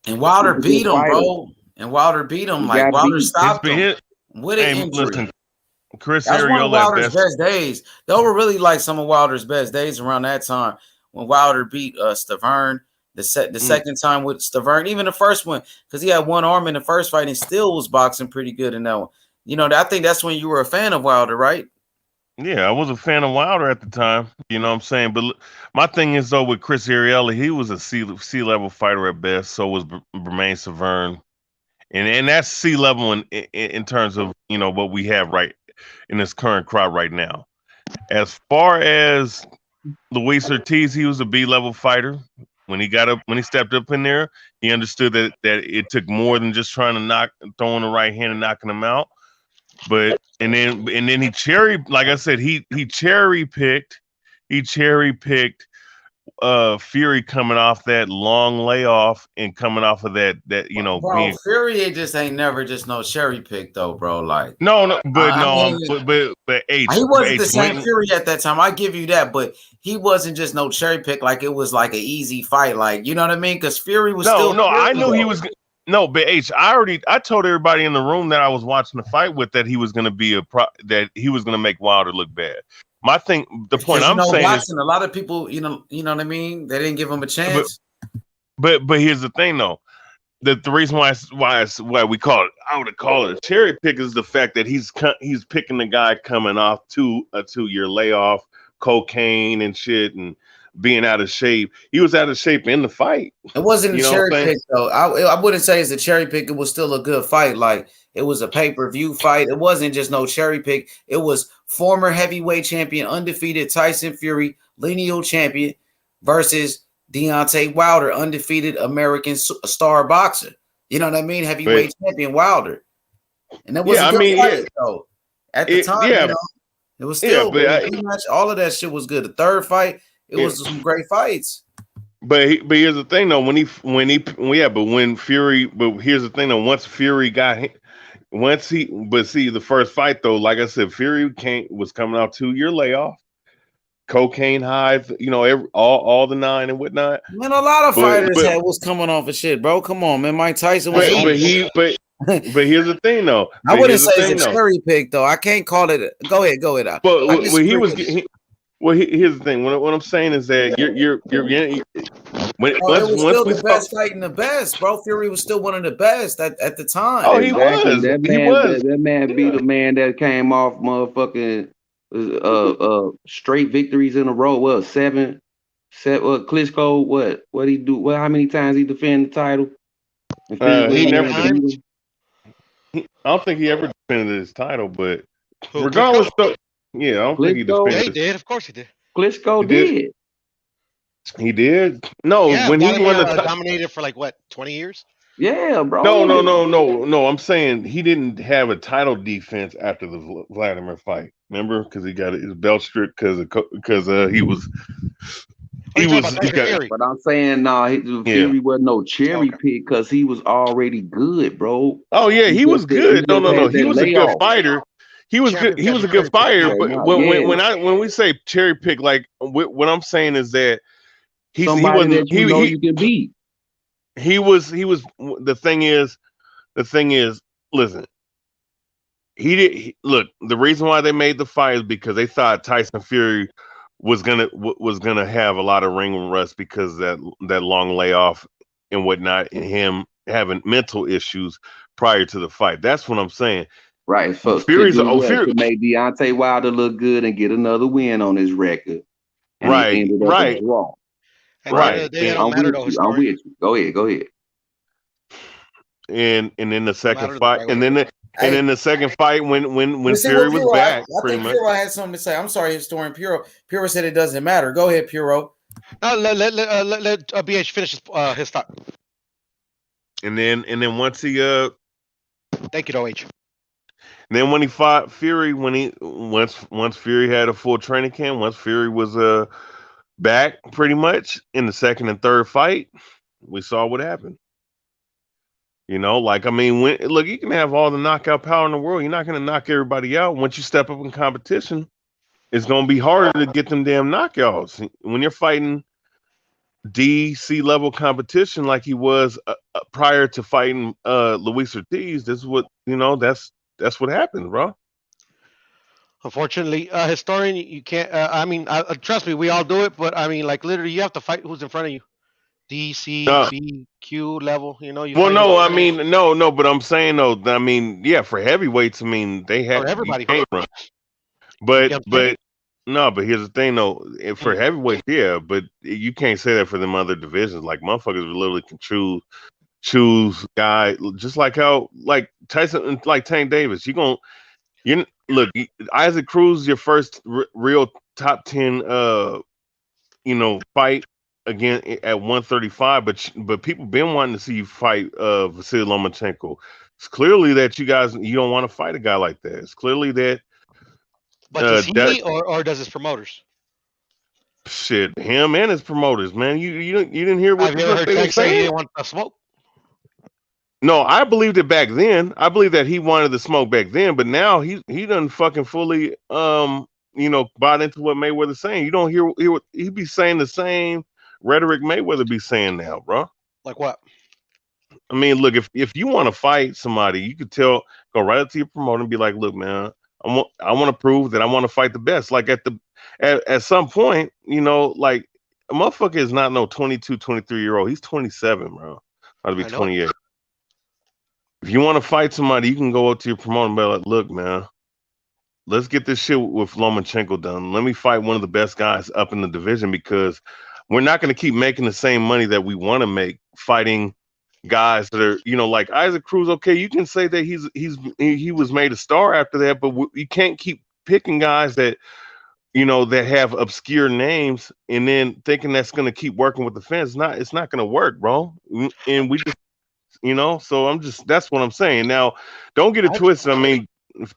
And Wilder beat him, bro. And Wilder beat him. Like Wilder stopped him with an injury. Listen, Chris That's one of Arreola Wilder's best days. Those were really like some of Wilder's best days around that time when Wilder beat Stavern. The second time with Stavern, even the first one, because he had one arm in the first fight and still was boxing pretty good in that one. I think that's when you were a fan of Wilder, right? Yeah, I was a fan of Wilder at the time. You know what I'm saying? But my thing is, though, with Chris Arreola, he was a C-level fighter at best. So was Bermay Severn. and that's C level in terms of what we have right in this current crowd right now. As far as Luis Ortiz, he was a B level fighter. When he stepped up in there, he understood that it took more than just trying to throwing the right hand and knocking him out. But and then he like I said, he cherry picked Fury coming off that long layoff and coming off of that bro, Fury just ain't never just no cherry pick though, bro. Like but H, he wasn't the same Fury at that time. I give you that, but he wasn't just no cherry pick. Like it was like an easy fight. Like you know what I mean? Because Fury was still. No, I knew he was. No, but H, I told everybody in the room that I was watching the fight with that he was going to be that he was going to make Wilder look bad. My thing, the point I'm saying Watson, is a lot of people, you know what I mean? They didn't give him a chance. But here's the thing, though. The reason why we call it, I would call it a cherry pick, is the fact that he's picking the guy coming off a 2-year layoff, cocaine and shit, and being out of shape. He was out of shape in the fight. It wasn't a cherry pick though. I wouldn't say it's a cherry pick. It was still a good fight. Like it was a pay-per-view fight. It wasn't just no cherry pick. It was former heavyweight champion, undefeated Tyson Fury, lineal champion, versus Deontay Wilder, undefeated American star boxer. You know what I mean? Heavyweight champion Wilder. And that was a good fight though. At the time, it was still all of that shit was good. The third fight, it was some great fights. But here's the thing though, here's the thing though, once Fury the first fight though, like I said, Fury was coming off 2-year layoff, cocaine highs, all the 9 and whatnot. Man, a lot of fighters was coming off of shit, bro. Come on, man. Mike Tyson was but here's the thing though. I wouldn't say it's a cherry pick though. I can't call it. Go ahead. But here's the thing. What I'm saying is that you're still the best fighting the best, bro. Fury was still one of the best at the time. Oh, he was. That man beat a man that came off motherfucking straight victories in a row. What, 7? Klitschko, what he do? How many times he defended the title? He never. I don't think he ever defended his title, but regardless, though, I don't think he defended. Yeah, he did. Of course, he did. Klitschko did. He did. No, when he won the dominated for 20 years. Yeah, bro. No. I'm saying he didn't have a title defense after the Vladimir fight. Remember, because he got his belt stripped because he was. But I'm saying, Fury wasn't no cherry pick because he was already good, bro. Oh yeah, he was good. No. He was a good fighter. He was good. He was a good fighter. But when we say cherry pick, what I'm saying is that he wasn't. You can beat. He was. The thing is. Listen. Look. The reason why they made the fight is because they thought Tyson Fury was gonna have a lot of ring rust because that long layoff and whatnot, and him having mental issues prior to the fight. That's what I'm saying. Right. So Fury to make Deontay Wilder look good and get another win on his record. Right. I'm with you. Go ahead. And then the second fight, and then the second fight when Fury was back, I think Puro had something to say. I'm sorry, historian Puro. Puro said it doesn't matter. Go ahead, Puro. Let BH finish his thought. And then once he thank you, OH. And then when he fought Fury, once Fury had a full training camp, once Fury was back pretty much in the second and third fight, we saw what happened. You can have all the knockout power in the world. You're not going to knock everybody out. Once you step up in competition, it's going to be harder to get them damn knockouts. When you're fighting C level competition like he was prior to fighting Luis Ortiz, this is what that's what happens, bro. Unfortunately, historian, you can't. Trust me, we all do it, but literally, you have to fight who's in front of you. D, C, B, Q level, no, but I'm saying though, for heavyweights, they have for everybody. But here's the thing though, for heavyweights, but you can't say that for them other divisions. Like motherfuckers literally can choose choose guy just like how like Tyson, like Tank Davis. You look, Isaac Cruz, your first real top 10, fight again at 135. But people been wanting to see you fight Vasily Lomachenko. It's clearly that you don't want to fight a guy like that. It's clearly that. But does he or does his promoters? Shit, him and his promoters, man. You didn't hear what Have you ever heard Tank say he didn't want to smoke? No, I believed it back then. I believe that he wanted the smoke back then, but now he done fucking fully bought into what Mayweather's saying. You don't hear what he be saying, the same rhetoric Mayweather be saying now, bro. Like what? I mean, look, if you want to fight somebody, you could go right up to your promoter and be like, look, man, I want to prove that I want to fight the best. Like at some point, like a motherfucker is not no 22, 23-year-old. He's 27, bro. I'd be 28. If you want to fight somebody, you can go up to your promoter and be like, look, man, let's get this shit with Lomachenko done. Let me fight one of the best guys up in the division, because we're not going to keep making the same money that we want to make fighting guys that are, like Isaac Cruz. Okay, you can say that he was made a star after that, but you can't keep picking guys that, that have obscure names and then thinking that's going to keep working with the fans. It's not going to work, bro. And we just, so that's what I'm saying. Now, don't get it twisted. I mean,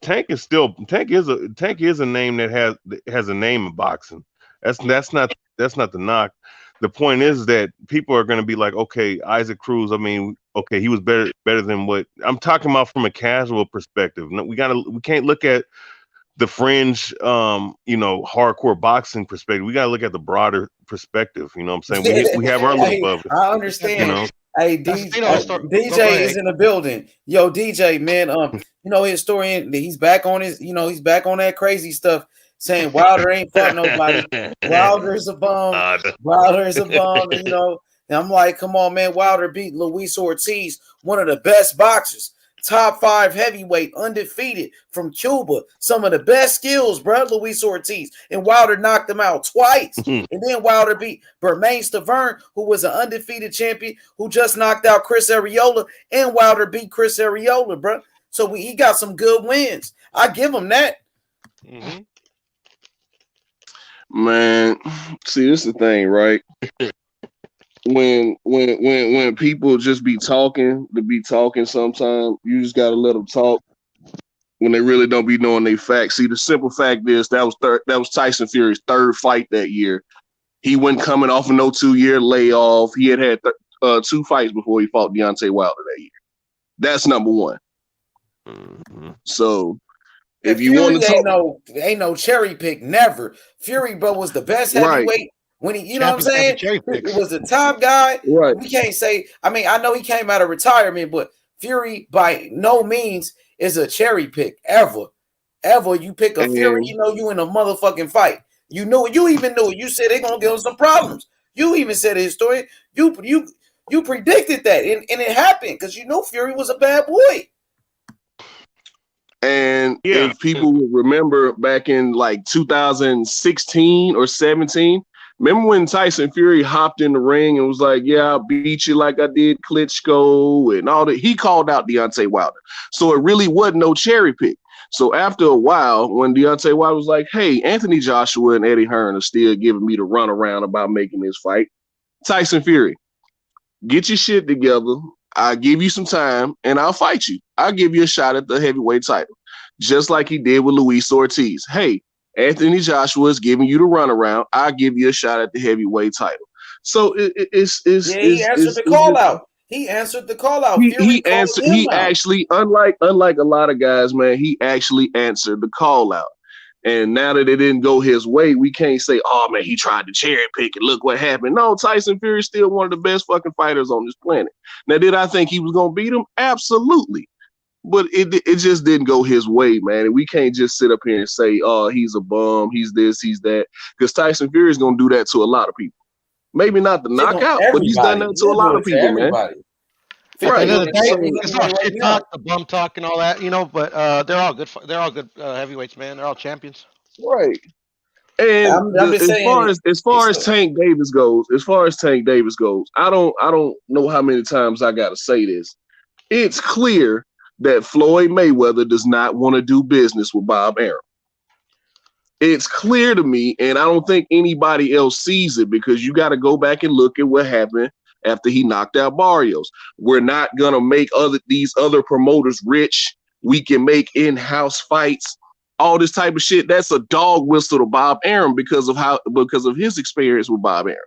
Tank is a name that has a name in boxing. That's not the knock. The point is that people are going to be like, okay, Isaac Cruz. I mean, okay, he was better than what I'm talking about from a casual perspective. No, we can't look at the fringe, hardcore boxing perspective. We got to look at the broader perspective. You know what I'm saying? We have our little bubble. I understand. Hey, DJ is in the building. Yo, DJ, man. Historian, he's back on that crazy stuff, saying Wilder ain't fought nobody. Wilder is a bum. Wilder is a bum. And I'm like, come on, man. Wilder beat Luis Ortiz, one of the best boxers. Top 5 heavyweight, undefeated from Cuba. Some of the best skills, bro. Luis Ortiz. And Wilder knocked him out twice. And then Wilder beat Bermain Stavern, who was an undefeated champion, who just knocked out Chris Arreola. And Wilder beat Chris Arreola, bro. So he got some good wins. I give him that. Mm-hmm. Man, see, this is the thing, right? When people just be talking to be talking, sometimes you just gotta let them talk when they really don't be knowing they facts. See, the simple fact is that was Tyson Fury's third fight that year. He wasn't coming off a 2-year layoff. He had 2 fights before he fought Deontay Wilder that year. That's number one. Mm-hmm. So if you want to talk, ain't no cherry pick, never. Fury, bro, was the best heavyweight. Right. When he, know what I'm saying? He was the top guy. Right. We can't say, I mean, I know he came out of retirement, but Fury by no means is a cherry pick ever. Ever you pick a Fury, you in a motherfucking fight. You even knew it. You said they're gonna give him some problems. You even said his story. You predicted that, and it happened because you know Fury was a bad boy. And if people would remember back in like 2016 or 17, remember when Tyson Fury hopped in the ring and was like, yeah, I'll beat you like I did Klitschko and all that. He called out Deontay Wilder. So it really wasn't no cherry pick. So after a while, when Deontay Wilder was like, hey, Anthony Joshua and Eddie Hearn are still giving me the runaround about making this fight, Tyson Fury, get your shit together. I'll give you some time and I'll fight you. I'll give you a shot at the heavyweight title, just like he did with Luis Ortiz. Hey, Anthony Joshua is giving you the runaround. I'll give you a shot at the heavyweight title. So he answered the call out. He answered the call out. He answered. He actually, unlike a lot of guys, man, he actually answered the call out. And now that it didn't go his way, we can't say, oh, man, he tried to cherry pick and look what happened. No, Tyson Fury is still one of the best fucking fighters on this planet. Now, did I think he was going to beat him? Absolutely. But it just didn't go his way, man. And we can't just sit up here and say, oh, he's a bum, he's this, he's that. Because Tyson Fury is going to do that to a lot of people. Maybe not the knockout, but he's done that to a lot of people, man. Right. It's all shit talk, the bum talk, and all that, but they're all good. They're all good heavyweights, man. They're all champions. Right. And I'm just saying, as far as Tank Davis goes, I don't know how many times I gotta say this. It's clear that Floyd Mayweather does not want to do business with Bob Arum. It's clear to me, and I don't think anybody else sees it, because you got to go back and look at what happened after he knocked out Barrios. We're not gonna make these other promoters rich. We can make in-house fights, all this type of shit. That's a dog whistle to Bob Arum because of his experience with Bob Arum.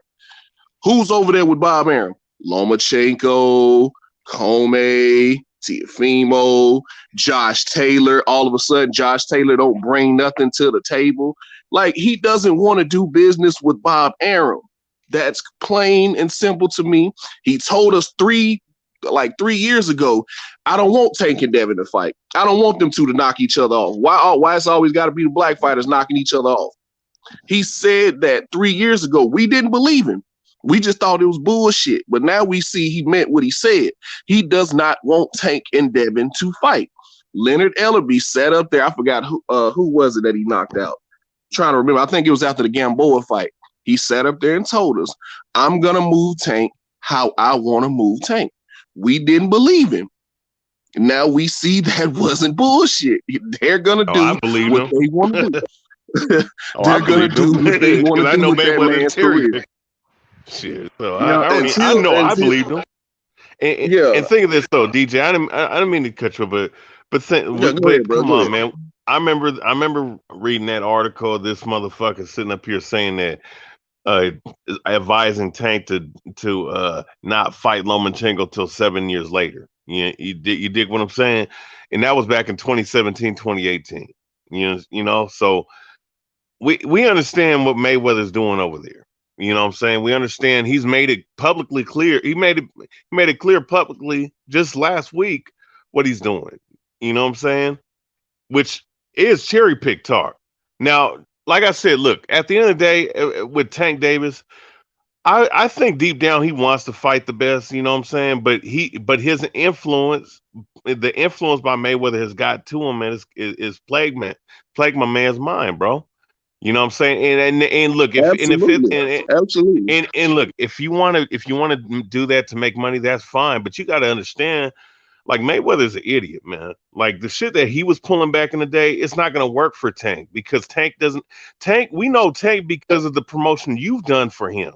Who's over there with Bob Arum? Lomachenko, Comey, Teofimo, Josh Taylor. All of a sudden, Josh Taylor don't bring nothing to the table. Like, he doesn't want to do business with Bob Arum. That's plain and simple to me. He told us 3 years ago, I don't want Tank and Devin to fight. I don't want them two to knock each other off. Why it's always got to be the black fighters knocking each other off? He said that 3 years ago. We didn't believe him. We just thought it was bullshit. But now we see he meant what he said. He does not want Tank and Devin to fight. Leonard Ellerby sat up there. I forgot who was it that he knocked out. I'm trying to remember. I think it was after the Gamboa fight. He sat up there and told us, I'm going to move Tank how I want to move Tank. We didn't believe him. Now we see that wasn't bullshit. They're going to do what they want to do. They're going to do what they want to do with that man's career. Shit, so I believed him. And think of this though, DJ. I didn't mean to cut you, but come on, man. I remember reading that article. This motherfucker sitting up here saying that advising Tank to not fight Lomachenko till 7 years later. You dig what I'm saying? And that was back in 2017, 2018. You know, so we understand what Mayweather's doing over there. You know what I'm saying? We understand he's made it publicly clear. He made it clear publicly just last week what he's doing. You know what I'm saying? Which is cherry pick talk. Now, like I said, look, at the end of the day, with Tank Davis, I think deep down he wants to fight the best, you know what I'm saying? But his influence, the influence by Mayweather has got to him, man, is plagued my man's mind, bro. You know what I'm saying? And look, absolutely. And look, if you want to do that to make money, that's fine. But you got to understand, like, Mayweather's an idiot, man. Like, the shit that he was pulling back in the day, it's not going to work for Tank, because we know Tank because of the promotion you've done for him.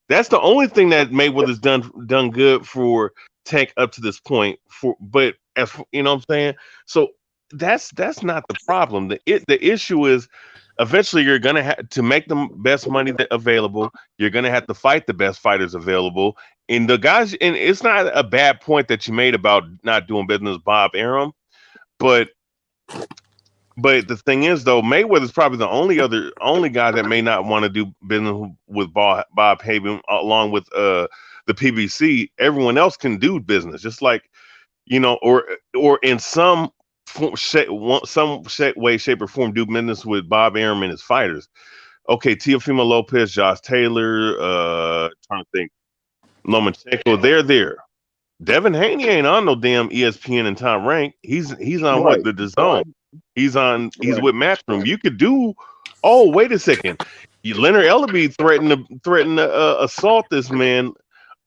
That's the only thing that Mayweather's done good for Tank up to this point. But as you know what I'm saying? So that's not the problem. The issue is, eventually you're going to have to make the best money available. You're going to have to fight the best fighters available. And the guys, and it's not a bad point that you made about not doing business with Bob Arum, but the thing is, though, Mayweather's probably the only guy that may not want to do business with Bob Arum, along with the PBC. Everyone else can do business, just like, you know, or in some way, shape, or form, do business with Bob Arum and his fighters. Okay, Teofimo Lopez, Josh Taylor, trying to think, Lomachenko, they're there. Devin Haney ain't on no damn ESPN and Top Rank. He's on what, the DAZN. He's with Matchroom. You could do. Oh, wait a second. Leonard Ellerby threatened to assault this man.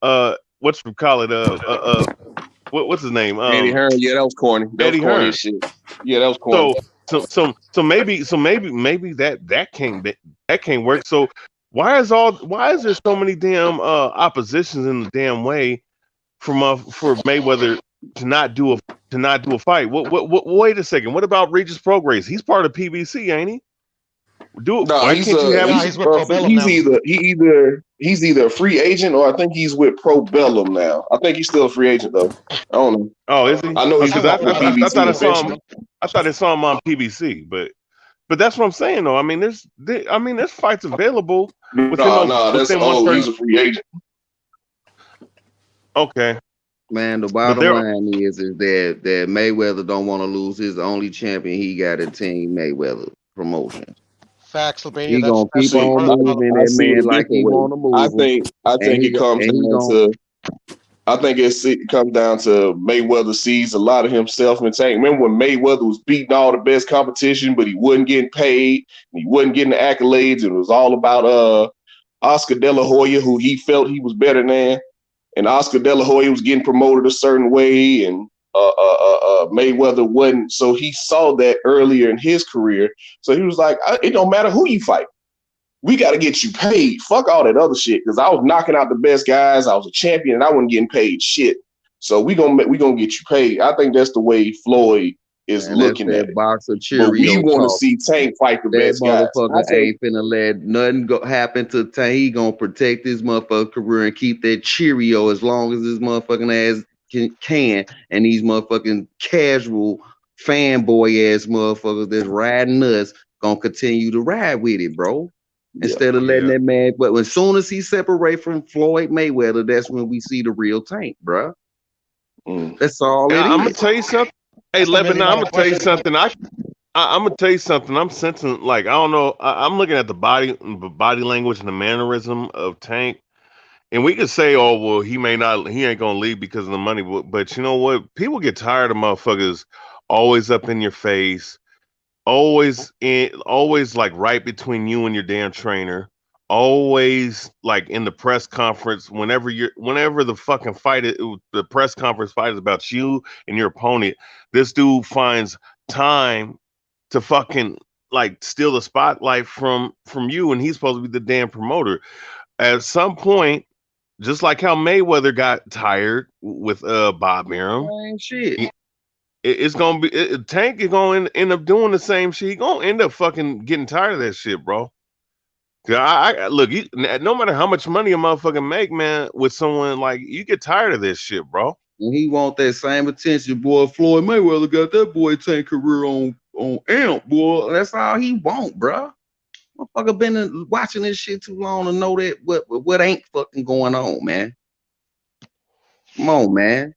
What's his name? Eddie Hearn. Yeah, that was corny. Eddie Hearn. Shit. Yeah, that was corny. So maybe that can't work. So why is there so many damn oppositions in the damn way for Mayweather to not do a fight? Wait a second. What about Regis Prograis? He's part of PBC, ain't he? He's either a free agent, or I think he's with Pro Bellum now. I think he's still a free agent though. I don't know. Oh, is he? I know he's with PBC. I thought I saw him on PBC, but that's what I'm saying though. I mean, there's fights available. That's old. He's a free agent. Okay. Man, the bottom line is that Mayweather don't want to lose his only champion he got at Team Mayweather Promotion. Facts, Albania. He gonna keep on moving that man like he want to move. I think it comes down to I think it comes down to Mayweather sees a lot of himself in Tank. Remember when Mayweather was beating all the best competition, but he wasn't getting paid, and he wasn't getting the accolades. It was all about Oscar De La Hoya, who he felt he was better than, and Oscar De La Hoya was getting promoted a certain way, and Mayweather wasn't. So he saw that earlier in his career. So he was like, it don't matter who you fight. We got to get you paid. Fuck all that other shit. Because I was knocking out the best guys. I was a champion and I wasn't getting paid shit. So we gonna get you paid. I think that's the way Floyd is looking at it. Box of But we Cheerio want to talk. see Tank fight the That best guys. motherfucker ain't finna let nothing happen to Tank. He gonna protect his motherfucking career and keep that Cheerio as long as his motherfucking ass can. And these motherfucking casual fanboy ass motherfuckers that's riding us gonna continue to ride with it, bro. Instead of letting that man, but as soon as he separate from Floyd Mayweather, that's when we see the real Tank, bro. That's all it is. I'm gonna tell you something. Hey, Lebanon, I'm gonna tell you something. I'm gonna tell you something. I'm sensing like I don't know. I'm looking at the body language and the mannerism of Tank, and we could say, oh well, he ain't gonna leave because of the money. But you know what? People get tired of motherfuckers always up in your face, always like right between you and your damn trainer. Always like in the press conference, whenever the fucking the press conference fight is about you and your opponent, this dude finds time to fucking like steal the spotlight from you, and he's supposed to be the damn promoter. At some point, just like how Mayweather got tired with Bob Arum, shit. It's gonna be Tank is gonna end up doing the same shit. He gonna end up fucking getting tired of that shit, bro. I look, no matter how much money a motherfucker make, man, with someone like you get tired of this shit, bro. And he want that same attention, boy. Floyd Mayweather got that boy Tank career on AMP, boy. That's all he want, bro. Motherfucker been watching this shit too long to know that what ain't fucking going on, man. Come on, man.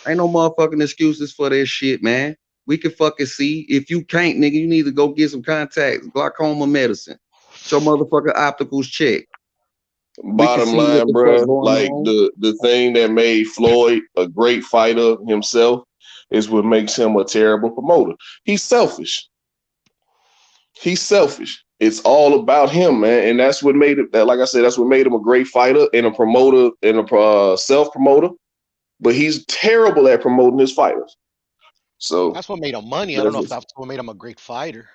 Ain't no motherfucking excuses for this shit, man. We can fucking see. If you can't, nigga, you need to go get some contacts, glaucoma medicine. Show motherfucker opticals check. Bottom line, bro, like the thing that made Floyd a great fighter himself is what makes him a terrible promoter. He's selfish. It's all about him, man, and that's what made it. Like I said, that's what made him a great fighter and a promoter and a self promoter. But he's terrible at promoting his fighters. So that's what made him money. I don't know if that's what made him a great fighter.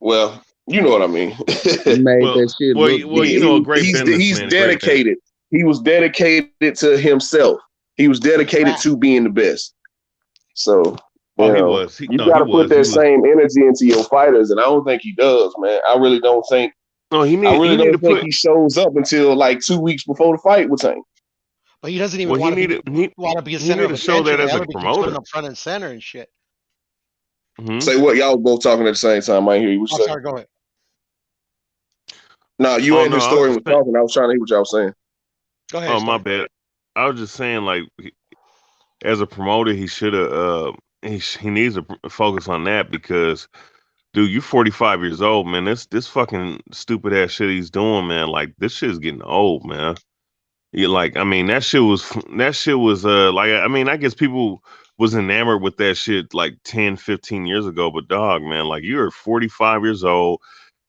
Well, you know what I mean. He made that shit look. A great he's dedicated. He was dedicated to himself. He was dedicated to being the best. So you got to put that same energy into your fighters, and I don't think he does, man. I really don't think. No, I really don't think he shows up until like 2 weeks before the fight with Tank. But he doesn't even want to be a center of attention. That as a promoter. Keeps putting him front and center and shit. Mm-hmm. Say what? Y'all both talking at the same time. I ain't hear you. Sorry, go ahead. No, you ain't the story was talking. I was trying to hear what y'all was saying. Go ahead. Oh, my bad. I was just saying, like, as a promoter, he should have. He needs to focus on that because, dude, you're 45 years old, man. This fucking stupid ass shit he's doing, man. Like, this shit is getting old, man. I mean, that shit was like, I mean, I guess people was enamored with that shit like 10, 15 years ago, but dog, man, like you're 45 years old,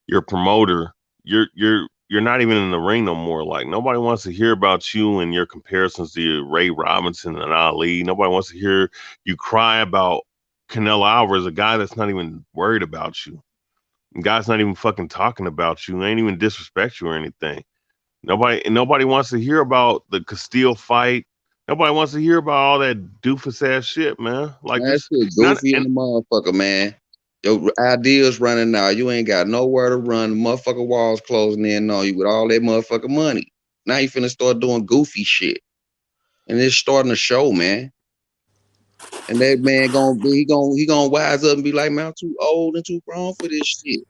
you're a promoter, you're not even in the ring no more. Like nobody wants to hear about you and your comparisons to Ray Robinson and Ali. Nobody wants to hear you cry about Canelo Alvarez, a guy that's not even worried about you. The guy's not even fucking talking about you, ain't even disrespect you or anything. Nobody wants to hear about the Castile fight. Nobody wants to hear about all that doofus ass shit, man. Like that shit goofy in the motherfucker, man. Your ideas running out. You ain't got nowhere to run. The motherfucker walls closing in on you with all that motherfucking money. Now you finna start doing goofy shit, and it's starting to show, man. And that man he gonna wise up and be like, man, I'm too old and too grown for this shit.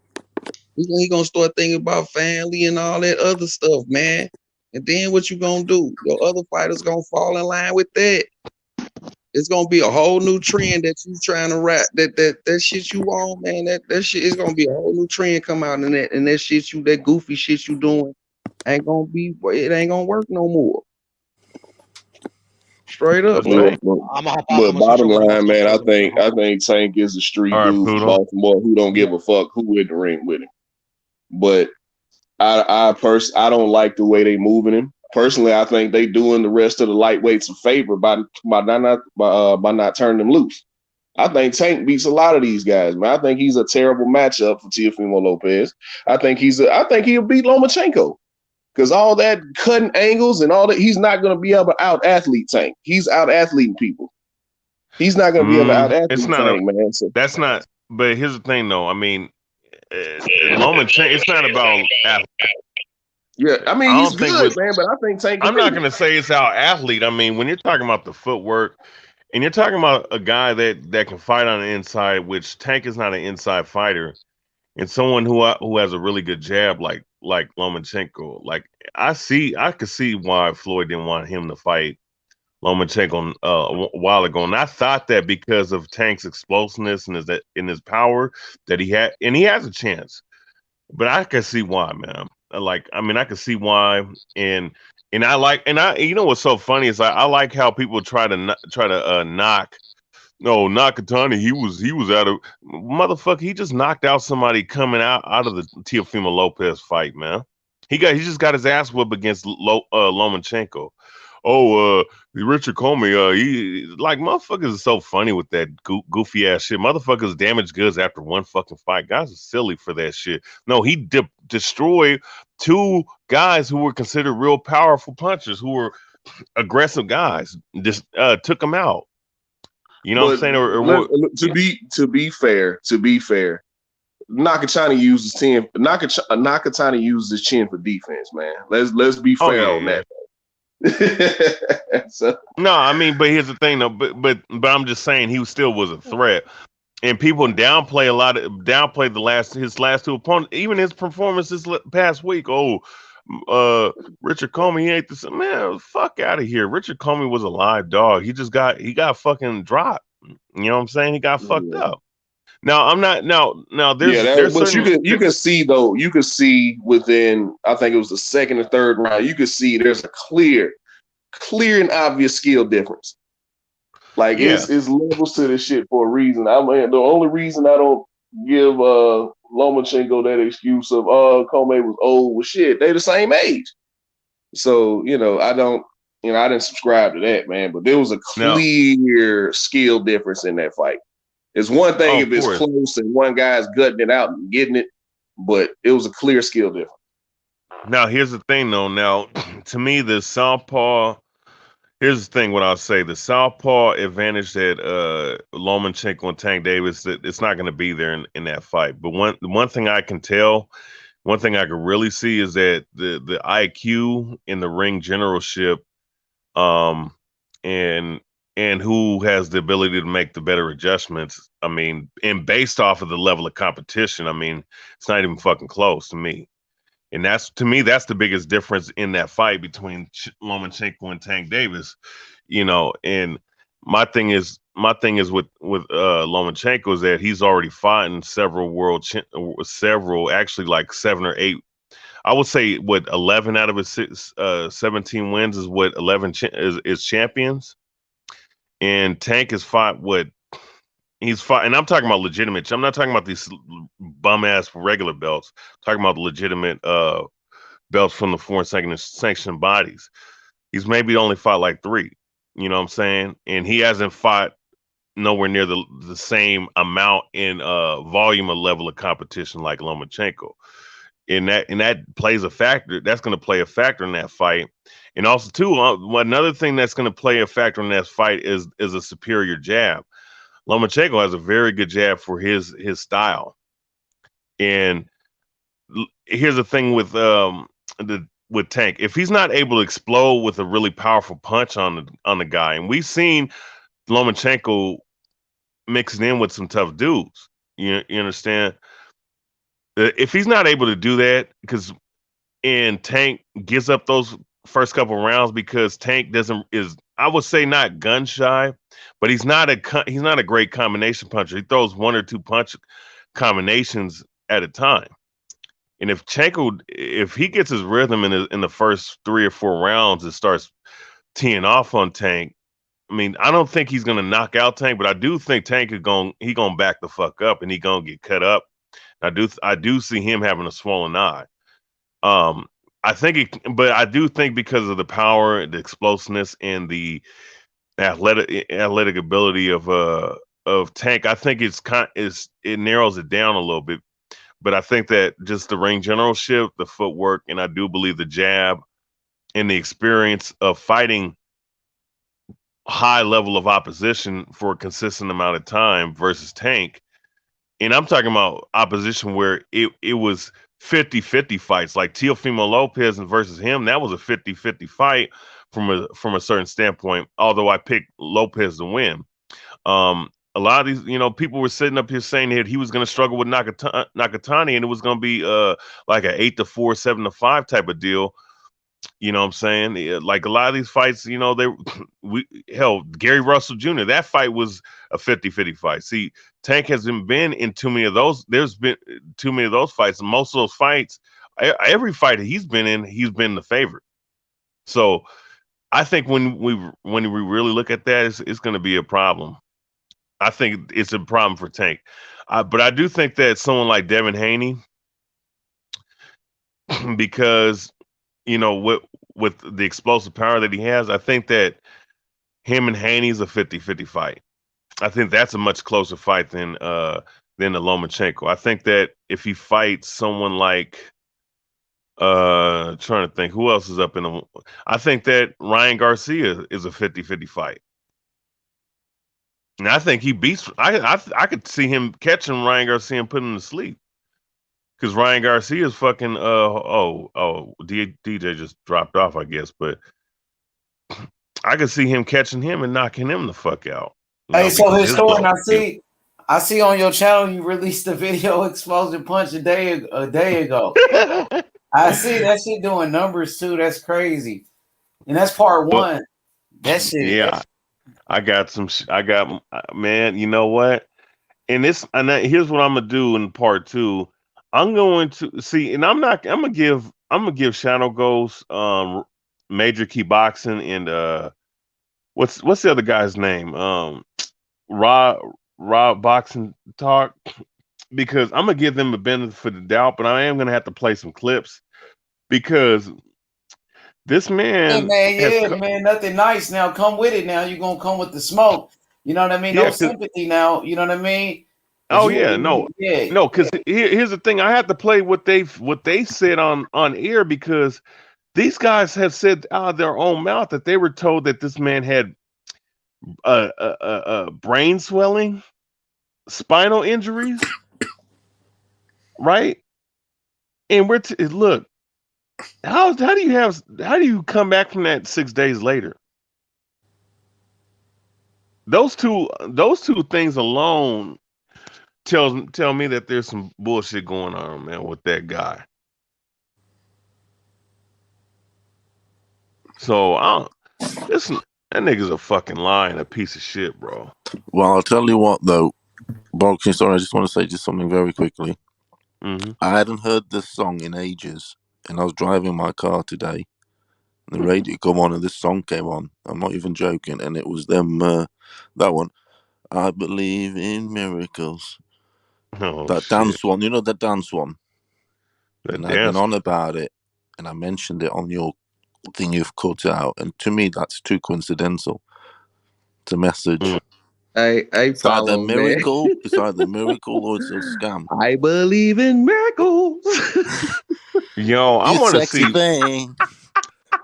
He gonna start thinking about family and all that other stuff, man. And then what you gonna do? Your other fighters gonna fall in line with that. It's gonna be a whole new trend that you trying to rap. That shit you on, man. That shit is gonna be a whole new trend come out, and that shit that goofy shit you doing it ain't gonna work no more. Straight up, man. But bottom line, man, I think Tank is a street dude from Baltimore who don't give a fuck who in the ring with him. But I don't like the way they moving him. Personally, I think they doing the rest of the lightweights a favor by not turning them loose. I think Tank beats a lot of these guys, man. I think he's a terrible matchup for Teofimo Lopez. I think he'll beat Lomachenko. Because all that cutting angles and all that, he's not going to be able to out-athlete Tank. He's out-athleting people. He's not going to be able to out-athlete Tank, man. So. That's not, but here's the thing, though. I mean, Lomachenko, it's not about athlete. Yeah, I mean, he's good, man, but I think Tank I'm not going to say it's out-athlete. I mean, when you're talking about the footwork, and you're talking about a guy that can fight on the inside, which Tank is not an inside fighter, and someone who has a really good jab like Lomachenko. Like I could see why Floyd didn't want him to fight Lomachenko a while ago, and I thought that because of Tank's explosiveness and his power that he had, and he has a chance. But I can see why, man. I can see why, and you know what's so funny is I like how people try to knock. No, Nakatani, he was out of motherfucker. He just knocked out somebody coming out of the Teofimo Lopez fight, man. He just got his ass whipped against Lomachenko. Richard Comey, he like motherfuckers are so funny with that goofy ass shit. Motherfuckers damage goods after one fucking fight. Guys are silly for that shit. No, he destroyed two guys who were considered real powerful punchers, who were aggressive guys. Just took them out. You know what I'm saying? To be fair, Nakatani uses Nakatani uses his chin for defense, man. Let's be fair on that. So. No, I mean, but here's the thing, though. But I'm just saying he still was a threat, and people downplay his last two opponents, even his performance this past week. Richard Comey, he ain't this man. Fuck out of here. Richard Comey was a live dog. He got fucking dropped. You know what I'm saying? He got fucked up. Now I'm not. Now there's but certain, you can see though. You can see within. I think it was the second or third round. You can see there's a clear and obvious skill difference. Like it's levels to this shit for a reason. I mean, the only reason I don't give Lomachenko that excuse of Comey was old was shit. They the same age. So, I didn't subscribe to that, man. But there was a clear skill difference in that fight. It's one thing if it's close and one guy's gutting it out and getting it, but it was a clear skill difference. Now, here's the thing, though. Now, to me, the southpaw. Here's the thing. What I'll say: the southpaw advantage that Lomachenko and Tank Davis, that it's not going to be there in that fight. But one thing I can tell, one thing I can really see is that the IQ in the ring generalship, and who has the ability to make the better adjustments. I mean, and based off of the level of competition, I mean, it's not even fucking close to me. And that's the biggest difference in that fight between Lomachenko and Tank Davis, and my thing is with Lomachenko is that he's already fought in several, actually like 7 or 8. I would say 11 out of his 17 wins is 11 is champions. And Tank has fought he's fought, and I'm talking about legitimate. I'm not talking about these bum ass regular belts. I'm talking about legitimate belts from the foreign sanctioned bodies. He's maybe only fought like 3. You know what I'm saying? And he hasn't fought nowhere near the same amount in volume or level of competition like Lomachenko. And that plays a factor. That's going to play a factor in that fight. And also, too, another thing that's going to play a factor in that fight is a superior jab. Lomachenko has a very good jab for his style. And here's the thing with Tank. If he's not able to explode with a really powerful punch on the guy, and we've seen Lomachenko mixing in with some tough dudes. You understand? If he's not able to do that, and Tank gives up those first couple rounds because Tank I would say not gun shy, but he's not a great combination puncher. He throws 1 or 2 punch combinations at a time. And if he gets his rhythm in the first 3 or 4 rounds and starts teeing off on Tank, I mean, I don't think he's gonna knock out Tank, but I do think Tank is gonna back the fuck up and he gonna get cut up. I do see him having a swollen eye. Um, but I do think because of the power, the explosiveness, and the athletic ability of Tank, I think it narrows it down a little bit. But I think that just the ring generalship, the footwork, and I do believe the jab and the experience of fighting high level of opposition for a consistent amount of time versus Tank. And I'm talking about opposition where it was 50-50 fights, like Teofimo Lopez and versus him. That was a 50-50 fight from a certain standpoint, although I picked Lopez to win. A lot of these, people were sitting up here saying that he was going to struggle with Nakatani, and it was going to be like an 8-4, 7-5 type of deal. You know what I'm saying? Like a lot of these fights, Gary Russell Jr., that fight was a 50-50 fight. See, Tank hasn't been in too many of those. There's been too many of those fights. And most of those fights, every fight that he's been the favorite. So I think when we really look at that, it's going to be a problem. I think it's a problem for Tank. But I do think that someone like Devin Haney, because with the explosive power that he has, I think that him and Haney's a 50-50 fight. I think that's a much closer fight than the Lomachenko. I think that if he fights someone like trying to think who else is up in the, I think that Ryan Garcia is a 50-50 fight. And I think he beats. I could see him catching Ryan Garcia and putting him to sleep. Because Ryan Garcia is fucking. DJ just dropped off, I guess. But I could see him catching him and knocking him the fuck out. Hey, so his story, I see on your channel you released the video Explosion Punch a day ago. I see that shit doing numbers too. That's crazy, and that's part one. That shit. Yeah, I got man. You know what? And here's what I'm gonna do in part two. I'm going to see, and I'm gonna give Shadow Ghost, Major Key Boxing, and what's the other guy's name? Raw Boxing Talk, because I'm gonna give them the benefit of the doubt, but I am gonna have to play some clips because this man, man, nothing nice now. Come with it now. You're gonna come with the smoke. You know what I mean? No sympathy now. You know what I mean? Because here's the thing. I had to play what they said on air because these guys have said out of their own mouth that they were told that this man had brain swelling, spinal injuries, right? And look, how do you come back from that 6 days later? Those two things alone tell me that there's some bullshit going on, man, with that guy. So listen, that nigga's a fucking liar and a piece of shit, bro. Well, I'll tell you what though, Boxing. Sorry, I just want to say just something very quickly. Mm-hmm. I hadn't heard this song in ages, and I was driving my car today. And the radio come on, and this song came on. I'm not even joking, and it was them. That one. I believe in miracles. That dance one, you know that dance one. And I've been on about it, and I mentioned it on your thing you've cut out, and to me that's too coincidental. It's a message. It's either a miracle, man. It's either a miracle or it's a scam. I believe in miracles. Yo, I want to see.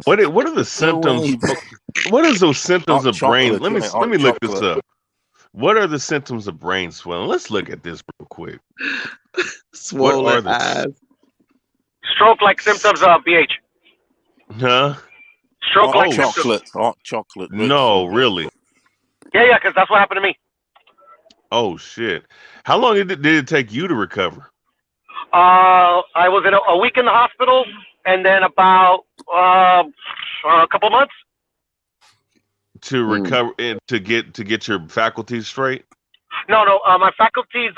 What are the symptoms? What is those symptoms of brain? Let me look this up. What are the symptoms of brain swelling? Let's look at this real quick. Swollen eyes. Stroke-like symptoms of BH. Huh? Stroke-like symptoms. Hot chocolate. No, really. Yeah, because that's what happened to me. Oh shit! How long did it take you to recover? I was in a week in the hospital, and then about a couple months to recover and to get your faculties straight. No, my faculties.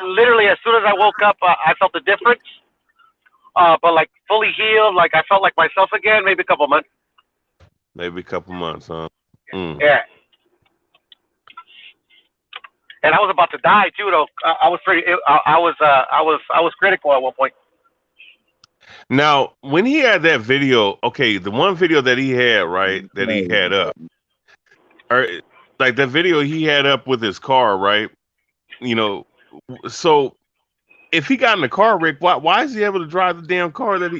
Literally, as soon as I woke up, I felt the difference. But like fully healed, like I felt like myself again. Maybe a couple months. Maybe a couple months, huh? Yeah. and I was about to die too. Though I was pretty, I was critical at one point. Now, when he had that video, okay, the one video that he had, right, that he had up, or like that video he had up with his car, right? You know, so if he got in the car, Rick, why is he able to drive the damn car that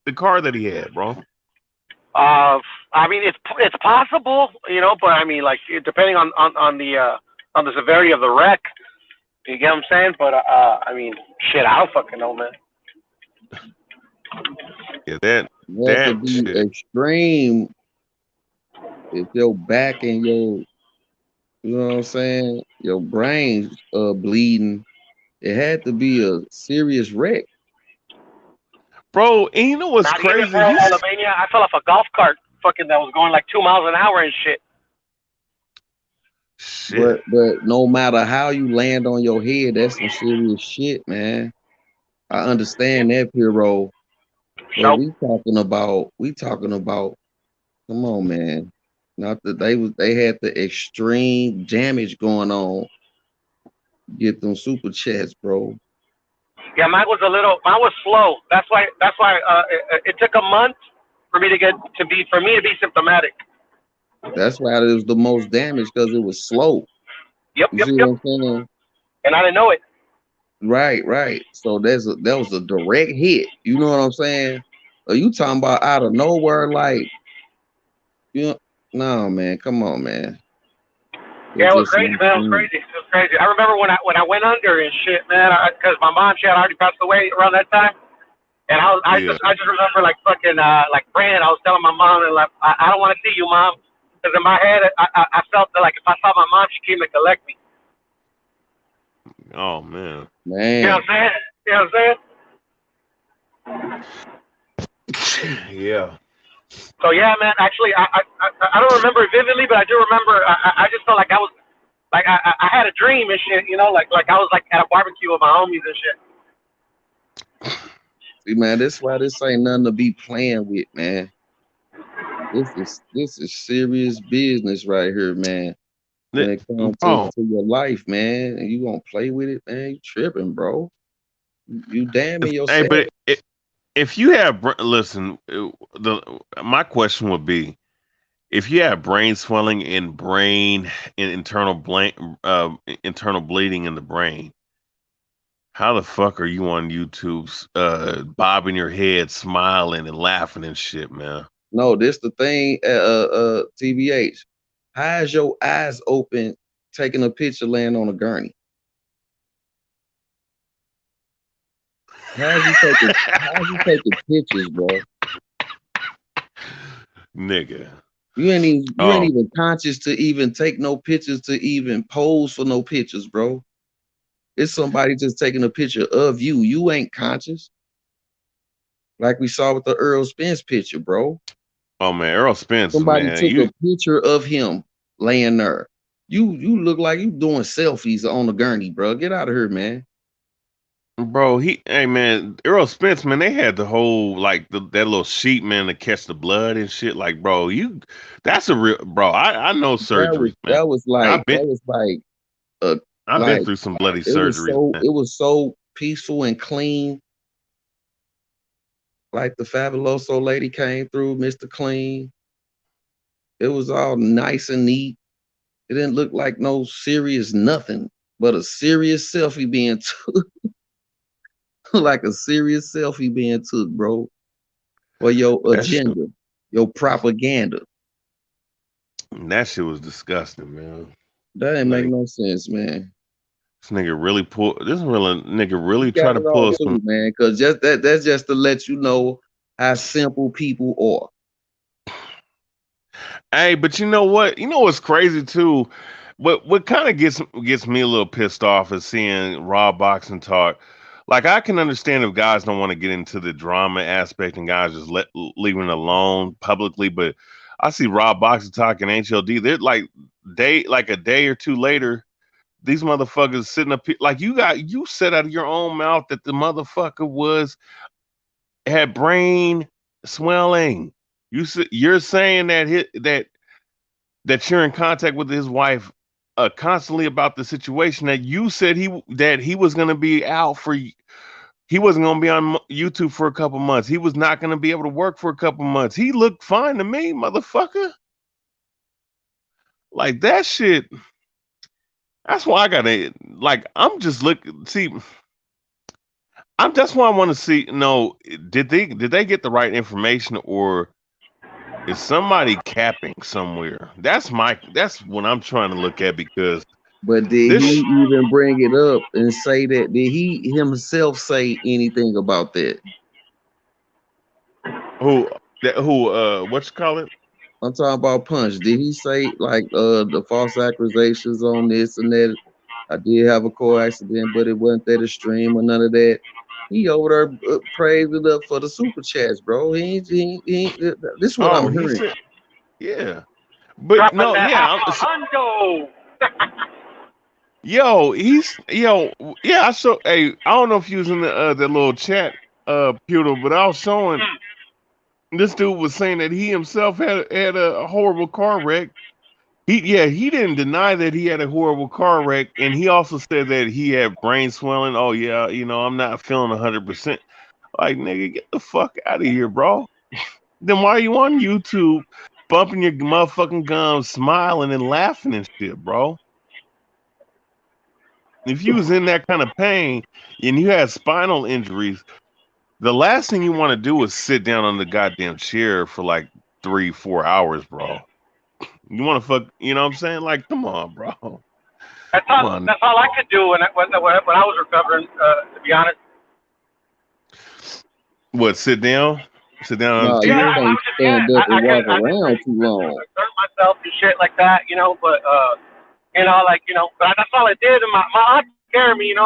the car that he had, bro? I mean, it's possible, but I mean, like, depending on the severity of the wreck, you get what I'm saying? But I mean, shit, I don't fucking know, man. Yeah, that could be shit. Extreme. If your back and your, you know what I'm saying, your brain's bleeding, it had to be a serious wreck. Bro, and you know what's Not crazy? even, bro, Albania, I fell off a golf cart fucking that was going like 2 miles an hour and shit. But no matter how you land on your head, that's some serious shit, man. I understand that, Piro. But we talking about, come on, man. Not that they had the extreme damage going on. Get them super chats, bro. Yeah, mine was slow. That's why it took a month for me to be symptomatic. That's why it was the most damage, because it was slow. Yep. What I'm saying? And I didn't know it. Right. So that was a direct hit. You know what I'm saying? Are you talking about out of nowhere, like, no, man, come on, man. Yeah, it was crazy, man. It was crazy. I remember when I went under and shit, man, because my mom, she had already passed away around that time, and I just remember like fucking like praying. I was telling my mom, and like, I don't want to see you, mom, because in my head I felt that like if I saw my mom, she came to collect me. Oh man. You know what I'm saying? Yeah. So yeah, man. Actually, I don't remember it vividly, but I do remember. I just felt like I was like I had a dream and shit. Like I was like at a barbecue with my homies and shit. See, man, that's why this ain't nothing to be playing with, man. This is serious business right here, man. When it comes to your life, man, and you gonna play with it, man, you tripping, bro. You damning yourself. Hey, but if you have, listen, my question would be, if you have brain swelling and internal bleeding in the brain, how the fuck are you on YouTube bobbing your head, smiling and laughing and shit, man? No, this the thing, TBH. How is your eyes open taking a picture laying on a gurney? How's you taking pictures, bro? Nigga. You ain't even conscious to even take no pictures, to even pose for no pictures, bro. It's somebody just taking a picture of you. You ain't conscious. Like we saw with the Earl Spence picture, bro. Oh man, Earl Spence. Somebody took a picture of him laying there. You look like you doing selfies on the gurney, bro. Get out of here, man. Bro, hey man, Earl Spence, man, they had the whole like that little sheet, man, to catch the blood and shit. Like, bro, that's a real bro. I know surgery, man. That was like I've been through some bloody surgery. It was so peaceful and clean. Like the Fabuloso lady came through, Mr. Clean. It was all nice and neat. It didn't look like no serious nothing, but a serious selfie being took. Like a serious selfie being took, bro. For your agenda, your propaganda. That shit was disgusting, man. That didn't make no sense, man. This nigga really tried to pull some, man, because that's just to let you know how simple people are. Hey, but you know what? You know what's crazy too? What kind of gets me a little pissed off is seeing raw boxing talk. Like, I can understand if guys don't want to get into the drama aspect and guys just leaving it alone publicly, but I see raw boxing talk and HLD. They're like a day or two later, these motherfuckers sitting up here, like you said out of your own mouth that the motherfucker had brain swelling. You're saying that that you're in contact with his wife constantly about the situation that you said he was going to be out for. He wasn't going to be on YouTube for a couple months. He was not going to be able to work for a couple months. He looked fine to me, motherfucker. Like that shit. That's why I gotta I'm just looking. See, that's why I want to see. No, did they get the right information, or is somebody capping somewhere? That's what I'm trying to look at, because. But did he even bring it up and say that? Did he himself say anything about that? Who? What you call it? I'm talking about Punch. Did he say the false accusations on this and that? I did have a car accident, but it wasn't that extreme or none of that. He over there praised it up for the super chats, bro. This is what I'm hearing. Yeah, but Dropping no, that yeah. hundo. Yeah. So, hey, I don't know if you was in the little chat, Pewter, but I was showing. This dude was saying that he himself had a horrible car wreck. He didn't deny that he had a horrible car wreck, and he also said that he had brain swelling. Oh yeah, I'm not feeling 100%. Like, nigga, get the fuck out of here, bro. Then why are you on YouTube bumping your motherfucking gums, smiling and laughing and shit, bro? If you was in that kind of pain and you had spinal injuries, the last thing you want to do is sit down on the goddamn chair for like 3-4 hours, bro. You want to fuck, you know what I'm saying? Like, come on, bro. That's all I could do when I was recovering. To be honest. What? Sit down? Sit down on No, the you chair? can't stand up and walk around too long. Hurt myself and shit like that, but but that's all I did, and my aunt took care of me,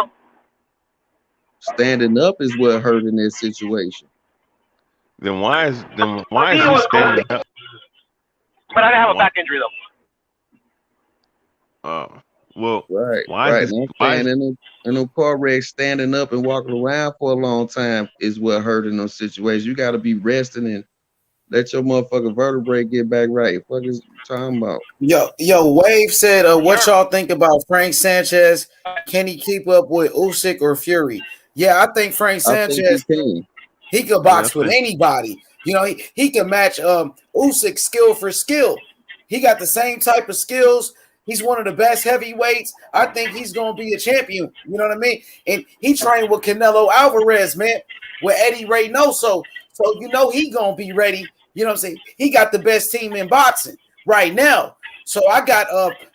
Standing up is what hurt in this situation. Then why is he standing up? But I didn't have a back injury though. Oh, well, right. Why in a car wreck, standing up and walking around for a long time is what hurt in those situations. You got to be resting and let your motherfucking vertebrae get back right. What is you talking about? Yo, Wave said, what y'all think about Frank Sanchez? Can he keep up with Usyk or Fury? Yeah, I think Frank Sanchez, he could box with anybody. He can match Usyk skill for skill. He got the same type of skills. He's one of the best heavyweights. I think he's going to be a champion. You know what I mean? And he trained with Canelo Alvarez, man, with Eddie Reynoso. So he going to be ready. You know what I'm saying? He got the best team in boxing right now. So I got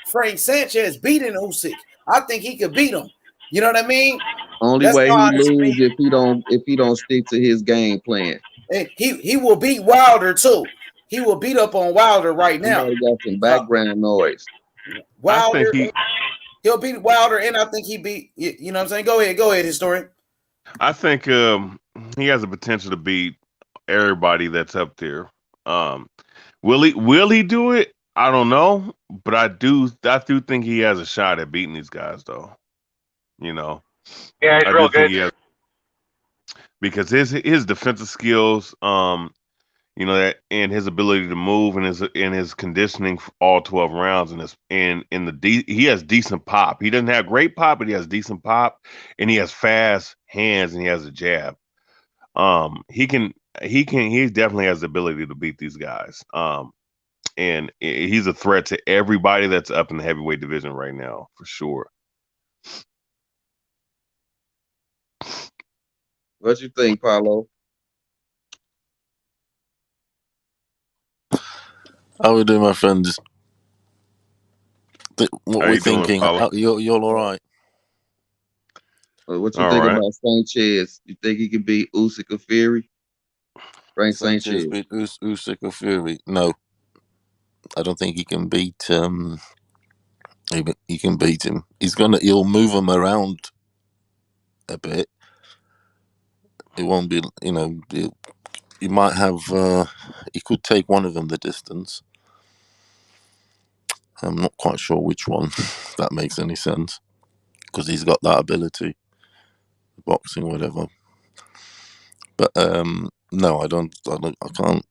Frank Sanchez beating Usyk. I think he could beat him. You know what I mean? Only way he lose if he don't stick to his game plan. And he will beat Wilder too. He will beat up on Wilder right now. Somebody got some background noise. Wilder, he'll beat Wilder, and I think he beat. You know what I'm saying? Go ahead, historian. I think he has the potential to beat everybody that's up there. Will he do it? I don't know, but I do think he has a shot at beating these guys, though. Yeah, he's real good. Because his defensive skills, that and his ability to move and his conditioning for all 12 rounds he has decent pop. He doesn't have great pop, but he has decent pop, and he has fast hands and he has a jab. He definitely has the ability to beat these guys. And he's a threat to everybody that's up in the heavyweight division right now, for sure. What you think, Paulo? How we doing, my friends? What we're thinking? You're all right. What you think about Sanchez? You think he can beat Usyk or Fury? Frank Sanchez beat Usyk or Fury? No, I don't think he can beat. He can beat him. He'll move him around a bit. It won't be. You might have. He could take one of them the distance. I'm not quite sure which one. If that makes any sense, because he's got that ability, boxing, whatever. But no, I can't.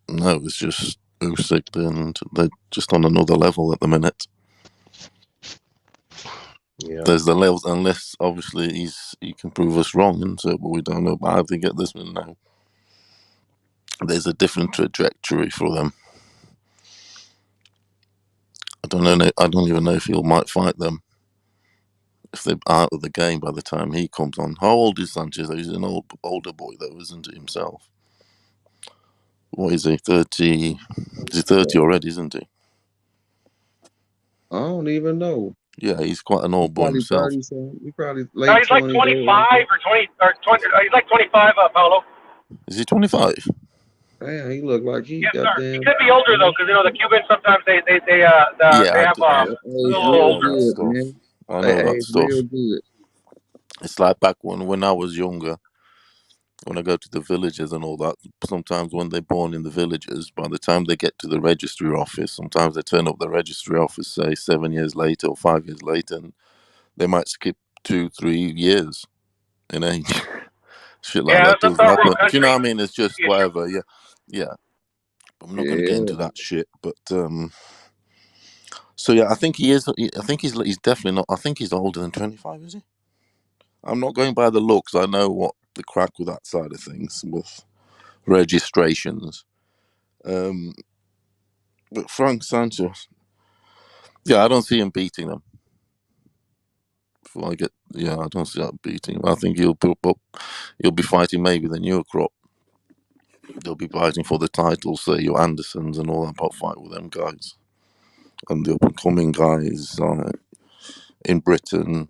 No, it's just Usyk, and they're just on another level at the minute. Yeah. There's the levels, unless obviously he can prove us wrong, and so, but we don't know. But I think at this one now, there's a different trajectory for them. I don't know. I don't even know if he might fight them if they're out of the game by the time he comes on. How old is Sanchez? He's an older boy though, isn't he himself? What is he? 30? He's 30 already, isn't he? I don't even know. Yeah, he's quite an old boy Probably himself. 30 something. He probably No, late he's like 20s. 25 or 20 or 20. He's like 25, Paolo. Is he 25? Damn, he look like he Yes, got sir. He damn. could be older though, because the Cubans sometimes they Yeah, have Hey, a age little real know older. that good, stuff. man. I Hey, know that age stuff. real good. It's like back when I was younger, when I go to the villages and all that. Sometimes when they're born in the villages, by the time they get to the registry office, sometimes they turn up the registry office, say 7 years later or 5 years later, and they might skip 2-3 years in age. Shit like Yeah, that that's a does third world happen. Do you know country. what I mean? It's just whatever. Yeah, yeah. I'm not going to get Yeah. into that shit, but so yeah, I think he is. I think he's definitely not. I think he's older than 25. Is he? I'm not going by the looks. I know what the crack with that side of things with registrations. But Frank Sanchez, yeah, I don't see him beating them. I don't see him beating him. I think he'll be fighting maybe the newer crop. They'll be fighting for the titles, say your Andersons and all that. But fight with them guys and the up and coming guys in Britain.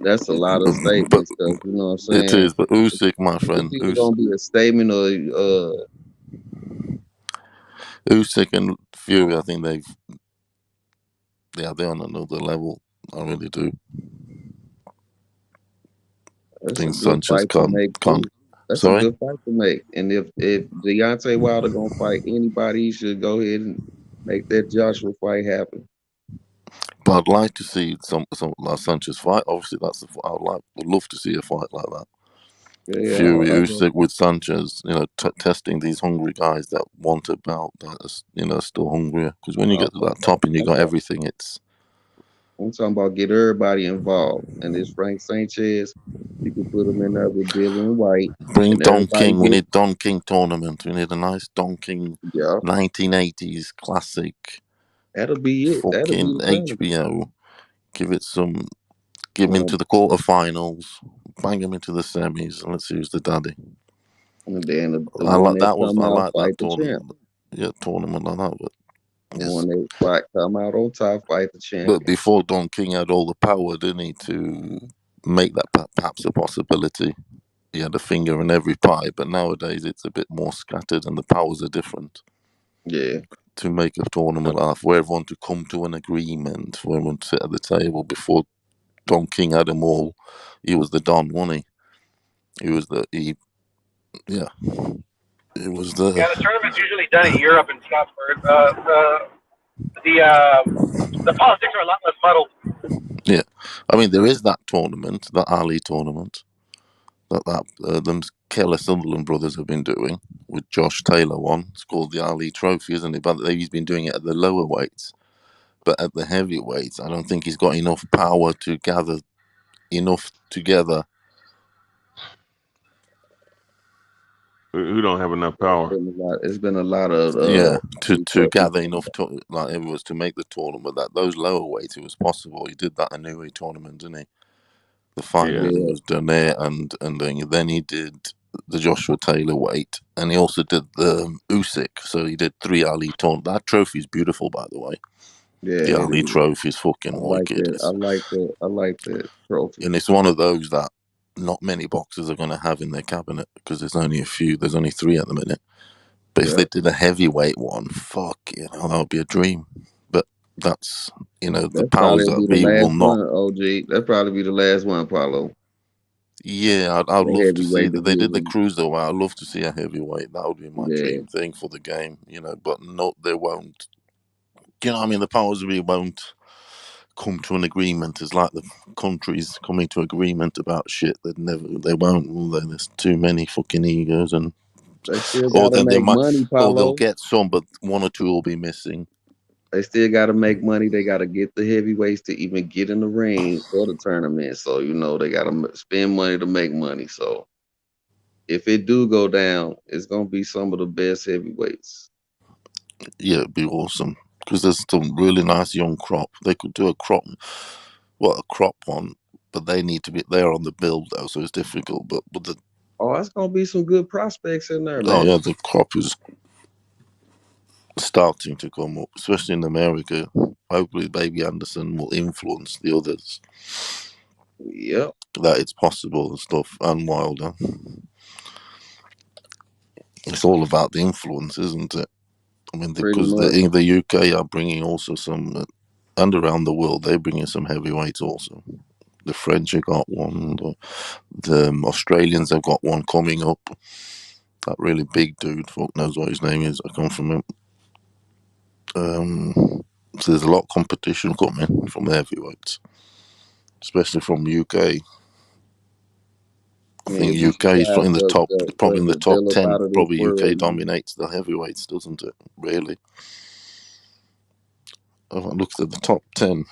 That's a lot of But statements, because you know what I'm it saying. is. But Usyk, my friend, It's either gonna be a statement or Usyk and Fury. I think they're on another level. I really do. I that's a think good Sanchez fight to can't. make too. That's a Sorry, good fight to make. And if Deontay Wilder gonna fight anybody, he should go ahead and make that Joshua fight happen. but I'd like to see some like Sanchez fight. Obviously, that's the. Would love to see a fight like that. Yeah, Fury Usyk with Sanchez, testing these hungry guys that want a belt, that are still hungrier. Because when you get to that top and you got everything, it's. I'm talking about get everybody involved. And this Frank Sanchez, you can put him in there with Dylan White, Bring and Don everybody King. We get need Don King tournament. We need a nice Don King 1980s classic. That'll be it. That'll be Fucking the tournament. HBO. Give it some. Give him into the quarterfinals. Bang him into the semis. And let's see who's the daddy. And then the I one like that that. come I out like that fight the champ. tournament. Yeah, tournament like that. But The one that fight come out on top fight the champion. But before Don King had all the power, didn't he, to make that perhaps a possibility? He had a finger in every pie, but nowadays it's a bit more scattered and the powers are different. Yeah. To make a tournament for everyone to come to an agreement, for everyone to sit at the table. Before Don King had them all, he was the Don, wasn't he? He was yeah. It was the. Yeah, the tournament's usually done in Europe and stuff. The politics are a lot less muddled. Yeah, I mean there is that tournament, that Ali tournament, that them Keller Sunderland brothers have been doing with Josh Taylor one. It's called the Ali Trophy, isn't it? But he's been doing it at the lower weights, but at the heavyweights, I don't think he's got enough power to gather enough together. Who don't have enough power? It's been a lot of to gather enough heavyweights to make the tournament. That those lower weights, it was possible. He did that Anui tournament, didn't he? The final I think was Donaire, and then he did the Joshua Taylor weight, and he also did the Usyk. So he did 3 Ali tournaments. That trophy is beautiful, by the way. Yeah, the Ali trophy is fucking I like wicked. that. I like that trophy. And it's one of those that not many boxers are going to have in their cabinet because there's only a few. There's only 3 at the minute. But if they did a heavyweight one, fuck, that would be a dream. But that's, the powers that be will not. OG. That'd probably be the last one, Paulo. Yeah, I'd love to see that. They did the cruiserweight. I'd love to see a heavyweight. That would be my dream thing for the game, but no, they won't. You know what I mean? The powers that be won't come to an agreement. It's like the countries coming to agreement about shit. They won't, will they? There's too many fucking egos, they still or gotta then they make might, money, or they'll Paulo. get some, but 1 or 2 will be missing. They still got to make money. They got to get the heavyweights to even get in the ring for the tournament. So they got to spend money to make money. So if it do go down, it's gonna be some of the best heavyweights. Yeah, it'd be awesome because there's some really nice young crop. They could do a crop one, but they need to be there on the build though, so it's difficult. But the it's gonna be some good prospects in there, man. the crop is starting to come up, especially in America. Hopefully, Baby Anderson will influence the others. Yep, that it's possible and stuff, and Wilder. It's all about the influence, isn't it? I mean, because the UK are bringing also some, and around the world they're bringing some heavyweights also. The French have got one. The Australians have got one coming up. That really big dude, fuck knows what his name is. I come from him. So there's a lot of competition coming from the heavyweights, especially from UK. I think UK is in the top, probably in the top 10. Probably UK dominates the heavyweights, doesn't it? Really. If I looked at the top 10,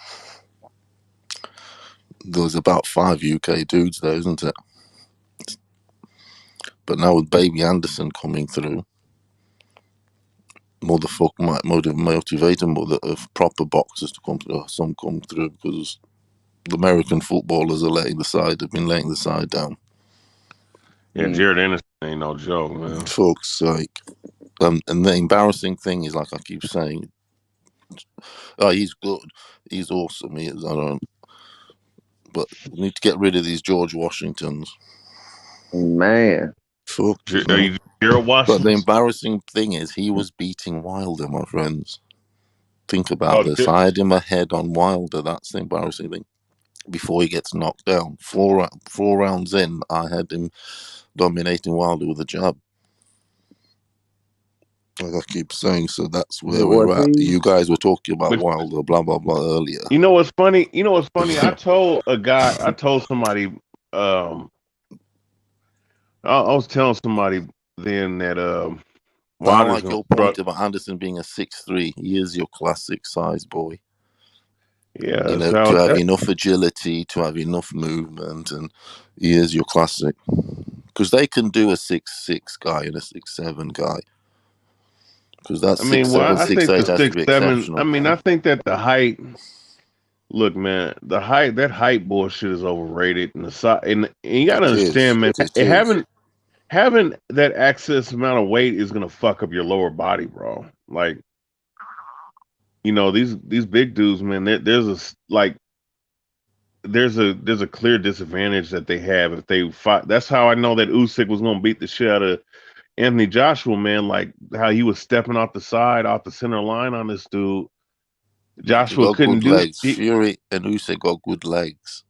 there's about 5 UK dudes there, isn't it? But now with Baby Anderson coming through, motherfucker might motivate them of proper boxers to come through. Some come through because the American footballers are have been letting the side down. Yeah, Jared Anderson ain't no joke, man. Fuck's sake. And the embarrassing thing is, like I keep saying, he's good, he's awesome, he is. But we need to get rid of these George Washingtons. Man. Fuck. Gerald Washington. But the embarrassing thing is, he was beating Wilder, my friends. Think about this. I had him ahead on Wilder. That's the embarrassing thing. Before he gets knocked down, four rounds in, I had him dominating Wilder with a jab. Like I keep saying, so that's where we're at. You guys were talking about Wilder, blah blah blah earlier. You know what's funny? I told somebody, I was telling somebody then that I like your point about Anderson being a 6'3". He is your classic size boy. Yeah, to have enough agility, to have enough movement, and he is your classic. Because they can do a 6'6" guy and a 6'7" guy. Because that's 6'7", 6'8" has to be exceptional. I mean, I think that the height. Look, man, that height bullshit is overrated, and the size, and you gotta understand, man, having that excess amount of weight is gonna fuck up your lower body, bro. Like, these big dudes, man, there's a clear disadvantage that they have if they fight. That's how I know that Usyk was gonna beat the shit out of Anthony Joshua, man. Like how he was stepping off the side, off the center line on this dude. Joshua couldn't do legs. Fury and Usyk got good legs.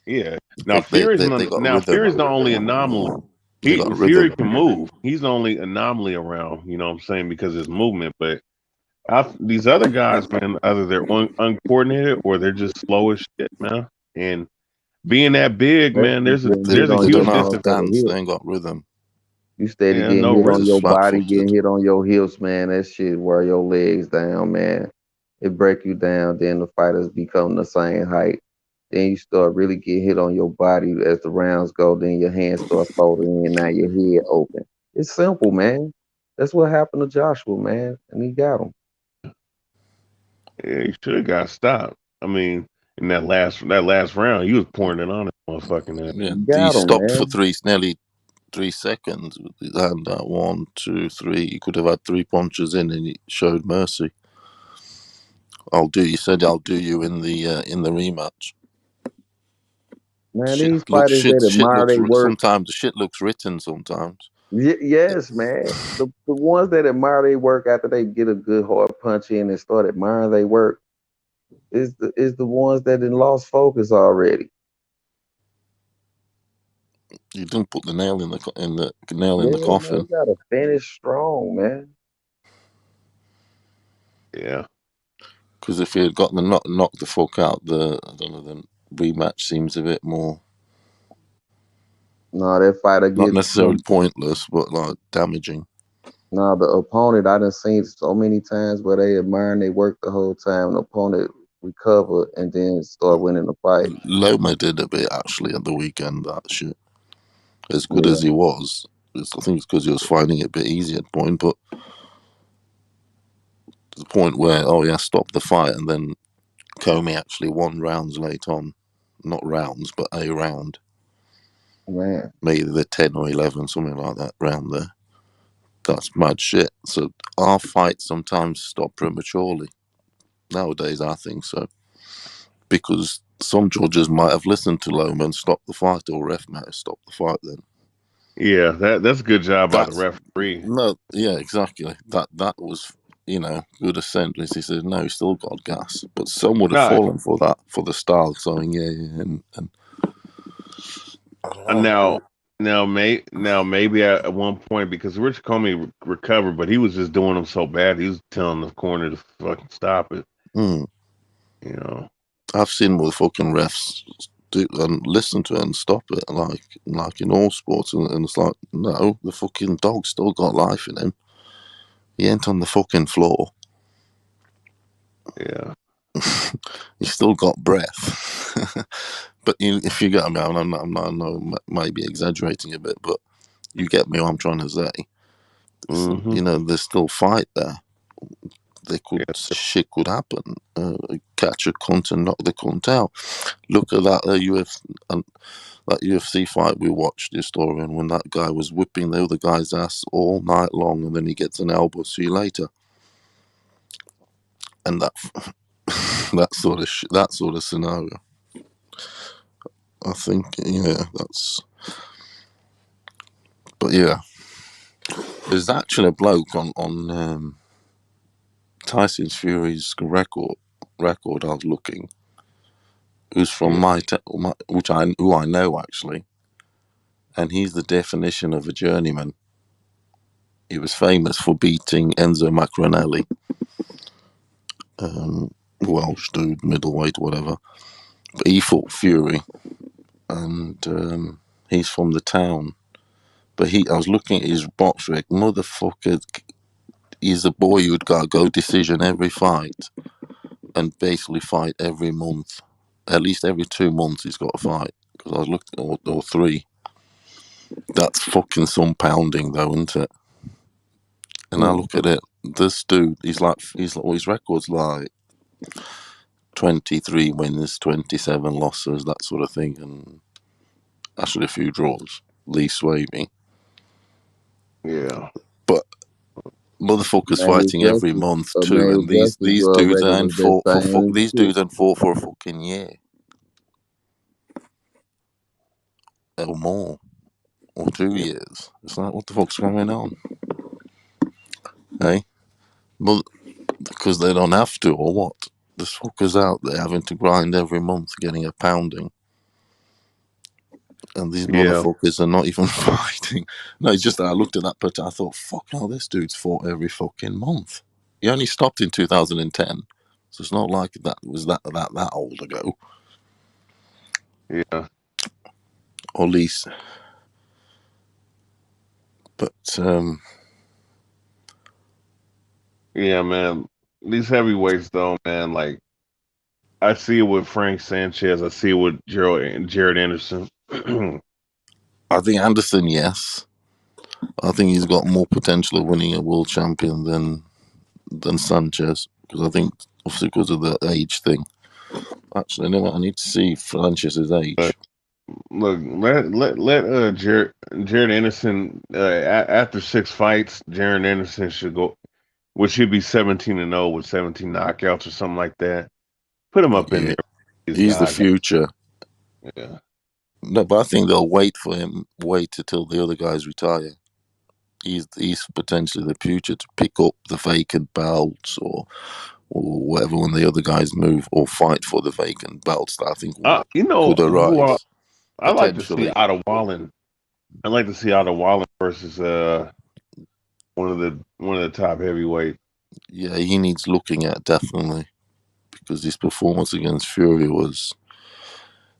Yeah. Now Fury's the only anomaly. Fury can move. He's the only anomaly around. You know what I'm saying? Because of his movement. But these other guys, man, either they're uncoordinated or they're just slow as shit, man. And being that big, man, there's a huge difference. They ain't got rhythm. You steady getting hit on your body, getting hit on your hips, man. That shit wear your legs down, man. It break you down. Then the fighters become the same height. Then you start really get hit on your body as the rounds go. Then your hands start folding in. Now your head open. It's simple, man. That's what happened to Joshua, man, and he got him. Yeah, he should have got stopped. I mean, in that last round, he was pouring it on his motherfucking ass. Yeah, he stopped for nearly 3 seconds with his hand out. 1, 2, 3. He could have had 3 punches in, and he showed mercy. He said I'll do you in the rematch. Man, these fighters that admire their work. Sometimes the shit looks written. Sometimes. Yes, man. The ones that admire their work after they get a good hard punch in and start admiring their work is the ones that lost focus already. You didn't put the nail in the coffin. Man, you gotta finish strong, man. Yeah. Because if he had got the knock the fuck out, the rematch seems a bit more. No, that fighter not necessarily pointless, but like damaging. Nah, the opponent I done seen so many times where they admire and they work the whole time, and the opponent recover and then start winning the fight. Loma did a bit actually at the weekend. That shit, as good Yeah, as he was, I think it's because he was finding it a bit easy at point, but to the point where stop the fight, and then Comey actually won rounds late on, not rounds, but a round, man. maybe the 10 or 11, something like that round there. That's mad shit. So our fights sometimes stop prematurely nowadays. I think so because some judges might have listened to Loma and stopped the fight, or ref might have stopped the fight. Then Yeah, that's a good job by the that's referee. no, yeah, exactly. That was good assent. He said no, he still got gas, but some would have No, fallen for that for the style saying and I don't know. now, now maybe at one point because Rich Comey recovered, but he was just doing them so bad. He was telling the corner to fucking stop it. Hmm. You know. I've seen more fucking refs do and listen to it and stop it, like in all sports, and it's like, no, the fucking dog's still got life in him. He ain't on the fucking floor. Yeah. He's still got breath. But if you get me, I'm not, I know, maybe exaggerating a bit, but you get me what I'm trying to say. So, Mm-hmm. there's still fight there. Yeah. Shit could happen. Catch a cunt and knock the cunt out. Look at that that UFC fight we watched, the story, and when that guy was whipping the other guy's ass all night long, and then he gets an elbow. See you later. And that sort of scenario. I think that's. But yeah, there's actually a bloke on Tyson Fury's record. I was looking, who's from who I know actually, and he's the definition of a journeyman. He was famous for beating Enzo Macronelli, Welsh dude, middleweight, whatever. But he fought Fury, and he's from the town. But I was looking at his box rec, motherfucker. He's a boy who'd got to go decision every fight, and basically fight every month. At least every 2 months he's got a fight. Because I was looking, or 3. That's fucking some pounding though, isn't it? And I look at it, this dude, his record's like 23 wins, 27 losses, that sort of thing, and actually a few draws. Lee swayed me. Yeah. But motherfuckers Man, his fighting every records, month man, too, his and these records these dudes already ain't was that fought for same these shit. dudes ain't fought for a fucking year or more, or 2 years. It's like, what the fuck's going on? Hey, well, because they don't have to, or what? There's fuckers out there having to grind every month, getting a pounding, and these Yeah. motherfuckers are not even fighting. No, it's just that I looked at that, but I thought, fuck no, this dude's fought every fucking month. He only stopped in 2010, so it's not like that was that old ago, Yeah. or at least. But Yeah, man. These heavyweights though, man, like I see it with Frank Sanchez, I see it with Jared Anderson. I think Anderson, yes. I think he's got more potential of winning a world champion than Sanchez, because I think obviously because of the age thing. Actually, no, I need to see Sanchez's age. Look, let Jared Anderson after 6 fights, Jared Anderson should go, which should be 17-0 with 17 knockouts or something like that. Put him up in Yeah, there. These he's the guys, future. yeah, No, but I think they'll wait for him. Wait until the other guys retire. He's potentially the future to pick up the vacant belts or whatever when the other guys move or fight for the vacant belts that I think you know could who arise I like to see potentially. out of Wallen. I like to see out of Wallen versus one of the top heavyweight. Yeah, he needs looking at definitely, because his performance against Fury was,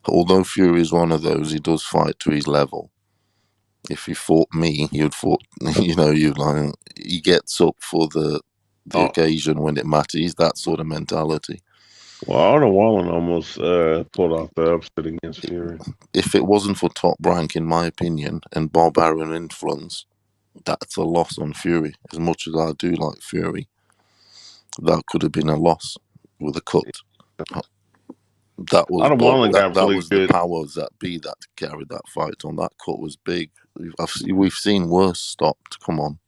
although Fury is one of those, he does fight to his level. If he fought me, you'd fought. He gets up for the occasion when it matters. That sort of mentality. Well, Arnold Wallen almost pulled off the upset against Fury. If it wasn't for Top Rank, in my opinion, and Barbarian influence, that's a loss on Fury. As much as I do like Fury, that could have been a loss with a cut. That was Arnold Wallen got that really was good. the powers that be that carried that fight on. That cut was big. We've seen worse stopped. Come on.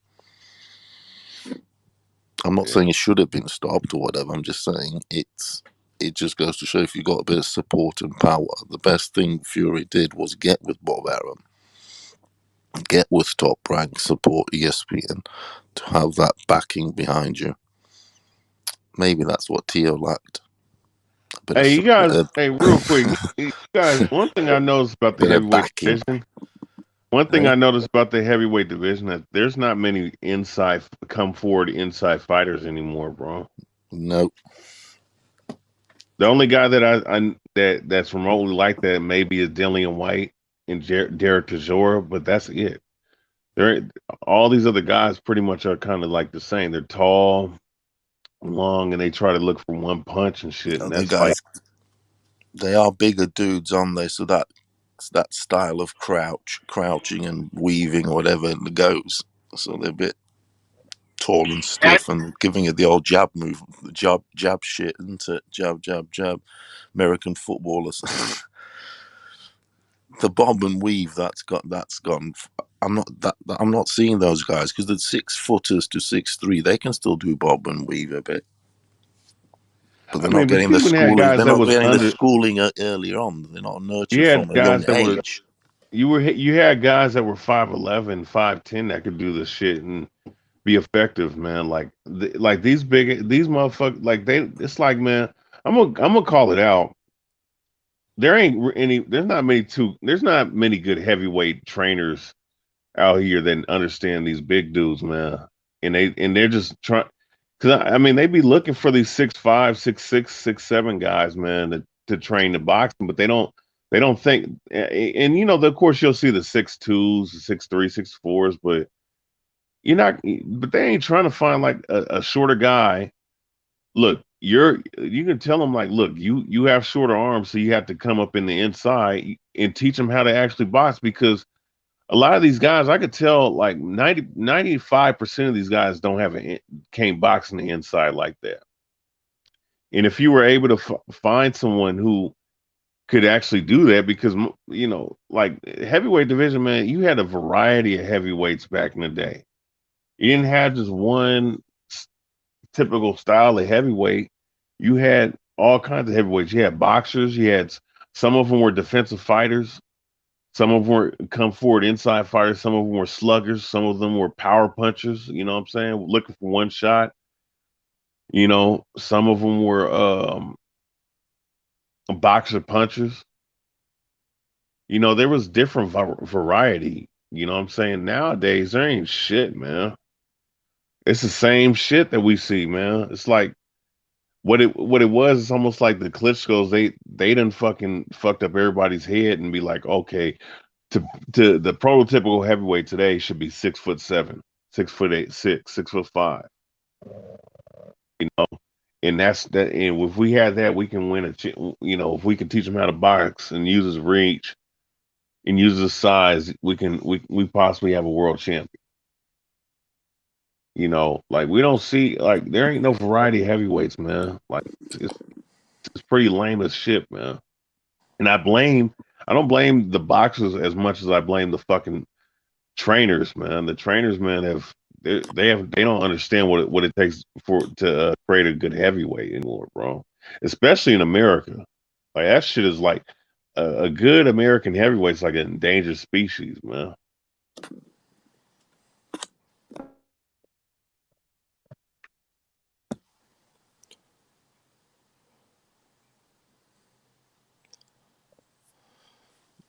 I'm not saying it should have been stopped or whatever. I'm just saying it just goes to show if you got a bit of support and power. The best thing Fury did was get with Bob Arum, get with Top Rank, support ESPN to have that backing behind you. Maybe that's what Tio lacked. Hey, you guys. Hey, real quick, you guys. One thing I noticed about the bit of heavyweight backing. division. One thing Right? I noticed about the heavyweight division that there's not many inside fighters anymore, bro. Nope. The only guy that that's remotely like that maybe is Dillian White and Derek Chisora, but that's it. All these other guys pretty much are kind of like the same. They're tall, long, and they try to look for one punch and shit. And The that's like, guys, they are bigger dudes, aren't they? So that style of crouching and weaving or whatever goes. So they're a bit tall and stiff and giving it the old jab move, jab shit, isn't it? Jab. American footballers. The bob and weave that's gone. I'm not seeing those guys because the 6-footers to 6'3", they can still do bob and weave a bit. But they're not but getting you the even had schooling. guys They're that not was getting the under. schooling earlier on. They're not You nurtured had from a young guys that were. age. You had guys that were 5'11", 5'10" that could do this shit and be effective, man. Like these motherfuckers. Like it's like, man. I'm gonna call it out. There's not many good heavyweight trainers out here that understand these big dudes, man. And they're just trying, because I mean they be looking for these 6'5", 6'6", 6'7" guys, man, to train the boxing, but they don't think, and of course you'll see the 6'2s, 6'3", 6'4s, but but they ain't trying to find like a shorter guy. Look, you can tell them like, look, you have shorter arms, so you have to come up in the inside and teach them how to actually box, because a lot of these guys, I could tell like 95% of these guys can't box in the inside like that. And if you were able to find someone who could actually do that, because like heavyweight division, man, you had a variety of heavyweights back in the day. You didn't have just one typical style of heavyweight. You had all kinds of heavyweights. You had boxers. Some of them were defensive fighters. Some of them were come forward inside fighters. Some of them were sluggers. Some of them were power punchers. You know what I'm saying? Looking for one shot. Some of them were boxer punchers. There was different variety. You know what I'm saying? Nowadays, there ain't shit, man. It's the same shit that we see, man. It's like what it was. It's almost like the Klitschko's. They done fucking fucked up everybody's head and be like, okay, to the prototypical heavyweight today should be 6'7", 6'8", 6'5". And that's that. And if we had that, we can win if we can teach them how to box and use his reach and use his size, we possibly have a world champion. Like we don't see, like there ain't no variety of heavyweights, man. Like it's pretty lame as shit, man. And I don't blame the boxers as much as I blame the fucking trainers, man. The trainers, man, they don't understand what it takes to create a good heavyweight anymore, bro. Especially in America, like that shit is like a good American heavyweight is like an endangered species, man.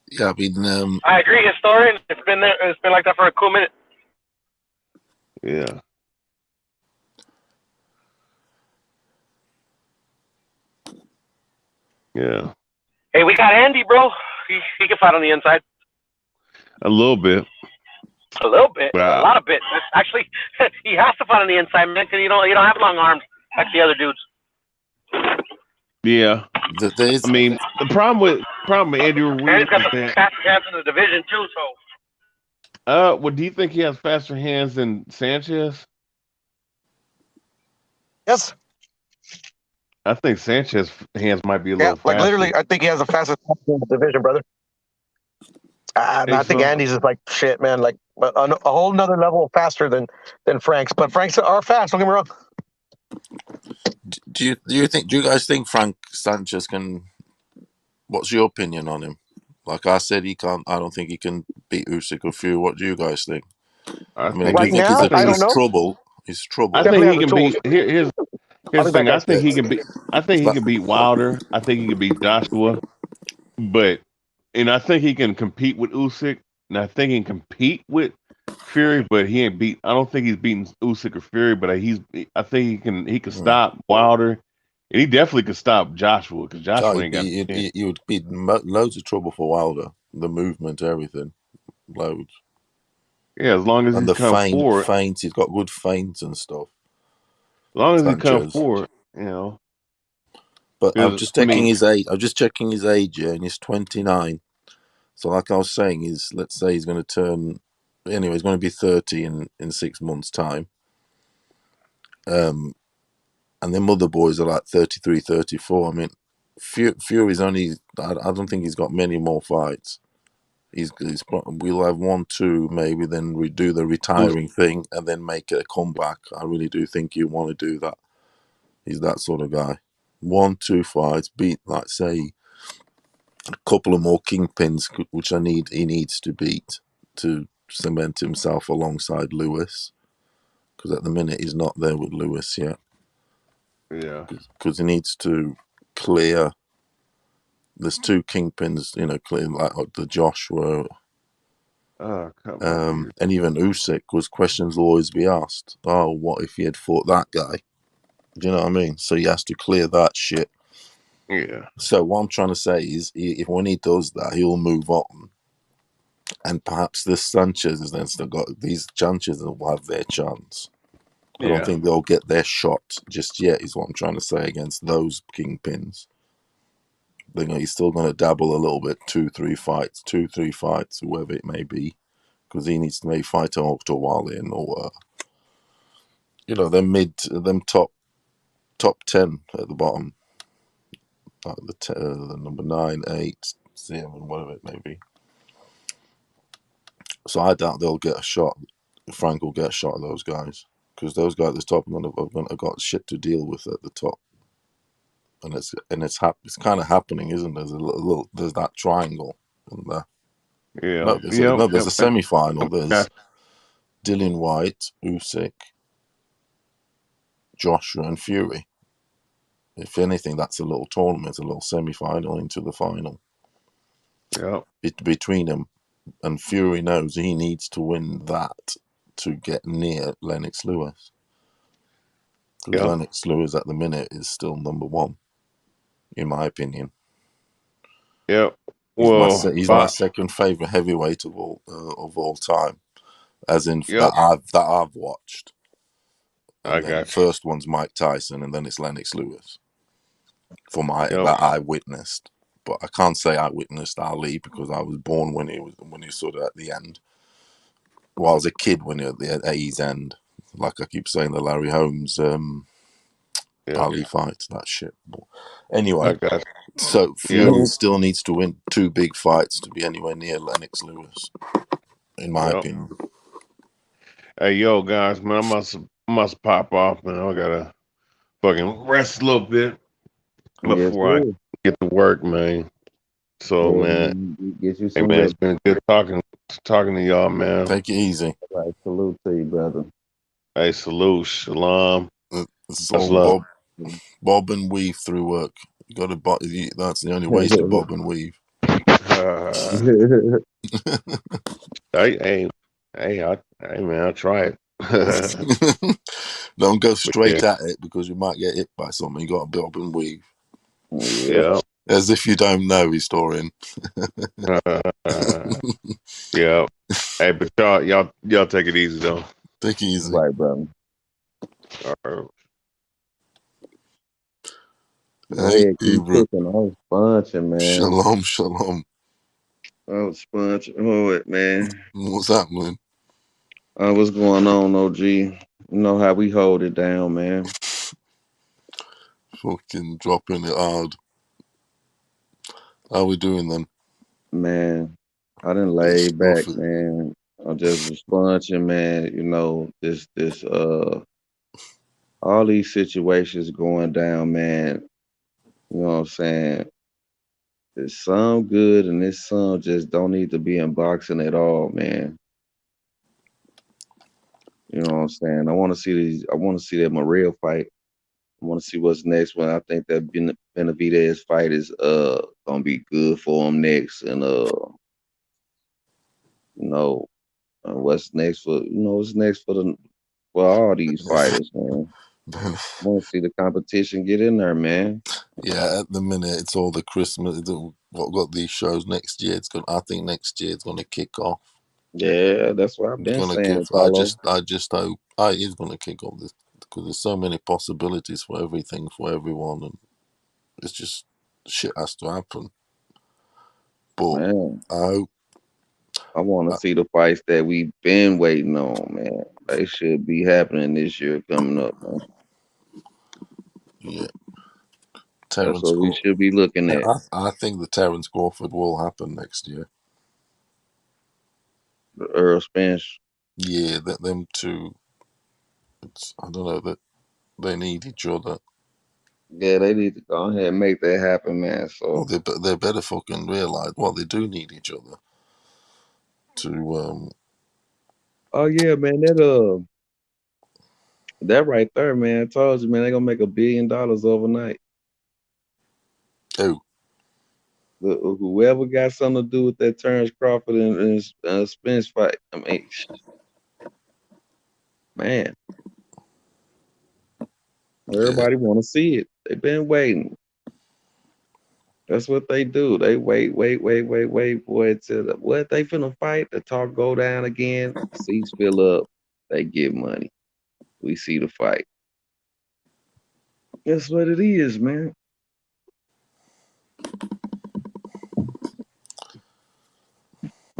Yeah, I mean, I agree, historian. It's been there. It's been like that for a cool minute. Yeah. Yeah. Hey, we got Andy, bro. He can fight on the inside. A little bit. A little bit, But a lot of bits. Actually, he has to fight on the inside, man, because you don't have long arms like the other dudes. yeah, I mean, the problem with Andy And Ruiz he's got is the that. fastest hands in the division too. So Well, do you think he has faster hands than Sanchez? Yes. I think Sanchez hands might be a Yeah, little like faster. literally, I think he has the fastest in the division, brother. I think Andy's is like shit, man. Like a whole nother level faster than Frank's. But Frank's are fast. Don't get me wrong. Do you guys think Frank Sanchez can? What's your opinion on him? Like I said, he can't. I don't think he can beat Usyk or Fury. What do you guys think? I mean, do you think he's trouble? He's trouble. I think he can beat. Here's the thing. I think he can beat. I think he can beat Wilder. I think he can beat Joshua. And I think he can compete with Usyk. And I think he can compete with Fury, but he ain't beat. I don't think he's beating Usyk or Fury, but I think he can stop Wilder, and he definitely could stop Joshua because Joshua ain't got. He would be loads of trouble for Wilder. The movement, everything, loads. Yeah, as long as and he the come forward. feints, he's got good feints and stuff. As long as he come forward, you know. But I'm just checking his age. I'm just checking his age, yeah, and he's 29. So, like I was saying, let's say he's going to turn. Anyway, he's going to be 30 in 6 months' time. And them other boys are like 33, 34. I mean, Fury's only. I don't think he's got many more fights. We'll have 1, 2, maybe. Then we do the retiring thing and then make a comeback. I really do think you want to do that. He's that sort of guy. 1, 2 fights, beat, like say, a couple of more kingpins, which he needs to beat to cement himself alongside Lewis, because at the minute he's not there with Lewis yet. Yeah, because he needs to clear. There's 2 kingpins, clear like the Joshua, and even Usyk. Was questions will always be asked. Oh, what if he had fought that guy? Do you know what I mean? So he has to clear that shit. Yeah. So what I'm trying to say is, if when he does that, he'll move on, and perhaps this Sanchez has then still got these chances and will have their chance. I don't think they'll get their shot just yet. Is what I'm trying to say against those kingpins. He's still going to dabble a little bit, 2, 3 fights, whoever it may be, because he needs to maybe fight to Wallin or them top 10 at the bottom. Like the number 9, 8, 7, whatever it may be. So I doubt they'll get a shot. Frank will get a shot at those guys, because those guys at the top have got shit to deal with at the top, and it's kind of happening, isn't there? There's that triangle, and there's a semi-final. There's Dillian White, Usyk, Joshua, and Fury. If anything, that's a little tournament, a little semi-final into the final. Yeah. Between them, and Fury knows he needs to win that to get near Lennox Lewis. Because Lennox Lewis at the minute is still number 1, in my opinion. Yeah. He's my second favorite heavyweight of all time, as in that I've watched. And then the first one's Mike Tyson, and then it's Lennox Lewis. That I witnessed, but I can't say I witnessed Ali because I was born when he was sort of at the end. Well, I was a kid when he was at his end. Like I keep saying, the Larry Holmes Ali fight, that shit. But anyway, so Fury still needs to win 2 big fights to be anywhere near Lennox Lewis, in my opinion. Hey, yo, guys, man, I must pop off, man. I gotta fucking rest a little bit before I get to work, man. So, man, get you hey, some man, it's been good talking to y'all, man. Take it easy. Right, salute to you, brother. Hey, salute, shalom. It's all bob and weave through work. You got to that's the only way to bob and weave. Hey, man, I'll try it. Don't go straight at it, because you might get hit by something. You got to bob and weave. Yeah. As if you don't know, historian. Yeah. Hey, but y'all take it easy though. Take it easy. Right, brother. All right. Go ahead, keep Bro. cooking. I was bunching, man. Shalom, shalom. I was bunching. Oh, it, man. What's happening? What's going on, OG? You know how we hold it down, man. Fucking dropping it hard. How we doing then? Man, I didn't lay back, man. I just was bunching, man. You know, this all these situations going down, man. You know what I'm saying? There's some good and there's some just don't need to be in boxing at all, man. You know what I'm saying? I want to see that Morrell fight. I want to see what's next one. I think that Benavidez fight is gonna be good for him next, and you know what's next for all these fighters, man. I want to see the competition get in there, man. Yeah, at the minute it's all the Christmas. What got these shows next year? I think next year it's gonna kick off. Yeah, that's what I've been saying, Paulo. I just hope it is gonna kick off this because there's so many possibilities for everything for everyone, and it's just shit has to happen. But Man, I hope. I want to see the fights that we've been waiting on, man. They should be happening this year coming up, man. Yeah, That's what we should be looking at. I think the Terence Crawford will happen next year. The Earl Spence. Yeah, them two. I don't know that they need each other. Yeah, they need to go ahead and make that happen, man. So they better fucking realize they do need each other. To Oh yeah, man. That right there, man. I told you, man. They gonna make $1 billion overnight. Who? Whoever got something to do with that Terence Crawford and Spence fight. I mean, man, everybody want to see it. They've been waiting. That's what they do. They wait, boy, till what they finna fight. The talk go down again. Seats fill up. They get money. We see the fight. That's what it is, man.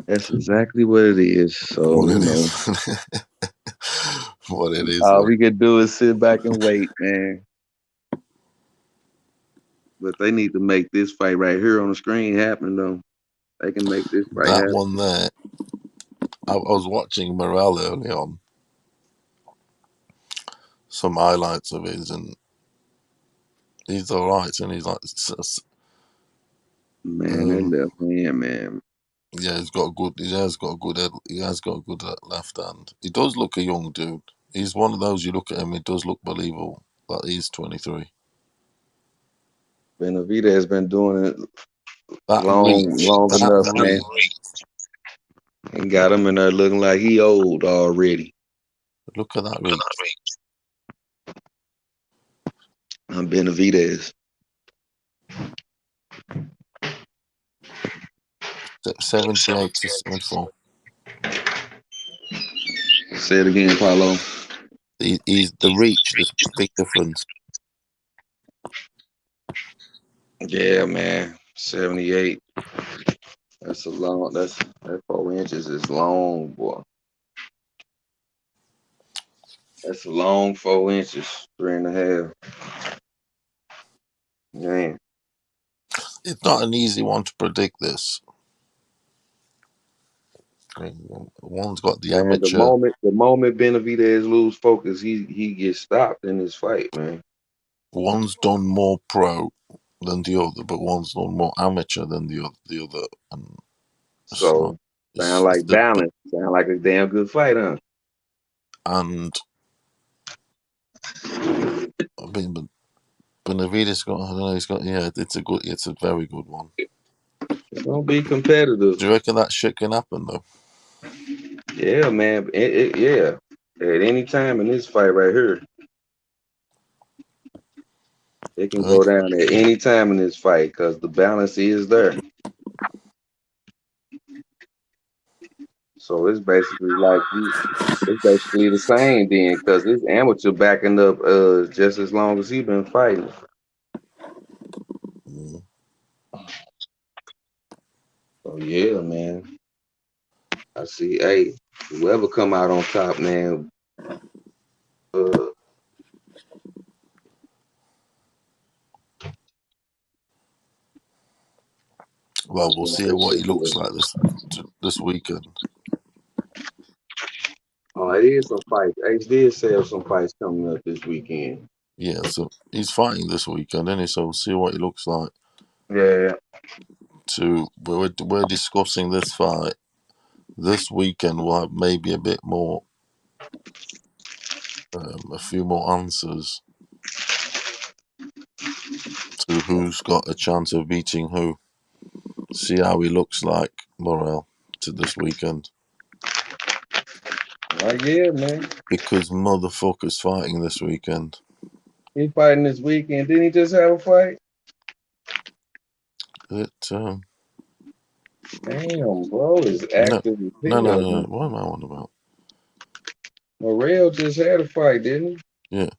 That's exactly what it is. So what you it know, is. What it is. all we can do is sit back and wait, man. But they need to make this fight right here on the screen happen, though. They can make this fight That happen. one there. I was watching Morrell early on. Some highlights of his, and he's all right. And he's like, man, that left hand, man. Yeah, he's got a good. He has got a good. He has got a good left hand. He does look a young dude. He's one of those you look at him. It does look believable that he's 23. Benavidez has been doing it That long enough, man. And got him in there looking like he old already. Look at that reach. I'm Benavidez. 78 to 74. Say it again, Paulo. He's the reach. There's a big difference. Yeah, man. 78. That's a long. That 4 inches is long, boy. That's a long 4 inches, 3.5. Man, It's not an easy one to predict. This. One's got the man, amateur. the moment Benavidez lose focus, he gets stopped in his fight, man. One's done more pro than the other, but one's done more amateur than the other. And so sound like balance. Sound like a damn good fight, huh? And I mean, but Benavidez got. I don't know. He's got. Yeah, it's a very good one. It's gonna be competitive. Do you reckon that shit can happen though? Yeah, man. Yeah. At any time in this fight right here. It can go down at any time in this fight because the balance is there. So it's basically it's basically the same then because this amateur backing up just as long as he been fighting. So yeah, man. I see. Hey, whoever come out on top, man. Well, we'll see what he looks like this weekend. Oh, it is some fights. Ace did say some fights coming up this weekend. Yeah, so he's fighting this weekend, isn't he? So we'll see what he looks like. Yeah. We're discussing this fight this weekend. We'll have maybe a bit more, a few more answers to who's got a chance of beating who. See how he looks like, Morrell, to this weekend. Yeah, man. Because motherfucker's fighting this weekend. He fighting this weekend. Didn't he just have a fight? Damn, bro, is active as No. hell. What am I on about? Morrell just had a fight, didn't he? Yeah.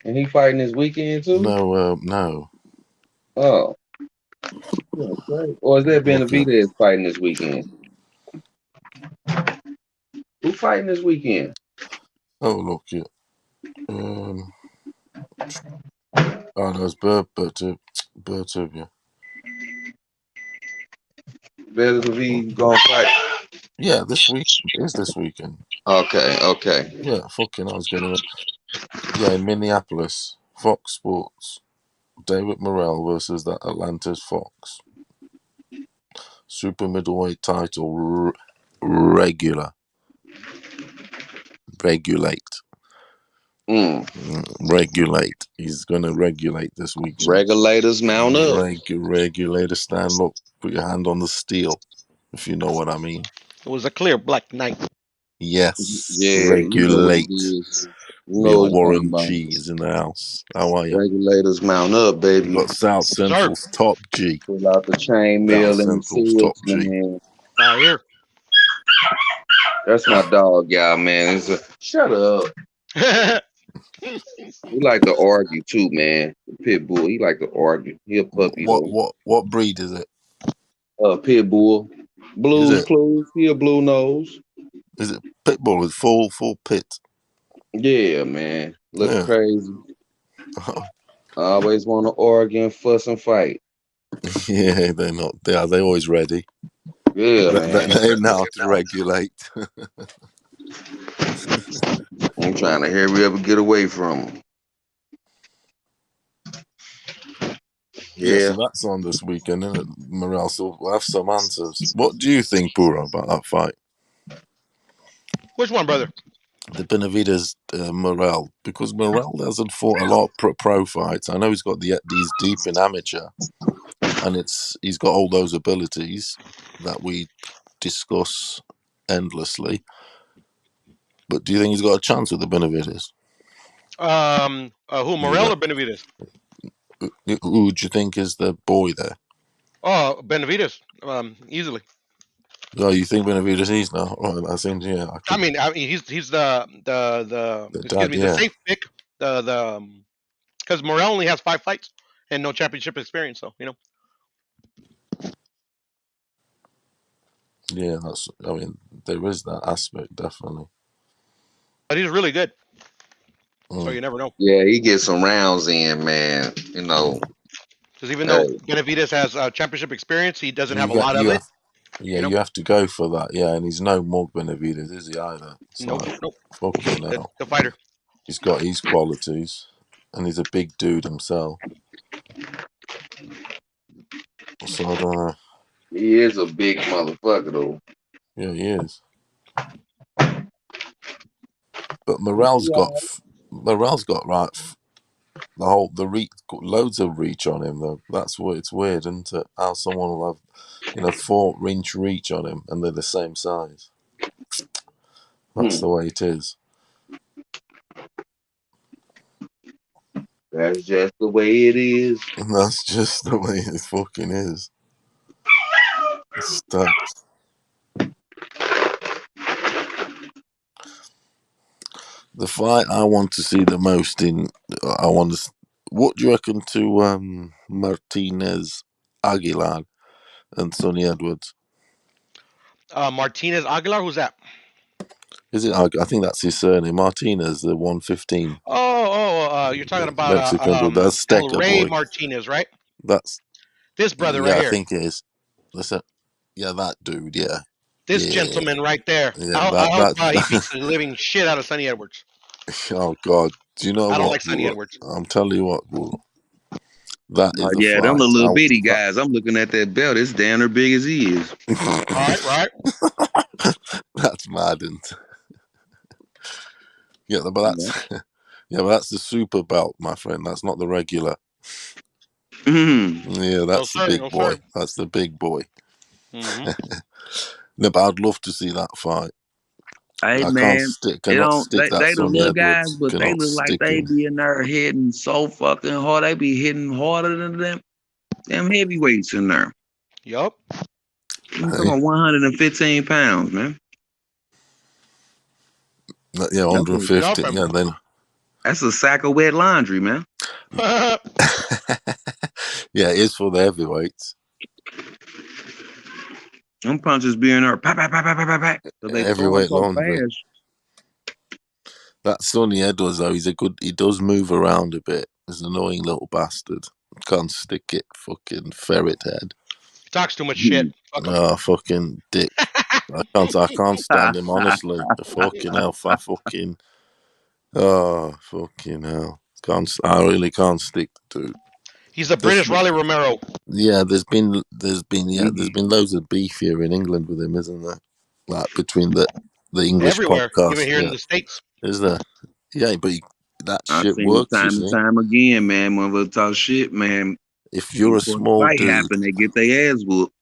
And he fighting this weekend too? No. Oh. Okay. Or is that Benavidez fighting this weekend? Who fighting this weekend? Oh, look, yeah. Oh, no, it's Bertov, yeah. Benavidez gonna fight? Yeah, this weekend. Okay. Yeah, fucking I was getting it. Yeah, in Minneapolis, Fox Sports. David Morrell versus that Atlanta's Fox. Super middleweight title regulate. Regulate. He's gonna regulate this weekend. Regulators mount up. Regulator stand up. Put your hand on the steel, if you know what I mean. It was a clear black night. Yes. Yeah, Regulate. You know Bill what Warren about. G is in the house. How are you? Regulators mount up, baby. You got South Central's top G. Pull out the chain mail and the top G. man. Fire. That's my dog, y'all, man. Shut up. He like to argue too, man. Pit bull. He like to argue. He a puppy though. What breed is it? Pit bull. Blues Clues. He a blue nose. Is it pit bull with full pit? Yeah, man. Look crazy. I always want to argue and fuss and fight. Yeah, they're not. They always ready. Yeah, man. They know how to regulate. I'm trying to hurry up and get away from them. Yeah, so that's on this weekend, isn't it, Morrell? So we'll have some answers. What do you think, Puro, about that fight? Which one, brother? The Benavidez Morrell, because Morrell hasn't fought a lot of pro fights. I know he's got these deep in amateur, and he's got all those abilities that we discuss endlessly. But do you think he's got a chance with the Benavidez? Who, Morrell or Benavidez? Who do you think is the boy there? Oh, Benavidez, easily. Oh, you think Benavidez is now? Right, I think I mean, he's the excuse me, the safe pick. Because Morrell only has 5 fights and no championship experience, so you know. Yeah, there is that aspect, definitely. But he's really good. So you never know. Yeah, he gets some rounds in, man. You know. Because even though Benavidez has championship experience, he doesn't have a lot of it. Yeah, you have to go for that. Yeah, and he's no Mug Benavidez, is he either? Nope. Fucking hell. The fighter. He's got his qualities, and he's a big dude himself. So I don't know. He is a big motherfucker, though. Yeah, he is. But Morrell's got loads of reach on him though. That's what it's weird, isn't it? How someone will have 4-inch reach on him and they're the same size. That's the way it is. That's just the way it is. That's just the way it fucking is. Stacked. The fight I want to see the most in, I want to. What do you reckon to Martinez, Aguilar, and Sonny Edwards? Martinez Aguilar, who's that? Is it? I think that's his surname. Martinez, the 115 You're talking about Mexican dude. That's El Stecker Rey boy. Martinez, right? That's This brother yeah, right I here. think it is. Listen, yeah, that dude. Yeah, This yeah, gentleman right there. yeah. I hope he That. beats the living shit out of Sonny Edwards. Oh God, do you know I don't what? like Sonny Edwards. I'm telling you what, bro. That is the Yeah, them the fight. little bitty guys. I'm looking at that belt. It's damn near big as he is. Right. That's maddened. Yeah, but that's but that's the super belt, my friend. That's not the regular. Yeah, that's the big boy. That's the big boy. Mm-hmm. No, but I'd love to see that fight. Hey I man, cannot stick that they the Sonny little guys, Edwards. but they Cannot look like stick they him. be in there hitting so fucking hard. They be hitting harder than them heavyweights in there. Yup. I'm talking about 115 pounds, man. Yeah, 150. Yeah, then that's a sack of wet laundry, man. yeah, it is for the heavyweights. Them punches be in there, pat. They Heavyweight so laundry. fast. That Sonny Edwards though, he does move around a bit. He's an annoying little bastard. Can't stick it, fucking ferret head. He talks too much shit. Fuck him. Oh, fucking dick. I can't stand him, honestly. The fucking hell, fucking hell. I really can't stick the dude. He's the British Rolly Romero. Yeah, there's been loads of beef here in England with him, isn't there? Like between the English Everywhere, podcast, even here in the States. Is there? Yeah, but that I've shit seen works. time and time again, man. When we talk shit, man. If you're a small fight dude, happen, they get their ass whooped.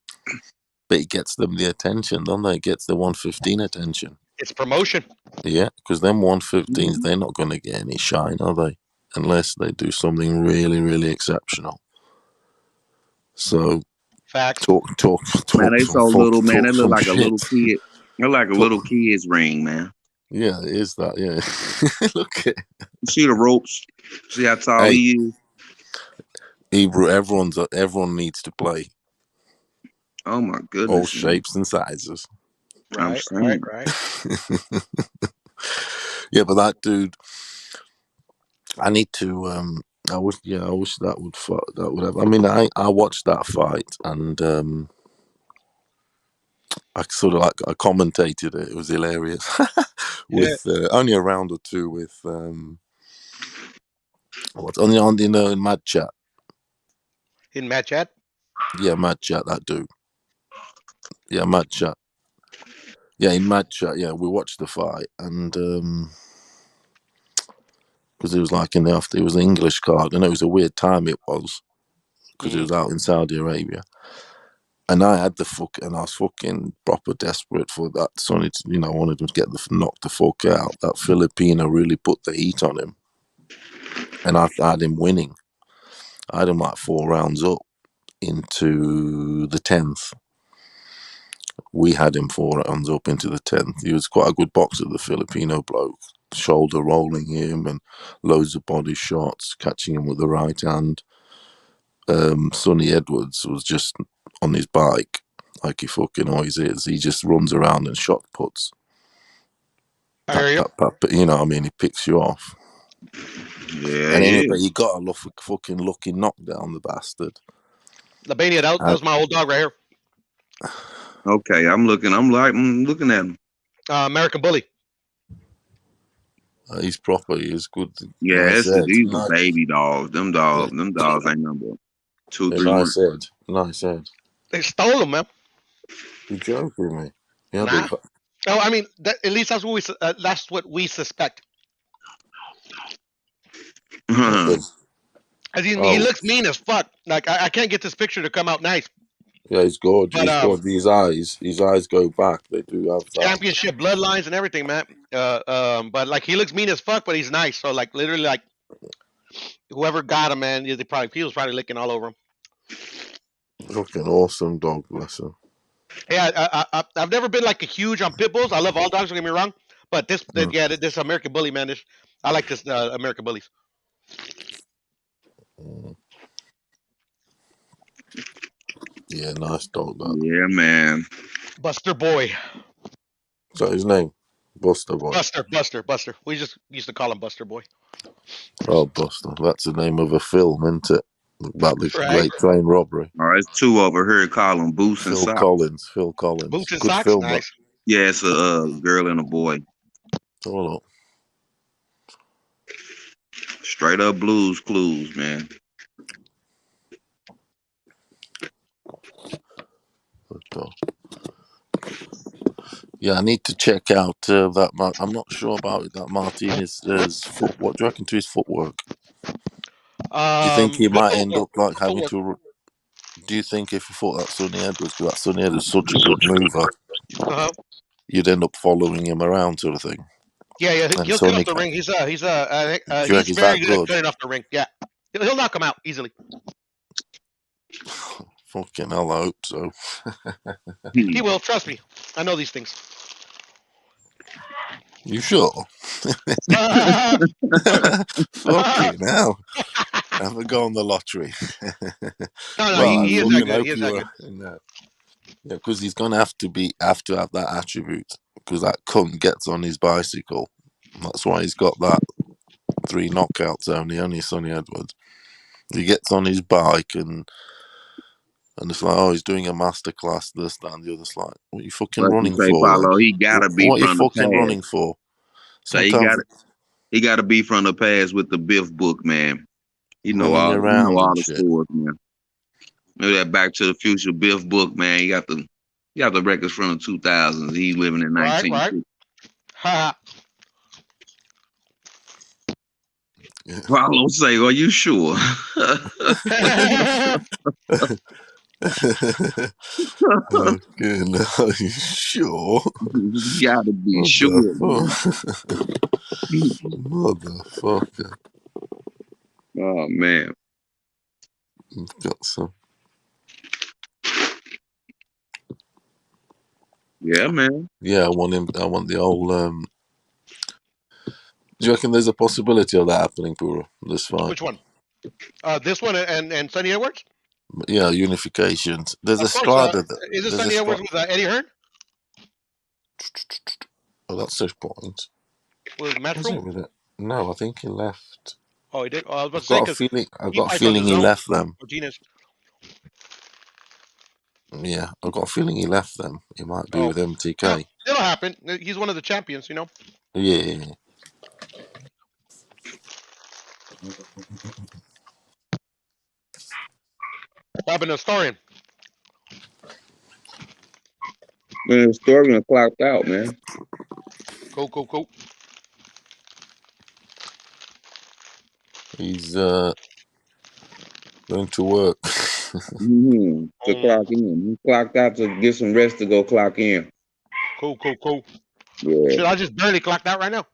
but it gets them the attention, don't they? It gets the 115 attention. It's promotion. Yeah, because them 115s, they're not going to get any shine, are they? Unless they do something really, really exceptional. So, facts. Man, they so little, man. They look like a little kid. They're like a little kid's ring, man. Yeah, it is that. Yeah, look at it. See the ropes. See how tall he is. Hebrew, everyone needs to play. Oh my goodness! All shapes and sizes. Right. Yeah, but that dude, I need to. I wish that would have. I mean, I watched that fight and I sort of I commentated it. It was hilarious. With only a round or two with what's only on in Mad Chat. In Mad Chat? Yeah, Mad Chat, that dude. Yeah, Mad Chat. Yeah, in Mad Chat, yeah, we watched the fight and because it was like in the after, it was an English card and it was a weird time it was because it was out in Saudi Arabia. And I had and I was fucking proper desperate for that Sonny to, I wanted him to knock the fuck out. That Filipino really put the heat on him. And I had him winning. I had him like 4 rounds up into the 10th. We had him 4 rounds up into the 10th. He was quite a good boxer, the Filipino bloke. Shoulder rolling him and loads of body shots, catching him with the right hand. Sonny Edwards was just on his bike, like he fucking always is. He just runs around and shot puts. You know what I mean? He picks you off. Yeah, and anyway, he got a fucking lucky knockdown, the bastard. Albania, that was my old dog right here. Okay, I'm looking at him. American Bully. He's proper. He's good. Yeah, these are baby dogs. Them dogs ain't number 2, 3 months. Nice head. They stole them, man. You joking me? Yeah, nah. Oh, I mean, at least that's what we suspect. He looks mean as fuck. Like I can't get this picture to come out nice. Yeah, he's gorgeous. His eyes go back. They do have that. Championship bloodlines and everything, man. But like he looks mean as fuck, but he's nice. So like literally, like whoever got him, man, he was probably licking all over him. Fucking awesome dog, bless him. Yeah, I've never been like a huge on pit bulls. I love all dogs. Don't get me wrong, but this American Bully, man, I like this American Bullies. Yeah, nice dog, that. Yeah, man. Buster Boy. Is that his name? Buster Boy. Buster. We just used to call him Buster Boy. Oh, Buster. That's the name of a film, isn't it? About the Right. great train robbery. All right, it's two over here calling Boots and Phil Socks. Collins. Boots and Good Socks, film, nice. Yeah, it's a girl and a boy. Hold on. Straight up Blues Clues, man. Yeah, I need to check out that. I'm not sure about that Martinez's foot. What do you reckon to his footwork? Do you think he Good might end footwork. up like having to? Do you think if he fought that Sonny Edwards, because that Sonny Edwards is such a good mover, you'd end up following him around, sort of thing? Yeah, And he'll get off the ring. He's do you very that good at good? cutting off the ring. Yeah, he'll knock him out easily. Fucking hell, I hope so. He will. Trust me. I know these things. You sure? Fucking hell. Have a go on the lottery. No, he is that good. He is that good. Yeah, because he's gonna have to have that attribute, because that cunt gets on his bicycle. That's why he's got that 3 knockouts only Sonny Edwards. He gets on his bike and it's like, oh, he's doing a masterclass, this, that, and the other. It's like, what are you fucking running for? Paulo, he gotta be what are you from the fucking past. running for? So Sometimes he gotta be from the past with the Biff book, man. You know running around all and the shit. scores, man. Maybe that Back to the Future Biff book, man. He got the records from the 2000s. He's living in 1960. Right. Paulo say, "Are you sure?" Okay, now you sure? You gotta be sure, man. Motherfucker. Oh man. Got some. Yeah, man. Yeah, I want the old do you reckon there's a possibility of that happening, Puro? This fight? Which one? This one and Sonny Edwards? Yeah, unifications. There's Of a course. Strider. Is it Sonny Edwards with Eddie Hearn? Oh, that's his point. With Metro? No, I think he left. Oh, he did. Oh, I was about I've to say, got a because feeling. I've he got a fights on feeling the he zone. left them. Martinez. Yeah, I've got a feeling he left them. He might be with MTK. It'll happen. He's one of the champions, you know. Yeah. What happened to Historian? Man, Historian clocked out, man. Cool. He's going to work. To clock in. He clocked out to get some rest to go clock in. Cool. Yeah. Shit, I just barely clocked out right now.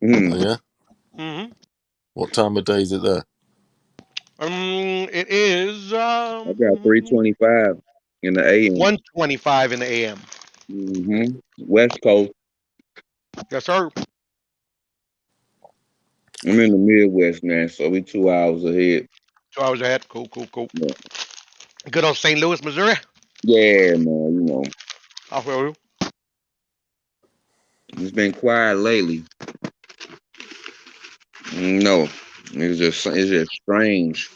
Oh, yeah? Mm-hmm. What time of day is it there? It is I got 3:25 in the AM. 1:25 in the AM. West Coast. Yes, sir. I'm in the Midwest, man, so we 2 hours ahead. 2 hours ahead. Cool. Yeah. Good old St. Louis, Missouri. Yeah, man, you know. I feel you. It's been quiet lately. No, it's just strange.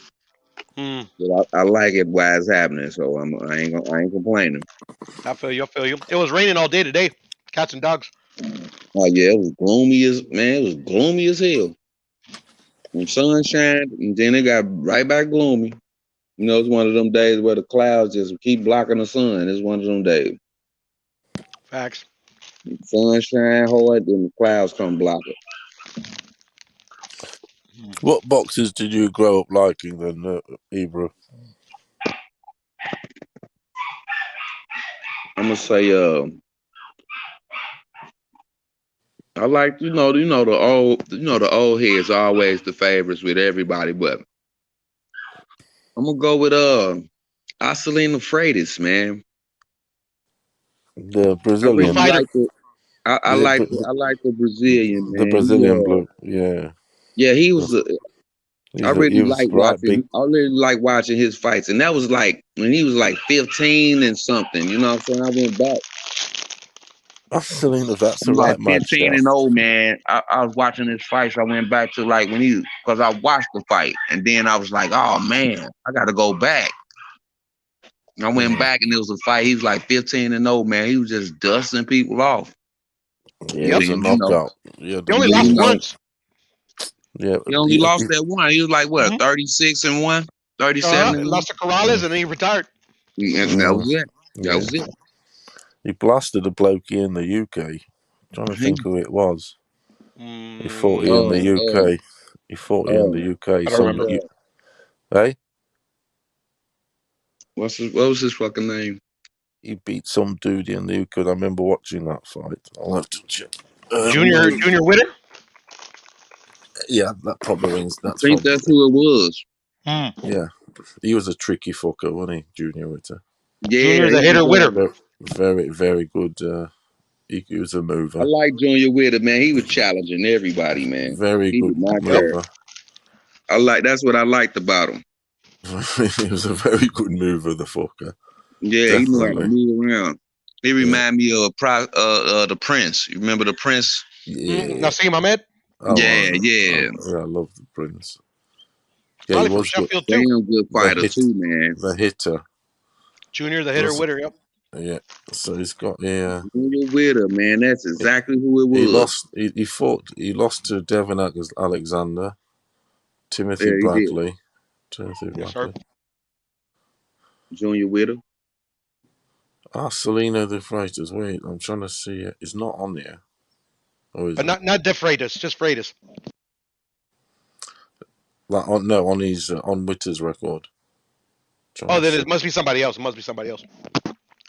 But I like it while it's happening, so I ain't complaining. I feel you. It was raining all day today. Cats and dogs. Oh yeah, it was gloomy as hell. When sunshine, and then it got right back gloomy. You know, it's one of them days where the clouds just keep blocking the sun. It's one of them days. Facts. Sunshine hard, then the clouds come block it. What boxes did you grow up liking then, Ibra? I'm gonna say I like the old heads are always the favorites with everybody, but I'm gonna go with Iselina Freitas, man. The We I really Brazilian. fight him. like it. I Is it like the Brazilian the man. Brazilian blue? Yeah. Yeah, he The- was. I he really was like right big. watching. I really like watching his fights, and that was like when he was like 15 and something. You know what I'm saying? I went back. Selena, that's the I'm like right match 15 there. and old, man. I was watching his fights. I went back to like because I watched the fight, and then I was like, oh man, I got to go back. I went back, and it was a fight. He was like 15 and old, man. He was just dusting people off. Yeah, it was a knockout. Yeah, He only lost once. Yeah, he only lost that one. He was like what, 36 and 1, 37 and 1. Lost to Corrales, and then he retired. And that was it. That was it. He blasted a bloke in the UK. Trying to think who it was. He fought here in the UK. He fought here in the UK. I don't remember. Hey? What was his fucking name? He beat some dude in the UK. I remember watching that fight. I'll have to check. Junior Witter? Yeah, that probably rings. I think that's who it was. Yeah. He was a tricky fucker, wasn't he, Junior Witter? Yeah, Junior the hitter Witter. Very, very good. He was a mover. I like Junior Witter, man. He was challenging everybody, man. Very he good did not mover. That's what I liked about him. He was a very good mover, the fucker. Yeah, definitely. He knew how to move around. He reminded me of the Prince. You remember the Prince? Yeah. Nassim Ahmed? Yeah. I love the Prince. Yeah, Probably he was from Sheffield good. too. Damn good fighter too, man. The hitter. Junior the hitter Witter, yep. Yeah. So he's got Junior Witter, man. That's exactly who it was. He lost to Devin Alexander, Timothy Bradley. Sir. Junior Witter. Selena the Freitas. Wait, I'm trying to see it. It's not on there. But not De Freitas, just Freitas. On his on Witter's record. Then it must be somebody else.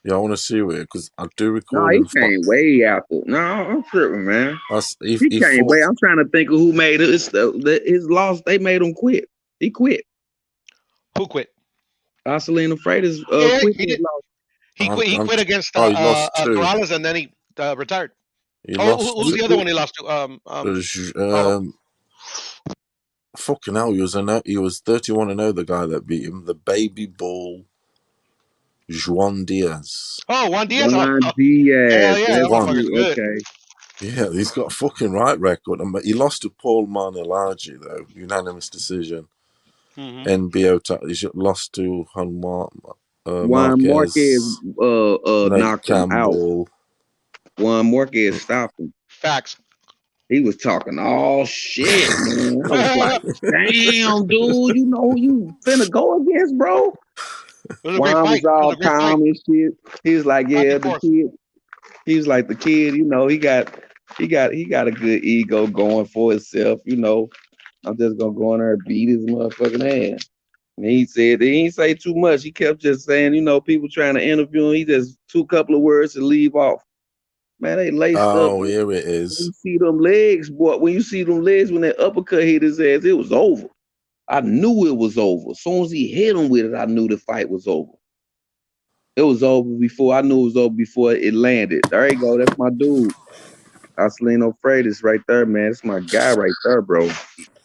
Yeah, I want to see it because I do recall. No, he came way after. No, I'm tripping, man. He came way. I'm trying to think of who made it. His loss. They made him quit. He quit. Who quit? Selena Freitas quit. He did. He quit against Corrales, and then he retired. Who's the other one he lost to? Fucking hell, he was 31-0. The guy that beat him, the baby bull, Juan Diaz. Oh, Juan Diaz. Juan Diaz. Yeah, that motherfucker's good. Okay. Yeah, he's got a fucking right record. He lost to Paul Manelaji though, unanimous decision. NBO. He lost to Juan Marquez knocked him out. Juan Marquez stopped him. Facts. He was talking all shit, man. I was like, damn, dude, you know who you finna go against, bro? Juan was all calm and shit. He was like, yeah, the kid. He was like the kid, you know, he got a good ego going for himself, you know. I'm just gonna go in there and beat his motherfucking ass. And he didn't say too much. He kept just saying, you know, people trying to interview him. He just took a couple of words and leave off. Man, they laced up. Oh, here it is. When you see them legs, boy, when that uppercut hit his ass, it was over. I knew it was over. As soon as he hit him with it, I knew the fight was over. It was over before I knew it was over before it landed. There you go. That's my dude. Iselino Freitas right there, man. That's my guy right there, bro.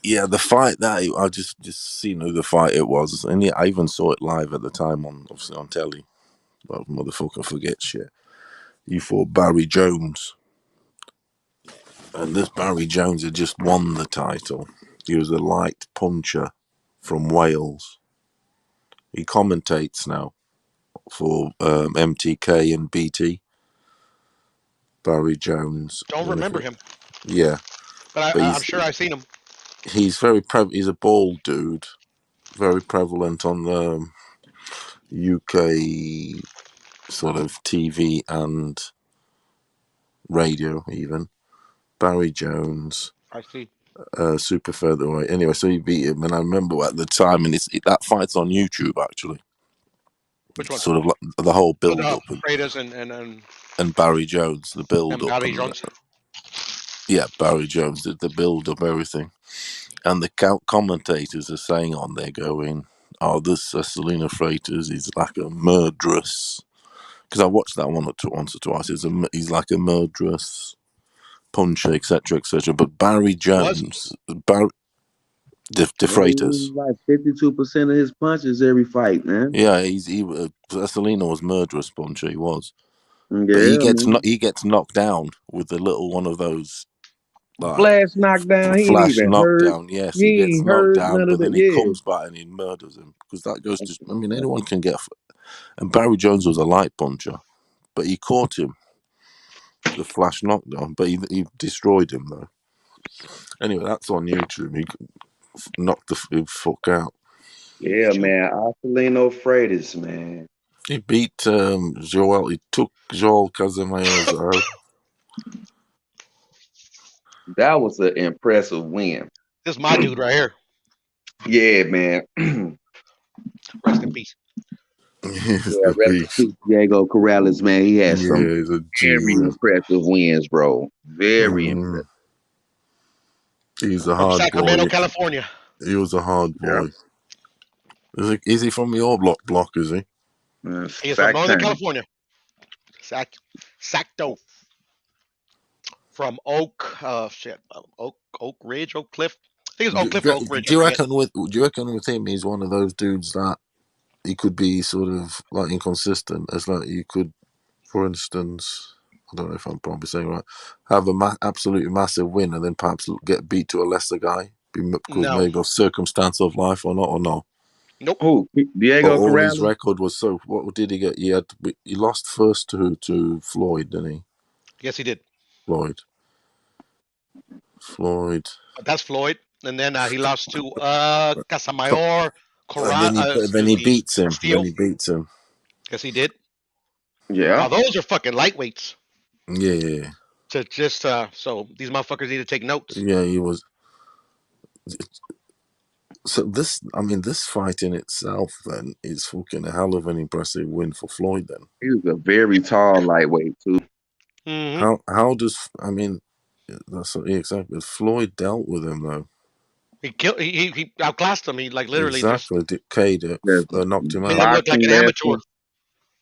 Yeah, the fight that I just seen who the fight it was, and I even saw it live at the time obviously on telly. Well, motherfucker, forget shit. He fought Barry Jones, and this Barry Jones had just won the title. He was a light puncher from Wales. He commentates now for MTK and BT. Barry Jones. Don't remember him. Yeah, but I'm sure I've seen him. He's he's a bald dude, very prevalent on the UK sort of TV and radio even. Barry Jones. I see. Super featherweight. Anyway, so he beat him, and I remember at the time, and that fight's on YouTube actually. Which one? Sort of like the whole build up. Freitas and Barry Jones, the build up. Barry Jones. Yeah, Barry Jones did the build up everything, and the commentators are saying on there going, "Oh, this Selena Freitas is like a murderous." Because I watched that once or twice. He's like a murderous puncher, etc., etc. But Barry Jones, De Freitas. Like 52% of his punches every fight, man. Yeah, Selena was murderous puncher. He was, but Yeah, man. he gets knocked down with a little one of those like Flash knockdown. He ain't flash even hurt. knockdown. Yes, He he gets ain't knocked hurt down, none of but the then he yeah. comes back and he murders him because that goes to. I mean, anyone can get. And Barry Jones was a light puncher, but he caught him the flash knockdown, but he destroyed him though. Anyway, that's on YouTube. He knocked the fuck out. Yeah, man. Arcelino Freitas, man. He beat Joel. He took Joel Casameo's out. That was an impressive win. This is my dude right here. Yeah, man. Rest in peace. Yeah, rest in peace, Diego Corrales, man. He had some he's a very impressive wins, bro. Very impressive. He's a From hard Sacramento, boy. California. He was a hard boy. Is he from your block? Is he? He is from Northern California. Sacto. From Oak Ridge, Oak Cliff. I think it's Oak Cliff or Oak Ridge. Do you reckon with him he's one of those dudes that he could be sort of like inconsistent, as like you could, for instance, I don't know if I'm probably saying right, have a absolutely massive win and then perhaps get beat to a lesser guy, maybe a circumstance of life or not, or no. Nope. Who? Diego All Corrales? his record was so. What did he get? He lost first to Floyd, didn't he? Yes, he did. Floyd. But that's Floyd, and then he lost to Casamayor. And then he beats him. Yes, he did. Yeah. Now those are fucking lightweights. Yeah. To just so these motherfuckers need to take notes. Yeah, he was. So this fight in itself then is fucking a hell of an impressive win for Floyd. Then he was a very tall lightweight too. Mm-hmm. How does that's exactly Floyd dealt with him though. He outclassed him. He like literally exactly decayed it, knocked him out. Made him look like an amateur.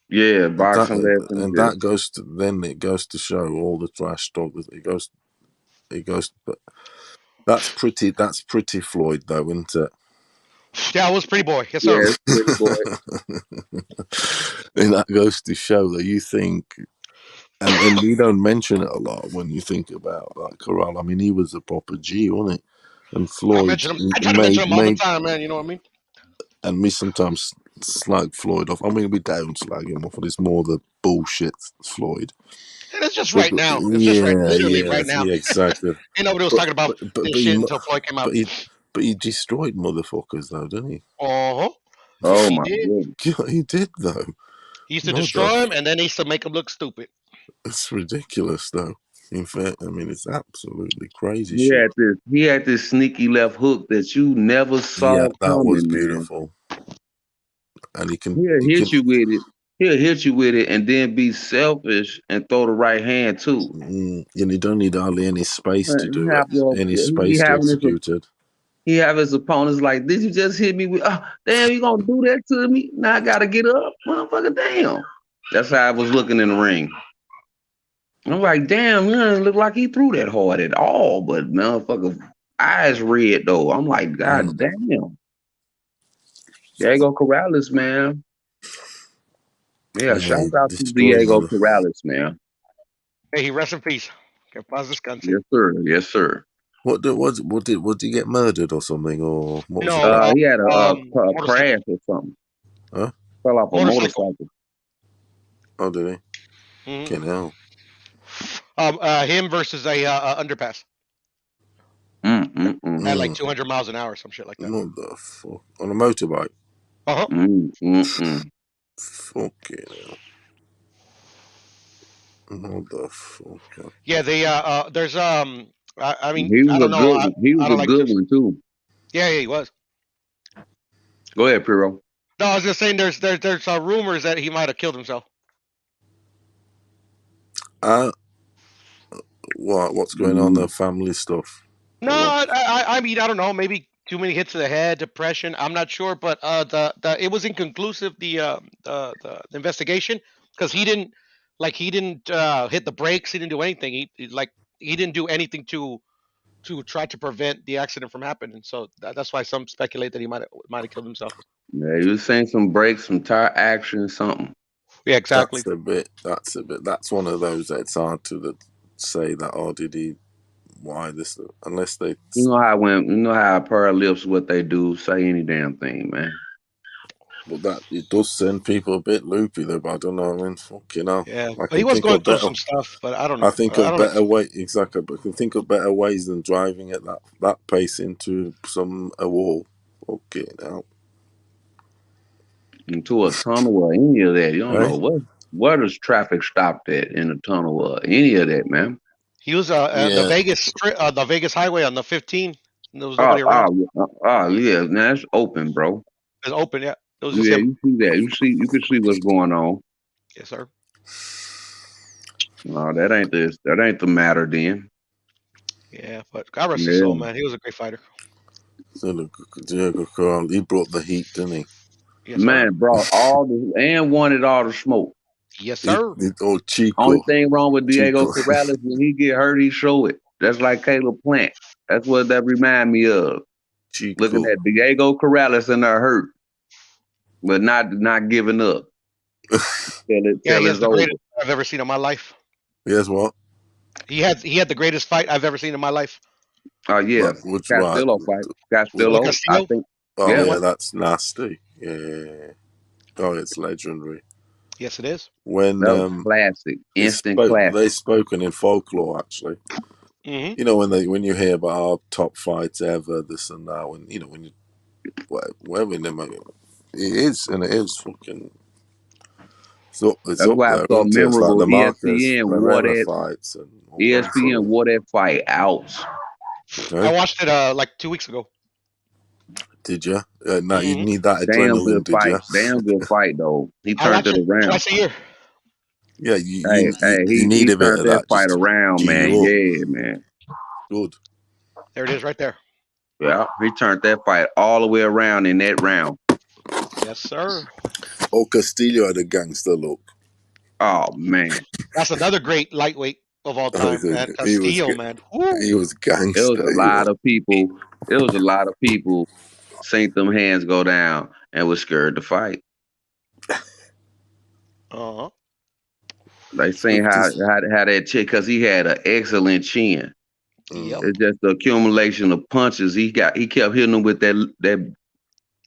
Yeah, boxing lesson. And that goes to show all the trash talk. It goes. But that's pretty Floyd though, isn't it? Yeah, it was Pretty Boy. Yes, sir. Yeah, Pretty Boy. And that goes to show that you think, and we don't mention it a lot when you think about like Corral. I mean, he was a proper G, wasn't he? And Floyd, I try to mention him all the time, man. You know what I mean? And we sometimes slag Floyd off. I mean, we don't slag him off, but it's more the bullshit Floyd. And it's just right now. It's just literally right now. Yeah, exactly. Ain't nobody was talking about this shit until Floyd came out. But he destroyed motherfuckers, though, didn't he? Uh-huh. Oh, my God. He did, though. He used to destroy him, and then he used to make him look stupid. It's ridiculous, though. In fact, I mean, it's absolutely crazy shit. He had this sneaky left hook that you never saw coming. That was beautiful. Man. And He'll hit you with it. He'll hit you with it and then be selfish and throw the right hand too. And you don't need hardly any space to do it. Any space to execute it. He have his opponents like, did you just hit me with? Oh, damn, you gonna do that to me? Now I gotta get up, motherfucker. Damn. That's how I was looking in the ring. I'm like, damn, you don't look like he threw that hard at all, but motherfucker, eyes red though. I'm like, God damn. Diego Corrales, man. Yeah, shout out to Diego Corrales, man. Hey, he rest in peace. Que paz descanse. Yes, sir. Yes, sir. What did he get murdered or something, or what was no? He had a crash or something. Huh? Fell off a motorcycle. Oh, did he? Mm-hmm. Can't help. Him versus a underpass. At like 200 miles an hour, some shit like that. What the fuck? On a motorbike? Uh-huh. Fucking hell. What the fuck? Yeah, there's I mean, he was I don't know. He was a good one too. Yeah, he was. Go ahead, Piro. No, I was just saying there's rumors that he might have killed himself. What's going on there? Family stuff. No, I mean I don't know. Maybe too many hits to the head, depression. I'm not sure, but the it was inconclusive the investigation because he didn't hit the brakes. He didn't do anything. He didn't do anything to try to prevent the accident from happening. So that's why some speculate that he might have killed himself. Yeah, you was saying some brakes, some tire action, something. Yeah, exactly. That's a bit. That's one of those that it's hard to say that. Oh, did he? Why this? Unless they. You know how a pair of lips, what they do, say any damn thing, man. But that it does send people a bit loopy, though. But I don't know. I mean, fucking hell. Yeah, I but he can was think going of through better. some stuff, but I don't know. I think of better way exactly. But I can think of better ways than driving at that pace into a wall. Okay, now. Into a tunnel or any of that. You don't know what does traffic stopped at in a tunnel or any of that, man. He was the Vegas highway on the 15. There was nobody around. Yeah, now it's open, bro. It's open, yeah. It was just Yeah, him. you see that. You can see what's going on. Yes, sir. No, that ain't the matter then. Yeah, but God rest his soul, man. He was a great fighter. He brought the heat, didn't he? Yes, man, brought all and wanted all the smoke. Yes, sir. Chico. Only thing wrong with Diego Corrales, when he get hurt, he show it. That's like Caleb Plant. That's what that remind me of. Chico. Looking at Diego Corrales and they're hurt, but not giving up. He has the greatest I've ever seen in my life. Yes, what? He had the greatest fight I've ever seen in my life. Oh yeah, Castillo fight. Castillo, I think. Oh yeah, that's nasty. Yeah. Oh, it's legendary. Yes, it is. When that was classic, instant classic. They've spoken in folklore, actually. Mm-hmm. You know, when you hear about our top fights ever, this and that, when you whatever it is fucking. So it's that's up why there, it's so memorable. Like the ESPN wore that fights and ESPN wore that fight out. I watched it like 2 weeks ago. Did you? No, you need that damn adrenaline, good did fight. you? Damn good fight though. He turned it around. Twice a year. Yeah, he need a bit turned of that that fight around, man. Yeah, man. Good. There it is, right there. Yeah, he turned that fight all the way around in that round. Yes, sir. Oh, Castillo had a gangster look. Oh man, that's another great lightweight of all time, man. Castillo, man. He was gangster. It was a lot of people. It was a lot of people seen them hands go down and was scared to fight. They seen how that chick, because he had an excellent chin. Yep. It's just the accumulation of punches. He kept hitting them with that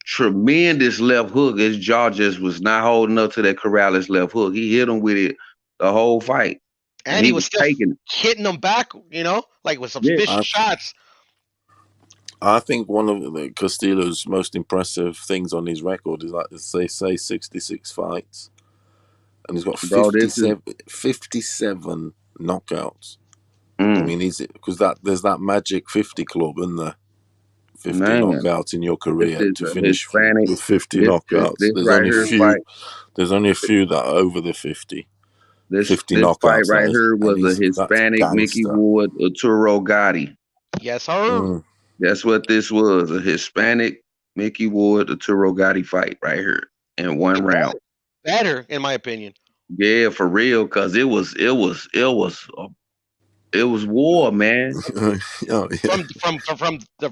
tremendous left hook. His jaw just was not holding up to that Corrales left hook. He hit him with it the whole fight. And he was still hitting them back, like with some vicious shots. I think one of the Castillo's most impressive things on his record is they say 66 fights. And he's got 57 knockouts. I mean, because there's that magic 50 club, isn't there? 50 knockouts in your career to finish with 50 knockouts. There's only a few that are over the 50. 50 this knockouts. Fight right here was a Hispanic Mickey Ward, Arturo Gotti. Yes, sir. That's what this was, a Hispanic Mickey Ward, Arturo Gotti fight right here in one round. Better, in my opinion. Yeah, for real, because it was war, man.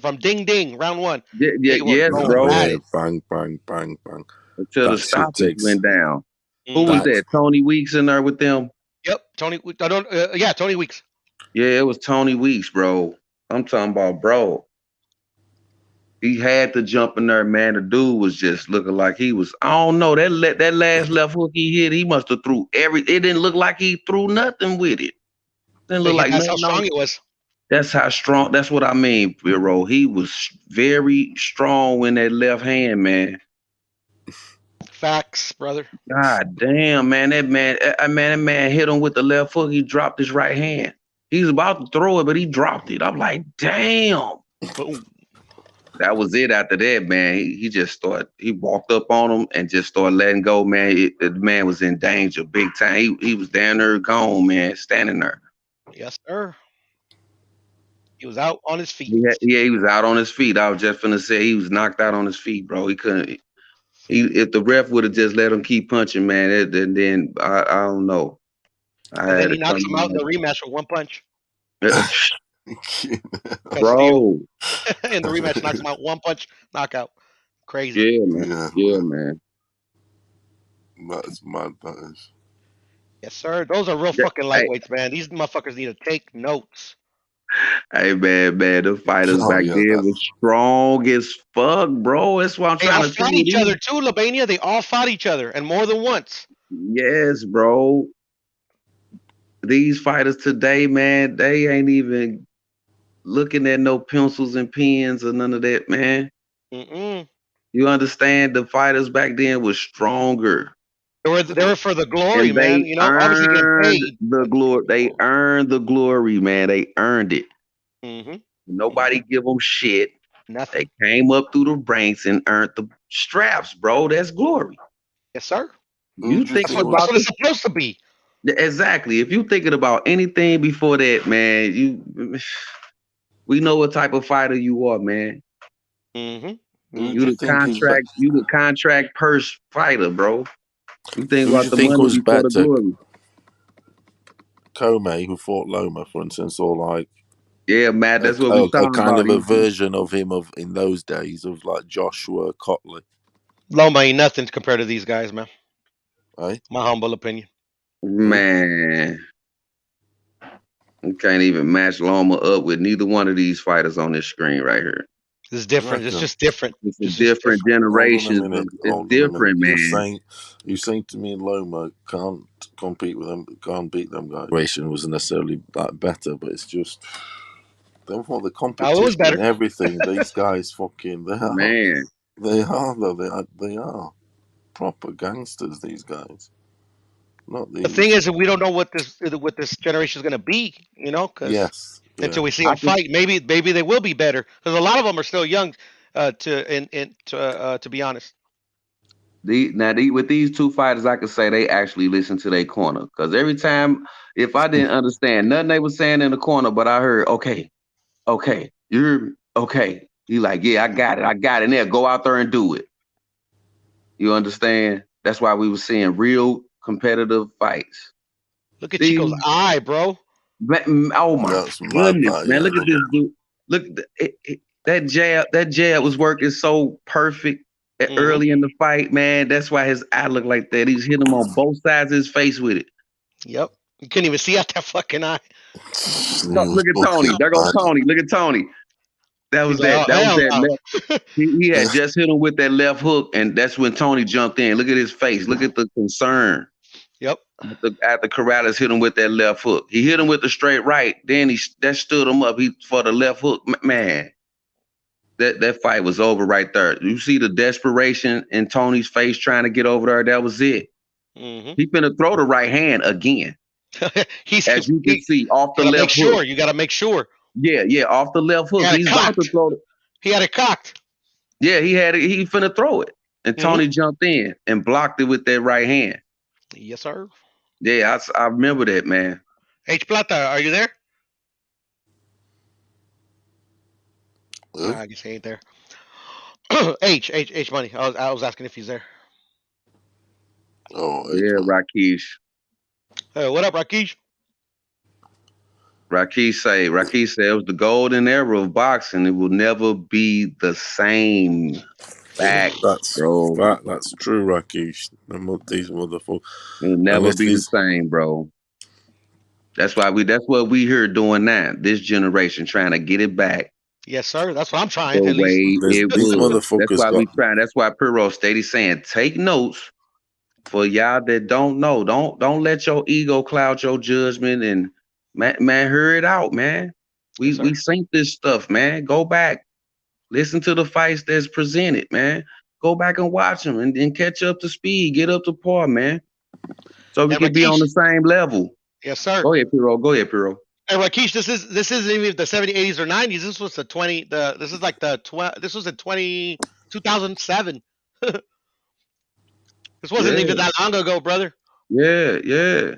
From ding ding, round one. Yes, bro. Bang, bang, bang, bang. Until the stoppage went down. Who was that? Tony Weeks in there with them? Yep, Tony. Tony Weeks. Yeah, it was Tony Weeks, bro. I'm talking about, bro. He had to jump in there, man. The dude was just looking like he was. I don't know that last left hook he hit. He must have threw It didn't look like he threw nothing with it. Didn't look like that's how strong it was. That's how strong. That's what I mean, Biro. He was very strong in that left hand, man. Facts, brother. God damn, man. That man hit him with the left hook. He dropped his right hand. He was about to throw it, but he dropped it. I'm like, damn. Boom. That was it after that, man. He just started, he walked up on him and just started letting go, man. The man was in danger big time. He was down there gone, man, standing there. Yes, sir. He was out on his feet. Yeah, he was out on his feet. I was just finna say he was knocked out on his feet, bro. He couldn't. If the ref would have just let him keep punching, man, then I don't know. I And then had he to knocks him out in the come rematch with one punch. bro. In the rematch, knocks him out one punch, knockout. Crazy. Yeah, man. Yeah, man. That's mad. That is. Yes, sir. Those are real fucking lightweights, man. These motherfuckers need to take notes. Hey, man, the fighters Oh back yeah, then was that's strong as fuck, bro. That's what I'm They all trying to tell fought each you. other too, Albania. They all fought each other, and more than once. Yes, bro. These fighters today, man, they ain't even looking at no pencils and pens or none of that, man. Mm-mm. You understand? The fighters back then was stronger. They were for the glory, And man. they You know, obviously getting earned paid. the glory. They earned the glory, man. They earned it. Mm-hmm. Nobody give them shit. Nothing. They came up through the ranks and earned the straps, bro. That's glory. Yes, sir. You That's thinking what about it's supposed to be. exactly. If you thinking about anything before that, man, we know what type of fighter you are, man. Mm-hmm. Who do you think is better? You the contract purse fighter, bro. You think Who do about you the think money was before the better, glory. Comey, who fought Loma, for instance, or like Yeah, Matt, that's what we a talking kind about. of a version of him of in those days of like Joshua Cotley, Loma ain't nothing compared to these guys, man. eh? My humble opinion. Man, you can't even match Loma up with neither one of these fighters on this screen right here. It's different. It's just different. It's a It's just different different. generations. It's Hold on a minute. different, man. You're saying to me and Loma can't compete with them, can't beat them guys. Ration wasn't necessarily that better, but it's just them for the Oh, it competition was better. and everything. These guys fucking Man. they are though they are proper gangsters. These guys, not The thing these. is that we don't know what this generation is going to be, you know, because Yes, until yeah. we see them fight, maybe they will be better because a lot of them are still young. To be honest, With these two fighters, I could say they actually listen to their corner. Because every time, if I didn't understand nothing they were saying in the corner, but I heard, okay, you're okay. You like, yeah, I got it. And they'll go out there and do it. You understand? That's why we were seeing real competitive fights. look at Chico's eye, bro. Oh my That's mad, goodness, that, man! yeah. Look at this dude. Look, that jab. That jab was working so perfect early in the fight, man. That's why his eye looked like that. He's hitting him on both sides of his face with it. Yep, you couldn't even see out that fucking eye. Look at Tony. There goes Tony. Look at Tony. That was He's like, oh, that was hell that no. left. He had just hit him with that left hook, and that's when Tony jumped in. Look at his face. Look at the concern. Yep. After Corrales hit him with that left hook, he hit him with the straight right. Then that stood him up. For the left hook, man. That fight was over right there. You see the desperation in Tony's face trying to get over there. That was it. Mm-hmm. He finna throw the right hand again. As you can see, off the left hook. You gotta make sure. Yeah, off the left hook. He's about to throw it. He had it cocked. Yeah, he finna throw it. And Tony jumped in and blocked it with that right hand. Yes, sir. Yeah, I remember that, man. H Plata, are you there? I guess he ain't there. H Money. I was asking if he's there. Oh, yeah, Rakesh. Hey, what up, Rakesh? Rakesh said it was the golden era of boxing. It will never be the same. Back, bro. That's true, Rakesh. These motherfuckers. It'll never be the same, bro. That's what we here doing now. This generation trying to get it back. Yes, sir. That's what I'm trying. The At way least. it these was. motherfuckers That's why we trying. That's why Piro steady saying, take notes. For y'all that don't know, don't let your ego cloud your judgment, and man, hear it out, man. We sync this stuff, man. Go back, listen to the fights that's presented, man. Go back and watch them, and catch up to speed, get up to par, man. So we can be on the same level. Yes, sir. Go ahead, Piro. Hey, Rakesh, this isn't even the 70s, 80s, or 90s. This was this was in 2007. This wasn't even that long ago, brother. Yeah.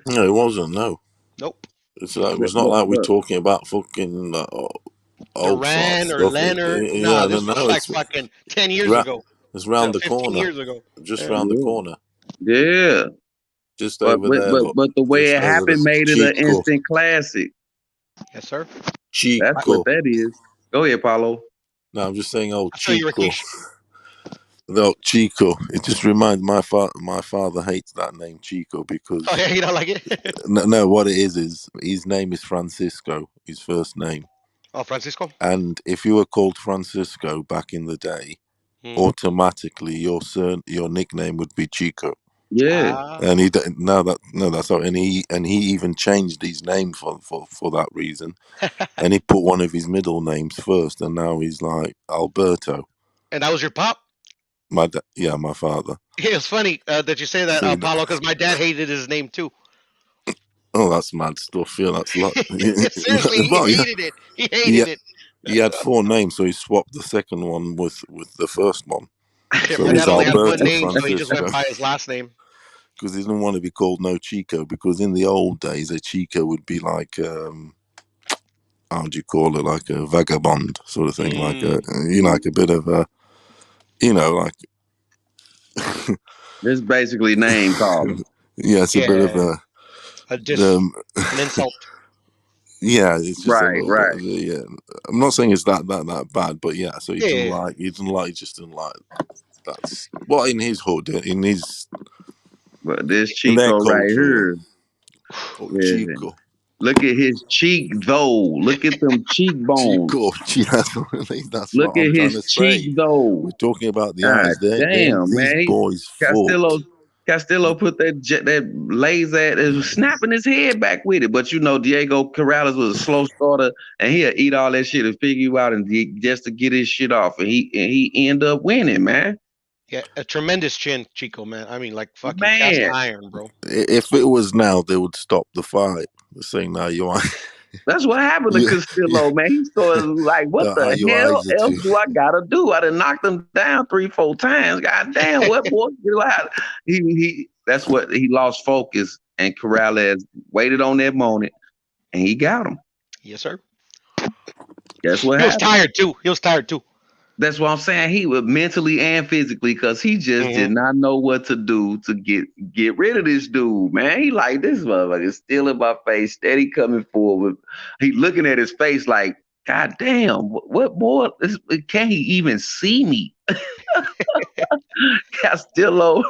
No, it wasn't. No. Nope. It was not like we're talking about fucking Ultra Duran or stuff. Leonard. Yeah, No, no, this was no, like fucking 10 years ra- ago. it's round No, the 15 corner, years ago. just Yeah. round the Yeah. corner, Yeah. just But over but there. but Look, but the way just it over the happened made it an Chico, instant classic. Yes, sir. That's what Chico. that is. Go ahead, Paulo. No, I'm just saying, oh, I saw you, Chico. Rakesh. No, Chico. It just reminds my father. My father hates that name Chico Oh, because yeah, you don't like it? no, what it is his name is Francisco, his first name. Oh, Francisco? And if you were called Francisco back in the day, automatically your nickname would be Chico. Yeah. And that's all. And he even changed his name for that reason. And he put one of his middle names first, and now he's like Alberto. And that was your pop? My father. Yeah, it's funny that you say that, See, Paulo, because my dad hated his name too. oh, that's mad stuff. Yeah, that's lot. Seriously, he Well, hated it. He hated it. he had 4 names, so he swapped the second one with the first one. Yeah, So my he's dad only had one Alberto name, so he just Francisco. went by his last name. Because he didn't want to be called No Chico, because in the old days a Chico would be like how do you call it, like a vagabond sort of thing, like a like a bit of a like This is basically name calling. yeah, it's a bit of a an insult. Yeah, it's just a little right. bit. Yeah, I'm not saying it's that bad, but yeah. So he didn't Yeah. like. He just didn't like. That's well in his hood, in his. But this In their Chico right culture, here. oh, Yeah. Chico. Look at his cheek though. Look at them cheekbones. Chico. That's Look what I'm at trying his to say. cheek though. We're talking about the God eyes. damn, These man. boys fought. Castillo put that laser it was snapping his head back with it. But you know, Diego Corrales was a slow starter, and he'll eat all that shit and figure you out, and just to get his shit off, and he end up winning, man. Yeah, a tremendous chin, Chico, man. I mean, like fucking Man. cast iron, bro. If it was now, they would stop the fight. They're saying, "No, you are." That's what happened to Castillo, man. He started like, what the your hell eyes are else too. do I gotta do? I done knocked him down 3-4 times. God damn, what more do I have? That's what he lost focus, and Corrales waited on that moment, and he got him. Yes, sir. That's what He was happened. tired too. That's what I'm saying. He was mentally and physically, because he just did not know what to do to get rid of this dude, man. He like, this motherfucker still in my face, steady coming forward. He looking at his face like, God damn, what more? Can he even see me? Castillo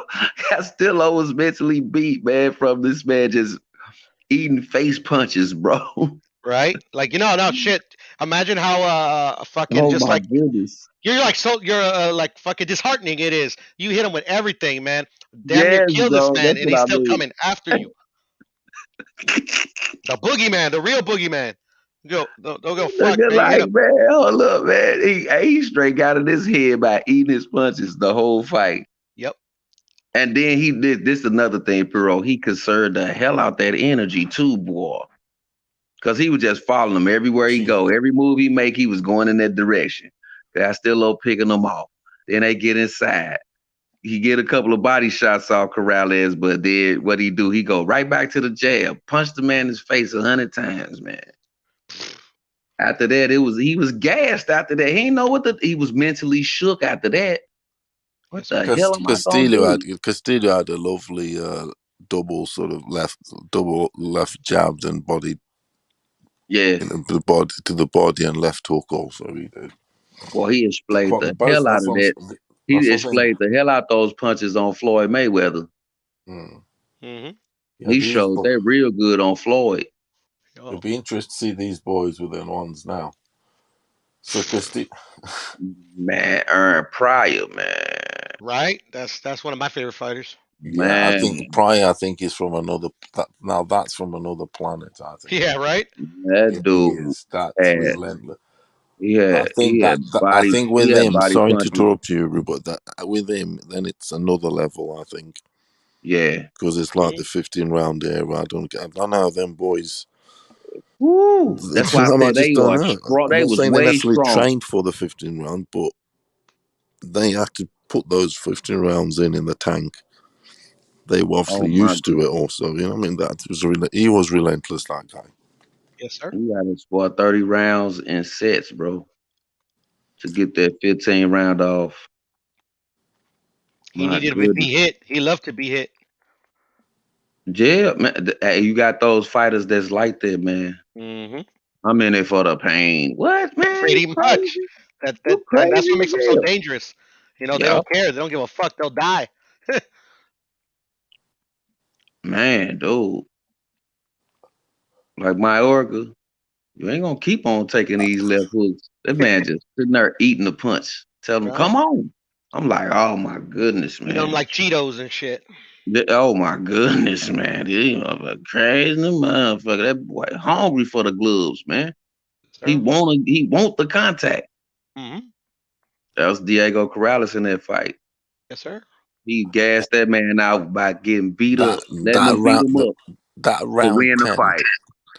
was mentally beat, man, from this man just eating face punches, bro. Right? Like, no shit. Imagine how fucking just like goodness. You're like fucking disheartening it is. You hit him with everything, man. Damn near kill this bro, man, that's and what he's I still mean. coming after you. The boogeyman, the real boogeyman. Don't go fuck, man. Like, man, hold up, man. He straight got in his head by eating his punches the whole fight. Yep. And then he did this another thing, Piro. He conserved the hell out that energy too, boy. Because he was just following him everywhere he go. Every move he make, he was going in that direction. Castillo picking them off. Then they get inside. He get a couple of body shots off Corrales, but then what he do? He go right back to the jab, punch the man in his face 100 times, man. After that, he was gassed. After that, he didn't know he was mentally shook. After that, what the hell am I gonna do? Castillo had a lovely double left jabs and body. Yeah, the body and left hook also. He did. Well, he displayed the hell out of that. He displayed the hell out those punches on Floyd Mayweather. He showed that real good on Floyd. It'd be interesting to see these boys with their ones now. So Castillo, man, Aaron Pryor, man. Right? That's one of my favorite fighters. Yeah, man. I think Pryor. I think is from another. Now that's from another planet. I think. Yeah, right. That dude. That's relentless. Yeah, I think with him. Sorry to interrupt you, but with him, then it's another level. I think. Yeah, because it's like the 15-round era. I don't know them boys. Woo! That's why I said they are strong. They was way necessarily strong. trained for the 15 round, but they had to put those 15 rounds in the tank. They were obviously used to it. Also, you know, I mean, he was relentless. That guy. Yes, sir. You got to score 30 rounds in sets, bro, to get that 15 round off. He My needed to be goodness. hit. He loved to be hit. Yeah, man. Hey, you got those fighters that's like that, man. Mm-hmm. I'm in it for the pain. What, man? You Pretty much. crazy? That's You what crazy makes as them so hell. dangerous. You know, they Yeah, don't care. They don't give a fuck. They'll die. man, dude. Like my Orga, you ain't gonna keep on taking these left hooks. That man just sitting there eating the punch. Tell him, Right? come on. I'm like, oh my goodness, Eat them man. like Cheetos and shit. Oh my goodness, man. These motherfucker crazy motherfucker. That boy hungry for the gloves, man. He Sir. want the contact. Mm-hmm. That was Diego Corrales in that fight. Yes, sir. He gassed that man out by getting beat That up, letting that him beat round him up that to round win the 10. fight.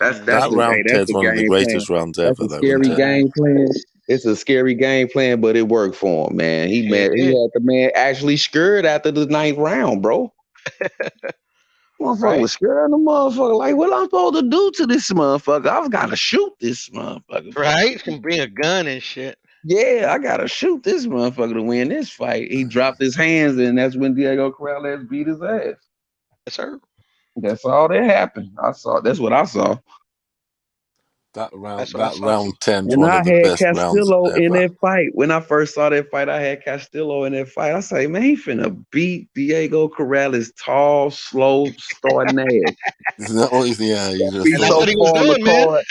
That's Mm-hmm. that's That the hey, round 10 that's is the one of the game plan. greatest rounds That's ever a though, scary isn't it? game plan. It's a scary game plan, but it worked for him, man. He It he did. had the man actually scared after the 9th round, bro. Motherfucker Right? was scared of the motherfucker. Like, what I'm supposed to do to this motherfucker? I've got to shoot this motherfucker. Right? Can bring a gun and shit. Yeah, I gotta shoot this motherfucker to win this fight. He dropped his hands, and that's when Diego Corrales beat his ass. Yes, sir. That's all that happened. I saw. That's what I saw. That That's round what I that saw. round 10 is And one I of the had best rounds Castillo in ever. that fight. When I first saw that fight, I had Castillo in that fight. I say, man, he finna beat Diego Corrales, tall, slow, starting ass. Yeah, he's just Be And that's so what slow. he was far on the doing, man. card.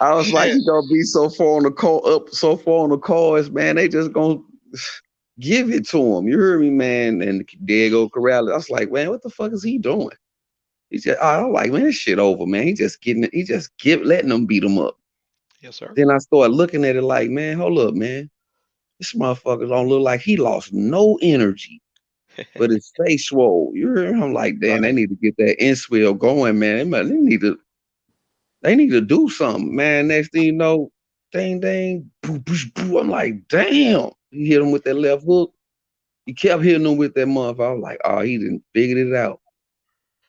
I was like, Shit. he gonna be so far on the call up, so far on the cards, man. They just gonna give it to him. You heard me, man. And Diego Corrales, I was like, man, what the fuck is he doing? He just, I'm like, man, this shit over, man. He just letting them beat him up. Yes, sir. Then I started looking at it like, man, hold up, man. This motherfucker don't look like he lost no energy, but his face swole. You hear me? I'm like, damn, they Right? need to get that inswell going, man. They need to do something, man. Next thing you know, ding, ding, boo, boo, boo. I'm like, damn. He hit him with that left hook. He kept hitting him with that motherfucker. I was like, oh, he didn't figure it out.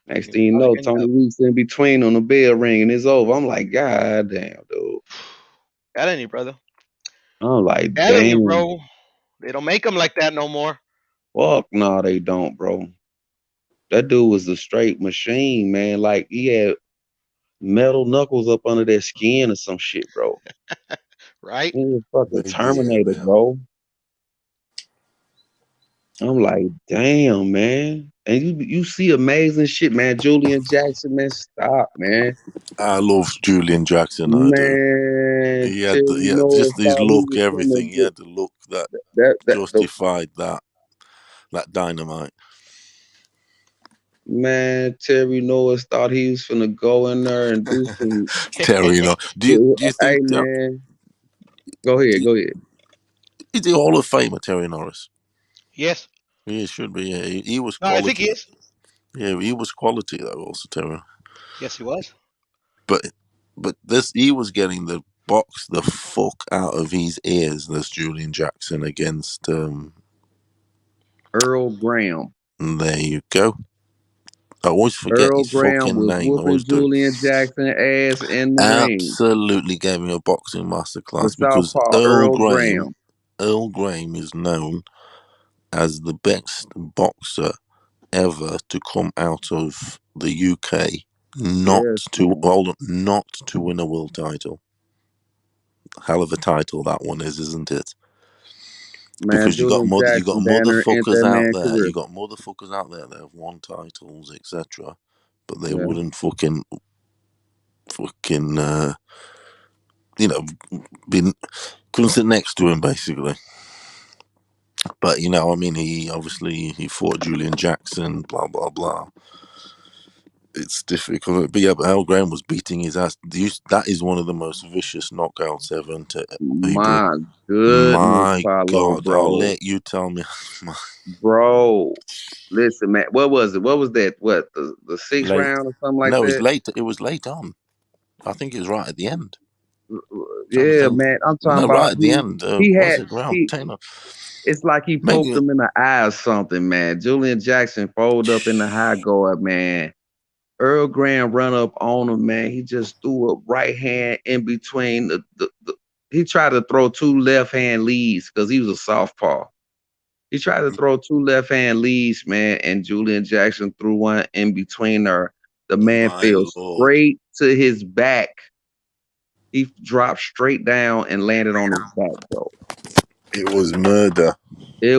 Next thing you know, Tony Reese in between on the bell ring and it's over. I'm like, God damn, dude. Got any, brother? I'm like, Telling you, damn. bro. They don't make them like that no more. Fuck no, they don't, bro. That dude was a straight machine, man. Like he had metal knuckles up under that skin or some shit, bro. Right? He was fucking Yeah, Terminator, man. bro. I'm like, damn, man. And you see amazing shit, man. Julian Jackson, man, stop, man. I love Julian Jackson, I do. Man, He had Terry Norris just his thought he look, was gonna everything. He get had the look that the justified that dynamite. man. Terry Norris thought he was gonna go in there and do some. Terry, do you Hey, think man, go ahead, go ahead. is he Hall of Famer, Terry Norris? Yes. He should be. Yeah, he was No, I think he quality. is. Yeah, he was quality though, also Terry. Yes, he was. But he was getting the box the fuck out of his ears. This Julian Jackson against. Earl Graham. There you go. I always forget Earl his Graham fucking was name. I whooping always do. Julian Jackson ass in the ring. Absolutely gave me a boxing The masterclass because Southpaw Earl Graham. Earl Graham is known as the best boxer ever to come out of the UK Yes, man. not to win a world title. Hell of a title that one is, isn't it? Man, Because Julian you got Jackson banner end motherfuckers that out man there. career. You got motherfuckers out there that have won titles, etc. But they Yeah. wouldn't fucking been couldn't sit next to him basically. But I mean, he fought Julian Jackson, blah blah blah. It's difficult, but yeah, but Al Graham was beating his ass. That is one of the most vicious knockouts ever. People, My goodness, my Paulo, God, I'll bro. let you tell me. Bro. Listen, man. What was it? What was that? What, the sixth Late, round or something like no, that? it was late on. I think it was right at the end. Trying to Yeah, think. man. I'm talking No, about right at the end. he Was had it round 10? it's like he poked Maybe. him in the eye or something, man. Julian Jackson folded up in the high guard, man. Earl Graham run up on him, man. He just threw a right hand in between the he tried to throw two left hand leads because he was a southpaw. He tried to throw two left hand leads, man, and Julian Jackson threw one in between her. The man My fell lord. straight to his back. He dropped straight down and landed on his back, bro. It was murder. It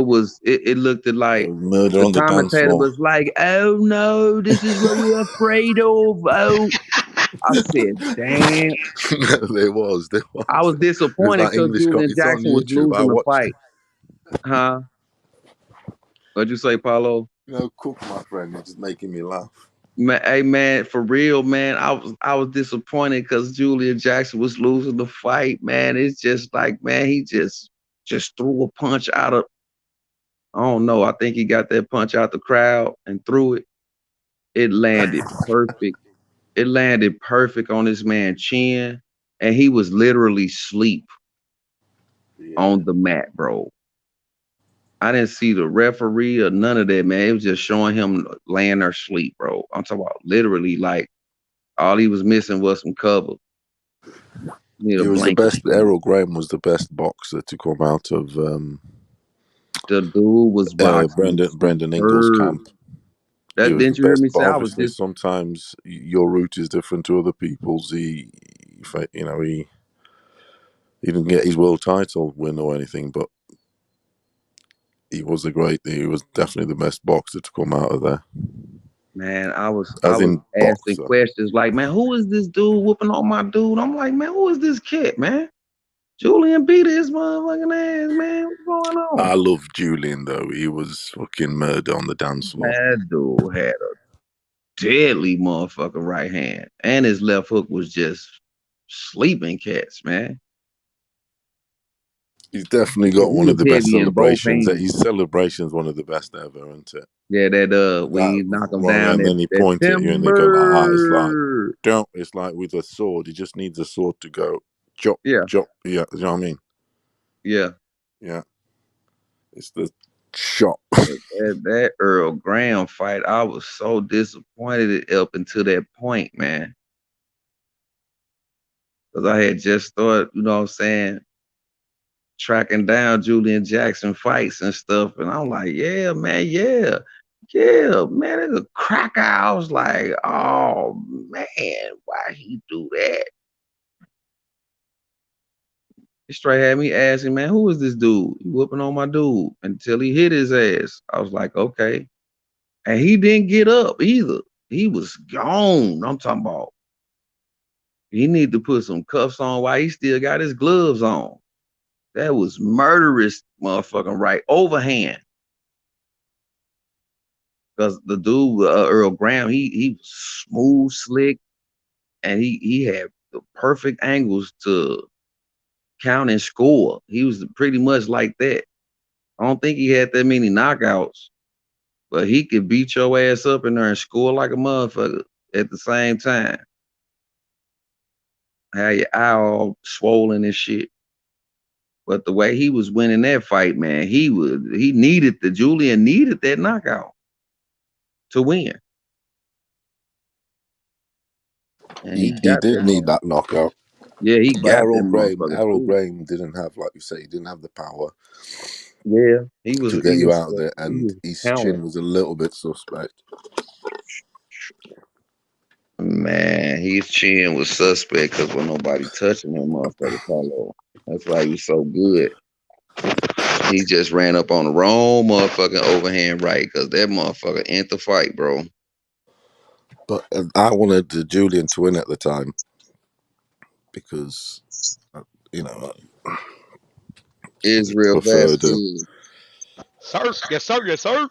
looked like Murder the on the dance commentator floor. was like, "Oh no, this is what we're afraid of." Oh, I said, "Damn." There was. I was There's disappointed that because English. Julian It's on Jackson was YouTube. I losing the watched fight. it. Huh? What'd you say, Paulo? Cook, my friend. You're just making me laugh. Man, hey man, for real, man. I was disappointed because Julian Jackson was losing the fight, man. It's just like, man, he just threw a punch out of. I don't know. I think he got that punch out the crowd and threw it. It landed perfect. It landed perfect on this man's chin, and he was literally asleep on the mat, bro. I didn't see the referee or none of that, man. It was just showing him laying there asleep, bro. I'm talking about literally like all he was missing was some cover. Need a He was the blanket. best. Errol Graham was the best boxer to come out of The dude was boxing Brendan Ingles' superb. camp. He That was the didn't you hear best, me but say? I was obviously just sometimes your route is different to other people's. He didn't get his world title win or anything, but he was definitely the best boxer to come out of there. man. I was As in asking boxer. questions like, man, who is this dude whooping on my dude? I'm like, man, who is this kid, man? Julian beat his motherfucking ass, man. What's going on? I love Julian though. He was fucking murder on the dance floor. That dude had a deadly motherfucking right hand, and his left hook was just sleeping cats, man. He's definitely He got one of was the best heavy in both celebrations. hands. His celebration's one of the best ever, isn't it? Yeah, that when That you knock him one, down, and then he that point at you and they go like, it's like, timber. don't. It's like with a sword. He just needs a sword to go chop, Yeah, chop. Yeah, you know what I mean? yeah. Yeah, it's the shot. That Earl Graham fight, I was so disappointed up until that point, man. Because I had just started, you know what I'm saying, tracking down Julian Jackson fights and stuff. And I'm like, yeah, man, yeah, man, it's a cracker. I was like, oh, man, why he do that? He straight had me asking, man, who is this dude? He whooping on my dude until he hit his ass. I was like, okay. And he didn't get up either. He was gone. I'm talking about he need to put some cuffs on while he still got his gloves on. That was murderous, motherfucking right overhand. Because the dude, Earl Graham, he was smooth, slick, and he had the perfect angles to count and score. He was pretty much like that. I don't think he had that many knockouts, but he could beat your ass up in there and score like a motherfucker at the same time. Have your eye all swollen and shit. But the way he was winning that fight, man, Julian needed that knockout to win. And He he got did that need that motherfucker. knockout. Yeah, he But got that motherfucker Errol too. Graham didn't have, like you say, he didn't have the power Yeah, he was to get you out of there, and his counting. chin was a little bit suspect. Man, his chin was suspect because when nobody touching that motherfucker, Paulo. That's why he was so good. He just ran up on the wrong motherfucking overhand right because that motherfucker ended the fight, bro. But I wanted Julian to win at the time because, you know, Israel preferred. Vasquez. Sir, yes, sir, yes, sir.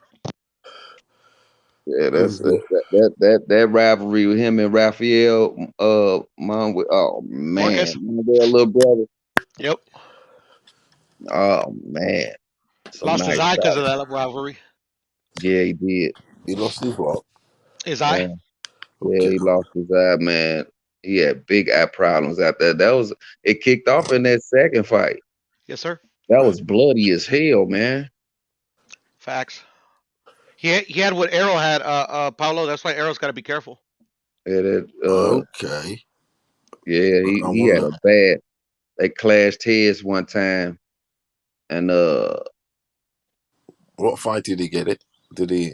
Yeah, that rivalry with him and Raphael, oh man, Marcus. their little brother. Yep. Oh man, some Lost his nice eye because of fight. that rivalry. Yeah, he did. He lost his what? His eye. Yeah, yeah, he lost his eye, man. He had big eye problems out there. It kicked off in that second fight. Yes, sir. That was bloody as hell, man. Facts. He had what Arrow had, Paulo. That's why Arrow's got to be careful. Yeah, that Okay. yeah, I he had wonder. a bad. They clashed heads one time, and What fight did he get it? Did he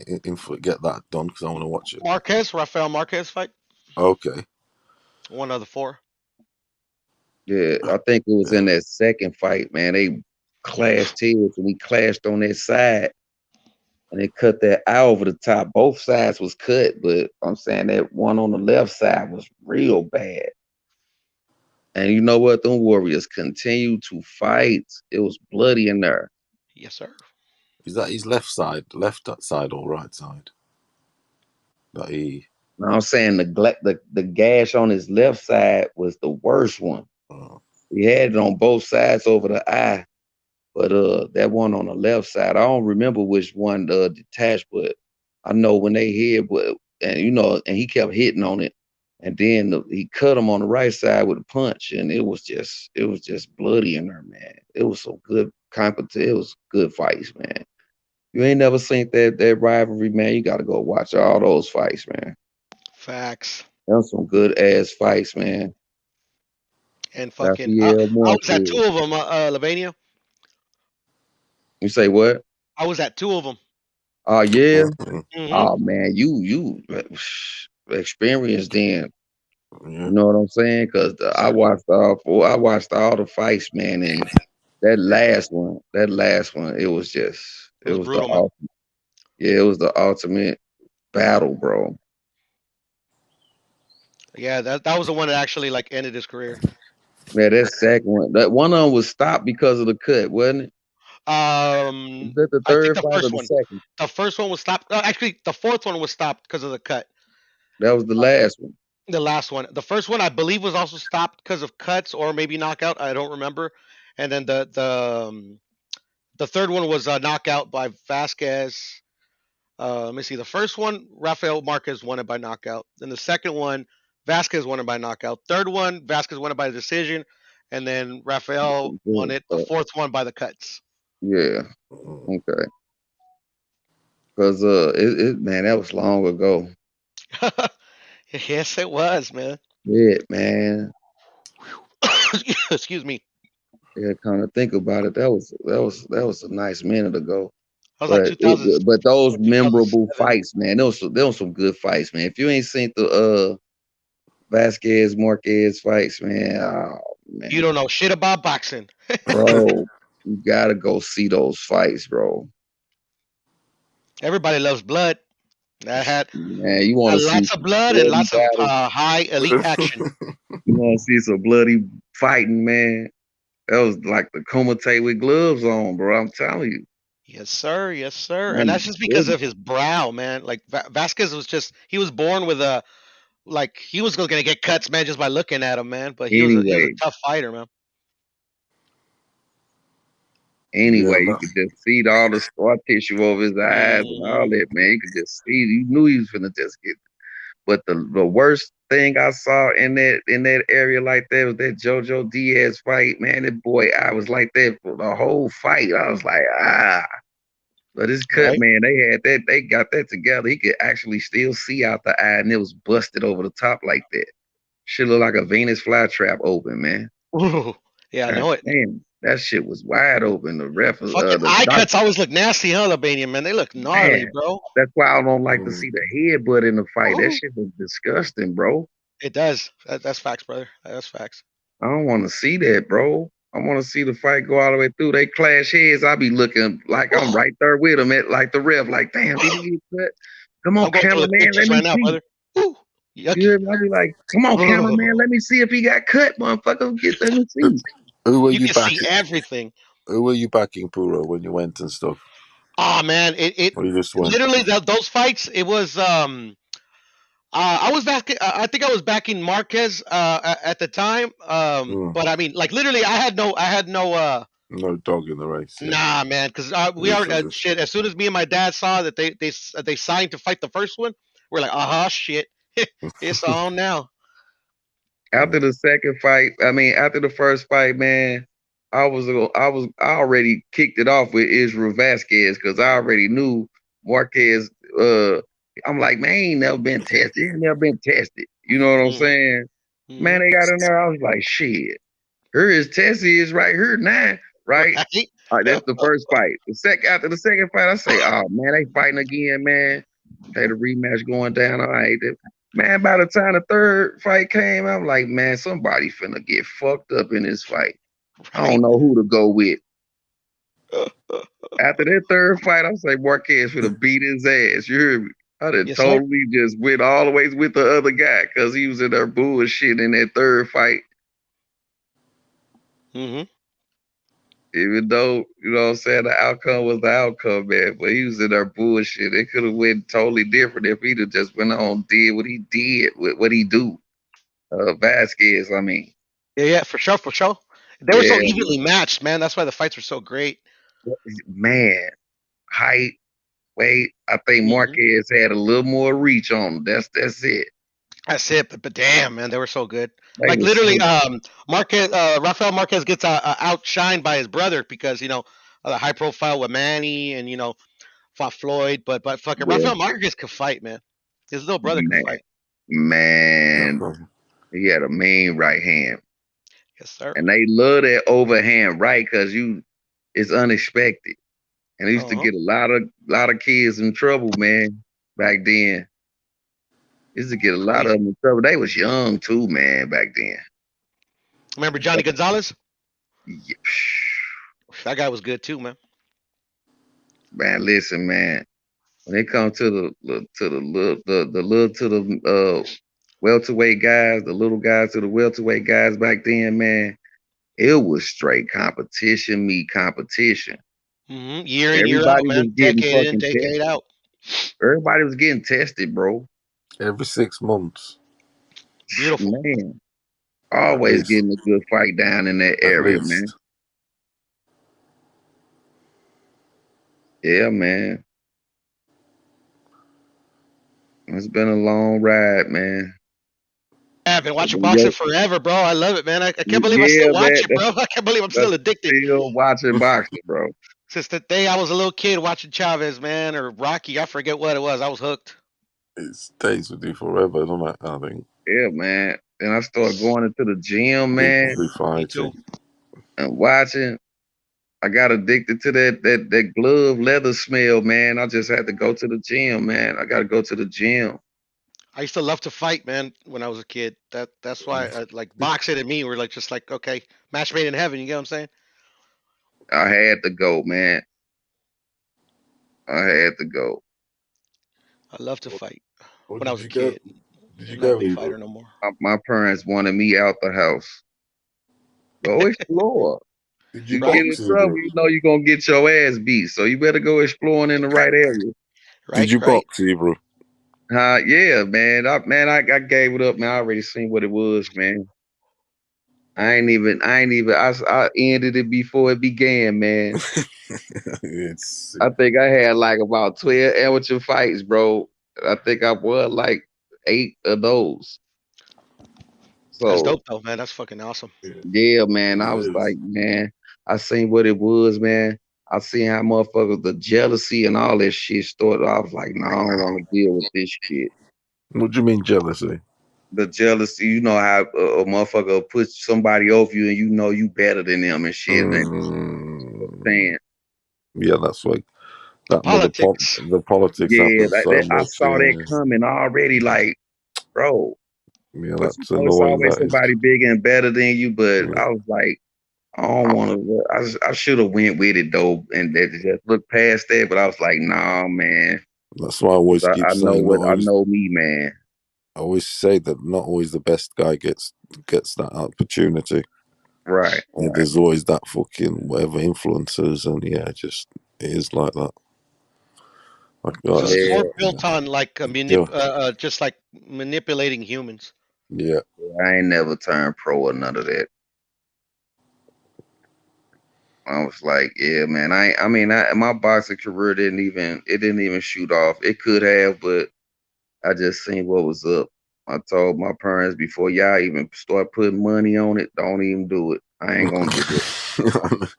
get that done? Because I want to watch it. Rafael Marquez fight. Okay. One of the 4. yeah, I think it was in that second fight, man. They clashed heads, and he clashed on that side, and they cut that eye over the top. Both sides was cut, but I'm saying that one on the left side was real bad. And you know what? Them Warriors continued to fight. It was bloody in there. Yes, sir. Is that his left side or right side? That he. Now I'm saying the gash on his left side was the worst one. Oh. He had it on both sides over the eye, but that one on the left side, I don't remember which one detached, but I know when they hit, but and he kept hitting on it, and then he cut him on the right side with a punch, and it was just bloody in there, man. It was so good competition. It was good fights, man. You ain't never seen that rivalry, man. You got to go watch all those fights, man. Facts. That's some good ass fights, man. And fucking, Rafael I was at Marquez. 2 of them, Lavania. You say what? I was at 2 of them. Oh yeah. Mm-hmm. Oh man, you experienced then. Yeah. You know what I'm saying? Because I watched all the fights, man, and that last one, it was the brutal, man. ultimate. Yeah, it was the ultimate battle, bro. Yeah, that was the one that actually like ended his career. Man, that second one, that one of them was stopped because of the cut, wasn't it? Was that the I think third the fight or first the one. second? The first one was stopped. Actually, the fourth one was stopped because of the cut. That was the last one. The last one. The first one, I believe, was also stopped because of cuts or maybe knockout. I don't remember. And then the third one was a knockout by Vasquez. Let me see. The first one, Rafael Marquez won it by knockout. Then the second one, Vasquez won it by knockout. Third one, Vasquez won it by decision. And then Rafael won it. The fourth one by the cuts. Yeah. Okay. Because man, that was long ago. Yes, it was, man. Yeah, man. Excuse me. Yeah, kind of think about it. That was a nice minute ago. I was like But 2000 but those or memorable 2007. fights, man, there was some good fights, man. If you ain't seen the Vasquez Marquez fights, man, oh man, You don't know shit about boxing. bro, you gotta go see those fights, bro. Everybody loves blood. That had Man, you want to see lots of some blood and bloody lots of battles. high elite action. You want to see some bloody fighting, man. That was like the Kumite with gloves on, bro. I'm telling you. Yes, sir. Yes, sir. And Man, that's just because of his brow, man. Like Vasquez was he was born with he was gonna get cuts, man, just by looking at him, man. But he was a anyway, tough fighter, man. Yeah. you could just see all the scar tissue over his eyes and all that, man. You could just see. You knew he was gonna just get. But the worst thing I saw in that area like that was that JoJo Diaz fight, man. That boy, I was like that for the whole fight. I was like, But his cut, Right? man, they got that together. He could actually still see out the eye, and it was busted over the top like that. Shit looked like a Venus flytrap open, man. Ooh, yeah, I God know it. damn, that shit was wide open. Fucking The eye doc, cuts always look nasty, huh, Albanian, man? They look gnarly, man. bro. That's why I don't like to see the headbutt in the fight. That Ooh. shit was disgusting, bro. It does. That's facts, brother. That's facts. I don't want to see that, bro. I want to see the fight go all the way through. They clash heads. I be looking like I'm right there with them at like the ref. Like, damn, did he get cut? Come on, I'm going through the cameraman, let pictures me right now, see. brother. Ooh, yucky. You hear me? I be like, come on, cameraman, let me see if he got cut, motherfucker. Let me see. Who were You you can see backing? everything. Who were you backing, Puro, when you went and stuff? Oh man, it Or you just went? literally those fights. It was I was back. I think I was backing Marquez at the time. But I mean, like literally, I had no. No dog in the race. Yeah. Nah, man, because we This are was just. shit. As soon as me and my dad saw that they signed to fight the first one, we're like, shit, it's on now. After the second fight, after the first fight, man, I already kicked it off with Israel Vasquez because I already knew Marquez. I'm like, man, he ain't never been tested. He ain't never been tested. You know what I'm saying? Man, they got in there. I was like, shit. Here is Tessie is right here now, right? All right, that's the first fight. After the second fight, I say, oh man, they fighting again, man. Okay, the rematch going down. All right, man. By the time the third fight came, I'm like, man, somebody finna get fucked up in this fight. I don't know who to go with. After that third fight, I was like, Marquez finna beat his ass. You heard me? I done totally just went all the way with the other guy because he was in there bullshit in that third fight. Even though, you know what I'm saying, the outcome was the outcome, man. But he was in there bullshit. It could have went totally different if he'd have just went on, did what he did, what he do. Vasquez, I mean. Yeah, for sure. They were so evenly matched, man. That's why the fights were so great. Man, height, weight. I think Marquez had a little more reach on him. That's it. That's it. But damn, man, they were so good. Like literally, Marquez, Rafael Marquez gets outshined by his brother because the high profile with Manny and fought Floyd, but fucking Rafael Marquez could fight, man. His little brother could fight. Man, he had a mean right hand. Yes, sir. And they love that overhand right because it's unexpected. And they used to get a lot of kids in trouble, man, back then. Used to get a lot of them in trouble. They was young too, man, back then. Remember Johnny Gonzalez? Yeah. That guy was good too, man. Man, listen, man. When it comes to the welterweight guys, the little guys to the welterweight guys back then, man, it was straight competition, competition. Year in, year out, man. Decade in, decade out. Everybody was getting tested, bro. Every 6 months. Beautiful. Man. Always getting a good fight down in that area, man. Yeah, man. It's been a long ride, man. I've been watching boxing forever, bro. I love it, man. I can't believe I still watch it, bro. I can't believe I'm still addicted. Still watching boxing, bro. Since the day I was a little kid watching Chavez, man, or Rocky, I forget what it was. I was hooked. It stays with you forever, doesn't it? I think. Yeah, man. Then I started going into the gym, man. Me too. And watching. I got addicted to that glove leather smell, man. I just had to go to the gym, man. I got to go to the gym. I used to love to fight, man, when I was a kid. That's why, like, boxing and me were just like, okay, match made in heaven. You get what I'm saying? I had to go, man. I had to go. I love to fight when I was a kid. Did you Not go? a big fighter no more. My parents wanted me out the house. Go explore. Did you get in trouble, you know you're gonna get your ass beat. So you better go exploring in the right area. Did you box, Ebro? Yeah, man. I gave it up, man. I already seen what it was, man. I ended it before it began, man. I think I had like about 12 amateur fights, bro. I think I won like 8 of those. So that's dope, though, man. That's fucking awesome. Yeah, man. I was like, man, I seen what it was, man. I seen how motherfuckers, the jealousy and all that shit started. I was like, no, I don't want to deal with this shit. What do you mean jealousy? The jealousy, you know how a motherfucker puts somebody over you and you know you better than them and shit. Saying. Yeah, that's like the politics. The politics. Yeah, I saw that coming already. Like, bro. Yeah, that's it's annoying. Always somebody bigger and better than you, but I was like, I don't want to. I should have went with it though, and just look past that. But I was like, nah, man. That's why I always keep saying. I know me, man. I always say that not always the best guy gets that opportunity. Right. Yeah, there's always that fucking whatever influences, and it is like that. Like, It's a sport built on like just like manipulating humans. Yeah. I ain't never turned pro or none of that. I was like, yeah, man. My boxing career didn't even shoot off. It could have, but I just seen what was up. I told my parents before y'all even start putting money on it, don't even do it. I ain't gonna do it.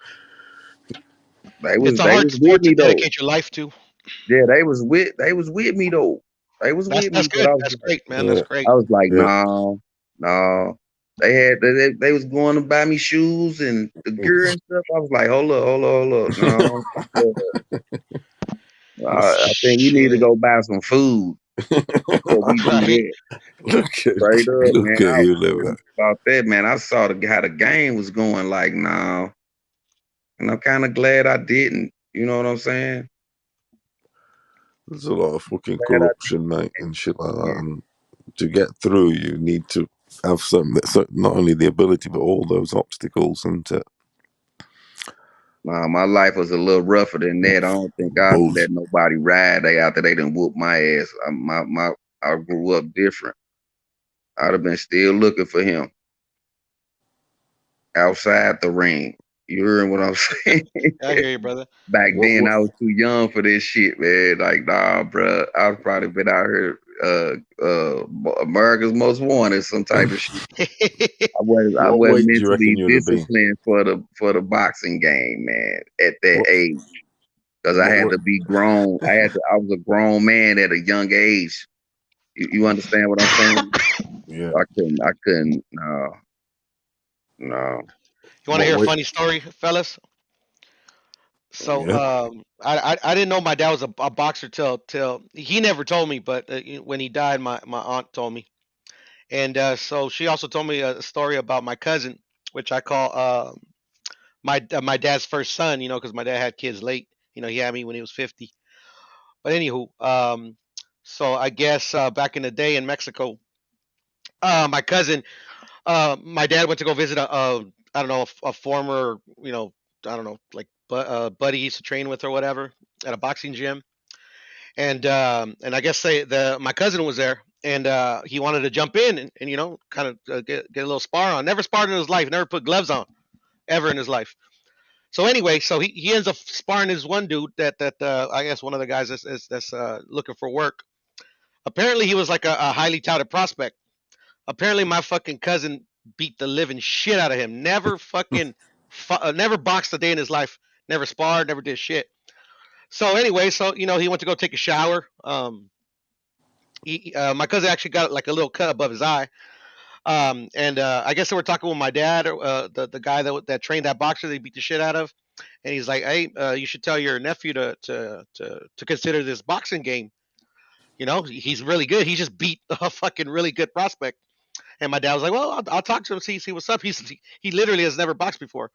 It's a hard sport to dedicate your life to. Yeah, they was with me though. They was That's with me, but good. That's great, man. That's great. I was like, Yeah. no. They was going to buy me shoes and the gear and stuff. I was like, hold up. No. I think we need to go buy some food before we do Right. that. Straight up, Look man. at I was you, serious man. about that, man. I saw how the game was going, like, no. And I'm kind of glad I didn't. You know what I'm saying? There's a lot of fucking Glad I corruption, mate, and shit like that. didn't. And to get through, you need to have not only the ability, but all those obstacles and My life was a little rougher than that. I don't think I'd both. let nobody ride after they done whoop my ass. I grew up different. I'd have been still looking for him outside the ring. You heard what I'm saying? I hear you, brother. Back then, What? I was too young for this shit, man. Like, nah, bro. I've probably been out here, America's Most Wanted, some type of shit. I What wasn't weight do you reckon mentally you'd have been? disciplined for the boxing game, man. At that What? age, because I had What? to be grown. I was a grown man at a young age. You understand what I'm saying? Yeah. I couldn't. No. You want to What hear a weight? funny story, fellas? So, Yeah. I didn't know my dad was a boxer till he never told me, but when he died, my aunt told me, and so she also told me a story about my cousin, which I call my dad's first son. You know, because my dad had kids late. You know, he had me when he was 50. But anywho, so I guess back in the day in Mexico, my cousin, my dad went to go visit a I don't know a former I don't know like buddy he used to train with or whatever at a boxing gym, and I guess my cousin was there, and he wanted to jump in and kind of get a little spar on. Never sparred in his life, never put gloves on ever in his life. So anyway, so he ends up sparring this one dude that I guess one of the guys that's looking for work. Apparently he was like a highly touted prospect. Apparently my fucking cousin beat the living shit out of him. Never fucking never boxed a day in his life. Never sparred, never did shit. So anyway, so he went to go take a shower. My cousin actually got like a little cut above his eye. And I guess they were talking with my dad, the guy that trained that boxer they beat the shit out of, and he's like, "Hey, you should tell your nephew to consider this boxing game. He's really good. He just beat a fucking really good prospect." And my dad was like, "Well, I'll talk to him, see what's up." He literally has never boxed before.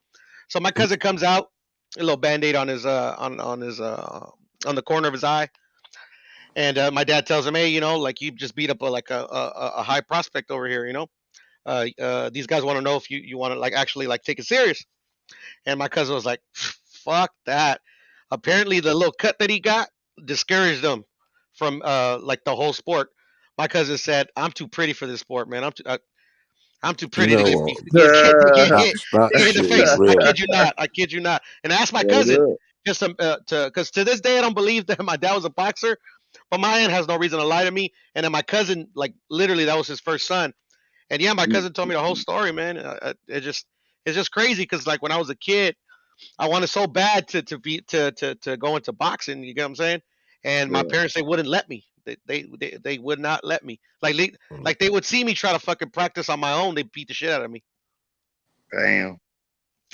So my cousin comes out, a little band-aid on his on the corner of his eye, and my dad tells him, "Hey, like you just beat up a high prospect over here. These guys want to know if you want to like actually like take it serious." And my cousin was like, "Fuck that." Apparently, the little cut that he got discouraged him from like the whole sport. My cousin said, "I'm too pretty for this sport, man. I'm too You pretty to know get what? beat, get That hit in the shit is face. I real. kid you not. I kid you not." And I asked my Straight cousin up. just because to this day I don't believe that my dad was a boxer, but my aunt has no reason to lie to me. And then my cousin, like literally, that was his first son. And yeah, my cousin told me the whole story, man. It's just crazy because like when I was a kid, I wanted so bad to go into boxing. You get what I'm saying? And my Yeah. parents they wouldn't let me. They would not let me. Like they would see me try to fucking practice on my own. They beat the shit out of me. Damn.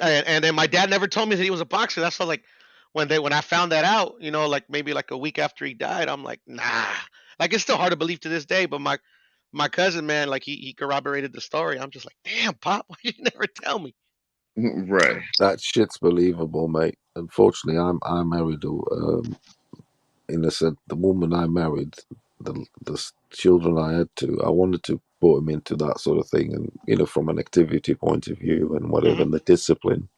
And then my dad never told me that he was a boxer. That's why like when I found that out, like maybe like a week after he died, I'm like, nah. Like it's still hard to believe to this day, but my cousin, man, like he corroborated the story. I'm just like, damn, Pop, why did you never tell me? Right. That shit's believable, mate. Unfortunately, I married innocent. The woman I married, the children I had I wanted to put them into that sort of thing, and from an activity point of view and whatever, and the discipline,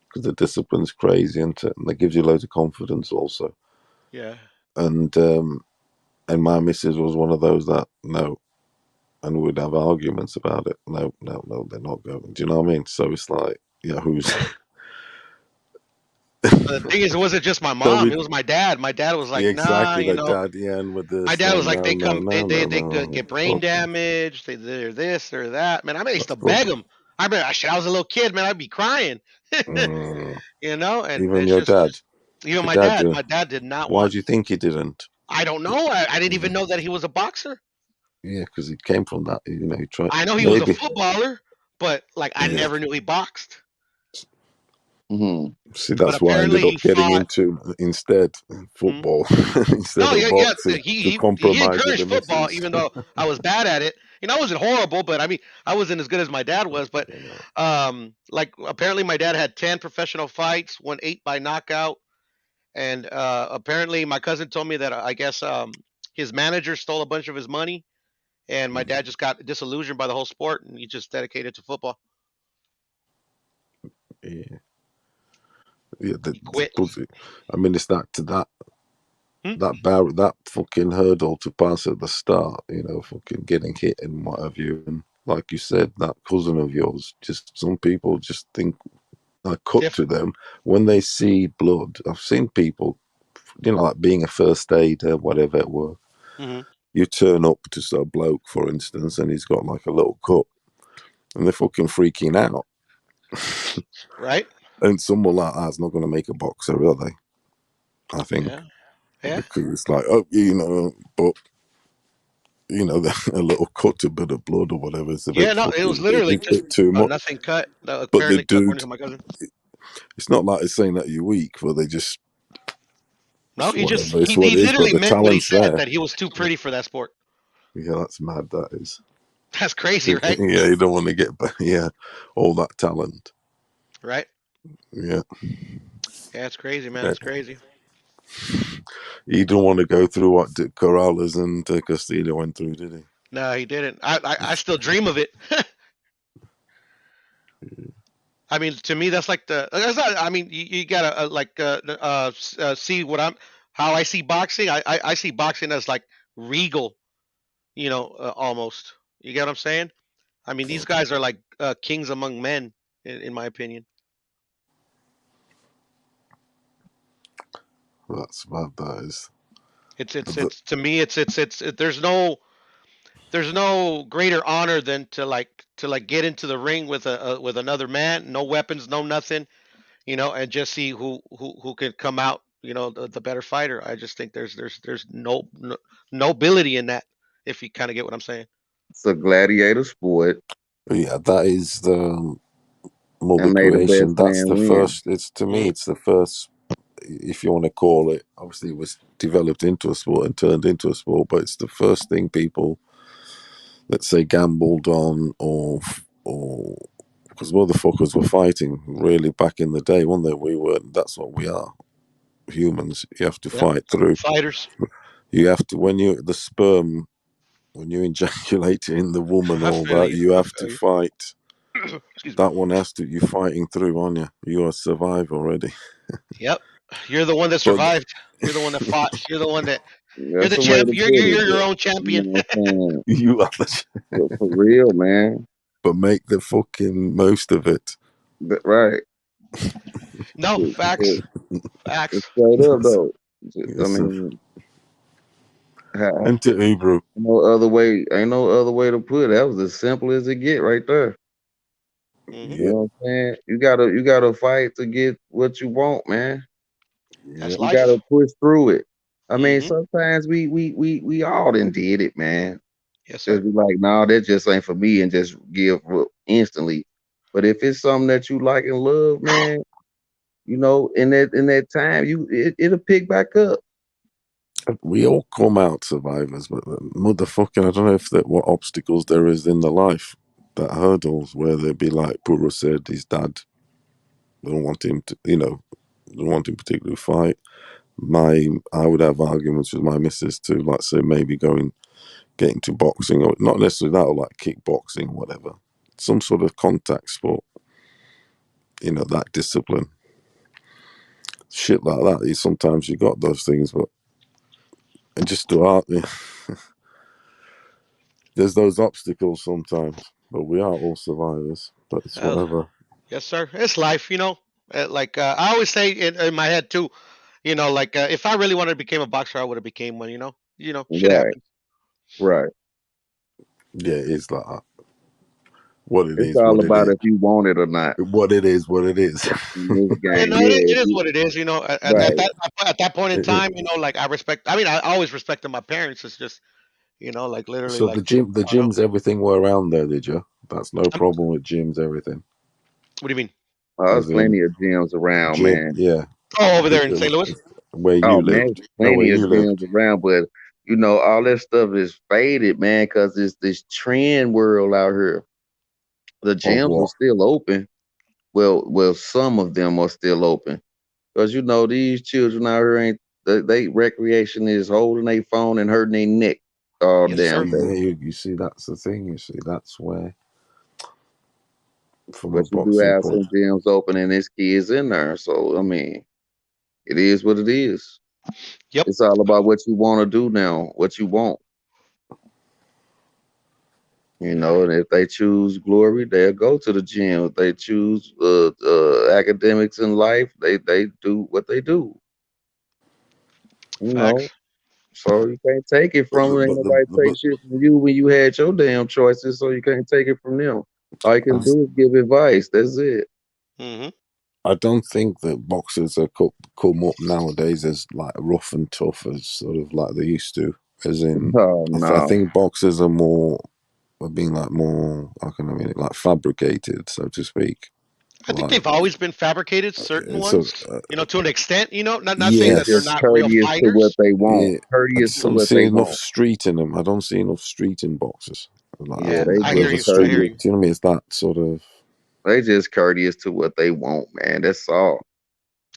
because the discipline's crazy, and that gives you loads of confidence also. Yeah. And my missus was one of those that no, and we'd have arguments about it. No, they're not going. Do you know what I mean? So it's like, yeah, who's The thing is, it wasn't just my so mom; it was my dad. My dad was like, "Nah, exactly like dad, yeah, and with My this, dad no, was like, no, they no, come, no, no, they no, get brain fuck them. damage. They're this or that. Man, I mean, I used That's to beg problem. him. I remember, I was a little kid, man. I'd be crying, Mm. and Even it's your just dad, even your dad my didn't. dad did not Why want. do you think he didn't? I don't know. I didn't even know that he was a boxer. Yeah, because he came from that. He tried. I know he was a Maybe. footballer, but like I Yeah. never knew he boxed. See, But that's why I ended apparently up he getting fought. into instead Hmm? football instead No, of yeah. boxing to He compromise with encouraged the football, missus. even though I was bad at it. I wasn't horrible, but I mean, I wasn't as good as my dad was. But like apparently my dad had 10 professional fights, won 8 by knockout, and apparently my cousin told me that I guess his manager stole a bunch of his money, and my dad just got disillusioned by the whole sport, and he just dedicated to football. Yeah, yeah. He quit. I mean, it's not to that Hmm? that fucking hurdle to pass at the start. Fucking getting hit and what have you. And like you said, that cousin of yours, just some people just think I cut to Different. them when they see blood. I've seen people, like being a first aider, whatever it were. Hmm. You turn up to a bloke, for instance, and he's got like a little cut, and they're fucking freaking out. Right? And someone like that's not going to make a boxer, are they? I think Yeah. Yeah. because it's like, but a little cut, a bit of blood or whatever. It's a Yeah. bit No, it was fucking, literally just bit too a much. nothing cut. But the Apparently, according dude, to my cousin. it's not like it's saying that you're weak, but they just No, he just whatever. It's what he it is. But literally the meant what he talent's said, there. that he was too pretty for that sport. Yeah, that's mad. That is. That's crazy, right? Yeah, you don't want to get all that talent. Right? Yeah. Yeah, it's crazy, man. It's crazy. He didn't want to go through what Corrales and Castillo went through, did he? No, he didn't. I still dream of it. I mean, to me, that's like that's not, I mean, you gotta see how I see boxing. I see boxing as like regal, almost. You get what I'm saying? I mean, these guys are like kings among men, in my opinion. That's mad. That is. It's to me, there's no greater honor than to get into the ring with with another man, no weapons, no nothing, and just see who can come out, the better fighter. I just think there's no nobility in that, if you kind of get what I'm saying. It's a gladiator sport. Yeah, that is the mother And may the creation. best That's man the win. first. It's to me, it's the first. If you want to call it, obviously, it was developed into a sport and turned into a sport, but it's the first thing people, let's say, gambled on, or because motherfuckers were fighting really back in the day, weren't they? We were. That's what we are. Humans. You have to Yep. fight through. Fighters. You have to when you the sperm when you ejaculate in the woman, I all feel that you. you I have feel to you. fight. Excuse me. That one has to. You're fighting through, aren't you? You're a survivor already. Yep. You're the one that But survived. You're the one that fought. You're the one that you're That's the the way champ. to You're put it. you're your But, own you champion. know what I'm saying? you are the. But for real, man. But make the fucking most of it. Right. No, facts. It's Facts. straight up though. I Yes, sir. mean, how, And to Hebrew. no other way. Ain't no other way to put it. That was as simple as it get right there. Mm-hmm. You know what I'm saying? You gotta fight to get what you want, man. That's You life. gotta push through it. I mean, Mm-hmm. sometimes we all done did it, man. Yes, Just sir. be like, no, that just ain't for me, and just give up instantly. But if it's something that you like and love, man, in that time, it'll pick back up. We all come out survivors, but motherfucking, I don't know if that what obstacles there is in the life, that hurdles where they'd be like Puro said, his dad don't want him to, don't want him particularly to fight. I would have arguments with my missus to, like, say, maybe getting to boxing, or not necessarily that, or like kickboxing, whatever, some sort of contact sport. That discipline, shit like that. Sometimes you got those things, but and just to art, there's those obstacles sometimes. But we are all survivors. But it's Oh, whatever. yes, sir. It's life. I always say in my head too. If I really wanted to become a boxer, I would have became one. Shit Right, happens. right. Yeah, it is like that. What it It's is, all what it about is. if you want it or not. What it is, what it is. In this Yeah, game, no, it is what it is. You know, right. at that point in time, you know, like I respect. I mean, I always respected my parents. It's just, you know, like literally, So the like I don't know. gyms, everything were around there, did you? That's no problem with gyms, everything. What do you mean? There's As in plenty of gyms around, gym, man. yeah. Oh, over there in St. Louis. Where Oh you man, lived. No, where plenty of you gyms lived. around, but you know, all that stuff is faded, man, because it's this trend world out here. The Of gyms are what? still open. Well, some of them are still open. Because you know, these children out here ain't they recreation is holding their phone and hurting their neck all Yes, sir. damn day. You see, that's the thing. You see, that's where, from a But you do boxing have point. some gyms open and there's kids in there. So I mean, it is what it is. Yep. It's all about what you want to do now, what you want. You know, and if they choose glory, they'll go to the gym. If they choose academics in life, they do what they do. You know, Facts. so you can't take it But from them. Ain't nobody take shit from you when you had your damn choices, so you can't take it from them. All you can do is give advice. That's it. Mm-hmm. I don't think that boxers are come up nowadays as like rough and tough as sort of like they used to. As in, Oh I no. think boxers are being like more, how can I mean it, like fabricated, so to speak. I think Like, they've always been fabricated, certain so ones, you know, to an extent, you know, not saying They that they're yes, just not real courteous to what fighters. they want. yeah. I Courteous just to don't what see they enough want. street in them. I don't see enough street in boxers. Like, Yeah, Yeah, they I hear just whether you. I street, hear do courteous. you. you know what I mean? It's that sort of, They just courteous to what they want, man. That's all.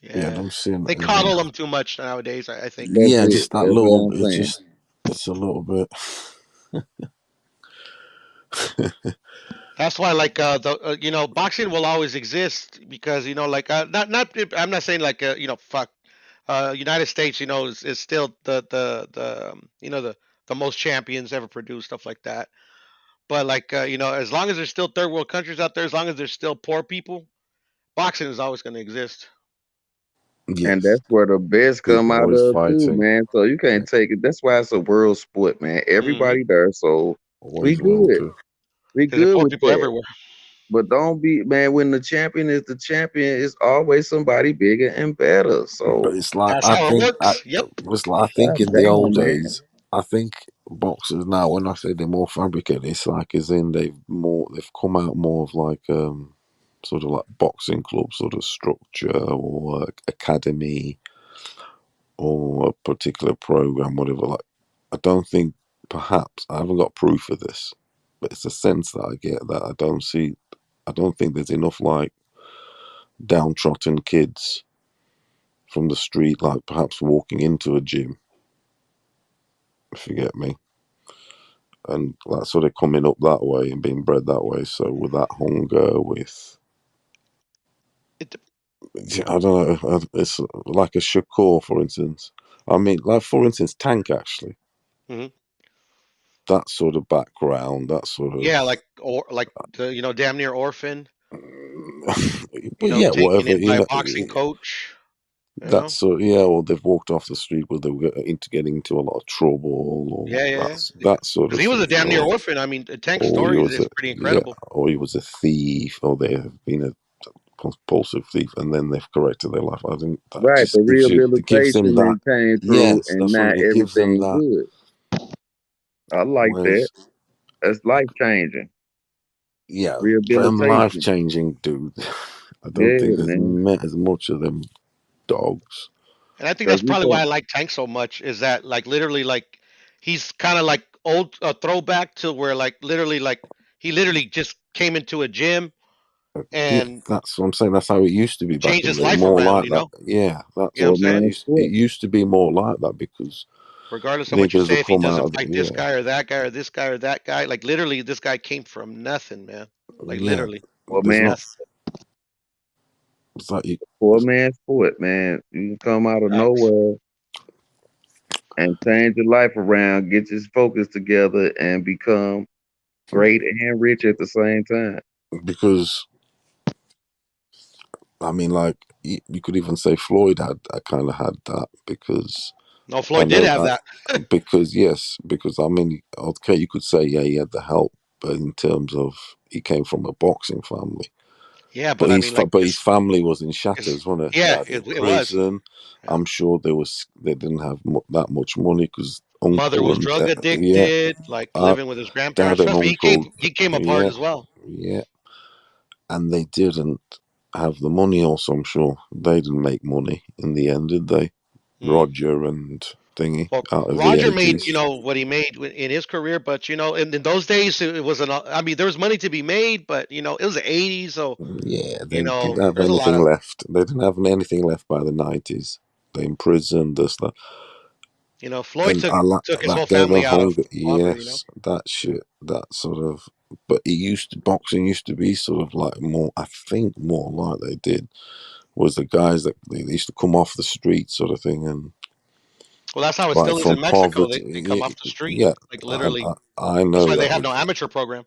yeah, I Yeah, don't see they enough. coddle them too much nowadays. I think. That's Yeah, it. just that That's little, what I'm saying. it's a little bit. That's why, like, you know, boxing will always exist because you know, like, not. I'm not saying like, you know, fuck. United States, you know, is still you know, the most champions ever produced, stuff like that. But like, you know, as long as there's still third world countries out there, as long as there's still poor people, boxing is always going to exist. And Yes, that's where the best come people out always of too, fighting. man. So you can't take it. That's why it's a world sport, man. Mm-hmm. Everybody there, so we Always will good. do. We Because there are good poor with people that. everywhere. But don't be, man. When the champion is the champion, it's always somebody bigger and better. But So it's like That's how it works. Yep. I think god in the damn, old man. days, I think boxers now, when I say they're more fabricated, it's like as in they've come out more of like sort of like boxing club sort of structure or academy or a particular program, whatever. Like, I don't think, perhaps I haven't got proof of this, but it's a sense that I get that I don't think there's enough like downtrodden kids from the street, like perhaps walking into a gym, if you get me, and like sort of coming up that way and being bred that way. So with that hunger, with It, I don't know, it's like a Shakur, for instance. I mean, like for instance, Tank actually. hmm That sort of background, that sort of Yeah, like or like the you know damn near orphan. You well, know, yeah, taken whatever in you by a know. boxing coach. You know. That's yeah. Well, they've walked off the street where they were getting into a lot of trouble, or Yeah, yeah, yeah. that sort Because of he was a stuff. damn near Or orphan. I mean, Tank's or he story was is a pretty yeah, incredible. or he was a thief, or they have been a compulsive thief, and then they've corrected their life. I think that Right, the just gives you, it gives rehabilitation them that. and came through, Yes, and that's now what it gives them everything that. good. I like that. Whereas, That's life changing. yeah, them life Rehabilitation. changing dude. I don't Yeah, think there's man. met as much of them dogs. And I think Cause that's you probably why think I like Tank so much. Is that like literally like he's kind of like old throwback to where like literally like he literally just came into a gym Yeah, and that's what I'm saying. That's how it used to be back changed in his the day. life More around. like You that. know. Yeah, that's You know what I'm poor saying? it man's used to be more like that because Regardless of what you niggas say, will if he come out doesn't of fight this yeah, guy or that guy or this guy or that guy, like literally this guy came from nothing, man. Like yeah. literally poor There's man's not. nothing. It's like you, poor man's foot, man. You can come out of Facts. nowhere and change your life around, get your focus together, and become great and rich at the same time. because I mean, like you could even say Floyd had I kind of had that because No, I Floyd did know have that. because yes, because I mean, okay, you could say yeah, he had the help but in terms of he came from a boxing family. Yeah, but I mean, like, his family was in shatters, wasn't it? yeah, Dad in it was. prison. Yeah. I'm sure they didn't have that much money because Mother uncle was and drug yeah, addicted, like living with his grandparents. dad and Trust me, uncle, he came apart yeah, as well. yeah, and they didn't have the money. Also, I'm sure they didn't make money in the end, did they? Roger and Thingy Well, out of the Roger made, 80s. what he made in his career, but in those days it wasn't. I mean, there was money to be made, but it was the '80s, so Yeah, they didn't have there's a lot anything of left. They didn't have anything left by the 90s. They imprisoned us. Floyd And took his that whole gave a family out of hunger. poverty. Yes, that shit. That sort of. But boxing used to be sort of like more. I think more like they did was the guys that they used to come off the street sort of thing and Well, that's how it like still is from in Mexico. They poverty. come off the street, Yeah, like I, literally. I That's know why they that. have no amateur program.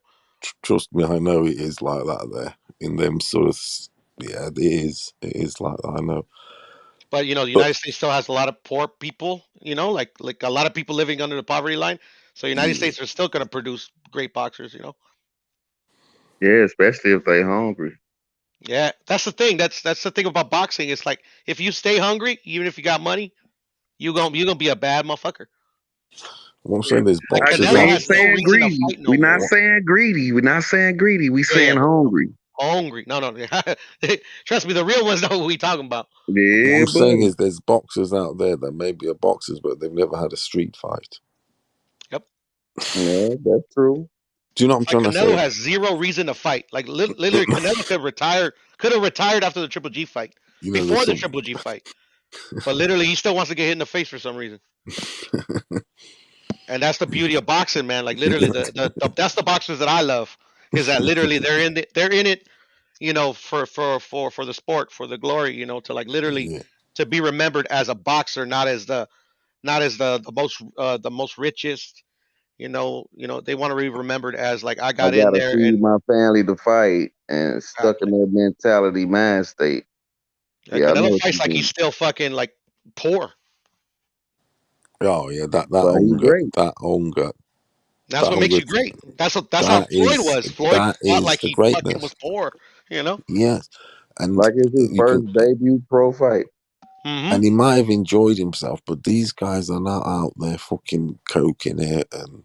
Trust me, I know it is like that there in them sort of. Yeah, it is. It is like that. I know. But the But United States still has a lot of poor people. Like a lot of people living under the poverty line. So United yeah, States are still going to produce great boxers. Yeah, especially if they hungry. Yeah, that's the thing. That's the thing about boxing. It's like if you stay hungry, even if you got money, you gonna be a bad motherfucker. what I'm saying is Like boxers We Canelo out. ain't has no saying reason to greedy. fight no We're not more. saying greedy. We're not saying greedy. We Yeah, yeah. saying hungry. Hungry. No. Trust me, the real ones know what we talking about. What Yeah, I'm saying buddy. is there's boxers out there that maybe are boxers, but they've never had a street fight. Yep. Yeah, that's true. Do you know what I'm Like trying to Canelo say? has zero reason to fight. Like literally, Canelo could have retired after the Triple G fight, There's before the some. Triple G fight. But literally, he still wants to get hit in the face for some reason. And that's the beauty of boxing, man. Like literally, that's the boxers that I love. Is that literally they're in it, for the sport, for the glory, to like literally Yeah. to be remembered as a boxer, not as the most richest. They want to be remembered as like I I got in gotta there feed and my family to fight and stuck in exactly. that mentality mind state. Like Yeah, I know Canelo what fights you like he's mean. still fucking like poor. Oh yeah, that But he hunger, great. that hunger, That's that what makes hunger. you great. That's how That Floyd is was. Floyd fought like the he fucking greatness. was poor. Yes, and Like it's his you can, first debut pro fight. Mm-hmm. and he might have enjoyed himself, but these guys are not out there fucking coking it and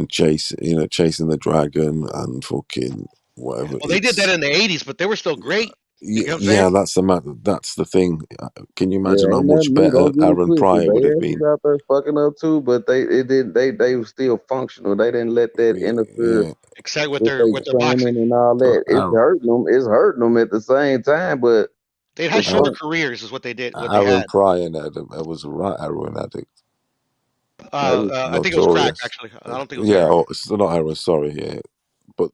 chasing the dragon and fucking whatever. Well, they did that It's in the '80s, but they were still great. You know what I'm saying? yeah, that's the matter. That's the thing. Can you imagine Yeah, how ain't much nothing new. better Don't get it Aaron twisted. Pryor would They have was been? out there fucking up too, but they were still functional. They didn't let that interfere Yeah, Except with with their their with their boxing, training and all but that. It's hurting them. It's hurting them at the same time, but they had the shorter fun. careers, is what they did. What they Aaron had. Pryor was a right heroin addict. I think it was crack. Notorious. Actually, I don't think it was Yeah, heroin. it's not heroin. Sorry, yeah, but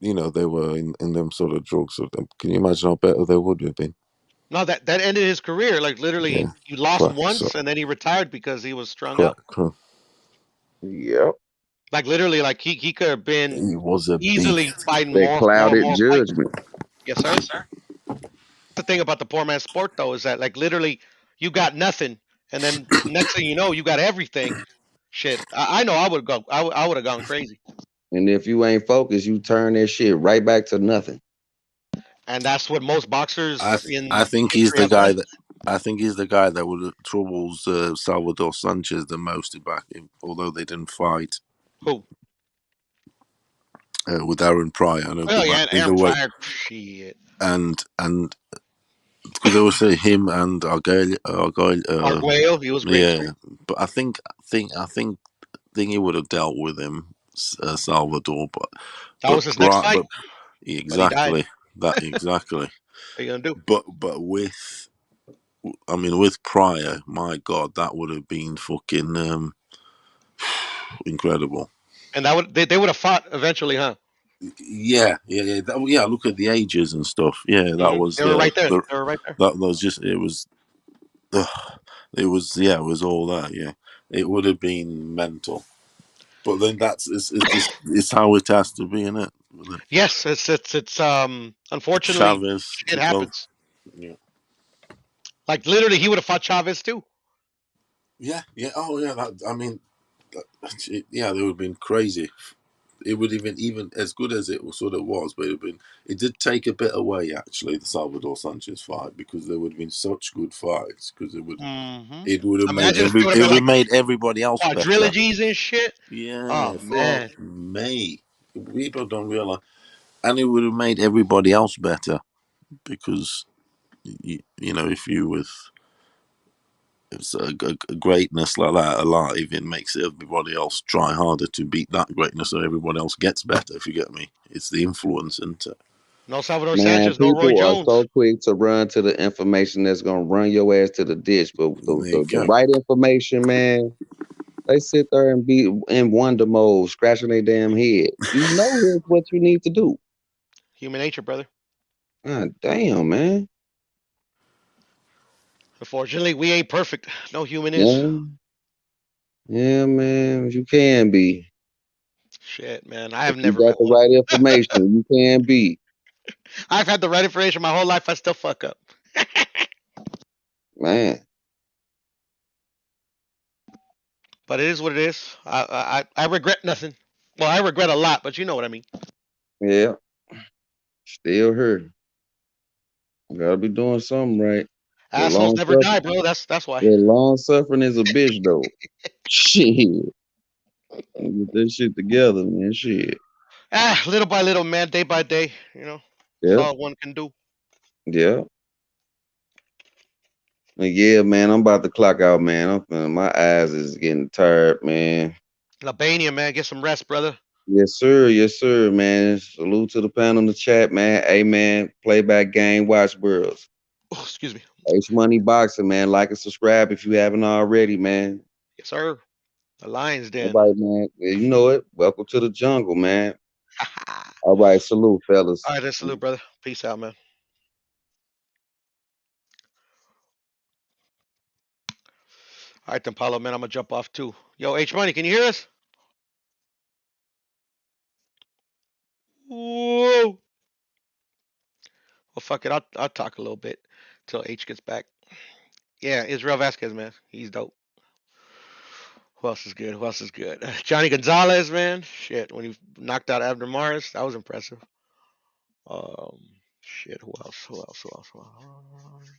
they were in them sort of drugs. Can you imagine how better they would have been? No, that ended his career. Like literally, Yeah, he lost crack. So once, and then he retired because he was strung crack. out. Yep. Like literally, like he could have been He was a easily beast. fighting That clouded more fights. judgment. Yes, sir. The thing about the poor man's sport though is that like literally you got nothing, and then next thing you know, you got everything. Shit, I know I would go. I would have gone crazy, And if you ain't focused, you turn that shit right back to nothing. and that's what most I boxers I in think he's history the have guy done. that I think he's the guy that would troubles Salvador Sanchez the most back him, although they didn't fight Who? with Aaron Pryor. I know Oh the yeah, in the Aaron way Pryor. Shit. and because they would say him and Argyle, Arguello, he was great too. yeah, but I think he would have dealt with him, Salvador, That was his next fight, but but he died. exactly that exactly, What are you gonna do? but with Pryor, my God, that would have been fucking incredible. And that would they would have fought eventually, huh? Yeah. Look at the ages and stuff. Yeah, that was They were right there. They were right there. that was just it was all that. Yeah, it would have been mental. But then it's how it has to be, isn't it? Yes, it's unfortunately Chavez shit took over. happens. Yeah, Like literally, he would have fought Chavez too. yeah. Oh, yeah. Yeah, they would have been crazy. it would even as good as it sort of was, but it did take a bit away actually, the Salvador Sanchez fight, because there would have been such good fights, because it would have Imagine if it would have been like made everybody else better. quadrilogies and shit. Yeah, Oh man, me. People don't realize, and it would have made everybody else better, because you know, if you with it's a greatness like that alive, it makes everybody else try harder to beat that greatness, so everybody else gets better. If you get me, it's the influence, isn't it? no Salvador Man, Sanchez, no Roy people are Jones. so quick to run to the information that's gonna run your ass to the ditch, but the right information, man, they sit there and be in wonder mode, scratching their damn head. You know here's what you need to do. Human nature, brother. God damn, man. Unfortunately, we ain't perfect. No human is. Yeah, man, you can be. Shit, man. I If have you never got met the one. right information, you can be. I've had the right information my whole life. I still fuck up. Man. But it is what it is. I regret nothing. Well, I regret a lot, but you know what I mean. Yeah. Still here. Gotta be doing something right. But Assholes never die, bro. That's why. long suffering is a bitch though. Shit. Get this shit together, man. Shit. Little by little, man, day by day. You know, that's Yeah. all one can do. Yeah. Yeah, man. I'm about to clock out, man. My eyes is getting tired, man. Albania, man, get some rest, brother. Yes, sir. Yes, sir, man. Salute to the panel in the chat, man. Amen. Playback game, watch worlds. Oh, excuse me. H Money Boxing, man. Like and subscribe if you haven't already, man. Yes, sir. The Lions Den. All right, man. Yeah, you know it. Welcome to the jungle, man. All right, salute, fellas. All right, that's salute, brother. Peace out, man. All right, then, Paulo, man, I'm gonna jump off too. Yo, H Money, can you hear us? Whoa. Well, fuck it. I'll talk a little bit till H gets back. Yeah, Israel Vasquez, man. He's dope. Who else is good? Who else is good? Johnny Gonzalez, man. Shit, when he knocked out Abner Maris, that was impressive. Shit. Who else? Who else? Who else? Who else?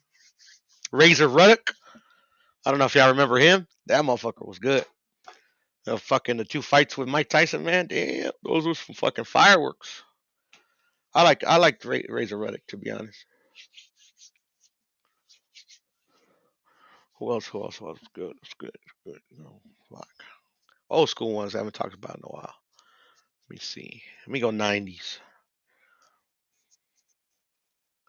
Razor Ruddock. I don't know if y'all remember him. That motherfucker was good. The 2 fights with Mike Tyson, man. Damn, those were some fucking fireworks. I like Razor Ruddock, to be honest. Who else? Who else? Who else? Good. It's good. It's good. No, fuck. Old school ones I haven't talked about in a while. Let me see. Let me go 90s.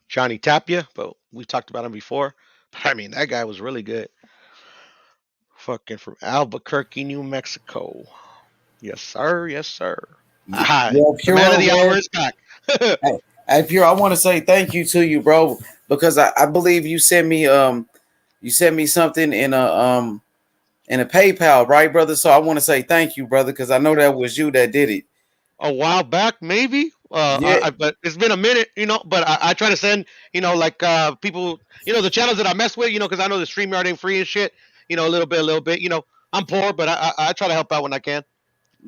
Johnny Tapia, but we talked about him before. But I mean, that guy was really good. Fucking from Albuquerque, New Mexico. Yes, sir. Yes, sir. Yeah, The man of the Puro, hour man. is back. Hey, Pure, I want to say thank you to you, bro, because I believe you sent me something in a PayPal, right, brother? So I want to say thank you, brother, because I know that was you that did it. A while back, maybe. Yeah. But it's been a minute, But I try to send, people, the channels that I mess with, because I know the StreamYard ain't free and shit. A little bit. I'm poor, but I try to help out when I can.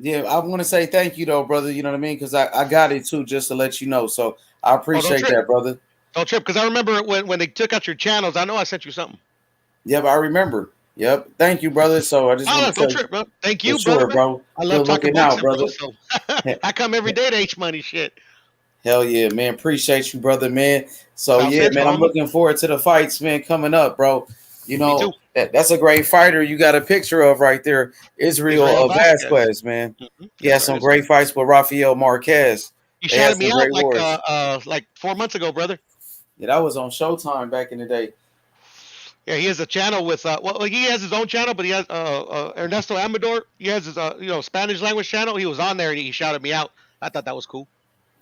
Yeah, I want to say thank you, though, brother. You know what I mean? Because I got it too, just to let you know. So I appreciate that, brother. Don't trip, because I remember when they took out your channels, I know I sent you something. Yep, I remember. Yep, thank you, brother. So I just want to Don't say, trip, bro. Thank for you, sure, brother. bro. I love Good talking looking out, boxing, brother. bro. So I come every day to H Money shit. Hell yeah, man. Appreciate you, brother, man. So South yeah, Central, man, I'm homie. looking forward to the fights, man, coming up, bro. You Me know, too. that's a great fighter you got a picture of right there. Israel Vasquez. Vasquez, man. He Yes, had sir. some Yes, great fights with Rafael Marquez. You They had shouted some me out great wars. like 4 months ago, brother. Yeah, that was on Showtime back in the day. Yeah, he has a channel with he has his own channel, but he has Ernesto Amador. He has his Spanish language channel. He was on there and he shouted me out. I thought that was cool.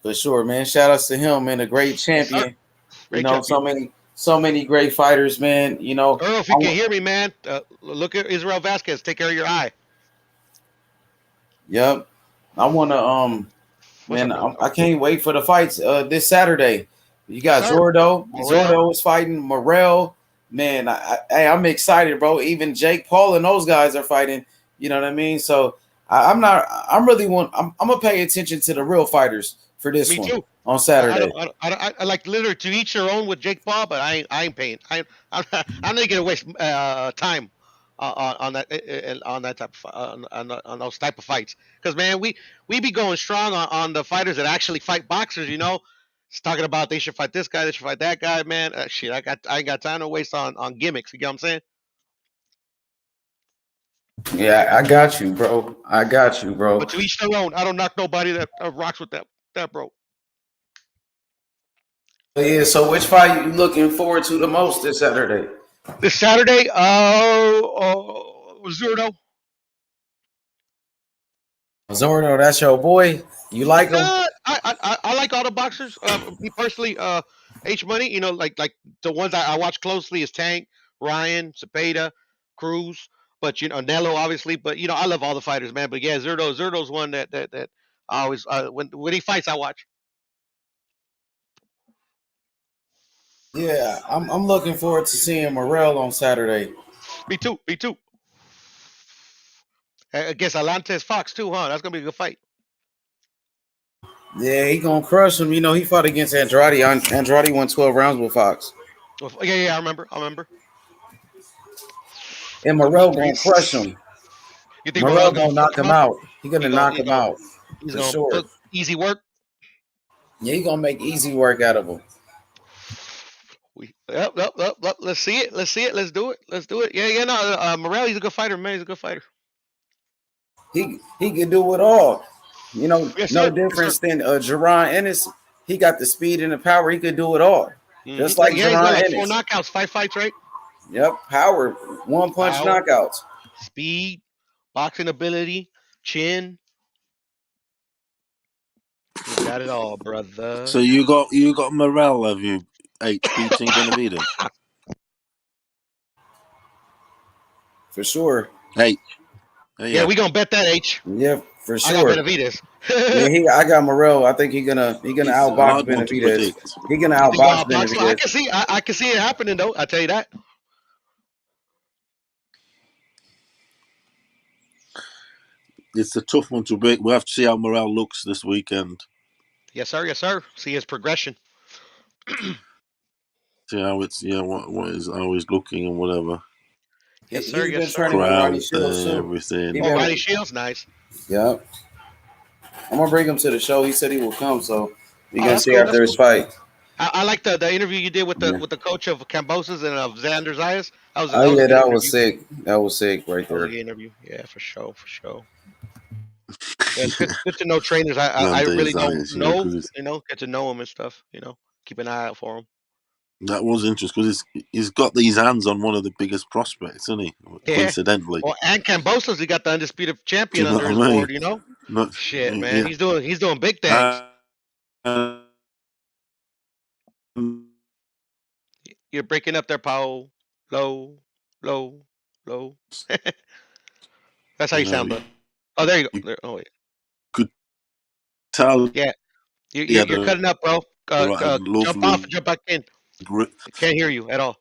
For sure, man. Shout outs to him, man. A great champion. Yes, great You know, champion. so many great fighters, man. You know, Earl, if you can hear me, man, look at Israel Vasquez. Take care of your eye. Yep. I want to man, I can't wait for the fights this Saturday. You got Zordo. Zordo is fighting Morrell. Man, I'm excited, bro. Even Jake Paul and those guys are fighting. You know what I mean? So I'm not. I'm really want. I'm gonna pay attention to the real fighters for this Me one too. on Saturday. I like literally to each their own with Jake Paul, but I ain't paying. I'm not gonna waste time on that type of on those type of fights. Because man, we be going strong on the fighters that actually fight boxers. You know, it's talking about they should fight this guy, they should fight that guy. Man, shit, I ain't got time to waste on gimmicks. You get what I'm saying? Yeah, I got you, bro. I got you, bro. But to each their own. I don't knock nobody that rocks with that bro. Yeah. So which fight you looking forward to the most this Saturday? This Saturday, Zurdo. Zordo, that's your boy. You like him? I like all the boxers. Me personally, H Money. You know, like the ones I watch closely is Tank, Ryan, Cepeda, Cruz. But you know, Nello obviously. But you know, I love all the fighters, man. But yeah, Zurdo's one that I always when he fights, I watch. Yeah, I'm looking forward to seeing Morrell on Saturday. Me too. Me too. Against Alantes Fox too, huh? That's gonna be a good fight. Yeah, he gonna crush him. You know, he fought against Andrade. Andrade won 12 rounds with Fox. Yeah, I remember. And Morrell gonna crush him. You think Morrell Morrell's gonna knock him out. He gonna knock him out He's for gonna sure. put easy work. Yeah, he gonna make easy work out of him. Yep. Let's see it. Let's do it. Yeah. No, Morrell, he's a good fighter, man. He's a good fighter. He can do it all. You know, Yes, no sir. difference than Jerron Ennis. He got the speed and the power. He could do it all, just like Yeah, he's got Jerron like 4 Ennis. knockouts, 5 fights, right? Yep, power, one punch Power, knockouts. speed, boxing ability, chin. He's got it all, brother. So you got Morrell, have you? H beating Benavidez for sure. H. Yeah, we gonna bet that H. Yeah, for sure. I got Benavidez. Yeah, I got Morrell. I think he's gonna outbox Benavidez. He's gonna outbox Benavidez. I can see it happening though. I tell you that. It's a tough one to break. We have to see how Morrell looks this weekend. Yes, sir. Yes, sir. See his progression. See how it's how he's looking and whatever. Yes, sir. He's Yes, been sir. training with Roddy Crowds Shields there, too. everything. Oh, Roddy Shields, nice. Yep. I'm gonna bring him to the show. He said he will come, so we're gonna that's see cool, after his fight. I like the interview you did with the coach of Cambosos and of Xander Zayas. That was sick. That was sick right That was there. a good interview. Yeah, for sure. Yeah, it's good to know trainers. I really don't know. You know, get to know them and stuff. You know, keep an eye out for them. That was interesting because he's got these hands on one of the biggest prospects, isn't he? Yeah. Coincidentally. Well, and Cambosos, he got the undisputed champion Do you know under his what I mean? board. You know, shit, man, yeah. he's doing big things. You're breaking up there, Paul. Low. That's how you sound, bud. Oh, there you go. There. Oh, wait. Could tell. Yeah, you're cutting up, bro. Jump off and jump back in. Can't hear you at all.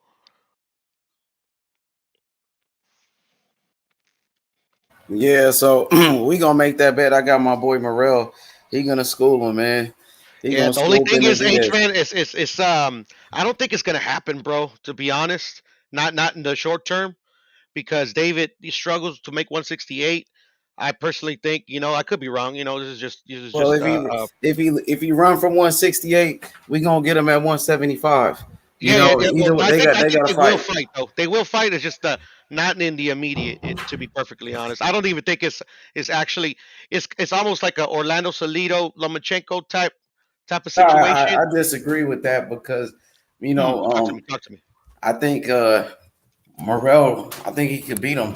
Yeah, so we gonna make that bet. I got my boy Morrell. He gonna school him, man. Yeah, the only thing is, H man, it's I don't think it's gonna happen, bro. To be honest, not in the short term, because David he struggles to make 168. I personally think, I could be wrong. This is just if he run from 168, we gonna get him at 175. I They think gotta they will fight though. They will fight. It's just not in the immediate. To be perfectly honest, I don't even think it's actually it's almost like a Orlando Salido Lomachenko type of situation. I disagree with that because talk to me. I think Morrell. I think he could beat him.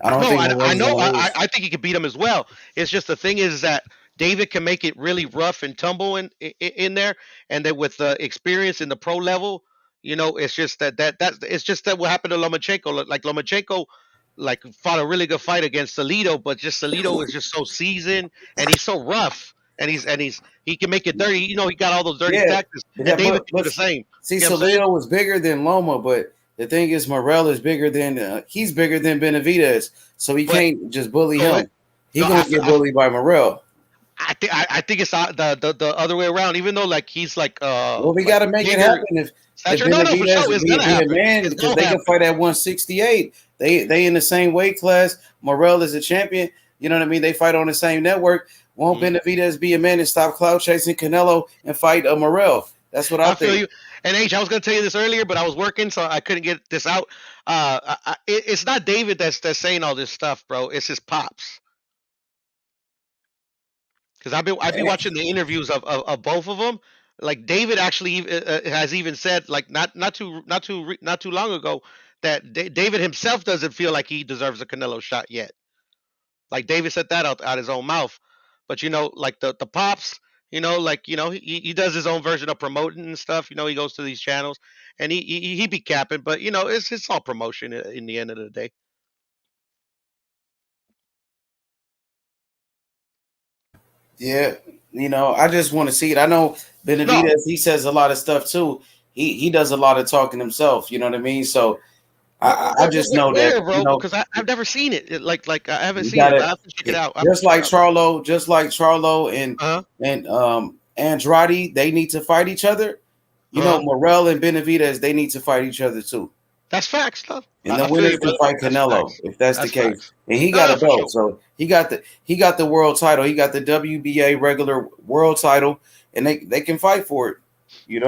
I think he could beat him as well. It's just the thing is that David can make it really rough and tumble in there, and then with the experience in the pro level, it's just that what happened to Lomachenko. Like Lomachenko, fought a really good fight against Salido, but Salido is just so seasoned and he's so rough, and he can make it dirty. He got all those dirty tactics, and David can do the same. See, Salido was bigger than Loma, but the thing is, Morrell is bigger than he's bigger than Benavidez, so he can't just bully him. He gonna get bullied by Morrell. I think it's the other way around. Even though like he's like Well, we like got to make it bigger happen if stature. No, for Benavidez sure, it's be gonna a happen. man It's because gonna they can happen. fight at 168. They in the same weight class. Morrell is a champion. You know what I mean? They fight on the same network. Won't Benavidez be a man and stop cloud chasing Canelo and fight a Morrell? That's what I I feel think. you. And H, I was gonna tell you this earlier, but I was working, so I couldn't get this out. It's not David that's saying all this stuff, bro. It's his pops. Because I've been watching the interviews of both of them. Like David actually has even said, like not too long ago, that David himself doesn't feel like he deserves a Canelo shot yet. Like David said that out his own mouth. But like the pops, like he does his own version of promoting and stuff. He goes to these channels and he be capping, but it's all promotion in the end of the day. Yeah, I just want to see it. I know Benavidez, he says a lot of stuff too. He does a lot of talking himself. You know what I mean? So I just know that Where, bro? Because I've never seen it. Like I haven't you seen it. got I have to check it out. I have just to check like it out. Charlo and Andrade, they need to fight each other. Morrell and Benavidez, they need to fight each other too. That's facts, though. And the I feel winners you, can brother. fight That's Canelo facts. if that's the That's case. facts. And he got a For belt, sure. so he got the world title. He got the WBA regular world title, and they can fight for it. You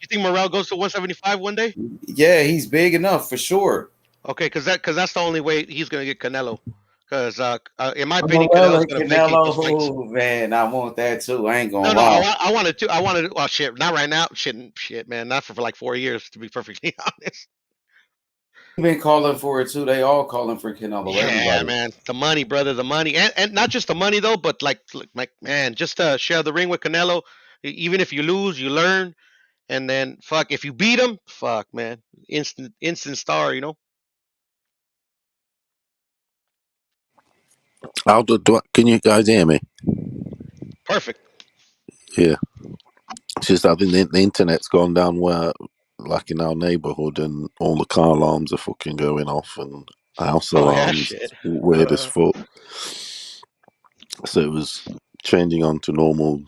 think Morrell goes to 175 one day? Yeah, he's big enough for sure. Okay, because that's the only way he's gonna get Canelo. Because in my opinion, Morrell Canelo's and gonna vacate those fights. Canelo, man, I want that too. I ain't gonna No, lie. I wanted to. Oh shit, not right now. Shit, man, not for like 4 years to be perfectly honest. Been calling for it too. They all calling for Canelo. Yeah, Everybody. man, the money, brother, the money, and not just the money though, but like man, just to share the ring with Canelo. Even if you lose, you learn, and then fuck, if you beat him, fuck, man, instant star, Can you guys hear me? Perfect. Yeah. It's just I think the internet's gone down where, like in our neighbourhood, and all the car alarms are fucking going off and house Oh yeah, alarms. shit. Weird as fuck. So it was changing on to normal,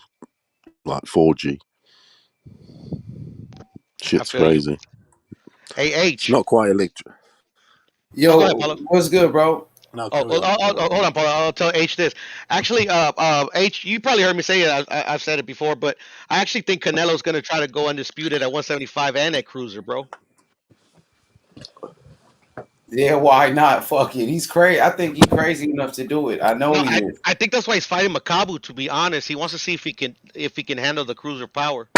like 4G. Shit's feel you. crazy. Hey It's H. not quite electric. Oh, go Yo, ahead, Paulo. what's good, bro? No, Oh, carry on. hold on, Paulo. I'll tell H this. Actually, H, you probably heard me say it. I've said it before, but I actually think Canelo's gonna try to go undisputed at 175 and at cruiser, bro. Yeah, why not? Fuck it. He's crazy. I think he's crazy enough to do it. I know No, he is. I think that's why he's fighting Makabu. To be honest, he wants to see if he can handle the cruiser power.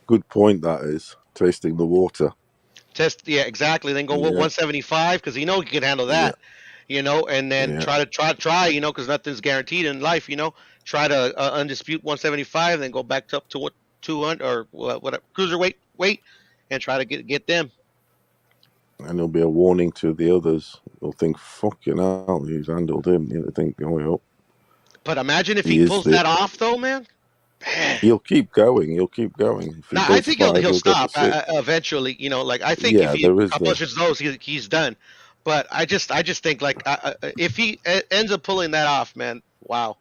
Good point. That is tasting the water. Yeah, exactly. Then go Yeah. 175 because he can handle that. And then try, because nothing's guaranteed in life. Try to undispute 175, then go back up to what 200 or what cruiserweight weight, and try to get them. And there'll be a warning to the others. They'll think, "Fucking hell, he's handled him." They think going up. But imagine if he pulls that off, though, man. He'll keep going. He'll keep going. If he Now, goes I think 5, he'll he'll go stop for 6. eventually. Like I think if he there is accomplishes those, he's done. But I just think like if he ends up pulling that off, man, wow.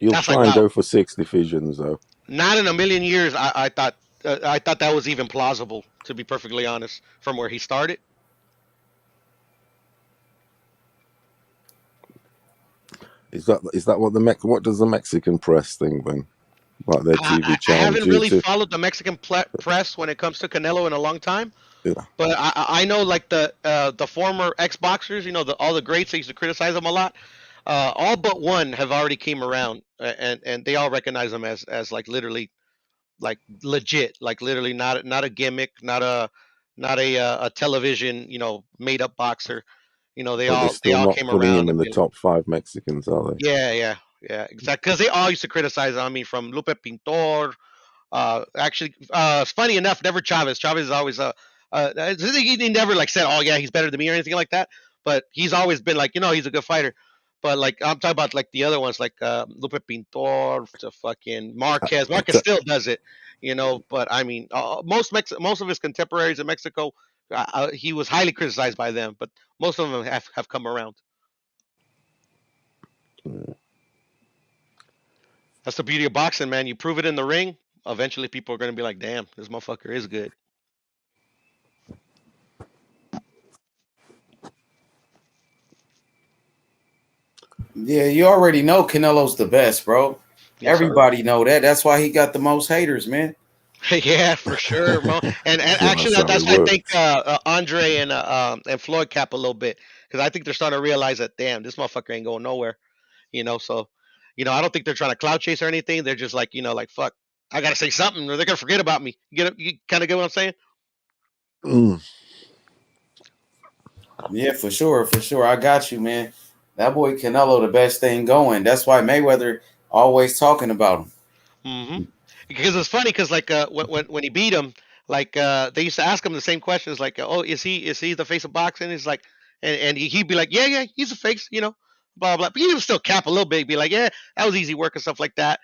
He'll That's try like and wow. go for 6 divisions, though. Not in a million years. I thought that was even plausible. To be perfectly honest, from where he started. Is that what what does the Mexican press think then? Like their TV I channel? haven't really followed the Mexican press when it comes to Canelo in a long time. Yeah. But I know like the former ex-boxers, all the greats, they used to criticize them a lot. All but one have already came around, and they all recognize him as like literally, like legit, like literally not a gimmick, not a television made up boxer. They But they're still all not came putting him around in and the top 5 Mexicans, are they? yeah, exactly. Because they all used to criticize. I mean, from Lupe Pintor. Actually, funny enough, never Chavez. Chavez is always he never like said, "Oh yeah, he's better than me" or anything like that. But he's always been like, he's a good fighter. But like I'm talking about like the other ones, like Lupe Pintor to fucking Marquez. Marquez still does it, But I mean, most of his contemporaries in Mexico He was highly criticized by them, but most of them have come around. That's the beauty of boxing, man. You prove it in the ring, eventually people are going to be like, damn, this motherfucker is good. Yeah, you already know Canelo's the best, bro. Yes, sir. Everybody know that. That's why he got the most haters, man. Yeah, for sure, Mo. And actually, that's why I think Andre and Floyd cap a little bit, because I think they're starting to realize that, damn, this motherfucker ain't going nowhere. So I don't think they're trying to cloud chase or anything. They're just like, like, fuck, I gotta say something, or they're gonna forget about me. You kind of get what I'm saying? Yeah, for sure, I got you, man. That boy Canelo, the best thing going. That's why Mayweather always talking about him. Mm-hmm. Because it's funny, because like when he beat him, like they used to ask him the same questions, like, oh, is he the face of boxing? He's like, and he'd be like, yeah, he's a face, blah blah. But he would still cap a little bit, be like, yeah, that was easy work and stuff like that.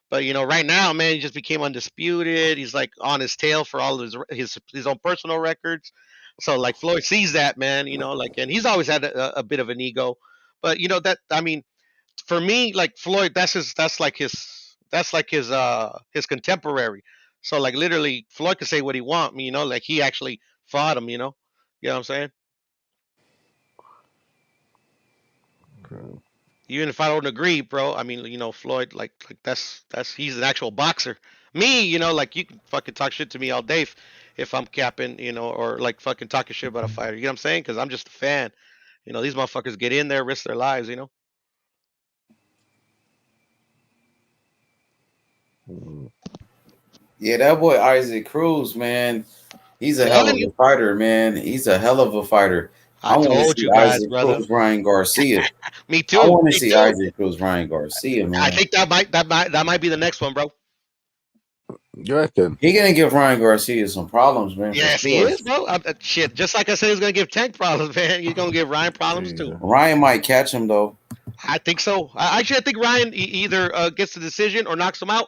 But right now, man, he just became undisputed. He's like on his tail for all of his own personal records. So like Floyd sees that, man, like, and he's always had a bit of an ego, but that, I mean, for me, like Floyd, that's like his contemporary. So like literally, Floyd could say what he want, like he actually fought him, You know what I'm saying? Even if I don't agree, bro, I mean, Floyd, like that's he's an actual boxer. Me, like you can fucking talk shit to me all day if I'm capping, or like fucking talking shit about a fighter. You know what I'm saying? Because I'm just a fan. These motherfuckers get in there, risk their lives. Yeah, that boy Isaac Cruz, man, he's a hell Telling of you. a fighter, man. He's a hell of a fighter. I want to told see you guys, Isaac brother. Cruz, Ryan Garcia. Me I too. want to Me see too. Isaac Cruz, Ryan Garcia, man. I think that might be the next one, bro. You reckon? He gonna give Ryan Garcia some problems, man. Yes, for he sure. is, bro. Shit, just like I said, he's gonna give Tank problems, man. He's gonna give Ryan problems too. Ryan might catch him though. I think so. I think Ryan either gets the decision or knocks him out.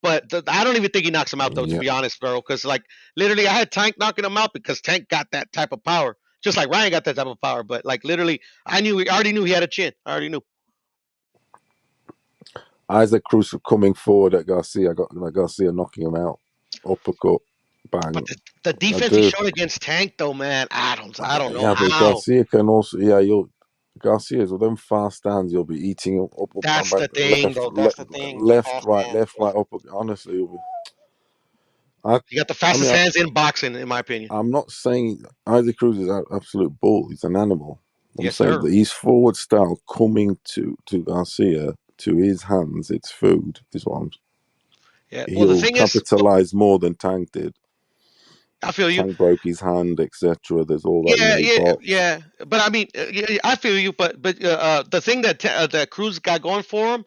But I don't even think he knocks him out though, to be honest, bro. Because like literally, I had Tank knocking him out because Tank got that type of power, just like Ryan got that type of power. But like literally, I already knew he had a chin. I already knew. Isaac Cruz coming forward at Garcia. I got like Garcia knocking him out. Uppercut. Bang. But the defense he showed against Tank, though, man, I don't know Yeah, but how. Garcia can also. Garcia's with them fast hands. You'll be eating up. That's the thing, though. That's the thing. Left, right, up. Honestly, you'll be. You got the fastest hands in boxing, in my opinion. I'm not saying Isaac Cruz is an absolute bull. He's an animal. I'm saying sir. that his forward style coming to Garcia, to his hands, it's food. Is what I'm. Yeah. Well, the thing capitalize more than Tank did. I feel you. Tank broke his hand, etc. There's all that. Yeah. But I mean, I feel you. But the thing that Cruz got going for him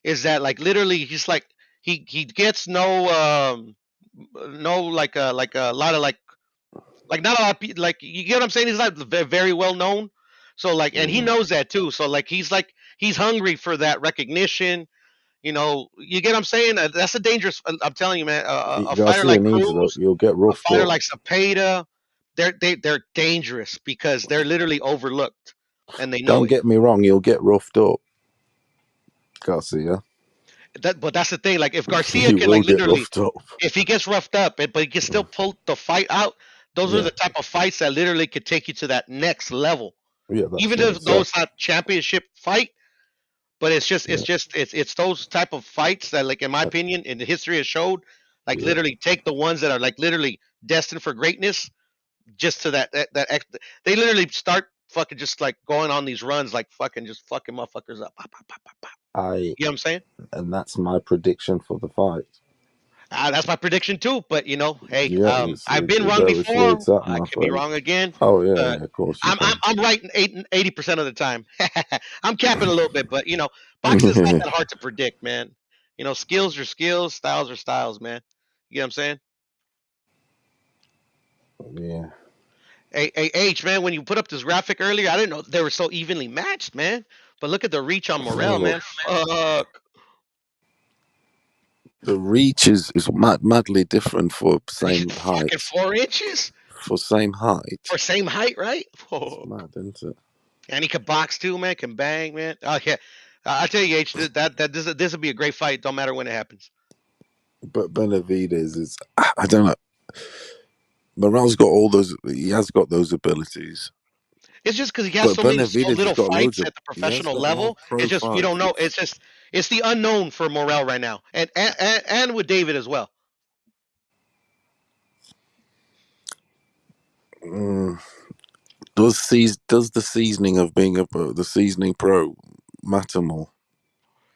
is that like literally he's like he gets no like a lot of like not a lot of people, like, you get what I'm saying. He's not very well known, so like, and he knows that too. So like he's hungry for that recognition. You get what I'm saying? That's a dangerous. I'm telling you, man. A fighter like Cruz, you'll get roughed a fighter up. like Cepeda, they're dangerous because they're literally overlooked, and they know Don't get me wrong, you'll get roughed up, Garcia. But that's the thing. Like if Garcia can like literally, if he gets roughed up, but he can still pull the fight out. Those are the type of fights that literally could take you to that next level. Yeah, even if those not championship fight. But it's those type of fights that, like, in my opinion, in the history has showed, like, literally take the ones that are like literally destined for greatness, just to that they literally start fucking just like going on these runs, like fucking just fucking motherfuckers up. You know what I'm saying? And that's my prediction for the fight. That's my prediction too. But hey, Yeah, I've been wrong before. I can be wrong again. Oh yeah, of course. I'm right 80% of the time. I'm capping a little bit, but boxing is not that hard to predict, man. Skills are skills, styles are styles, man. You know what I'm saying? Yeah. Hey, H, man, when you put up this graphic earlier, I didn't know they were so evenly matched, man. But look at the reach on Morrell, man. Fuck. The reach is madly different for same height. Fucking 4 inches. for same height. For same height, right? It's mad, isn't it? And he can box too, man. Can bang, man. Oh yeah, I tell you, H, this would be a great fight. Don't matter when it happens. But Benavidez is, I don't know. Morrell's got all those. He has got those abilities. It's just because he has But so many so Benavidez has little got loads fights of. at the He has professional got more level. pro It's just we don't fights. know. It's the unknown for Morrell right now, and with David as well. Does the seasoning of being the seasoning pro matter more?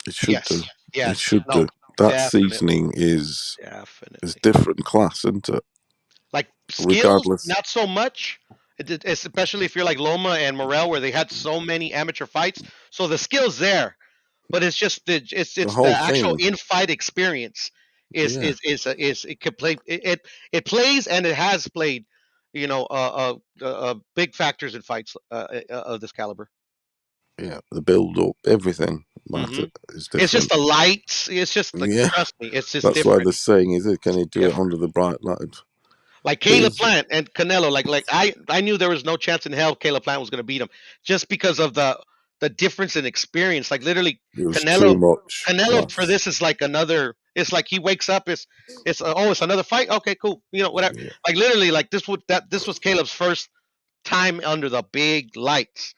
It should do. Yes. It should No. do. That Definitely. seasoning is Definitely. different class, isn't it? Like skills, Regardless. not so much. Especially if you're like Loma and Morrell, where they had so many amateur fights. So the skills there, but it's just it's The the whole actual thing. in fight experience is Yeah. it could play it plays and it has played, big factors in fights of this caliber. Yeah. The build up, everything matter is different. It's just the lights. It's just like trust me, it's just That's why different. they're saying, is it? Can he do it under the bright light? Like Caleb Plant and Canelo, I knew there was no chance in hell Caleb Plant was going to beat him just because of the difference in experience. Like literally, It was too much. Canelo for this is like another. It's like he wakes up. It's another fight. Okay, cool. Whatever. Yeah. Like literally, like this was Caleb's first time under the big lights.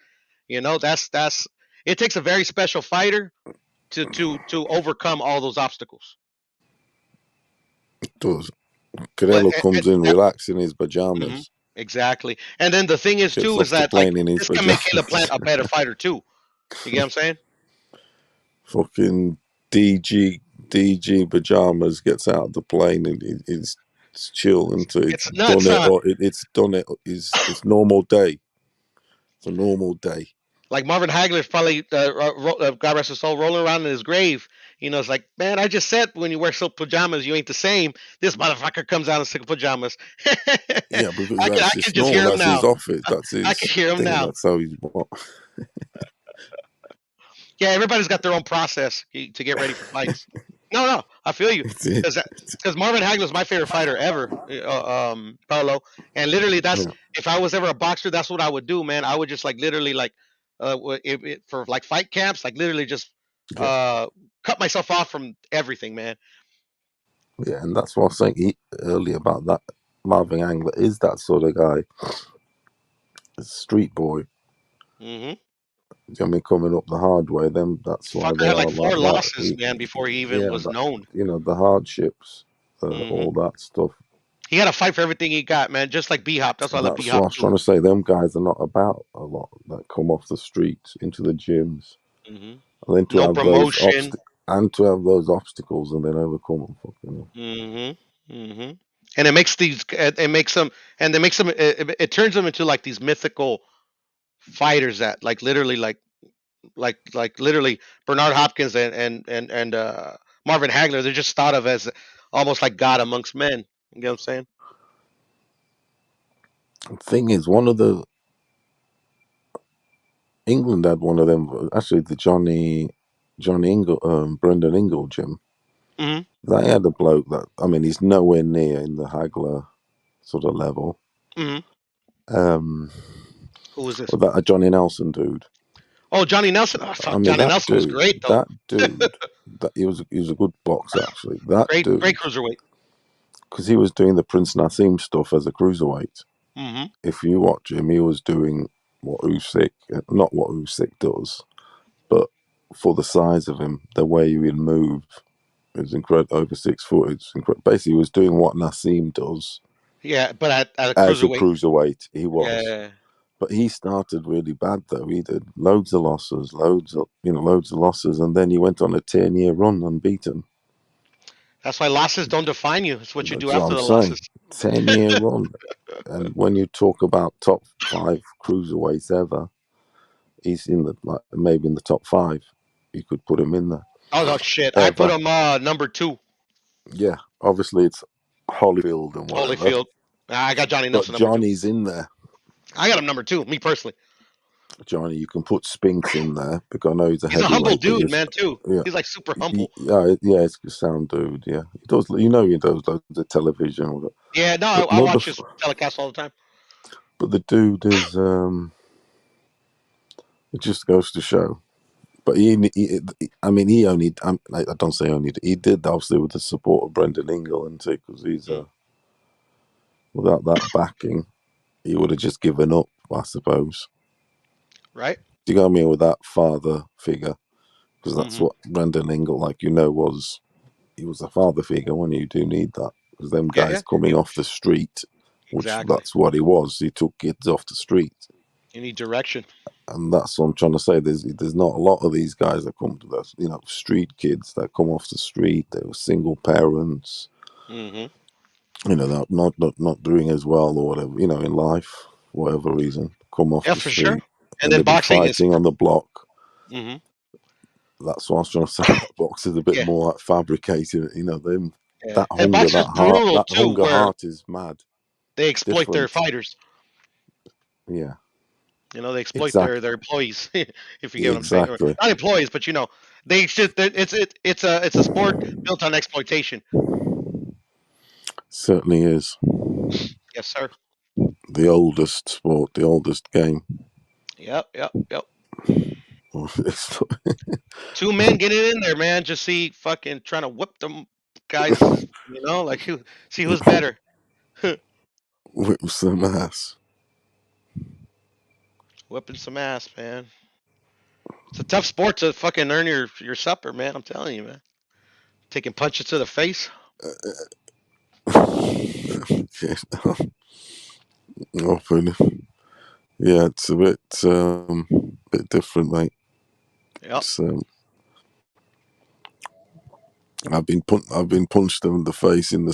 That's it takes a very special fighter to overcome all those obstacles. It does. Canelo comes in relaxed in his pajamas. Exactly. And then the thing is Gets too off is the that plane in his this can make Caleb pajamas. Plant a better fighter too. You get what I'm saying? Fucking DG pajamas gets out of the plane and it's chill until It's nuts, huh? it's done it. It's normal day. It's a normal day. Like Marvin Hagler's probably, God rest his soul, rolling around in his grave. It's like, man, I just said when you wear silk pajamas, you ain't the same. This motherfucker comes out in silk pajamas. Yeah, because I that's can just just hear normal. him That's his now. office. That's his I can hear him thing. now. That's how he's. Yeah, everybody's got their own process to get ready for fights. No, I feel you. Because Marvin Hagler's my favorite fighter ever, Paulo. And literally, if I was ever a boxer, that's what I would do, man. I would just like literally like, for like fight camps, like literally just cut myself off from everything, man. Yeah, and that's what I was saying earlier about that. Marvin Hagler is that sort of guy. A street boy. Mm-hmm. I mean, coming up the hard way, then that's why they had are like 4 like losses, that. man, before he even was known. The hardships, all that stuff. He had to fight for everything he got, man. Just like B-Hop. That's why I love That's B-Hop. what I was trying to say. Them guys are not about a lot that come off the streets into the gyms, and then to have promotion. those obstacles and then overcome them. And it makes it turns them into like these mythical fighters that like literally like literally Bernard Hopkins and Marvin Hagler, they're just thought of as almost like God amongst men. You know what I'm saying? The thing is, England had one of them. Actually, the Brendan Ingle gym. They had a bloke that, I mean, he's nowhere near in the Hagler sort of level. Who was this? That Johnny Nelson dude. Oh, Johnny Nelson. Oh, I mean, Johnny Nelson was great though. That dude, he was a good boxer actually. That great dude, cruiserweight. Because he was doing the Prince Nassim stuff as a cruiserweight. If you watch him, he was doing not what Usyk does, but for the size of him, the way he would move, it was incredible. Over 6 foot, it's incredible. Basically, he was doing what Nassim does. Yeah, but at a as cruiserweight. a cruiserweight, he was. Yeah. But he started really bad though. He did loads of losses, and then he went on a 10-year run unbeaten. That's why losses don't define you. It's what you do That's after what the I'm saying. losses. 10-year run. And when you talk about top 5 cruiserweights ever, he's in maybe in the top 5. You could put him in there. Oh shit! Ever. I put him number 2. Yeah, obviously it's Holyfield and whatever. Holyfield. I got Johnny Nelson but number 2. Johnny's in there. I got him number 2. Me personally. Johnny, you can put Spinks in there because I know he's a He's a humble heavyweight. dude, man, too. Yeah, He's like super humble. yeah, it's a sound dude. Yeah, he does. You know, he does the television. Yeah, no, I watch his telecast all the time. But the dude is. It just goes to show. But I mean, he only. I don't say only. He did obviously with the support of Brendan Ingle, and because he's without that backing, he would have just given up, I suppose. Right. Do you know what I mean? With that father figure, because that's what Brendan Ingle, like was. He was a father figure when you do need that, because them guys coming off the street, which that's what he was. He took kids off the street. You need direction. And that's what I'm trying to say. There's not a lot of these guys that come to those, street kids that come off the street. They were single parents. They're not doing as well or whatever. In life, whatever reason, come off the for street. sure. And then they be boxing fighting on the block. Mm-hmm. That's what I was trying to say. Boxing's a bit more like fabricated. Them that and hunger, boxing's that heart, brutal that too, hunger where heart is mad. they exploit their Different. fighters. Yeah. They exploit their employees, if you get what I'm saying. Or, Exactly. not employees, but they just it's a sport built on exploitation. Certainly is. Yes, sir. The oldest sport, the oldest game. Yep. Two men getting in there, man. Just see fucking trying to whip them guys. Like see who's better. Whip some ass. Whipping some ass, man. It's a tough sport to fucking earn your supper, man. I'm telling you, man. Taking punches to the face. Yeah, it's a bit different, mate. Yep. I've been punched in the face in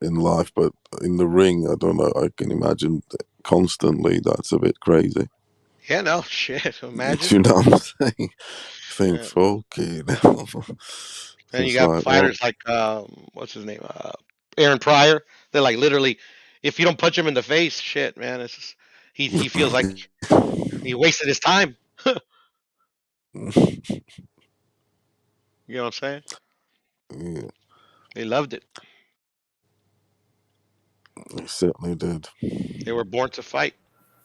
life, but in the ring, I don't know. I can imagine constantly. That's a bit crazy. Yeah, no shit. Imagine. You know what I'm saying? Think, fucking hell. And you got fighters like what's his name? Aaron Pryor. They're like literally, if you don't punch him in the face, shit, man, it's just, he feels like he wasted his time. You know what I'm saying? Yeah. They loved it. They certainly did. They were born to fight.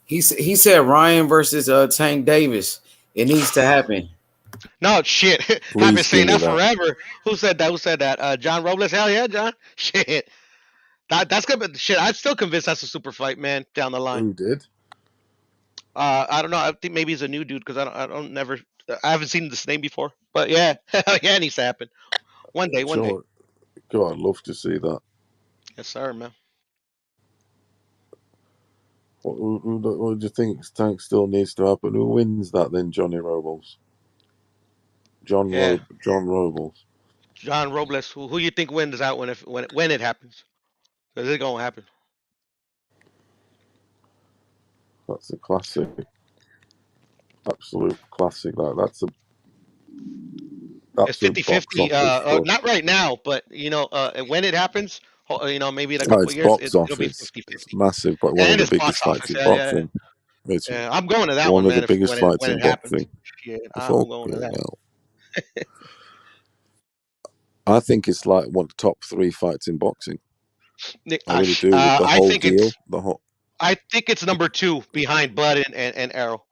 He said Ryan versus Tank Davis. It needs to happen. No shit. I've been saying that forever. Who said that? John Robles. Hell yeah, John. Shit. That's good. Shit, I'm still convinced that's a super fight, man. Down the line. Who did? I don't know. I think maybe he's a new dude because I haven't seen this name before. But yeah, it needs to happen. One day. God, I'd love to see that. Yes, sir, man. What do you think Tank still needs to happen? Who wins that then, Johnny Robles? John Robles. John Robles. Who you think wins out when it happens? Because it's gonna happen. That's a classic. Absolute classic. It's 50-50. Not right now, but when it happens, maybe in a couple of years, it'll be 50-50. It's massive, but one of the biggest fights in boxing. Yeah, I'm going to that one one, of the biggest fights in boxing. I'm going to that. I think it's like one of the top 3 fights in boxing. I really do. With the I whole think deal, I think it's number 2 behind Bud and Arrow.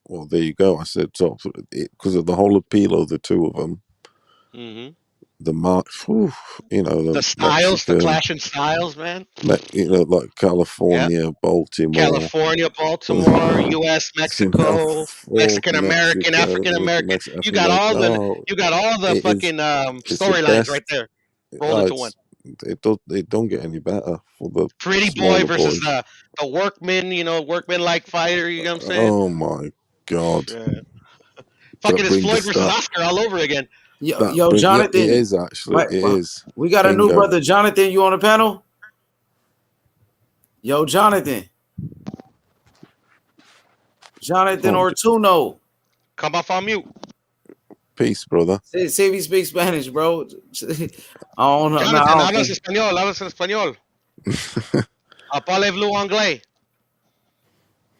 Well, there you go. I said top because of the whole appeal of the two of them. Mm-hmm. The marks, the styles, Mexican, the clashing styles, man. Like California, Baltimore, U.S., Mexico, Mexican American, African American. You got all the fucking storylines right there. Roll into one. It don't get any better for the pretty boy versus the workman. Workman like fighter. You know what I'm saying? Oh my God! Yeah. Fucking it's Floyd versus Oscar all over again. Yo, Jonathan. It is actually. It is. We got a new brother, Jonathan. You on the panel? Yo, Jonathan. Jonathan Ortuno. Come off on mute. Peace, brother. See if he speaks Spanish, bro. I don't know. Jonathan, hablas español. Parlez-vous anglais?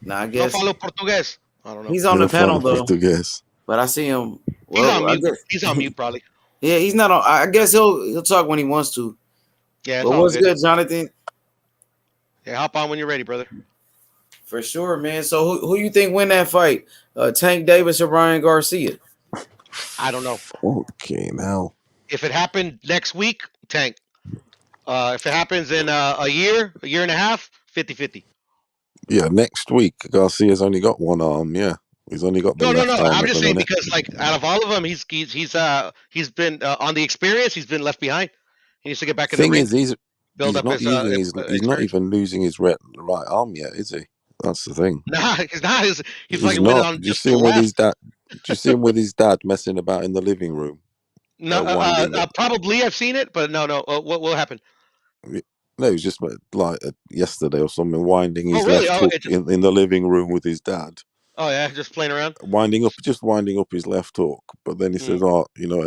Nah, I No guess follow Portuguese. I don't know. he's on No the panel falo though. portugués. But I see him. He's on Well, I mute. guess. He's on mute probably. Yeah, he's not on. I guess he'll talk when he wants to. Yeah, it's But all what's good. good, Jonathan? Yeah, hop on when you're ready, brother. For sure, man. So who you think win that fight? Tank Davis or Ryan Garcia? I don't know. Okay, now. If it happened next week, Tank. If it happens in a year and a half, 50-50. Yeah, next week Garcia's only got one arm. Yeah, he's only got the No. left arm I'm at just the saying minute. because like out of all of them, he's been on the experience. He's been left behind. He needs to get back in the Thing ring, is, build he's up not his using he's not experience. even losing his right arm yet, is he? That's the thing. Nah, he's not. He's He's fucking winning not. on Do you just see the him with his left. dad? Do you see him with his dad messing about in the living room, No, winding up? probably I've seen it, but no. What will happen? No, it was just like yesterday or something, winding Oh, his really? left Oh, hook in the living room with his dad. oh yeah, just playing around. Winding up his left hook, but then he says,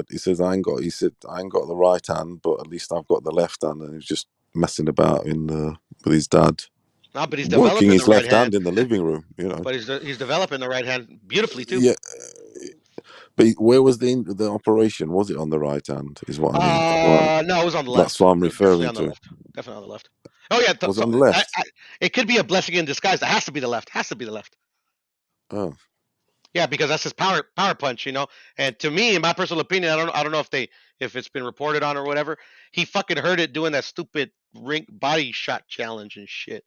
he says I ain't got the right hand, but at least I've got the left hand, and he was just messing about with his dad, No, but he's working developing the his right left hand. hand in the living room, But he's developing the right hand beautifully too. Yeah, but where was the operation? Was it on the right hand? Is what I mean. No, it was on the That's left. what I'm Definitely referring on the to. left. Definitely on the left. Oh yeah, Was it on the left? it could be a blessing in disguise. It has to be the left. Has to be the left. Oh, Yeah, because that's his power punch, you know. And to me, in my personal opinion, I don't know if it's been reported on or whatever. He fucking heard it doing that stupid ring body shot challenge and shit.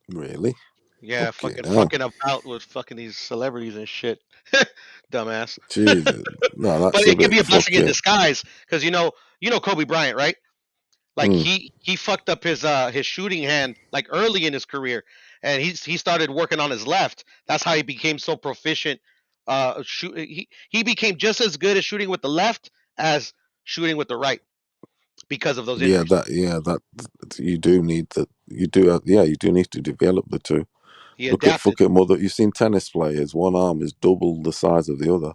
really? Yeah, Okay, now, fucking about with fucking these celebrities and shit. Dumbass. Jesus, no, But that's a it could be bit a blessing in fucking. disguise because you know Kobe Bryant, right? Like Mm, he fucked up his shooting hand like early in his career, and he started working on his left. That's how he became so proficient. He became just as good at shooting with the left as shooting with the right because of those injuries. that you do need that. You do, you do need to develop the two. He Look at adapted, fucking mother. You've seen tennis players. One arm is double the size of the other.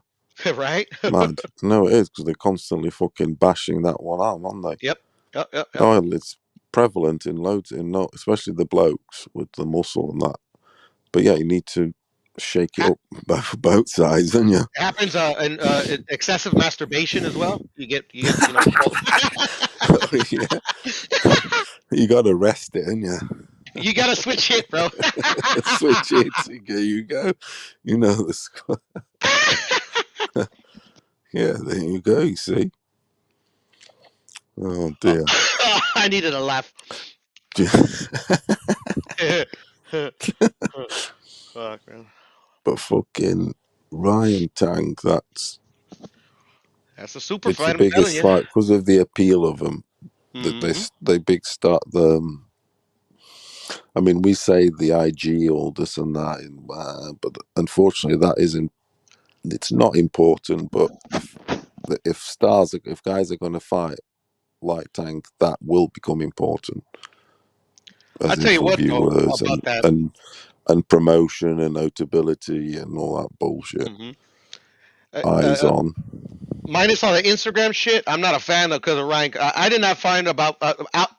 right? Mad. No, it is because they're constantly fucking bashing that one arm, aren't they? Yep. Yep. Oh, it's prevalent in loads, especially the blokes with the muscle and that. But yeah, you need to shake it up both sides, don't you? It happens in excessive masturbation as well. You get Yeah, you got to rest it, don't you? you gotta switch it, bro. Switch it. There you go. You know the score. Yeah, there you go. You see. Oh dear. I needed a laugh. Fuck, man. But fucking Ryan Tank, That's a super it's the fight. I'm telling biggest you. fight because of the appeal of them. That they big start the. I mean, we say the IG all this and that, but unfortunately, that isn't. It's not important. But if guys are going to fight like Tank, that will become important, I'll as in tell you for what though viewers about that. and promotion and notability and all that bullshit. Eyes on. Minus all the Instagram shit, I'm not a fan of because of Ryan. I did not find about.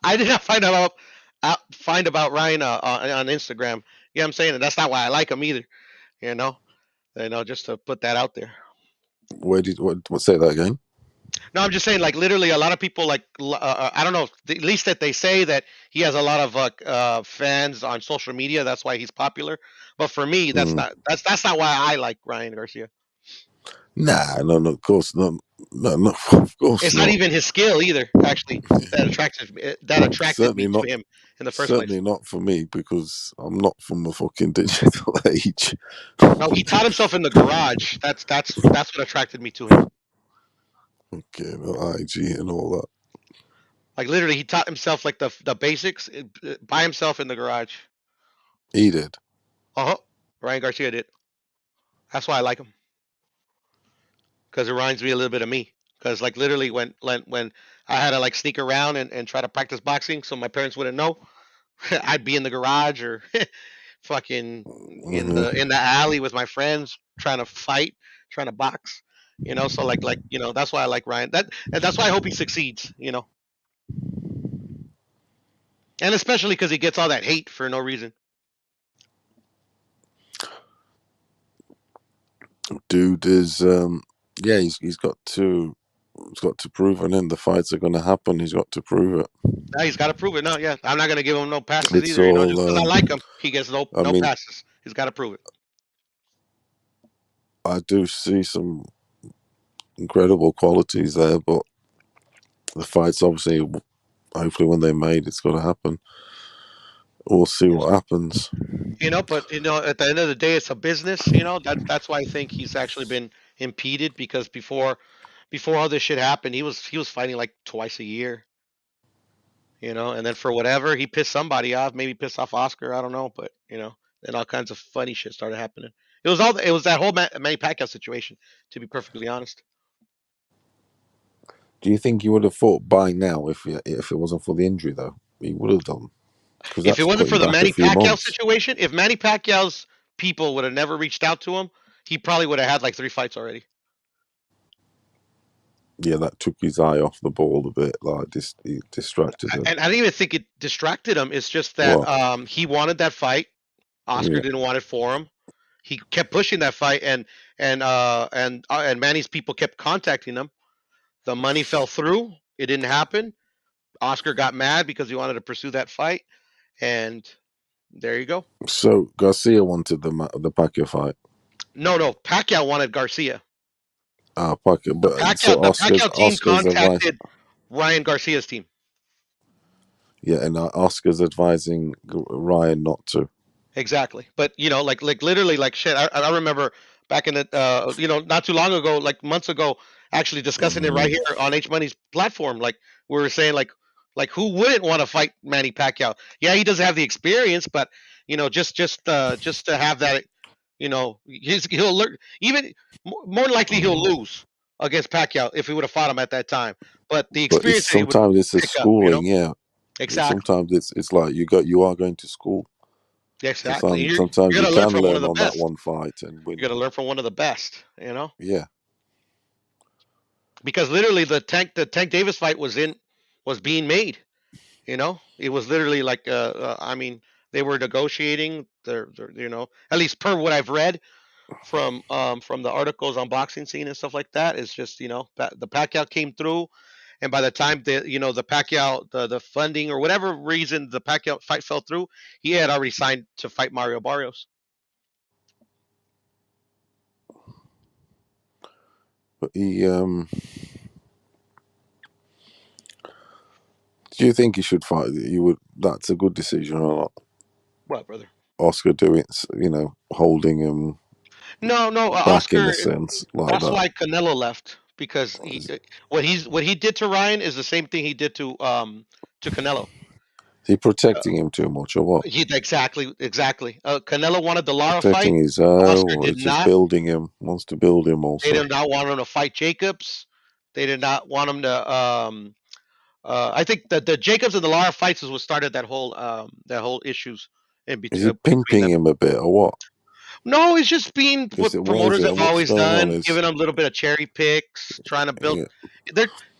I did not find about Ryan on Instagram. You know what I'm saying? And that's not why I like him either. You know, just to put that out there. What say that again? No, I'm just saying, like literally, a lot of people like I don't know. At least that they say that he has a lot of fans on social media. That's why he's popular. But for me, that's not why I like Ryan Garcia. Nah, no, of course not. No, of course It's not not. even his skill either. Actually, that attracted me Certainly to not. him in the first place. Certainly not for me because I'm not from the fucking digital age. No, he taught himself in the garage. That's what attracted me to him. Okay, no IG and all that. Like literally, he taught himself like the basics by himself in the garage. He did. Ryan Garcia did. That's why I like him. Because it reminds me a little bit of me. Because like literally when I had to like sneak around and try to practice boxing so my parents wouldn't know, I'd be in the garage or fucking in the alley with my friends trying to fight, trying to box. So that's why I like Ryan. And that's why I hope he succeeds. And especially because he gets all that hate for no reason. Dude is he's got to prove it, and the fights are going to happen. He's got to prove it. Yeah, he's got to prove it. No, yeah, I'm not gonna give him no passes It's either. You know, just because I all. like him, he gets no I mean, passes. He's got to prove it. I do see some incredible qualities there, but the fights, obviously, hopefully when they're made, it's got to happen. We'll see what happens. You know, but at the end of the day, it's a business. You know, that's why I think he's actually been impeded, because before all this shit happened, he was fighting like twice a year. You know, and then for whatever, he pissed somebody off, maybe pissed off Oscar, I don't know, but then all kinds of funny shit started happening. It was that whole Manny Pacquiao situation, to be perfectly honest. Do you think he would have fought by now if it wasn't for the injury, though? He would have done, because If it that's wasn't for putting the back a Manny few Pacquiao months. situation, if Manny Pacquiao's people would have never reached out to him, he probably would have had like 3 fights already. Yeah, that took his eye off the ball a bit, like he distracted him. And I don't even think it distracted him. It's just that he wanted that fight. Oscar didn't want it for him. He kept pushing that fight, and Manny's people kept contacting him. The money fell through. It didn't happen. Oscar got mad because he wanted to pursue that fight, and there you go. So Garcia wanted the Pacquiao fight. No, Pacquiao wanted Garcia. Pacquiao, but The Pacquiao team Oscar's advice. contacted Ryan Garcia's team. Yeah, and Oscar's advising Ryan not to. Exactly, but like literally, like shit. I remember back in the not too long ago, like months ago, actually discussing it right here on H Money's platform. Like we were saying, like who wouldn't want to fight Manny Pacquiao? Yeah, he doesn't have the experience, but just to have that, he'll learn. Even more likely, he'll lose against Pacquiao if he would have fought him at that time. But the But experience that he would sometimes it's a pick up, schooling, yeah. Exactly. Sometimes it's like you are going to school. Exactly. Sometimes you're you gonna learn can from one of learn the on that best. one fight and win. You're gonna learn from one of the best, Yeah. Because literally the Tank Davis fight was being made. It was literally like I mean, they were negotiating. They're at least per what I've read from the articles on Boxing Scene and stuff like that. It's just the Pacquiao came through, and by the time the Pacquiao the funding or whatever reason the Pacquiao fight fell through, he had already signed to fight Mario Barrios. But he do you think he should fight? That's a good decision or not? What, brother? Oscar doing, holding him. No, back Oscar. in a sense like That's that. why Canelo left, because what he did to Ryan is the same thing he did to Canelo. He protecting him too much or what? Exactly. Canelo wanted the Lara Protecting fight. his Oscar or did just not. building him. Wants to build him also. They did not want him to fight Jacobs. They did not want him to. I think that the Jacobs and the Lara fights is what started that whole issues in between. Is he pimping him a bit or what? No, it's just being what promoters have what's always going on done, is giving them a little bit of cherry picks, trying to build.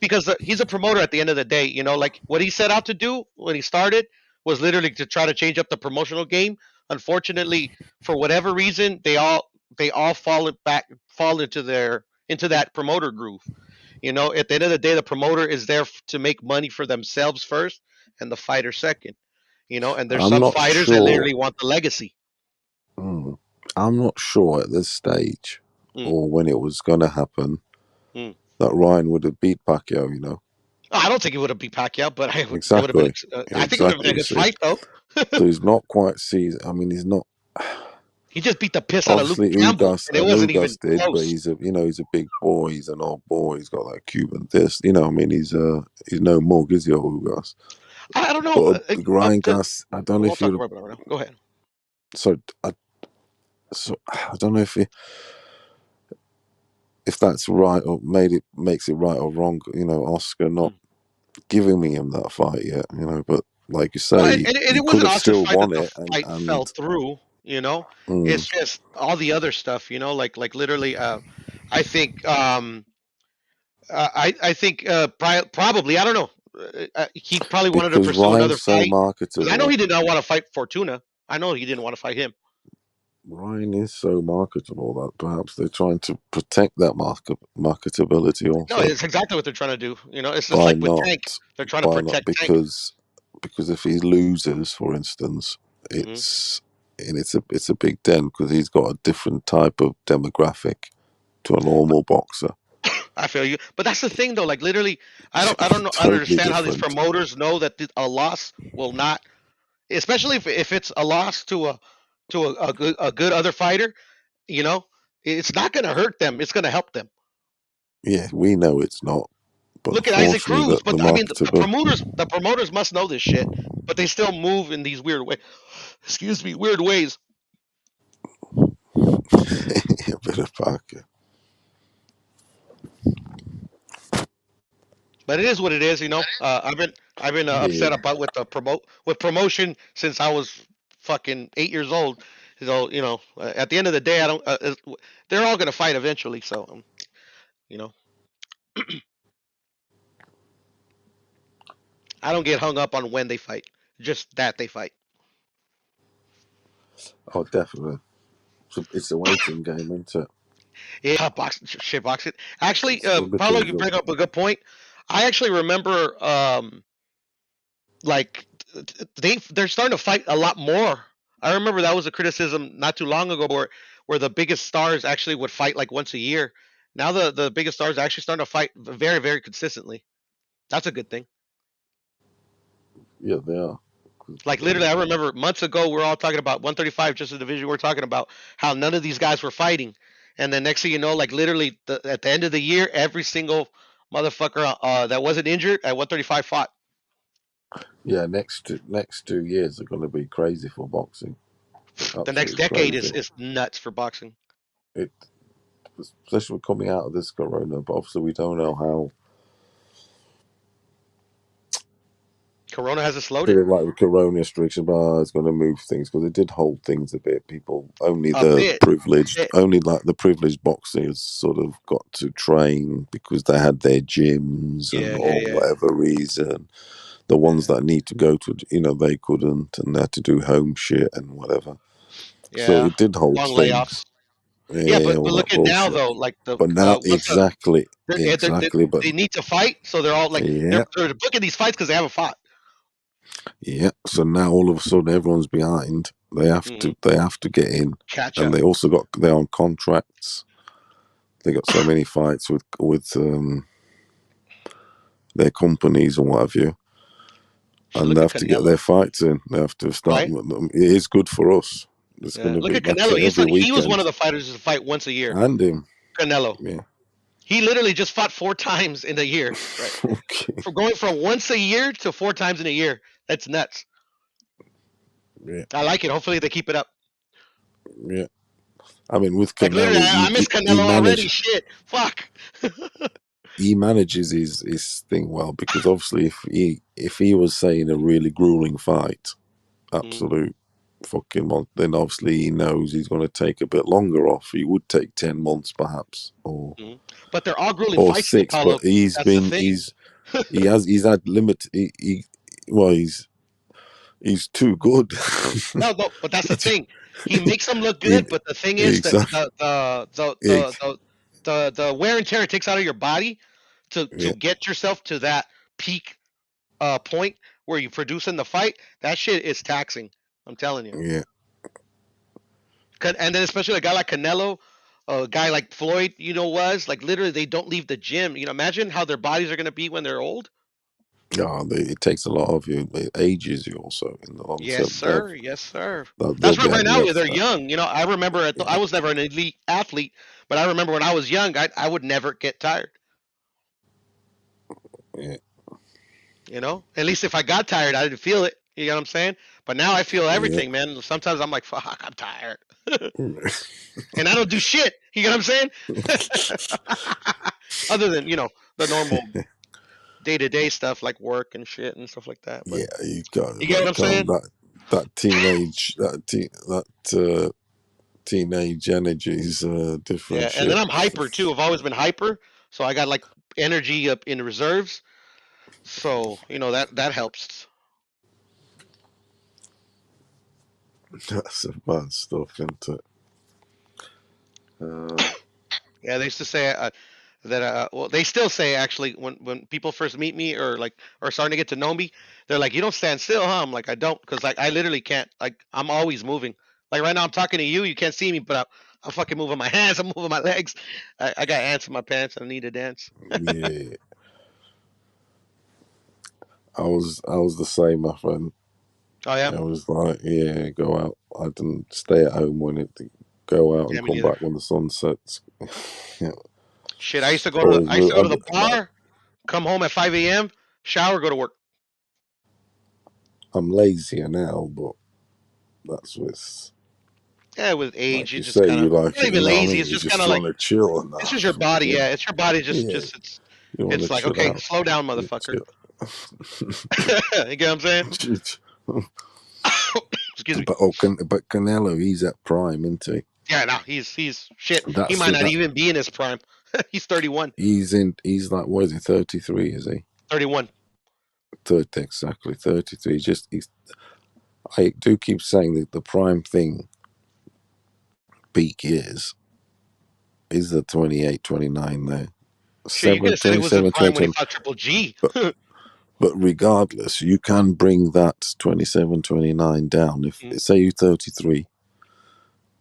Because he's a promoter at the end of the day, like what he set out to do when he started was literally to try to change up the promotional game. Unfortunately, for whatever reason, they all fall into that promoter groove. At the end of the day, the promoter is there to make money for themselves first, and the fighter second. And there's I'm some not fighters that sure. literally want the legacy. I'm not sure at this stage or when it was going to happen that Ryan would have beat Pacquiao, I don't think he would have beat Pacquiao, but Exactly. I think it would have been a good fight, though. So he's not quite seasoned. I mean, he's not. He just beat the piss out of Luke Campbell, and it wasn't even did, close. but he's a big boy. He's an old boy. He's got like Cuban this. I mean, he's no more. Is he, Ugas? I don't know. Ryan Gas. I don't know if you. Go ahead. So I don't know if that's right or makes it right or wrong. Oscar not giving me him that fight yet. But like you say, he could have still won it. The fight fell through. It's just all the other stuff. Like literally. I think. I think probably. I don't know. He probably wanted to pursue another fight. I know he did not want to fight Fortuna. I know he didn't want to fight him. Ryan is so marketable that perhaps they're trying to protect that marketability No, also it's exactly what they're trying to do. It's just by like with Tank. not They're trying to protect Tank. because if he loses, for instance, Hmm it's a big dent because he's got a different type of demographic to a normal boxer. I feel you, but that's the thing though. Like literally, I don't know, Totally understand how these different. promoters know that a loss will not, especially if it's a loss to a good other fighter. You know, it's not going to hurt them. It's going to help them. Yeah, we know it's not, but Look at Isaac unfortunately, Cruz. the But I mean, the promoters must know this shit, but they still move in these weird ways. Excuse me, weird ways. a bit of Parker. But it is what it is. I've been Yeah, upset about with promotion since I was fucking 8 years old. So at the end of the day, I don't. They're all gonna fight eventually. So you know, I don't get hung up on when they fight. Just that they fight. oh, definitely. It's a waiting game, isn't it? Yeah, boxing. Actually, It's gonna be Paulo, pretty you good. bring up a good point. I actually remember, like they're starting to fight a lot more. I remember that was a criticism not too long ago, where the biggest stars actually would fight like once a year. Now the biggest stars are actually starting to fight very very consistently. That's a good thing. Yeah, they are. Like literally, I remember months ago we were all talking about 135, just the division we're talking about how none of these guys were fighting, and then next thing you know, like literally at the end of the year, every single motherfucker that wasn't injured at 135 fought. Yeah, next 2 years are going to be crazy for boxing. The next Absolutely decade crazy. is nuts for boxing. It, especially coming out of this corona, but obviously we don't know how. Corona hasn't slowed it Sort of like the corona restriction bar is going to move things because it did hold things a bit. People only a the bit. privileged, only like the privileged boxers sort of got to train because they had their gyms and Yeah, yeah, or yeah, whatever reason. The ones that need to go to, they couldn't, and they had to do home shit and whatever. So yeah. it did hold Long things. layoffs. Yeah, Yeah, but all look that at now bullshit. though, like But now, once the exactly. But they need to fight, so they're all like yeah, they're booking these fights because they haven't fought. yeah. So now all of a sudden everyone's behind. They have Hmm to. They have to get in, Catch and up. they also got. They're on contracts. They got so many fights with their companies and what have you, and Look they at have to get Canelo, their fights in. They have to start. right? It is good for us. It's going Yeah. to Look be, at like I Canelo. say, every He was one of weekend. the fighters to fight once a year. And him, Canelo. yeah. He literally just fought 4 times in a year, right? Okay. For going from once a year to 4 times in a year. That's nuts. Yeah, I like it. Hopefully they keep it up. yeah. I mean, with Like literally, Canelo, I miss Canelo already. Shit. Fuck. he manages his thing well because obviously if he was saying a really grueling fight, Mhm, absolute fucking month, then obviously he knows he's going to take a bit longer off. He would take 10 months perhaps, mhm. But they're all grueling or fights though, six. But Paulo. That's the thing. he's had limit. Well, he's too good. No, no, but that's the thing. He makes them look In, good, but the thing is that exactly. the wear and tear it takes out of your body to Yeah, get yourself to that peak point where you produce in the fight. That shit is taxing. I'm telling you. yeah. And then especially a guy like Canelo, a guy like Floyd, was like literally they don't leave the gym. Imagine how their bodies are gonna be when they're old. Yeah, it takes a lot of you. It ages you also in the long Yes, term. sir. Yes, sir. They'll That's why be right having now that they're fat. young. I remember I was never an elite athlete, but I remember when I was young, I would never get tired. Yeah. At least if I got tired, I didn't feel it. You know what I'm saying? But now I feel Yeah. everything, man. Sometimes I'm like, fuck, I'm tired, and I don't do shit. You know what I'm saying? Other than the normal day-to-day stuff like work and shit and stuff like that. But Yeah, you can't. you get what I'm saying? That teenage teenage energy is different Yeah, and then shit. I'm hyper too. I've always been hyper, so I got like energy up in reserves. So that helps. That's some bad stuff, isn't it? Yeah, they used to say that. Well, they still say actually when people first meet me or starting to get to know me, they're like, "You don't stand still, huh?" I'm like, "I don't," because like I literally can't. Like I'm always moving. Like right now, I'm talking to you. You can't see me, but I'm fucking moving my hands. I'm moving my legs. I got ants in my pants. I need to dance. Yeah, I was the same, my friend. Oh yeah. I was like, yeah, go out. I didn't stay at home when it go out Yeah, and me come neither. back when the sun sets. Yeah. Shit, I used to go to Always the bar, come home at 5 a.m., shower, go to work. I'm lazier now, but that's with, Yeah, with age, like you you just say, kind you of like not it. even You know what I lazy. mean? It's You just kind just of like want to chill and it's just your body. fucking Yeah, it's your body. yeah. You want to It's like chill okay, out. slow down, You motherfucker. chill. You get what I'm saying? Excuse me. But Canelo, he's at prime, isn't he? Yeah, no, he's shit. He That's might not that. even be in his prime. He's 31. He's like, what is he? 33, is he? 31. Exactly 33. I do keep saying that the prime thing, peak years, is the 28, 29 there. Shit, you could have said it was his 27, prime when he 27. fought Triple G. But regardless, you can bring that 27, 29 down. If say you're 33,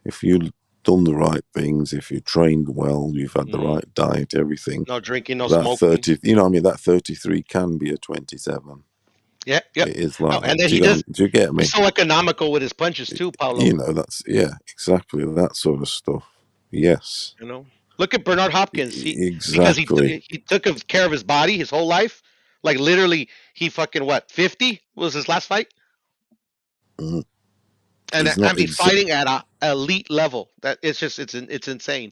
if you've done the right things, if you trained well, you've had the right diet, everything. No drinking, no That smoking. 30, you know what I mean? That 33 can be a 27. Yeah, yep. It is No, like and that. then Do you, do you get he's me? so economical with his punches too, Paulo. You know, that's, yeah, exactly. That sort of stuff. Yes. You know, look at Bernard Hopkins. Because Exactly. he took care of his body his whole life. Like literally, he fucking 50 was his last fight, Mm. and He's not he's fighting at a elite level. That it's insane.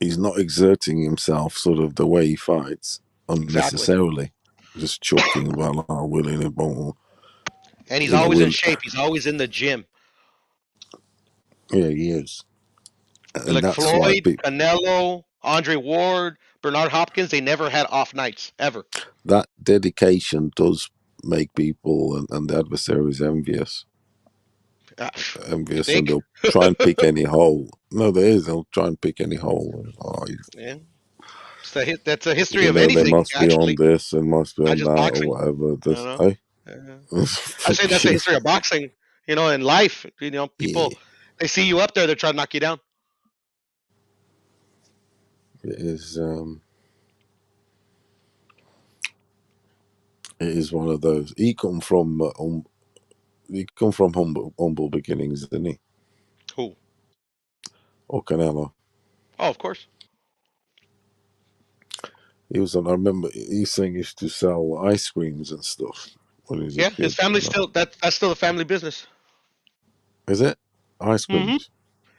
he's not exerting himself sort of the way he fights Exactly. unnecessarily. Just chucking about willing a ball. And he's You know, always in shape. He's always in the gym. yeah, he is. And Like that's why Floyd, Canelo, Andre Ward, Bernard Hopkins, they never had off nights ever. that dedication does make people and the adversaries envious. You Envious, and think? they'll try and pick any hole. No, there is. They'll try and pick any hole. Oh, Yeah. That's a history you of know, they anything, must be on actually. this and must be Not on just that or boxing. whatever. You This, know? eh? I say that's the history of boxing, in life. People, they see you up there, they're trying to knock you down. It is. It is one of those. He come from humble beginnings, didn't he? Who? Or Canelo. Oh, of course. He was on. I remember he's saying he used to sell ice creams and stuff when he was a Yeah, kid. his family's still that's still a family business. Is it ice Mm-hmm. creams?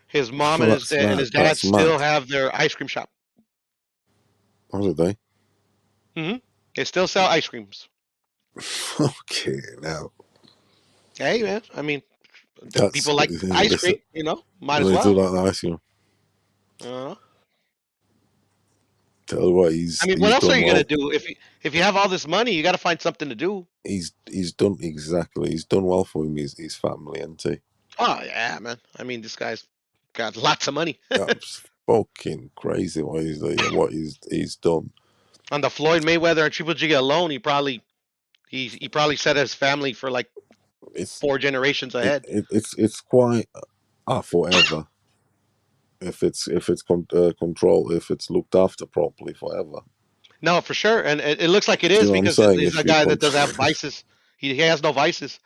His mom Well, and his dad that's still mad. have their ice cream shop. How did they? Mm-hmm. They still sell ice creams. Okay, now Hey, man. I mean, that's people like ice listen. cream. Might as They do well. like the ice cream. Uh, Tell you what, I mean, what he's else are done you gonna well. do if you have all this money? You got to find something to do. He's done exactly. He's done well for him. His family, hasn't he? Oh yeah, man. I mean, this guy's got lots of money. That's fucking crazy what he's done. On the Floyd Mayweather and Triple G alone, he probably set his family for like It's 4 generations ahead. it's quite forever. If it's control, if it's looked after properly, forever. No, for sure, and it looks like it Do you is know what I'm because saying? he's a If you guy that doesn't control, have vices. He has no vices.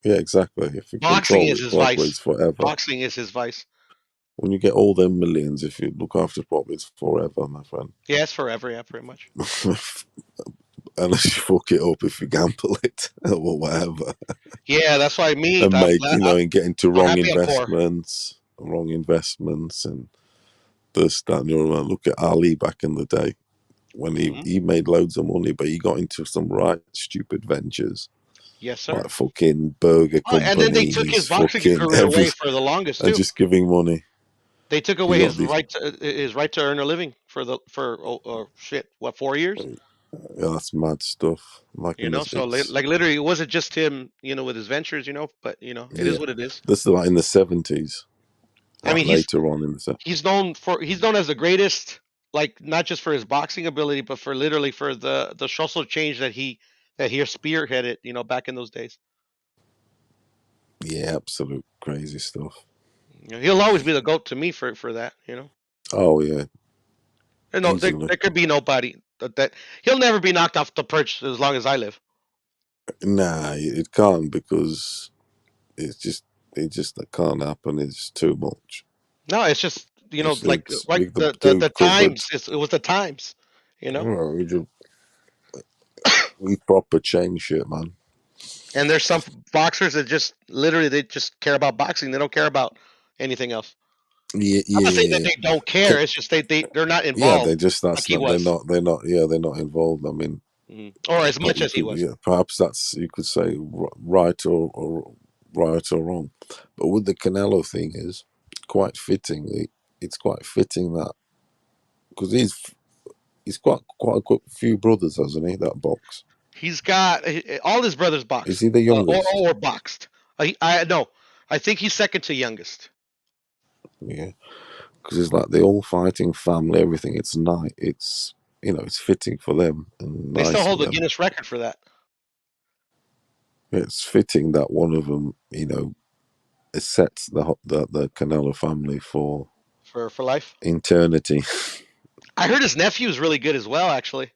yeah, exactly. If you Boxing control is it his properly, vice. it's forever. Boxing is his vice. When you get all them millions, if you look after properly, it's forever, my friend. Yeah, it's forever. Yeah, pretty much. Unless you fuck it up, if you gamble it or whatever, Yeah, that's why and make and get into I'm wrong happy I'm poor. investments, and this, that, and the other one. Look at Ali back in the day when he made loads of money, but he got into some right stupid ventures. Yes, sir. Like fucking burger And then they took his companies, boxing fucking career away for the longest and too. just giving money. They took You away got these, his right to earn a living for 4 years. yeah, that's mad stuff. Like, and So like literally, it wasn't just him, with his ventures, but it is yeah, what it is. this is like in the 70s. I mean, later on in the set. he's known as the greatest, like not just for his boxing ability, but for literally for the social change that he spearheaded, back in those days. Yeah, absolute crazy stuff. He'll always be the GOAT to me for that, Oh yeah, And no, easily. there could be nobody that he'll never be knocked off the perch as long as I live. Nah, it can't because it just that can't happen. It's too much. No, it's just like It's right with the the dude covered. times. It was the times, Well, we proper change shit, man. And there's some boxers that just literally they just care about boxing. They don't care about anything else. Yeah, I'm not saying that yeah. they don't care. It's just they're not Yeah, involved they just like he was, they're not involved. I mean, or as much as he was. yeah, perhaps that's you could say right or right or wrong, but with the Canelo thing is quite fitting. It's quite fitting that because he's quite a few brothers, hasn't he? That box. He's got all his brothers boxed. Is he the youngest? Or boxed? I no. I think he's second to youngest. Yeah, because it's like the all fighting family, everything. It's nice. It's it's fitting for them and They nice still for hold the them. Guinness record for that. It's fitting that one of them, sets the Canelo family for life. Eternity. I heard his nephew is really good as well. Actually,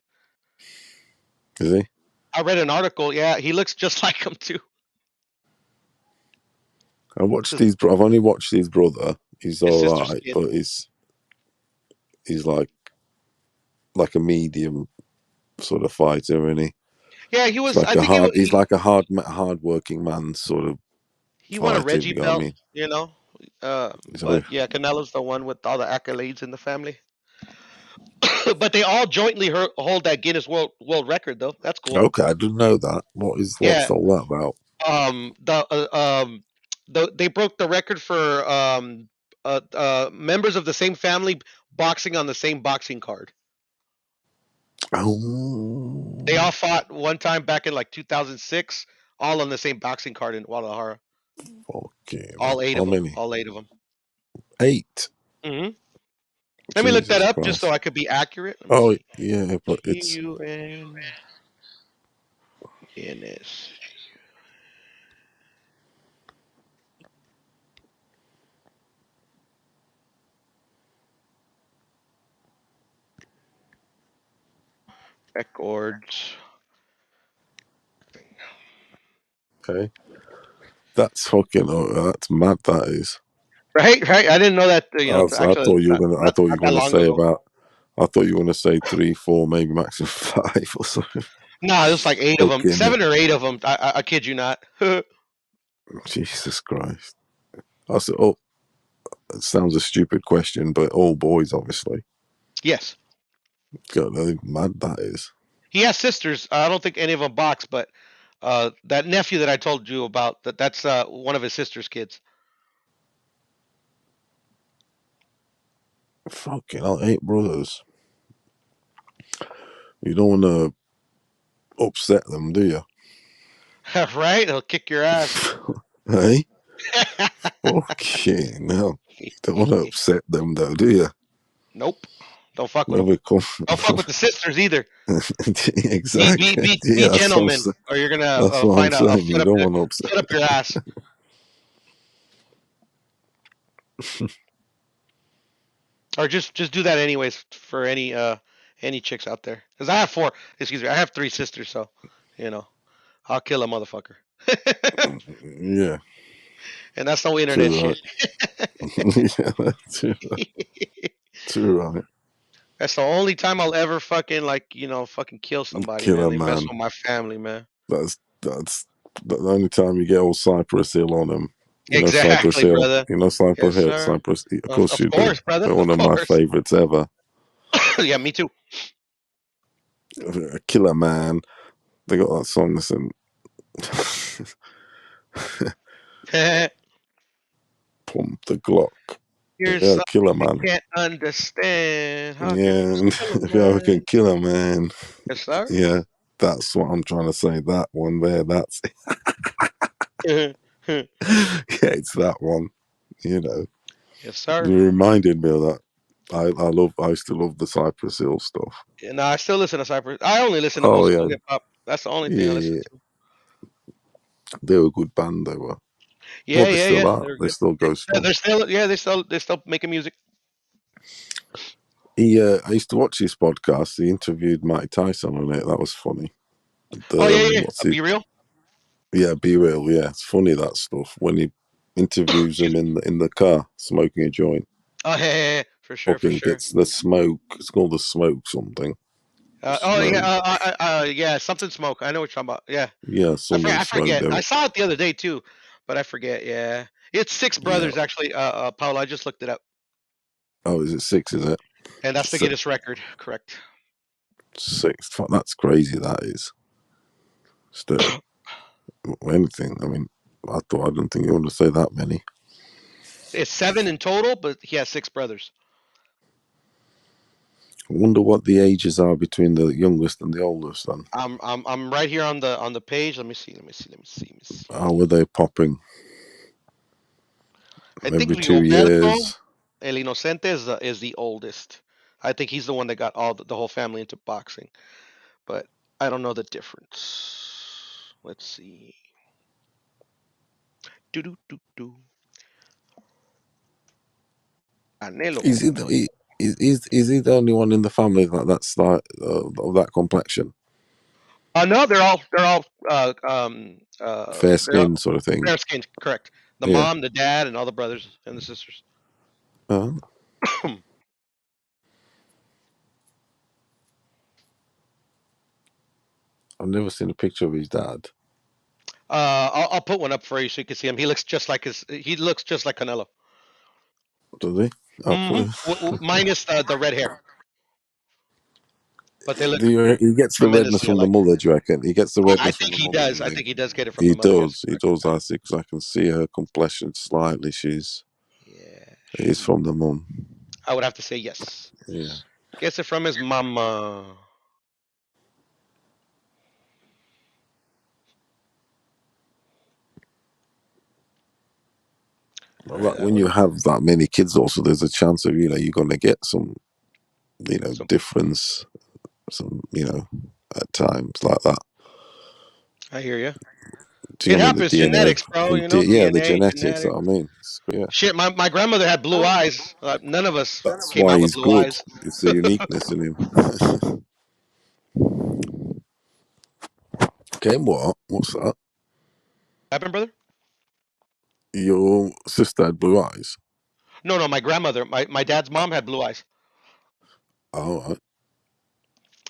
Is he? I read an article. Yeah, he looks just like him too. I've only watched his brother. He's all right, kid. but he's like a medium sort of fighter, isn't he? Yeah, he was. He's like a hard working man sort of. He won a fighter, Reggie you know what I belt. mean? But yeah, Canelo's the one with all the accolades in the family. But they all jointly hold that Guinness World Record, though. That's cool. Okay, I didn't know that. What's all that about? They broke the record for members of the same family boxing on the same boxing card. Oh. They all fought one time back in like 2006, all on the same boxing card in Guadalajara. Okay. All eight How of them. many? All 8 of them. 8. Mm-hmm. Let me look that up just so I could be accurate. Oh yeah, but it's G-U-N Guinness. Records. okay. That's fucking. That's mad. That is. Right. I didn't know that. I Actually, thought you were gonna. I thought you were that gonna long say ago. about. I thought you were gonna say 3, 4, maybe maximum 5 or something. No, there's like 8 of them. 7 or 8 of them. I kid you not. Jesus Christ. I said, it sounds a stupid question, but all boys, obviously. Yes. God, how mad that is. He has sisters. I don't think any of them box, but that nephew that I told you about, that's one of his sister's kids. Fucking hell, 8 brothers. You don't want to upset them, do you? Right? He'll kick your ass. Hey? Fucking hell. You don't want to upset them, though, do you? Nope. Don't fuck with them. Don't fuck with the sisters either. Exactly. Be gentlemen, or you're gonna find a foot up your ass. Or just do that anyways for any chicks out there. Because I have 4. Excuse me, I have 3 sisters, so I'll kill a motherfucker. Yeah. And that's no internet shit. Yeah, that's too right. That's the only time I'll ever fucking fucking kill somebody. Kill man. a They man. mess with my family, man. That's the only time you get old Cypress Hill on them. Exactly, Cypress Hill. brother. Cypress Yes, Hill. sir. Cypress. Of course you course, do. brother. They're one of my favorites ever. Yeah, me too. Killer Man. They got that song. Listen. Pump the Glock. Here's Killer Man. I can't understand. How I can kill a man. Yes, sir. Yeah, that's what I'm trying to say. That one there. That's it. Yeah, it's that one. Yes, sir. You reminded me of that. I used to love the Cypress Hill stuff. Yeah, no, I still listen to Cypress. I only listen to Oh old yeah, school hip hop. That's the only thing I listen yeah. to. They were a good band. They were. Well, Yeah, they yeah, still yeah. are. They're They good. still go Yeah, strong. they're still making music. I used to watch his podcast. He interviewed Mike Tyson on it. That was funny. Oh yeah, yeah. What's it? Be real. Yeah, Be Real. Yeah, it's funny that stuff when he interviews him in the car smoking a joint. Oh yeah, for sure, for Fucking sure. gets the smoke. It's called the smoke something. Oh Smoke. yeah, yeah, something smoke. I know what you're talking about. Yeah, Yeah, something I smoke. forget. There. I saw it the other day too, but I forget. Yeah, it's Six Yeah. Brothers actually. Paul, I just looked it up, Oh, is it 6? Is it and that's the 6? Guinness record. Correct. 6. Fuck, that's crazy. That is. Still, anything. I mean, I don't think you want to say that many. It's 7 in total, but he has 6 brothers. I wonder what the ages are between the youngest and the oldest. Then. I'm right here on the page. Let me see. How were they popping? I think Every 2 Leonardo years. El Inocente is the oldest. I think he's the one that got all the whole family into boxing, but I don't know the difference. Let's see. Do do do do. Canelo. Is he is he the only one in the family that's like of that complexion, No, fair they're all skin sort of thing? fair skinned. Correct. The Yeah. mom, the dad, and all the brothers and the sisters. Oh, I've never seen a picture of his dad. I'll put one up for you so you can see him. He looks just like Canelo. Does he? Oh, Minus the red hair, but they look he gets the redness tremendously from the alike. mother. Do you reckon he gets the I redness from think the he mother? Do does. you I think think he does get it from the he mother. Yes, does? He does. I think 'cause I can see her complexion slightly. yeah. It is from the mum. I would have to say yes. Yeah. Gets it from his mama. Like when you have that many kids, also there's a chance of you're going to get some difference, some at times like that. I hear you. Do you It know what I mean? The happens. DNA, Genetics, bro. You know, the DNA, genetics. That genetics. I mean, yeah. Shit, my grandmother had blue eyes. None of us That's came why out with he's blue good. eyes. It's the uniqueness in him. Okay, what? What's that? Happened, brother? Your sister had blue eyes. No, my grandmother, my dad's mom had blue eyes, Oh, right.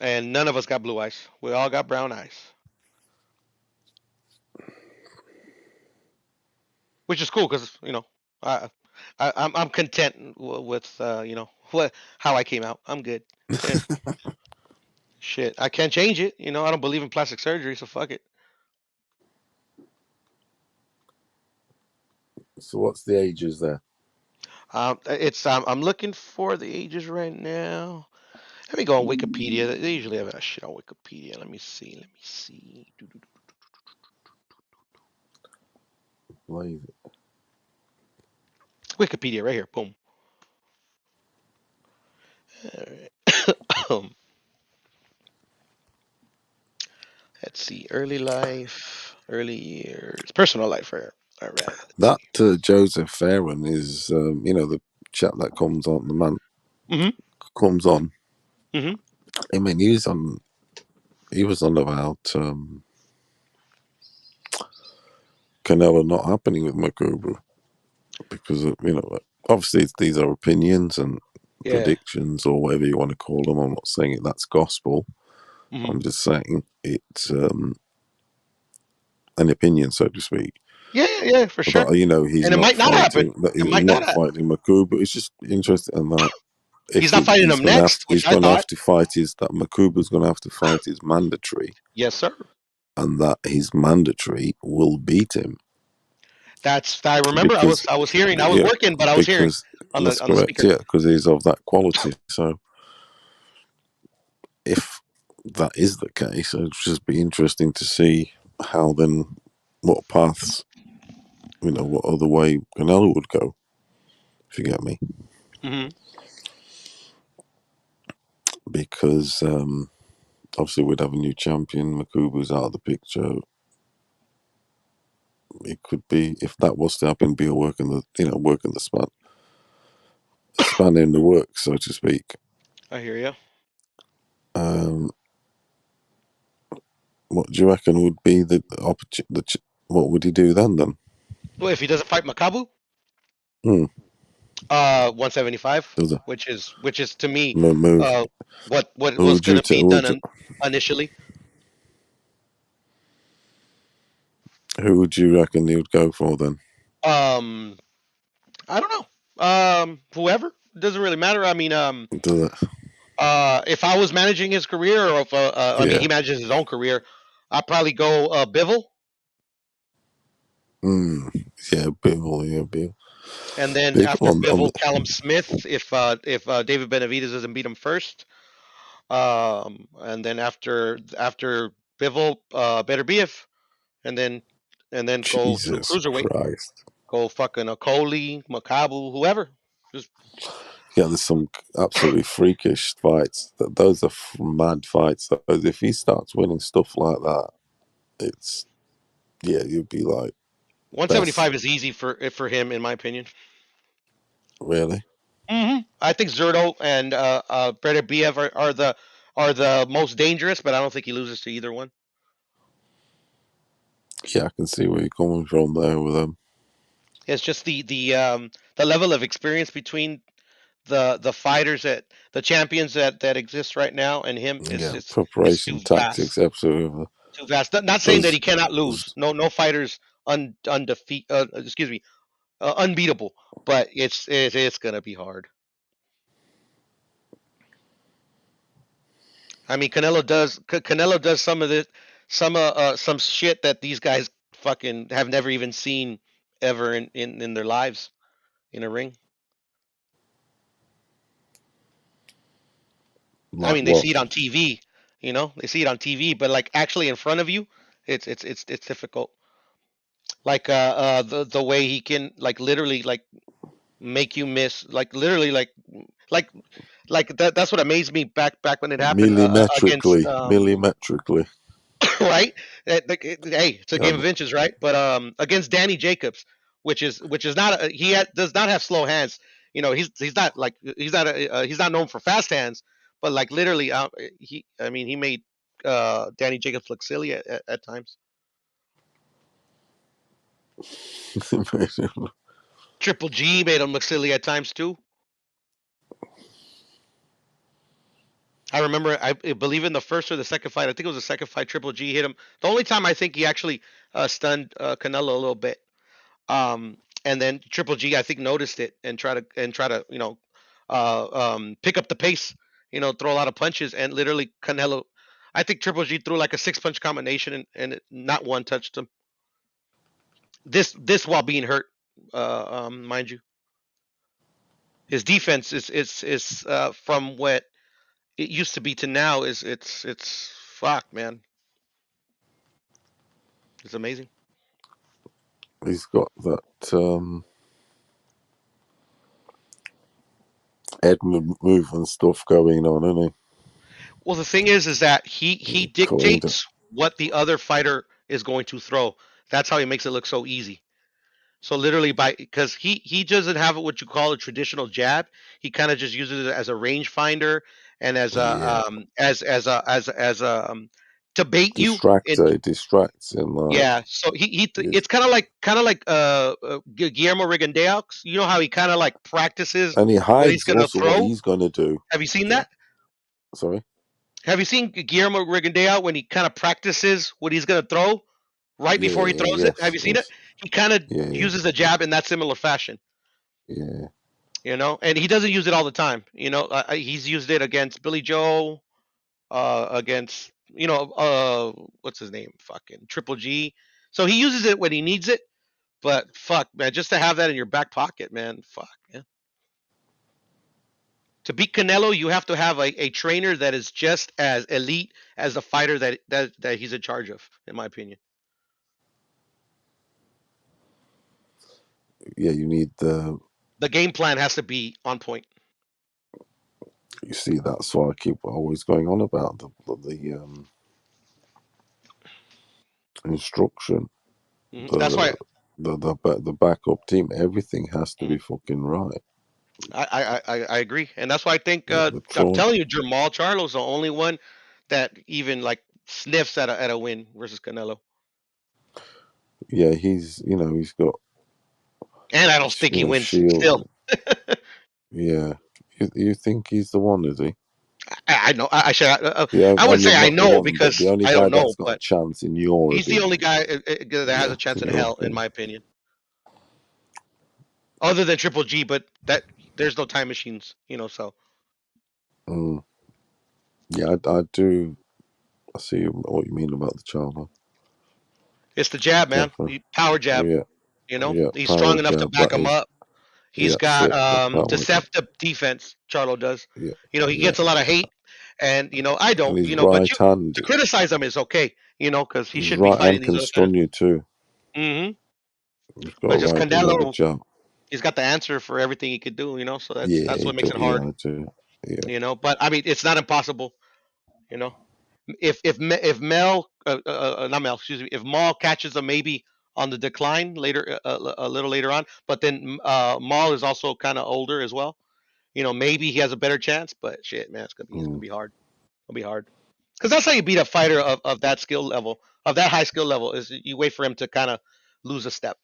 and none of us got blue eyes. We all got brown eyes, which is cool because I'm content with how I came out. I'm good. Shit, I can't change it. I don't believe in plastic surgery, so fuck it. So what's the ages there? I'm looking for the ages right now. Let me go on Wikipedia. They usually have that shit on Wikipedia. Let me see. Wikipedia right here. Boom. All right. Let's see. Early life, early years, personal life. Right. All right. That Joseph Farron is, the chap that comes on, the man comes on. Mm-hmm. I mean, he was on about Canelo not happening with Makubu because of, obviously these are opinions and predictions or whatever you want to call them. I'm not saying that's gospel. Mm-hmm. I'm just saying it's an opinion, so to speak. Yeah, for sure. That, he's and it not might not happen. fighting. That he's It might not not happen. fighting Makubu. It's just interesting in that He's not fighting him next, he's which I going to have thought. to fight that Makubu's going to have to fight his mandatory. Yes, sir. And that his mandatory will beat him. I remember. I was hearing. I was working, but I was hearing on that's the correct. speaker. Yeah, because he's of that quality. So if that is the case, it'd just be interesting to see how then what paths, what other way Canelo would go. if you get me. Mm-hmm. Because obviously we'd have a new champion. Makubu's out of the picture. It could be, if that was to happen, be a work in the span, a span in the work, so to speak. I hear you. What do you reckon would be the opportunity? What would he do then? Well, if he doesn't fight Makabu, Hmm. 175, Does it which is to me, move? uh, what Who was would you? going to be done initially. Who would you reckon he would go for then? Um, I don't know. Whoever, doesn't really matter. I mean, Does it? if I was managing his career, or if I mean, Yeah. he manages his own career, I'd probably go Bivol, Yeah, Bill. Yeah, Bill. and then Big after on Bivol, the. Callum Smith, if David Benavidez doesn't beat him first, and then after Bivol, Better BF, and then go to Jesus cruiserweight, Christ. go fucking Okoli, Makabu, whoever. Just Yeah, there's some absolutely freakish fights. Those are mad fights. Those, if he starts winning stuff like that, it's you'd be like best. 175 is easy for him, in my opinion. Really? I think Zerto and Better BF are the most dangerous, but I don't think he loses to either one. Yeah, I can see where you're coming from there with them. It's just the level of experience between the fighters, that the champions that exist right now, and him, is Yeah, it's preparation, too tactics, vast. absolutely. Too vast. Not saying that Those, he cannot lose. No fighters undefeat. Excuse me, unbeatable. But it's gonna be hard. I mean, Canelo does some shit that these guys fucking have never even seen ever in their lives in a ring. I like mean, they what? see it on TV. They see it on TV, but like actually in front of you, it's difficult. Like the way he can, like, literally, like, make you miss, like, literally, like like that's what amazed me back when it happened, against, Millimetrically. right. Hey, it's a Yeah, game of inches, right? But against Danny Jacobs, which is not does not have slow hands. He's not like he's not known for fast hands, but like literally, he made Danny Jacobs look silly at times. Triple G made him look silly at times too. I remember, I believe in the first or the second fight. I think it was the second fight. Triple G hit him. The only time I think he actually stunned Canelo a little bit. And then Triple G, I think, noticed it and try to pick up the pace. Throw a lot of punches, and literally Canelo. I think Triple G threw like a 6 punch combination, and not one touched him. This while being hurt, mind you. His defense is from what it used to be to now, it's fuck, man. It's amazing. he's got that head movement stuff going on, isn't Well, the thing is that he he? Coined it. dictates what the other fighter is going to throw. That's how he makes it look so easy. So literally, because he doesn't have what you call a traditional jab. He kind of just uses it as a range finder, and as Yeah. a to bait you. It distracts him like Yeah, so it's, it's kind of like Guillermo Rigondeaux. You know how he kind of like practices and he what he's hides gonna also what throw. he's gonna do. Have you seen Yeah. that? Sorry. Have you seen Guillermo Rigondeaux when he kind of practices what he's gonna throw right before he throws it? Have Yes, you seen it? yes. He kind of Yeah, uses a jab in that similar fashion, yeah. and he doesn't use it all the time. He's used it against Billy Joe, against what's his name, fucking Triple G. So he uses it when he needs it. But fuck, man, just to have that in your back pocket, man, fuck, man. To beat Canelo, you have to have a trainer that is just as elite as the fighter that he's in charge of, in my opinion. Yeah, you need the the game plan has to be on point. You see, that's why I keep always going on about the instruction, That's why the backup team. Everything has to be fucking right. I agree, and that's why I think The I'm choice. telling you, Jamal Charlo's the only one that even like sniffs at a win versus Canelo. Yeah, he's got And I don't think he wins Shield. still. Yeah, you think he's the one, is he? I know. I should. Yeah, I I wouldn't say mean I not the know one, but the because only I guy don't know. that's got a But chance in your he's the only opinion. guy that has a chance In in your hell, in opinion. my opinion. Other than Triple G, but that there's no time machines, So Mm. Yeah, I do. I see what you mean about the child. it's the jab, man. Definitely. Power jab. Yeah, yeah. He's Power strong enough to jab. back That him is. up. He's Yeah, got the power jab. deceptive defense. Charlo does. Yeah, He yeah. gets a lot of hate, and I don't. And his But right hand. to criticize him is okay. Because he His should be right fighting hand these can other fighters. stun you too. hmm He's got But a just right hand and a Canelo, jab. he's got the answer for everything he could do. So Yeah, that's what makes it hard. I do. Yeah. But I mean, it's not impossible. You know, if Mel, not Mel, excuse me, if Maul catches him maybe on the decline later, a little later on, but then Maul is also kind of older as well. Maybe he has a better chance, but shit, man, it's gonna be hard. It'll be hard because that's how you beat a fighter of that skill level, of that high skill level. Is you wait for him to kind of lose a step,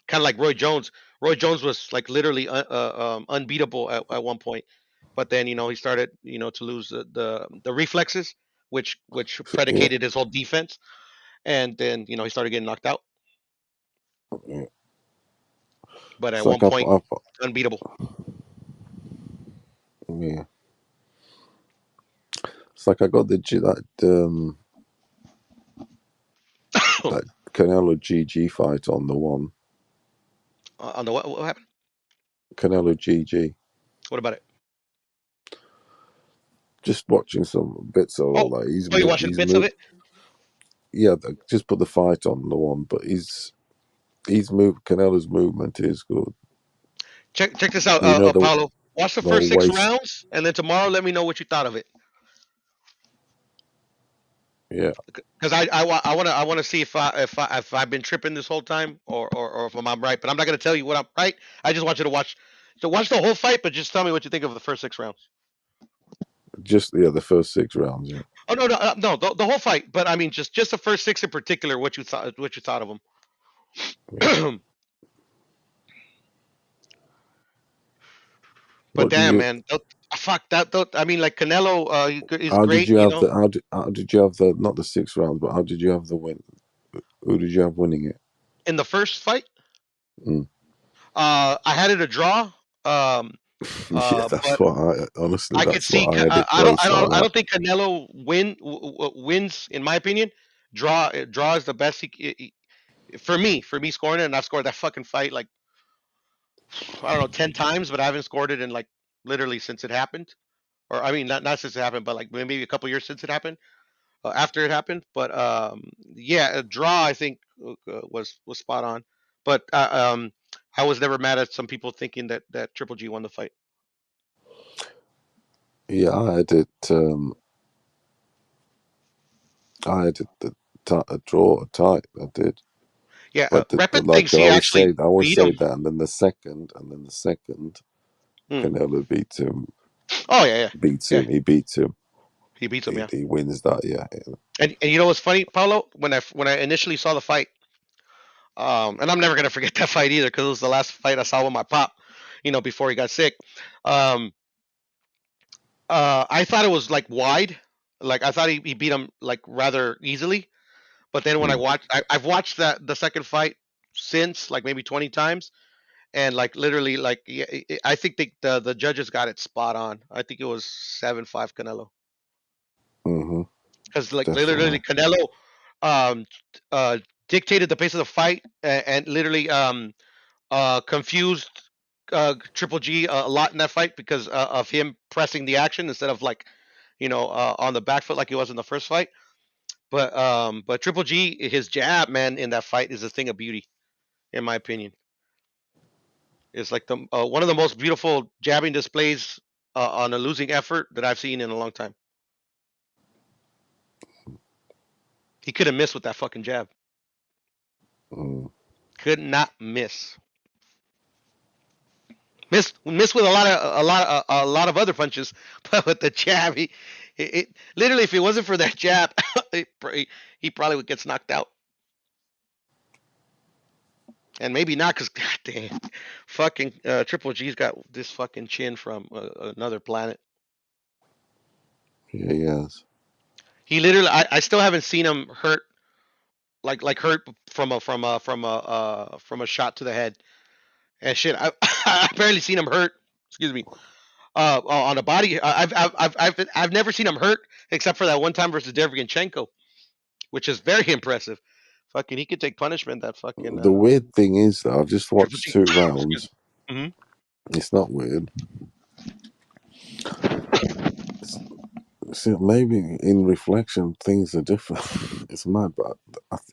kind of like Roy Jones. Roy Jones was like literally unbeatable at one point, but then he started to lose the reflexes, which Yeah. predicated his whole defense, and then he started getting knocked out. Yeah. But It's at one like point, unbeatable. yeah. It's like I got that Canelo GG fight on the one. On the what happened? Canelo GG. What about it? Just watching some bits of Oh, like you're watching bits of moved. it? Yeah, just put the fight on the one, but he's moved. Canelo's movement is good. Check this out, The Paulo. Watch the first 6 waist. rounds, and then tomorrow let me know what you thought of it. Yeah. Because I want to see if I've been tripping this whole time or if I'm right. But I'm not gonna tell you what I'm right. I just want you to watch. So watch the whole fight, but just tell me what you think of the first 6 rounds. Just the first 6 rounds. Yeah. Oh no, the whole fight. But I mean, just the first 6 in particular. What you thought of them. Yeah. But damn, man, fuck that. I mean, like Canelo is How did great. you have how did you have the not the 6 rounds, but how did you have the win? Who did you have winning it? In the first fight, Mm. I had it a draw. Yeah, that's But what honestly, I could that's see. what I had it I don't. close like I that. don't think Canelo wins in my opinion. Draw is the best for me. For me, scoring it, and I've scored that fucking fight like I don't know 10 times, but I haven't scored it in like literally since it happened. Or I mean, not since it happened, but like maybe a couple years since it happened, after it happened. But yeah, a draw I think was spot on. But I was never mad at some people thinking that Triple G won the fight. Yeah, I had it. I had it a draw, a tie. I did. Yeah, But Rapid like thinks I he always actually say, beat him. that, and then the second, Canelo beats him. Oh yeah. He beats him. He beats him. Yeah. He wins that. Yeah. And you know what's funny, Paulo? When I initially saw the fight, and I'm never gonna forget that fight either because it was the last fight I saw with my pop, before he got sick. I thought it was like wide, like I thought he beat him like rather easily. But then when I've watched the second fight since like maybe 20 times, and like literally like I think the judges got it spot on. I think it was 7-5 Canelo. Mm-hmm. Because like literally Definitely. Canelo um dictated the pace of the fight and literally confused Triple G a lot in that fight because of him pressing the action instead of like on the back foot like he was in the first fight. But Triple G, his jab, man, in that fight is a thing of beauty, in my opinion. It's like the one of the most beautiful jabbing displays on a losing effort that I've seen in a long time. He couldn't miss with that fucking jab. Could not miss. Miss with a lot of other punches, but with the jab, literally, if it wasn't for that jab, he probably would get knocked out. And maybe not, because goddamn, fucking Triple G's got this fucking chin from another planet. Yeah, he has. He literally, I still haven't seen him hurt, like hurt from a shot to the head. And shit, I barely seen him hurt. Excuse me. On the body, I've never seen him hurt except for that one time versus Derevyanchenko, which is very impressive. Fucking, he could take punishment. That fucking. The weird thing is that I've just Triple watched G. 2 rounds. Mhm. It's not weird. See, maybe in reflection things are different. It's mad, but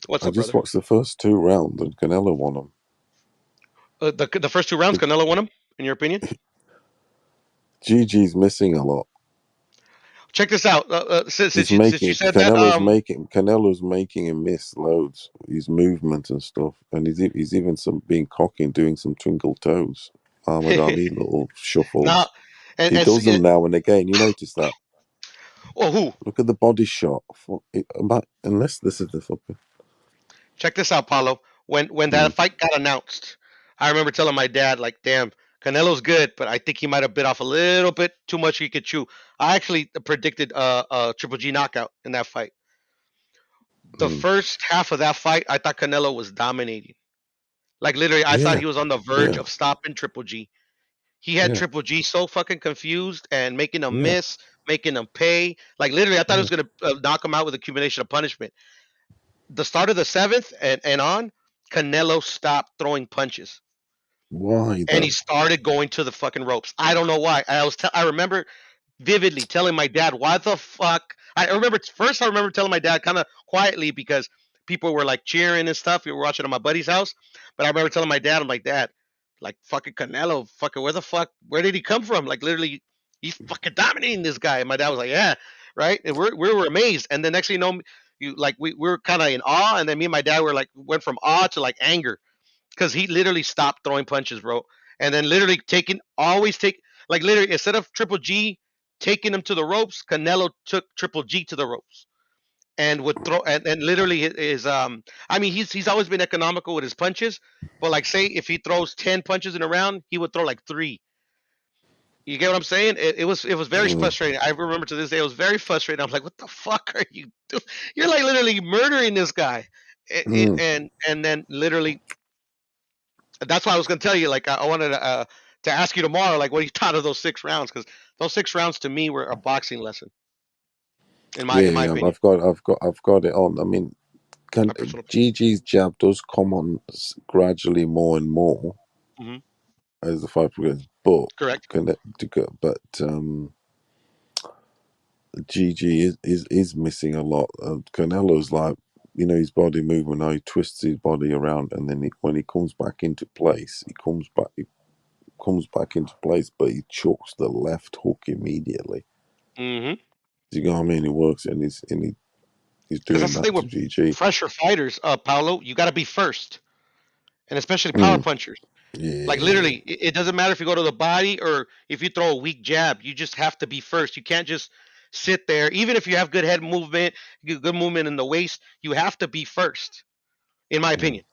What's I up, just brother? watched the first 2 rounds and Canelo won them. The first 2 rounds, Canelo won him. In your opinion? GG's missing a lot. Check this out. Since you said Canelo's making him miss loads. His movement and stuff, and he's even being cocky and doing some twinkle toes, Ahmed Ali little shuffles. Nah, He does them now and again. You notice that? Oh, who? Look at the body shot. Unless this is the fucker. Check this out, Paulo. When that fight got announced, I remember telling my dad, like, "Damn, Canelo's good, but I think he might have bit off a little bit too much he could chew." I actually predicted a Triple G knockout in that fight. The first half of that fight, I thought Canelo was dominating. Like, literally, I thought he was on the verge of stopping Triple G. He had Triple G so fucking confused and making him miss, making him pay. Like, literally, I thought he was going to knock him out with accumulation of punishment. The start of the 7th and on, Canelo stopped throwing punches. Why? And he started going to the fucking ropes. I don't know why. I remember vividly telling my dad, "Why the fuck?" I remember telling my dad kind of quietly because people were like cheering and stuff. We were watching at my buddy's house, but I remember telling my dad, "I'm like, Dad, like fucking Canelo, fucking where did he come from? Like literally, he's fucking dominating this guy." And my dad was like, "Yeah, right." And we were amazed. And the next thing you know, we were kind of in awe, and then me and my dad went from awe to like anger because he literally stopped throwing punches, bro. And then literally literally instead of Triple G taking him to the ropes, Canelo took Triple G to the ropes and would throw and literally is I mean he's always been economical with his punches, but like say if he throws 10 punches in a round, he would throw like 3. You get what I'm saying? It was very frustrating. I remember to this day it was very frustrating. I'm like, what the fuck are you doing? You're like literally murdering this guy. And then literally that's why I was going to tell you, like, I wanted to ask you tomorrow, like, what you thought of those 6 rounds, because those 6 rounds to me were a boxing lesson, in my opinion. I've got it on. I mean, GG's jab does come on gradually more and more as the fight progresses, but correct. But GG is missing a lot. Canelo's like, his body movement. Now he twists his body around, and then when he comes back into place, he comes back into place, but he chucks the left hook immediately. Mm-hmm. Do you know what I mean? He works and he's doing that's that the thing to with GG. fresher fighters, Paolo. You got to be first, and especially power punchers. Yeah. Like literally, it doesn't matter if you go to the body or if you throw a weak jab. You just have to be first. You can't just sit there. Even if you have good head movement, good movement in the waist, you have to be first, in my opinion.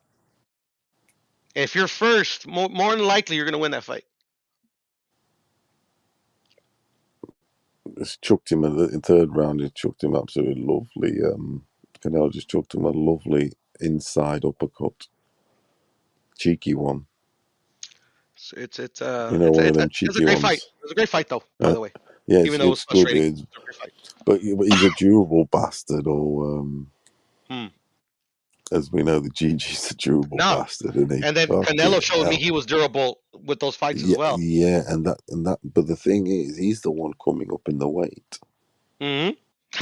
If you're first, more than likely you're going to win that fight. Just chucked him in the 3rd round. He chucked him absolutely lovely. Canelo just chucked him a lovely inside uppercut, cheeky one. It's one of them cheeky great ones. Fight. It was a great fight, though. By the way, yeah, even though it was frustrating, good. But he's a durable bastard, or as we know, the GG's a durable bastard, isn't he? And then Canelo showed me he was durable with those fights as well. Yeah, and that. But the thing is, he's the one coming up in the weight. I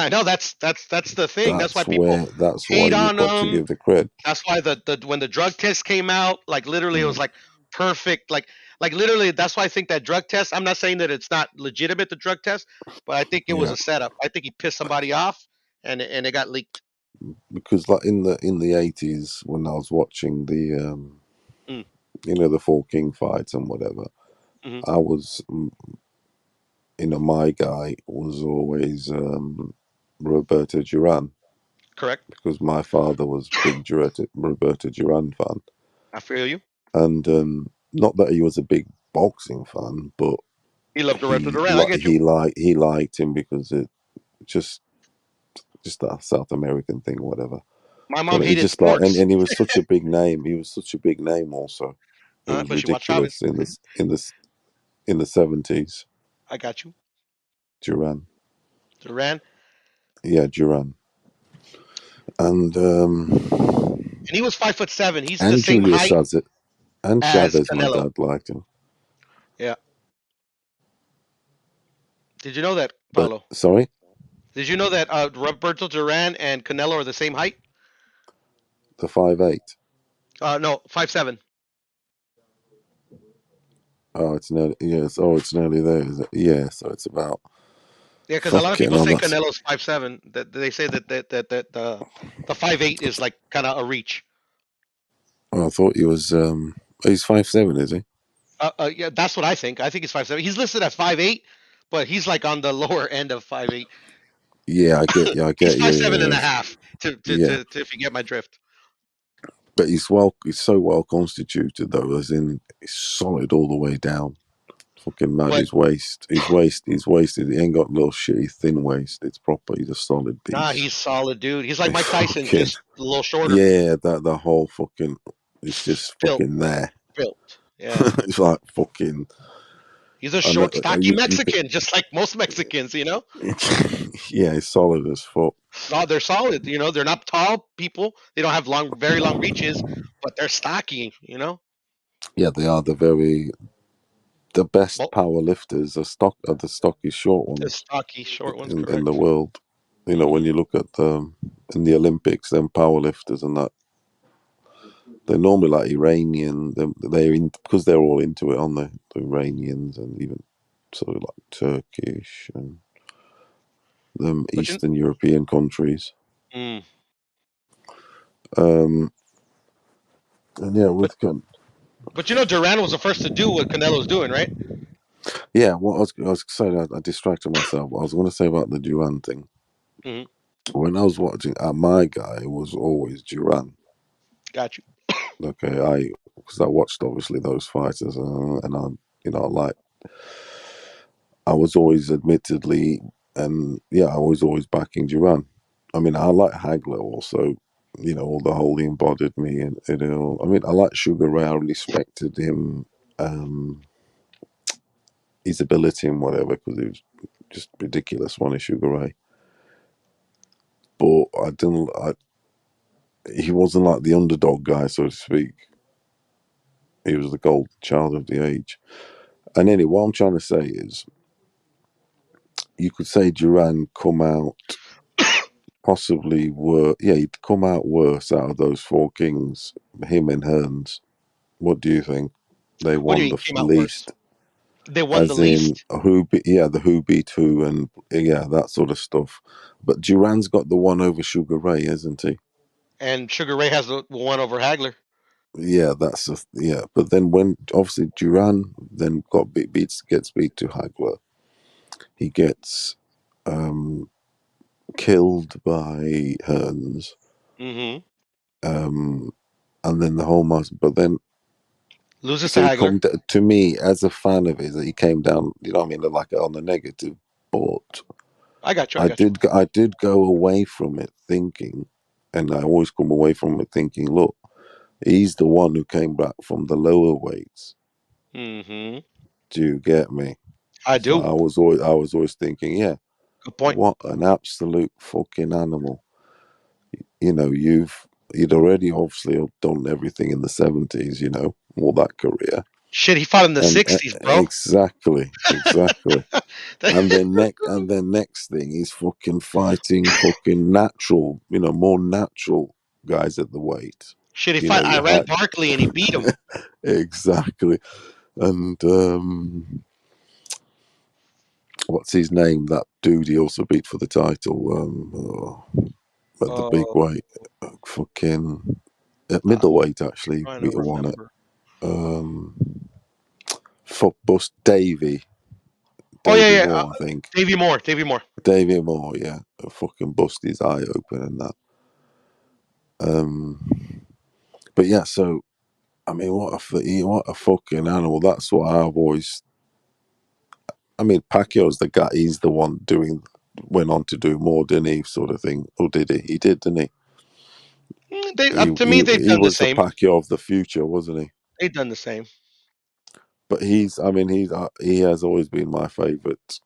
know that's the thing. That's why people That's hate why on you've got to him. give the credit. That's why when the drug test came out, like literally, it was like, perfect, like literally. That's why I think that drug test. I'm not saying that it's not legitimate, the drug test, but I think it was Yeah, a setup. I think he pissed somebody off, and it got leaked. because like in the 80s when I was watching the Mm. the Four King fights and whatever, Mhm. I was my guy was always Roberto Duran, Correct. because my father was big Roberto Duran fan, I feel you. and not that he was a big boxing fan, but He loved Roberto he Duran. I like get you. he liked him because it just that South American thing, whatever. My mom But he hated just like, sports, and he was such a big name. He was such a big name. Also, it was but she watched Chavez. ridiculous in the 70s. I got you. Duran, Duran, yeah, Duran, and and he was 5'7". He's the and same Julius height has it, and as Chavez. My Canelo. dad liked him, Yeah. Did you know that, but Paulo? sorry, Did you know that Roberto Duran and Canelo are the same height? the 5'8". No, 5'7". Oh, it's nearly yes. Oh, it's nearly there. Is it? Yeah. So it's about Yeah, because a lot of fucking. people Oh, say that's. Canelo's 5'7". That they say that the 5'8" is like kind of a reach. Oh, I thought he was. He's 5'7", is he? Yeah, that's what I think. I think he's 5'7". He's listed as 5'8", but he's like on the lower end of 5'8". Yeah, I get you. I He's get you. 5'7" and Yeah, a half. yeah. If you get my drift. But he's so well constituted though, as in he's solid all the way down. Fucking mad. But His waist. He ain't got little shitty thin waist. It's proper. He's a solid nah, beast. he's solid, dude. He's like It's Mike Tyson, fucking just a little shorter. yeah. That the whole fucking. It's just Built, fucking there. built. Yeah. It's like fucking. He's a And short, stocky Mexican, just like most Mexicans, yeah, he's solid as fuck. No, they're solid. They're not tall people. They don't have very long reaches, but they're stocky. Yeah, they are the best Well, power lifters. Are the stocky short the ones stocky short ones, in the correct? world. When you look at in the Olympics, them power lifters and that, they're normally like Iranian. Because they're all into it, aren't they? The Iranians and even sort of like Turkish and them But you, Eastern European countries. mm, And yeah, but with Duran was the first to do what Canelo's doing, right? yeah, what I was saying, I distracted myself. What I was going to say about the Duran thing. Hmm. When I was watching, my guy was always Duran. Got you. Okay, because I watched obviously those fighters, and I was always admittedly, and yeah, I was always backing Duran. I mean, I like Hagler also. All the whole he embodied me, and I mean, I like Sugar Ray. I respected him, his ability and whatever, because he was just ridiculous, one of Sugar Ray. But I didn't. He wasn't like the underdog guy, so to speak. He was the gold child of the age. And anyway, what I'm trying to say is, you could say Duran come out possibly he'd come out worse out of those four kings, him and Hearns. What do you think? They What do you won mean the came out worse? least, They won the as in least, the who beat who, and yeah, that sort of stuff. But Duran's got the one over Sugar Ray, isn't he? and Sugar Ray has the one over Hagler. Yeah, yeah. But then when obviously Duran then gets beat to Hagler, he gets killed by Hearns, Mm-hmm. and then the whole mass. But then, Loses to so he Hagler. to me as a fan of his, he came down. You know what I mean? Like on the negative, but I got you. I did go away from it thinking, and I always come away from it thinking, look, he's the one who came back from the lower weights. Mm-hmm. Do you get me? I So do. I was always thinking, yeah, Good point. what an absolute fucking animal. You'd already obviously done everything in the 70s, all that career. Shit, he fought in the And 60s, bro. exactly. And then next thing he's fucking fighting fucking natural, more natural guys at the weight. Shit, he You know, fought you Iran had Barkley and he beat him. exactly, and what's his name? That dude he also beat for the title. At the big weight, fucking at middleweight actually, Trying to he won it. remember. Fuck bust Davey Oh yeah. Moore, I think. Davey Moore. Davey Moore, yeah, fucking bust his eye open and that. But yeah, so I mean, what a fucking animal. That's what I've always. I mean, Pacquiao's the guy. He's the one went on to do more, didn't he? Sort of thing, or did he? He did, didn't he? To me, they've He done the was the same. Pacquiao of the future, wasn't he? They've done the same. But he has always been my favorite.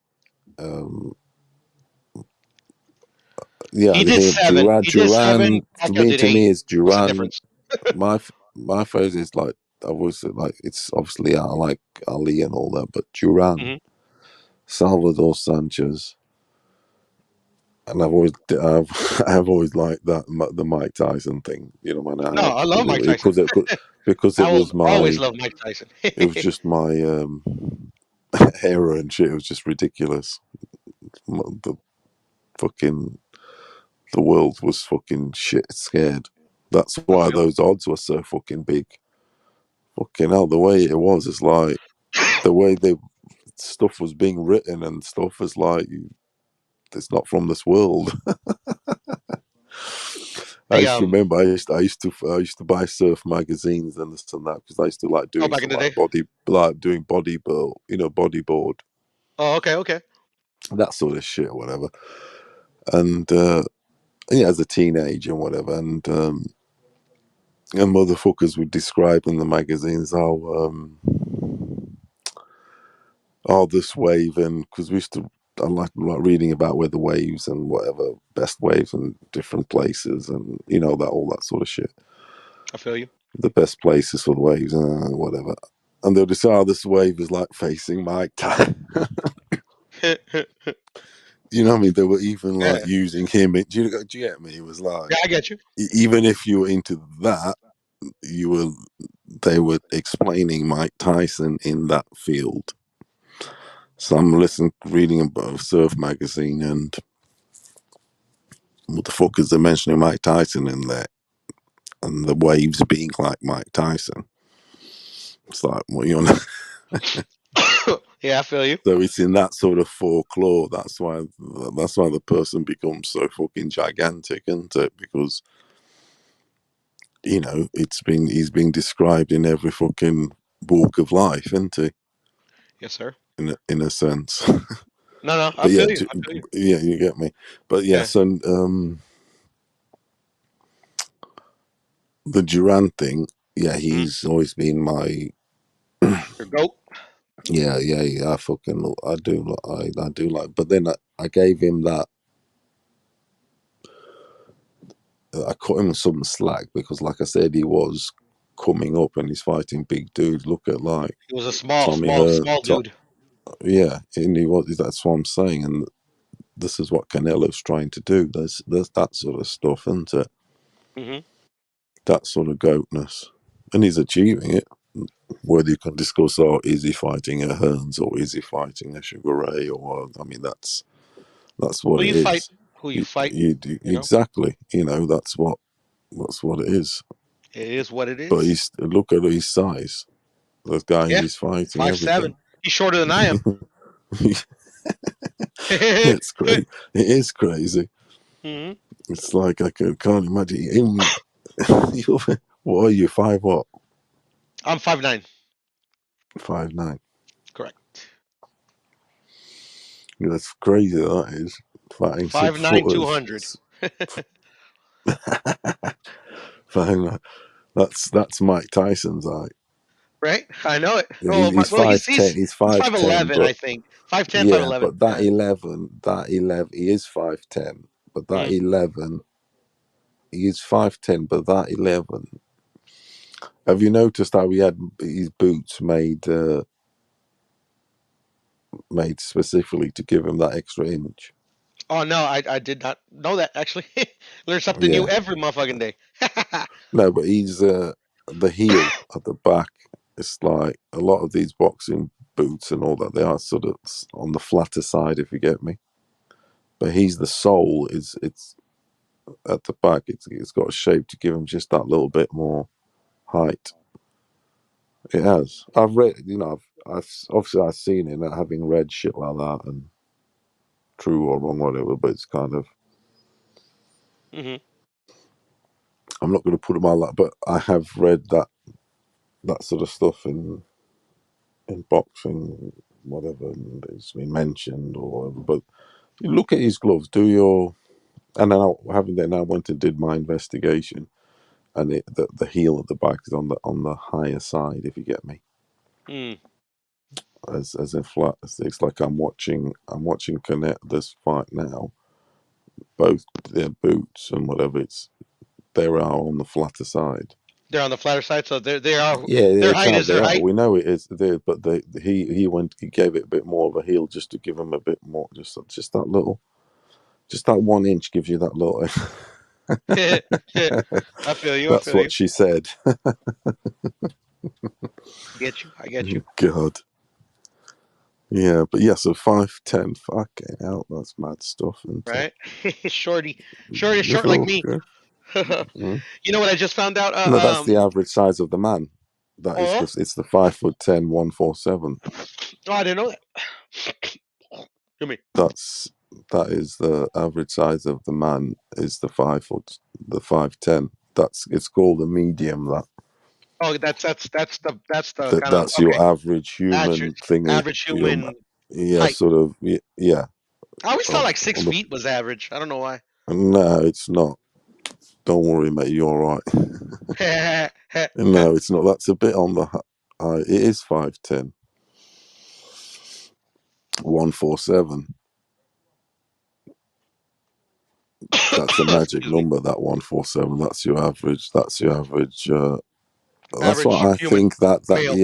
Yeah, He did seven. Duran. He did seven. Pacquiao did To 8. me, is What's the Duran. difference? My favorite is like I was like it's obviously I like Ali and all that, but Duran, Salvador Sanchez, and I've always liked that the Mike Tyson thing. You know, man, I No, have I love Mike Tyson. because I it will was always love Mike Tyson. it was just my era and shit. It was just ridiculous. The fucking the world was fucking shit scared. That's why those odds were so fucking big. Fucking hell, the way it was, it's like the way stuff was being written and stuff is like it's not from this world. I used to remember I used to buy surf magazines and this and that because I used to like doing back in some the day. doing bodyboard, Oh, okay. that sort of shit, whatever. And yeah, as a teenager and whatever, and motherfuckers would describe in the magazines how this wave, and because we used to I like reading about weather waves and whatever best waves in different places and that all that sort of shit. I feel you. The best places for the waves and whatever. And they'll just say, oh, this wave is like facing Mike Tyson. You know what I mean? They were even like using him. Do you get me? It was like, yeah, I get you. Even if you were into that, they were explaining Mike Tyson in that field. So I'm reading about Surf magazine, and what the fuck is they mentioning Mike Tyson in there, and the waves being like Mike Tyson. It's like, what you on? Yeah, I feel you. So it's in that sort of folklore. That's why the person becomes so fucking gigantic, isn't it? Because he's been described in every fucking walk of life, isn't he? Yes, sir. In a sense. No, I But feel you. I feel you. Yeah, you get me. But yeah. So the Duran thing, yeah, he's always been my Your goat. Yeah. I do like. But then I gave him that. I cut him some slack because, like I said, he was coming up and he's fighting big dudes. Look at like He was a small dude. Yeah, and he was. That's what I'm saying, and this is what Canelo's trying to do. There's that sort of stuff, isn't it? That sort of goatness, and he's achieving it. Whether you can discuss, is he fighting a Hearns or is he fighting a Sugar Ray, or I mean, that's what Who it you is. fight? Who you fight? Exactly. That's what it is. It is what it But is. look at his size. The guy Yeah, he's fighting, 5'7". everything. He's shorter than I am. It's crazy. It is crazy. It's like I can't imagine him. What are you? 5 what? I'm 5'9". 5'9". Correct. That's crazy. That is fighting 5'9", 6 200. 5'9". That's Mike Tyson's height. Right? I know it. Yeah, Oh, he's 5'10". He's 5'10", 5'11", but I think. 5'10", yeah, 5'11". but that 11, he is 5'10", but that 11, he is 5'10", but that 11. Have you noticed how he had his boots made specifically to give him that extra inch? Oh no, I did not know that actually. Learn something new Yeah. every motherfucking day. No, but he's the heel at the back. It's like a lot of these boxing boots and all that. They are sort of on the flatter side, if you get me. But he's the sole. It's at the back. It's got a shape to give him just that little bit more height. It has. I've read. I've obviously I've seen it. Having read shit like that and true or wrong, whatever. But it's kind of. Hmm. I'm not going to put it my like, but I have read that sort of stuff in boxing, whatever, and it's been mentioned or whatever. But you look at his gloves, and then I went and did my investigation, and the heel at the back is on the higher side, if you get me, Mm. as in flat. It's like I'm watching Connect this fight now. Both their boots and whatever they are on the flatter side. They're on the flatter side, so they are Yeah, their it's height how is they their are. height. We know it is there, but he gave it a bit more of a heel just to give him a bit more, just that little, just that 1 inch gives you that little. I feel you. I That's feel you. what she said. I get you. I get you. God. Yeah, but yeah, so 5'10", fucking hell, that's mad stuff, isn't it? Right, shorty is short like Oh, me. okay. You know what I just found out? No, that's the average size of the man. That is Oh, it's the 5'10", 147. oh, I didn't know that. Give me. That is the average size of the man is the 5'10". It's called a medium. Oh, that's the kind of That's your okay. average human thingy. Average human Yeah, height. sort of. Yeah. I always thought like On 6 feet was average. I don't know why. no, it's not. Don't worry, mate. You're all right. No, it's not. That's a bit on the high. It is 5'10", 147. That's a magic Excuse me. number. That 147. That's your average. That's your average. That's Average why I human think that male.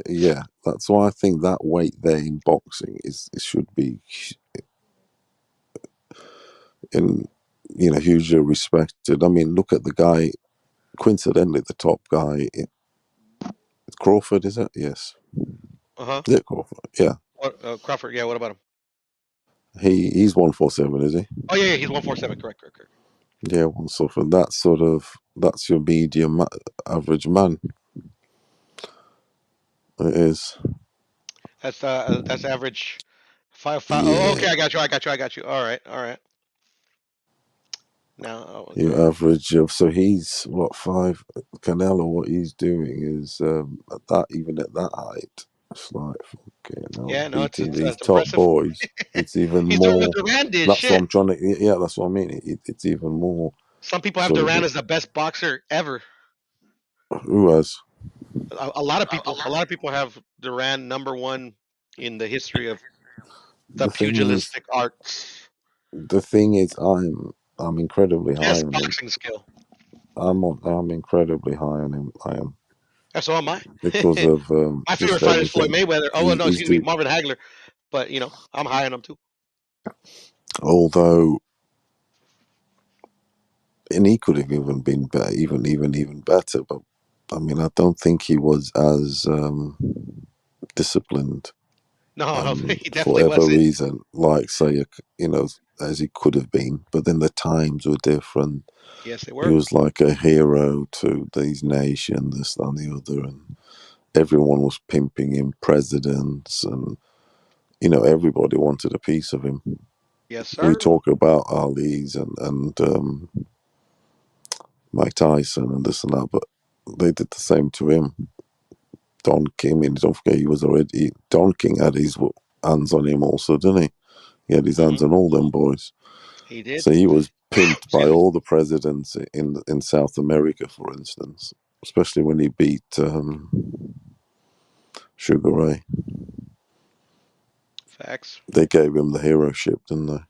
yeah. That's why I think that weight there in boxing it should be in hugely respected. I mean, look at the guy. Coincidentally, the top guy. It's Crawford, is it? Yes. Uh-huh. Is it Crawford? Yeah. What Crawford? Yeah. What about him? He's 147, is he? Oh yeah, he's 147. Correct. Yeah, 147. That's your medium average man. It is. That's average. 5'5". Oh, Yeah. okay. I got you. All right. Now, oh, okay. Your average of so he's what 5. Canelo, what he's doing is at that height. It's like fucking hell, Yeah, no, beating these it's top impressive. boys. It's even He's doing what more. Duran did. That's what Shit. I'm trying to. Yeah, that's what I mean. It's even more Some people have sort Duran of. as the best boxer ever. Who has? A lot of people. A lot of people have Duran _1 in the history of the The thing is, pugilistic arts. I'm incredibly high Just on him. boxing skill. I'm incredibly high on him. I am And so am I. because of My favorite just fighter is Floyd everything. Mayweather. Oh no, He's excuse me, do. Marvin Hagler. But I'm high on him too. Although, and he could have even been better, even better. But I mean, I don't think he was as disciplined No, he for definitely whatever wasn't. reason, like say, as he could have been. But then the times were different. Yes, they He were. was like a hero to these nations, this, that, and the other, and everyone was pimping him, presidents, and everybody wanted a piece of him. Yes, We sir. talk about Ali's and Mike Tyson and this and that, but they did the same to him. Don King, I mean, don't forget Don King had his hands on him also, didn't he? He had his hands on all them boys. He did. So he was pimped by Excuse me. all the presidents in South America, for instance, especially when he beat Sugar Ray. Facts. They gave him the heroship, didn't they?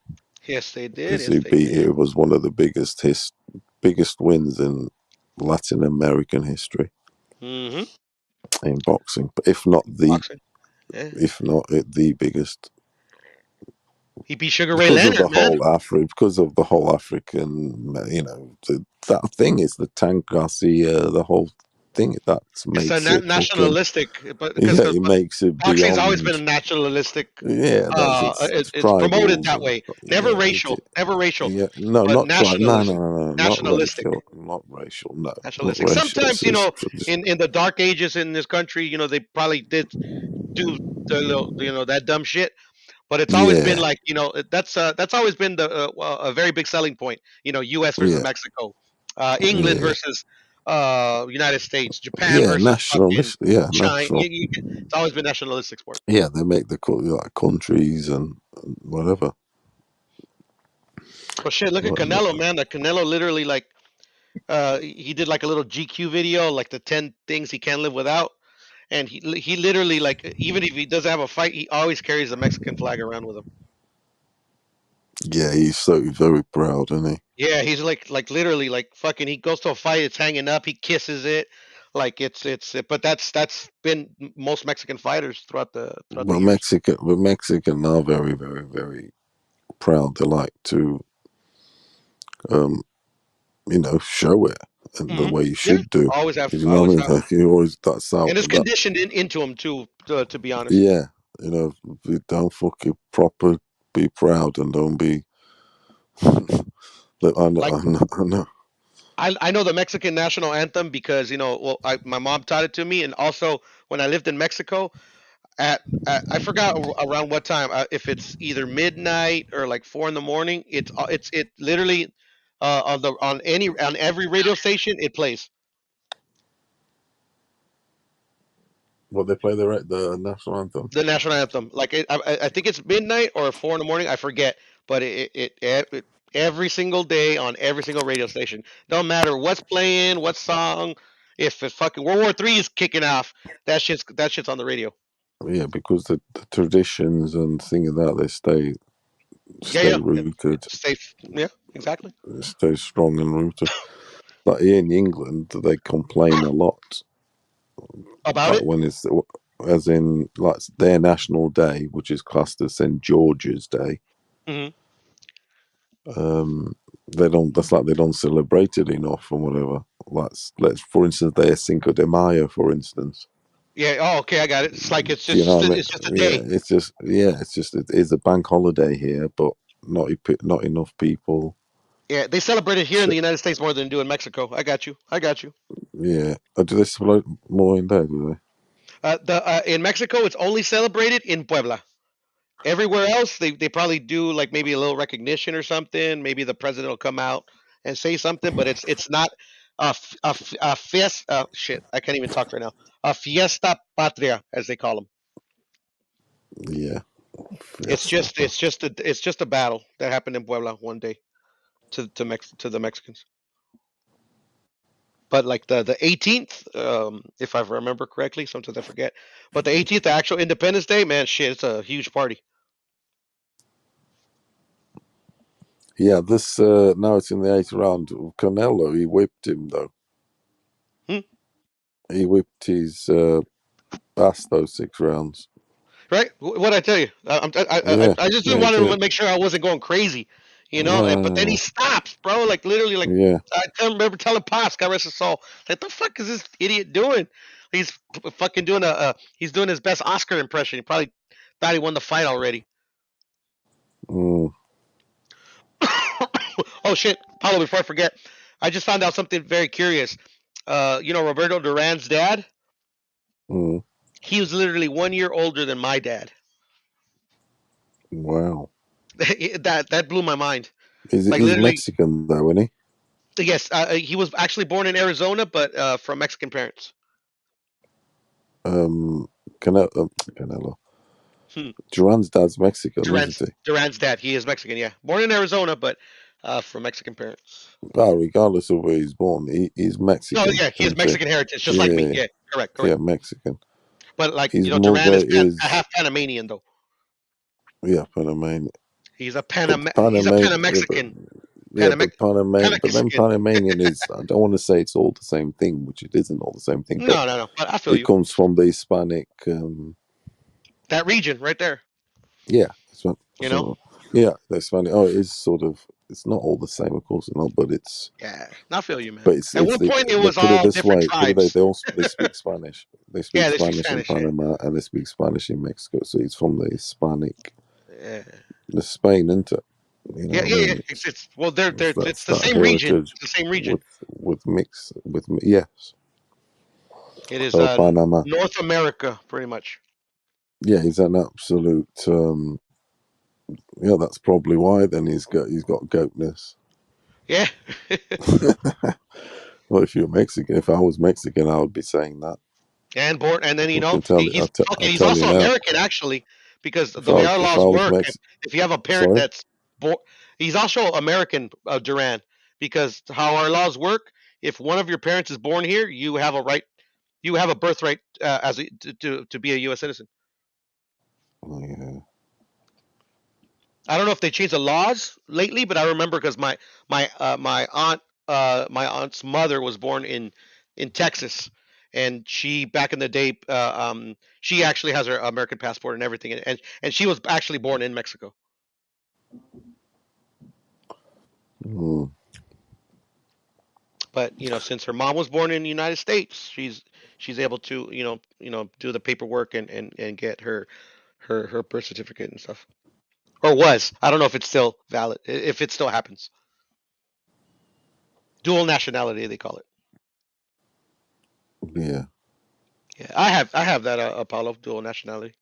Yes, they did. Because Yes, they did. it was one of the biggest wins in Latin American history Mm-hmm. in boxing, but if not Boxing. Yeah. the biggest He beat Sugar Ray because of Leonard, the man. whole because of the whole African, that thing is the Tank Garcia, the whole thing that It's a makes it fucking, nationalistic, but yeah, it makes it boxing's always been a beyond, nationalistic. yeah, that's It's promoted tribals that and way. Never yeah, racial, yeah, no, but not try, no, nationalistic. no, no, no, not Nationalistic. racial, not racial, no, not Nationalistic. racial. Sometimes, Just in the dark ages in this country, they probably did do the little, that dumb shit. But it's always been yeah, like, that's always been a very big selling point. U.S. versus yeah, Mexico, England yeah, versus United States, Japan yeah, versus fucking nationalist, yeah, China. national, It's always been nationalistic sport. yeah. They make the like countries and whatever. But shit, look at Canelo, man. That Canelo literally like he did like a little GQ video, like the 10 things he can't live without. And he literally like even if he doesn't have a fight, he always carries a Mexican flag around with him. Yeah, he's so very proud, isn't he? Yeah, he's like literally like fucking. He goes to a fight, it's hanging up. He kisses it, like it's. But that's been most Mexican fighters throughout the Well, years. Mexican are very, very, very proud. They like to, um, show it in the way you Yeah, should do. always have, You know what I always mean? have, Like you always that's out and it's that. conditioned into him too. To be honest. Yeah, you don't fucking proper be proud and don't be. I know, Like I know, I know. I know the Mexican national anthem because my mom taught it to me, and also when I lived in Mexico, at I forgot around what time, if it's either midnight or like 4 in the morning. It literally on every radio station it plays What they play the national anthem. the national anthem. Like I think it's midnight or 4 in the morning. I forget, but every single day on every single radio station. Don't matter what's playing, what song. If it's fucking World War III is kicking off, that shit's on the radio. Yeah, because the traditions and things like that they Yeah, stay yeah, rooted, it's safe. Yeah, exactly. stay strong and rooted. Like here in England, they complain a lot. About Like it. when it's as in like their national day, which is classed as St George's Day. Hmm. They don't. That's like they don't celebrate it enough or whatever. Let's for instance, their Cinco de Mayo, for instance. Yeah. Oh, okay. I got it. It's like Do you know what I mean? it's just a Yeah, day. it's just it is a bank holiday here, but not enough people. Yeah, they celebrate it here in So, the United States more than they do in Mexico. I got you. I got you. yeah, do they celebrate more in there? Do The In Mexico, it's only celebrated in Puebla. Everywhere else, they probably do like maybe a little recognition or something. Maybe the president will come out and say something, but it's not a fiesta. Shit, I can't even talk right now. A fiesta patria, as they call them. they? Yeah, It's fiesta. just it's just a battle that happened in Puebla one day to the Mexicans. But like the 18th, if I remember correctly, sometimes I forget. But the 18th, the actual Independence Day, man, shit, it's a huge party. Yeah, this now it's in the 8th round. Canelo, he whipped him though. Hmm? He whipped his ass those 6 rounds. Right? What I tell you, Yeah, I just yeah, he wanted to did. make sure I wasn't going crazy, No, But then he no, stops, bro. Like literally, like no. I remember telling Pops, God rest his soul, like the fuck is this idiot doing? He's fucking doing he's doing his best Oscar impression. He probably thought he won the fight already. Yeah. Mm, Oh shit, Paulo! Before I forget, I just found out something very curious. Roberto Duran's dad. mm, He was literally 1 year older than my dad. wow. That blew my mind. Like He's literally, Mexican though, isn't yes. He was actually born in Arizona, but from Mexican parents. he? Canelo. Hmm. Duran's dad's Mexican, isn't Duran's dad. He is Mexican. Yeah, born in Arizona, but from Mexican parents. he? Oh, regardless of where he's born, he's Oh Mexican, yeah, he has isn't he? Mexican heritage, just like me. Yeah, Yeah, correct, yeah, correct. Mexican. But like His Duran mother is a is, half Panamanian though. yeah, Panamanian. He's a But He's a Panamanian, Pan-Mexican. but Panamanian, but then Pan-Mexican. Panamanian is. I don't want to say it's all the same thing, which it isn't all the same thing, but No, no, no. But I feel it you. comes from the Hispanic. That region right there. Yeah, that's what. You know. Yeah, the Spanish. Oh, it is sort of. It's not all the same, of course, not. But it's. Yeah, I feel you, man. But it's At one the. point, it They was put it all this different way. Put it tribes. they speak Spanish. They speak Yeah, they speak Spanish in Spanish. Yeah. Panama, and they speak Spanish in Mexico. So it's from the Hispanic. Yeah. The Spain, isn't it? You know Yeah, what yeah, I yeah. mean? It's well, they're it's That's the that same region. heritage It's the same region. with mix with yes. It is So Panama. North America, pretty much. Yeah, he's an absolute. Yeah, that's probably why. Then he's got goatness. Yeah. Well, if you're Mexican, if I was Mexican, I would be saying that. And born, and then I can tell you. he's I he's tell you also now. American actually, because If the way our if laws I was work, Mexican, if you have a parent sorry. that's born, he's also American, Duran, because how our laws work, if one of your parents is born here, you have a right, you have a birthright as a, to be a U.S. citizen. Oh, yeah. I don't know if they changed the laws lately, but I remember because my aunt's mother was born in Texas, and she back in the day she actually has her American passport and everything, and she was actually born in Mexico. Mm. But since her mom was born in the United States, she's able to do the paperwork and get her birth certificate and stuff. Or was. I don't know if it's still valid, if it still happens. Dual nationality, they call it. Yeah. Yeah, I have that Apollo dual nationality.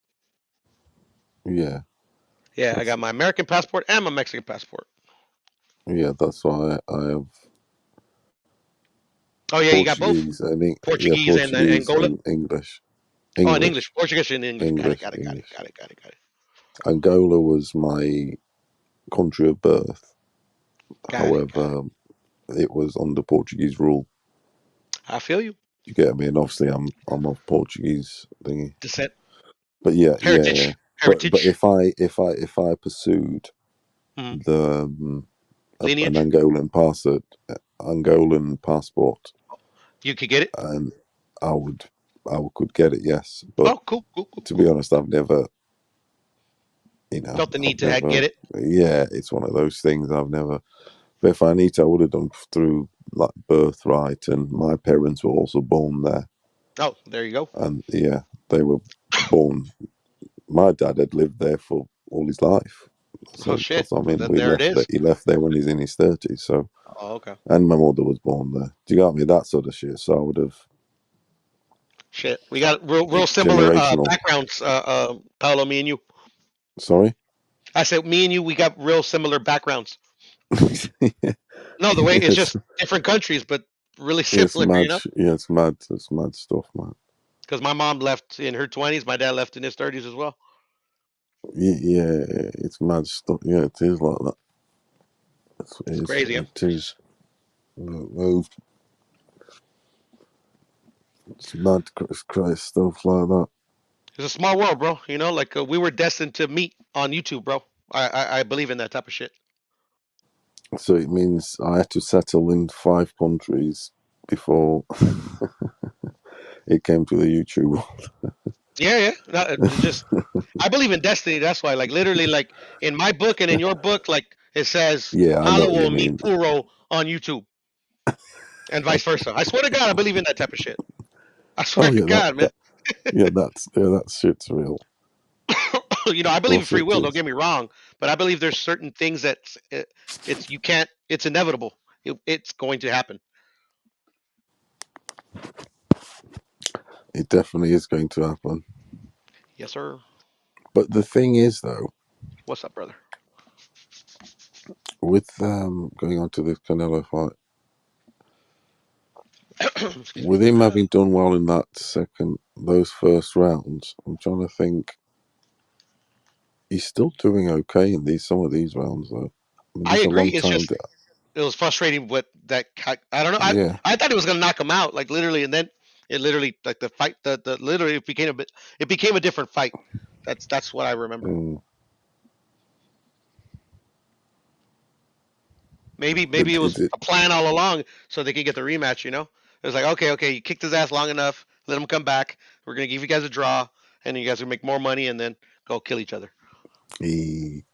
Yeah. Yeah, I got my American passport and my Mexican passport. Yeah, that's why I have Oh yeah, you got both Portuguese and Portuguese and Portuguese Angola. and English. Oh, in English, English. Portuguese and English. Got it, English. got it, got it, English. got it, got it, got it. Angola was my country of birth. Got it, got it. However, it was under Portuguese rule. I feel you. You get me? And obviously, I'm of Portuguese thingy. Descent. But yeah. Heritage. But if I pursued Mhm. the an Lineage. Angolan passport, You could get it. and I could get it. Yes, but Oh, cool. to be honest, I've never, Felt the need I've to never. get it. Yeah, it's one of those things I've never. But if I need to, I would have done through like birthright, and my parents were also born there. Oh, there you go. And yeah, they were born. My dad had lived there for all his life. So Oh shit. I mean, Then there it is. He left there when he's in his 30s. So, Oh, okay. and my mother was born there. Do you got me? That sort of shit. So I would have. Shit, we got real similar Generational. backgrounds, Paolo. Me and you. Sorry. I said me and you. We got real similar backgrounds. No, the way it's just different countries, but really It's similar. mad. Yeah, it's mad. It's mad stuff, man. Because my mom left in her 20s, my dad left in his 30s as well. Yeah, it's mad stuff. Yeah, it is like that. It's crazy. Yeah? It is. Well, it's mad, crazy stuff like that. It's a small world, bro. Like we were destined to meet on YouTube, bro. I believe in that type of shit. So it means I had to settle in 5 countries before it came to the YouTube world. Yeah. I believe in destiny. That's why, like, literally, like in my book and in your book, like it says, Yeah, I know Paulo what you will meet mean. Puro on YouTube, and vice versa. I swear to God, I believe in that type of shit. I swear to God, man. That shit's real. I believe in free will. Don't get me wrong, but I believe there's certain things that you can't. It's inevitable. It's going to happen. It definitely is going to happen. Yes, sir. But the thing is, though, what's up, brother? With going on to the Canelo fight, with him having done well in those first rounds, I'm trying to think. He's still doing okay in some of these rounds, though. I agree. It's just it was frustrating. What that I don't know. Yeah. I thought he was gonna knock him out, like literally, and then it literally like the fight. The literally it became a different fight. That's what I remember. Maybe it was a plan all along so they could get the rematch. It was like okay, you kicked his ass long enough, let him come back. We're gonna give you guys a draw, and you guys will make more money, and then go kill each other.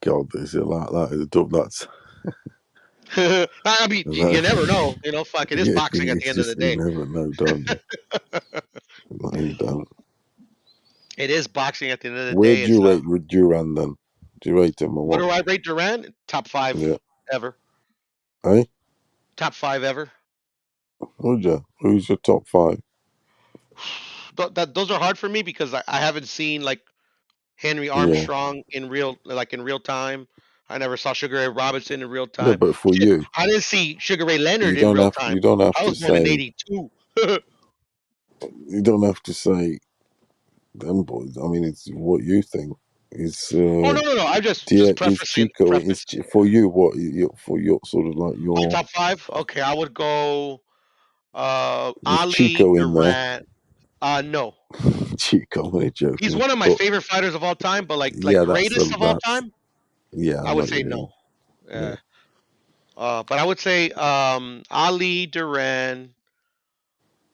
God, is it like that? That's I mean, you never know. Fuck, it is yeah. boxing at the It's end of the just you day. never know, don't you? No, you don't. It is boxing at the end of the Where day. do It's you rate Duran then? Do you rate him or what what? do I rate Duran? Top 5 Yeah. ever. Hey, Top 5 ever. would you? Who's your top 5? Those are hard for me because I haven't seen like Henry Yeah. Armstrong in real time. I never saw Sugar Ray Robinson in real No, time. but for Shit, you, I didn't see Sugar Ray Leonard you in don't real have time. you don't have I to was born in say '82. you don't have to say them boys. I mean, it's what you think. It's Oh no! I just Is prefacing Chico is preface for you what you for your sort of like my your top 5. Okay, I would go is Ali Chico in there? Durant. No, Chico, I'm only he's joking, one of my but favorite fighters of all time. But like yeah, greatest of all that's time, yeah. I I know would what you say mean. no. Yeah, But I would say Ali Duran,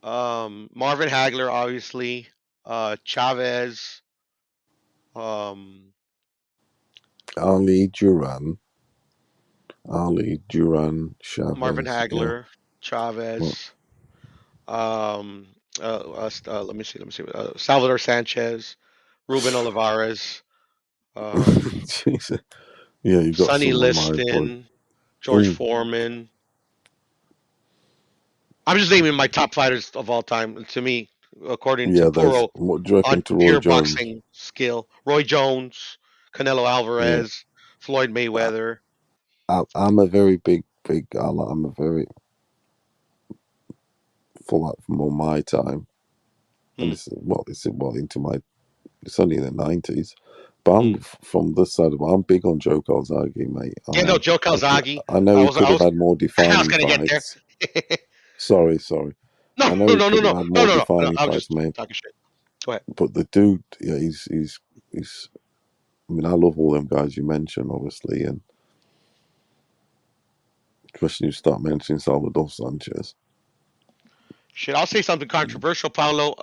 Marvin Hagler, obviously, Chavez, um, Ali Duran, Marvin Chavez. Yeah, Hagler, well, Chavez. Let me see. Salvador Sanchez, Ruben Olivares, Jesus. Yeah, you got Sonny some of my boy. Liston, George Oh, Foreman. I'm just naming my top fighters of all time. To me, according to yeah. There's Puro, what do you reckon on to Roy pure Jones? boxing skill. Roy Jones, Canelo Yeah, Alvarez, Floyd I, Mayweather. I'm a very big. I'm a very full up from all my time, and Hmm, it's well into my. It's only in the 90s. But hmm. from this side of it, I'm big on Joe Calzaghe, mate. I Yeah, no, am. Joe Calzaghe. I know he could I have was, had more I was defining gonna get there. fights. Sorry. No, I know no, he no, no, could have no, had no, more no, no, no. defining I'm fights, just mate. talking shit. Go ahead. But the dude, yeah, he's. I mean, I love all them guys you mentioned, obviously, and especially you start mentioning Salvador Sanchez. Shit, I'll say something controversial, Paulo.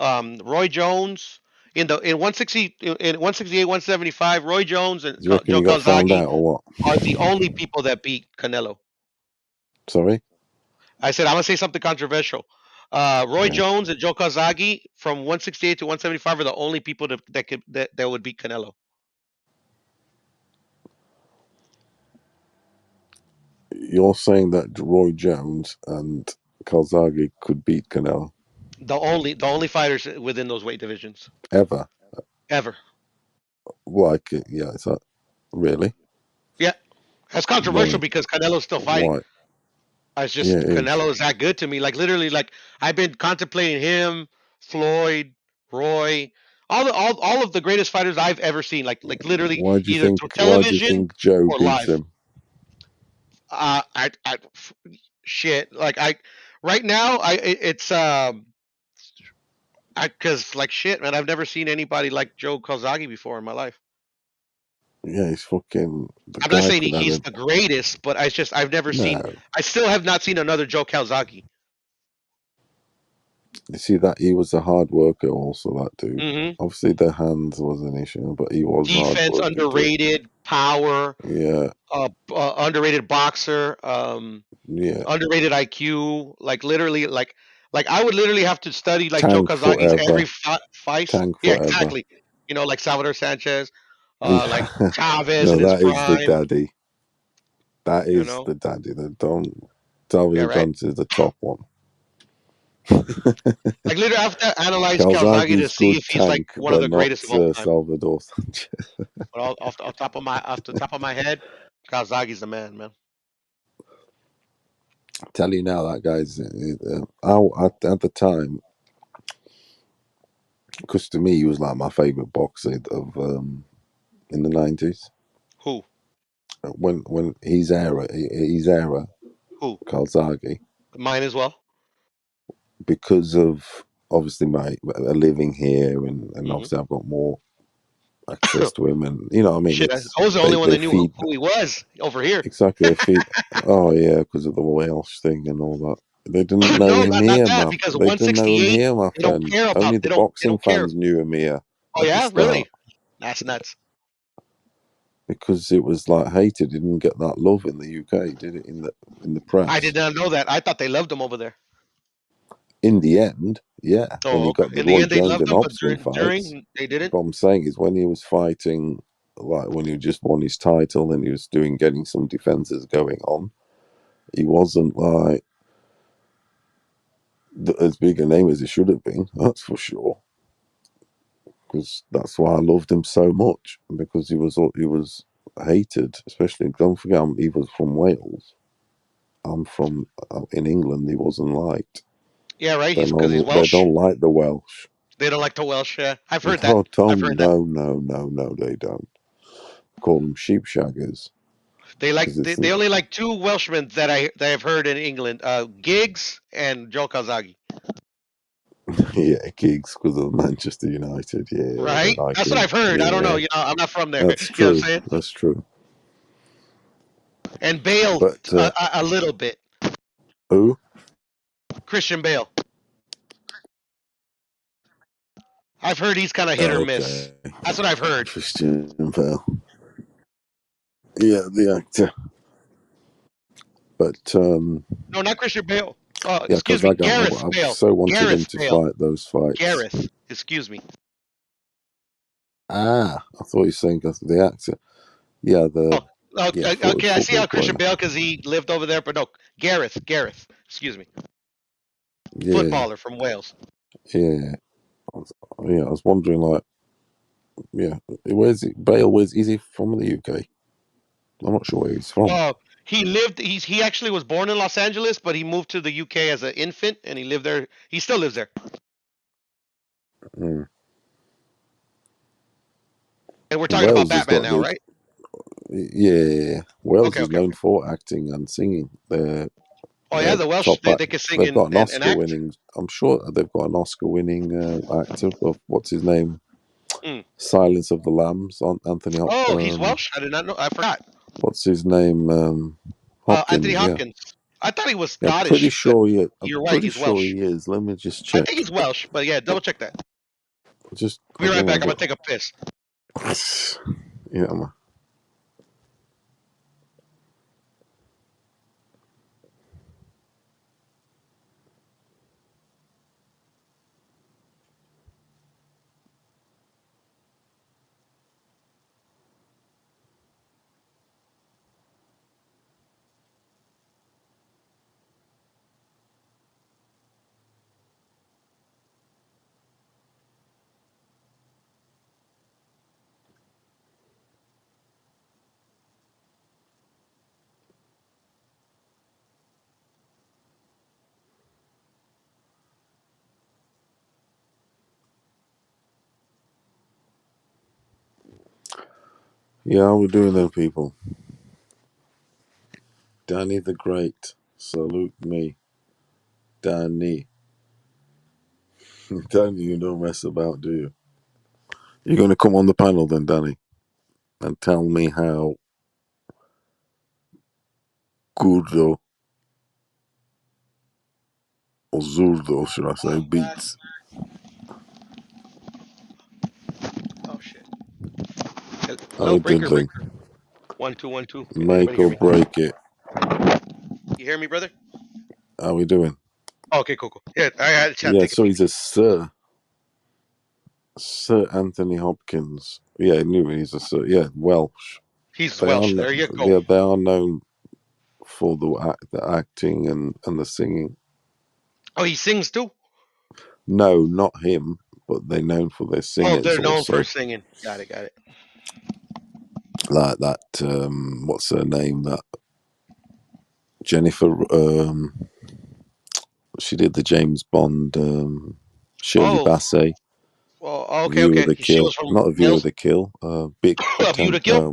Roy Jones in 160 in 168, 175. Roy Jones and Do you reckon Joe he got found Calzaghe out or what? are the only people that beat Canelo. Sorry. I said I'm gonna say something controversial. Roy Yeah. Jones and Joe Calzaghe from 168 to 175 are the only people that would beat Canelo. You're saying that Roy Jones and Calzaghe could beat Canelo The only fighters within those weight divisions ever? ever. Like, yeah, is that really? Yeah, that's controversial Why? because Canelo's still fighting. Why? It's Yeah, just it is. Canelo is that good to me. Like literally, like I've been contemplating him, Floyd, Roy, all of the greatest fighters I've ever seen. Like literally, either through Why do you television think Joe or beats live. him? I shit. Like I right now, it's I because like shit, man. I've never seen anybody like Joe Kozagi before in my life. Yeah, he's fucking the I'm not guy saying could have he's him. the greatest, but I've never seen. No, I still have not seen another Joe Calzaghe. you see that he was a hard worker. Also, that dude. Hmm. Obviously, the hands was an issue, but he was a hard Defense worker too. underrated, power Yeah, underrated boxer, yeah. underrated IQ. Like literally, like I would literally have to study like Joe Tank Kazagi's every forever. fight. Tank Yeah, forever. exactly. Like Salvador Sanchez, like Yeah. Chavez No, in his that is the prime. daddy. That You is know, the daddy. The don't yeah, Salvador right. Johnson is the top one. Like literally, I have to analyze Calzaghe to Calzaghe's see good if he's like tank, one of but the not greatest of all time. Salvador Sanchez. But off the top of my head, Calzage's the man, man. Tell you now, that guy's at the time, because to me he was like my favorite boxer of in the 90s. Who? When his era, Who? Calzaghe, Mine as well. because of obviously my living here and Hmm. obviously I've got more access to him, and you know what I mean. Shit, I It's was the only one they that knew who, feed who he was over here. exactly they feed. Oh yeah, because of the Welsh thing and all that. They didn't know No, him not here, that my. because They didn't know him 168 here, my they don't friend. care about Only the they boxing don't care. fans knew him here Oh at the yeah, start. really? That's nuts. because it was like hated. It didn't get that love in the UK, did it? In the press. I did not know that. I thought they loved him over there. In the end, yeah, when Oh, he okay. got the In the Roy end, they Jones loved and him, but Hobson fights. during they didn't. What I'm saying is when he was fighting, like when he just won his title and he was getting some defenses going on, he wasn't like as big a name as he should have been. That's for sure. Because that's why I loved him so much, because he was hated, especially. Don't forget, he was from Wales. I'm from in England. He wasn't liked. Yeah, right. They Because he's don't, they Welsh. don't like the Welsh. They don't like the Welsh. Yeah, I've heard that. Oh, I've Tom, heard that. no, they don't. Call them sheep shaggers. They like It's they only like two Welshmen that I've heard in England. Giggs and Joe Kazagi. yeah, Giggs because of Manchester United. Yeah, they Right? like That's what him. I've heard. I don't know. Yeah, You know, I'm not from there. that's You know what I'm true. saying? That's true. And Bale But a little bit. who? Christian Bale. I've heard he's kind of hit or miss. Okay, That's what I've heard. Christian Bale. Yeah, the actor. But No, not Christian Bale. yeah, Excuse because me, I Gareth Bale. so wanted him Gareth to Bale. fight those fights. Gareth. Excuse me. I thought you were saying the actor. Yeah, Okay, I see football how Christian player. Bale because he lived over there, but no, Gareth. Excuse me. Yeah, Footballer from Wales. yeah, I was wondering, like, yeah, where's he? Bale? Is he from the UK? I'm not sure where he's from. He lived. He actually was born in Los Angeles, but he moved to the UK as an infant, and he lived there. He still lives there. Mm. And we're talking about Wales has Batman got now, good. right? Yeah, Wales Okay, is known for acting and singing. They're Oh yeah, the Welsh top. they can sing They've got an and Oscar act. winning. I'm sure they've got an Oscar winning actor. Of what's his name? Silence of the Lambs. Anthony Hopkins. Oh, he's Welsh. I did not know. I forgot. What's his name? Hopkins. Anthony Yeah. Hopkins. I thought he was Yeah, Scottish. pretty sure he is. You're I'm right. pretty He's sure Welsh. he is. Let me just I check. think he's Welsh, but yeah, double check that. Just Be right back. I'm gonna take a piss. Yeah, man. Yeah, how we doing then, people? Danny the Great. Salute me. Danny. Danny, you don't mess about, do you? You're going to come on the panel then, Danny, and tell me how Gurdo, or Zurdo, should I say, beats. Oh shit. How Hello, we breaker. diddling? 1 2 1 2. Can Make anybody hear or me? break it. You hear me, brother? How we doing? Okay, cool. Yeah, I had a chance to Yeah, take a so peek. he's a Sir Anthony Hopkins. Yeah, I knew he's a Sir. Yeah, Welsh. He's Welsh. There you go. Yeah, they are known for the acting and the singing. Oh, he sings too? No, not him, but they're known for their singers. Oh, they're known also. for singing. Got it. Like that, what's her name? That Jennifer, she did the James Bond, Shirley Bassey. Well, okay. View of the She Kill. was from Not A View Wales. of the Kill. Big A View to Kill?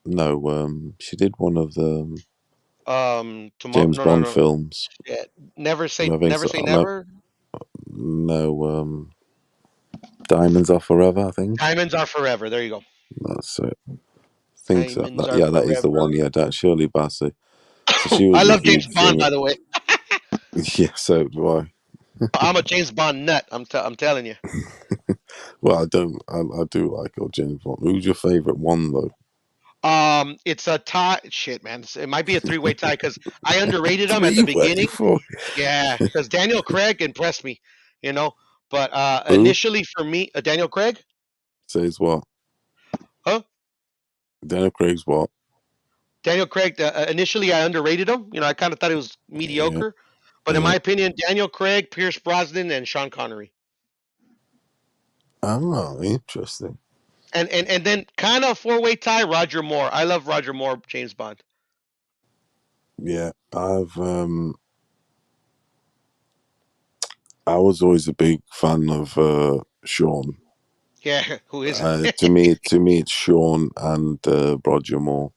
No, she did one of the Tomorrow. James Bond films. Yeah, Never Say I think so. Never. No, Diamonds Are Forever, I think. Diamonds Are Forever. There you go. That's it. I think so. Diamonds Are That is the one. Forever. Yeah, that's Shirley Bassey. So she was I a love James huge Bond, thing. by the way. Yeah, so do I. I'm a James Bond nut. I'm telling you. Well, I don't. I do like old James Bond. Who's your favourite one though? It's a tie. Shit, man. It might be a three-way tie because I underrated him at the 3-way beginning. for Yeah, because Daniel Craig impressed me, you know. But who initially for me, Daniel Craig, says what? huh? Daniel Craig's what? Daniel Craig. Initially, I underrated him. You know, I kind of thought he was Yeah, mediocre. But in yeah. my opinion, Daniel Craig, Pierce Brosnan, and Sean Connery. Oh, interesting. And then kind of four-way tie, Roger Moore. I love Roger Moore, James Bond. Yeah, I was always a big fan of Sean. Yeah, who isn't? To me, it's Sean and Roger Moore.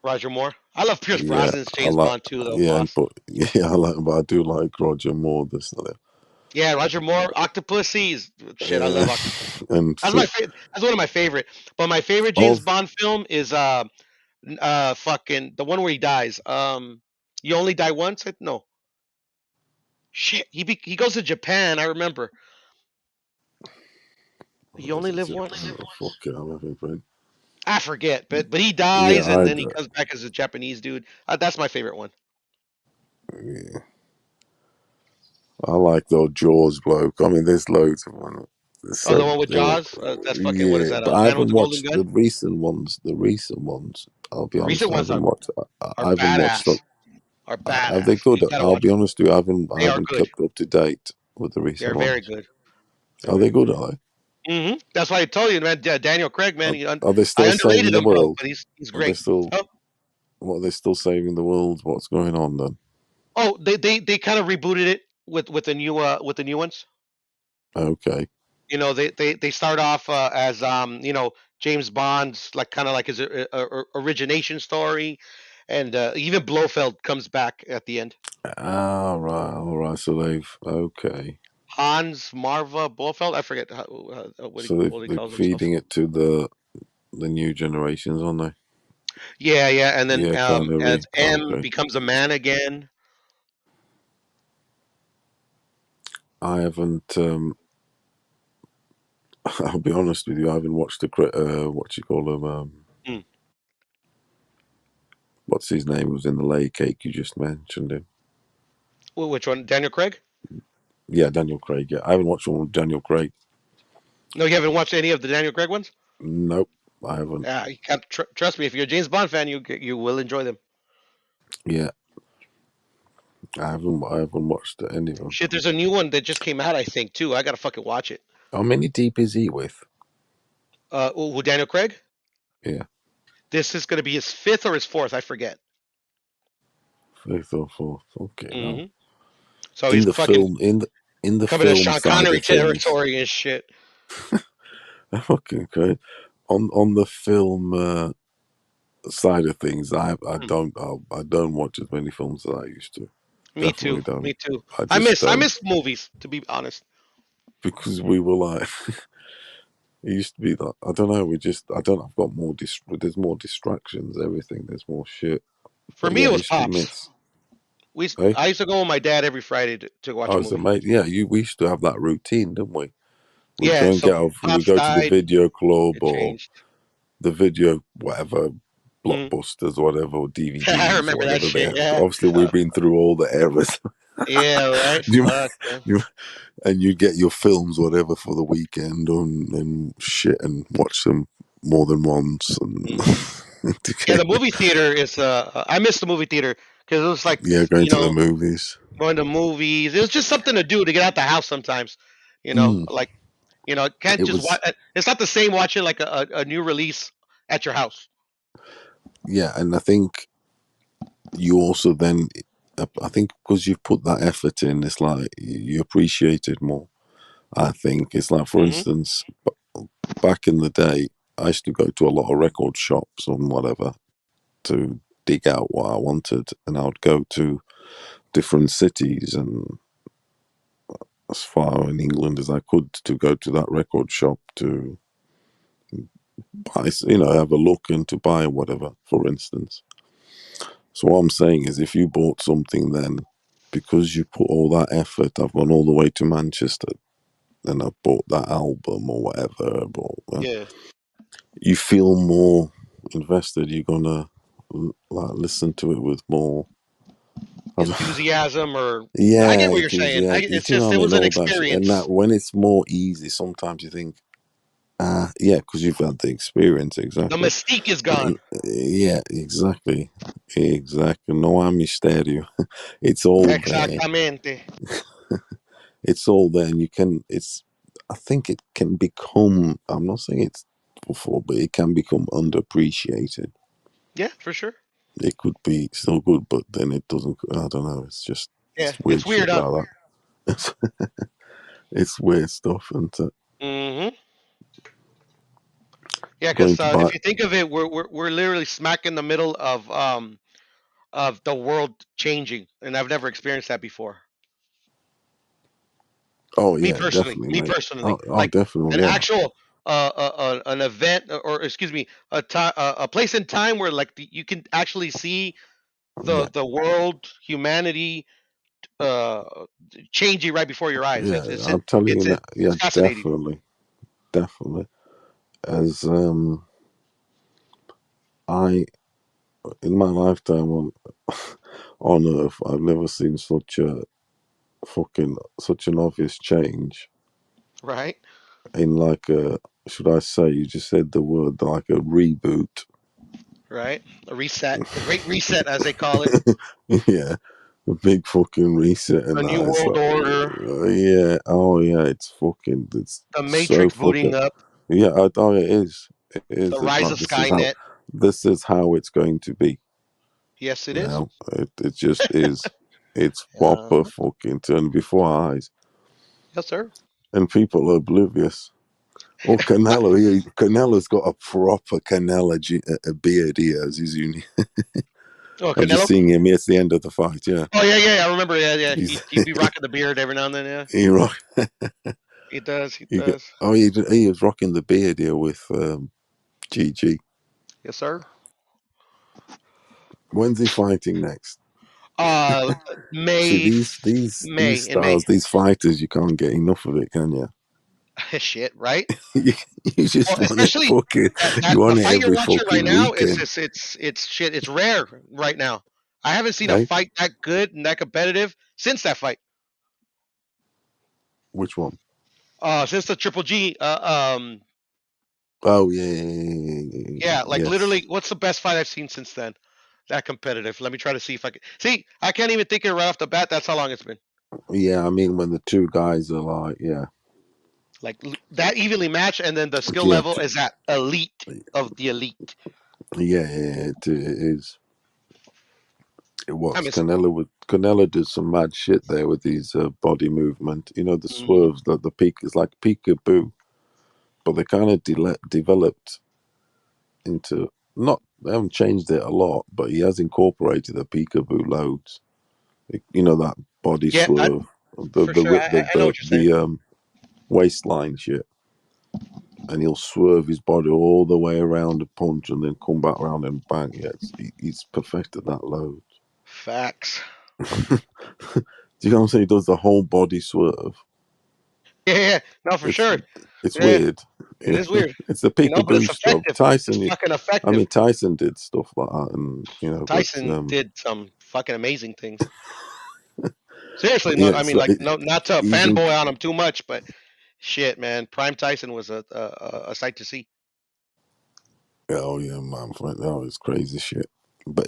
Roger Moore. I love Pierce Yeah, Brosnan's I James like. Bond too, though, Yeah, boss. but yeah, but I do like Roger Moore. This, Yeah, Roger Moore, Octopussy. Shit, I love Octopussy. and That's my favorite. That's one of my favorite. But my favorite James of Bond film is fucking the one where he dies. You Only Die Once. No, shit. He goes to Japan. I remember. You does only it? live once. Fuck it, I'm having fun. I forget, but he Yeah, dies and then he comes back as a Japanese dude. That's my favorite one. yeah, I like those Jaws bloke. I mean, there's loads of them. Oh, the So one with Jaws. That's fucking. What is yeah, that? but A I Man with haven't a Golden watched Gun. the recent ones. The recent ones, I'll be The honest, recent I ones haven't watched. are I haven't watched them. badass. Are Are they badass. good? You gotta I'll watch be them. honest with you, I They are haven't good. kept up to date with the They're recent very ones. good. Are they good? Are they? That's why I told you, man. Daniel Craig, man. Are they I still saving underrated the him, bro, world? but he's Are they great. still? Oh, What are they still saving the world? What's going on then? they kind of rebooted it with the new ones. Okay. You know, they start off as James Bond's like kind of like his origination story, and even Blofeld comes back at the end. Ah, right. All right. So they've okay. Hans Marva Blofeld, I forget So what he they're calls himself. feeding it to the new generations, aren't they? Yeah, yeah, and then Yeah, kind of. as M Okay. becomes a man again. I haven't. I'll be honest with you. I haven't watched the what you call him. Mm. What's his name? Who was in the lay cake? You just mentioned him. Well, which one? Daniel Craig? Yeah, Daniel Craig. Yeah, I haven't watched one with Daniel Craig. No, you haven't watched any of the Daniel Craig ones? Nope, I haven't. Yeah, you can't trust me. If you're a James Bond fan, you will enjoy them. Yeah, I haven't watched any of them. Shit, there's a new one that just came out, I think, too. I gotta fucking watch it. How many deep is he with? Who Daniel Craig? Yeah, This is gonna be his fifth or his fourth. I forget. fifth or fourth. Okay, now hmm So in he's the fucking film, in the coming to film Sean side Connery of things, territory and shit. okay, great. On the film side of things, I Mm. don't watch as many films as I used to. Me too. Definitely don't. Me too. I I just miss I don't miss movies, to be honest. because we were like. It used to be that I don't know. I don't. I've got more. There's more distractions. Everything. There's more shit. For But me, yeah, it I was used to Pops. miss. I Hey, used to go with my dad every Friday to watch I a was movie. amazed. Yeah, we used to have that routine, didn't we? We'd go Yeah, and so get off. We'd Pops go to the died. video club It or changed. the video whatever Mm. blockbusters, or whatever, or I DVDs, or remember that whatever they shit. have. Yeah. Obviously, we've been through all the eras. Yeah. Right. you, Fuck, man. you, and you get your films, whatever, for the weekend and shit, and watch them more than once. And hmm Yeah, the movie theater is. I miss the movie theater because it was like yeah, going to the movies. going to movies. It was just something to do to get out the house sometimes. Mm, Like can't it just watch. was, It's not the same watching like a new release at your house. yeah, and I think you also then, I think because you've put that effort in, it's like you appreciate it more. I think it's like, for hmm instance, back in the day, I used to go to a lot of record shops and whatever to dig out what I wanted, and I would go to different cities and as far in England as I could to go to that record shop to buy, have a look and to buy whatever, for instance. So what I'm saying is, if you bought something then, because you put all that effort, I've gone all the way to Manchester and I bought that album or whatever, but Yeah. you feel more invested, you're gonna like listen to it with more enthusiasm, or I get yeah, what it you're is. saying. Yeah, It's you know just what it I mean. was an All that shit, and experience. that when it's more easy, sometimes you think, yeah, because you've had the experience The exactly. mystique is gone. Yeah, exactly. No hay misterio. It's all there. Exactamente. It's all there, and you can. I think it can become. I'm not saying it's before, but it can become underappreciated. Yeah, for sure. It could be still good, but then it doesn't. I don't know. It's just Yeah, it's it's weird weird, shit huh? like that. It's weird stuff, and Mm-hmm. Yeah, going because to buy. if you think of it, we're literally smack in the middle of the world changing, and I've never experienced that before. Oh Me yeah, personally, definitely, mate. Oh, like an definitely, yeah, actual an event, or excuse me, a place in time where like you can actually see yeah, the world, humanity, uh changing right before your eyes. yeah. I'm telling you that. It's Yeah, fascinating. definitely. As I in my lifetime on Earth, I've never seen such such an obvious change Right. in like a. Should I say? You just said the word like a reboot. Right. A reset, the great reset, as they call it. Yeah, a big fucking reset and A new that. It's world like, order. yeah, oh yeah, it's The so Matrix fucking, booting up. yeah. Oh, it is. It The is. It's rise like of Skynet. this is how it's going to be. Yes, it You is. know, it just is. It's Uh, proper fucking turn before our eyes, yes, sir. and people are oblivious. Oh, Canelo's got a proper Canelo a beard here, as he's unique. Oh, I'm just Canelo. seeing him. It's the end of the fight. Yeah, Oh yeah. I remember. Yeah. he's He'd be rocking the beard every now and then. Yeah. he rock. He does. He You get, does. oh, he was rocking the beard here with GG. Yes, sir. When's he fighting next? Uh, See May, these In May. stars, these fighters, you can't get enough of it, can you? Shit, right? you, you just Well, want it especially fucking. that You the want it fight you're every watching right fucking now is weekend, just it's shit. It's rare right now. I haven't seen a right? fight that good and that competitive since that fight. Which one? Since the Triple G. Oh yeah. Yeah, like literally, Yes. what's the best fight I've seen since then? That competitive. Let me try to see if I can see. I can't even think of it right off the bat. That's how long it's been. Yeah, I mean when the two guys are like, yeah, Like that evenly matched, and then the skill yeah, level is at elite of the elite. it is. It I was mean, Canelo did some mad shit there with his body movement. You know the mhm. swerves, the peak is like peekaboo, but they kind of developed into not. They haven't changed it a lot, but he has incorporated the peekaboo loads. You know that body Yeah, swerve, for sure. I know what you're saying. the waistline shit, and he'll swerve his body all the way around a punch and then come back around and bang. Yeah, he's perfected that load. Facts. Do you know what I'm saying? He does the whole body swerve. Yeah. No, for It's sure. it's Yeah, weird. it Yeah, is weird. it's the But it's peekaboo stuff. effective. It's Tyson, fucking I mean effective. Tyson did stuff like that, and but Tyson did some fucking amazing things. Seriously, but no, yeah, I it's mean, like like, no, not to he's in. fanboy on him too much, but shit, man, Prime Tyson was a sight to see. Oh yeah, man, oh, it's crazy shit. But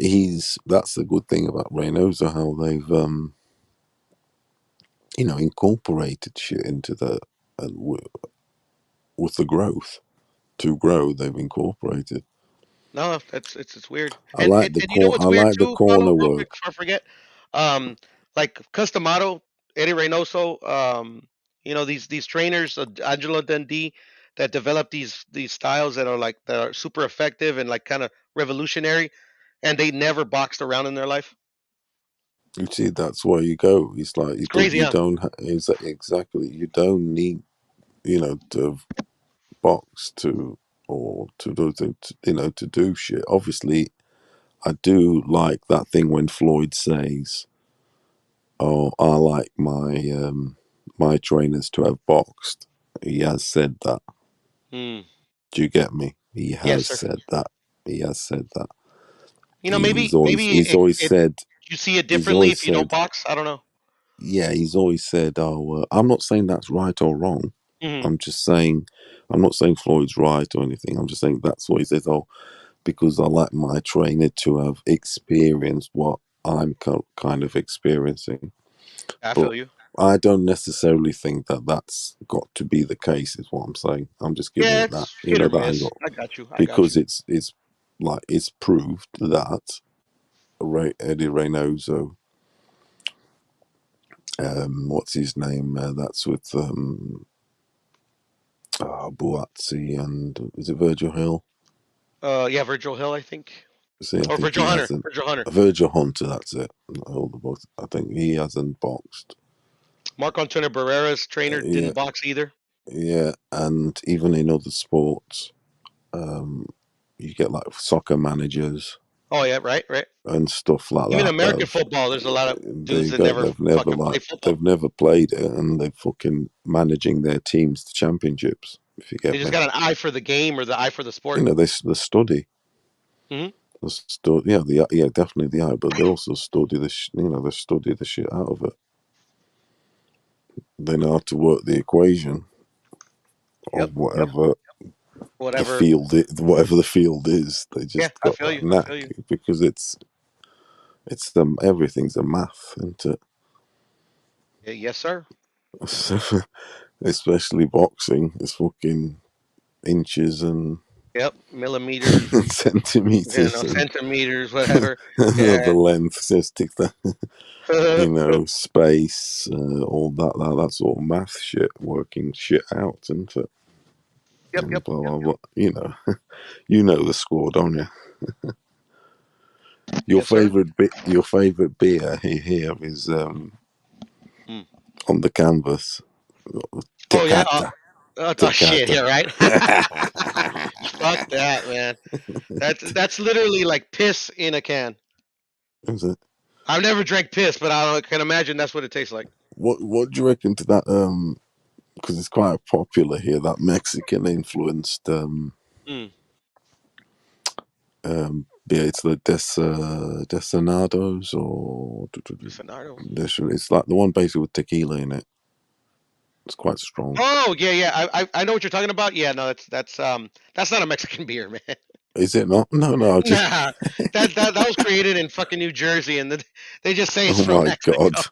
that's the good thing about Reynoso, how they've incorporated shit into with the growth. To grow, they've incorporated. No, it's weird. And you know what's I weird like the too, Paulo, corner real quick work. before I forget. Like Customato, Eddie Reynoso, these trainers, Angelo Dundee, that develop these styles that are super effective and like kind of revolutionary, and they never boxed around in their life. You see, that's where you go. It's like It's crazy, you huh? don't exactly. You don't need to box to or to do to do shit. Obviously, I do like that thing when Floyd says, "Oh, I like my trainers to have boxed." He has said that. Hmm. Do you get me? He Yes, has sir. said that. He has said that. You know, He's maybe always said you see it he's differently always if you don't said box. I don't know. yeah, he's always said, "Oh, I'm not saying that's right or wrong. Hmm. I'm just saying, I'm not saying Floyd's right or anything. I'm just saying that's what he says. Oh, because I like my trainer to have experienced what I'm kind of experiencing. I But feel you. I don't necessarily think that that's got to be the case. Is what I'm saying. I'm just giving Yeah, it that, it's hit or that miss. angle I got you. I got because you. it's like it's proved that Eddie Reynoso, what's his name? That's with Buatsi and is it Virgil Hill? Yeah, Virgil Hill, I think, See, I or think Virgil he Hunter. hasn't. Virgil Hunter. Virgil Hunter, that's it. All the books. I think he hasn't boxed. Mark Antonio Barrera's trainer Yeah, didn't box either. yeah, and even in other sports, um, you get like soccer managers Oh yeah, right. and stuff like Even that. American football, there's a lot of dudes that never fucking play football. They've never played it, and they're fucking managing their teams to championships. If you They get just me, got an eye for the game or the eye for the sport. they study. Hmm. Yeah, definitely the eye, but they also study they study the shit out of it. They know how to work the equation Yep. of whatever Whatever. whatever the field is. They Yeah, just I got feel that you. I feel knack you. because it's them everything's a math, isn't it? Yeah, yes, sir. Especially boxing, it's fucking inches and Yep. Millimeters. You centimeters know, and centimeters, whatever. the Yeah. length, just stick that, space, all that's all math shit, working shit out, isn't it? And Yep. blah blah blah. You know the score, don't you? Yes, sir. Your favorite beer here is Mm. on the canvas. Oh yeah. Tecata. Oh shit. Tecata. Yeah. Right. Fuck that, man. That's literally like piss in a can. Is it? I've never drank piss, but I can imagine that's what it tastes like. What do you reckon to that? Because it's quite popular here. That Mexican influenced Mm. beer. It's the Desenados or Sonaro. it's like the one basically with tequila in it. It's quite strong. Oh yeah. I know what you're talking about. Yeah, no, that's not a Mexican beer, man. Is it not? No. Just Nah, that was created in fucking New Jersey, and they just say it's oh from my god. Mexico.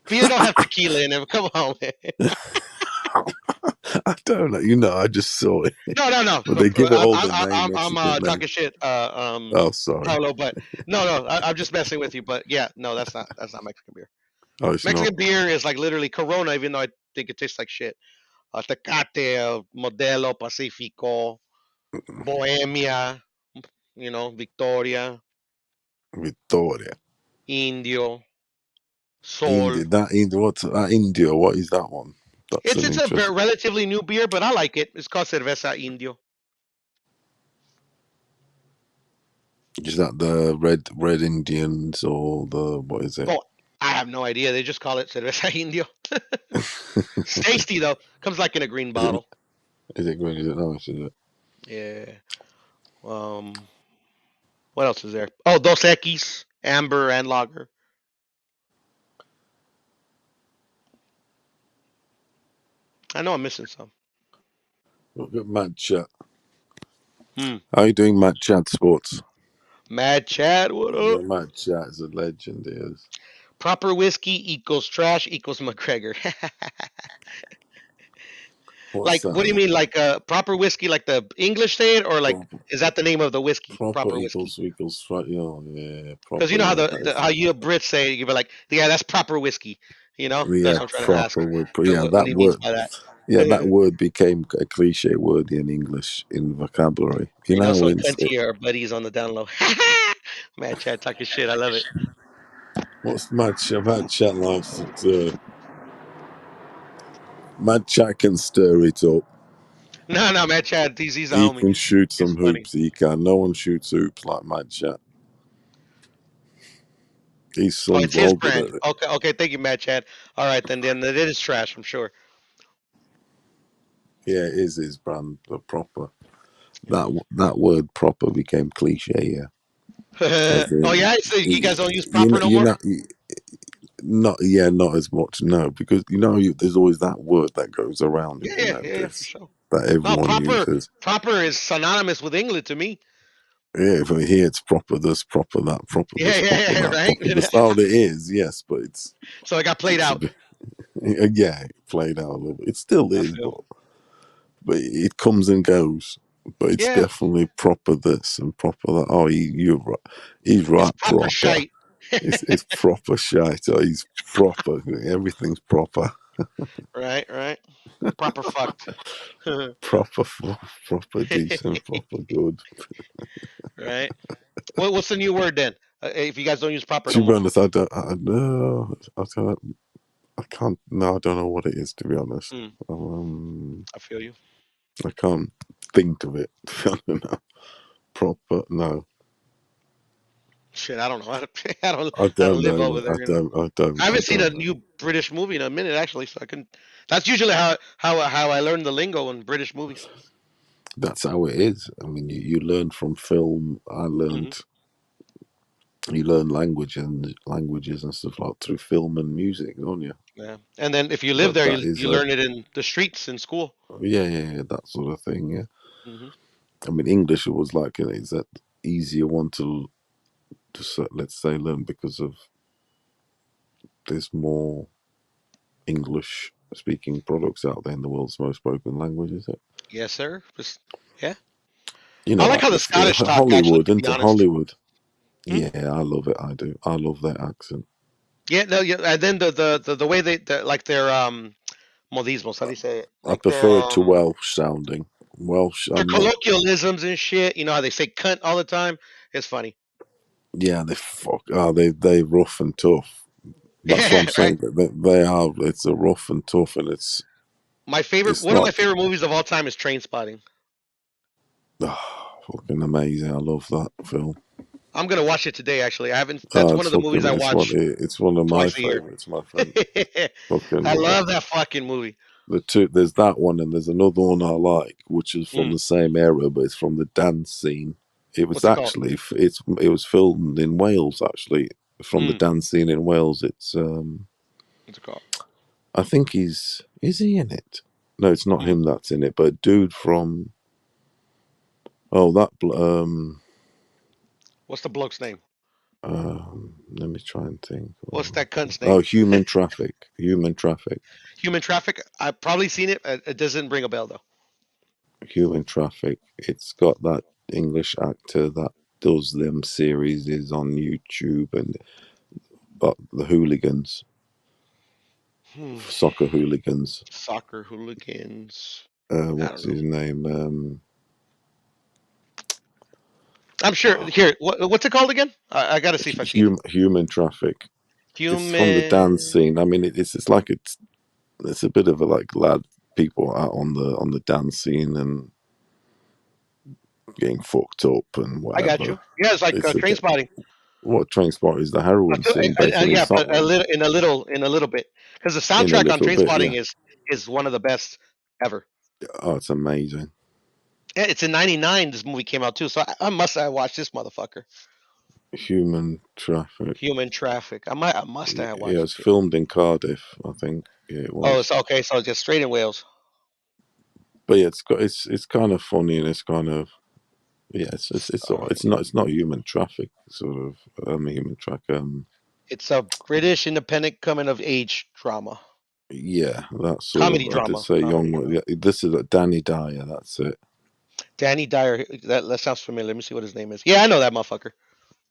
Beer don't have tequila in it. Come on, man. I don't know. I just saw it. No. But they give it all the name, I'm Mexican name. talking shit. Oh, sorry. Paulo, but no. I'm just messing with you. But yeah, no, that's not Mexican beer. Oh, it's not. Mexican beer is like literally Corona, even though I think it tastes like shit. Tecate, Modelo, Pacifico, Bohemia, Victoria, Victoria. Indio, Sol. What's that India? What is that one? That's It's an it's a interest. relatively new beer, but I like it. It's called Cerveza Indio. Is that the red Indians or the what is it? Oh, I have no idea. They just call it Cerveza Indio. It's tasty though. Comes like in a green bottle. Is it green? Is it nice? Is it? Yeah. Um. What else is there? Oh, Dos Equis, amber and lager. I know I'm missing some. Look at Mad Chat. Hmm. How are you doing, Mad Chat Sports? Mad Chat, what up? Mad Chat is a legend. He is. Proper whiskey equals trash equals McGregor. What's Like, that? what do you mean? Like proper whiskey, like the English say it, or like is that the name of the whiskey? Proper Proper whiskey. equals right. Yeah, Because you proper. know how Yeah, how you Brits say it, you be like, yeah, that's proper whiskey. yeah, That's what I'm trying to ask. proper word. Yeah, What that he means word. by that. Yeah, that word became a cliche word in English in vocabulary. So When Clenty our buddies on the down low. Mad chat talking shit. I love it. what's Mad Chat? Mad Chat likes it. Mad Chat can stir it up. No, Mad Chat. He's a He homie. can shoot He's some funny. hoops. He can. No one shoots hoops like Mad Chat. His Oh, son's it's his well good brand. at it. Okay. Thank you, Mad Chat. All right, then it is trash. I'm sure. Yeah, it is his brand, the proper. That word proper became cliche. Yeah. As Oh in, yeah, so you guys don't use you proper know, no more. not as much. No, because there's always that word that goes around. Yeah, for sure. That No, everyone uses. proper is synonymous with England to me. Yeah, but here it's proper this, proper that, proper this, proper that, Right. proper this. Oh, it is, yes, but So it got played it's a out. bit, yeah, it played out a little bit. It still I is, feel. but it comes and goes. But it's Yeah, definitely proper this and proper that. Oh, he's it's right, proper proper. shite. It's proper shite. Oh, he's proper. Everything's proper. Right. Proper fucked. Proper, proper decent, proper good. Right. What's the new word then? If you guys don't use proper no To be more. honest, I don't. I know. I can't. No, I don't know what it is. To be honest, I feel you. I can't think of it. Proper. No, Shit, I don't know. I I don't don't live know. over there. I I haven't seen a don't know. new British movie in a minute actually, so I can. That's usually how I learn the lingo in British movies. That's how it is. I mean, you learn from film. Hmm. You learn languages and stuff like through film and music, don't you? Yeah, and then if you live there, That is you learn it in the streets in school. yeah, that sort of thing. Yeah. Hmm. I mean, English it was like is that easier one let's say learn because of there's more English speaking products out there in the world's most spoken language, is it? Yes, sir. Yeah, You I know, like like how the Scottish talk. Actually, Hollywood, to be into honest. Hollywood. Hmm? Yeah, I love it. I do. I love their accent. Yeah, no, yeah, and then the way like their modismos. How do you say it? I Like prefer it to Welsh sounding. Welsh, their I'm not. colloquialisms and shit. You know how they say cunt all the time. It's funny. Yeah, they rough and tough. That's what Yeah, I'm right. saying. They are. It's a rough and tough, and it's One of my not. favorite movies of all time is Train Spotting. Fucking amazing. I love that film. I'm gonna watch it today. Actually, I haven't. That's one of the movies I watch It's one of my twice a year. favorites, my friend. I Fucking love that fucking movie. there's that one and there's another one I like, which is from the same era, but it's from the dance scene. It was What's it called? actually it was filmed in Wales. Actually, from the dance scene in Wales. It's What's it called? I think is he in it? No, it's not him that's in it, but a dude from What's the bloke's name? let me try and think. What's that cunt's name? Oh, Human Traffic. Human Traffic. Human Traffic. I've probably seen it. It doesn't ring a bell though. Human Traffic. It's got that English actor that does them series is on YouTube and the hooligans, soccer hooligans. Soccer hooligans. What's his name? I'm sure. Here, what's it called again? I gotta see if I've seen it. Human Traffic. It's from the Human. dance scene. I mean, it's like it's a bit of a like lad people out on the dance scene and getting fucked up and I whatever. got you. Yeah, it's like Train Spotting. What Train Spotting is the heroin scene, basically. Yeah, but a little bit, because the soundtrack on Train Spotting is one of the best ever. Oh, it's amazing. Yeah, it's in '99. This movie came out too, so I must have watched this motherfucker. Human Traffic. Human Traffic. I must have watched. Yeah, it was filmed in Cardiff, I think. Yeah, it was. Oh, it's okay. So just straight in Wales. But yeah, it's kind of funny and it's kind of it's not human traffic sort of human track It's a British independent coming of age drama. Yeah, that's sort Comedy of. drama. I did say young one. Yeah, this is Danny Dyer. That's it. Danny Dyer. That sounds familiar. Let me see what his name is. Yeah, I know that motherfucker.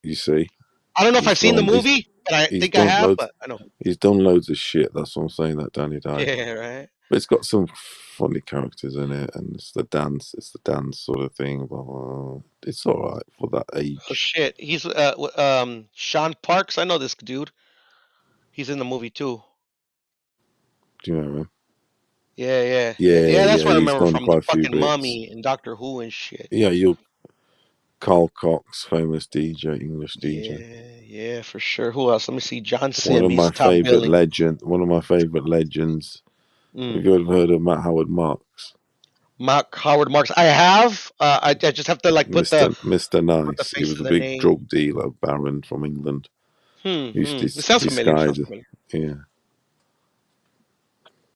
You see, I don't know if I've seen the movie, but I think I have. But I know he's done loads of shit. That's what I'm saying. That Danny Dyer. Yeah, right. But it's got some funny characters in it, and it's the dance sort of thing. But it's all right for that age. Oh shit, he's Sean Parks. I know this dude. He's in the movie too. Do you know him? Yeah. Yeah. That's what I He's remember done from quite the a few fucking bits. Mummy and Doctor Who and shit. Yeah, Carl Cox, famous DJ, English DJ. Yeah, for sure. Who else? Let me see. John Sim. One of my top favorite billing. legends. Have you ever heard of Matt Howard Marks? Howard Marks. I have. I just have to like put Mr. the Nice. He face was of a the big name. drug dealer, baron from England. He used It to sounds familiar. disguise it. Yeah.